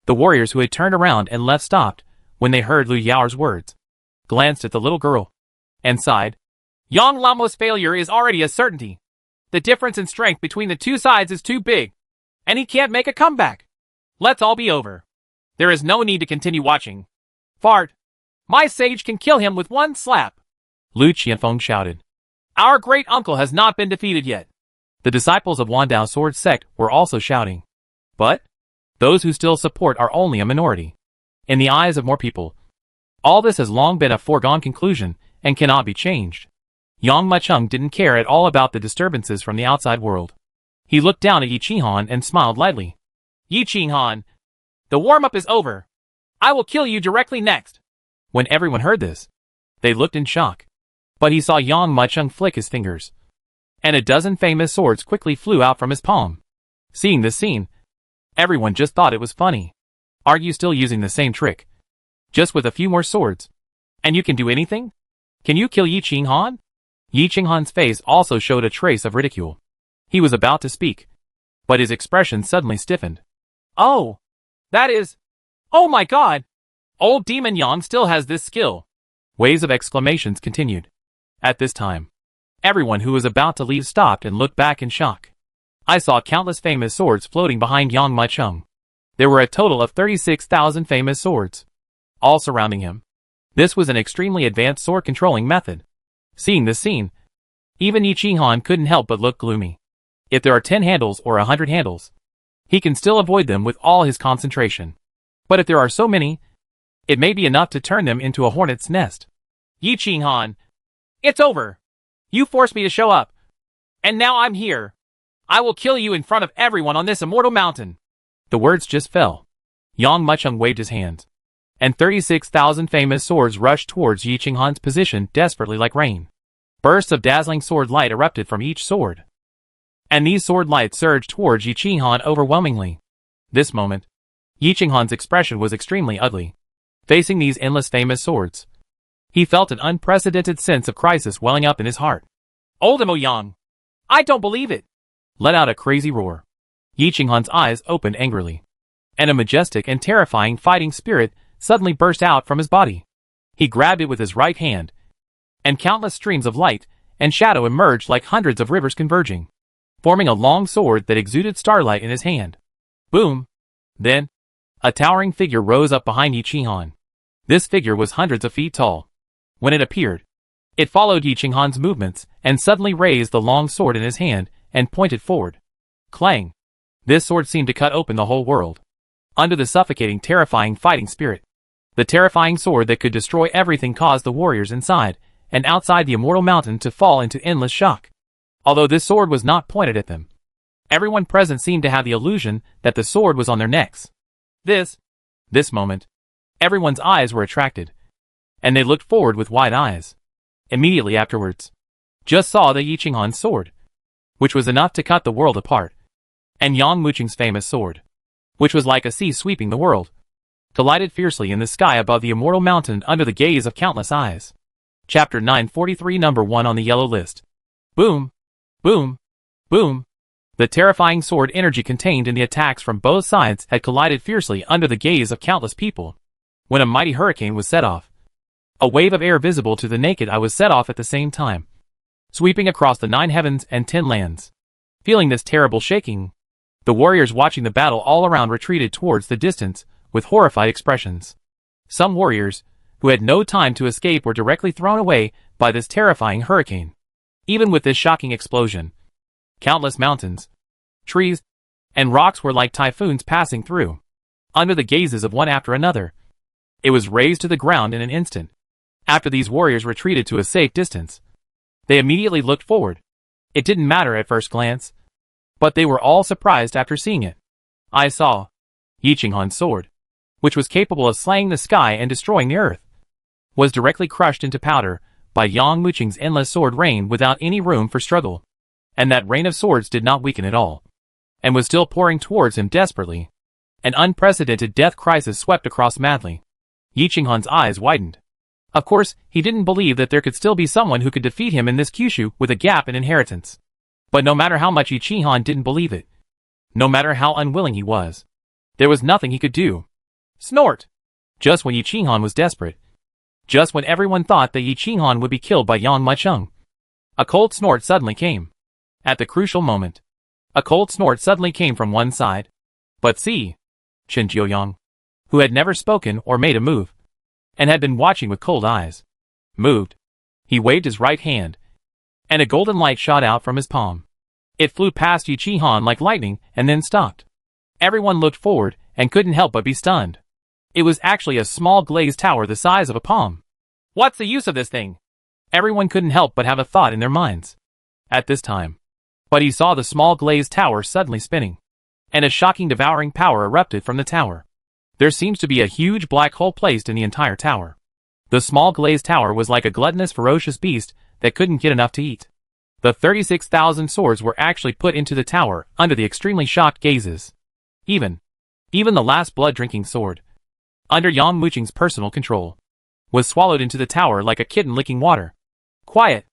[SPEAKER 1] The warriors who had turned around and left stopped when they heard Lu Yao's words, glanced at the little girl, and sighed. Yang Lamo's failure is already a certainty. The difference in strength between the 2 sides is too big, and he can't make a comeback. Let's all be over. There is no need to continue watching. Fart! My sage can kill him with one slap! Lu Qianfeng shouted. Our great uncle has not been defeated yet. The disciples of Wandao Sword Sect were also shouting. But those who still support are only a minority. In the eyes of more people, all this has long been a foregone conclusion and cannot be changed. Yang Muchung didn't care at all about the disturbances from the outside world. He looked down at Yi Qinghan and smiled lightly. Yi Qinghan, the warm-up is over. I will kill you directly next. When everyone heard this, they looked in shock. But he saw Yang Muchung flick his fingers, and a dozen famous swords quickly flew out from his palm. Seeing this scene, everyone just thought it was funny. Are you still using the same trick? Just with a few more swords, and you can do anything? Can you kill Yi Qinghan? Yi Qinghan's face also showed a trace of ridicule. He was about to speak, but his expression suddenly stiffened. Oh, that is... Oh my god! Old Demon Yang still has this skill. Waves of exclamations continued. At this time, everyone who was about to leave stopped and looked back in shock. I saw countless famous swords floating behind Yang Muchung. There were a total of 36,000 famous swords, all surrounding him. This was an extremely advanced sword controlling method. Seeing this scene, even Yi Qinghan couldn't help but look gloomy. If there are 10 handles or 100 handles, he can still avoid them with all his concentration. But if there are so many, it may be enough to turn them into a hornet's nest. Yi Qinghan, it's over. You forced me to show up, and now I'm here. I will kill you in front of everyone on this immortal mountain. The words just fell. Yang Muchung waved his hands, and 36,000 famous swords rushed towards Yi Qinghan's position desperately like rain. Bursts of dazzling sword light erupted from each sword, and these sword lights surged towards Yi Qinghan overwhelmingly. This moment, Yi Qinghan's expression was extremely ugly. Facing these endless famous swords, he felt an unprecedented sense of crisis welling up in his heart. Old Emo Yang, I don't believe it! Let out a crazy roar. Yi Qinghan's eyes opened angrily, and a majestic and terrifying fighting spirit suddenly burst out from his body. He grabbed it with his right hand, and countless streams of light and shadow emerged like hundreds of rivers converging, forming a long sword that exuded starlight in his hand. Boom! Then, a towering figure rose up behind Yi Qinghan. This figure was hundreds of feet tall. When it appeared, it followed Yi Qinghan's movements and suddenly raised the long sword in his hand and pointed forward. Clang! This sword seemed to cut open the whole world. Under the suffocating, terrifying fighting spirit, the terrifying sword that could destroy everything caused the warriors inside and outside the immortal mountain to fall into endless shock. Although this sword was not pointed at them, everyone present seemed to have the illusion that the sword was on their necks. This moment, everyone's eyes were attracted, and they looked forward with wide eyes. Immediately afterwards, just saw the Yi Qinghan's sword, which was enough to cut the world apart, and Yang Muqing's famous sword, which was like a sea sweeping the world, collided fiercely in the sky above the immortal mountain under the gaze of countless eyes. Chapter 943, number 1 on the yellow list. Boom! Boom! Boom! The terrifying sword energy contained in the attacks from both sides had collided fiercely under the gaze of countless people, when a mighty hurricane was set off. A wave of air visible to the naked eye was set off at the same time, sweeping across the 9 heavens and 10 lands. Feeling this terrible shaking, the warriors watching the battle all around retreated towards the distance with horrified expressions. Some warriors, who had no time to escape, were directly thrown away by this terrifying hurricane. Even with this shocking explosion, countless mountains, trees, and rocks were like typhoons passing through. Under the gazes of one after another, it was razed to the ground in an instant. After these warriors retreated to a safe distance, they immediately looked forward. It didn't matter at first glance, but they were all surprised after seeing it. I saw Yi Qinghan's sword, which was capable of slaying the sky and destroying the earth, was directly crushed into powder by Yang Muqing's endless sword rain without any room for struggle. And that rain of swords did not weaken at all, and was still pouring towards him desperately. An unprecedented death crisis swept across madly. Yi Qinghan's eyes widened. Of course, he didn't believe that there could still be someone who could defeat him in this Kyushu with a gap in inheritance. But no matter how much Yi Qinghan didn't believe it, no matter how unwilling he was, there was nothing he could do. Snort! Just when Yi Qinghan was desperate, just when everyone thought that Yi Qinghan would be killed by Yang Muqing, a cold snort suddenly came. At the crucial moment, a cold snort suddenly came from one side. But see, Chen Jiuyang, who had never spoken or made a move, and had been watching with cold eyes, moved. He waved his right hand, and a golden light shot out from his palm. It flew past Yi Qinghan like lightning and then stopped. Everyone looked forward and couldn't help but be stunned. It was actually a small glazed tower the size of a palm. What's the use of this thing? Everyone couldn't help but have a thought in their minds at this time. But he saw the small glazed tower suddenly spinning, and a shocking devouring power erupted from the tower. There seems to be a huge black hole placed in the entire tower. The small glazed tower was like a gluttonous, ferocious beast that couldn't get enough to eat. The 36,000 swords were actually put into the tower under the extremely shocked gazes. Even the last blood-drinking sword, under Yang Muqing's personal control, was swallowed into the tower like a kitten licking water. Quiet!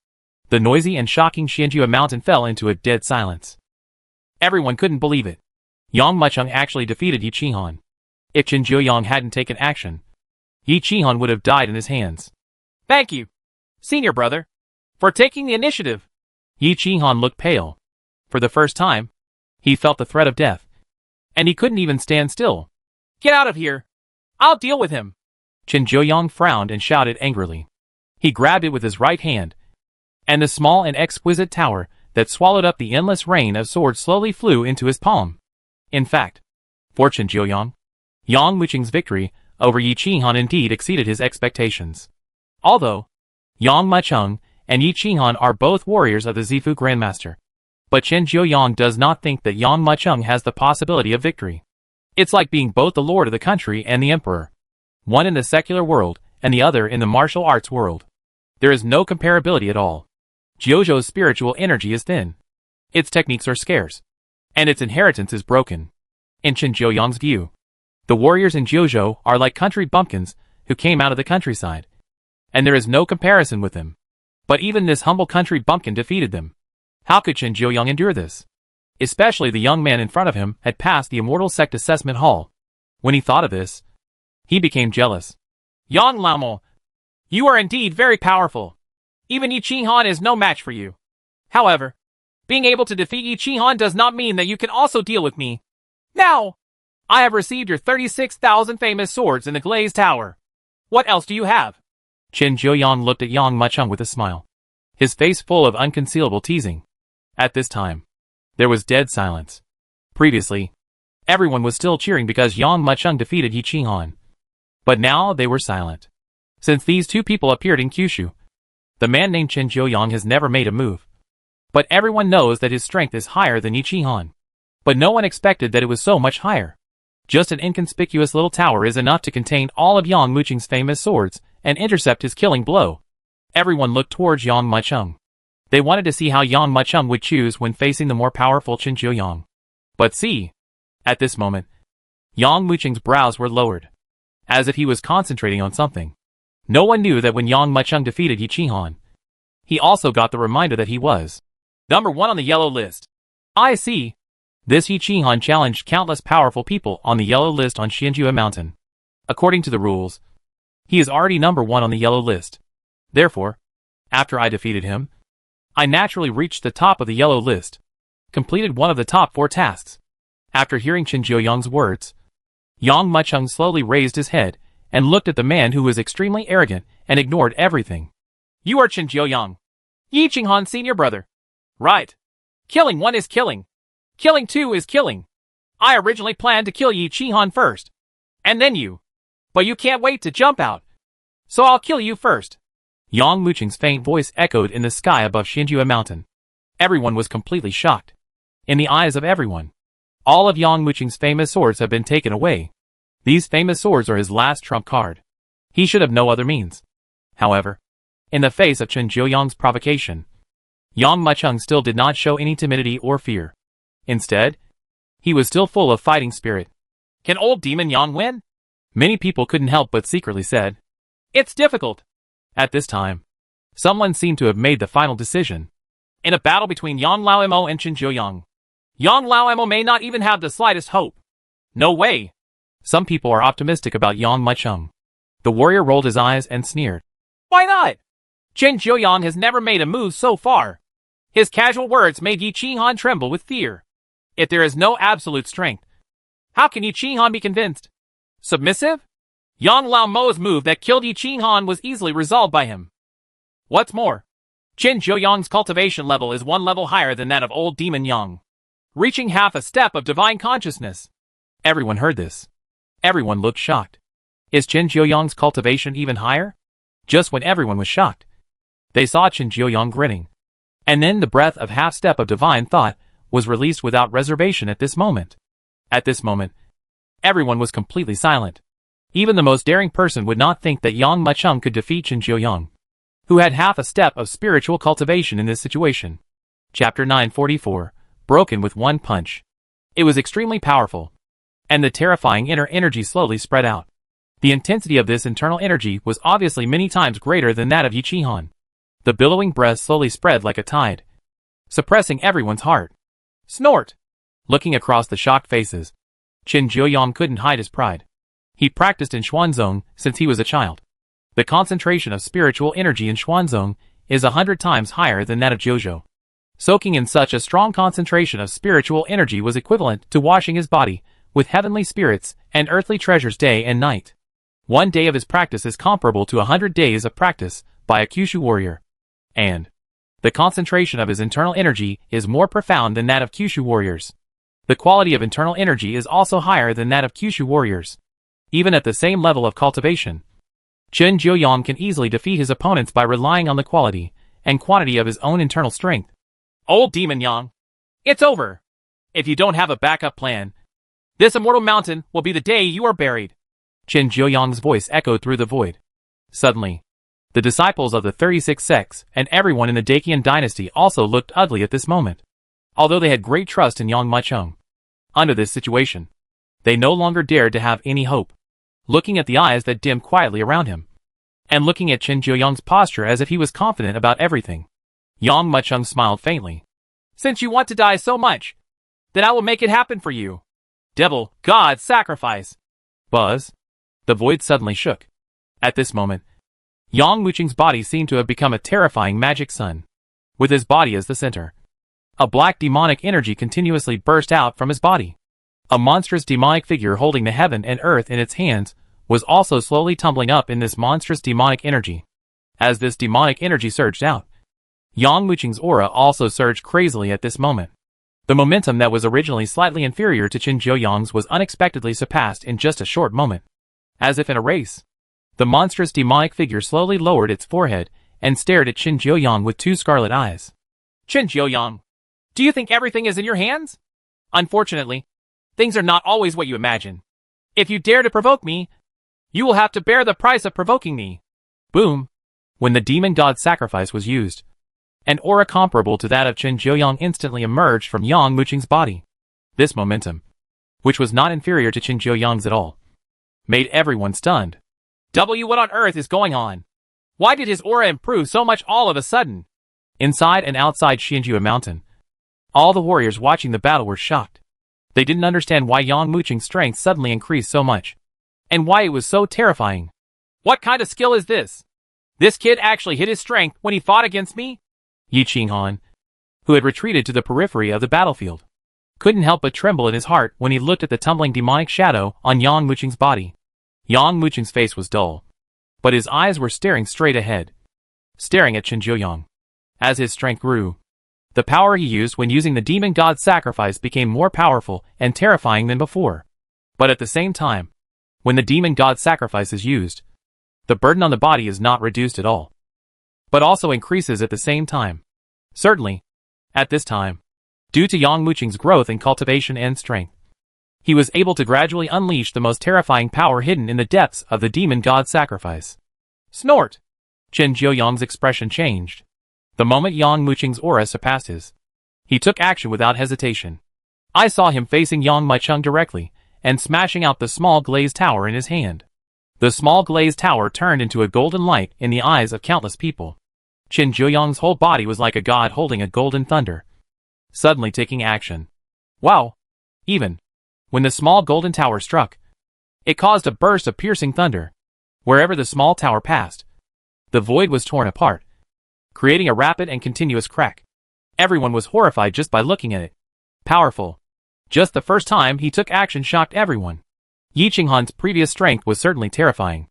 [SPEAKER 1] The noisy and shocking Xianjua mountain fell into a dead silence. Everyone couldn't believe it. Yang Muqing actually defeated Yi Qinghan. If Chen Jiuyang hadn't taken action, Yi Qinghan would have died in his hands. Thank you, senior brother, for taking the initiative. Yi Qinghan looked pale. For the first time, he felt the threat of death, and he couldn't even stand still. Get out of here! I'll deal with him! Chen Jiuyang frowned and shouted angrily. He grabbed it with his right hand, and the small and exquisite tower that swallowed up the endless rain of swords slowly flew into his palm. In fact, for Chen Jiuyang, Yang Muqing's victory over Yi Qinghan indeed exceeded his expectations. Although Yang Muqing and Yi Qinghan are both warriors of the Zifu Grandmaster, but Chen Jiuyang does not think that Yang Muqing has the possibility of victory. It's like being both the lord of the country and the emperor, one in the secular world and the other in the martial arts world. There is no comparability at all. Jiuzhou's spiritual energy is thin, its techniques are scarce, and its inheritance is broken. In Chen Jiuyang's view, the warriors in Jiuzhou are like country bumpkins who came out of the countryside, and there is no comparison with them. But even this humble country bumpkin defeated them. How could Chen Jiuyang endure this? Especially the young man in front of him had passed the Immortal Sect Assessment Hall. When he thought of this, he became jealous.
[SPEAKER 2] Yang Laomo, you are indeed very powerful. Even Yi Qinghan is no match for you. However, being able to defeat Yi Qinghan does not mean that you can also deal with me. Now, I have received your 36,000 famous swords in the Glazed Tower. What else do you have?
[SPEAKER 1] Chen Jiuyang looked at Yang Mucheng with a smile, his face full of unconcealable teasing. At this time, there was dead silence. Previously, everyone was still cheering because Yang Mucheng defeated Yi Qinghan. But now they were silent. Since these two people appeared in Kyushu, the man named Chen Jiuyang has never made a move. But everyone knows that his strength is higher than Yi Qinghan. But no one expected that it was so much higher. Just an inconspicuous little tower is enough to contain all of Yang Mucheng's famous swords and intercept his killing blow. Everyone looked towards Yang Mucheng. They wanted to see how Yang Mucheng would choose when facing the more powerful Chen Jiuyang. But see, at this moment, Yang Mucheng's brows were lowered, as if he was concentrating on something. No one knew that when Yang Mucheng defeated Yi Qinghan, he also got the reminder that he was
[SPEAKER 2] number 1 on the yellow list.
[SPEAKER 1] I see. This Yi Qinghan challenged countless powerful people on the yellow list on Xianjue Mountain. According to the rules, he is already number 1 on the yellow list. Therefore, after I defeated him, I naturally reached the top of the yellow list, completed one of the top 4 tasks. After hearing Chen Jiuyang's words, Yang Mucheng slowly raised his head and looked at the man who was extremely arrogant and ignored everything.
[SPEAKER 2] You are Chen Jiuyang, Yi Qinghan's senior brother. Right. Killing 1 is killing. Killing 2 is killing. I originally planned to kill Yi Qinghan first, and then you. But you can't wait to jump out. So I'll kill you first.
[SPEAKER 1] Yang Mucheng's faint voice echoed in the sky above Xianjue Mountain. Everyone was completely shocked. In the eyes of everyone, all of Yang Mucheng's famous swords have been taken away. These famous swords are his last trump card. He should have no other means. However, in the face of Chen Jiuyang's provocation, Yang Mucheng still did not show any timidity or fear. Instead, he was still full of fighting spirit.
[SPEAKER 2] Can old demon Yang win?
[SPEAKER 1] Many people couldn't help but secretly said,
[SPEAKER 2] it's difficult.
[SPEAKER 1] At this time, someone seemed to have made the final decision.
[SPEAKER 2] In a battle between Yang Laomo and Chen Jiuyang, Yang Laomo may not even have the slightest hope. No way.
[SPEAKER 1] Some people are optimistic about Yang Mucheng. The warrior rolled his eyes and sneered.
[SPEAKER 2] Why not? Chen Jiuyang has never made a move so far. His casual words made Yi Qinghan tremble with fear. If there is no absolute strength, how can Yi Qinghan be convinced? Submissive? Yang Laomo's move that killed Yi Qinghan was easily resolved by him. What's more, Chen Jiuyang's cultivation level is 1 level higher than that of old demon Yang, reaching half a step of divine consciousness.
[SPEAKER 1] Everyone heard this. Everyone looked shocked. Is Chen Jiuyang's cultivation even higher? Just when everyone was shocked, they saw Chen Jiuyang grinning. And then the breath of half-step of divine thought was released without reservation at this moment. At this moment, everyone was completely silent. Even the most daring person would not think that Yang Mucheng could defeat Chen Jiuyang, who had half a step of spiritual cultivation in this situation. Chapter 944, broken with 1 punch. It was extremely powerful, and the terrifying inner energy slowly spread out. The intensity of this internal energy was obviously many times greater than that of Yi Qinghan. The billowing breath slowly spread like a tide, suppressing everyone's heart.
[SPEAKER 2] Snort!
[SPEAKER 1] Looking across the shocked faces, Chen Jiuyang couldn't hide his pride. He practiced in Xuanzong since he was a child. The concentration of spiritual energy in Xuanzong is 100 times higher than that of Zhuozhou. Soaking in such a strong concentration of spiritual energy was equivalent to washing his body with heavenly spirits and earthly treasures day and night. 1 day of his practice is comparable to 100 days of practice by a Kyushu warrior. And the concentration of his internal energy is more profound than that of Kyushu warriors. The quality of internal energy is also higher than that of Kyushu warriors. Even at the same level of cultivation, Chen Jiuyang can easily defeat his opponents by relying on the quality and quantity of his own internal strength.
[SPEAKER 2] Old demon Yang, it's over. If you don't have a backup plan, this immortal mountain will be the day you are buried.
[SPEAKER 1] Chen Jiuyang's voice echoed through the void. Suddenly, the disciples of the 36 sects and everyone in the Dacian dynasty also looked ugly at this moment. Although they had great trust in Yang Mucheng, under this situation, they no longer dared to have any hope. Looking at the eyes that dimmed quietly around him, and looking at Chen Jiuyang's posture as if he was confident about everything, Yang Mucheng smiled faintly.
[SPEAKER 2] Since you want to die so much, Then I will make it happen for you. Devil, God, sacrifice.
[SPEAKER 1] Buzz. The void suddenly shook. At this moment, Yang Wuqing's body seemed to have become a terrifying magic sun, with his body as the center. A black demonic energy continuously burst out from his body. A monstrous demonic figure holding the heaven and earth in its hands was also slowly tumbling up in this monstrous demonic energy. As this demonic energy surged out, Yang Wuqing's aura also surged crazily at this moment. The momentum that was originally slightly inferior to Qin Jiuyang's was unexpectedly surpassed in just a short moment. As if in a race, the monstrous demonic figure slowly lowered its forehead and stared at Qin Jiuyang with two scarlet eyes.
[SPEAKER 2] Qin Jiuyang, do you think everything is in your hands? Unfortunately, things are not always what you imagine. If you dare to provoke me, you will have to bear the price of provoking me.
[SPEAKER 1] Boom! When the demon god sacrifice was used, an aura comparable to that of Qin Jiuyang instantly emerged from Yang Wuqing's body. This momentum, which was not inferior to Qin Jiuyang's at all, made everyone stunned.
[SPEAKER 2] What on earth is going on? Why did his aura improve so much all of a sudden?
[SPEAKER 1] Inside and outside Xianjue Mountain, all the warriors watching the battle were shocked. They didn't understand why Yang Wuqing's strength suddenly increased so much, and why it was so terrifying.
[SPEAKER 2] What kind of skill is this? This kid actually hit his strength when he fought against me?
[SPEAKER 1] Yi Qinghan, who had retreated to the periphery of the battlefield, couldn't help but tremble in his heart when he looked at the tumbling demonic shadow on Yang Wuqing's body. Yang Wuqing's face was dull, but his eyes were staring straight ahead, staring at Qin Jiuyang. As his strength grew, the power he used when using the demon god sacrifice became more powerful and terrifying than before. But at the same time, when the demon god sacrifice is used, the burden on the body is not reduced at all, but also increases at the same time. Certainly, at this time, due to Yang Wuqing's growth in cultivation and strength, he was able to gradually unleash the most terrifying power hidden in the depths of the demon god sacrifice.
[SPEAKER 2] Snort!
[SPEAKER 1] Qin Jiuyang's expression changed. The moment Yang Wuqing's aura surpassed his, he took action without hesitation. I saw him facing Yang Maicheng directly, and smashing out the small glazed tower in his hand. The small glazed tower turned into a golden light in the eyes of countless people. Qin Jiuyang's whole body was like a god holding a golden thunder, suddenly taking action. Wow! Even when the small golden tower struck, it caused a burst of piercing thunder. Wherever the small tower passed, the void was torn apart, creating a rapid and continuous crack. Everyone was horrified just by looking at it. Powerful. Just the first time he took action shocked everyone. Yi Qinghan's previous strength was certainly terrifying,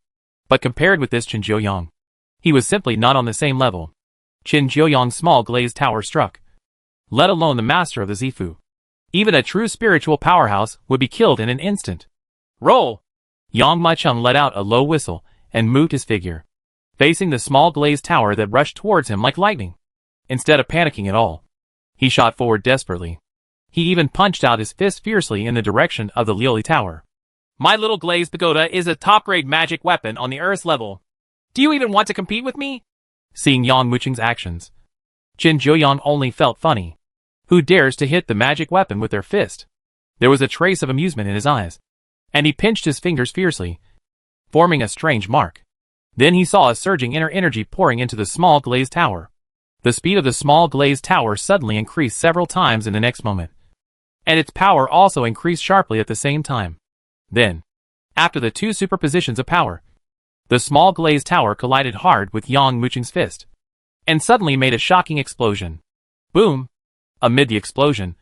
[SPEAKER 1] but compared with this Qin Jiuyang, he was simply not on the same level. Qin Jiuyang's small glazed tower struck, let alone the master of the Zifu. Even a true spiritual powerhouse would be killed in an instant.
[SPEAKER 2] Roll!
[SPEAKER 1] Yang Maicheng let out a low whistle and moved his figure, facing the small glazed tower that rushed towards him like lightning. Instead of panicking at all, he shot forward desperately. He even punched out his fist fiercely in the direction of the Liuli Tower.
[SPEAKER 2] My little glazed pagoda is a top-grade magic weapon on the Earth's level. Do you even want to compete with me?
[SPEAKER 1] Seeing Yang Wuqing's actions, Qin Jiuyang only felt funny. Who dares to hit the magic weapon with their fist? There was a trace of amusement in his eyes, and he pinched his fingers fiercely, forming a strange mark. Then he saw a surging inner energy pouring into the small glazed tower. The speed of the small glazed tower suddenly increased several times in the next moment, and its power also increased sharply at the same time. Then, after the two superpositions of power, the small glazed tower collided hard with Yang Wuqing's fist, and suddenly made a shocking explosion. Boom! Amid the explosion,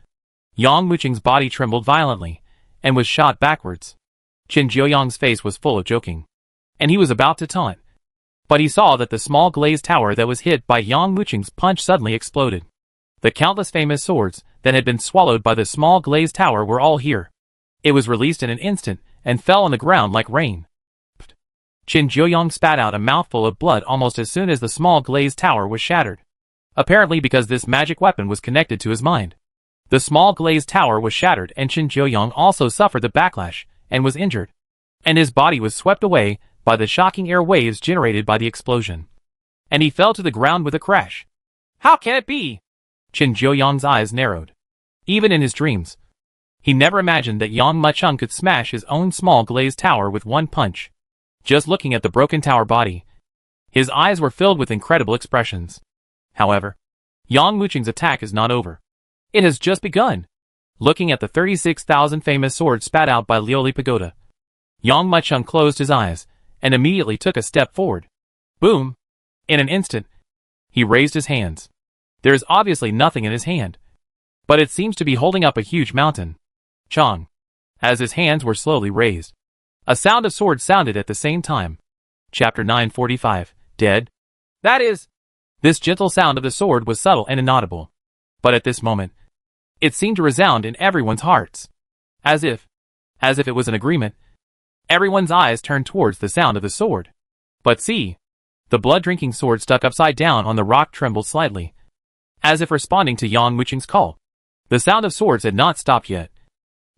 [SPEAKER 1] Yang Wuqing's body trembled violently, and was shot backwards. Qin Jiuyang's face was full of joking, and he was about to taunt. But he saw that the small glazed tower that was hit by Yang Wuqing's punch suddenly exploded. The countless famous swords that had been swallowed by the small glazed tower were all here. It was released in an instant, and fell on the ground like rain. Qin Jiuyang spat out a mouthful of blood almost as soon as the small glazed tower was shattered. Apparently because this magic weapon was connected to his mind. The small glazed tower was shattered and Qin Jiuyang also suffered the backlash, and was injured. And his body was swept away by the shocking air waves generated by the explosion. And he fell to the ground with a crash.
[SPEAKER 2] How can it be?
[SPEAKER 1] Qin Jiuyang's eyes narrowed. Even in his dreams, he never imagined that Yang Maicheng could smash his own small glazed tower with one punch. Just looking at the broken tower body, his eyes were filled with incredible expressions. However, Yang Wuqing's attack is not over. It has just begun. looking at the 36,000 famous swords spat out by Lioli Pagoda. Yang Muchung closed his eyes, and immediately took a step forward. Boom! In an instant, he raised his hands. There is obviously nothing in his hand, but it seems to be holding up a huge mountain. Chong. As his hands were slowly raised, a sound of swords sounded at the same time. Chapter 945, Dead.
[SPEAKER 2] That is.
[SPEAKER 1] This gentle sound of the sword was subtle and inaudible, but at this moment, it seemed to resound in everyone's hearts. As if it was an agreement. Everyone's eyes turned towards the sound of the sword. But see, the blood-drinking sword stuck upside down on the rock trembled slightly, as if responding to Yang Muchung's call. The sound of swords had not stopped yet.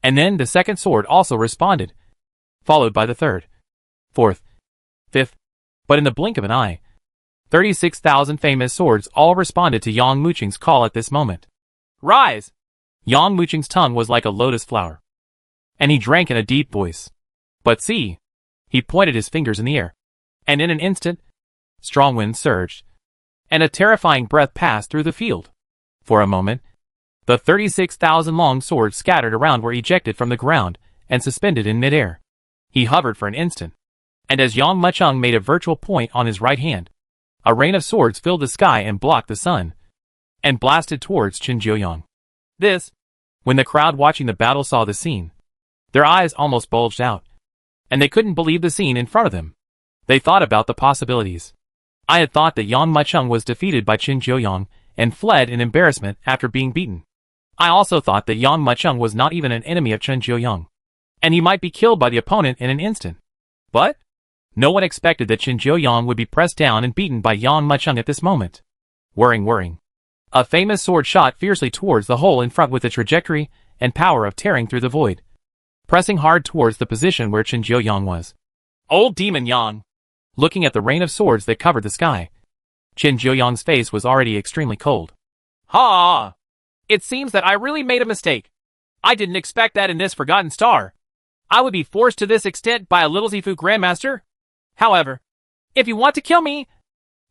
[SPEAKER 1] And then the second sword also responded, followed by the third, fourth, fifth. But in the blink of an eye, 36,000 famous swords all responded to Yang Muchung's call at this moment.
[SPEAKER 2] Rise!
[SPEAKER 1] Yang Muchung's tongue was like a lotus flower, and he drank in a deep voice. But see, he pointed his fingers in the air, and in an instant, strong winds surged, and a terrifying breath passed through the field. For a moment, the 36,000 long swords scattered around were ejected from the ground and suspended in midair. He hovered for an instant, and as Yang Muchung made a virtual point on his right hand, a rain of swords filled the sky and blocked the sun, and blasted towards Qin Jiuyang. When the crowd watching the battle saw the scene, their eyes almost bulged out, and they couldn't believe the scene in front of them. They thought about the possibilities. I had thought that Yang Muchung was defeated by Qin Jiuyang and fled in embarrassment after being beaten. I also thought that Yang Muchung was not even an enemy of Qin Jiuyang, and he might be killed by the opponent in an instant. But no one expected that Qin Jiuyang would be pressed down and beaten by Yang Muchung at this moment. Whirring. A famous sword shot fiercely towards the hole in front with the trajectory and power of tearing through the void, pressing hard towards the position where Qin Jiuyang was.
[SPEAKER 2] Old Demon Yang!
[SPEAKER 1] Looking at the rain of swords that covered the sky, Qin Jiuyang's face was already extremely cold.
[SPEAKER 2] Ha! It seems that I really made a mistake. I didn't expect that in this Forgotten Star. I would be forced to this extent by a little Zifu Grandmaster. However, if you want to kill me,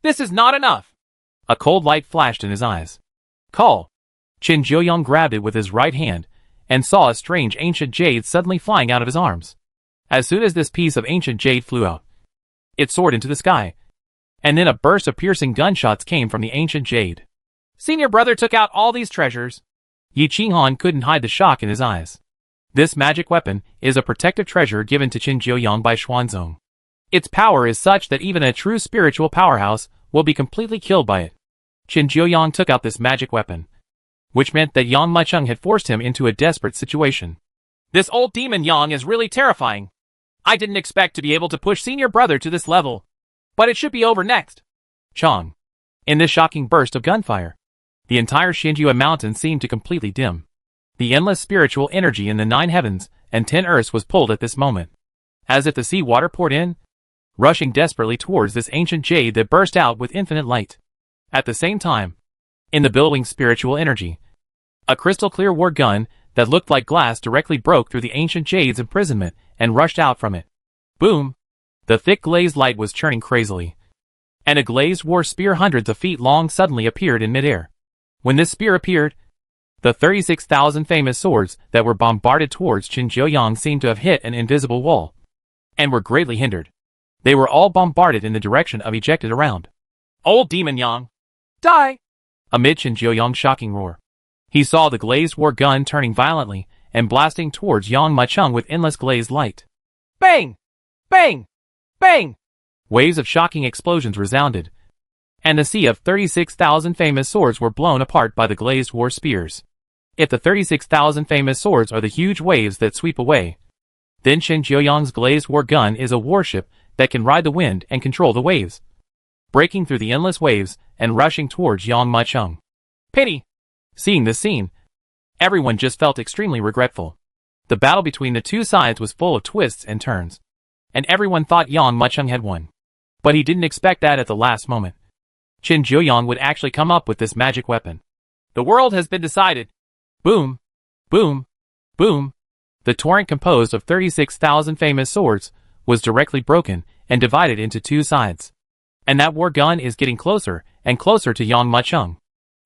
[SPEAKER 2] this is not enough.
[SPEAKER 1] A cold light flashed in his eyes. Call. Qin Jiuyang grabbed it with his right hand and saw a strange ancient jade suddenly flying out of his arms. As soon as this piece of ancient jade flew out, it soared into the sky, and then a burst of piercing gunshots came from the ancient jade.
[SPEAKER 2] Senior brother took out all these treasures.
[SPEAKER 1] Yi Qinghan couldn't hide the shock in his eyes. This magic weapon is a protective treasure given to Qin Jiuyang by Xuanzong. Its power is such that even a true spiritual powerhouse will be completely killed by it. Qin Jiuyang took out this magic weapon, which meant that Yang Muchung had forced him into a desperate situation.
[SPEAKER 2] This old demon Yang is really terrifying. I didn't expect to be able to push senior brother to this level, but it should be over next.
[SPEAKER 1] Chong. In this shocking burst of gunfire, the entire Xinjue mountain seemed to completely dim. The endless spiritual energy in the 9 heavens and 10 earths was pulled at this moment, as if the sea water poured in, rushing desperately towards this ancient jade that burst out with infinite light. At the same time, in the billowing spiritual energy, a crystal-clear war gun that looked like glass directly broke through the ancient jade's imprisonment and rushed out from it. Boom! The thick glazed light was churning crazily, and a glazed war spear hundreds of feet long suddenly appeared in midair. When this spear appeared, the 36,000 famous swords that were bombarded towards Qin Jiuyang seemed to have hit an invisible wall, and were greatly hindered. They were all bombarded in the direction of ejected around.
[SPEAKER 2] Old Demon Yang! Die!
[SPEAKER 1] Amid Qin Jiuyang's shocking roar, he saw the glazed war gun turning violently and blasting towards Yang Muchung with endless glazed light.
[SPEAKER 2] Bang! Bang! Bang!
[SPEAKER 1] Waves of shocking explosions resounded, and the sea of 36,000 famous swords were blown apart by the glazed war spears. If the 36,000 famous swords are the huge waves that sweep away, then Qin Jiuyang's glazed war gun is a warship that can ride the wind and control the waves, breaking through the endless waves and rushing towards Yang Muchung.
[SPEAKER 2] Pity!
[SPEAKER 1] Seeing this scene, everyone just felt extremely regretful. The battle between the two sides was full of twists and turns, and everyone thought Yang Muchung had won. But he didn't expect that at the last moment Qin Jiuyang would actually come up with this magic weapon.
[SPEAKER 2] The world has been decided.
[SPEAKER 1] Boom! Boom! Boom! The torrent composed of 36,000 famous swords was directly broken and divided into two sides. And that war gun is getting closer and closer to Yang Muchung.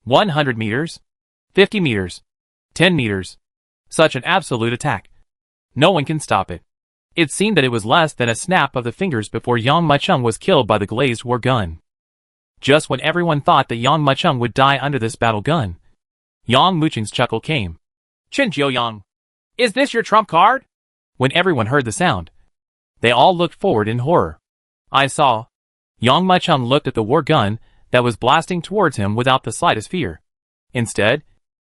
[SPEAKER 1] 100 meters, 50 meters, 10 meters, Such an absolute attack. No one can stop it. It seemed that it was less than a snap of the fingers before Yang Muchung was killed by the glazed war gun. Just when everyone thought that Yang Muchung would die under this battle gun, Yang Muchung's chuckle came.
[SPEAKER 2] Chen Jiuyang, is this your trump card?
[SPEAKER 1] When everyone heard the sound, they all looked forward in horror. I saw. Yang Muchung looked at the war gun that was blasting towards him without the slightest fear. Instead,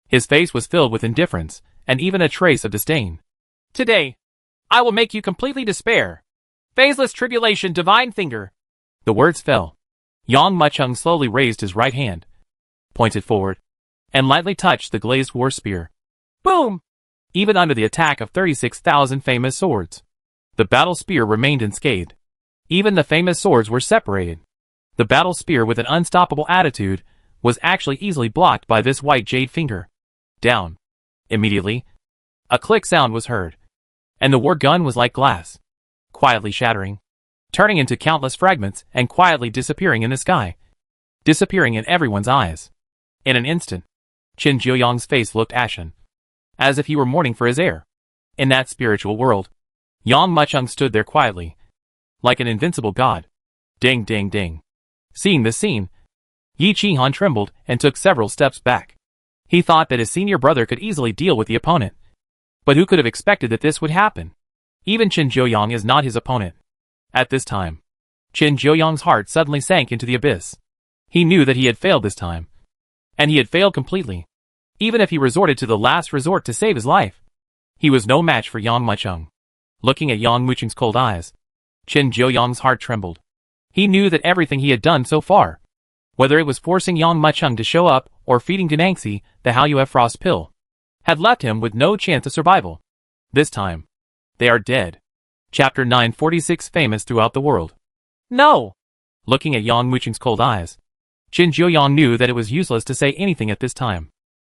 [SPEAKER 1] his face was filled with indifference and even a trace of disdain.
[SPEAKER 2] Today, I will make you completely despair. Phaseless tribulation, divine finger.
[SPEAKER 1] The words fell. Yang Muchung slowly raised his right hand, pointed forward, and lightly touched the glazed war spear.
[SPEAKER 2] Boom!
[SPEAKER 1] Even under the attack of 36,000 famous swords, the battle spear remained unscathed. Even the famous swords were separated. The battle spear, with an unstoppable attitude, was actually easily blocked by this white jade finger. Down. Immediately, a click sound was heard, and the war gun was like glass, quietly shattering, turning into countless fragments and quietly disappearing in the sky, disappearing in everyone's eyes. In an instant, Chen Jiuyang's face looked ashen, as if he were mourning for his heir. In that spiritual world, Yang Muchung stood there quietly, like an invincible god. Ding ding ding. Seeing this scene, Yi Qinghan trembled and took several steps back. He thought that his senior brother could easily deal with the opponent. But who could have expected that this would happen? Even Chen Jiuyang is not his opponent. At this time, Chen Jiuyang's heart suddenly sank into the abyss. He knew that he had failed this time. And he had failed completely. Even if he resorted to the last resort to save his life, he was no match for Yang Muchung. Looking at Yang Muchung's cold eyes, Chen Jiuyang's heart trembled. He knew that everything he had done so far, whether it was forcing Yang Muchung to show up or feeding Danaxi the Haoyue frost pill, had left him with no chance of survival. This time, they are dead. Chapter 946, famous throughout the world.
[SPEAKER 2] No!
[SPEAKER 1] Looking at Yang Muchung's cold eyes, Chen Jiuyang knew that it was useless to say anything at this time.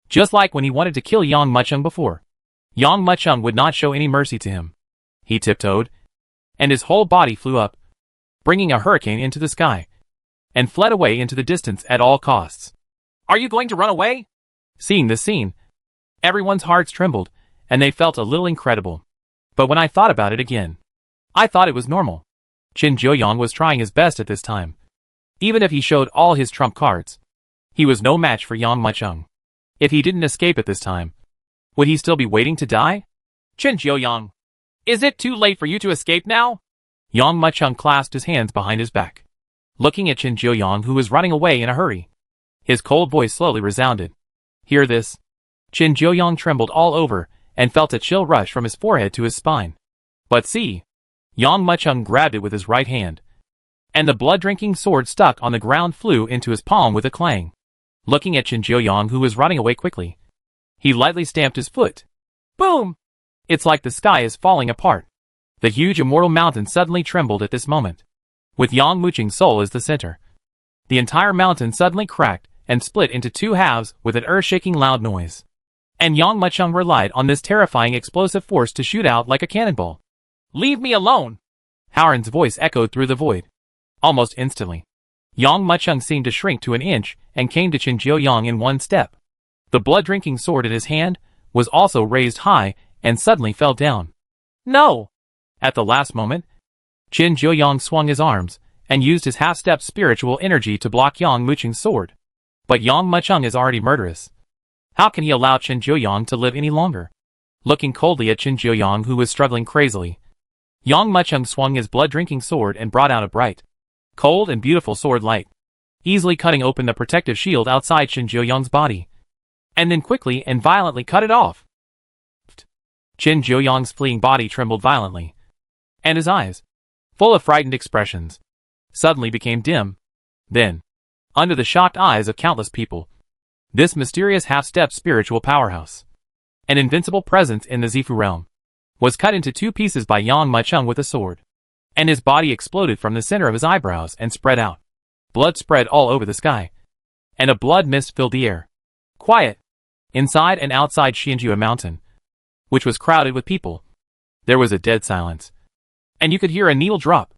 [SPEAKER 1] Just like when he wanted to kill Yang Muchung before, Yang Muchung would not show any mercy to him. He tiptoed, and his whole body flew up, bringing a hurricane into the sky, and fled away into the distance at all costs.
[SPEAKER 2] Are you going to run away?
[SPEAKER 1] Seeing this scene, everyone's hearts trembled, and they felt a little incredible. But when I thought about it again, I thought it was normal. Chen Jiuyang was trying his best at this time. Even if he showed all his trump cards, he was no match for Yang Muchung. If he didn't escape at this time, would he still be waiting to die?
[SPEAKER 2] Chen Jiuyang, is it too late for you to escape now?
[SPEAKER 1] Yang Muchung clasped his hands behind his back, looking at Chen Jiuyang, who was running away in a hurry. His cold voice slowly resounded. Hear this? Chen Jiuyang trembled all over and felt a chill rush from his forehead to his spine. But see! Yang Muchung grabbed it with his right hand, and the blood-drinking sword stuck on the ground flew into his palm with a clang. Looking at Chen Jiuyang, who was running away quickly, he lightly stamped his foot.
[SPEAKER 2] Boom!
[SPEAKER 1] It's like the sky is falling apart. The huge immortal mountain suddenly trembled at this moment, with Yang Muchung's soul as the center. The entire mountain suddenly cracked and split into two halves with an earth-shaking loud noise. And Yang Muchung relied on this terrifying explosive force to shoot out like a cannonball.
[SPEAKER 2] Leave me alone!
[SPEAKER 1] Howren's voice echoed through the void. Almost instantly, Yang Muchung seemed to shrink to an inch and came to Chen Jiuyang in one step. The blood-drinking sword in his hand was also raised high and suddenly fell down.
[SPEAKER 2] No!
[SPEAKER 1] At the last moment, Chen Jiuyang swung his arms and used his half-step spiritual energy to block Yang Muchung's sword. But Yang Muchung is already murderous. How can he allow Chen Jiuyang to live any longer? Looking coldly at Chen Jiuyang, who was struggling crazily, Yang Muchung swung his blood-drinking sword and brought out a bright, cold and beautiful sword light, easily cutting open the protective shield outside Chen Jiuyang's body, and then quickly and violently cut it off. Chen Jiuyang's fleeing body trembled violently, and his eyes, full of frightened expressions, suddenly became dim. Then, under the shocked eyes of countless people, this mysterious half-step spiritual powerhouse, an invincible presence in the Zifu realm, was cut into two pieces by Yang Muchung with a sword, and his body exploded from the center of his eyebrows and spread out. Blood spread all over the sky, and a blood mist filled the air. Quiet. Inside and outside Xianjue Mountain, which was crowded with people, there was a dead silence, and you could hear a needle drop.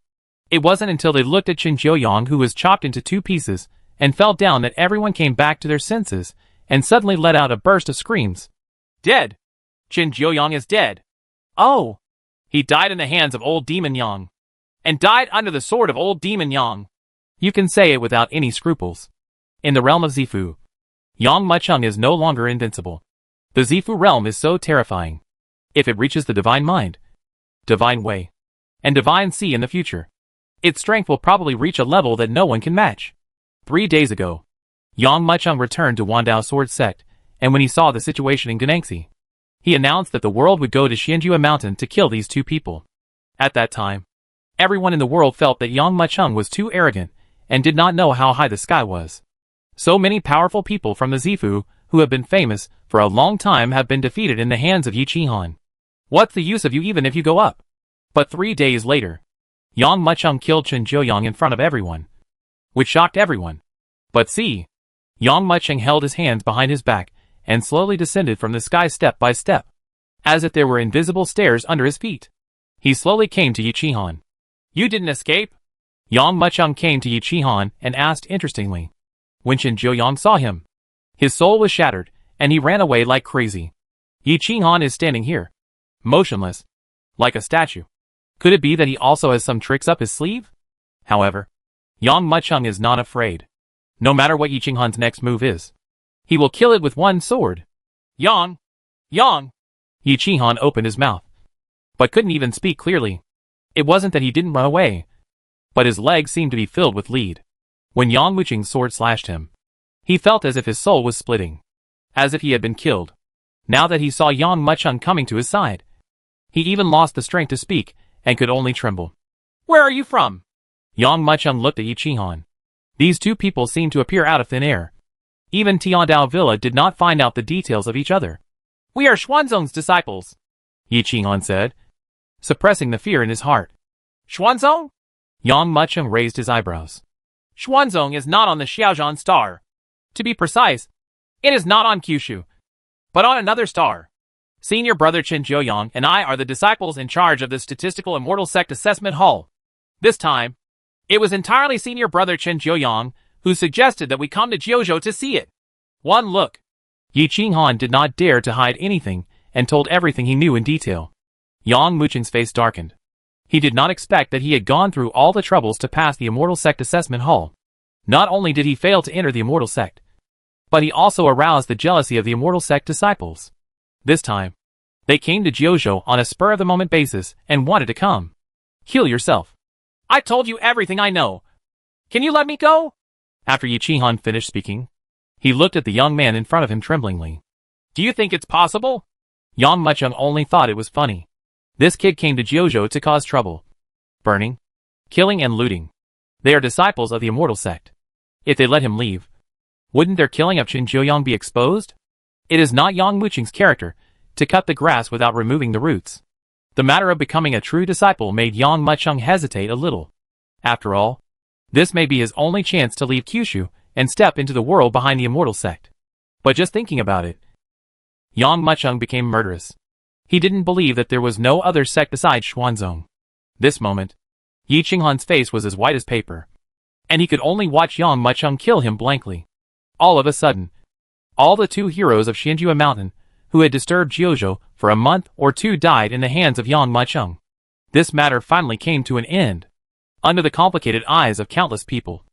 [SPEAKER 1] It wasn't until they looked at Chen Jiuyang, who was chopped into two pieces and fell down, that everyone came back to their senses and suddenly let out a burst of screams.
[SPEAKER 2] Dead! Qin Jiuyang is dead. Oh! He died in the hands of old Demon Yang. And died under the sword of old Demon Yang.
[SPEAKER 1] You can say it without any scruples. In the realm of Zifu, Yang Mucheng is no longer invincible. The Zifu realm is so terrifying. If it reaches the Divine Mind, Divine Way, and Divine Sea in the future, its strength will probably reach a level that no one can match. 3 days ago, Yang Mucheng returned to Wandao Sword Sect, and when he saw the situation in Ganaxi, he announced that the world would go to Xianjua Mountain to kill these 2 people. At that time, everyone in the world felt that Yang Mucheng was too arrogant and did not know how high the sky was. So many powerful people from the Zifu, who have been famous for a long time, have been defeated in the hands of Yi Qinghan. What's the use of you even if you go up? But 3 days later, Yang Mucheng killed Qin Jiuyang in front of everyone, which shocked everyone. But see, Yang Mucheng held his hands behind his back and slowly descended from the sky step by step, as if there were invisible stairs under his feet. He slowly came to Yi Qinghan.
[SPEAKER 2] You didn't escape?
[SPEAKER 1] Yang Mucheng came to Yi Qinghan and asked interestingly. When Qin Jiuyang saw him, his soul was shattered, and he ran away like crazy. Yi Qinghan is standing here, motionless, like a statue. Could it be that he also has some tricks up his sleeve? However, Yang Mucheng is not afraid. No matter what Yi Qinghan's next move is, he will kill it with one sword.
[SPEAKER 2] Yang! Yang!
[SPEAKER 1] Yi Qinghan opened his mouth, but couldn't even speak clearly. It wasn't that he didn't run away, but his legs seemed to be filled with lead. When Yang Mucheng's sword slashed him, he felt as if his soul was splitting, as if he had been killed. Now that he saw Yang Mucheng coming to his side, he even lost the strength to speak and could only tremble.
[SPEAKER 2] Where are you from?
[SPEAKER 1] Yang Mucheng looked at Yi Qinghan. These 2 people seemed to appear out of thin air. Even Tiandao Villa did not find out the details of each other.
[SPEAKER 2] We are Xuanzong's disciples,
[SPEAKER 1] Yi Qinghan said, suppressing the fear in his heart.
[SPEAKER 2] Xuanzong?
[SPEAKER 1] Yang Mucheng raised his eyebrows.
[SPEAKER 2] Xuanzong is not on the Xiaozhan star. To be precise, it is not on Kyushu, but on another star. Senior brother Qin Jiuyang and I are the disciples in charge of the Statistical Immortal Sect Assessment Hall. This time, it was entirely senior brother Qin Jiuyang who suggested that we come to Jiuzhou to see it. One look.
[SPEAKER 1] Yi Qinghan did not dare to hide anything and told everything he knew in detail. Yang Mucheng's face darkened. He did not expect that he had gone through all the troubles to pass the Immortal Sect Assessment Hall. Not only did he fail to enter the Immortal Sect, but he also aroused the jealousy of the Immortal Sect disciples. This time, they came to Jiuzhou on a spur-of-the-moment basis and wanted to come. Heal yourself.
[SPEAKER 2] I told you everything I know. Can you let me go?
[SPEAKER 1] After Yi Qinghan finished speaking, he looked at the young man in front of him tremblingly.
[SPEAKER 2] Do you think it's possible?
[SPEAKER 1] Yang Mucheng only thought it was funny. This kid came to Jiuzhou to cause trouble. Burning, killing and looting. They are disciples of the Immortal Sect. If they let him leave, wouldn't their killing of Qin Jiuyang be exposed? It is not Yang Mucheng's character to cut the grass without removing the roots. The matter of becoming a true disciple made Yang Mucheng hesitate a little. After all, this may be his only chance to leave Kyushu and step into the world behind the Immortal Sect. But just thinking about it, Yang Mucheng became murderous. He didn't believe that there was no other sect besides Xuanzong. This moment, Yi Qinghan's face was as white as paper, and he could only watch Yang Mucheng kill him blankly. All of a sudden, all the 2 heroes of Xianjua Mountain, who had disturbed Jiuzhou for a month or 2, died in the hands of Yang Mucheng. This matter finally came to an end. Under the complicated eyes of countless people,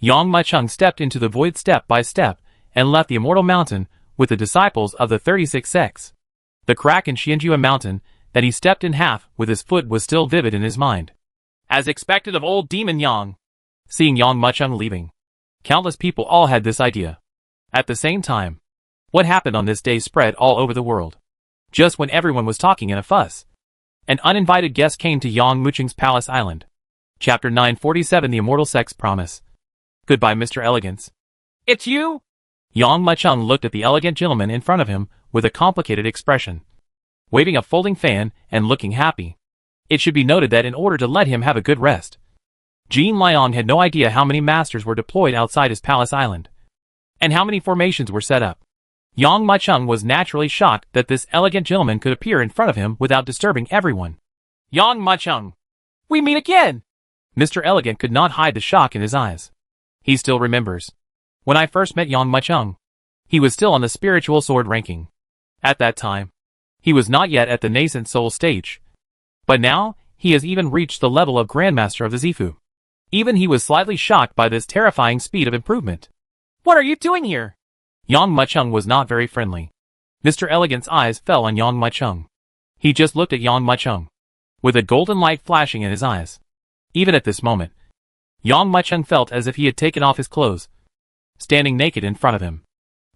[SPEAKER 1] Yang Mucheng stepped into the void step by step and left the Immortal Mountain with the disciples of the 36 sects. The crack in Xianjua Mountain that he stepped in half with his foot was still vivid in his mind.
[SPEAKER 2] As expected of old Demon Yang.
[SPEAKER 1] Seeing Yang Mucheng leaving, countless people all had this idea. At the same time, what happened on this day spread all over the world. Just when everyone was talking in a fuss, an uninvited guest came to Yang Mucheng's Palace Island. Chapter 947 The Immortal Sect's Promise. Goodbye, Mr. Elegance.
[SPEAKER 2] It's you?
[SPEAKER 1] Yang Mucheng looked at the elegant gentleman in front of him with a complicated expression, waving a folding fan and looking happy. It should be noted that in order to let him have a good rest, Jean Liang had no idea how many masters were deployed outside his palace island, and how many formations were set up. Yang Mucheng was naturally shocked that this elegant gentleman could appear in front of him without disturbing everyone.
[SPEAKER 2] Yang Mucheng, we meet again!
[SPEAKER 1] Mr. Elegant could not hide the shock in his eyes. He still remembers. When I first met Yang Mucheng, he was still on the spiritual sword ranking. At that time, He was not yet at the nascent soul stage. But now, he has even reached the level of Grandmaster of the Zifu. Even he was slightly shocked by this terrifying speed of improvement.
[SPEAKER 2] What are you doing here?
[SPEAKER 1] Yang Mucheng was not very friendly. Mr. Elegant's eyes fell on Yang Mucheng. He just looked at Yang Mucheng, with a golden light flashing in his eyes. Even at this moment, Yang Mucheng felt as if he had taken off his clothes, standing naked in front of him,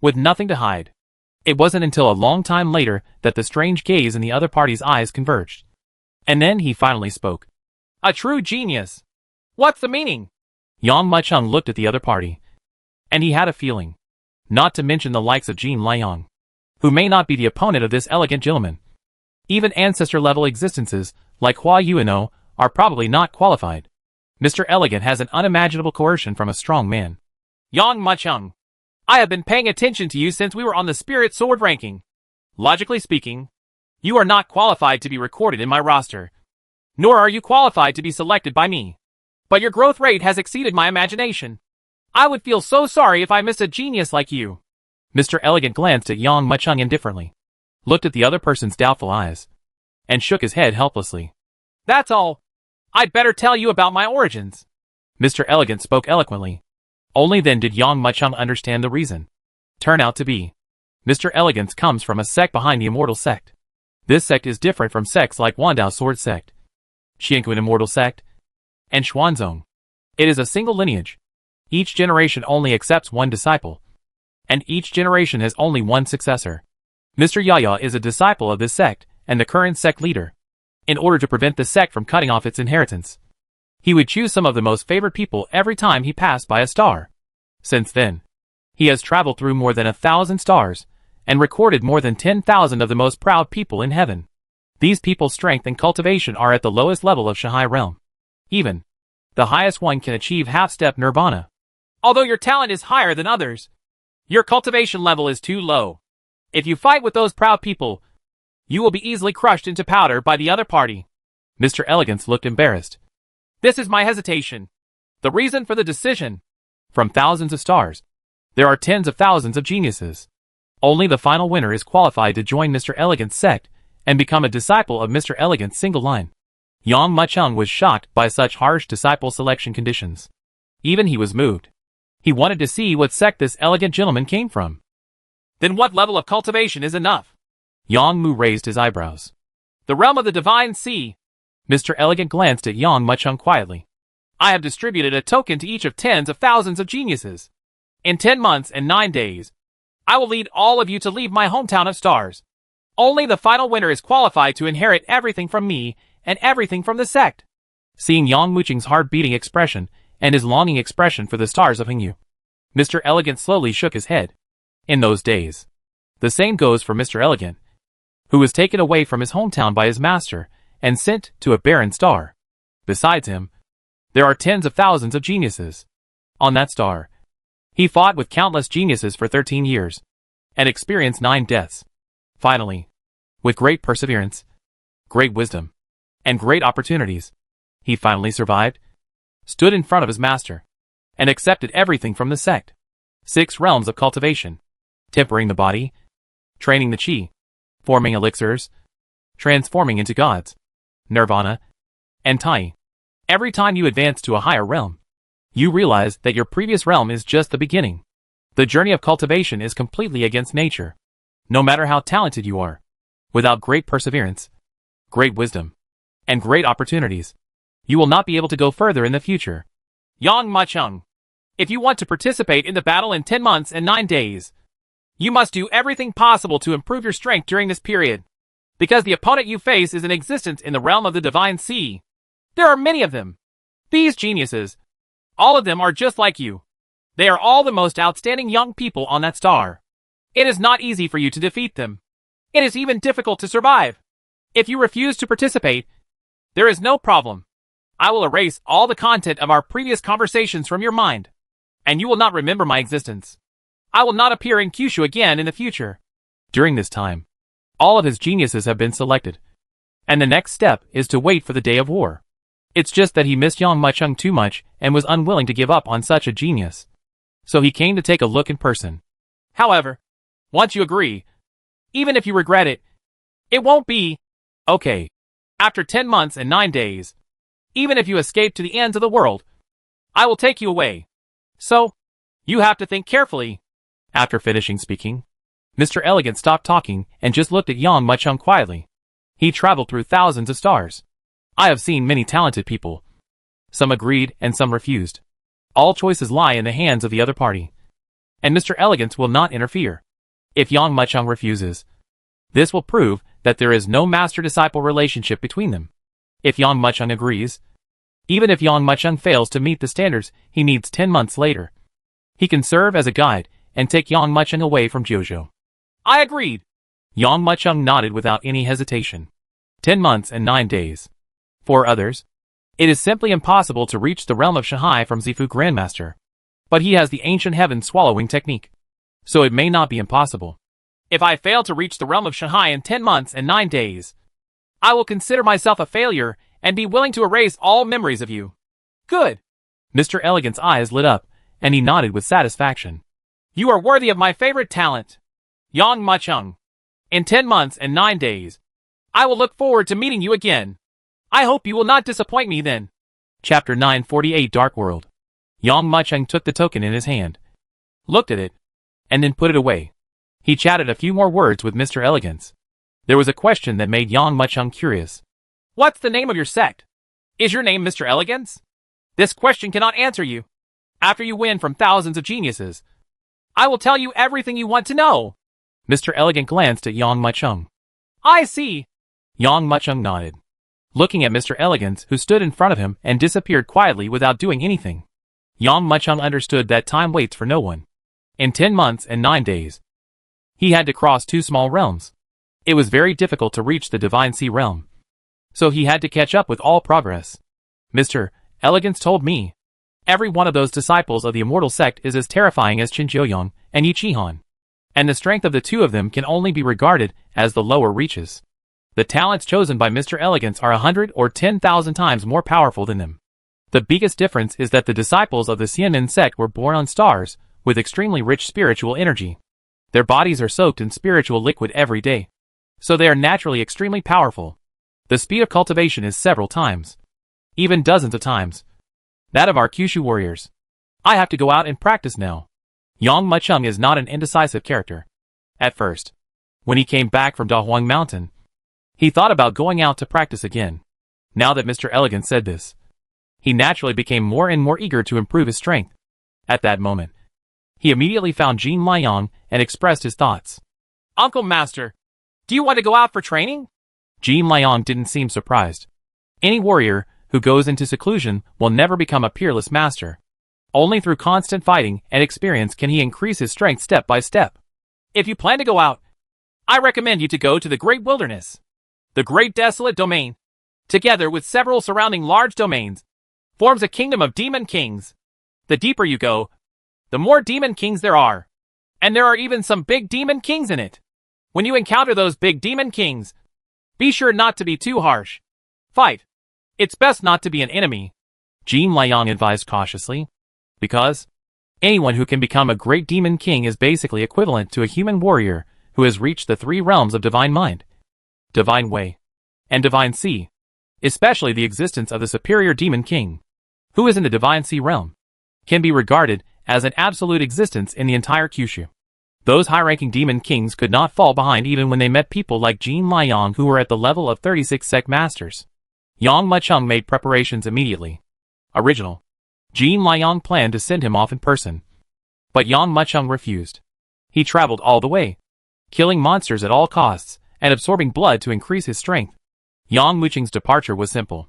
[SPEAKER 1] with nothing to hide. It wasn't until a long time later that the strange gaze in the other party's eyes converged. And then he finally spoke.
[SPEAKER 2] A true genius. What's the meaning?
[SPEAKER 1] Yang Mucheng looked at the other party, and he had a feeling, not to mention the likes of Jin Liang, who may not be the opponent of this elegant gentleman. Even ancestor-level existences, like Hua Yuano, are probably not qualified. Mr. Elegant has an unimaginable coercion from a strong man.
[SPEAKER 2] Yang Mucheng, I have been paying attention to you since we were on the Spirit Sword ranking. Logically speaking, you are not qualified to be recorded in my roster. Nor are you qualified to be selected by me. But your growth rate has exceeded my imagination. I would feel so sorry if I missed a genius like you.
[SPEAKER 1] Mr. Elegant glanced at Yang Mucheng indifferently, looked at the other person's doubtful eyes, and shook his head helplessly.
[SPEAKER 2] That's all. I'd better tell you about my origins.
[SPEAKER 1] Mr. Elegant spoke eloquently. Only then did Yang Mucheng understand the reason. Turn out to be, Mr. Elegant comes from a sect behind the Immortal Sect. This sect is different from sects like Wandao Sword Sect, Xianquan Immortal Sect, and Xuanzong. It is a single lineage. Each generation only accepts one disciple, and each generation has only one successor. Mr. Yaya is a disciple of this sect, and the current sect leader. In order to prevent the sect from cutting off its inheritance, he would choose some of the most favored people every time he passed by a star. Since then, he has traveled through more than 1,000 stars, and recorded more than 10,000 of the most proud people in heaven. These people's strength and cultivation are at the lowest level of Shihai realm. Even the highest one can achieve half-step nirvana.
[SPEAKER 2] Although your talent is higher than others, your cultivation level is too low. If you fight with those proud people, you will be easily crushed into powder by the other party.
[SPEAKER 1] Mr. Elegance looked embarrassed.
[SPEAKER 2] This is my hesitation. The reason for the decision.
[SPEAKER 1] From thousands of stars, there are tens of thousands of geniuses. Only the final winner is qualified to join Mr. Elegant's sect and become a disciple of Mr. Elegant's single line. Yang Mucheng was shocked by such harsh disciple selection conditions. Even he was moved. He wanted to see what sect this elegant gentleman came from.
[SPEAKER 2] Then what level of cultivation is enough?
[SPEAKER 1] Yang Mu raised his eyebrows.
[SPEAKER 2] The realm of the Divine Sea.
[SPEAKER 1] Mr. Elegant glanced at Yang Mucheng quietly.
[SPEAKER 2] I have distributed a token to each of tens of thousands of geniuses. In 10 months and 9 days, I will lead all of you to leave my hometown of stars. Only the final winner is qualified to inherit everything from me and everything from the sect.
[SPEAKER 1] Seeing Yang Mucheng's heart-beating expression and his longing expression for the stars of Hengyu, Mr. Elegant slowly shook his head. In those days, the same goes for Mr. Elegant, who was taken away from his hometown by his master and sent to a barren star. Besides him, there are tens of thousands of geniuses. On that star, he fought with countless geniuses for 13 years and experienced 9 deaths. Finally, with great perseverance, great wisdom, and great opportunities, he finally survived, stood in front of his master, and accepted everything from the sect. 6 realms of cultivation: tempering the body, training the qi, forming elixirs, transforming into gods, nirvana, and tai. Every time you advance to a higher realm, you realize that your previous realm is just the beginning. The journey of cultivation is completely against nature. No matter how talented you are, without great perseverance, great wisdom, and great opportunities, you will not be able to go further in the future.
[SPEAKER 2] Yang Mucheng, if you want to participate in the battle in 10 months and 9 days, you must do everything possible to improve your strength during this period, because the opponent you face is in existence in the realm of the Divine Sea. There are many of them. These geniuses, all of them are just like you. They are all the most outstanding young people on that star. It is not easy for you to defeat them. It is even difficult to survive. If you refuse to participate, there is no problem. I will erase all the content of our previous conversations from your mind, and you will not remember my existence. I will not appear in Kyushu again in the future.
[SPEAKER 1] During this time, all of his geniuses have been selected, and the next step is to wait for the day of war. It's just that he missed Yang Mucheng too much and was unwilling to give up on such a genius. So he came to take a look in person.
[SPEAKER 2] However, once you agree, even if you regret it, It won't be.
[SPEAKER 1] Okay.
[SPEAKER 2] After 10 months and 9 days, even if you escape to the ends of the world, I will take you away. So, you have to think carefully.
[SPEAKER 1] After finishing speaking, Mr. Elegant stopped talking and just looked at Yang Muchung quietly. He traveled through thousands of stars. I have seen many talented people. Some agreed and some refused. All choices lie in the hands of the other party. And Mr. Elegant will not interfere. If Yang Muchung refuses, this will prove that there is no master-disciple relationship between them. If Yang Muchung agrees, even if Yang Muchung fails to meet the standards he needs 10 months later, he can serve as a guide and take Yang Muchung away from Jojo.
[SPEAKER 2] I agreed.
[SPEAKER 1] Yang Muchung nodded without any hesitation. 10 months and 9 days. For others, it is simply impossible to reach the realm of Shanghai from Zifu Grandmaster. But he has the ancient heaven swallowing technique, so it may not be impossible.
[SPEAKER 2] If I fail to reach the realm of Shanghai in 10 months and 9 days, I will consider myself a failure and be willing to erase all memories of you. Good.
[SPEAKER 1] Mr. Elegant's eyes lit up, and he nodded with satisfaction.
[SPEAKER 2] You are worthy of my favorite talent, Yang Muchung. In 10 months and 9 days, I will look forward to meeting you again. I hope you will not disappoint me then.
[SPEAKER 1] Chapter 948 Dark World. Yang Muchung took the token in his hand, looked at it, and then put it away. He chatted a few more words with Mr. Elegance. There was a question that made Yang Muchung curious.
[SPEAKER 2] What's the name of your sect? Is your name Mr. Elegance? This question cannot answer you. After you win from thousands of geniuses, I will tell you everything you want to know.
[SPEAKER 1] Mr. Elegant glanced at Yang Muchung.
[SPEAKER 2] I see.
[SPEAKER 1] Yang Muchung nodded, looking at Mr. Elegance, who stood in front of him and disappeared quietly without doing anything. Yang Muchung understood that time waits for no one. In 10 months and 9 days, he had to cross 2 small realms. It was very difficult to reach the Divine Sea realm, so he had to catch up with all progress. Mr. Elegance told me, every one of those disciples of the immortal sect is as terrifying as Qin Jiuyang and Yi Qihan, and the strength of the two of them can only be regarded as the lower reaches. The talents chosen by Mr. Elegance are 100 or 10,000 times more powerful than them. The biggest difference is that the disciples of the Xianmen sect were born on stars, with extremely rich spiritual energy. Their bodies are soaked in spiritual liquid every day, so they are naturally extremely powerful. The speed of cultivation is several times, even dozens of times, that of our Kyushu warriors. I have to go out and practice now. Yang Muchung is not an indecisive character. At first, when he came back from Dahuang Mountain, he thought about going out to practice again. Now that Mr. Elegant said this, he naturally became more and more eager to improve his strength. At that moment, he immediately found Jean Liang and expressed his thoughts.
[SPEAKER 2] Uncle Master, do you want to go out for training?
[SPEAKER 1] Jean Liang didn't seem surprised. Any warrior who goes into seclusion will never become a peerless master. Only through constant fighting and experience can he increase his strength step by step.
[SPEAKER 2] If you plan to go out, I recommend you to go to the Great Wilderness, the Great Desolate Domain, together with several surrounding large domains, forms a kingdom of demon kings. The deeper you go, the more demon kings there are. And there are even some big demon kings in it. When you encounter those big demon kings, be sure not to be too harsh. Fight. It's best not to be an enemy.
[SPEAKER 1] Jean Liang advised cautiously, because anyone who can become a great demon king is basically equivalent to a human warrior who has reached the 3 realms of Divine Mind, Divine Way, and Divine Sea, especially the existence of the superior demon king, who is in the Divine Sea realm, can be regarded as an absolute existence in the entire Kyushu. Those high-ranking demon kings could not fall behind even when they met people like Jean Liang who were at the level of 36 sect masters. Yang Muchung made preparations immediately. Original. Jean Liang planned to send him off in person, but Yang Muchung refused. He traveled all the way, killing monsters at all costs and absorbing blood to increase his strength. Yang Muchung's departure was simple.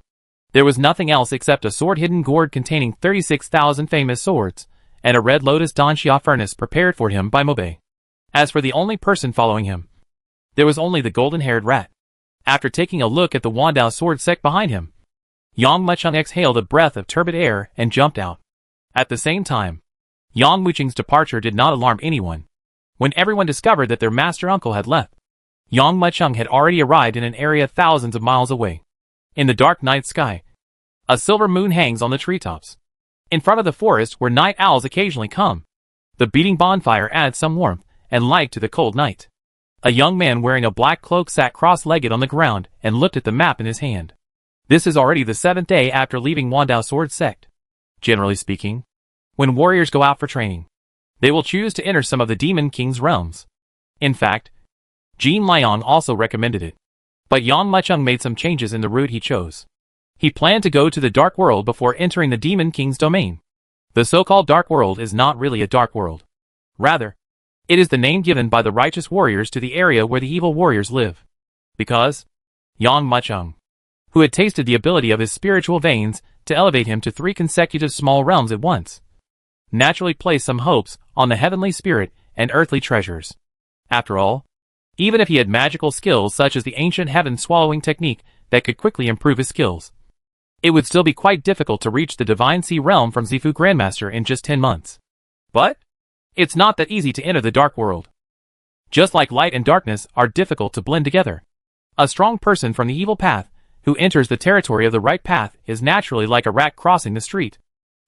[SPEAKER 1] There was nothing else except a sword-hidden gourd containing 36,000 famous swords, and a red lotus Danxia furnace prepared for him by Mobe. As for the only person following him, there was only the golden-haired rat. After taking a look at the Wandao sword sect behind him, Yang Muchung exhaled a breath of turbid air and jumped out. At the same time, Yang Muchung's departure did not alarm anyone. When everyone discovered that their master uncle had left, Yang Muchung had already arrived in an area thousands of miles away. In the dark night sky, a silver moon hangs on the treetops. In front of the forest where night owls occasionally come, the beating bonfire adds some warmth and light to the cold night. A young man wearing a black cloak sat cross-legged on the ground and looked at the map in his hand. This is already the 7th day after leaving Wandao Sword Sect. Generally speaking, when warriors go out for training, they will choose to enter some of the Demon King's realms. In fact, Jin Liang also recommended it. But Yang Mucheng made some changes in the route he chose. He planned to go to the Dark World before entering the Demon King's domain. The so-called Dark World is not really a Dark World. Rather, it is the name given by the righteous warriors to the area where the evil warriors live. Because Yang Mucheng, who had tasted the ability of his spiritual veins to elevate him to 3 consecutive small realms at once, naturally placed some hopes on the heavenly spirit and earthly treasures. After all, even if he had magical skills such as the ancient heaven swallowing technique that could quickly improve his skills, it would still be quite difficult to reach the Divine Sea realm from Zifu Grandmaster in just 10 months. But it's not that easy to enter the Dark World. Just like light and darkness are difficult to blend together, a strong person from the evil path who enters the territory of the right path is naturally like a rat crossing the street.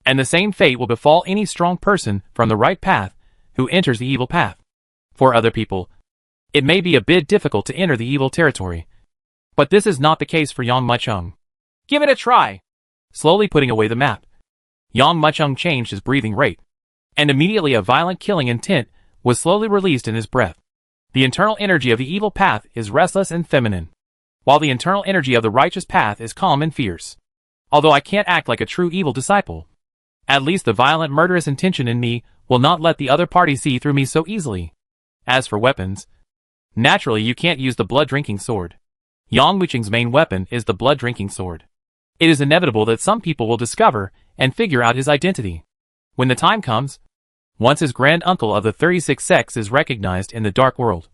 [SPEAKER 1] And the same fate will befall any strong person from the right path who enters the evil path. For other people, it may be a bit difficult to enter the evil territory. But this is not the case for Yang Mucheng.
[SPEAKER 2] Give it a try.
[SPEAKER 1] Slowly putting away the map, Yang Mucheng changed his breathing rate, and immediately a violent killing intent was slowly released in his breath. The internal energy of the evil path is restless and feminine, while the internal energy of the righteous path is calm and fierce. Although I can't act like a true evil disciple, at least the violent murderous intention in me will not let the other party see through me so easily. As for weapons, naturally you can't use the blood-drinking sword. Yang Mucheng's main weapon is the blood-drinking sword. It is inevitable that some people will discover and figure out his identity. When the time comes, once his grand uncle of the 36 sects is recognized in the Dark World,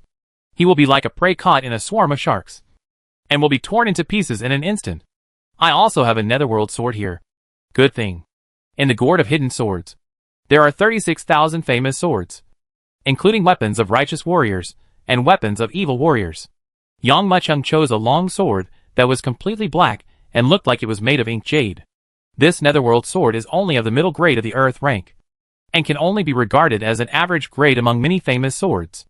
[SPEAKER 1] he will be like a prey caught in a swarm of sharks, and will be torn into pieces in an instant. I also have a netherworld sword here. Good thing. In the Gourd of Hidden Swords, there are 36,000 famous swords, including weapons of righteous warriors and weapons of evil warriors. Yang Mucheng chose a long sword that was completely black and looked like it was made of ink jade. This netherworld sword is only of the middle grade of the earth rank, and can only be regarded as an average grade among many famous swords.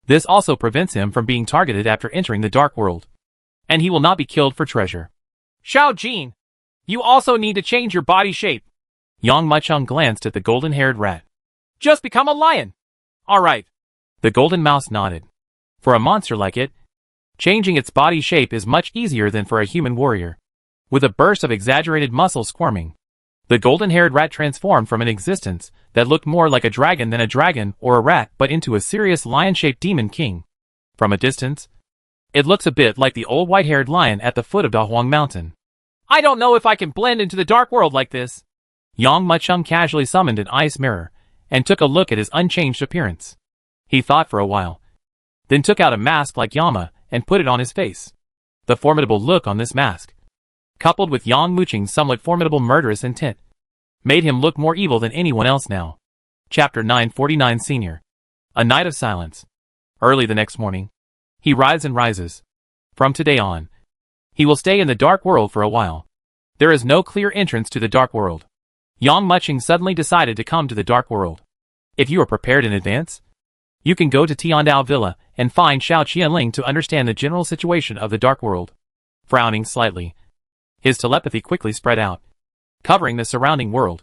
[SPEAKER 1] This also prevents him from being targeted after entering the Dark World, and he will not be killed for treasure.
[SPEAKER 2] Xiao Jin, you also need to change your body shape.
[SPEAKER 1] Yang Mucheng glanced at the golden-haired rat.
[SPEAKER 2] Just become a lion. Alright.
[SPEAKER 1] The golden mouse nodded. For a monster like it, changing its body shape is much easier than for a human warrior. With a burst of exaggerated muscle squirming, the golden-haired rat transformed from an existence that looked more like a dragon than a dragon or a rat but into a serious lion-shaped demon king. From a distance, it looks a bit like the old white-haired lion at the foot of Dahuang Mountain.
[SPEAKER 2] I don't know if I can blend into the Dark World like this.
[SPEAKER 1] Yang Mucheng casually summoned an ice mirror and took a look at his unchanged appearance. He thought for a while, then took out a mask like Yama and put it on his face. The formidable look on this mask, coupled with Yang Mucheng's somewhat formidable murderous intent, made him look more evil than anyone else now. Chapter 949 Senior. A night of silence. Early the next morning, he rises. From today on, he will stay in the Dark World for a while. There is no clear entrance to the Dark World. Yang Mucheng suddenly decided to come to the Dark World. If you are prepared in advance, you can go to Tiandao Villa and find Xiao Qianling to understand the general situation of the Dark World. Frowning slightly, his telepathy quickly spread out, covering the surrounding world.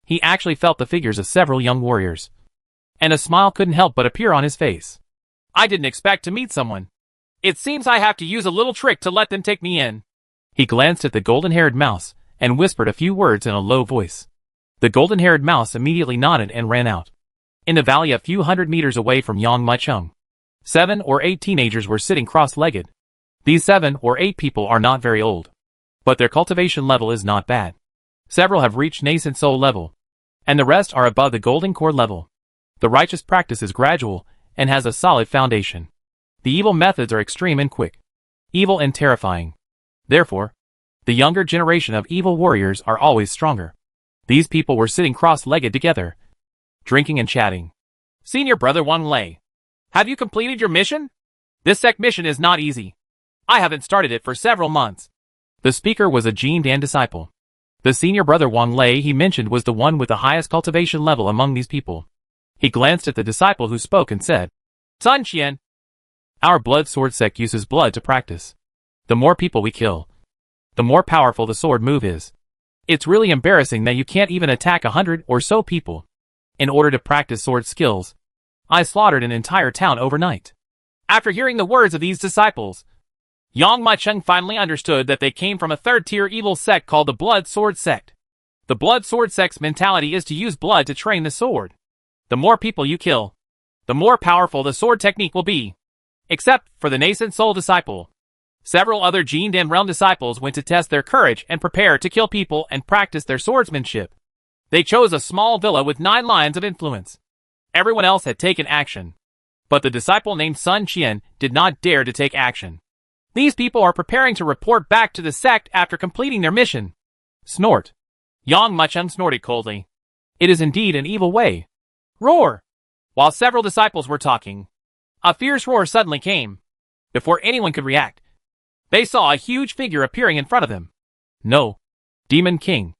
[SPEAKER 1] He actually felt the figures of several young warriors, and a smile couldn't help but appear on his face.
[SPEAKER 2] I didn't expect to meet someone. It seems I have to use a little trick to let them take me in.
[SPEAKER 1] He glanced at the golden-haired mouse and whispered a few words in a low voice. The golden-haired mouse immediately nodded and ran out. In the valley a few hundred meters away from Yang Mucheng, 7 or 8 teenagers were sitting cross-legged. These 7 or 8 people are not very old, but their cultivation level is not bad. Several have reached nascent soul level, and the rest are above the golden core level. The righteous practice is gradual and has a solid foundation. The evil methods are extreme and quick, evil and terrifying. Therefore, the younger generation of evil warriors are always stronger. These people were sitting cross-legged together, drinking and chatting.
[SPEAKER 2] Senior brother Wang Lei, have you completed your mission? This sect mission is not easy. I haven't started it for several months.
[SPEAKER 1] The speaker was a Jin Dan disciple. The senior brother Wang Lei he mentioned was the one with the highest cultivation level among these people. He glanced at the disciple who spoke and said,
[SPEAKER 2] Sun Qian.
[SPEAKER 1] Our blood sword sect uses blood to practice. The more people we kill, the more powerful the sword move is. It's really embarrassing that you can't even attack 100 or so people. In order to practice sword skills, I slaughtered an entire town overnight.
[SPEAKER 2] After hearing the words of these disciples, Yang Macheng finally understood that they came from a third-tier evil sect called the Blood Sword Sect. The Blood Sword Sect's mentality is to use blood to train the sword. The more people you kill, the more powerful the sword technique will be. Except for the nascent soul disciple. Several other Jin Dan realm disciples went to test their courage and prepare to kill people and practice their swordsmanship. They chose a small villa with 9 lines of influence. Everyone else had taken action. But the disciple named Sun Qian did not dare to take action. These people are preparing to report back to the sect after completing their mission.
[SPEAKER 1] Snort.
[SPEAKER 2] Yang Macheng snorted coldly.
[SPEAKER 1] It is indeed an evil way.
[SPEAKER 2] Roar! While several disciples were talking, a fierce roar suddenly came. Before anyone could react, they saw a huge figure appearing in front of them.
[SPEAKER 1] No. Demon King.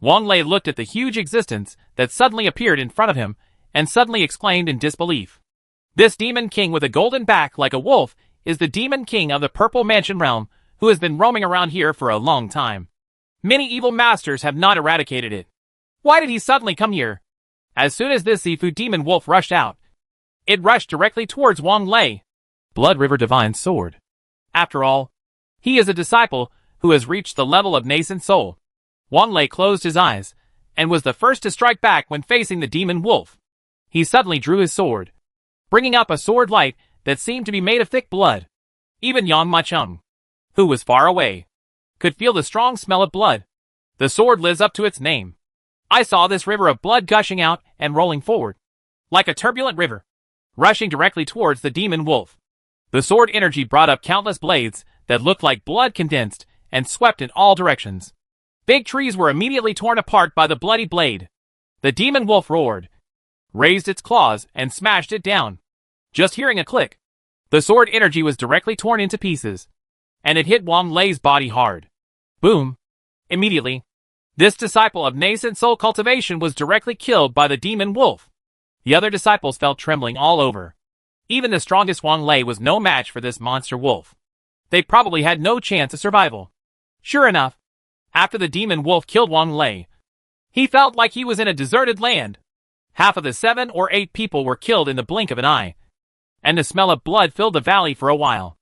[SPEAKER 2] Wang Lei looked at the huge existence that suddenly appeared in front of him and suddenly exclaimed in disbelief. This Demon King with a golden back like a wolf is the Demon King of the Purple Mansion realm who has been roaming around here for a long time. Many evil masters have not eradicated it. Why did he suddenly come here? As soon as this Sifu demon wolf rushed out, it rushed directly towards Wang Lei.
[SPEAKER 1] Blood River Divine Sword.
[SPEAKER 2] After all, he is a disciple who has reached the level of nascent soul. Wang Lei closed his eyes and was the first to strike back when facing the demon wolf. He suddenly drew his sword, bringing up a sword light that seemed to be made of thick blood. Even Yang Macheng, who was far away, could feel the strong smell of blood. The sword lives up to its name. I saw this river of blood gushing out and rolling forward, like a turbulent river, rushing directly towards the demon wolf. The sword energy brought up countless blades that looked like blood condensed and swept in all directions. Big trees were immediately torn apart by the bloody blade. The demon wolf roared, raised its claws, and smashed it down. Just hearing a click, the sword energy was directly torn into pieces, and it hit Wang Lei's body hard. Boom! Immediately, this disciple of nascent soul cultivation was directly killed by the demon wolf. The other disciples felt trembling all over. Even the strongest Wang Lei was no match for this monster wolf. They probably had no chance of survival. Sure enough, after the demon wolf killed Wang Lei, he felt like he was in a deserted land. Half of the 7 or 8 people were killed in the blink of an eye, and the smell of blood filled the valley for a while.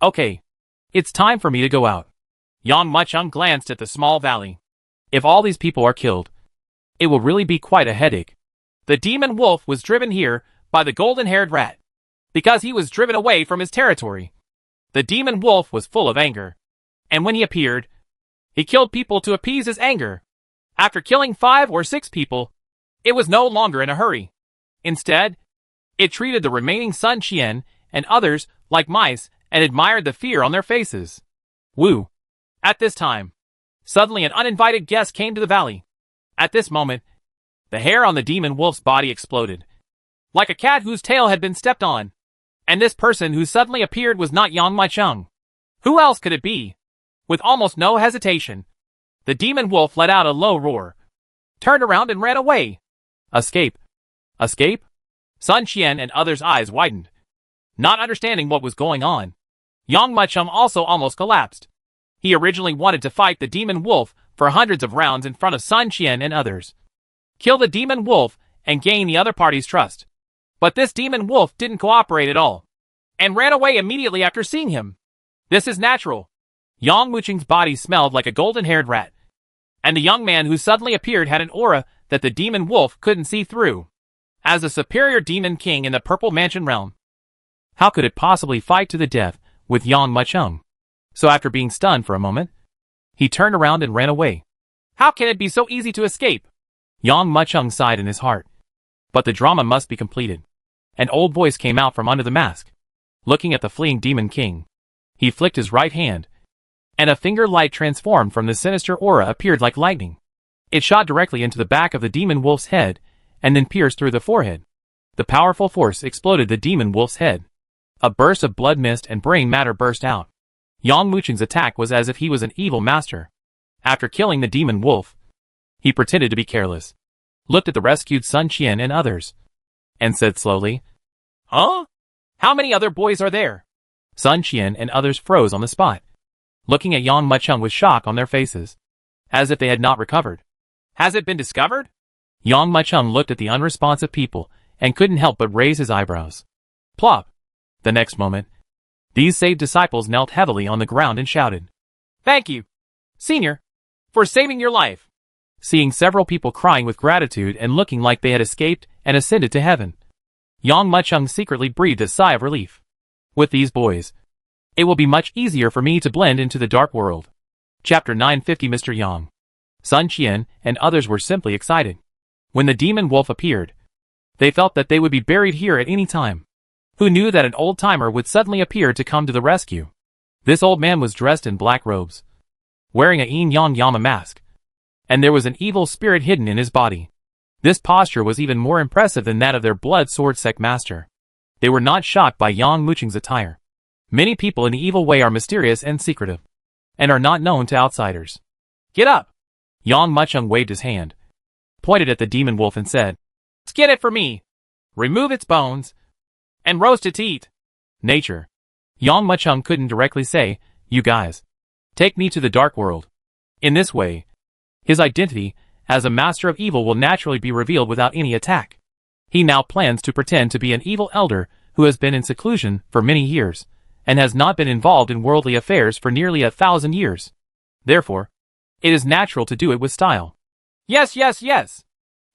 [SPEAKER 1] Okay, it's time for me to go out.
[SPEAKER 2] Yang Macheng glanced at the small valley.
[SPEAKER 1] If all these people are killed, it will really be quite a headache.
[SPEAKER 2] The demon wolf was driven here by the golden-haired rat, because he was driven away from his territory. The demon wolf was full of anger, and when he appeared, he killed people to appease his anger. After killing 5 or 6 people, it was no longer in a hurry. Instead, it treated the remaining Sun Qian and others like mice and admired the fear on their faces.
[SPEAKER 1] Woo!
[SPEAKER 2] At this time, suddenly an uninvited guest came to the valley. At this moment, the hair on the demon wolf's body exploded, like a cat whose tail had been stepped on. And this person who suddenly appeared was not Yang Macheng. Who else could it be? With almost no hesitation, the demon wolf let out a low roar, turned around and ran away.
[SPEAKER 1] Escape! Escape?
[SPEAKER 2] Sun Qian and others' eyes widened, not understanding what was going on. Yang Macheng also almost collapsed. He originally wanted to fight the demon wolf for hundreds of rounds in front of Sun Qian and others, kill the demon wolf and gain the other party's trust. But this demon wolf didn't cooperate at all, and ran away immediately after seeing him. This is natural. Yang Macheng's body smelled like a golden-haired rat, and the young man who suddenly appeared had an aura that the demon wolf couldn't see through. As a superior demon king in the Purple Mansion realm,
[SPEAKER 1] how could it possibly fight to the death with Yang Macheng? So after being stunned for a moment, he turned around and ran away.
[SPEAKER 2] How can it be so easy to escape?
[SPEAKER 1] Yang Macheng sighed in his heart. But the drama must be completed. An old voice came out from under the mask. Looking at the fleeing demon king, he flicked his right hand, and a finger light transformed from the sinister aura appeared like lightning. It shot directly into the back of the demon wolf's head, and then pierced through the forehead. The powerful force exploded the demon wolf's head. A burst of blood mist and brain matter burst out. Yang Macheng's attack was as if he was an evil master. After killing the demon wolf, he pretended to be careless, looked at the rescued Sun Qian and others, and said slowly,
[SPEAKER 2] "Huh? How many other boys are there?"
[SPEAKER 1] Sun Qian and others froze on the spot, looking at Yang Mucheng with shock on their faces, as if they had not recovered.
[SPEAKER 2] Has it been discovered?
[SPEAKER 1] Yang Mucheng looked at the unresponsive people and couldn't help but raise his eyebrows. Plop! The next moment, these saved disciples knelt heavily on the ground and shouted,
[SPEAKER 2] "Thank you, Senior, for saving your life."
[SPEAKER 1] Seeing several people crying with gratitude and looking like they had escaped and ascended to heaven, Yang Mucheng secretly breathed a sigh of relief. With these boys, it will be much easier for me to blend into the dark world. Chapter 950. Mr. Yang, Sun Qian, and others were simply excited. When the demon wolf appeared, they felt that they would be buried here at any time. Who knew that an old-timer would suddenly appear to come to the rescue? This old man was dressed in black robes, wearing a yin-yang yama mask, and there was an evil spirit hidden in his body. This posture was even more impressive than that of their blood sword sect master. They were not shocked by Yang Mucheng's attire. Many people in the evil way are mysterious and secretive, and are not known to outsiders.
[SPEAKER 2] Get up!
[SPEAKER 1] Yang Mucheng waved his hand, pointed at the demon wolf and said,
[SPEAKER 2] "Skin it for me. Remove its bones, and roast it to eat."
[SPEAKER 1] Nature. Yang Mucheng couldn't directly say, "You guys, take me to the dark world." In this way, his identity as a master of evil will naturally be revealed without any attack. He now plans to pretend to be an evil elder who has been in seclusion for many years, and has not been involved in worldly affairs for nearly 1,000 years. Therefore, it is natural to do it with style.
[SPEAKER 2] Yes, yes, yes.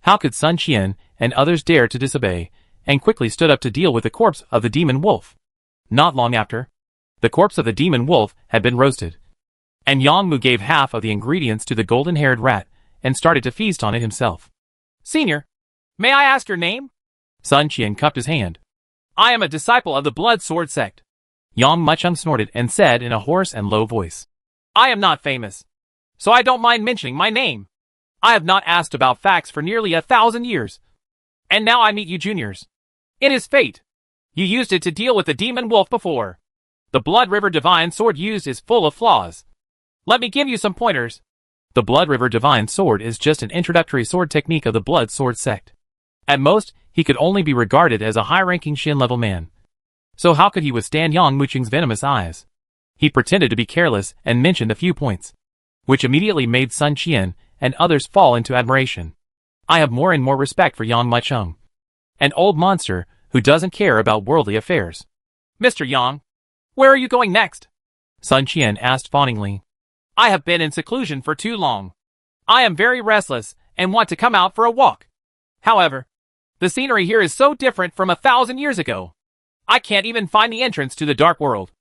[SPEAKER 1] How could Sun Qian and others dare to disobey, and quickly stood up to deal with the corpse of the demon wolf? Not long after, the corpse of the demon wolf had been roasted, and Yang Mu gave half of the ingredients to the golden-haired rat and started to feast on it himself.
[SPEAKER 2] "Senior, may I ask your name?"
[SPEAKER 1] Sun Qian cupped his hand.
[SPEAKER 2] "I am a disciple of the blood sword sect."
[SPEAKER 1] Yang Mucheng snorted and said in a hoarse and low voice,
[SPEAKER 2] "I am not famous, so I don't mind mentioning my name. I have not asked about facts for nearly 1,000 years. And now I meet you juniors. It is fate. You used it to deal with the demon wolf before. The Blood River Divine Sword used is full of flaws. Let me give you some pointers."
[SPEAKER 1] The Blood River Divine Sword is just an introductory sword technique of the blood sword sect. At most, he could only be regarded as a high-ranking Shin-level man. So how could he withstand Yang Mucheng's venomous eyes? He pretended to be careless and mentioned a few points, which immediately made Sun Qian and others fall into admiration. I have more and more respect for Yang Mucheng, an old monster who doesn't care about worldly affairs.
[SPEAKER 2] "Mr. Yang, where are you going next?"
[SPEAKER 1] Sun Qian asked fawningly.
[SPEAKER 2] "I have been in seclusion for too long. I am very restless and want to come out for a walk. However, the scenery here is so different from 1,000 years ago. I can't even find the entrance to the dark world."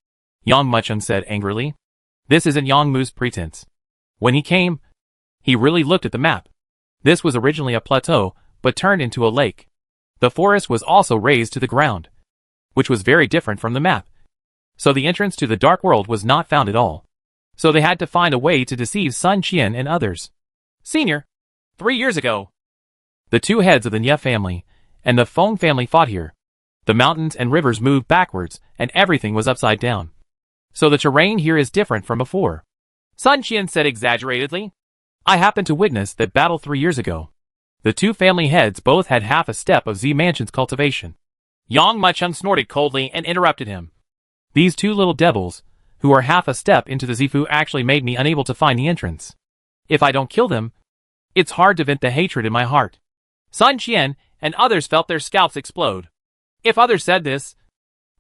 [SPEAKER 1] Yang Mucheng said angrily. This isn't Yang Mu's pretense. When he came, he really looked at the map. This was originally a plateau, but turned into a lake. The forest was also raised to the ground, which was very different from the map. So the entrance to the dark world was not found at all. So they had to find a way to deceive Sun Qian and others.
[SPEAKER 2] "Senior, 3 years ago,
[SPEAKER 1] the two heads of the Nye family and the Feng family fought here. The mountains and rivers moved backwards, and everything was upside down. So the terrain here is different from before,"
[SPEAKER 2] Sun Qian said exaggeratedly.
[SPEAKER 1] "I happened to witness that battle 3 years ago. The two family heads both had half a step of Z Mansion's cultivation."
[SPEAKER 2] Yang Mucheng snorted coldly and interrupted him.
[SPEAKER 1] "These two little devils, who are half a step into the Zifu, actually made me unable to find the entrance. If I don't kill them, it's hard to vent the hatred in my heart."
[SPEAKER 2] Sun Qian and others felt their scalps explode. If others said this,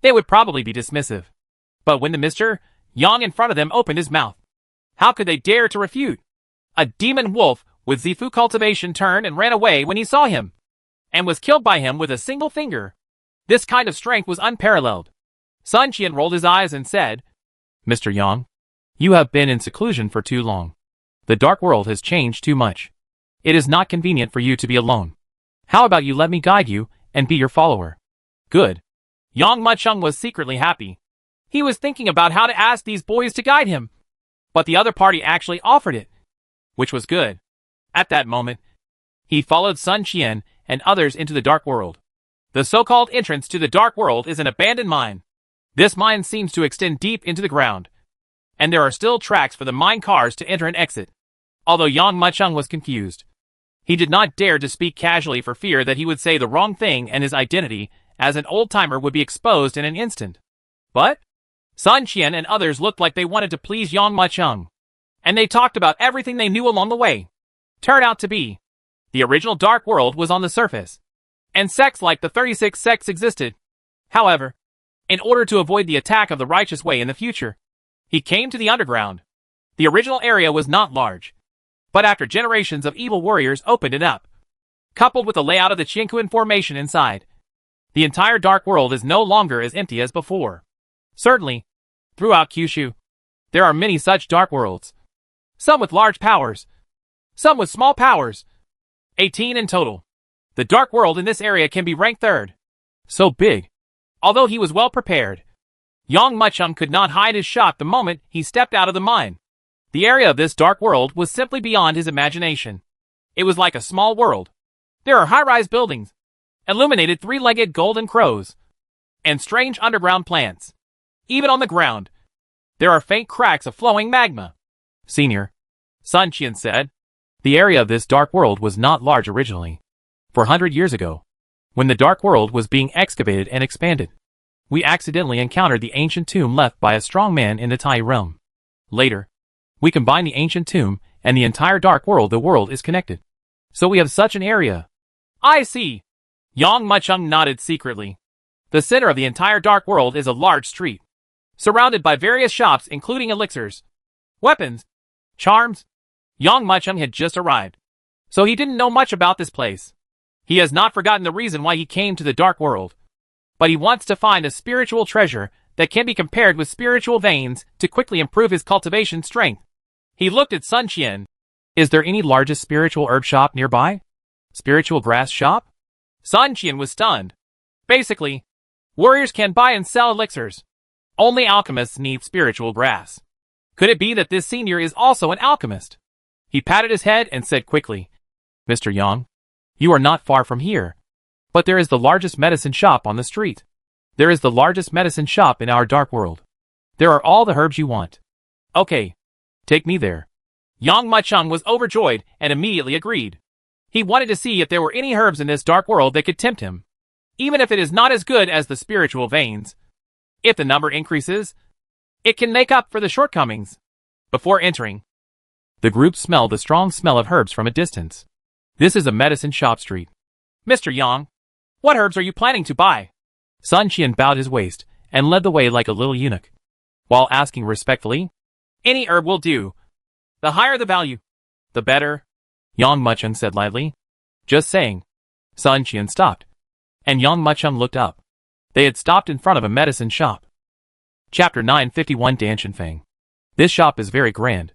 [SPEAKER 2] they would probably be dismissive. But when the Mr. Yang in front of them opened his mouth, how could they dare to refute? A demon wolf with Zifu cultivation turned and ran away when he saw him, and was killed by him with a single finger. This kind of strength was unparalleled. Sun Qian rolled his eyes and said,
[SPEAKER 1] "Mr. Yang, you have been in seclusion for too long. The dark world has changed too much. It is not convenient for you to be alone. How about you let me guide you and be your follower?"
[SPEAKER 2] "Good." Yang Mucheng was secretly happy. He was thinking about how to ask these boys to guide him. But the other party actually offered it, which was good. At that moment, he followed Sun Qian and others into the dark world. The so-called entrance to the dark world is an abandoned mine. This mine seems to extend deep into the ground, and there are still tracks for the mine cars to enter and exit. Although Yang Mucheng was confused, he did not dare to speak casually for fear that he would say the wrong thing and his identity as an old-timer would be exposed in an instant. But Sun Qian and others looked like they wanted to please Yang Mucheng, and they talked about everything they knew along the way. Turned out to be, the original Dark World was on the surface, and sects like the 36 sects existed. However, in order to avoid the attack of the Righteous Way in the future, he came to the underground. The original area was not large, but after generations of evil warriors opened it up, coupled with the layout of the Qianquan formation inside, the entire Dark World is no longer as empty as before. Certainly, throughout Kyushu, there are many such Dark Worlds. Some with large powers, some with small powers. 18 in total. The Dark World in this area can be ranked third. So big. Although he was well prepared, Yang Mucheng could not hide his shock the moment he stepped out of the mine. The area of this Dark World was simply beyond his imagination. It was like a small world. There are high-rise buildings, illuminated three-legged golden crows, and strange underground plants. Even on the ground, there are faint cracks of flowing magma.
[SPEAKER 1] Senior, Sun Qian said, the area of this Dark World was not large originally. 400 years ago, when the Dark World was being excavated and expanded, we accidentally encountered the ancient tomb left by a strong man in the Tai realm. Later, we combined the ancient tomb and the entire Dark World. The world is connected. So we have such an area.
[SPEAKER 2] I see. Yang Mucheng nodded secretly. The center of the entire Dark World is a large street, surrounded by various shops including elixirs, weapons, charms. Yang Mucheng had just arrived, so he didn't know much about this place. He has not forgotten the reason why he came to the Dark World, but he wants to find a spiritual treasure that can be compared with spiritual veins to quickly improve his cultivation strength. He looked at Sun Qian.
[SPEAKER 1] Is there any largest spiritual herb shop nearby? Spiritual grass shop?
[SPEAKER 2] Sun Qian was stunned. Basically, warriors can buy and sell elixirs. Only alchemists need spiritual grass. Could it be that this senior is also an alchemist? He patted his head and said quickly,
[SPEAKER 1] Mr. Yang, you are not far from here. But there is the largest medicine shop on the street. There is the largest medicine shop in our Dark World. There are all the herbs you want.
[SPEAKER 2] Okay,
[SPEAKER 1] take me there.
[SPEAKER 2] Yang Mucheng was overjoyed and immediately agreed. He wanted to see if there were any herbs in this Dark World that could tempt him, even if it is not as good as the spiritual veins. If the number increases, it can make up for the shortcomings. Before entering,
[SPEAKER 1] the group smelled the strong smell of herbs from a distance. This is a medicine shop street.
[SPEAKER 2] Mr. Yang, what herbs are you planning to buy?
[SPEAKER 1] Sun Qian bowed his waist and led the way like a little eunuch, while asking respectfully,
[SPEAKER 2] Any herb will do. The higher the value, the better.
[SPEAKER 1] Yang Mucheng said lightly. Just saying. Sun Qian stopped, and Yang Mucheng looked up. They had stopped in front of a medicine shop. Chapter 951 Danshanfeng. This shop is very grand,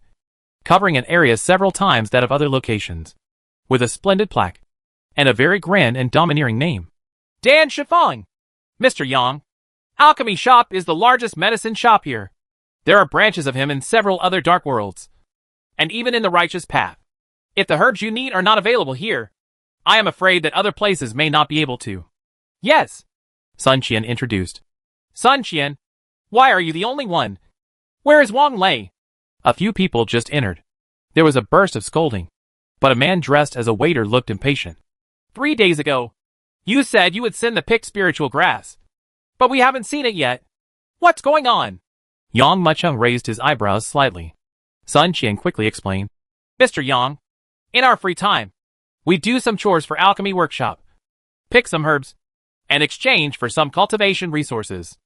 [SPEAKER 1] covering an area several times that of other locations, with a splendid plaque, and a very grand and domineering name.
[SPEAKER 2] Danshanfeng. Mr. Yang, Alchemy Shop is the largest medicine shop here. There are branches of him in several other Dark Worlds, and even in the Righteous Path. If the herbs you need are not available here, I am afraid that other places may not be able to. Yes,
[SPEAKER 1] Sun Qian introduced.
[SPEAKER 2] Sun Qian, why are you the only one? Where is Wang Lei?
[SPEAKER 1] A few people just entered. There was a burst of scolding, but a man dressed as a waiter looked impatient.
[SPEAKER 2] 3 days ago, you said you would send the picked spiritual grass, but we haven't seen it yet. What's going on?
[SPEAKER 1] Yang Mucheng raised his eyebrows slightly. Sun Qian quickly explained.
[SPEAKER 2] Mr. Yang, in our free time, we do some chores for Alchemy Workshop, pick some herbs, and exchange for some cultivation resources.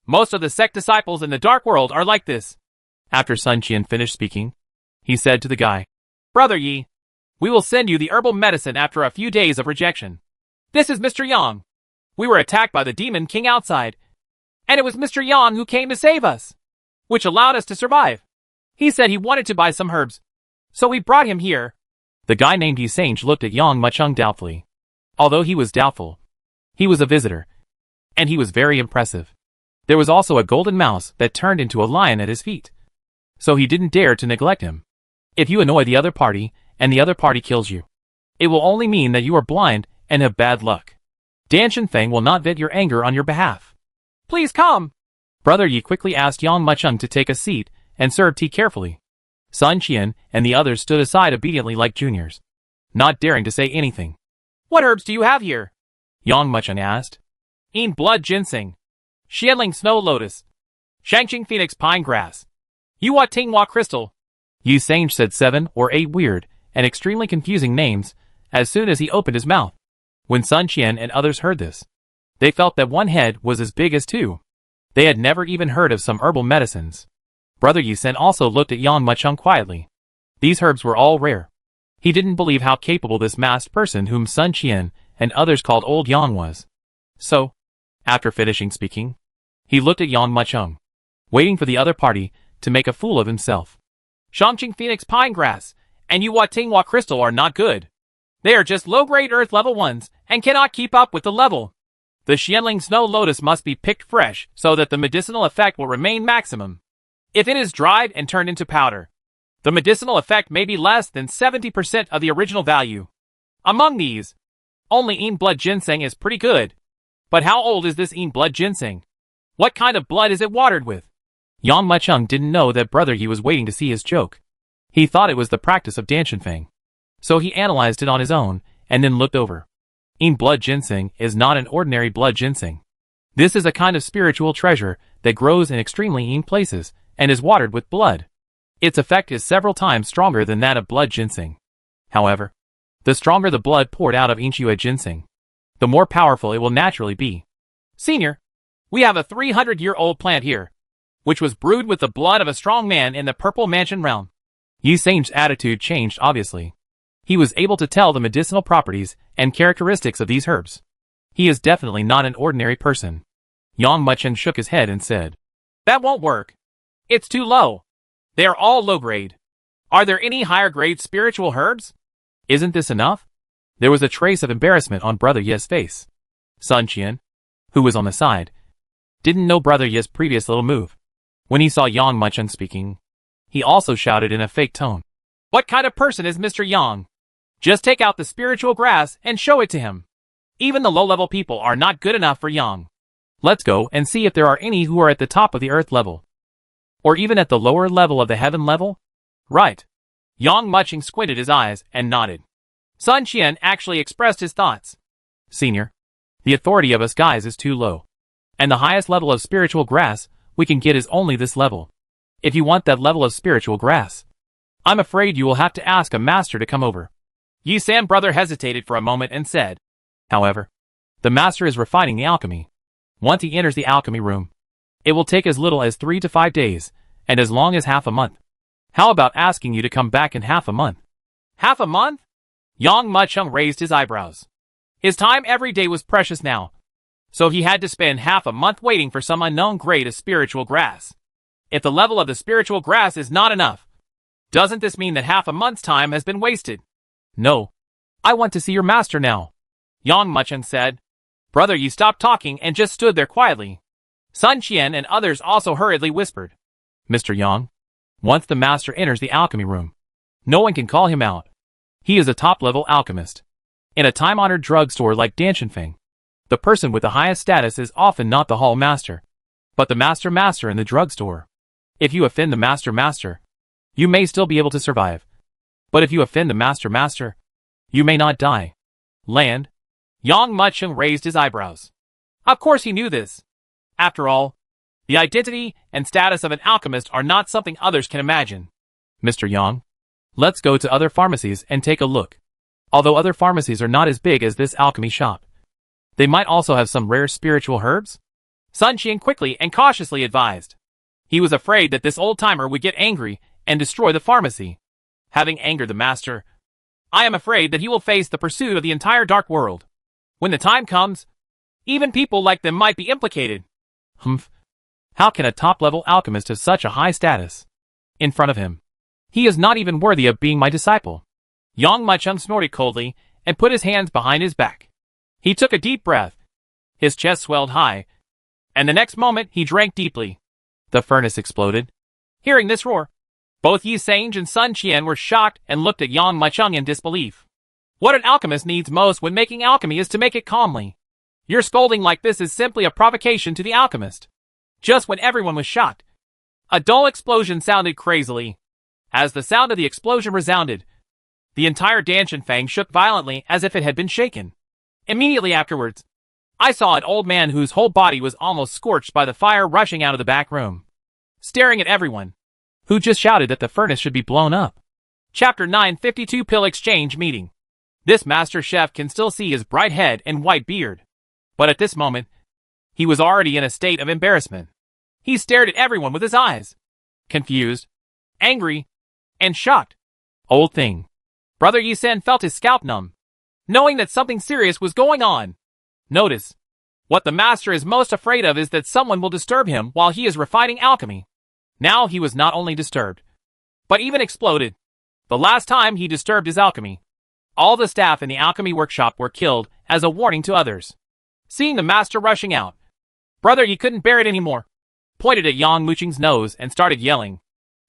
[SPEAKER 2] Most of the sect disciples in the Dark World are like this.
[SPEAKER 1] After Sun Qian finished speaking, he said to the guy,
[SPEAKER 2] Brother Yi, we will send you the herbal medicine after a few days of rejection. This is Mr. Yang. We were attacked by the Demon King outside, and it was Mr. Yang who came to save us, which allowed us to survive. He said he wanted to buy some herbs, so we brought him here.
[SPEAKER 1] The guy named Yisange looked at Yang Mucheng doubtfully. Although he was doubtful, he was a visitor, and he was very impressive. There was also a golden mouse that turned into a lion at his feet, so he didn't dare to neglect him. If you annoy the other party, and the other party kills you, it will only mean that you are blind and have bad luck. Danshanfeng will not vent your anger on your behalf.
[SPEAKER 2] Please come.
[SPEAKER 1] Brother Yi quickly asked Yang Mucheng to take a seat and serve tea carefully. Sun Qian and the others stood aside obediently like juniors, not daring to say anything.
[SPEAKER 2] What herbs do you have here?
[SPEAKER 1] Yang Mucheng asked.
[SPEAKER 2] Blood ginseng, Xianling snow lotus, Shangqing Phoenix Pine Grass. Yuwa Tinghua Crystal.
[SPEAKER 1] Yi Sange said 7 or 8 weird and extremely confusing names as soon as he opened his mouth. When Sun Qian and others heard this, they felt that one head was as big as two. They had never even heard of some herbal medicines. Brother Yi Sen also looked at Yang Mucheng quietly. These herbs were all rare. He didn't believe how capable this masked person whom Sun Qian and others called Old Yang was. So, after finishing speaking, he looked at Yang Mucheng, waiting for the other party to make a fool of himself.
[SPEAKER 2] Shangqing Phoenix Pine Grass and Yuwa Tinghua Crystal are not good. They are just low-grade earth level ones and cannot keep up with the level. The Xianling Snow Lotus must be picked fresh so that the medicinal effect will remain maximum. If it is dried and turned into powder, the medicinal effect may be less than 70% of the original value. Among these, only Yin Blood Ginseng is pretty good. But how old is this Yin Blood Ginseng? What kind of blood is it watered with?
[SPEAKER 1] Yang Mucheng didn't know that Brother Yi was waiting to see his joke. He thought it was the practice of Danshanfeng. So he analyzed it on his own, and then looked over. Yin Blood Ginseng is not an ordinary blood ginseng. This is a kind of spiritual treasure that grows in extremely yin places, and is watered with blood. Its effect is several times stronger than that of blood ginseng. However, the stronger the blood poured out of Yinqiue ginseng, the more powerful it will naturally be.
[SPEAKER 2] Senior, we have a 300-year-old plant here, which was brewed with the blood of a strong man in the Purple Mansion realm.
[SPEAKER 1] Yi Sange's attitude changed obviously. He was able to tell the medicinal properties and characteristics of these herbs. He is definitely not an ordinary person. Yang Mucheng shook his head and said,
[SPEAKER 2] "That won't work. It's too low. They are all low grade. Are there any higher grade spiritual herbs?"
[SPEAKER 1] "Isn't this enough?" There was a trace of embarrassment on Brother Ye's face. Sun Qian, who was on the side, didn't know Brother Ye's previous little move. When he saw Yang Mucheng speaking, he also shouted in a fake tone,
[SPEAKER 2] "What kind of person is Mr. Yang? Just take out the spiritual grass and show it to him. Even the low-level people are not good enough for Yang.
[SPEAKER 1] Let's go and see if there are any who are at the top of the earth level. Or even at the lower level of the heaven level?"
[SPEAKER 2] "Right." Yang Mucheng squinted his eyes and nodded. Sun Qian actually expressed his thoughts.
[SPEAKER 1] "Senior, the authority of us guys is too low. And the highest level of spiritual grass we can get is only this level. If you want that level of spiritual grass, I'm afraid you will have to ask a master to come over."
[SPEAKER 2] Yi San brother hesitated for a moment and said,
[SPEAKER 1] "However, the master is refining the alchemy. Once he enters the alchemy room, it will take as little as 3 to 5 days, and as long as half a month. How about asking you to come back in half a month?"
[SPEAKER 2] "Half a month?" Yang Mucheng raised his eyebrows. His time every day was precious now, so he had to spend half a month waiting for some unknown grade of spiritual grass. If the level of the spiritual grass is not enough, doesn't this mean that half a month's time has been wasted?
[SPEAKER 1] "No. I want to see your master now,"
[SPEAKER 2] Yang Mucheng said. Brother Yi stopped talking and just stood there quietly. Sun Qian and others also hurriedly whispered,
[SPEAKER 1] "Mr. Yang, once the master enters the alchemy room, no one can call him out. He is a top-level alchemist. In a time-honored drugstore like Danshanfeng, the person with the highest status is often not the hall master, but the master in the drugstore. If you offend the master, you may still be able to survive. But if you offend the master, you may not die."
[SPEAKER 2] "Land?" Yang Mucheng raised his eyebrows. Of course he knew this. After all, the identity and status of an alchemist are not something others can imagine.
[SPEAKER 1] "Mr. Yang, let's go to other pharmacies and take a look. Although other pharmacies are not as big as this alchemy shop, they might also have some rare spiritual herbs?"
[SPEAKER 2] Sun Qian quickly and cautiously advised. He was afraid that this old-timer would get angry and destroy the pharmacy. Having angered the master, I am afraid that he will face the pursuit of the entire dark world. When the time comes, even people like them might be implicated.
[SPEAKER 1] "Humph. How can a top-level alchemist have such a high status? In front of him, he is not even worthy of being my disciple."
[SPEAKER 2] Yang Mucheng snorted coldly and put his hands behind his back. He took a deep breath. His chest swelled high, and the next moment he drank deeply.
[SPEAKER 1] The furnace exploded.
[SPEAKER 2] Hearing this roar, both Yi Sange and Sun Qian were shocked and looked at Yang Mucheng in disbelief. What an alchemist needs most when making alchemy is to make it calmly. Your scolding like this is simply a provocation to the alchemist. Just when everyone was shocked, a dull explosion sounded crazily. As the sound of the explosion resounded, the entire Danshanfeng shook violently as if it had been shaken. Immediately afterwards, I saw an old man whose whole body was almost scorched by the fire rushing out of the back room. staring at everyone.
[SPEAKER 1] Who just shouted that the furnace should be blown up?
[SPEAKER 2] Chapter 952 Pill Exchange Meeting. This master chef can still see his bright head and white beard. But at this moment, he was already in a state of embarrassment. He stared at everyone with his eyes. Confused, angry, and shocked.
[SPEAKER 1] Old thing.
[SPEAKER 2] Brother Yi-san felt his scalp numb, knowing that something serious was going on. Notice. What the master is most afraid of is that someone will disturb him while he is refining alchemy. Now he was not only disturbed, but even exploded. The last time he disturbed his alchemy, all the staff in the alchemy workshop were killed as a warning to others. Seeing the master rushing out, Brother Yi couldn't bear it anymore, pointed at Yang Muqing's nose and started yelling.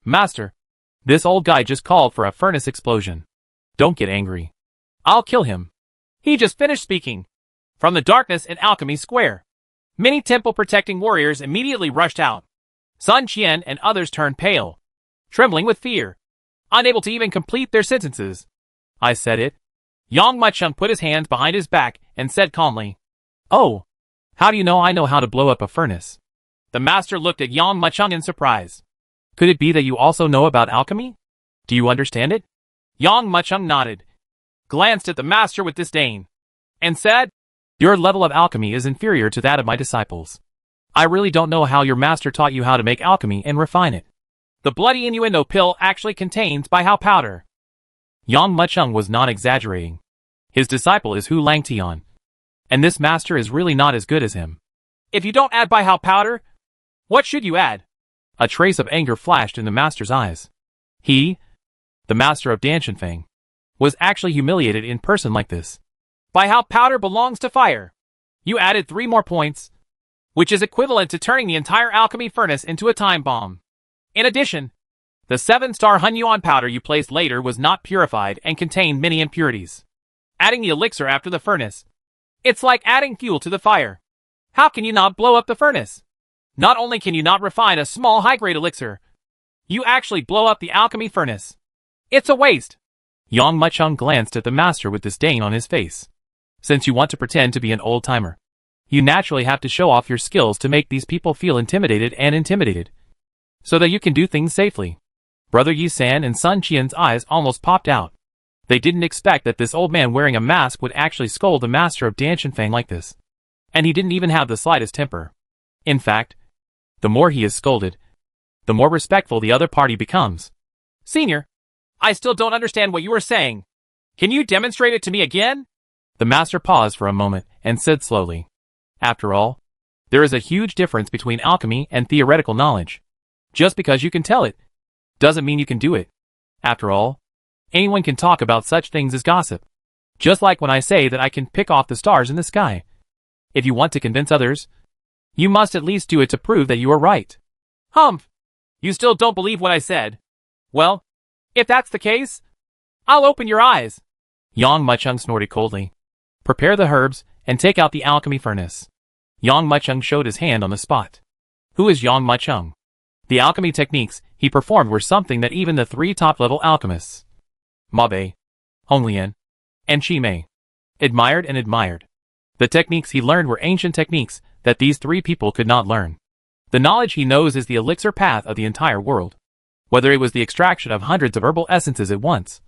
[SPEAKER 1] Master, this old guy just called for a furnace explosion. Don't get angry. I'll kill him.
[SPEAKER 2] He just finished speaking. From the darkness in Alchemy Square, many temple-protecting warriors immediately rushed out. Sun Qian and others turned pale, trembling with fear, unable to even complete their sentences.
[SPEAKER 1] I said it.
[SPEAKER 2] Yang Muqing put his hands behind his back and said calmly,
[SPEAKER 1] "Oh, how do you know I know how to blow up a furnace?"
[SPEAKER 2] The master looked at Yang Muqing in surprise.
[SPEAKER 1] Could it be that you also know about alchemy? Do you understand it?
[SPEAKER 2] Yang Muqing nodded, glanced at the master with disdain, and said,
[SPEAKER 1] "Your level of alchemy is inferior to that of my disciples. I really don't know how your master taught you how to make alchemy and refine it."
[SPEAKER 2] The bloody innuendo pill actually contains Baihao powder.
[SPEAKER 1] Yang Muqing was not exaggerating. His disciple is Hu Langtian, and this master is really not as good as him.
[SPEAKER 2] If you don't add Baihao powder, what should you add?
[SPEAKER 1] A trace of anger flashed in the master's eyes. He, the master of Danshanfeng, was actually humiliated in person like this.
[SPEAKER 2] Baihao powder belongs to fire. You added 3 more points, which is equivalent to turning the entire alchemy furnace into a time bomb. In addition, the 7-star Hunyuan powder you placed later was not purified and contained many impurities. Adding the elixir after the furnace, it's like adding fuel to the fire. How can you not blow up the furnace? Not only can you not refine a small high-grade elixir, you actually blow up the alchemy furnace. It's a waste.
[SPEAKER 1] Yang Muqing glanced at the master with disdain on his face. Since you want to pretend to be an old-timer, you naturally have to show off your skills to make these people feel intimidated, so that you can do things safely. Brother Yi-san and Sun Qian's eyes almost popped out. They didn't expect that this old man wearing a mask would actually scold the master of Danshanfeng like this. And he didn't even have the slightest temper. In fact, the more he is scolded, the more respectful the other party becomes.
[SPEAKER 2] Senior, I still don't understand what you are saying. Can you demonstrate it to me again?
[SPEAKER 1] The master paused for a moment and said slowly, "After all, there is a huge difference between alchemy and theoretical knowledge. Just because you can tell it, doesn't mean you can do it. After all, anyone can talk about such things as gossip. Just like when I say that I can pick off the stars in the sky. If you want to convince others, you must at least do it to prove that you are right."
[SPEAKER 2] Humph! You still don't believe what I said. Well, if that's the case, I'll open your eyes.
[SPEAKER 1] Yang Muqing snorted coldly. "Prepare the herbs and take out the alchemy furnace." Yang Muqing showed his hand on the spot. Who is Yang Muqing? The alchemy techniques he performed were something that even the 3 top-level alchemists, Ma Bei, Hong Lian, and Qi Mei, admired and admired. The techniques he learned were ancient techniques that these 3 people could not learn. The knowledge he knows is the elixir path of the entire world. Whether it was the extraction of hundreds of herbal essences at once,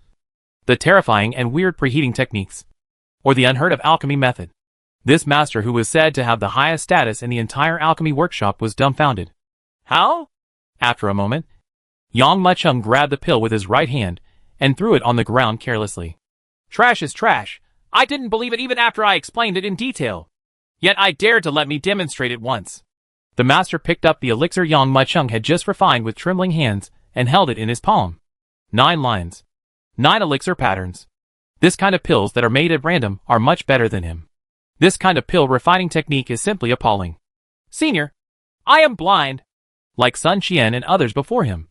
[SPEAKER 1] the terrifying and weird preheating techniques, or the unheard of alchemy method. This master, who was said to have the highest status in the entire alchemy workshop, was dumbfounded.
[SPEAKER 2] How?
[SPEAKER 1] After a moment, Yang Muqing grabbed the pill with his right hand and threw it on the ground carelessly.
[SPEAKER 2] Trash is trash. I didn't believe it even after I explained it in detail. Yet I dared to let me demonstrate it once.
[SPEAKER 1] The master picked up the elixir Yang Muqing had just refined with trembling hands and held it in his palm. 9 lines. 9 elixir patterns. This kind of pills that are made at random are much better than him. This kind of pill refining technique is simply appalling.
[SPEAKER 2] Senior, I am blind.
[SPEAKER 1] Like Sun Qian and others before him.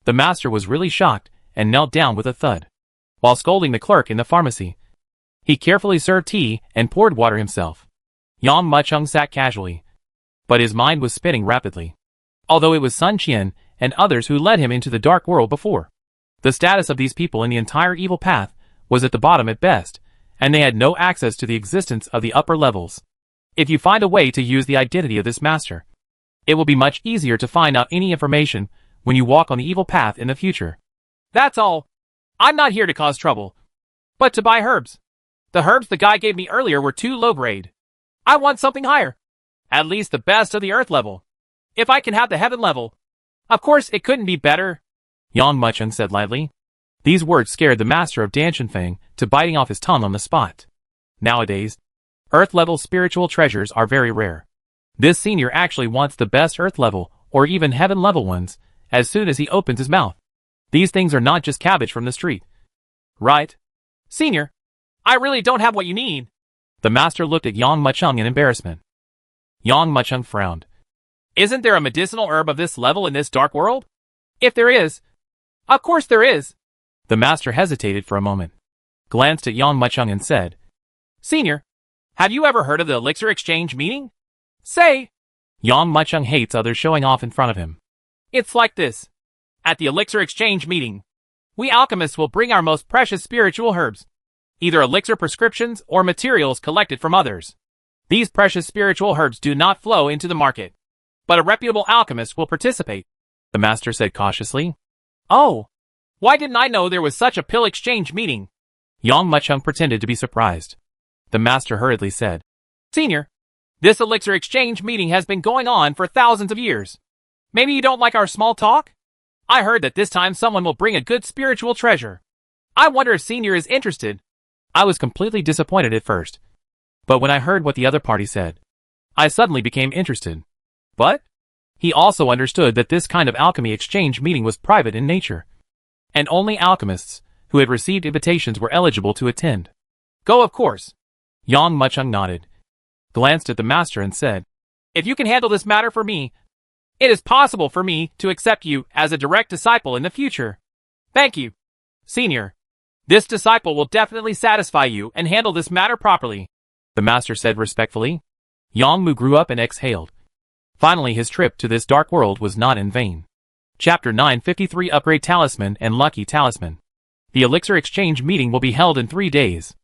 [SPEAKER 1] The master was really shocked and knelt down with a thud. While scolding the clerk in the pharmacy, he carefully served tea and poured water himself. Yang Muqing sat casually, but his mind was spinning rapidly. Although it was Sun Qian and others who led him into the dark world before, the status of these people in the entire evil path was at the bottom at best, and they had no access to the existence of the upper levels. If you find a way to use the identity of this master, It will be much easier to find out any information when you walk on the evil path in the future.
[SPEAKER 2] That's all. I'm not here to cause trouble, but to buy herbs. The herbs the guy gave me earlier were too low grade. I want something higher. At least the best of the earth level. If I can have the heaven level. Of course, it couldn't be better,
[SPEAKER 1] Yang Mucheng said lightly. These words scared the master of Danshanfeng to biting off his tongue on the spot. Nowadays, earth-level spiritual treasures are very rare. This senior actually wants the best earth-level or even heaven-level ones as soon as he opens his mouth. These things are not just cabbage from the street.
[SPEAKER 2] Right? Senior, I really don't have what you need.
[SPEAKER 1] The master looked at Yang Mucheng in embarrassment. Yang Mucheng frowned.
[SPEAKER 2] Isn't there a medicinal herb of this level in this dark world? If there is. Of course there is.
[SPEAKER 1] The master hesitated for a moment, glanced at Yang Mucheng and said,
[SPEAKER 2] Senior, have you ever heard of the elixir exchange meeting? Say.
[SPEAKER 1] Yang Mucheng hates others showing off in front of him.
[SPEAKER 2] It's like this. At the elixir exchange meeting, we alchemists will bring our most precious spiritual herbs, either elixir prescriptions or materials collected from others. These precious spiritual herbs do not flow into the market, but a reputable alchemist will participate,
[SPEAKER 1] the master said cautiously.
[SPEAKER 2] Oh, why didn't I know there was such a pill exchange meeting?
[SPEAKER 1] Yang Mucheng pretended to be surprised. The master hurriedly said,
[SPEAKER 2] Senior, this elixir exchange meeting has been going on for thousands of years. Maybe you don't like our small talk? I heard that this time someone will bring a good spiritual treasure. I wonder if Senior is interested.
[SPEAKER 1] I was completely disappointed at first, but when I heard what the other party said, I suddenly became interested. But he also understood that this kind of alchemy exchange meeting was private in nature, and only alchemists who had received invitations were eligible to attend.
[SPEAKER 2] Go, of course.
[SPEAKER 1] Yang Mucheng nodded, glanced at the master and said,
[SPEAKER 2] If you can handle this matter for me, it is possible for me to accept you as a direct disciple in the future. Thank you, Senior. This disciple will definitely satisfy you and handle this matter properly,
[SPEAKER 1] the master said respectfully. Yang Mu grew up and exhaled. Finally, his trip to this dark world was not in vain. Chapter 953 Upgrade Talisman and Lucky Talisman. The elixir exchange meeting will be held in 3 days.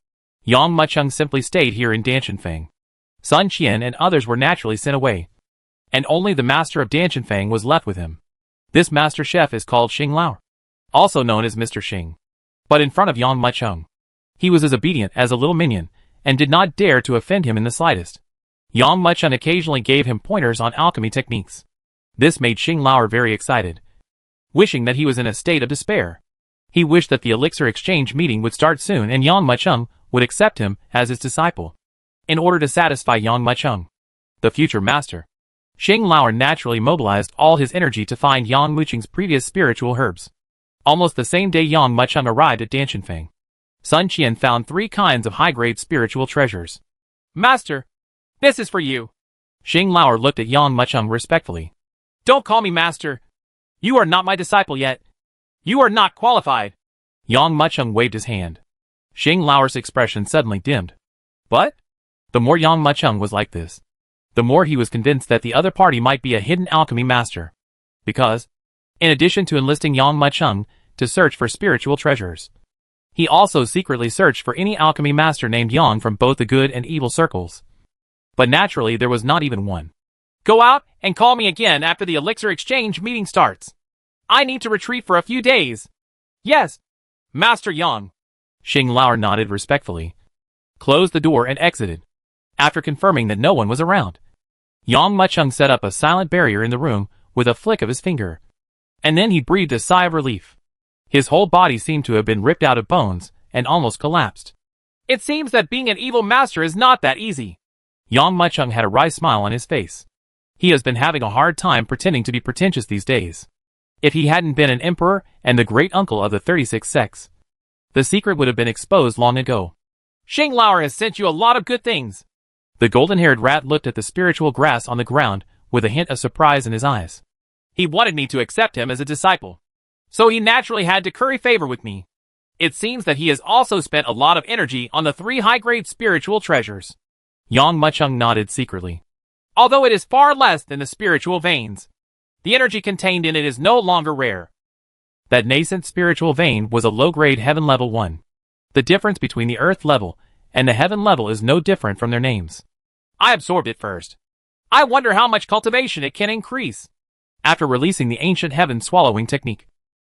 [SPEAKER 1] Yang Mucheng simply stayed here in Danshanfeng. Sun Qian and others were naturally sent away, and only the master of Danshanfeng was left with him. This master chef is called Xing Lao, also known as Mr. Xing. But in front of Yang Mucheng, he was as obedient as a little minion, and did not dare to offend him in the slightest. Yang Mucheng occasionally gave him pointers on alchemy techniques. This made Xing Lao very excited, wishing that he was in a state of despair. He wished that the elixir exchange meeting would start soon and Yang Mucheng would accept him as his disciple. In order to satisfy Yang Mucheng, the future master, Xing Lao naturally mobilized all his energy to find Yang Mucheng's previous spiritual herbs. Almost the same day Yang Mucheng arrived at Danshanfeng, Sun Qian found 3 kinds of high-grade spiritual treasures.
[SPEAKER 2] Master, this is for you.
[SPEAKER 1] Xing Lao looked at Yang Mucheng respectfully.
[SPEAKER 2] Don't call me master. You are not my disciple yet. You are not qualified.
[SPEAKER 1] Yang Mucheng waved his hand. Xing Lao's expression suddenly dimmed. But the more Yang Mucheng was like this, the more he was convinced that the other party might be a hidden alchemy master. Because, in addition to enlisting Yang Mucheng to search for spiritual treasures, he also secretly searched for any alchemy master named Yang from both the good and evil circles. But naturally there was not even one.
[SPEAKER 2] Go out and call me again after the elixir exchange meeting starts. I need to retreat for a few days. Yes, Master Yang.
[SPEAKER 1] Xing Lao nodded respectfully, closed the door and exited, after confirming that no one was around. Yang Mucheng set up a silent barrier in the room with a flick of his finger, and then he breathed a sigh of relief. His whole body seemed to have been ripped out of bones and almost collapsed.
[SPEAKER 2] It seems that being an evil master is not that easy.
[SPEAKER 1] Yang Mucheng had a wry smile on his face. He has been having a hard time pretending to be pretentious these days. If he hadn't been an emperor and the great uncle of the 36 sects, the secret would have been exposed long ago.
[SPEAKER 2] Xing Lao has sent you a lot of good things.
[SPEAKER 1] The golden-haired rat looked at the spiritual grass on the ground with a hint of surprise in his eyes.
[SPEAKER 2] He wanted me to accept him as a disciple, so he naturally had to curry favor with me. It seems that he has also spent a lot of energy on the 3 high-grade spiritual treasures.
[SPEAKER 1] Yang Mucheng nodded secretly.
[SPEAKER 2] Although it is far less than the spiritual veins, the energy contained in it is no longer rare.
[SPEAKER 1] That nascent spiritual vein was a low-grade heaven level 1. The difference between the earth level and the heaven level is no different from their names.
[SPEAKER 2] I absorbed it first. I wonder how much cultivation it can increase.
[SPEAKER 1] After releasing the ancient heaven swallowing technique,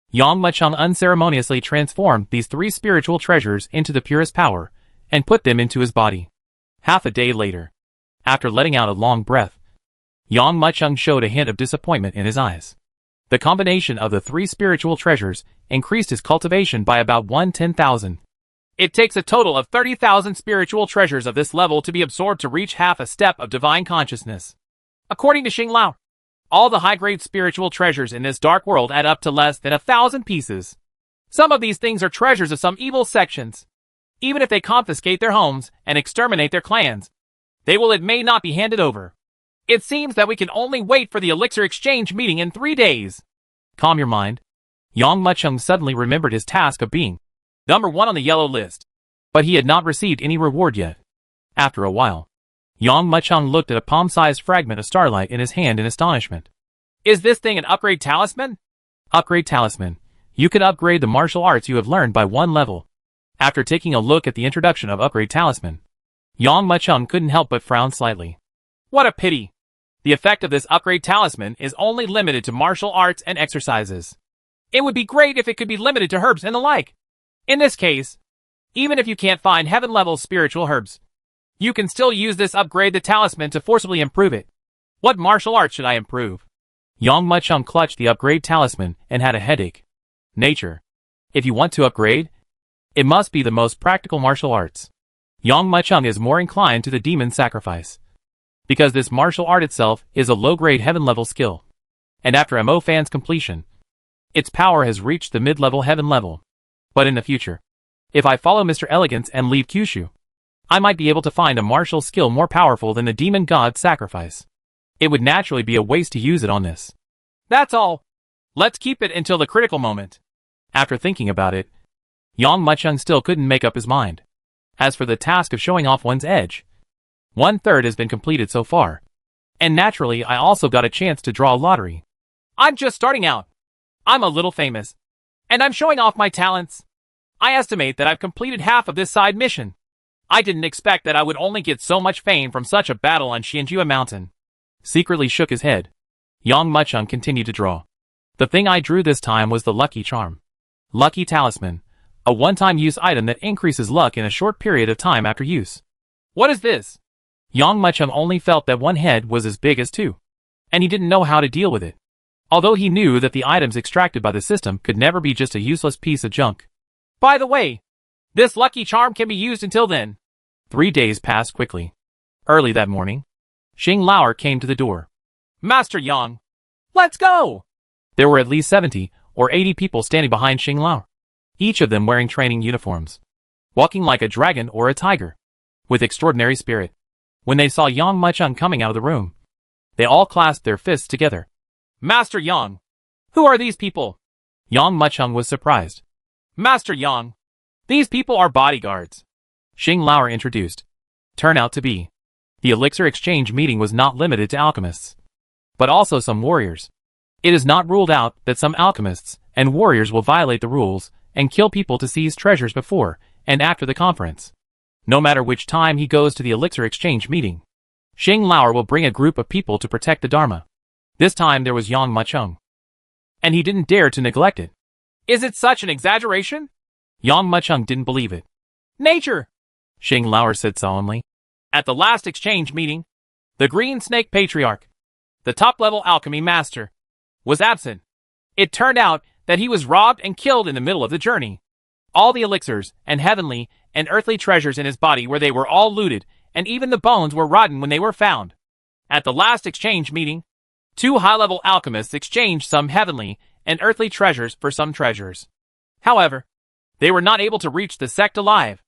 [SPEAKER 1] Yang Machang unceremoniously transformed these 3 spiritual treasures into the purest power and put them into his body. Half a day later, after letting out a long breath, Yang Machang showed a hint of disappointment in his eyes. The combination of the 3 spiritual treasures increased his cultivation by about 1/10,000.
[SPEAKER 2] It takes a total of 30,000 spiritual treasures of this level to be absorbed to reach half a step of divine consciousness. According to Xing Lao, all the high-grade spiritual treasures in this dark world add up to less than 1,000 pieces. Some of these things are treasures of some evil sections. Even if they confiscate their homes and exterminate their clans, it may not be handed over. It seems that we can only wait for the elixir exchange meeting in 3 days.
[SPEAKER 1] Calm your mind. Yang Machang suddenly remembered his task of being
[SPEAKER 2] number 1 on the yellow list.
[SPEAKER 1] But he had not received any reward yet. After a while, Yang Machang looked at a palm-sized fragment of starlight in his hand in astonishment.
[SPEAKER 2] Is this thing an upgrade talisman?
[SPEAKER 1] Upgrade talisman. You can upgrade the martial arts you have learned by 1 level. After taking a look at the introduction of upgrade talisman, Yang Machang couldn't help but frown slightly.
[SPEAKER 2] What a pity. The effect of this upgrade talisman is only limited to martial arts and exercises. It would be great if it could be limited to herbs and the like. In this case, even if you can't find heaven-level spiritual herbs, you can still use this upgrade the talisman to forcibly improve it. What martial art should I improve?
[SPEAKER 1] Yang Machang clutched the upgrade talisman and had a headache. Nature. If you want to upgrade, it must be the most practical martial arts. Yang Machang is more inclined to the demon sacrifice, because this martial art itself is a low-grade heaven-level skill. And after Mo Fan's completion, its power has reached the mid-level heaven level. But in the future, if I follow Mr. Elegance and leave Kyushu, I might be able to find a martial skill more powerful than the demon god's sacrifice. It would naturally be a waste to use it on this.
[SPEAKER 2] That's all. Let's keep it until the critical moment.
[SPEAKER 1] After thinking about it, Yang Machang still couldn't make up his mind. As for the task of showing off one's edge, 1/3 has been completed so far. And naturally I also got a chance to draw a lottery.
[SPEAKER 2] I'm just starting out. I'm a little famous. And I'm showing off my talents. I estimate that I've completed half of this side mission. I didn't expect that I would only get so much fame from such a battle on Xianjua Mountain.
[SPEAKER 1] Secretly shook his head, Yang Machang continued to draw. The thing I drew this time was the lucky charm. Lucky talisman. A one-time use item that increases luck in a short period of time after use.
[SPEAKER 2] What is this?
[SPEAKER 1] Yang Machang only felt that one head was as big as 2. And he didn't know how to deal with it. Although he knew that the items extracted by the system could never be just a useless piece of junk.
[SPEAKER 2] By the way, this lucky charm can be used until then.
[SPEAKER 1] 3 days passed quickly. Early that morning, Xing Lao came to the door.
[SPEAKER 2] Master Yang, let's go!
[SPEAKER 1] There were at least 70 or 80 people standing behind Xing Lao, each of them wearing training uniforms, walking like a dragon or a tiger, with extraordinary spirit. When they saw Yang Machang coming out of the room, they all clasped their fists together.
[SPEAKER 2] Master Yang, who are these people?
[SPEAKER 1] Yang Machang was surprised.
[SPEAKER 2] Master Yang, these people are bodyguards.
[SPEAKER 1] Xing Lao introduced. Turned out to be. The elixir exchange meeting was not limited to alchemists, but also some warriors. It is not ruled out that some alchemists and warriors will violate the rules and kill people to seize treasures before and after the conference. No matter which time he goes to the elixir exchange meeting, Xing Lao will bring a group of people to protect the Dharma. This time there was Yang Machang, and he didn't dare to neglect it.
[SPEAKER 2] Is it such an exaggeration?
[SPEAKER 1] Yang Machang didn't believe it.
[SPEAKER 2] Nature,
[SPEAKER 1] Xing Lao said solemnly.
[SPEAKER 2] At the last exchange meeting, the Green Snake Patriarch, the top-level alchemy master, was absent. It turned out that he was robbed and killed in the middle of the journey. All the elixirs and heavenly and earthly treasures in his body were all looted, and even the bones were rotten when they were found. At the last exchange meeting, 2 high-level alchemists exchanged some heavenly and earthly treasures for some treasures. However, they were not able to reach the sect alive.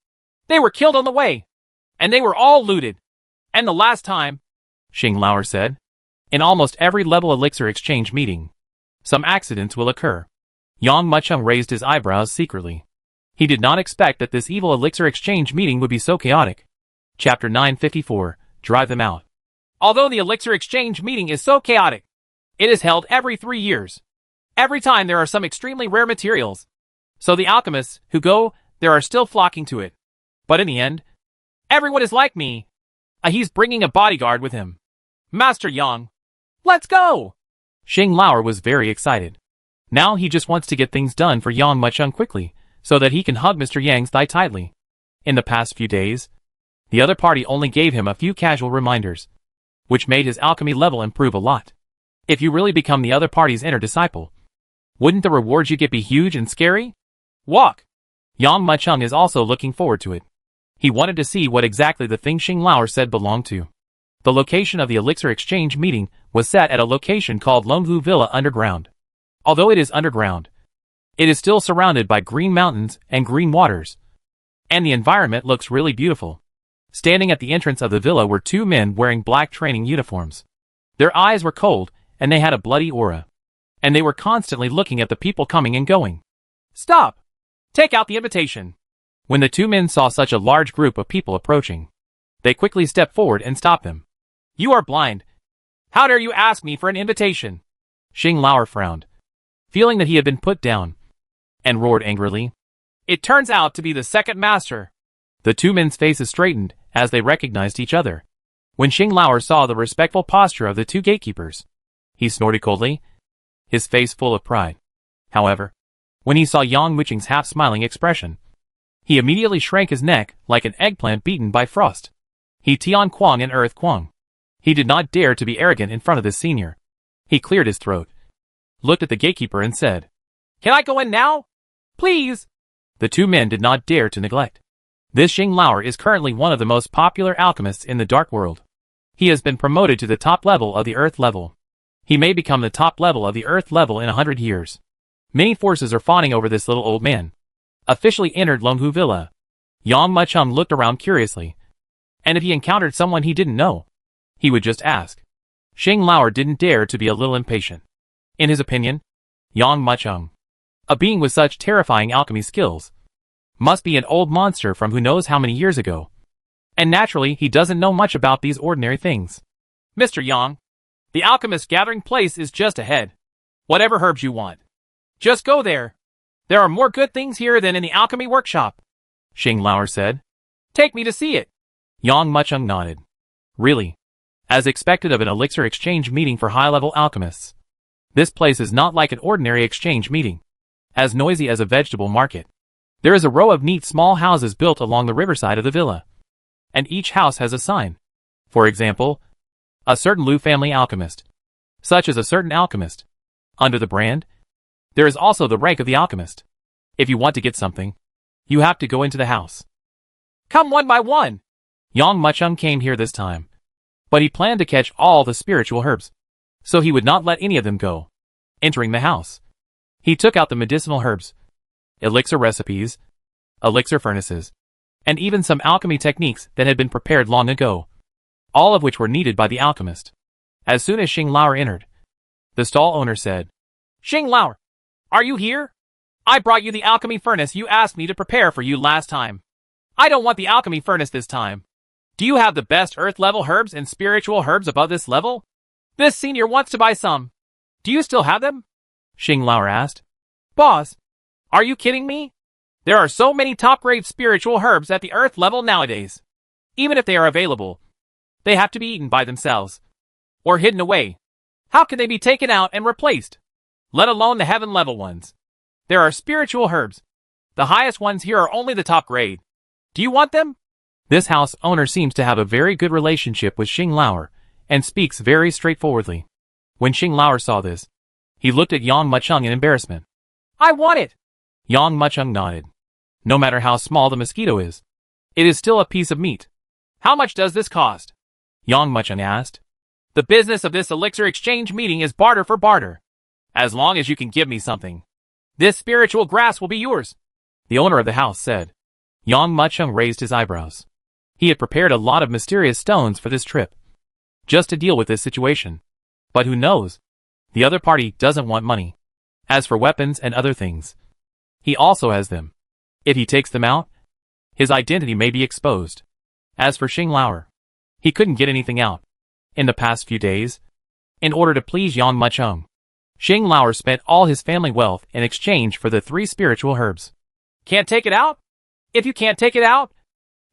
[SPEAKER 2] They were killed on the way, and they were all looted. And the last time,
[SPEAKER 1] Xing Lao said, in almost every level elixir exchange meeting, some accidents will occur. Yang Machang raised his eyebrows secretly. He did not expect that this evil elixir exchange meeting would be so chaotic. Chapter 954, Drive Them Out.
[SPEAKER 2] Although the elixir exchange meeting is so chaotic, it is held every 3 years. Every time there are some extremely rare materials. So the alchemists who go there are still flocking to it. But in the end, everyone is like me. He's bringing a bodyguard with him. Master Yang, let's go!
[SPEAKER 1] Xing Lauer was very excited. Now he just wants to get things done for Yang Muchung quickly, so that he can hug Mr. Yang's thigh tightly. In the past few days, the other party only gave him a few casual reminders, which made his alchemy level improve a lot. If you really become the other party's inner disciple, wouldn't the rewards you get be huge and scary?
[SPEAKER 2] Walk!
[SPEAKER 1] Yang Muchung is also looking forward to it. He wanted to see what exactly the thing Xing Lauer said belonged to. The location of the Elixir Exchange meeting was set at a location called Longhu Villa Underground. Although it is underground, it is still surrounded by green mountains and green waters, and the environment looks really beautiful. Standing at the entrance of the villa were two men wearing black training uniforms. Their eyes were cold, and they had a bloody aura. And they were constantly looking at the people coming and going.
[SPEAKER 2] Stop! Take out the invitation.
[SPEAKER 1] When the two men saw such a large group of people approaching, they quickly stepped forward and stopped them.
[SPEAKER 2] You are blind. How dare you ask me for an invitation?
[SPEAKER 1] Xing Lauer frowned, feeling that he had been put down, and roared angrily.
[SPEAKER 2] It turns out to be the second master.
[SPEAKER 1] The two men's faces straightened as they recognized each other. When Xing Lauer saw the respectful posture of the two gatekeepers, he snorted coldly, his face full of pride. However, when he saw Yang Muchung's half-smiling expression, he immediately shrank his neck like an eggplant beaten by frost. He Tian Kuang and Earth Kuang. He did not dare to be arrogant in front of this senior. He cleared his throat, looked at the gatekeeper and said,
[SPEAKER 2] Can I go in now? Please!
[SPEAKER 1] The two men did not dare to neglect. This Xing Lauer is currently one of the most popular alchemists in the dark world. He has been promoted to the top level of the earth level. He may become the top level of the earth level in 100 years. Many forces are fawning over this little old man. Officially entered Longhu Villa. Yang Muchung looked around curiously, and if he encountered someone he didn't know, he would just ask. Xing Lauer didn't dare to be a little impatient. In his opinion, Yang Muchung, a being with such terrifying alchemy skills, must be an old monster from who knows how many years ago. And naturally, he doesn't know much about these ordinary things.
[SPEAKER 2] Mr. Yang, the alchemist gathering place is just ahead. Whatever herbs you want, just go there. There are more good things here than in the alchemy workshop.
[SPEAKER 1] Xing Lauer said.
[SPEAKER 2] Take me to see it.
[SPEAKER 1] Yang Muchung nodded. Really? As expected of an elixir exchange meeting for high-level alchemists, this place is not like an ordinary exchange meeting. As noisy as a vegetable market. There is a row of neat small houses built along the riverside of the villa. And each house has a sign. For example, a certain Lu family alchemist. Such as a certain alchemist. Under the brand, there is also the rank of the alchemist. If you want to get something, you have to go into the house.
[SPEAKER 2] Come one by one.
[SPEAKER 1] Yang Muchung came here this time. But he planned to catch all the spiritual herbs, so he would not let any of them go. Entering the house, he took out the medicinal herbs, elixir recipes, elixir furnaces, and even some alchemy techniques that had been prepared long ago, all of which were needed by the alchemist. As soon as Xing Lauer entered, the stall owner said,
[SPEAKER 2] Xing Lauer, are you here? I brought you the alchemy furnace you asked me to prepare for you last time. I don't want the alchemy furnace this time. Do you have the best earth-level herbs and spiritual herbs above this level? This senior wants to buy some. Do you still have them?
[SPEAKER 1] Xing Lauer asked.
[SPEAKER 2] Boss, are you kidding me? There are so many top-grade spiritual herbs at the earth level nowadays. Even if they are available, they have to be eaten by themselves, or hidden away. How can they be taken out and replaced? Let alone the heaven-level ones. There are spiritual herbs. The highest ones here are only the top grade. Do you want them?
[SPEAKER 1] This house owner seems to have a very good relationship with Xing Lauer, and speaks very straightforwardly. When Xing Lauer saw this, he looked at Yang Muchung in embarrassment.
[SPEAKER 2] I want it!
[SPEAKER 1] Yang Muchung nodded. No matter how small the mosquito is, it is still a piece of meat.
[SPEAKER 2] How much does this cost?
[SPEAKER 1] Yang Muchung asked.
[SPEAKER 2] The business of this elixir exchange meeting is barter for barter. As long as you can give me something, this spiritual grass will be yours.
[SPEAKER 1] The owner of the house said. Yang Muchung raised his eyebrows. He had prepared a lot of mysterious stones for this trip, just to deal with this situation. But who knows? The other party doesn't want money. As for weapons and other things, he also has them. If he takes them out, his identity may be exposed. As for Xing Lauer, he couldn't get anything out. In the past few days, in order to please Yang Muchung, Xing Lauer spent all his family wealth in exchange for the 3 spiritual herbs.
[SPEAKER 2] Can't take it out? If you can't take it out,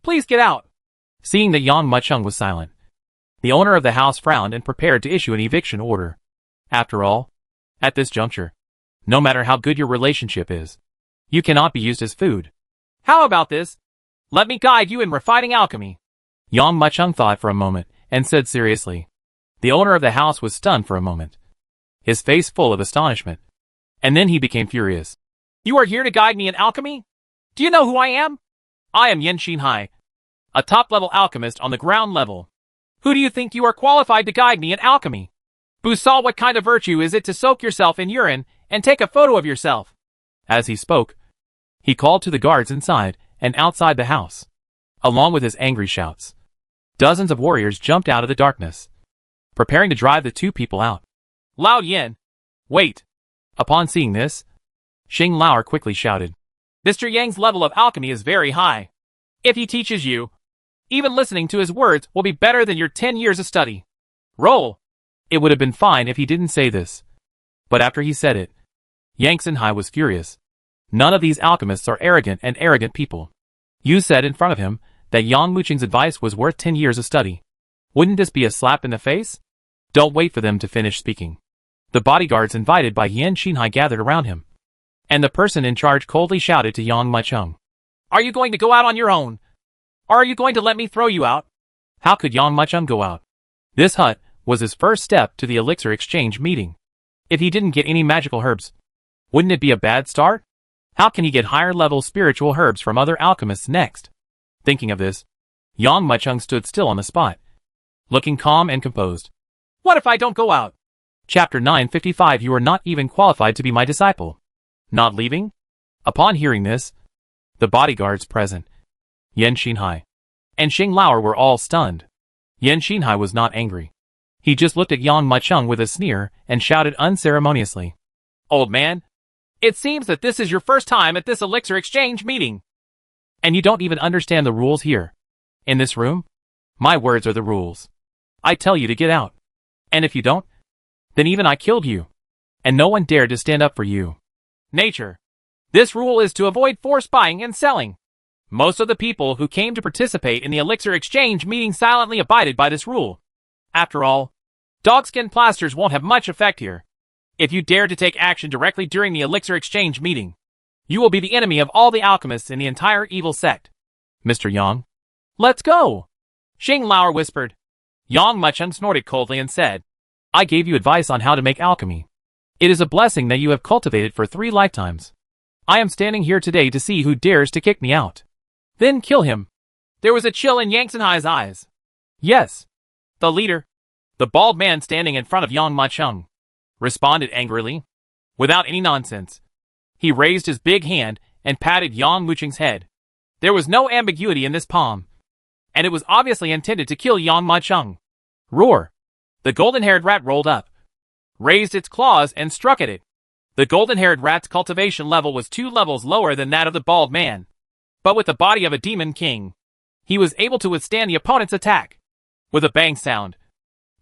[SPEAKER 2] please get out.
[SPEAKER 1] Seeing that Yang Muchung was silent, The owner of the house frowned and prepared to issue an eviction order. After all, at this juncture, no matter how good your relationship is, you cannot be used as food.
[SPEAKER 2] How about this? Let me guide you in refining alchemy.
[SPEAKER 1] Yang Muchung thought for a moment and said seriously. The owner of the house was stunned for a moment, his face full of astonishment. And then he became furious.
[SPEAKER 2] You are here to guide me in alchemy? Do you know who I am? I am Yen Xinhai, a top-level alchemist on the ground level. Who do you think you are qualified to guide me in alchemy? Busal, what kind of virtue is it to soak yourself in urine and take a photo of yourself?
[SPEAKER 1] As he spoke, he called to the guards inside and outside the house, along with his angry shouts. Dozens of warriors jumped out of the darkness, preparing to drive the two people out.
[SPEAKER 2] Lao Yen, wait.
[SPEAKER 1] Upon seeing this, Xing Lao quickly shouted.
[SPEAKER 2] Mr. Yang's level of alchemy is very high. If he teaches you, even listening to his words will be better than your 10 years of study. Roll.
[SPEAKER 1] It would have been fine if he didn't say this. But after he said it, Yang Xinhai was furious. None of these alchemists are arrogant and arrogant people. You said in front of him that Yang Muching's advice was worth 10 years of study. Wouldn't this be a slap in the face? Don't wait for them to finish speaking. The bodyguards invited by Yen Xinhai gathered around him, and the person in charge coldly shouted to Yang Muchung.
[SPEAKER 2] Are you going to go out on your own? Or are you going to let me throw you out?
[SPEAKER 1] How could Yang Muchung go out? This hut was his first step to the elixir exchange meeting. If he didn't get any magical herbs, wouldn't it be a bad start? How can he get higher-level spiritual herbs from other alchemists next? Thinking of this, Yang Muchung stood still on the spot, looking calm and composed.
[SPEAKER 2] What if I don't go out?
[SPEAKER 1] Chapter 955. You are not even qualified to be my disciple. Not leaving? Upon hearing this, the bodyguards present, Yen Xinhai and Xing Lao were all stunned. Yen Xinhai was not angry. He just looked at Yang Muchung with a sneer and shouted unceremoniously.
[SPEAKER 2] Old man, it seems that this is your first time at this elixir exchange meeting.
[SPEAKER 1] And you don't even understand the rules here. In this room, my words are the rules. I tell you to get out. And if you don't, then even I killed you. And no one dared to stand up for you.
[SPEAKER 2] Nature. This rule is to avoid forced buying and selling. Most of the people who came to participate in the elixir exchange meeting silently abided by this rule. After all, dogskin plasters won't have much effect here. If you dare to take action directly during the elixir exchange meeting, you will be the enemy of all the alchemists in the entire evil sect.
[SPEAKER 1] Mr. Yang,
[SPEAKER 2] let's go, Xing Lao whispered. Yang Muchung snorted coldly and said,
[SPEAKER 1] I gave you advice on how to make alchemy. It is a blessing that you have cultivated for 3 lifetimes. I am standing here today to see who dares to kick me out.
[SPEAKER 2] Then kill him. There was a chill in Yang Xinhai's eyes. Yes, the leader, the bald man standing in front of Yang Muchung, responded angrily. Without any nonsense, he raised his big hand and patted Yang Muchung's head. There was no ambiguity in this palm, and it was obviously intended to kill Yang Muchung. Roar! The golden-haired rat rolled up, raised its claws and struck at it. The golden-haired rat's cultivation level was 2 levels lower than that of the bald man, but with the body of a demon king, he was able to withstand the opponent's attack. With a bang sound,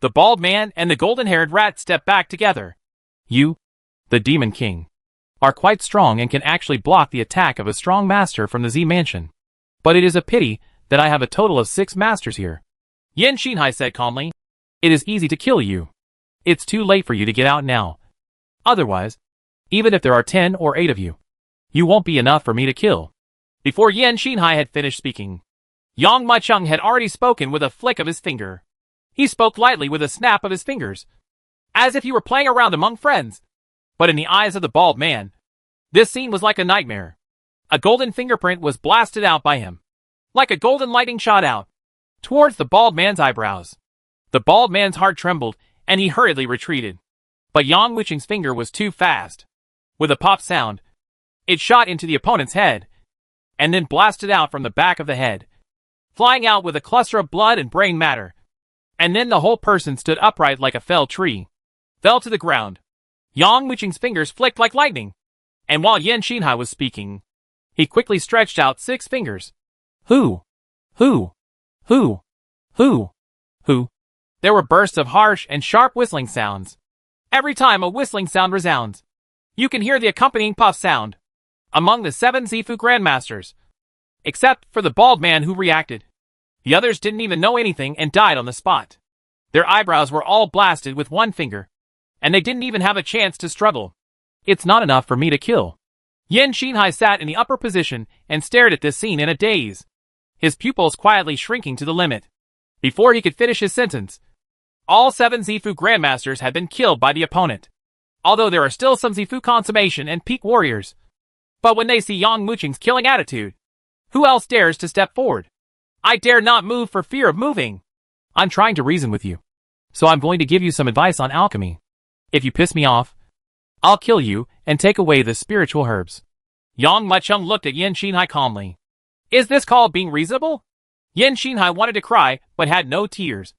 [SPEAKER 2] the bald man and the golden-haired rat stepped back together.
[SPEAKER 1] You, the demon king, are quite strong and can actually block the attack of a strong master from the Z Mansion. But it is a pity that I have a total of 6 masters here.
[SPEAKER 2] Yen Xinhai said calmly.
[SPEAKER 1] It is easy to kill you. It's too late for you to get out now. Otherwise, even if there are 10 or 8 of you, you won't be enough for me to kill.
[SPEAKER 2] Before Yen Xinhai had finished speaking, Yang Muchung had already spoken with a flick of his finger. He spoke lightly with a snap of his fingers, as if he were playing around among friends. But in the eyes of the bald man, this scene was like a nightmare. A golden fingerprint was blasted out by him, like a golden lightning shot out, towards the bald man's eyebrows. The bald man's heart trembled, and he hurriedly retreated. But Yang Muchung's finger was too fast. With a pop sound, it shot into the opponent's head, and then blasted out from the back of the head, flying out with a cluster of blood and brain matter. And then the whole person stood upright like a felled tree, fell to the ground. Yang Muchung's fingers flicked like lightning, and while Yen Xinhai was speaking, he quickly stretched out 6 fingers.
[SPEAKER 1] Who? Who? Who? Who? Who?
[SPEAKER 2] There were bursts of harsh and sharp whistling sounds. Every time a whistling sound resounds, you can hear the accompanying puff sound. Among the 7 Zifu Grandmasters, except for the bald man who reacted, the others didn't even know anything and died on the spot. Their eyebrows were all blasted with one finger, and they didn't even have a chance to struggle.
[SPEAKER 1] It's not enough for me to kill.
[SPEAKER 2] Yan Xinhai sat in the upper position and stared at this scene in a daze, his pupils quietly shrinking to the limit. Before he could finish his sentence, all 7 Zifu Grandmasters had been killed by the opponent, although there are still some Zifu Consummation and Peak Warriors. But when they see Yang Muqing's killing attitude, who else dares to step forward? I dare not move for fear of moving.
[SPEAKER 1] I'm trying to reason with you, so I'm going to give you some advice on alchemy. If you piss me off, I'll kill you and take away the spiritual herbs.
[SPEAKER 2] Yang Muqing looked at Yan Xinhai calmly. Is this called being reasonable? Yan Xinhai wanted to cry, but had no tears.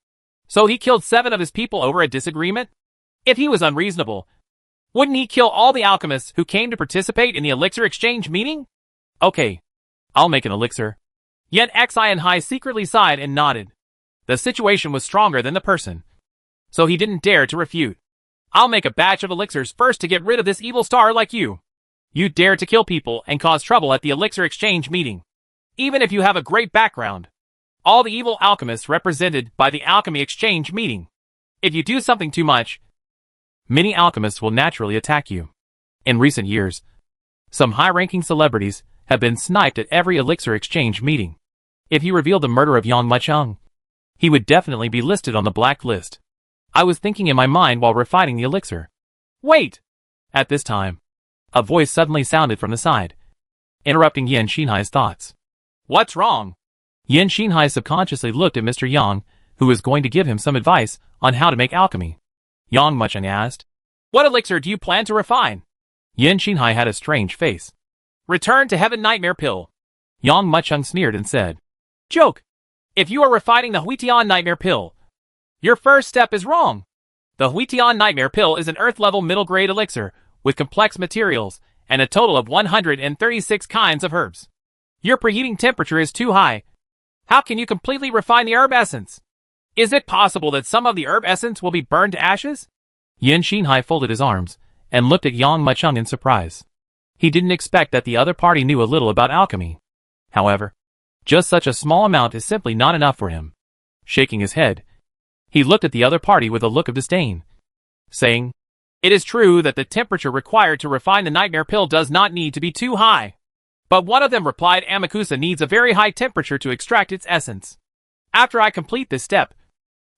[SPEAKER 2] So he killed 7 of his people over a disagreement? If he was unreasonable, wouldn't he kill all the alchemists who came to participate in the elixir exchange meeting?
[SPEAKER 1] Okay, I'll make an elixir.
[SPEAKER 2] Yan Xinhai secretly sighed and nodded. The situation was stronger than the person, so he didn't dare to refute. I'll make a batch of elixirs first to get rid of this evil star like you. You dare to kill people and cause trouble at the elixir exchange meeting. Even if you have a great background, all the evil alchemists represented by the alchemy exchange meeting. If you do something too much,
[SPEAKER 1] many alchemists will naturally attack you. In recent years, some high-ranking celebrities have been sniped at every elixir exchange meeting. If you reveal the murder of Yang Muqing, he would definitely be listed on the black list. I was thinking in my mind while refining the elixir.
[SPEAKER 2] Wait!
[SPEAKER 1] At this time, a voice suddenly sounded from the side, interrupting Yan Xinhai's thoughts.
[SPEAKER 2] What's wrong?
[SPEAKER 1] Yan Xinhai subconsciously looked at Mr. Yang, who was going to give him some advice on how to make alchemy. Yang Muqing asked,
[SPEAKER 2] What elixir do you plan to refine?
[SPEAKER 1] Yan Xinhai had a strange face.
[SPEAKER 2] Return to Heaven Nightmare Pill.
[SPEAKER 1] Yang Muqing sneered and said,
[SPEAKER 2] Joke! If you are refining the Huitian Nightmare Pill, your first step is wrong. The Huitian Nightmare Pill is an Earth-level middle-grade elixir with complex materials and a total of 136 kinds of herbs. Your preheating temperature is too high. How can you completely refine the herb essence? Is it possible that some of the herb essence will be burned to ashes?
[SPEAKER 1] Yan Xinhai folded his arms and looked at Yang Muqing in surprise. He didn't expect that the other party knew a little about alchemy. However, just such a small amount is simply not enough for him. Shaking his head, he looked at the other party with a look of disdain, saying,
[SPEAKER 2] It is true that the temperature required to refine the Nightmare Pill does not need to be too high. But one of them replied Amakusa needs a very high temperature to extract its essence. After I complete this step,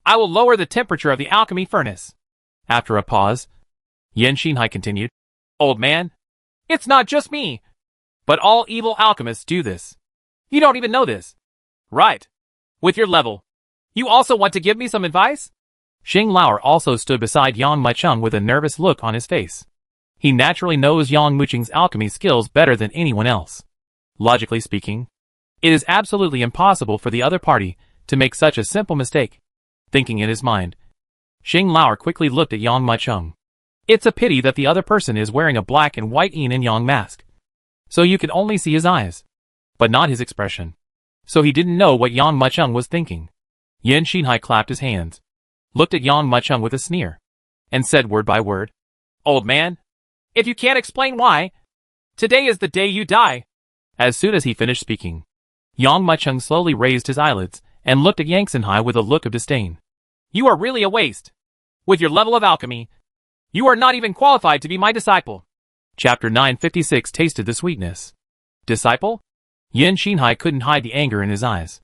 [SPEAKER 2] I will lower the temperature of the alchemy furnace.
[SPEAKER 1] After a pause, Yan Xinhai continued,
[SPEAKER 2] Old man, it's not just me, but all evil alchemists do this. You don't even know this. Right. With your level, you also want to give me some advice?
[SPEAKER 1] Xing Laoer also stood beside Yang Muqing with a nervous look on his face. He naturally knows Yang Muqing's alchemy skills better than anyone else. Logically speaking, it is absolutely impossible for the other party to make such a simple mistake. Thinking in his mind, Xing Laoer quickly looked at Yang Muqing. It's a pity that the other person is wearing a black and white yin and yang mask, so you can only see his eyes, but not his expression. So he didn't know what Yang Muqing was thinking. Yan Xinhai clapped his hands, looked at Yang Muqing with a sneer, and said word by word,
[SPEAKER 2] Old man, if you can't explain why, today is the day you die.
[SPEAKER 1] As soon as he finished speaking, Yang Muqing slowly raised his eyelids and looked at Yang Xinhai with a look of disdain.
[SPEAKER 2] You are really a waste. With your level of alchemy, you are not even qualified to be my disciple.
[SPEAKER 1] Chapter 956 Tasted the Sweetness. Disciple? Yan Xinhai couldn't hide the anger in his eyes.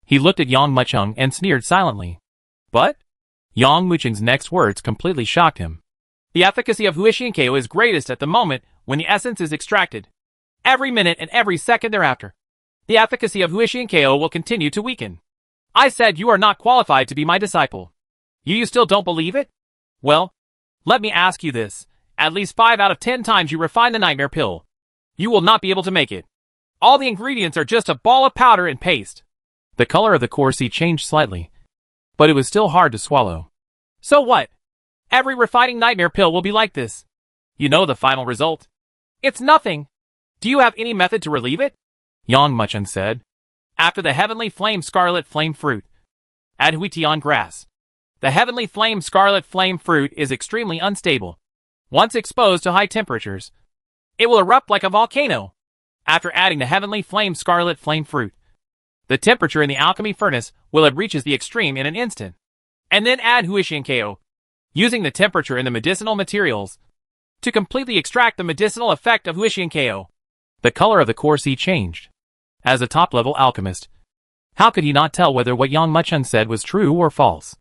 [SPEAKER 1] He looked at Yang Muqing and sneered silently.
[SPEAKER 2] But?
[SPEAKER 1] Yang Muqing's next words completely shocked him.
[SPEAKER 2] The efficacy of Huishinkeo is greatest at the moment when the essence is extracted. Every minute and every second thereafter, the efficacy of Huishinkeo will continue to weaken. I said you are not qualified to be my disciple. You still don't believe it? Well, let me ask you this. At least 5 out of 10 times you refine the Nightmare Pill, you will not be able to make it. All the ingredients are just a ball of powder and paste.
[SPEAKER 1] The color of the corsi changed slightly, but it was still hard to swallow.
[SPEAKER 2] So what? Every refining Nightmare Pill will be like this. You know the final result. It's nothing. Do you have any method to relieve it?
[SPEAKER 1] Yang Muqing said.
[SPEAKER 2] After the Heavenly Flame Scarlet Flame Fruit, add Huitian Grass. The Heavenly Flame Scarlet Flame Fruit is extremely unstable. Once exposed to high temperatures, it will erupt like a volcano. After adding the Heavenly Flame Scarlet Flame Fruit, the temperature in the alchemy furnace will have reaches the extreme in an instant, and then add Huishinkeo, using the temperature in the medicinal materials to completely extract the medicinal effect of Huishinkeo.
[SPEAKER 1] The color of the core sea changed. As a top-level alchemist, how could he not tell whether what Yang Mucheng said was true or false?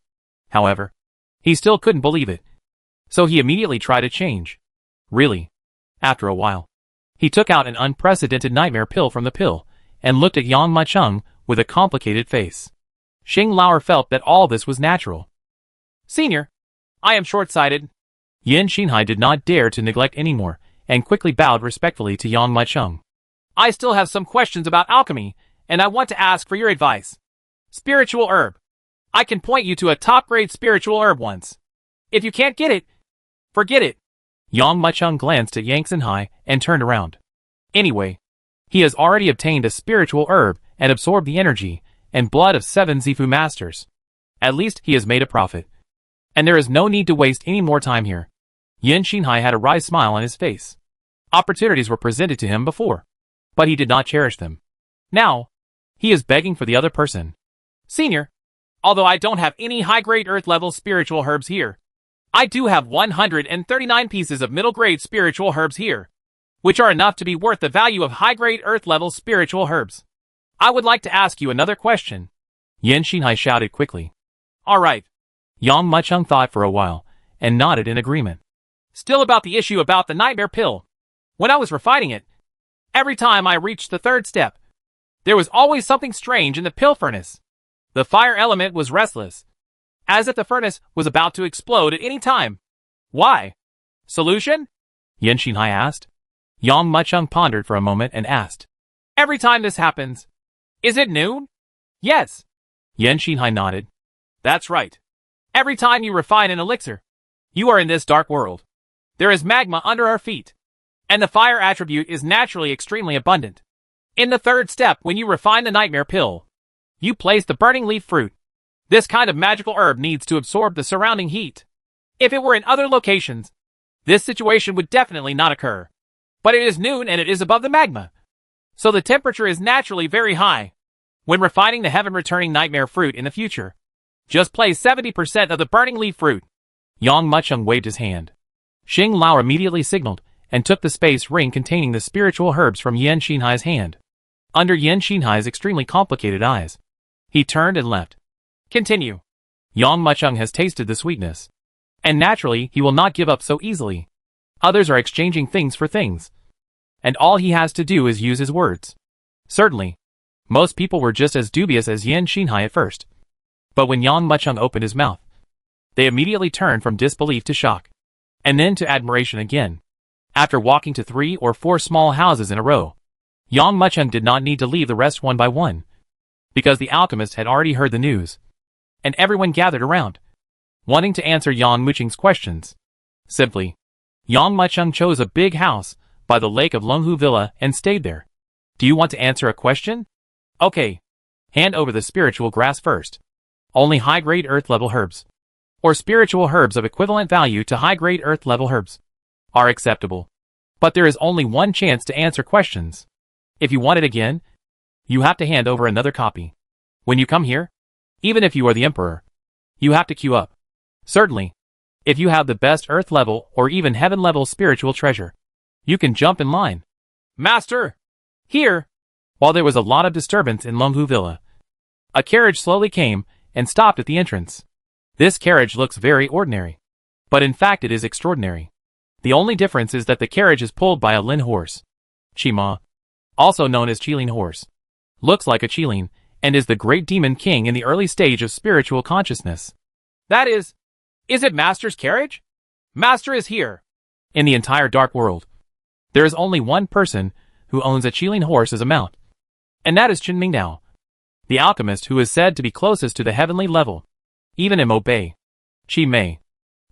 [SPEAKER 1] However, he still couldn't believe it. So he immediately tried to change. Really. After a while, he took out an unprecedented nightmare pill from the pill, and looked at Yang Mucheng with a complicated face. Xing Lauer felt that all this was natural.
[SPEAKER 2] Senior, I am short-sighted.
[SPEAKER 1] Yan Xinhai did not dare to neglect anymore, and quickly bowed respectfully to Yang Mucheng.
[SPEAKER 2] I still have some questions about alchemy, and I want to ask for your advice. Spiritual herb. I can point you to a top-grade spiritual herb once. If you can't get it, forget it.
[SPEAKER 1] Yang Mucheng glanced at Yang Xinhai and turned around. Anyway, he has already obtained a spiritual herb and absorbed the energy and blood of 7 Zifu masters. At least he has made a profit. And there is no need to waste any more time here. Yan Xinhai had a wry smile on his face. Opportunities were presented to him before, but he did not cherish them. Now, he is begging for the other person.
[SPEAKER 2] Senior, although I don't have any high-grade earth-level spiritual herbs here, I do have 139 pieces of middle-grade spiritual herbs here, which are enough to be worth the value of high-grade earth-level spiritual herbs. I would like to ask you another question.
[SPEAKER 1] Yan Xinhai shouted quickly.
[SPEAKER 2] All right.
[SPEAKER 1] Yang Mucheng thought for a while, and nodded in agreement.
[SPEAKER 2] Still about the issue about the nightmare pill. When I was refining it, every time I reached the third step, there was always something strange in the pill furnace. The fire element was restless, as if the furnace was about to explode at any time. Why? Solution?
[SPEAKER 1] Yan Xinhai asked. Yang Mucheng pondered for a moment and asked.
[SPEAKER 2] Every time this happens. Is it noon? Yes.
[SPEAKER 1] Yan Xinhai nodded.
[SPEAKER 2] That's right. Every time you refine an elixir, you are in this dark world. There is magma under our feet, and the fire attribute is naturally extremely abundant. In the third step, when you refine the nightmare pill, you place the burning leaf fruit. This kind of magical herb needs to absorb the surrounding heat. If it were in other locations, this situation would definitely not occur. But it is noon and it is above the magma, so the temperature is naturally very high. When refining the heaven-returning nightmare fruit in the future, just place 70% of the burning leaf fruit.
[SPEAKER 1] Yang Mucheng waved his hand. Xing Lao immediately signaled, and took the space ring containing the spiritual herbs from Yan Xinhai's hand. Under Yan Xinhai's extremely complicated eyes, he turned and left.
[SPEAKER 2] Continue.
[SPEAKER 1] Yang Mucheng has tasted the sweetness, and naturally he will not give up so easily. Others are exchanging things for things, and all he has to do is use his words. Certainly, most people were just as dubious as Yan Xinhai at first. But when Yang Mucheng opened his mouth, they immediately turned from disbelief to shock, and then to admiration again. After walking to 3 or 4 small houses in a row, Yang Mucheng did not need to leave the rest one by one, because the alchemist had already heard the news, and everyone gathered around, wanting to answer Yang Mucheng's questions. Simply, Yang Mucheng chose a big house by the lake of Longhu Villa and stayed there. Do you want to answer a question? Okay. Hand over the spiritual grass first. Only high-grade earth-level herbs, or spiritual herbs of equivalent value to high-grade earth-level herbs, are acceptable. But there is only one chance to answer questions. If you want it again, you have to hand over another copy. When you come here, even if you are the emperor, you have to queue up. Certainly, if you have the best earth-level or even heaven-level spiritual treasure, you can jump in line.
[SPEAKER 2] Master! Here!
[SPEAKER 1] While there was a lot of disturbance in Longhu Villa, a carriage slowly came and stopped at the entrance. This carriage looks very ordinary, but in fact it is extraordinary. The only difference is that the carriage is pulled by a Lin horse. Qima, also known as Qilin horse, looks like a Qilin, and is the great demon king in the early stage of spiritual consciousness.
[SPEAKER 2] That is it Master's carriage? Master is here.
[SPEAKER 1] In the entire dark world, there is only one person who owns a Qilin horse as a mount, and that is Chen Mingdao, the alchemist who is said to be closest to the heavenly level. Even Mo Bei, Qi Mei,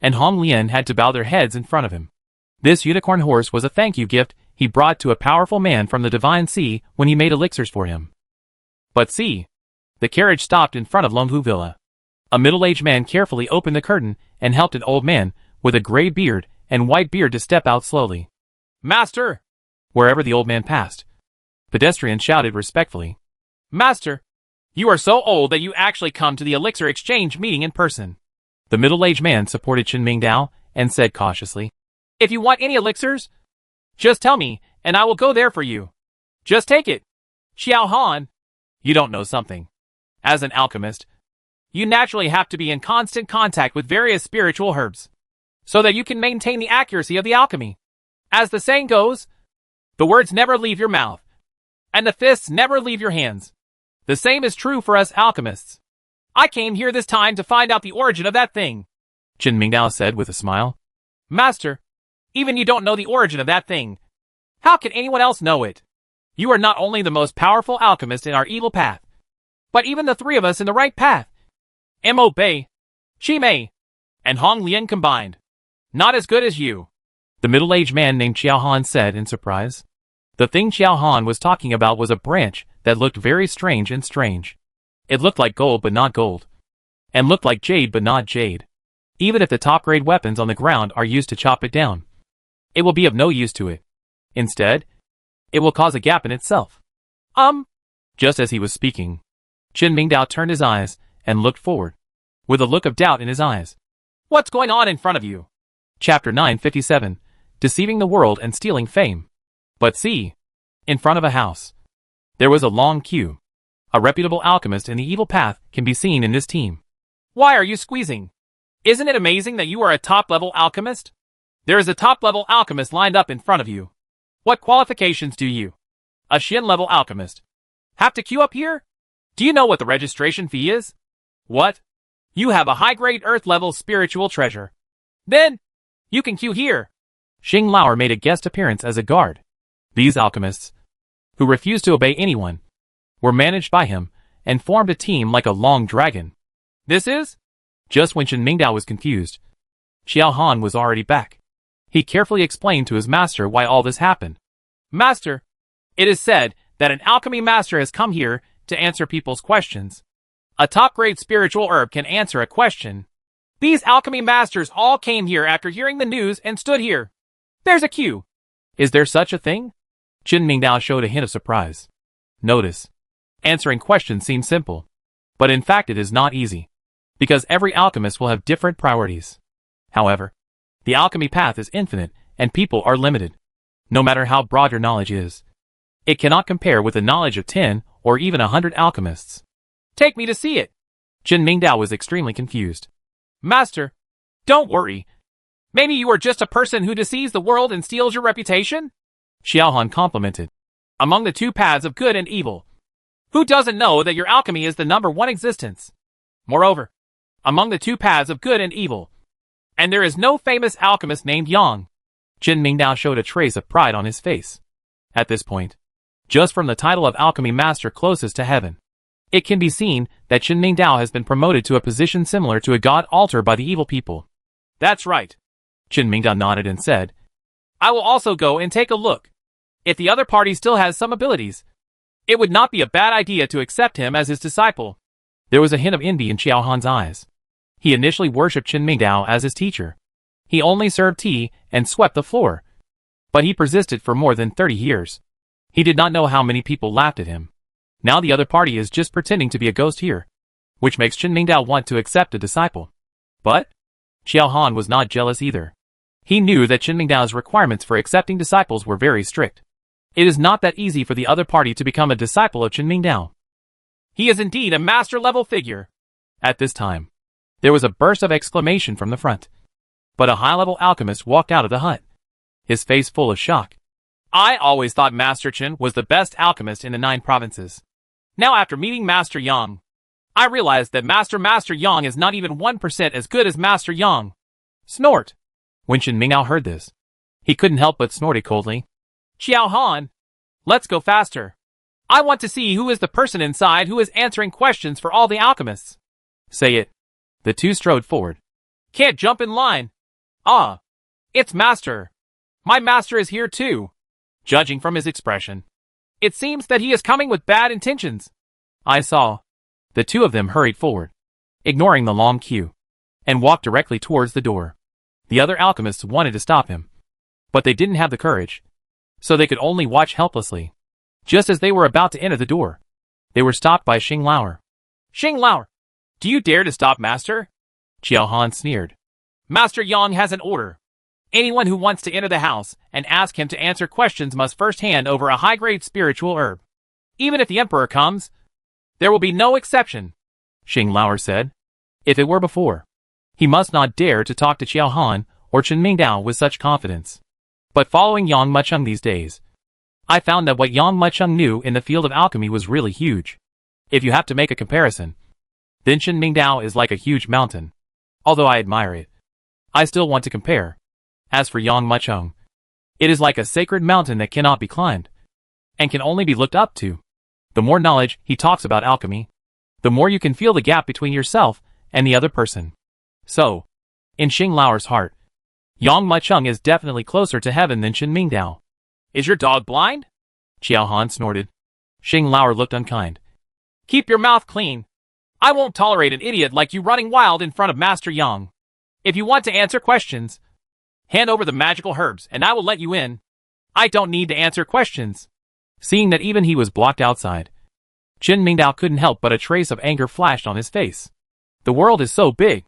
[SPEAKER 1] and Hong Lian had to bow their heads in front of him. This unicorn horse was a thank you gift he brought to a powerful man from the Divine Sea when he made elixirs for him. But see, the carriage stopped in front of Longhu Villa. A middle-aged man carefully opened the curtain and helped an old man with a gray beard and white beard to step out slowly.
[SPEAKER 2] Master!
[SPEAKER 1] Wherever the old man passed, pedestrians shouted respectfully.
[SPEAKER 2] Master! You are so old that you actually come to the elixir exchange meeting in person.
[SPEAKER 1] The middle-aged man supported Chen Mingdao and said cautiously,
[SPEAKER 2] If you want any elixirs, just tell me, and I will go there for you. Just take it. Xiao Han,
[SPEAKER 1] you don't know something. As an alchemist,
[SPEAKER 2] you naturally have to be in constant contact with various spiritual herbs, so that you can maintain the accuracy of the alchemy. As the saying goes, the words never leave your mouth, and the fists never leave your hands. The same is true for us alchemists. I came here this time to find out the origin of that thing,
[SPEAKER 1] Chen Mingdao said with a smile.
[SPEAKER 2] Master, even you don't know the origin of that thing. How can anyone else know it? You are not only the most powerful alchemist in our evil path, but even the three of us in the right path, Mo Bei, Shi Mei, and Hong Lian combined, not as good as you.
[SPEAKER 1] The middle-aged man named Xiao Han said in surprise. The thing Xiao Han was talking about was a branch that looked very strange and strange. It looked like gold but not gold, and looked like jade but not jade. Even if the top-grade weapons on the ground are used to chop it down, it will be of no use to it. Instead, it will cause a gap in itself.
[SPEAKER 2] Just
[SPEAKER 1] as he was speaking, Chen Mingdao turned his eyes and looked forward, with a look of doubt in his eyes.
[SPEAKER 2] What's going on in front of you?
[SPEAKER 1] Chapter 957, Deceiving the World and Stealing Fame. But see, in front of a house, there was a long queue. A reputable alchemist in the evil path can be seen in this team.
[SPEAKER 2] Why are you squeezing? Isn't it amazing that you are a top-level alchemist? There is a top-level alchemist lined up in front of you. What qualifications do you, a Xin-level alchemist, have to queue up here? Do you know what the registration fee is? What? You have a high-grade Earth-level spiritual treasure. Then, you can queue here.
[SPEAKER 1] Xing Lauer made a guest appearance as a guard. These alchemists, who refused to obey anyone, were managed by him and formed a team like a long dragon.
[SPEAKER 2] This is?
[SPEAKER 1] Just when Chen Mingdao was confused, Xiao Han was already back. He carefully explained to his master why all this happened.
[SPEAKER 2] Master, it is said that an alchemy master has come here to answer people's questions. A top-grade spiritual herb can answer a question. These alchemy masters all came here after hearing the news and stood here. There's a queue.
[SPEAKER 1] Is there such a thing? Chen Mingdao showed a hint of surprise. Notice, answering questions seems simple, but in fact it is not easy, because every alchemist will have different priorities. However, the alchemy path is infinite and people are limited. No matter how broad your knowledge is, it cannot compare with the knowledge of 10 or even 100 alchemists.
[SPEAKER 2] Take me to see it.
[SPEAKER 1] Chen Mingdao was extremely confused.
[SPEAKER 2] Master, don't worry. Maybe you are just a person who deceives the world and steals your reputation?
[SPEAKER 1] Xiao Han complimented.
[SPEAKER 2] Among the two paths of good and evil, who doesn't know that your alchemy is the #1 existence? Moreover, among the two paths of good and evil, and there is no famous alchemist named Yang.
[SPEAKER 1] Chen Mingdao showed a trace of pride on his face. At this point, just from the title of alchemy master closest to heaven, it can be seen that Chen Mingdao has been promoted to a position similar to a god altar by the evil people.
[SPEAKER 2] That's right.
[SPEAKER 1] Chen Mingdao nodded and said,
[SPEAKER 2] I will also go and take a look. If the other party still has some abilities, it would not be a bad idea to accept him as his disciple.
[SPEAKER 1] There was a hint of envy in Xiao Han's eyes. He initially worshipped Chen Mingdao as his teacher. He only served tea and swept the floor. But he persisted for more than 30 years. He did not know how many people laughed at him. Now the other party is just pretending to be a ghost here, which makes Chen Mingdao want to accept a disciple. But Xiao Han was not jealous either. He knew that Chen Mingdao's requirements for accepting disciples were very strict. It is not that easy for the other party to become a disciple of Chen Mingdao.
[SPEAKER 2] He is indeed a master-level figure.
[SPEAKER 1] At this time, there was a burst of exclamation from the front. But a high-level alchemist walked out of the hut, his face full of shock.
[SPEAKER 2] I always thought Master Chen was the best alchemist in the 9 provinces. Now after meeting Master Yang, I realized that Master Yang is not even 1% as good as Master Yang. Snort.
[SPEAKER 1] When Chen Mingdao heard this, he couldn't help but snorted coldly.
[SPEAKER 2] Xiao Han, let's go faster. I want to see who is the person inside who is answering questions for all the alchemists.
[SPEAKER 1] Say it. The two strode forward.
[SPEAKER 2] Can't jump in line. Ah, it's Master. My master is here too. Judging from his expression, it seems that he is coming with bad intentions.
[SPEAKER 1] I saw. The two of them hurried forward, ignoring the long queue, and walked directly towards the door. The other alchemists wanted to stop him, but they didn't have the courage, so they could only watch helplessly. Just as they were about to enter the door, they were stopped by Xing Lauer.
[SPEAKER 2] Xing Lauer, do you dare to stop Master?
[SPEAKER 1] Qiao Han sneered.
[SPEAKER 2] Master Yang has an order. Anyone who wants to enter the house and ask him to answer questions must first hand over a high-grade spiritual herb. Even if the emperor comes, there will be no exception,
[SPEAKER 1] Xing Lauer said. If it were before, he must not dare to talk to Qiao Han or Chen Mingdao with such confidence. But following Yang Mucheng these days, I found that what Yang Mucheng knew in the field of alchemy was really huge. If you have to make a comparison, then Chen Mingdao is like a huge mountain. Although I admire it, I still want to compare. As for Yang Mucheng, it is like a sacred mountain that cannot be climbed, and can only be looked up to. The more knowledge he talks about alchemy, the more you can feel the gap between yourself and the other person. So, in Xing Lauer's heart, Yang Mucheng is definitely closer to heaven than Chen Mingdao.
[SPEAKER 2] Is your dog blind?
[SPEAKER 1] Qiao Han snorted. Xing Lauer looked unkind.
[SPEAKER 2] Keep your mouth clean. I won't tolerate an idiot like you running wild in front of Master Yang. If you want to answer questions, hand over the magical herbs and I will let you in. I don't need to answer questions.
[SPEAKER 1] Seeing that even he was blocked outside, Chen Mingdao couldn't help but a trace of anger flashed on his face. The world is so big.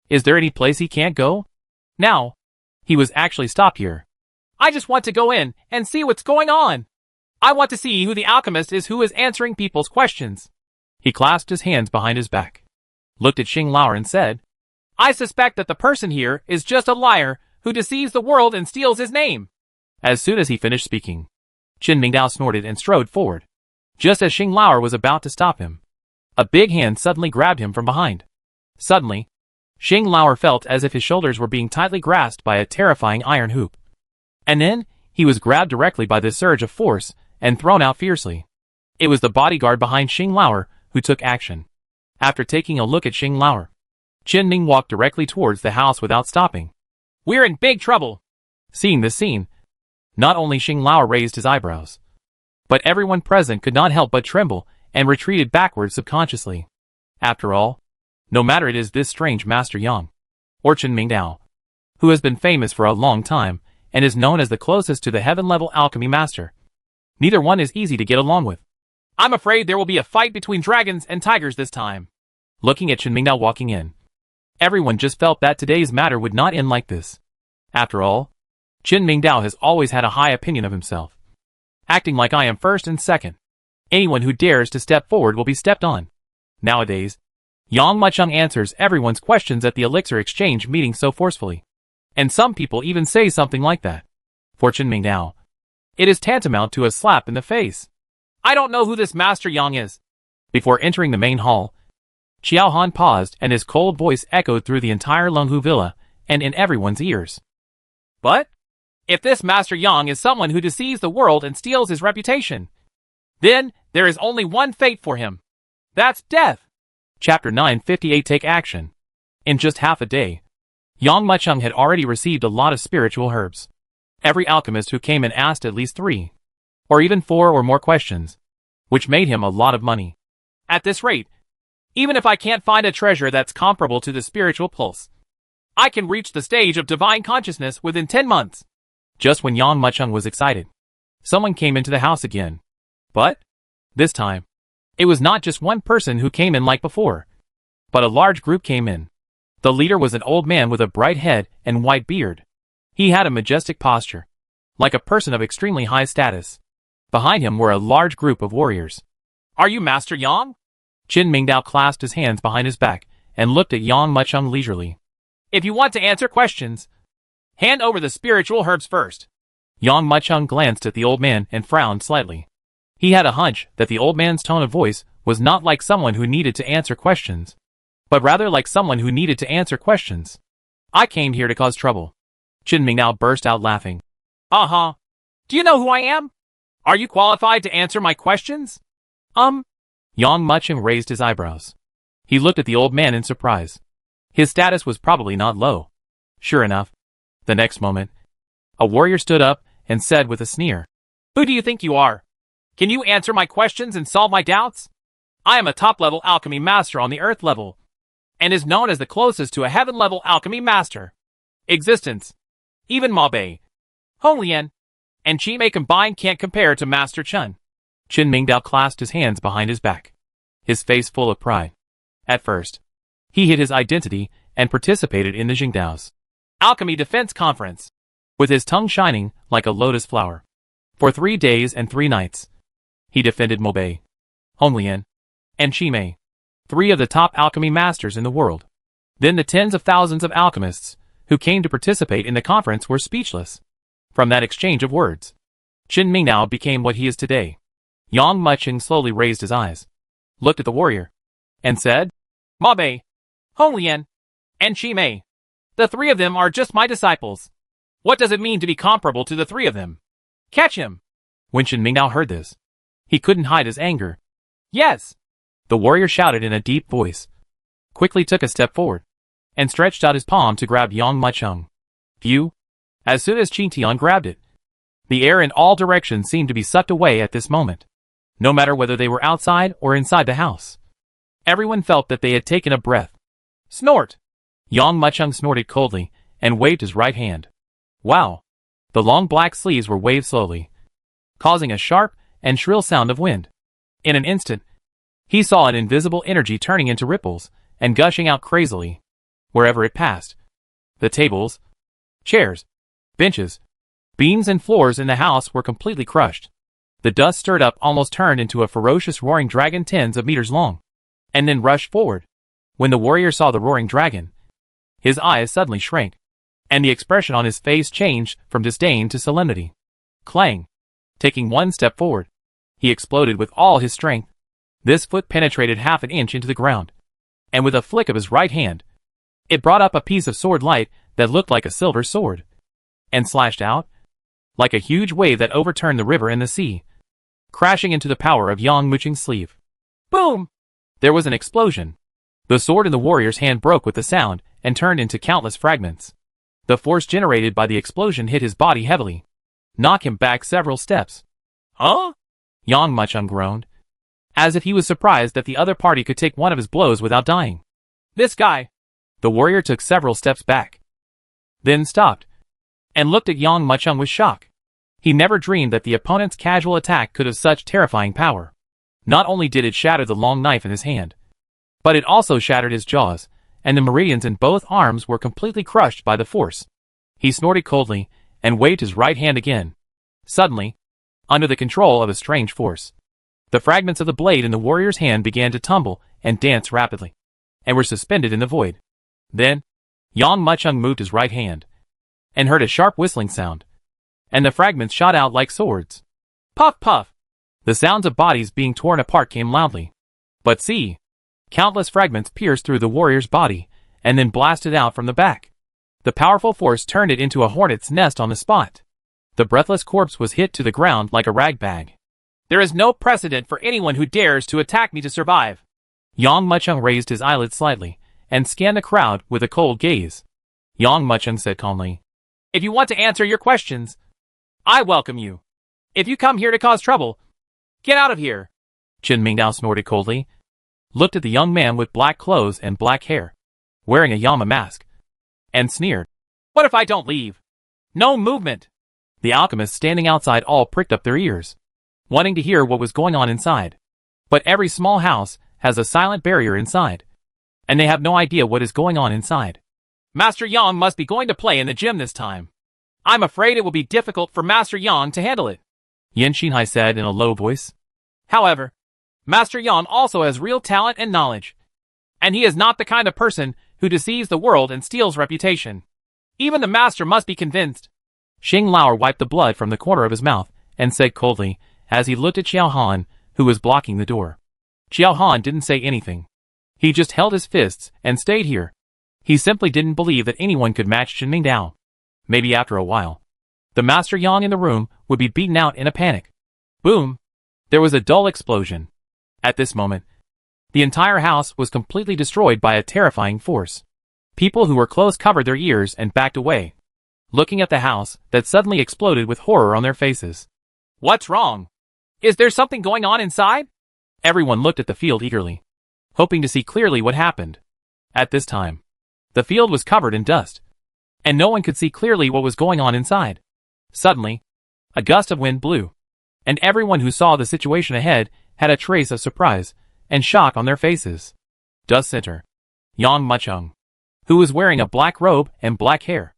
[SPEAKER 1] Is there any place he can't go? Now, he was actually stopped here.
[SPEAKER 2] I just want to go in and see what's going on. I want to see who the alchemist is who is answering people's questions.
[SPEAKER 1] He clasped his hands behind his back, looked at Xing Lauer and said,
[SPEAKER 2] I suspect that the person here is just a liar who deceives the world and steals his name.
[SPEAKER 1] As soon as he finished speaking, Chen Mingdao snorted and strode forward. Just as Xing Lauer was about to stop him, a big hand suddenly grabbed him from behind. Suddenly, Xing Lauer felt as if his shoulders were being tightly grasped by a terrifying iron hoop. And then, he was grabbed directly by this surge of force and thrown out fiercely. It was the bodyguard behind Xing Lauer who took action. After taking a look at Xing Lauer, Chen Ming walked directly towards the house without stopping.
[SPEAKER 2] We're in big trouble.
[SPEAKER 1] Seeing this scene, not only Xing Lauer raised his eyebrows, but everyone present could not help but tremble and retreated backwards subconsciously. After all, no matter it is this strange Master Yang, or Chen Mingdao, who has been famous for a long time and is known as the closest to the heaven-level alchemy master, neither one is easy to get along with.
[SPEAKER 2] I'm afraid there will be a fight between dragons and tigers this time.
[SPEAKER 1] Looking at Chen Mingdao walking in, everyone just felt that today's matter would not end like this. After all, Chen Mingdao has always had a high opinion of himself, acting like I am first and second. Anyone who dares to step forward will be stepped on. Nowadays, Yang Mucheng answers everyone's questions at the Elixir Exchange meeting so forcefully. And some people even say something like that. For Chen Mingdao, it is tantamount to a slap in the face.
[SPEAKER 2] I don't know who this Master Yang is.
[SPEAKER 1] Before entering the main hall, Qiao Han paused and his cold voice echoed through the entire Lunghu Villa and in everyone's ears.
[SPEAKER 2] But, if this Master Yang is someone who deceives the world and steals his reputation, then there is only one fate for him. That's death.
[SPEAKER 1] Chapter 958 Take Action. In just half a day, Yang Mucheng had already received a lot of spiritual herbs. Every alchemist who came in asked at least 3, or even 4 or more questions, which made him a lot of money.
[SPEAKER 2] At this rate, even if I can't find a treasure that's comparable to the spiritual pulse, I can reach the stage of divine consciousness within 10 months.
[SPEAKER 1] Just when Yang Mucheng was excited, someone came into the house again. But, this time, it was not just one person who came in like before, but a large group came in. The leader was an old man with a bright head and white beard. He had a majestic posture, like a person of extremely high status. Behind him were a large group of warriors.
[SPEAKER 2] Are you Master Yang?
[SPEAKER 1] Chen Mingdao clasped his hands behind his back and looked at Yang Mucheng leisurely.
[SPEAKER 2] If you want to answer questions, hand over the spiritual herbs first.
[SPEAKER 1] Yang Mucheng glanced at the old man and frowned slightly. He had a hunch that the old man's tone of voice was not like someone who needed to answer questions, but rather like someone who needed to answer questions. I came here to cause trouble. Chen Mingdao burst out laughing.
[SPEAKER 2] Uh-huh. Do you know who I am? Are you qualified to answer my questions?
[SPEAKER 1] Yang Mucheng raised his eyebrows. He looked at the old man in surprise. His status was probably not low. Sure enough, the next moment, a warrior stood up and said with a sneer,
[SPEAKER 2] Who do you think you are? Can you answer my questions and solve my doubts? I am a top-level alchemy master on the earth level, and is known as the closest to a heaven-level alchemy master. Existence. Even Ma Bei, Hong Lian, and Qi Mei combined can't compare to Master Chen.
[SPEAKER 1] Chen Mingdao clasped his hands behind his back, his face full of pride. At first, He hid his identity and participated in the Jingdao's
[SPEAKER 2] Alchemy Defense Conference,
[SPEAKER 1] with his tongue shining like a lotus flower. For 3 days and 3 nights, he defended Mobei, Honglian, and Chimei, 3 of the top alchemy masters in the world. Then the tens of thousands of alchemists who came to participate in the conference were speechless. From that exchange of words, Qin Mingnao became what he is today. Yang Mucheng slowly raised his eyes, looked at the warrior, and said,
[SPEAKER 2] Mobei, Honglian, and Chimei. The 3 of them are just my disciples. What does it mean to be comparable to the 3 of them? Catch him!
[SPEAKER 1] When Qin Mingnao heard this, he couldn't hide his anger.
[SPEAKER 2] Yes!
[SPEAKER 1] The warrior shouted in a deep voice, quickly took a step forward, and stretched out his palm to grab Yang Mucheng. Phew! As soon as Qin Tian grabbed it, the air in all directions seemed to be sucked away at this moment. No matter whether they were outside or inside the house, everyone felt that they had taken a breath.
[SPEAKER 2] Snort!
[SPEAKER 1] Yang Mucheng snorted coldly and waved his right hand. Wow! The long black sleeves were waved slowly, causing a sharp and shrill sound of wind. In an instant, he saw an invisible energy turning into ripples and gushing out crazily wherever it passed. The tables, chairs, benches, beams and floors in the house were completely crushed. The dust stirred up almost turned into a ferocious roaring dragon tens of meters long, and then rushed forward. When the warrior saw the roaring dragon, his eyes suddenly shrank, and the expression on his face changed from disdain to solemnity. Clang! Taking 1 step forward, he exploded with all his strength. This foot penetrated half an inch into the ground, and with a flick of his right hand, it brought up a piece of sword light that looked like a silver sword, and slashed out like a huge wave that overturned the river and the sea, crashing into the power of Yang Mucheng's sleeve.
[SPEAKER 2] Boom!
[SPEAKER 1] There was an explosion. The sword in the warrior's hand broke with the sound and turned into countless fragments. The force generated by the explosion hit his body heavily, knocking him back several steps.
[SPEAKER 2] Huh?
[SPEAKER 1] Yang Mucheng groaned, as if he was surprised that the other party could take one of his blows without dying.
[SPEAKER 2] This guy!
[SPEAKER 1] The warrior took several steps back, then stopped, and looked at Yang Mucheng with shock. He never dreamed that the opponent's casual attack could have such terrifying power. Not only did it shatter the long knife in his hand, but it also shattered his jaws, and the meridians in both arms were completely crushed by the force. He snorted coldly and waved his right hand again. Suddenly, under the control of a strange force, the fragments of the blade in the warrior's hand began to tumble and dance rapidly, and were suspended in the void. Then, Yang Mucheng moved his right hand, and heard a sharp whistling sound, and the fragments shot out like swords.
[SPEAKER 2] Puff puff!
[SPEAKER 1] The sounds of bodies being torn apart came loudly. But see! Countless fragments pierced through the warrior's body, and then blasted out from the back. The powerful force turned it into a hornet's nest on the spot. The breathless corpse was hit to the ground like a rag bag.
[SPEAKER 2] There is no precedent for anyone who dares to attack me to survive.
[SPEAKER 1] Yang Mucheng raised his eyelids slightly, and scanned the crowd with a cold gaze. Yang Mucheng said calmly,
[SPEAKER 2] If you want to answer your questions, I welcome you. If you come here to cause trouble, get out of here.
[SPEAKER 1] Qin Mingnao snorted coldly, looked at the young man with black clothes and black hair, wearing a Yama mask, and sneered.
[SPEAKER 2] What if I don't leave? No movement.
[SPEAKER 1] The alchemists standing outside all pricked up their ears, wanting to hear what was going on inside. But every small house has a silent barrier inside, and they have no idea what is going on inside.
[SPEAKER 2] Master Yang must be going to play in the gym this time. I'm afraid it will be difficult for Master Yang to handle it,
[SPEAKER 1] Yan Xinhai said in a low voice.
[SPEAKER 2] However, Master Yang also has real talent and knowledge, and he is not the kind of person who deceives the world and steals reputation. Even the master must be convinced.
[SPEAKER 1] Xing Lao wiped the blood from the corner of his mouth and said coldly, as he looked at Xiao Han, who was blocking the door. Xiao Han didn't say anything. He just held his fists and stayed here. He simply didn't believe that anyone could match Qin Mingnao. Maybe after a while, the Master Yang in the room would be beaten out in a panic. Boom! There was a dull explosion. At this moment, the entire house was completely destroyed by a terrifying force. People who were close covered their ears and backed away, looking at the house that suddenly exploded with horror on their faces.
[SPEAKER 2] What's wrong? Is there something going on inside?
[SPEAKER 1] Everyone looked at the field eagerly, hoping to see clearly what happened. At this time, the field was covered in dust, and no one could see clearly what was going on inside. Suddenly, a gust of wind blew, and everyone who saw the situation ahead had a trace of surprise and shock on their faces. Dust Center. Yang Muchung, who was wearing a black robe and black hair,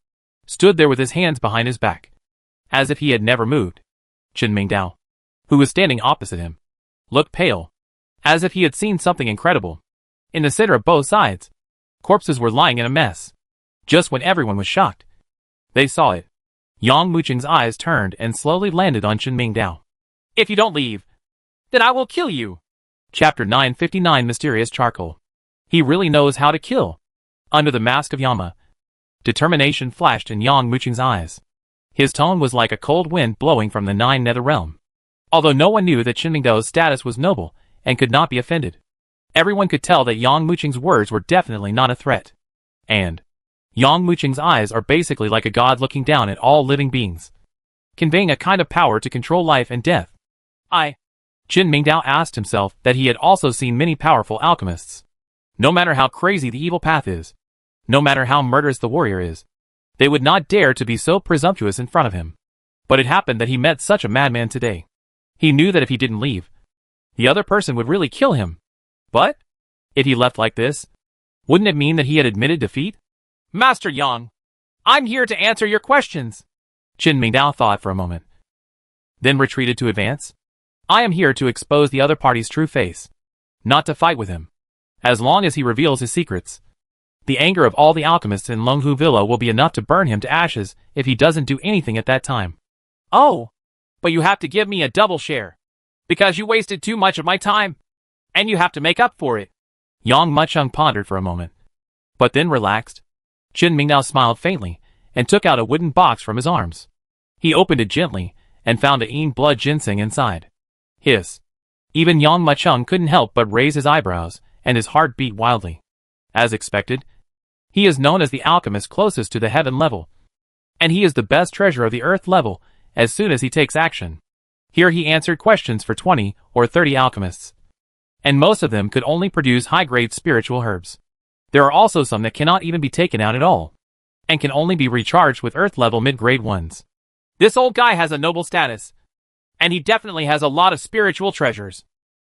[SPEAKER 1] stood there with his hands behind his back, as if he had never moved. Chen Mingdao, who was standing opposite him, looked pale, as if he had seen something incredible. In the center of both sides, corpses were lying in a mess. Just when everyone was shocked, they saw it. Yang Muchung's eyes turned and slowly landed on Chen Mingdao.
[SPEAKER 2] If you don't leave, then I will kill you.
[SPEAKER 1] Chapter 959 Mysterious Charcoal. He really knows how to kill. Under the mask of Yama, determination flashed in Yang Muchung's eyes. His tone was like a cold wind blowing from the Nine Nether Realm. Although no one knew that Chen Mingdao's status was noble and could not be offended, everyone could tell that Yang Muchung's words were definitely not a threat. And Yang Muchung's eyes are basically like a god looking down at all living beings, conveying a kind of power to control life and death. Chen Mingdao asked himself that he had also seen many powerful alchemists. No matter how crazy the evil path is, no matter how murderous the warrior is, they would not dare to be so presumptuous in front of him. But it happened that he met such a madman today. He knew that if he didn't leave, the other person would really kill him. But if he left like this, wouldn't it mean that he had admitted defeat?
[SPEAKER 2] Master Yang, I'm here to answer your questions.
[SPEAKER 1] Chen Mingdao thought for a moment, then retreated to advance. I am here to expose the other party's true face, not to fight with him. As long as he reveals his secrets, the anger of all the alchemists in Longhu Villa will be enough to burn him to ashes if he doesn't do anything at that time.
[SPEAKER 2] Oh, but you have to give me a double share, because you wasted too much of my time, and you have to make up for it.
[SPEAKER 1] Yang Muchung pondered for a moment, but then relaxed. Chen Mingdao smiled faintly and took out a wooden box from his arms. He opened it gently and found a yin blood ginseng inside. Hiss. Even Yang Muchung couldn't help but raise his eyebrows, and his heart beat wildly. As expected, he is known as the alchemist closest to the heaven level, and he is the best treasure of the earth level as soon as he takes action. Here he answered questions for 20 or 30 alchemists, and most of them could only produce high-grade spiritual herbs. There are also some that cannot even be taken out at all, and can only be recharged with earth-level mid-grade ones.
[SPEAKER 2] This old guy has a noble status, and he definitely has a lot of spiritual treasures.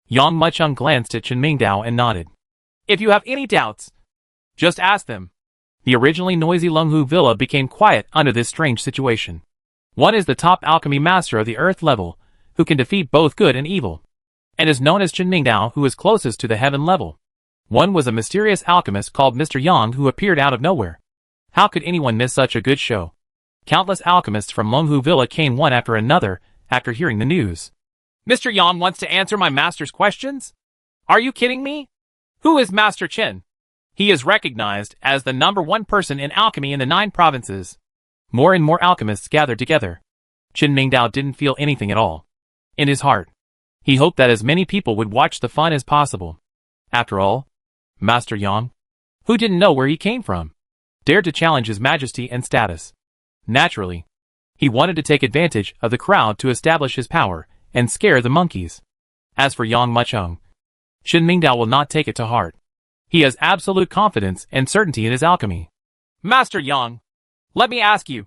[SPEAKER 1] Yang Muchung glanced at Chen Mingdao and nodded.
[SPEAKER 2] If you have any doubts, just ask them.
[SPEAKER 1] The originally noisy Longhu Villa became quiet under this strange situation. One is the top alchemy master of the earth level, who can defeat both good and evil, and is known as Chen Mingdao, who is closest to the heaven level. One was a mysterious alchemist called Mr. Yang, who appeared out of nowhere. How could anyone miss such a good show? Countless alchemists from Longhu Villa came one after another after hearing the news.
[SPEAKER 2] Mr. Yang wants to answer my master's questions? Are you kidding me? Who is Master Chen? He is recognized as the #1 person in alchemy in the 9 provinces.
[SPEAKER 1] More and more alchemists gathered together. Chen Mingdao didn't feel anything at all. In his heart, he hoped that as many people would watch the fun as possible. After all, Master Yang, who didn't know where he came from, dared to challenge his majesty and status. Naturally, he wanted to take advantage of the crowd to establish his power and scare the monkeys. As for Yang Muchung, Chen Mingdao will not take it to heart. He has absolute confidence and certainty in his alchemy.
[SPEAKER 2] Master Yang, let me ask you,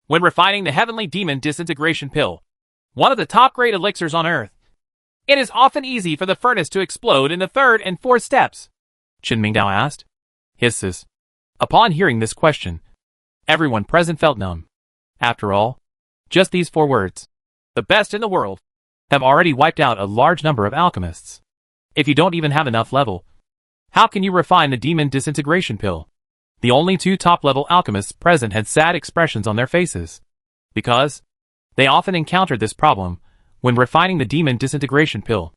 [SPEAKER 2] when refining the heavenly demon disintegration pill, one of the top-grade elixirs on Earth, it is often easy for the furnace to explode in the 3rd and 4th steps.
[SPEAKER 1] Chen Mingdao asked. Hisses. Upon hearing this question, everyone present felt numb. After all, just these 4 words, the best in the world, have already wiped out a large number of alchemists. If you don't even have enough level, how can you refine the demon disintegration pill? The only 2 top-level alchemists present had sad expressions on their faces, because they often encountered this problem when refining the demon disintegration pill.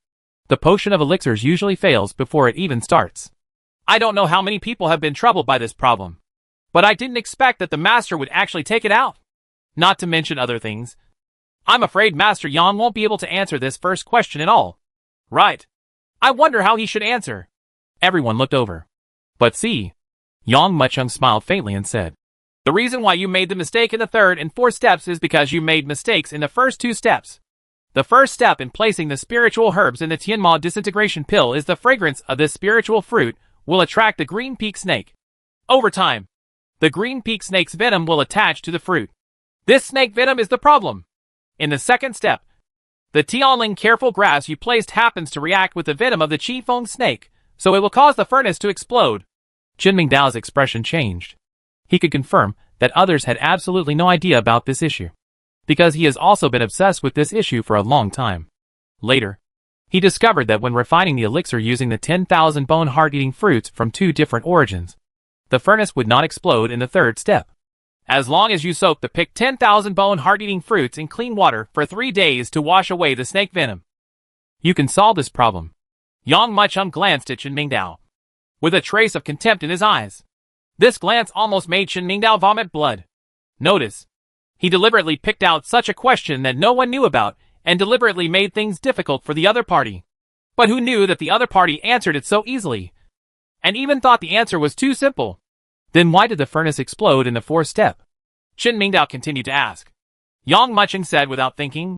[SPEAKER 1] The potion of elixirs usually fails before it even starts.
[SPEAKER 2] I don't know how many people have been troubled by this problem, but I didn't expect that the master would actually take it out. Not to mention other things. I'm afraid Master Yang won't be able to answer this first question at all. Right. I wonder how he should answer.
[SPEAKER 1] Everyone looked over. But see, Yang Muchung smiled faintly and said,
[SPEAKER 2] the reason why you made the mistake in the 3rd and 4th steps is because you made mistakes in the first 2 steps. The first step in placing the spiritual herbs in the Tianma disintegration pill is the fragrance of this spiritual fruit will attract the green peak snake. Over time, the green peak snake's venom will attach to the fruit. This snake venom is the problem. In the 2nd step, the Tianling careful grass you placed happens to react with the venom of the Qifeng snake, so it will cause the furnace to explode.
[SPEAKER 1] Chen Mingdao's expression changed. He could confirm that others had absolutely no idea about this issue, because he has also been obsessed with this issue for a long time. Later, he discovered that when refining the elixir using the 10,000 bone heart-eating fruits from 2 different origins, the furnace would not explode in the 3rd step.
[SPEAKER 2] As long as you soak the picked 10,000 bone heart-eating fruits in clean water for 3 days to wash away the snake venom,
[SPEAKER 1] you can solve this problem.
[SPEAKER 2] Yang Mucheng glanced at Chen Mingdao with a trace of contempt in his eyes. This glance almost made Chen Mingdao vomit blood. Notice, he deliberately picked out such a question that no one knew about and deliberately made things difficult for the other party. But who knew that the other party answered it so easily, and even thought the answer was too simple?
[SPEAKER 1] Then why did the furnace explode in the 4th step?
[SPEAKER 2] Chen Mingdao continued to ask. Yang Mucheng said without thinking.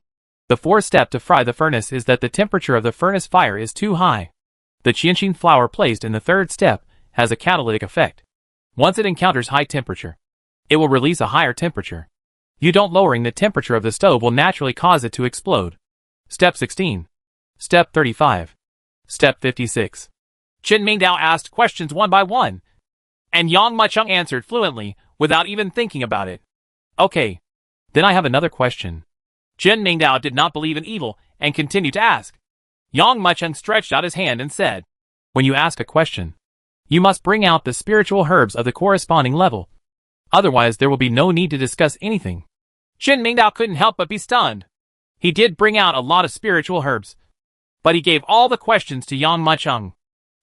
[SPEAKER 1] The 4th step to fry the furnace is that the temperature of the furnace fire is too high. The qianqing flour placed in the 3rd step has a catalytic effect. Once it encounters high temperature, it will release a higher temperature. You don't lowering the temperature of the stove will naturally cause it to explode. Step 16. Step 35. Step 56.
[SPEAKER 2] Chen Mingdao asked questions one by one, and Yang Mucheng answered fluently without even thinking about it.
[SPEAKER 1] Okay. Then I have another question.
[SPEAKER 2] Chen Mingdao did not believe in evil and continued to ask. Yang Mucheng stretched out his hand and said,
[SPEAKER 1] when you ask a question, you must bring out the spiritual herbs of the corresponding level. Otherwise there will be no need to discuss anything.
[SPEAKER 2] Chen Mingdao couldn't help but be stunned. He did bring out a lot of spiritual herbs, but he gave all the questions to Yang Mucheng.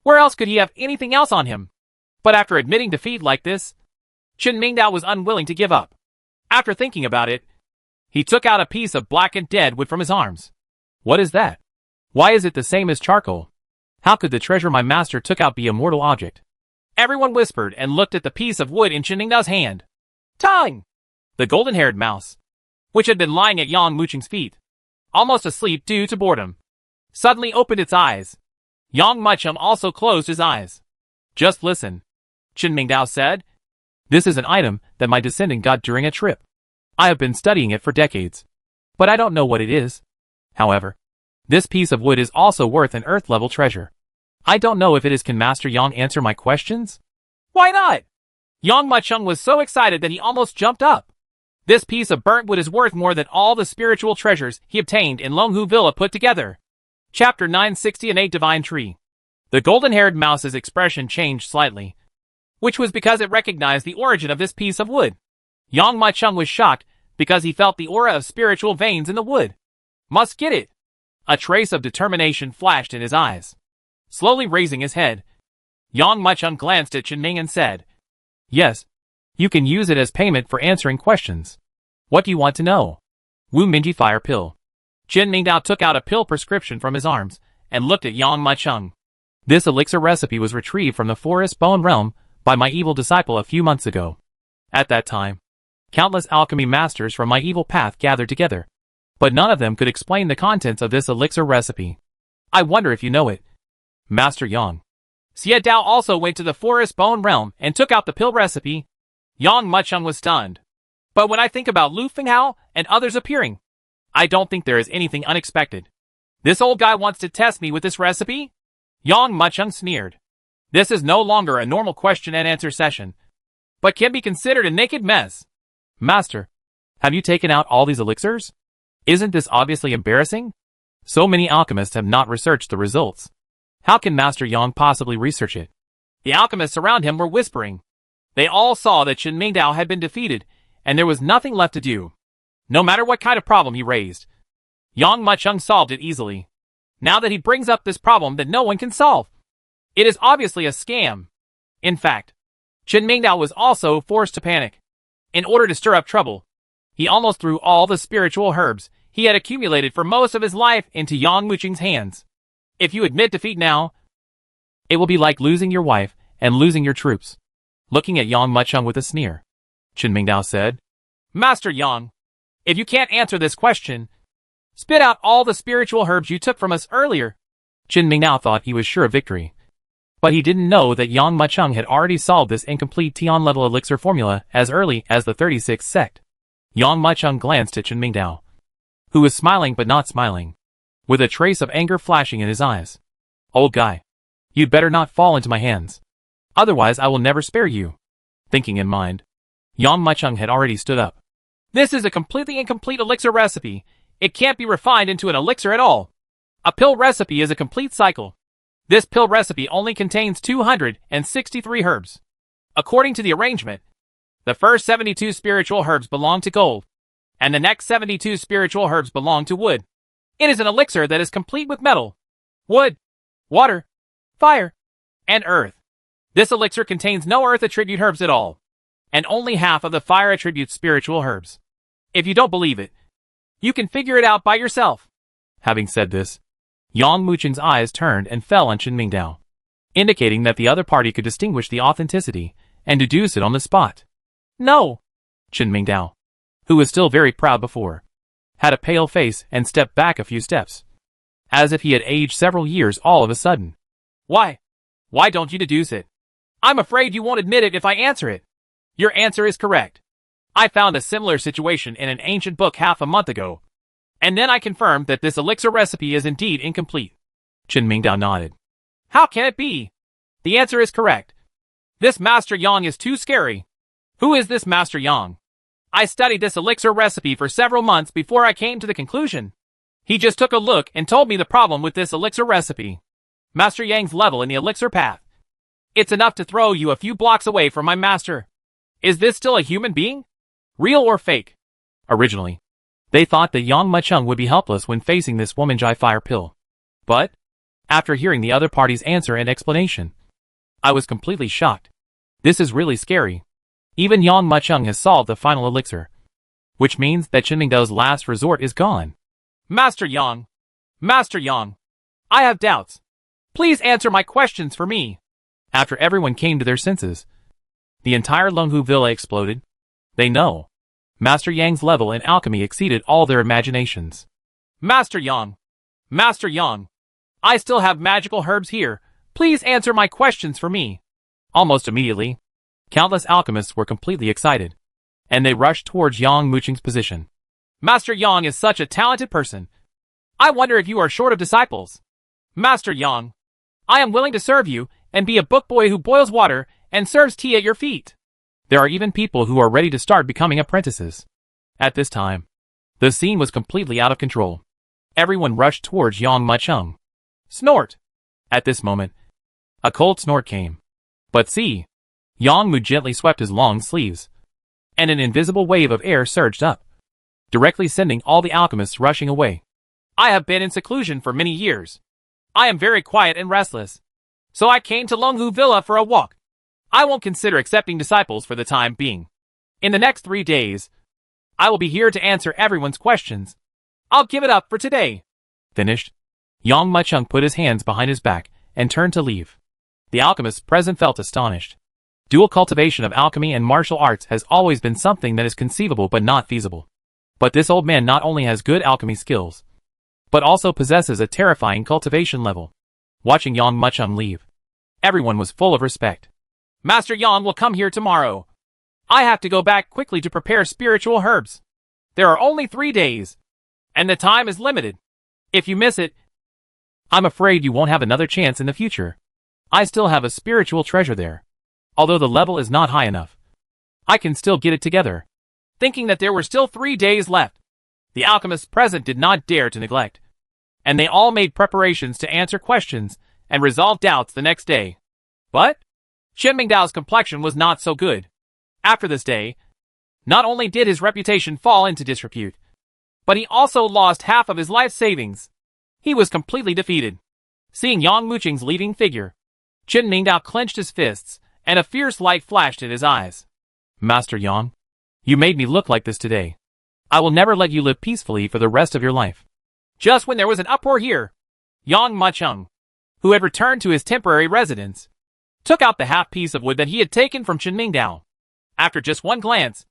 [SPEAKER 2] Where else could he have anything else on him? But after admitting defeat like this, Chen Mingdao was unwilling to give up. After thinking about it, he took out a piece of blackened dead wood from his arms.
[SPEAKER 1] What is that? Why is it the same as charcoal? How could the treasure my master took out be a mortal object?
[SPEAKER 2] Everyone whispered and looked at the piece of wood in Chen Mingdao's hand. Tang! The golden-haired mouse, which had been lying at Yang Mucheng's feet, almost asleep due to boredom, suddenly opened its eyes. Yang Mucheng also closed his eyes.
[SPEAKER 1] Just listen, Chen Mingdao said. This is an item that my descendant got during a trip. I have been studying it for decades, but I don't know what it is. However, this piece of wood is also worth an earth-level treasure. I don't know if it is. Can Master Yang answer my questions?
[SPEAKER 2] Why not? Yang Mucheng was so excited that he almost jumped up. This piece of burnt wood is worth more than all the spiritual treasures he obtained in Longhu Villa put together. Chapter 960 and 8 Divine Tree. The golden-haired mouse's expression changed slightly, which was because it recognized the origin of this piece of wood. Yang Mucheng was shocked because he felt the aura of spiritual veins in the wood. Must get it. A trace of determination flashed in his eyes. Slowly raising his head, Yang Mucheng glanced at Chen Ming and said,
[SPEAKER 1] yes, you can use it as payment for answering questions. What do you want to know? Wu Minji Fire Pill.
[SPEAKER 2] Chen Mingdao took out a pill prescription from his arms and looked at Yang Mucheng.
[SPEAKER 1] This elixir recipe was retrieved from the forest bone realm by my evil disciple a few months ago. At that time, countless alchemy masters from my evil path gathered together, but none of them could explain the contents of this elixir recipe. I wonder if you know it, Master Yang.
[SPEAKER 2] Xie Dao also went to the forest bone realm and took out the pill recipe. Yang Mucheng was stunned. But when I think about Lu Finghao and others appearing, I don't think there is anything unexpected. This old guy wants to test me with this recipe? Yang Mucheng sneered. This is no longer a normal question and answer session, but can be considered a naked mess.
[SPEAKER 1] Master, have you taken out all these elixirs? Isn't this obviously embarrassing? So many alchemists have not researched the results. How can Master Yang possibly research it?
[SPEAKER 2] The alchemists around him were whispering. They all saw that Chen Mingdao had been defeated, and there was nothing left to do. No matter what kind of problem he raised, Yang Mucheng solved it easily. Now that he brings up this problem that no one can solve, it is obviously a scam. In fact, Chen Mingdao was also forced to panic. In order to stir up trouble, he almost threw all the spiritual herbs he had accumulated for most of his life into Yang Mucheng's hands. If you admit defeat now,
[SPEAKER 1] it will be like losing your wife and losing your troops. Looking at Yang Mucheng with a sneer, Chen Mingdao said,
[SPEAKER 2] Master Yang, if you can't answer this question, spit out all the spiritual herbs you took from us earlier.
[SPEAKER 1] Chen Mingdao thought he was sure of victory, but he didn't know that Yang Mucheng had already solved this incomplete Tian-level elixir formula as early as the 36th sect. Yang Mucheng glanced at Chen Mingdao, who was smiling but not smiling, with a trace of anger flashing in his eyes. Old guy, you'd better not fall into my hands. Otherwise I will never spare you. Thinking in mind, Yang Muchung had already stood up.
[SPEAKER 2] This is a completely incomplete elixir recipe. It can't be refined into an elixir at all. A pill recipe is a complete cycle. This pill recipe only contains 263 herbs. According to the arrangement, the first 72 spiritual herbs belong to gold, and the next 72 spiritual herbs belong to wood. It is an elixir that is complete with metal, wood, water, fire, and earth. This elixir contains no earth attribute herbs at all, and only half of the fire attribute spiritual herbs. If you don't believe it, you can figure it out by yourself.
[SPEAKER 1] Having said this, Yang Muchung's eyes turned and fell on Chen Mingdao, indicating that the other party could distinguish the authenticity and deduce it on the spot.
[SPEAKER 2] No!
[SPEAKER 1] Chen Mingdao, who was still very proud before, had a pale face and stepped back a few steps, as if he had aged several years all of a sudden.
[SPEAKER 2] Why? Why don't you deduce it? I'm afraid you won't admit it if I answer it. Your answer is correct. I found a similar situation in an ancient book half a month ago, and then I confirmed that this elixir recipe is indeed incomplete.
[SPEAKER 1] Chen Mingdao nodded.
[SPEAKER 2] How can it be? The answer is correct. This Master Yang is too scary. Who is this Master Yang? I studied this elixir recipe for several months before I came to the conclusion. He just took a look and told me the problem with this elixir recipe. Master Yang's level in the elixir path. It's enough to throw you a few blocks away from my master. Is this still a human being? Real or fake?
[SPEAKER 1] Originally, they thought that Yang Muchung would be helpless when facing this Womanjai fire pill. But, after hearing the other party's answer and explanation, I was completely shocked. This is really scary. Even Yang Muchung has solved the final elixir, which means that Chen Mingdao's last resort is gone.
[SPEAKER 2] Master Yang! Master Yang! I have doubts. Please answer my questions for me.
[SPEAKER 1] After everyone came to their senses, the entire Lunghu villa exploded. They know. Master Yang's level in alchemy exceeded all their imaginations.
[SPEAKER 2] Master Yang! Master Yang! I still have magical herbs here. Please answer my questions for me.
[SPEAKER 1] Almost immediately, countless alchemists were completely excited, and they rushed towards Yang Muchung's position.
[SPEAKER 2] Master Yang is such a talented person. I wonder if you are short of disciples. Master Yang, I am willing to serve you and be a book boy who boils water and serves tea at your feet.
[SPEAKER 1] There are even people who are ready to start becoming apprentices. At this time, the scene was completely out of control. Everyone rushed towards Yang Muchung.
[SPEAKER 2] Snort!
[SPEAKER 1] At this moment, a cold snort came. But see, Yang Mu gently swept his long sleeves, and an invisible wave of air surged up, directly sending all the alchemists rushing away.
[SPEAKER 2] I have been in seclusion for many years. I am very quiet and restless. So I came to Lunghu Villa for a walk. I won't consider accepting disciples for the time being. In the next 3 days, I will be here to answer everyone's questions. I'll give it up for today.
[SPEAKER 1] Finished, Yang Muchung put his hands behind his back and turned to leave. The alchemists present felt astonished. Dual cultivation of alchemy and martial arts has always been something that is conceivable but not feasible. But this old man not only has good alchemy skills, but also possesses a terrifying cultivation level. Watching Yang Muchung leave, everyone was full of respect.
[SPEAKER 2] Master Yang will come here tomorrow. I have to go back quickly to prepare spiritual herbs. There are only 3 days, and the time is limited. If you miss it,
[SPEAKER 1] I'm afraid you won't have another chance in the future. I still have a spiritual treasure there. Although the level is not high enough, I can still get it together.
[SPEAKER 2] Thinking that there were still 3 days left, the alchemists present did not dare to neglect, and they all made preparations to answer questions and resolve doubts the next day. But Chen Mingdao's complexion was not so good. After this day, not only did his reputation fall into disrepute, but he also lost half of his life savings. He was completely defeated. Seeing Yang Muchung's leading figure, Chen Mingdao clenched his fists, and a fierce light flashed in his eyes.
[SPEAKER 1] Master Yang, you made me look like this today. I will never let you live peacefully for the rest of your life.
[SPEAKER 2] Just when there was an uproar here, Yang Muchung, who had returned to his temporary residence, took out the half piece of wood that he had taken from Chen Mingdao. After just one glance,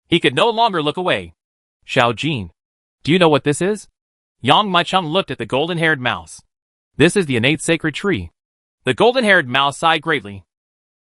[SPEAKER 2] he could no longer look away.
[SPEAKER 1] Xiao Jin, do you know what this is?
[SPEAKER 2] Yang Muchung looked at the golden-haired mouse.
[SPEAKER 1] This is the innate sacred tree.
[SPEAKER 2] The golden-haired mouse sighed greatly.